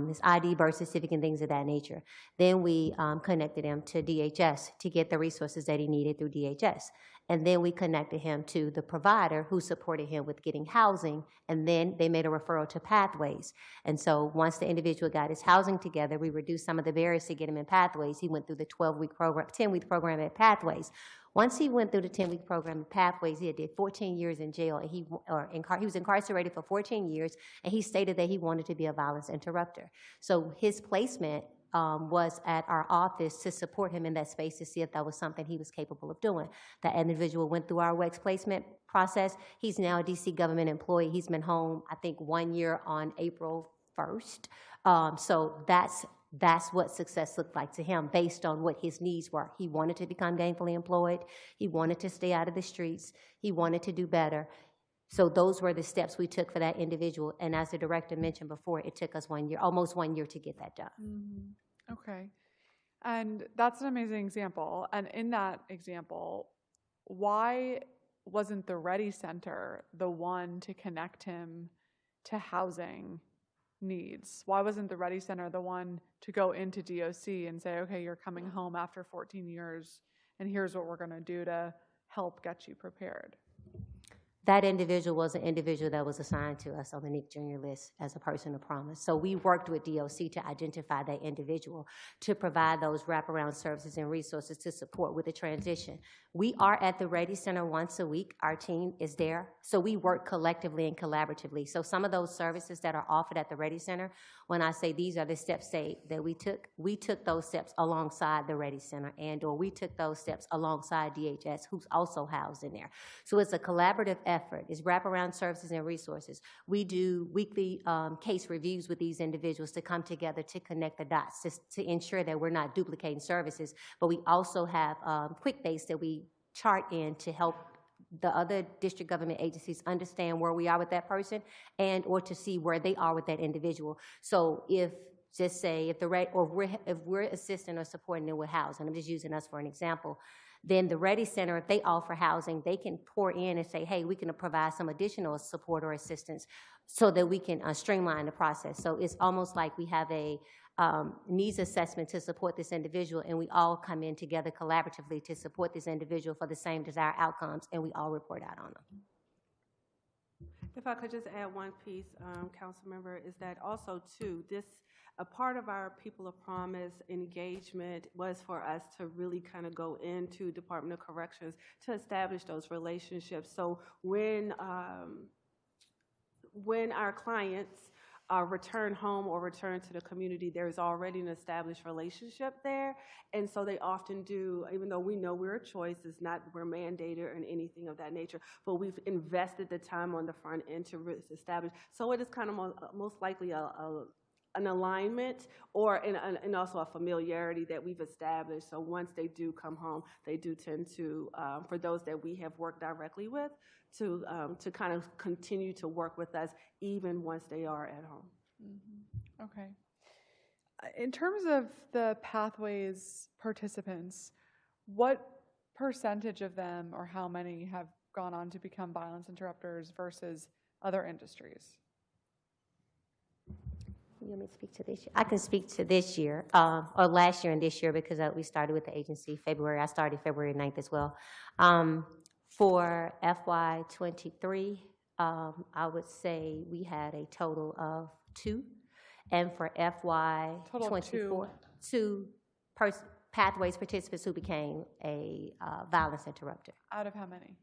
[SPEAKER 14] his ID, birth certificate, and things of that nature. Then we connected him to DHS to get the resources that he needed through DHS. And then we connected him to the provider who supported him with getting housing, and then they made a referral to Pathways. And so once the individual got his housing together, we reduced some of the barriers to get him in Pathways. He went through the 12-week program, 10-week program at Pathways. Once he went through the 10-week program at Pathways, he did 14 years in jail, and he was incarcerated for 14 years, and he stated that he wanted to be a violence interrupter. So his placement was at our office to support him in that space to see if that was something he was capable of doing. That individual went through our WEX placement process. He's now a DC government employee. He's been home, I think, 1 year on April 1st. So that's what success looked like to him based on what his needs were. He wanted to become gainfully employed. He wanted to stay out of the streets. He wanted to do better. So those were the steps we took for that individual. And as the director mentioned before, it took us 1 year, almost 1 year to get that done.
[SPEAKER 2] Mm-hmm. Okay. And that's an amazing example. And in that example, why wasn't the Ready Center the one to connect him to housing needs? Why wasn't the Ready Center the one to go into DOC and say, okay, you're coming home after 14 years, and here's what we're going to do to help get you prepared?
[SPEAKER 14] That individual was an individual that was assigned to us on the Nick Jr. list as a person of promise. So we worked with DOC to identify that individual to provide those wraparound services and resources to support with the transition. We are at the Ready Center once a week. Our team is there. So we work collectively and collaboratively. So some of those services that are offered at the Ready Center, when I say these are the steps that we took those steps alongside the Ready Center, or we took those steps alongside DHS, who's also housed in there. So it's a collaborative effort. It's wraparound services and resources. We do weekly case reviews with these individuals to come together to connect the dots, to ensure that we're not duplicating services. But we also have quick base that we chart in to help the other district government agencies understand where we are with that person or to see where they are with that individual. So if we're assisting or supporting them with housing, I'm just using us for an example, then the Ready Center, if they offer housing, they can pour in and say, hey, we can provide some additional support or assistance so that we can streamline the process. So it's almost like we have a needs assessment to support this individual, and we all come in together collaboratively to support this individual for the same desired outcomes, and we all report out on them.
[SPEAKER 15] If I could just add one piece, Council Member, is that also too, a part of our People of Promise engagement was for us to really kind of go into Department of Corrections to establish those relationships. So when our clients return home or return to the community, there's already an established relationship there. And so they often do, even though we know we're a choice, we're mandated or anything of that nature, but we've invested the time on the front end to establish. So it is kind of most likely an alignment and also a familiarity that we've established. So once they do come home, they do tend to, for those that we have worked directly with, to kind of continue to work with us even once they are at home.
[SPEAKER 2] Mm-hmm. Okay. In terms of the Pathways participants, what percentage of them or how many have gone on to become violence interrupters versus other industries?
[SPEAKER 14] You want me to speak to this year? I can speak to this year, or last year and this year, because we started with the agency February. I started February 9th as well. For FY23, I would say we had a total of 2. And for FY24, 2 Pathways participants who became a violence interrupter.
[SPEAKER 2] Out of how many?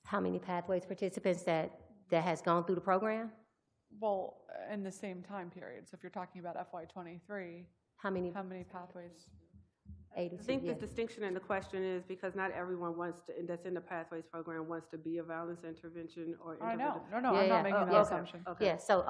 [SPEAKER 14] How many Pathways participants that has gone through the program?
[SPEAKER 2] Well, in the same time period. So if you're talking about FY23,
[SPEAKER 14] how many
[SPEAKER 2] Pathways?
[SPEAKER 15] I think the distinction in the question is because not everyone that's in the Pathways program wants to be a violence intervention or intervention.
[SPEAKER 2] I know. I'm not making that assumption.
[SPEAKER 14] Okay. Yeah. So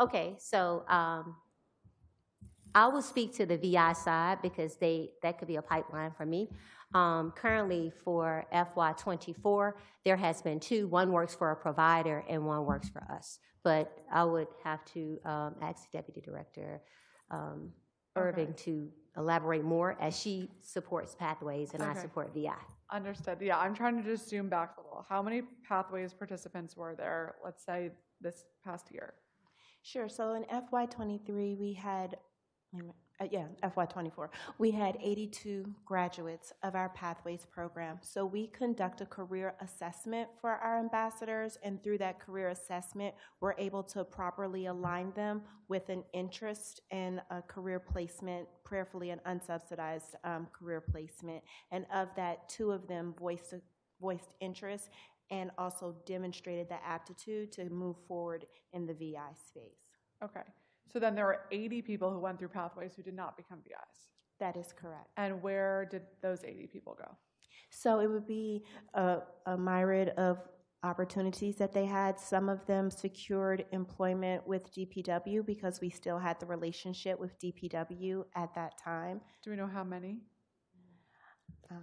[SPEAKER 14] I will speak to the VI side because that could be a pipeline for me. Currently for FY24, there has been 2. One works for a provider and one works for us. But I would have to ask the Deputy Director Irving to elaborate more as she supports Pathways and I support VI.
[SPEAKER 2] Understood. Yeah, I'm trying to just zoom back a little. How many Pathways participants were there, let's say, this past year?
[SPEAKER 24] Sure. So in FY23, we had, FY24, we had 82 graduates of our Pathways program. So we conduct a career assessment for our ambassadors, and through that career assessment, we're able to properly align them with an interest in a career placement, prayerfully an unsubsidized career placement. And of that, 2 of them voiced interest and also demonstrated the aptitude to move forward in the VI space.
[SPEAKER 2] Okay. So then there are 80 people who went through Pathways who did not become VIs.
[SPEAKER 24] That is correct.
[SPEAKER 2] And where did those 80 people go?
[SPEAKER 24] So it would be a myriad of opportunities that they had. Some of them secured employment with DPW because we still had the relationship with DPW at that time.
[SPEAKER 2] Do we know how many?
[SPEAKER 24] I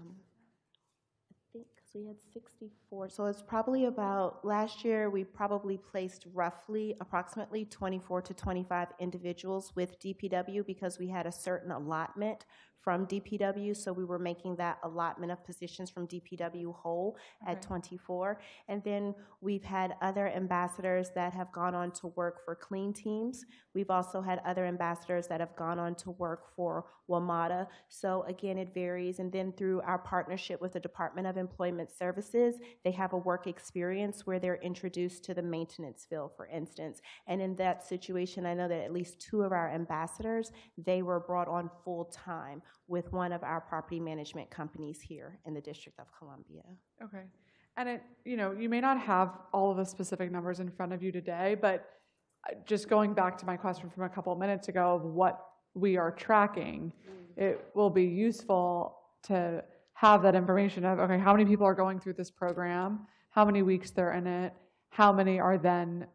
[SPEAKER 24] think because we had 64. So it's probably about, last year we probably placed approximately 24 to 25 individuals with DPW because we had a certain allotment from DPW, so we were making that allotment of positions from DPW whole at 24. And then we've had other ambassadors that have gone on to work for clean teams. We've also had other ambassadors that have gone on to work for WMATA. So again, it varies. And then through our partnership with the Department of Employment Services, they have a work experience where they're introduced to the maintenance field, for instance. And in that situation, I know that at least 2 of our ambassadors, they were brought on full time with one of our property management companies here in the District of Columbia.
[SPEAKER 2] Okay. And you may not have all of the specific numbers in front of you today, but just going back to my question from a couple of minutes ago of what we are tracking, it will be useful to have that information of, okay, how many people are going through this program, how many weeks they're in it, how many are then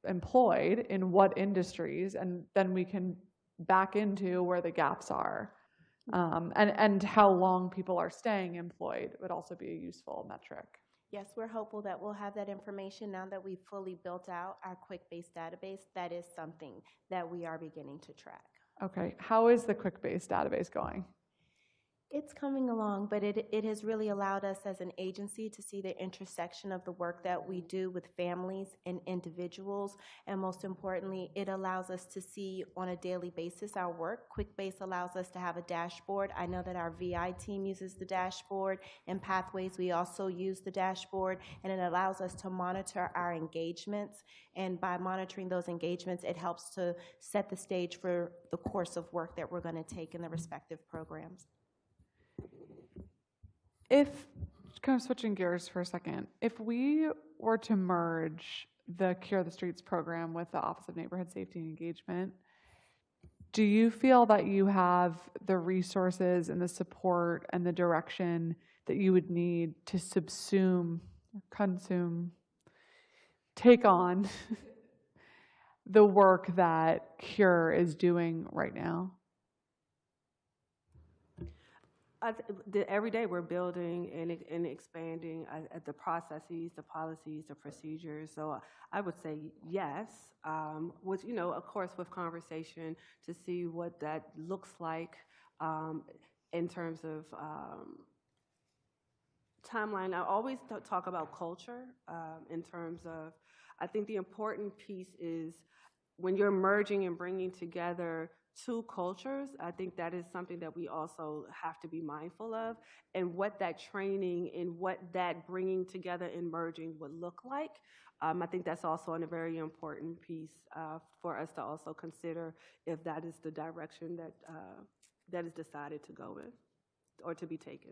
[SPEAKER 2] employed in what industries, and then we can back into where the gaps are. And how long people are staying employed would also be a useful metric.
[SPEAKER 24] Yes, we're hopeful that we'll have that information now that we've fully built out our QuickBase database. That is something that we are beginning to track.
[SPEAKER 2] Okay, how is the QuickBase database going?
[SPEAKER 24] It's coming along, but it has really allowed us as an agency to see the intersection of the work that we do with families and individuals. And most importantly, it allows us to see on a daily basis our work. QuickBase allows us to have a dashboard. I know that our VI team uses the dashboard. In Pathways, we also use the dashboard, and it allows us to monitor our engagements. And by monitoring those engagements, it helps to set the stage for the course of work that we're going to take in the respective programs.
[SPEAKER 2] If, kind of switching gears for a second, if we were to merge the Cure the Streets program with the Office of Neighborhood Safety and Engagement, do you feel that you have the resources and the support and the direction that you would need to take on the work that Cure is doing right now?
[SPEAKER 15] Every day we're building and expanding the processes, the policies, the procedures. So I would say yes, with, of course, with conversation to see what that looks like in terms of timeline. I always talk about culture in terms of, I think the important piece is when you're merging and bringing together 2 cultures, I think that is something that we also have to be mindful of, and what that training and what that bringing together and merging would look like. I think that's also a very important piece for us to also consider if that is the direction that that is decided to go in or to be taken.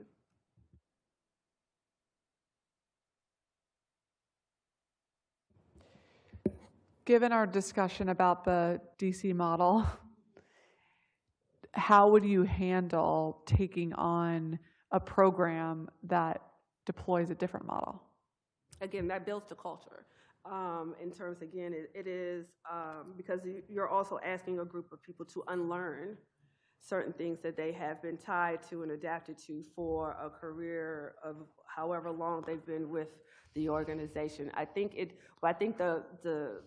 [SPEAKER 2] Given our discussion about the DC model, how would you handle taking on a program that deploys a different model?
[SPEAKER 15] Again, that builds the culture. In terms, again, it is because you're also asking a group of people to unlearn certain things that they have been tied to and adapted to for a career of however long they've been with the organization. I think the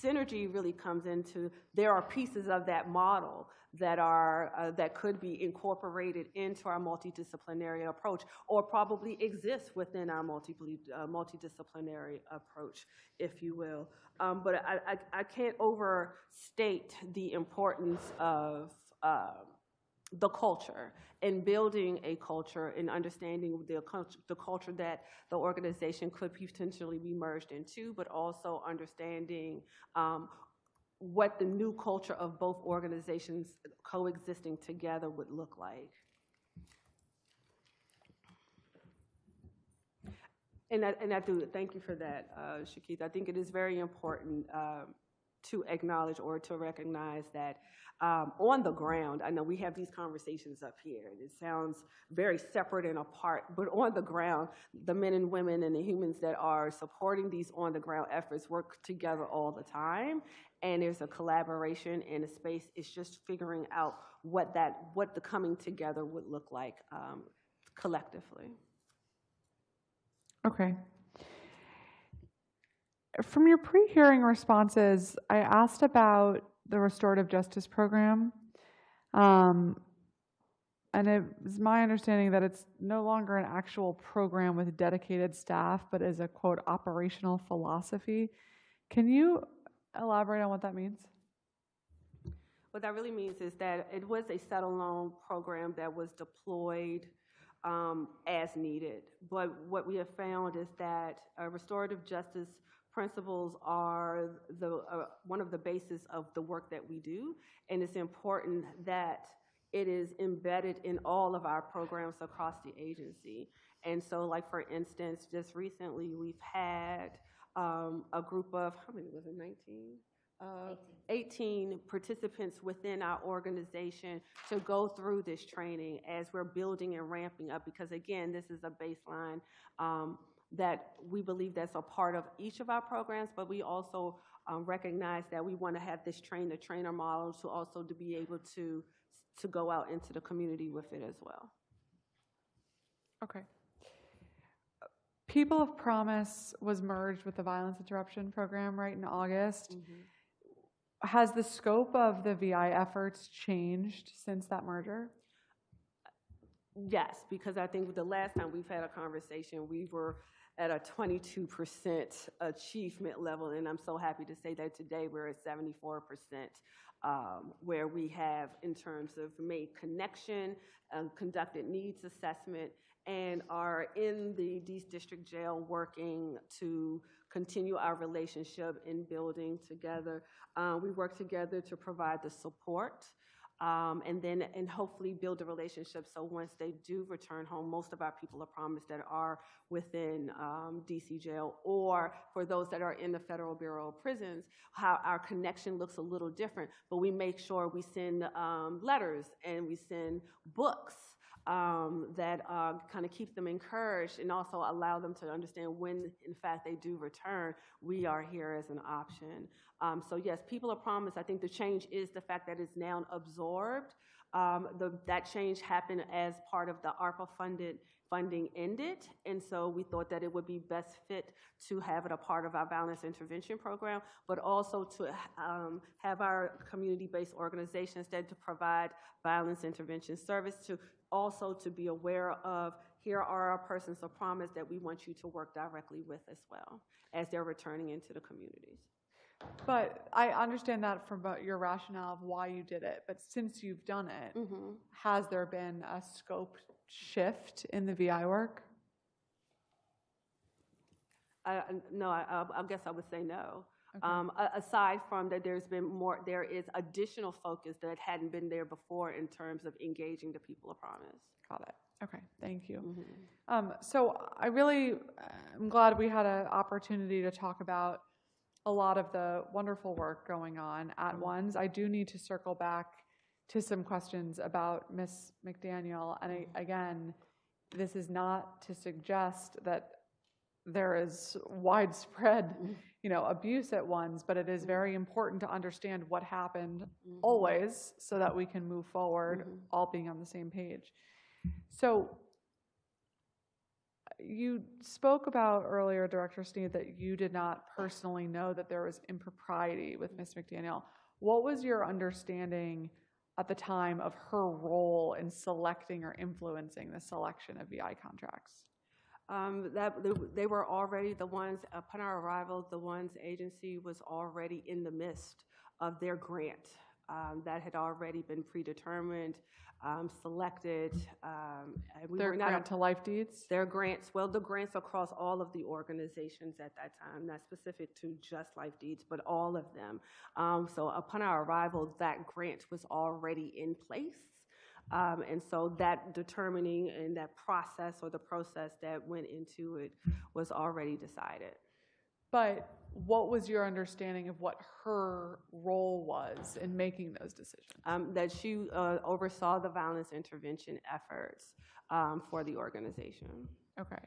[SPEAKER 15] synergy really comes into, there are pieces of that model that could be incorporated into our multidisciplinary approach, or probably exist within our multidisciplinary approach, if you will. But I can't overstate the importance of the culture and building a culture and understanding the culture that the organization could potentially be merged into, but also understanding what the new culture of both organizations coexisting together would look like. And I do thank you for that, Shakith. I think it is very important to acknowledge or to recognize that on the ground, I know we have these conversations up here, and it sounds very separate and apart, but on the ground, the men and women and the humans that are supporting these on-the-ground efforts work together all the time, and there's a collaboration and a space. It's just figuring out what the coming together would look like collectively.
[SPEAKER 2] Okay. From your pre-hearing responses, I asked about the restorative justice program. And it is my understanding that it's no longer an actual program with dedicated staff, but is a, quote, operational philosophy. Can you elaborate on what that means?
[SPEAKER 15] What that really means is that it was a settle-alone program that was deployed as needed. But what we have found is that restorative justice principles are one of the bases of the work that we do, and it's important that it is embedded in all of our programs across the agency. And so, like, for instance, just recently we've had a group of, how many was it, 19? 18 participants within our organization to go through this training as we're building and ramping up, because again, this is a baseline that we believe that's a part of each of our programs, but we also recognize that we want to have this train-the-trainer model to also to be able to go out into the community with it as well.
[SPEAKER 2] Okay. People of Promise was merged with the violence interruption program right in August. Mm-hmm. Has the scope of the VI efforts changed since that merger?
[SPEAKER 15] Yes, because I think the last time we've had a conversation, we were at a 22% achievement level, and I'm so happy to say that today we're at 74%, where we have, in terms of made connection, conducted needs assessment, and are in the East District Jail working to continue our relationship in building together. We work together to provide the support, and hopefully build a relationship so once they do return home, most of our people of promise that are within DC jail, or for those that are in the Federal Bureau of Prisons, how our connection looks a little different, but we make sure we send letters and we send books that kind of keep them encouraged and also allow them to understand when, in fact, they do return, we are here as an option. So yes, people of promise, I think the change is the fact that it's now absorbed. That change happened as part of the ARPA funding ended, and so we thought that it would be best fit to have it a part of our violence intervention program, but also to have our community-based organizations that to provide violence intervention service, to also to be aware of, here are our persons of promise that we want you to work directly with as well as they're returning into the communities.
[SPEAKER 2] But I understand that from your rationale of why you did it, but since you've done it, mm-hmm. has there been a scope shift in the VI work?
[SPEAKER 15] No, I guess I would say no. Okay. Aside from that, there is additional focus that hadn't been there before in terms of engaging the people of promise.
[SPEAKER 2] Got it. Okay, thank you. Mm-hmm. So I'm glad we had an opportunity to talk about a lot of the wonderful work going on at ONSE. I do need to circle back to some questions about Ms. McDaniel. And again, this is not to suggest that there is widespread, abuse at ONSE, but it is very important to understand what happened always so that we can move forward, all being on the same page. So you spoke about earlier, Director Sneed, that you did not personally know that there was impropriety with Ms. McDaniel. What was your understanding at the time of her role in selecting or influencing the selection of VI contracts?
[SPEAKER 15] They were already the ones, upon our arrival, the ones agency was already in the midst of their grant that had already been predetermined, selected. And
[SPEAKER 2] Their grant to life deeds?
[SPEAKER 15] Their grants, well, the grants across all of the organizations at that time, not specific to just life deeds, but all of them. So upon our arrival, that grant was already in place. And so that determining and that process or the process that went into it was already decided.
[SPEAKER 2] But what was your understanding of what her role was in making those decisions?
[SPEAKER 15] That she oversaw the violence intervention efforts for the organization.
[SPEAKER 2] Okay.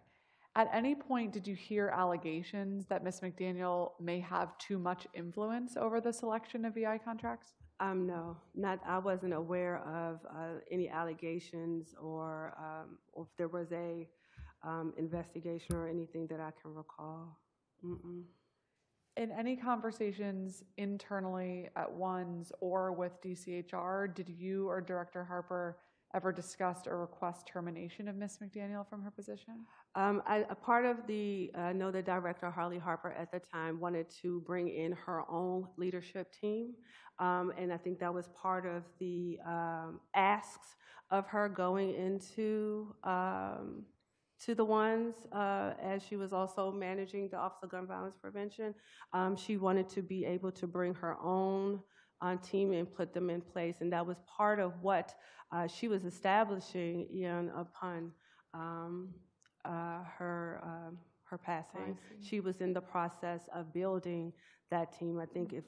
[SPEAKER 2] At any point, did you hear allegations that Ms. McDaniel may have too much influence over the selection of VI contracts?
[SPEAKER 15] No, I wasn't aware of any allegations or if there was a investigation or anything that I can recall. Mm-mm.
[SPEAKER 2] In any conversations internally at ONSE or with DCHR, did you or Director Harper ever discuss or request termination of Ms. McDaniel from her position?
[SPEAKER 15] A part of I know the Director, Harley Harper, at the time wanted to bring in her own leadership team. And I think that was part of the asks of her going into to the ones as she was also managing the Office of Gun Violence Prevention. She wanted to be able to bring her own team and put them in place. And that was part of what she was establishing upon her passing. She was in the process of building that team. I think if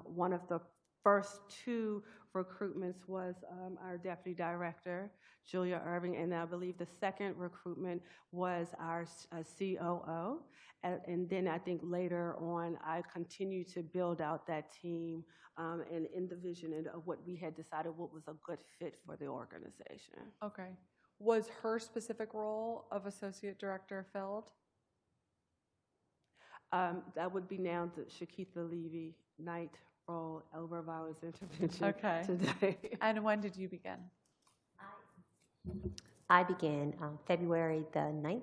[SPEAKER 15] one of the first two recruitments was our deputy director, Julia Irving, and I believe the second recruitment was our COO. And then I think later on, I continued to build out that team and in the vision of what we had decided what was a good fit for the organization.
[SPEAKER 2] Okay. Was her specific role of associate director filled?
[SPEAKER 15] That would be now the Shakitha Levy Knight role over violence intervention today.
[SPEAKER 2] And when did you begin?
[SPEAKER 14] I began February the 9th.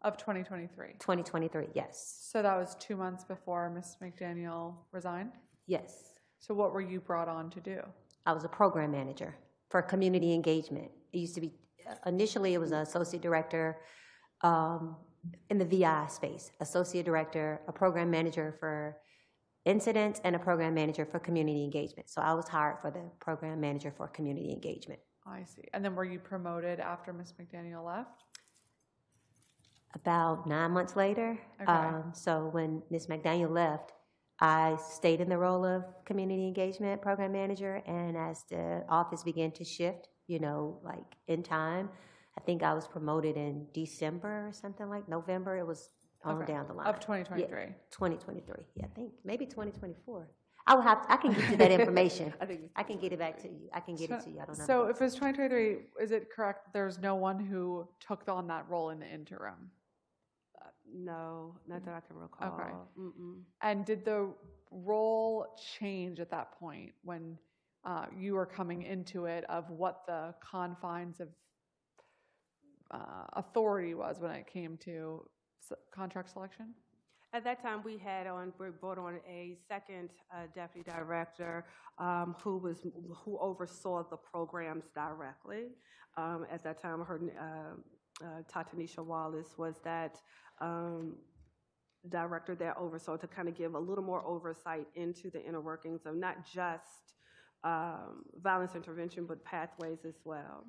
[SPEAKER 2] Of 2023?
[SPEAKER 14] 2023, yes.
[SPEAKER 2] So that was 2 months before Ms. McDaniel resigned?
[SPEAKER 14] Yes.
[SPEAKER 2] So what were you brought on to do?
[SPEAKER 14] I was a program manager for community engagement. It used to be, initially it was an associate director in the VI space, associate director, a program manager for incidents, and a program manager for community engagement. So I was hired for the program manager for community engagement.
[SPEAKER 2] I see. And then were you promoted after Ms. McDaniel left?
[SPEAKER 14] About 9 months later.
[SPEAKER 2] Okay.
[SPEAKER 14] So when Ms. McDaniel left, I stayed in the role of community engagement program manager, and as the office began to shift, like in time, I think I was promoted in December or something like November. It was on down the line.
[SPEAKER 2] Of 2023?
[SPEAKER 14] Yeah, 2023. Yeah, I think maybe 2024. I can get you that information. I can get it back to you. I can get it to you. I don't know.
[SPEAKER 2] So if it was 2023, is it correct that there's no one who took on that role in the interim?
[SPEAKER 15] No, not that I can recall.
[SPEAKER 2] Okay.
[SPEAKER 15] Mm-mm.
[SPEAKER 2] And did the role change at that point when you were coming into it of what the confines of authority was when it came to contract selection?
[SPEAKER 15] At that time, we brought on a second deputy director who oversaw the programs directly. At that time, her Tatanisha Wallace was that director that oversaw to kind of give a little more oversight into the inner workings of not just violence intervention, but pathways as well.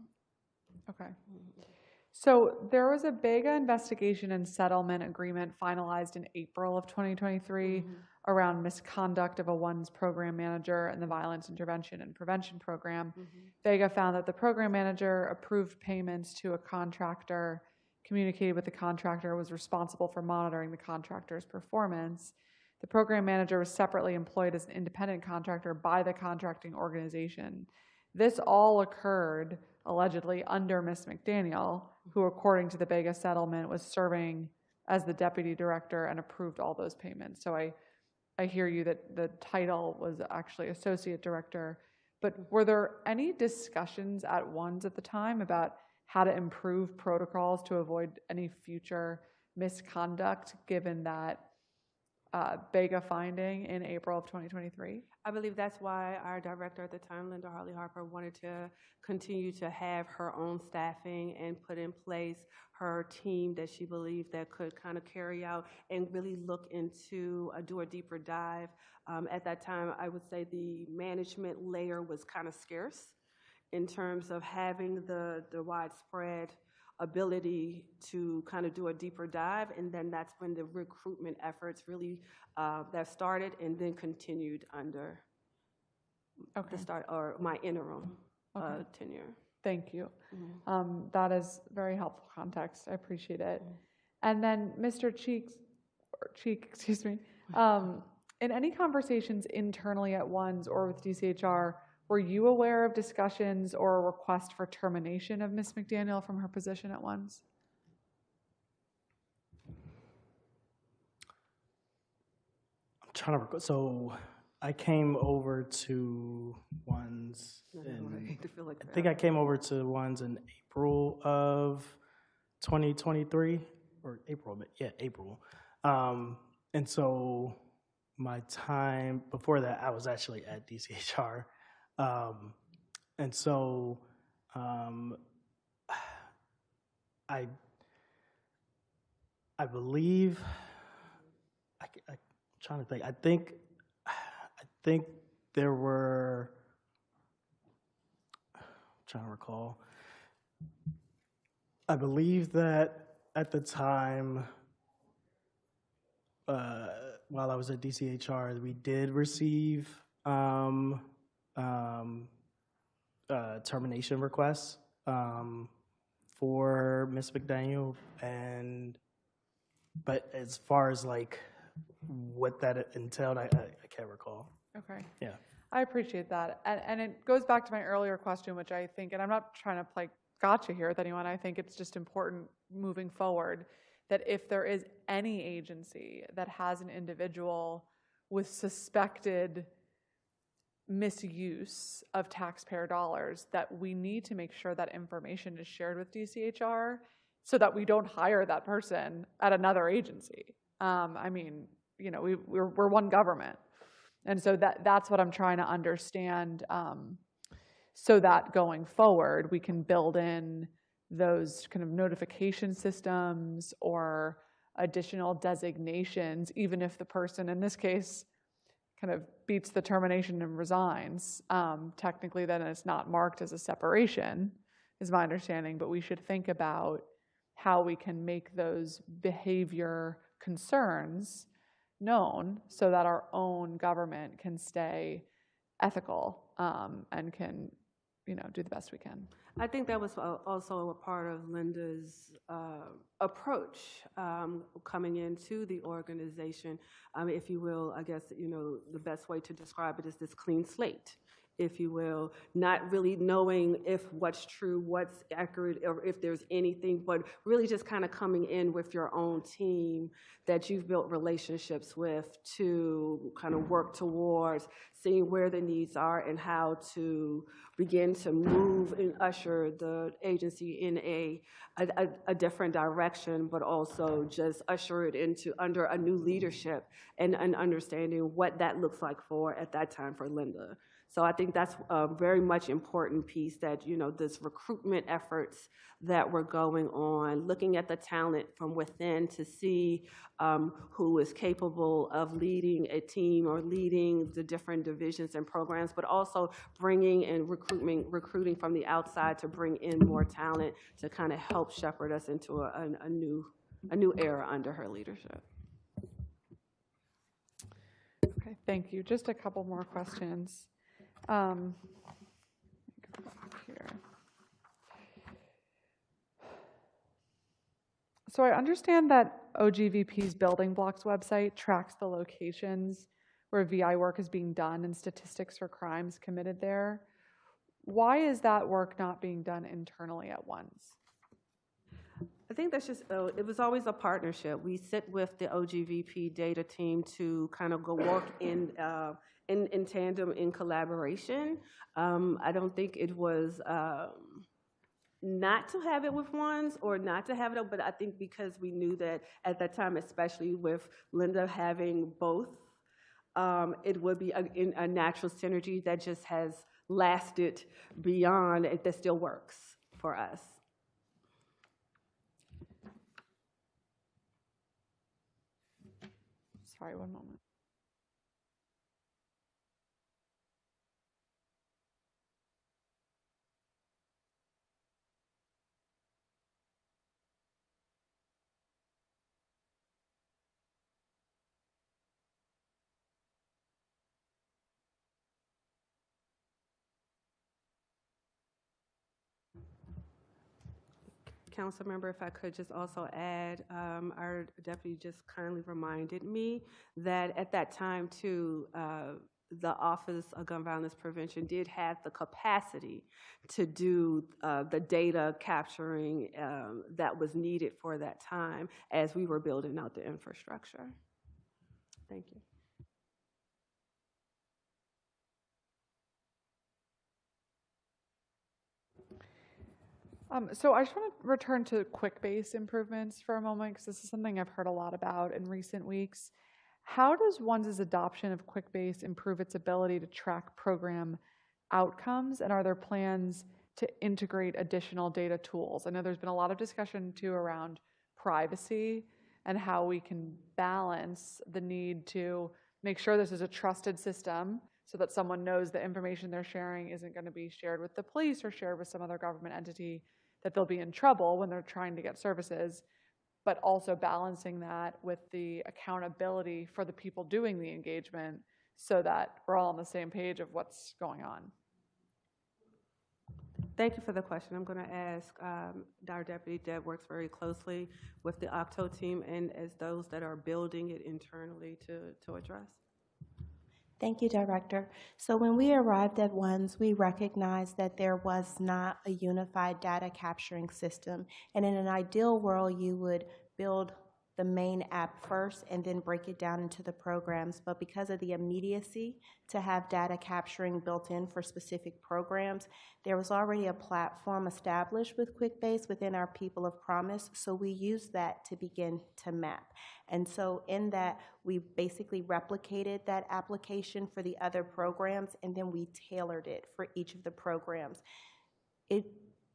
[SPEAKER 2] Okay. So there was a big investigation and settlement agreement finalized in April of 2023 around misconduct of a ONSE program manager in the Violence Intervention and Prevention Program. Vega found that the program manager approved payments to a contractor, communicated with the contractor, was responsible for monitoring the contractor's performance. The program manager was separately employed as an independent contractor by the contracting organization. This all occurred allegedly under Ms. McDaniel, who, according to the Vega settlement, was serving as the deputy director and approved all those payments. So I hear you that the title was actually associate director, But were there any discussions at ONSE at the time about how to improve protocols to avoid any future misconduct, given that Bega finding in April of 2023?
[SPEAKER 15] I believe that's why our director at the time, Linda Harley Harper, wanted to continue to have her own staffing and put in place her team that she believed that could kind of carry out and really look into, do a deeper dive. At that time, I would say the management layer was kind of scarce in terms of having the widespread ability to kind of do a deeper dive, and then that's when the recruitment efforts really that started and then continued under the start or my interim tenure.
[SPEAKER 2] Thank you. That is very helpful context. I appreciate it. And then Mr. Cheek, excuse me, in any conversations internally at ONSE or with DCHR, were you aware of discussions or a request for termination of Ms. McDaniel from her position at ONSE?
[SPEAKER 13] I'm trying to recall. So I came over to ONSE. I think I came over to ONSE in April of 2023, or April, but yeah, April. And so my time before that, I was actually at DCHR. And so I believe, I'm trying to think, I think there were, I'm trying to recall, I believe that at the time, while I was at DCHR, we did receive termination requests for Ms. McDaniel, but as far as like what that entailed, I can't recall.
[SPEAKER 2] Okay.
[SPEAKER 13] Yeah.
[SPEAKER 2] I appreciate that. And it goes back to my earlier question, which I think, and I'm not trying to play gotcha here with anyone, I think it's just important moving forward that if there is any agency that has an individual with suspected misuse of taxpayer dollars, that we need to make sure that information is shared with DCHR so that we don't hire that person at another agency. I mean, you know, we're one government. And so that's what I'm trying to understand, so that going forward, we can build in those kind of notification systems or additional designations, even if the person, in this case, kind of beats the termination and resigns. Technically, then it's not marked as a separation, is my understanding, but we should think about how we can make those behavior concerns known so that our own government can stay ethical and can, you know, do the best we can.
[SPEAKER 15] I think that was also a part of Linda's approach coming into the organization, if you will. I guess, you know, the best way to describe it is this clean slate, if you will, not really knowing if what's true, what's accurate, or if there's anything, but really just kind of coming in with your own team that you've built relationships with to kind of work towards seeing where the needs are and how to begin to move and usher the agency in a different direction, but also just usher it into under a new leadership and understanding what that looks like for at that time for Linda. So I think that's a very much important piece that, you know, this recruitment efforts that were going on, looking at the talent from within to see who is capable of leading a team or leading the different divisions and programs, but also bringing in recruiting from the outside to bring in more talent to kind of help shepherd us into a new era under her leadership.
[SPEAKER 2] Okay, thank you. Just a couple more questions. Let me go back here. So I understand that OGVP's Building Blocks website tracks the locations where VI work is being done and statistics for crimes committed there. Why is that work not being done internally at ONSE?
[SPEAKER 15] I think that's just, it was always a partnership. We sit with the OGVP data team to kind of go work in in tandem, in collaboration. I don't think it was not to have it with ones or not to have it, but I think because we knew that at that time, especially with Linda having both, it would be a natural synergy that just has lasted beyond it, that still works for us.
[SPEAKER 2] Sorry, one moment.
[SPEAKER 15] Council member, if I could just also add, our deputy just kindly reminded me that at that time too, the Office of Gun Violence Prevention did have the capacity to do the data capturing that was needed for that time as we were building out the infrastructure. Thank you.
[SPEAKER 2] So I just want to return to QuickBase improvements for a moment, because this is something I've heard a lot about in recent weeks. How does ONSE's adoption of QuickBase improve its ability to track program outcomes, and are there plans to integrate additional data tools? I know there's been a lot of discussion too around privacy and how we can balance the need to make sure this is a trusted system so that someone knows the information they're sharing isn't going to be shared with the police or shared with some other government entity, that they'll be in trouble when they're trying to get services, but also balancing that with the accountability for the people doing the engagement so that we're all on the same page of what's going on.
[SPEAKER 15] Thank you for the question. I'm going to ask our deputy. Deb works very closely with the OCTO team and as those that are building it internally to address.
[SPEAKER 24] Thank you, Director. So when we arrived at ONSE, we recognized that there was not a unified data capturing system. And in an ideal world, you would build the main app first and then break it down into the programs. But because of the immediacy to have data capturing built in for specific programs, there was already a platform established with QuickBase within our People of Promise. So we used that to begin to map. And so in that, we basically replicated that application for the other programs, and then we tailored it for each of the programs.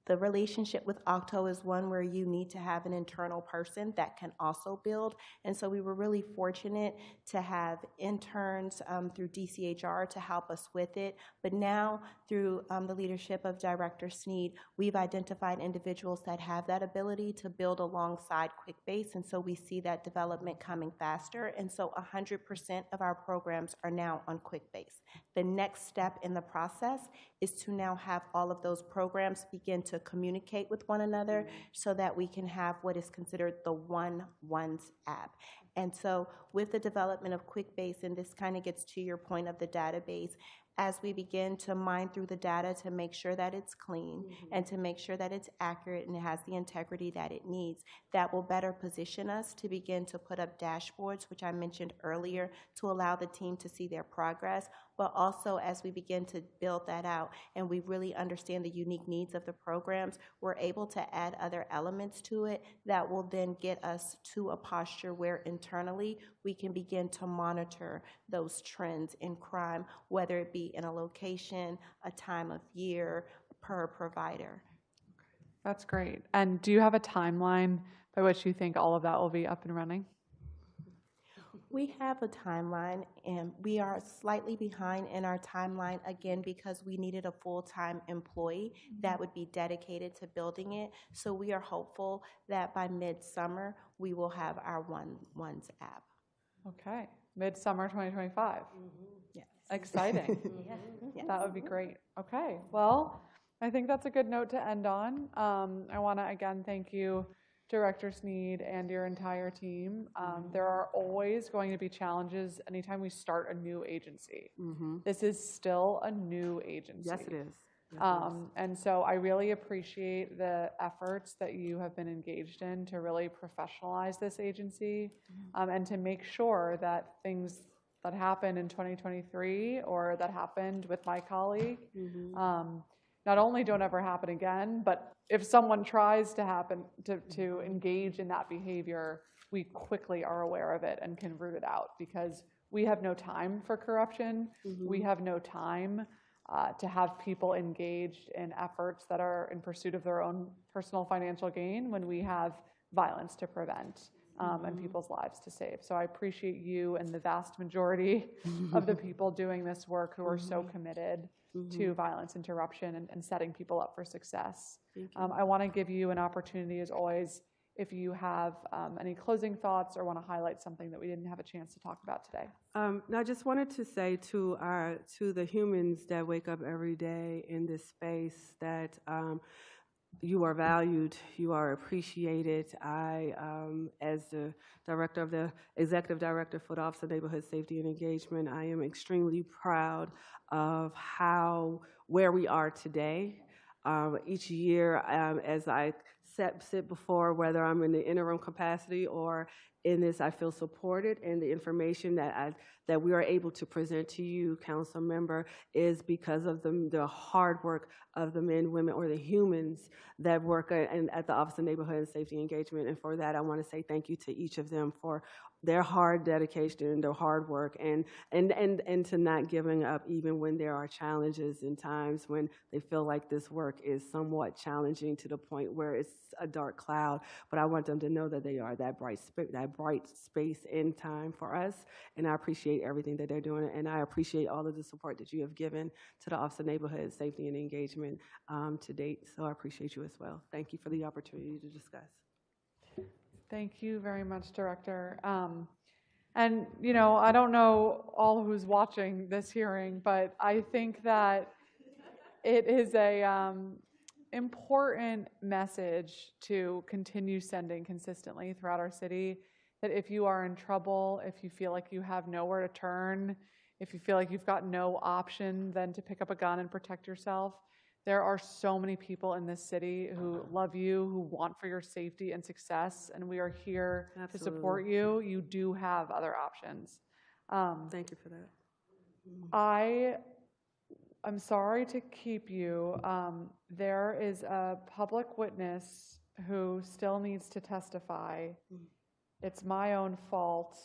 [SPEAKER 24] The relationship with OCTO is one where you need to have an internal person that can also build. And so we were really fortunate to have interns through DCHR to help us with it. But now through the leadership of Director Sneed, we've identified individuals that have that ability to build alongside QuickBase. And so we see that development coming faster. And so 100% of our programs are now on QuickBase. The next step in the process is to now have all of those programs begin to communicate with one another so that we can have what is considered the ONSE app. And so with the development of QuickBase, and this kind of gets to your point of the database, as we begin to mine through the data to make sure that it's clean and to make sure that it's accurate and it has the integrity that it needs, that will better position us to begin to put up dashboards, which I mentioned earlier, to allow the team to see their progress. But also as we begin to build that out and we really understand the unique needs of the programs, we're able to add other elements to it that will then get us to a posture where internally we can begin to monitor those trends in crime, whether it be in a location, a time of year, per provider.
[SPEAKER 2] That's great. And do you have a timeline by which you think all of that will be up and running?
[SPEAKER 24] We have a timeline, and we are slightly behind in our timeline, again, because we needed a full-time employee that would be dedicated to building it. So we are hopeful that by midsummer, we will have our ONSE app.
[SPEAKER 2] Okay, midsummer 2025.
[SPEAKER 24] Yes.
[SPEAKER 2] Exciting.
[SPEAKER 24] Yes.
[SPEAKER 2] That would be great. Okay, well, I think that's a good note to end on. I want to again thank you, Director Sneed, and your entire team. There are always going to be challenges anytime we start a new agency. This is still a new agency.
[SPEAKER 15] Yes, it is.
[SPEAKER 2] And so I really appreciate the efforts that you have been engaged in to really professionalize this agency and to make sure that things that happened in 2023 or that happened with my colleague, not only don't ever happen again, but if someone tries to engage in that behavior, we quickly are aware of it and can root it out, because we have no time for corruption. We have no time to have people engaged in efforts that are in pursuit of their own personal financial gain when we have violence to prevent and people's lives to save. So I appreciate you and the vast majority of the people doing this work who are so committed to violence interruption and setting people up for success. I want to give you an opportunity, as always, if you have any closing thoughts or want to highlight something that we didn't have a chance to talk about today.
[SPEAKER 16] I just wanted to say to the humans that wake up every day in this space that you are valued, you are appreciated. I, as the executive director for the Office of Neighborhood Safety and Engagement, I am extremely proud of where we are today. Each year, as I sit before, whether I'm in the interim capacity or in this, I feel supported, and the information that we are able to present to you, council member, is because of the hard work of the men, women, or the humans that work at the Office of Neighborhood and Safety Engagement. And for that, I want to say thank you to each of them for their hard dedication and their hard work, and to not giving up even when there are challenges and times when they feel like this work is somewhat challenging to the point where it's a dark cloud. But I want them to know that they are that bright space in time for us, and I appreciate everything that they're doing, and I appreciate all of the support that you have given to the Office of Neighborhood Safety and Engagement to date. So I appreciate you as well. Thank you for the opportunity to discuss.
[SPEAKER 2] Thank you very much, Director. And, you know, I don't know all who's watching this hearing, but I think that it is a important message to continue sending consistently throughout our city, that if you are in trouble, if you feel like you have nowhere to turn, if you feel like you've got no option than to pick up a gun and protect yourself, there are so many people in this city who love you, who want for your safety and success, and we are here to support you. You do have other options.
[SPEAKER 16] Thank you for that.
[SPEAKER 2] I'm sorry to keep you. There is a public witness who still needs to testify. It's my own fault.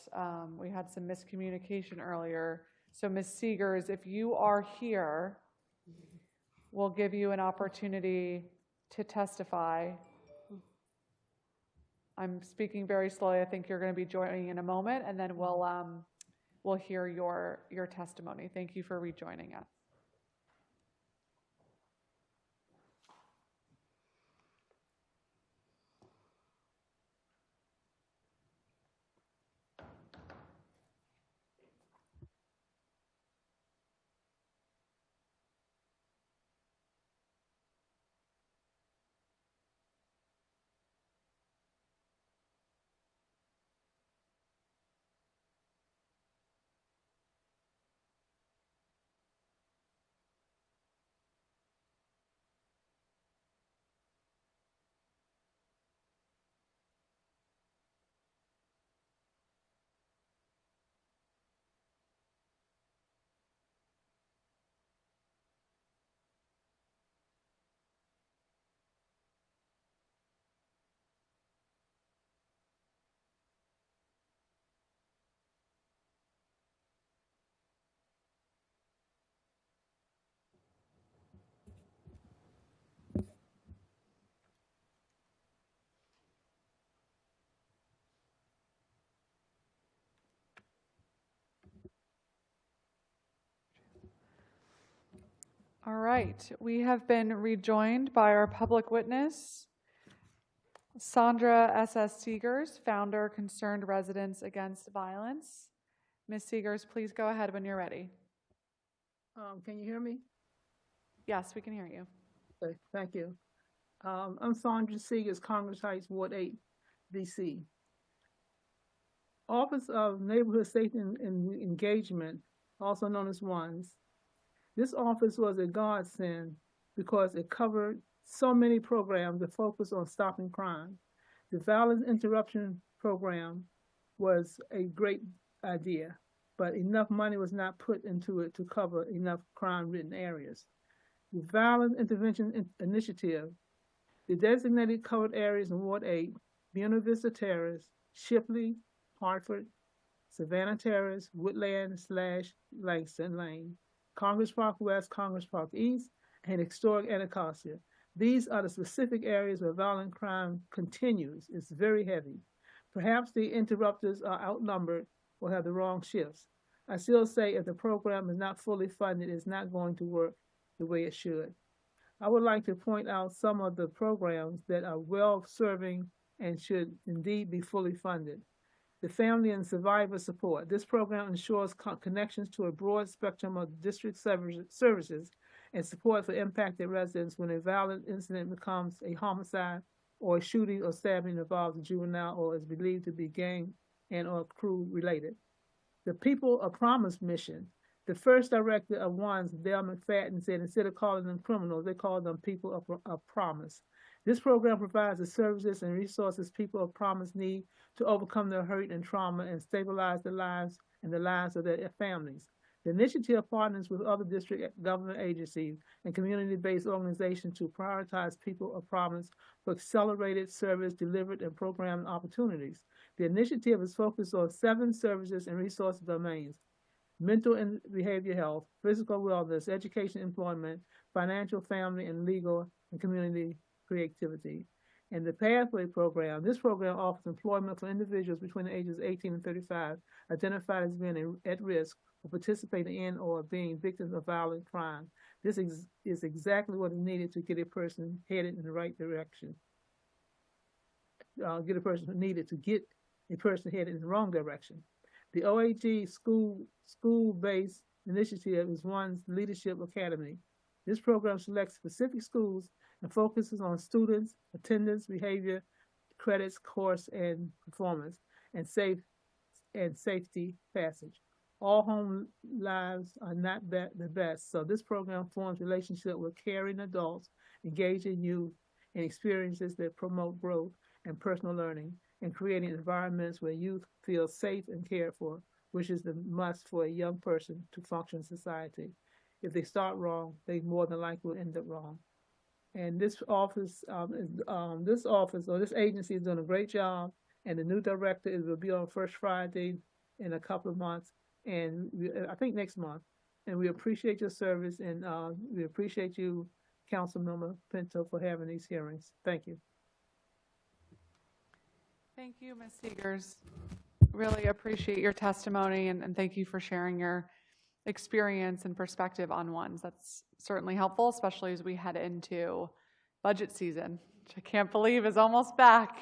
[SPEAKER 2] We had some miscommunication earlier. So Ms. Seegers, if you are here, we'll give you an opportunity to testify. I'm speaking very slowly. I think you're going to be joining in a moment, and then we'll hear your testimony. Thank you for rejoining us. All right, we have been rejoined by our public witness, Sandra S.S. Seegers, founder, Concerned Residents Against Violence. Ms. Seegers, please go ahead when you're ready.
[SPEAKER 12] Can you hear me?
[SPEAKER 2] Yes, we can hear you.
[SPEAKER 12] Okay, thank you. I'm Sandra Seegers, Congress Heights, Ward 8, D.C. Office of Neighborhood Safety and Engagement, also known as ONSE. This office was a godsend because it covered so many programs that focus on stopping crime. The violence interruption program was a great idea. but enough money was not put into it to cover enough crime-ridden areas. The Violence Intervention Initiative, the designated covered areas in Ward 8, Buena Vista Terrace, Shipley, Hartford, Savannah Terrace, Woodland/Langston Lane, Congress Park West, Congress Park East, and historic Anacostia. These are the specific areas where violent crime continues. It's very heavy. Perhaps the interrupters are outnumbered or have the wrong shifts. I still say if the program is not fully funded, it's not going to work the way it should. I would like to point out some of the programs that are well-serving and should indeed be fully funded. The Family and Survivor Support. This program ensures connections to a broad spectrum of district services and support for impacted residents when a violent incident becomes a homicide or a shooting or stabbing involves a juvenile or is believed to be gang and or crew related. The People of Promise mission. The first director of ONSE, Dale McFadden, said instead of calling them criminals, they called them people of promise. This program provides the services and resources people of promise need to overcome their hurt and trauma and stabilize their lives and the lives of their families. The initiative partners with other district government agencies and community-based organizations to prioritize people of promise for accelerated service delivered and program opportunities. The initiative is focused on 7 services and resource domains: mental and behavioral health, physical wellness, education, employment, financial, family, and legal and community creativity. And the Pathway Program, this program offers employment for individuals between the ages 18 and 35 identified as being at risk or participating in or being victims of violent crime. This is exactly what is needed to get a person headed in the right direction. Get a person headed in the wrong direction. The OAG school-based initiative is ONE's Leadership Academy. This program selects specific schools and focuses on students, attendance, behavior, credits, course, and performance, and safety passage. All home lives are not the best, so this program forms relationships with caring adults, engaging youth, and experiences that promote growth and personal learning, and creating environments where youth feel safe and cared for, which is the must for a young person to function in society. If they start wrong, they more than likely will end up wrong. And this this agency is doing a great job, and the new director will be on first Friday in a couple of months, and I think next month. And we appreciate your service, and we appreciate you, Councilmember Pinto, for having these hearings. Thank you.
[SPEAKER 2] Thank you, Ms. Seegers. Really appreciate your testimony, and thank you for sharing your experience and perspective on ONES. That's certainly helpful, especially as we head into budget season, which I can't believe is almost back.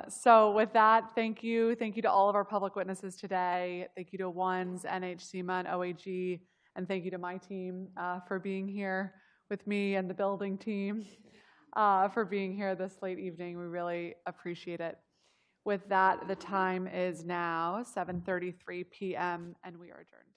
[SPEAKER 2] So with that, thank you. Thank you to all of our public witnesses today. Thank you to ONES, NHCMA, and OAG, and thank you to my team for being here with me and the building team for being here this late evening. We really appreciate it. With that, the time is now 7:33 p.m. and we are adjourned.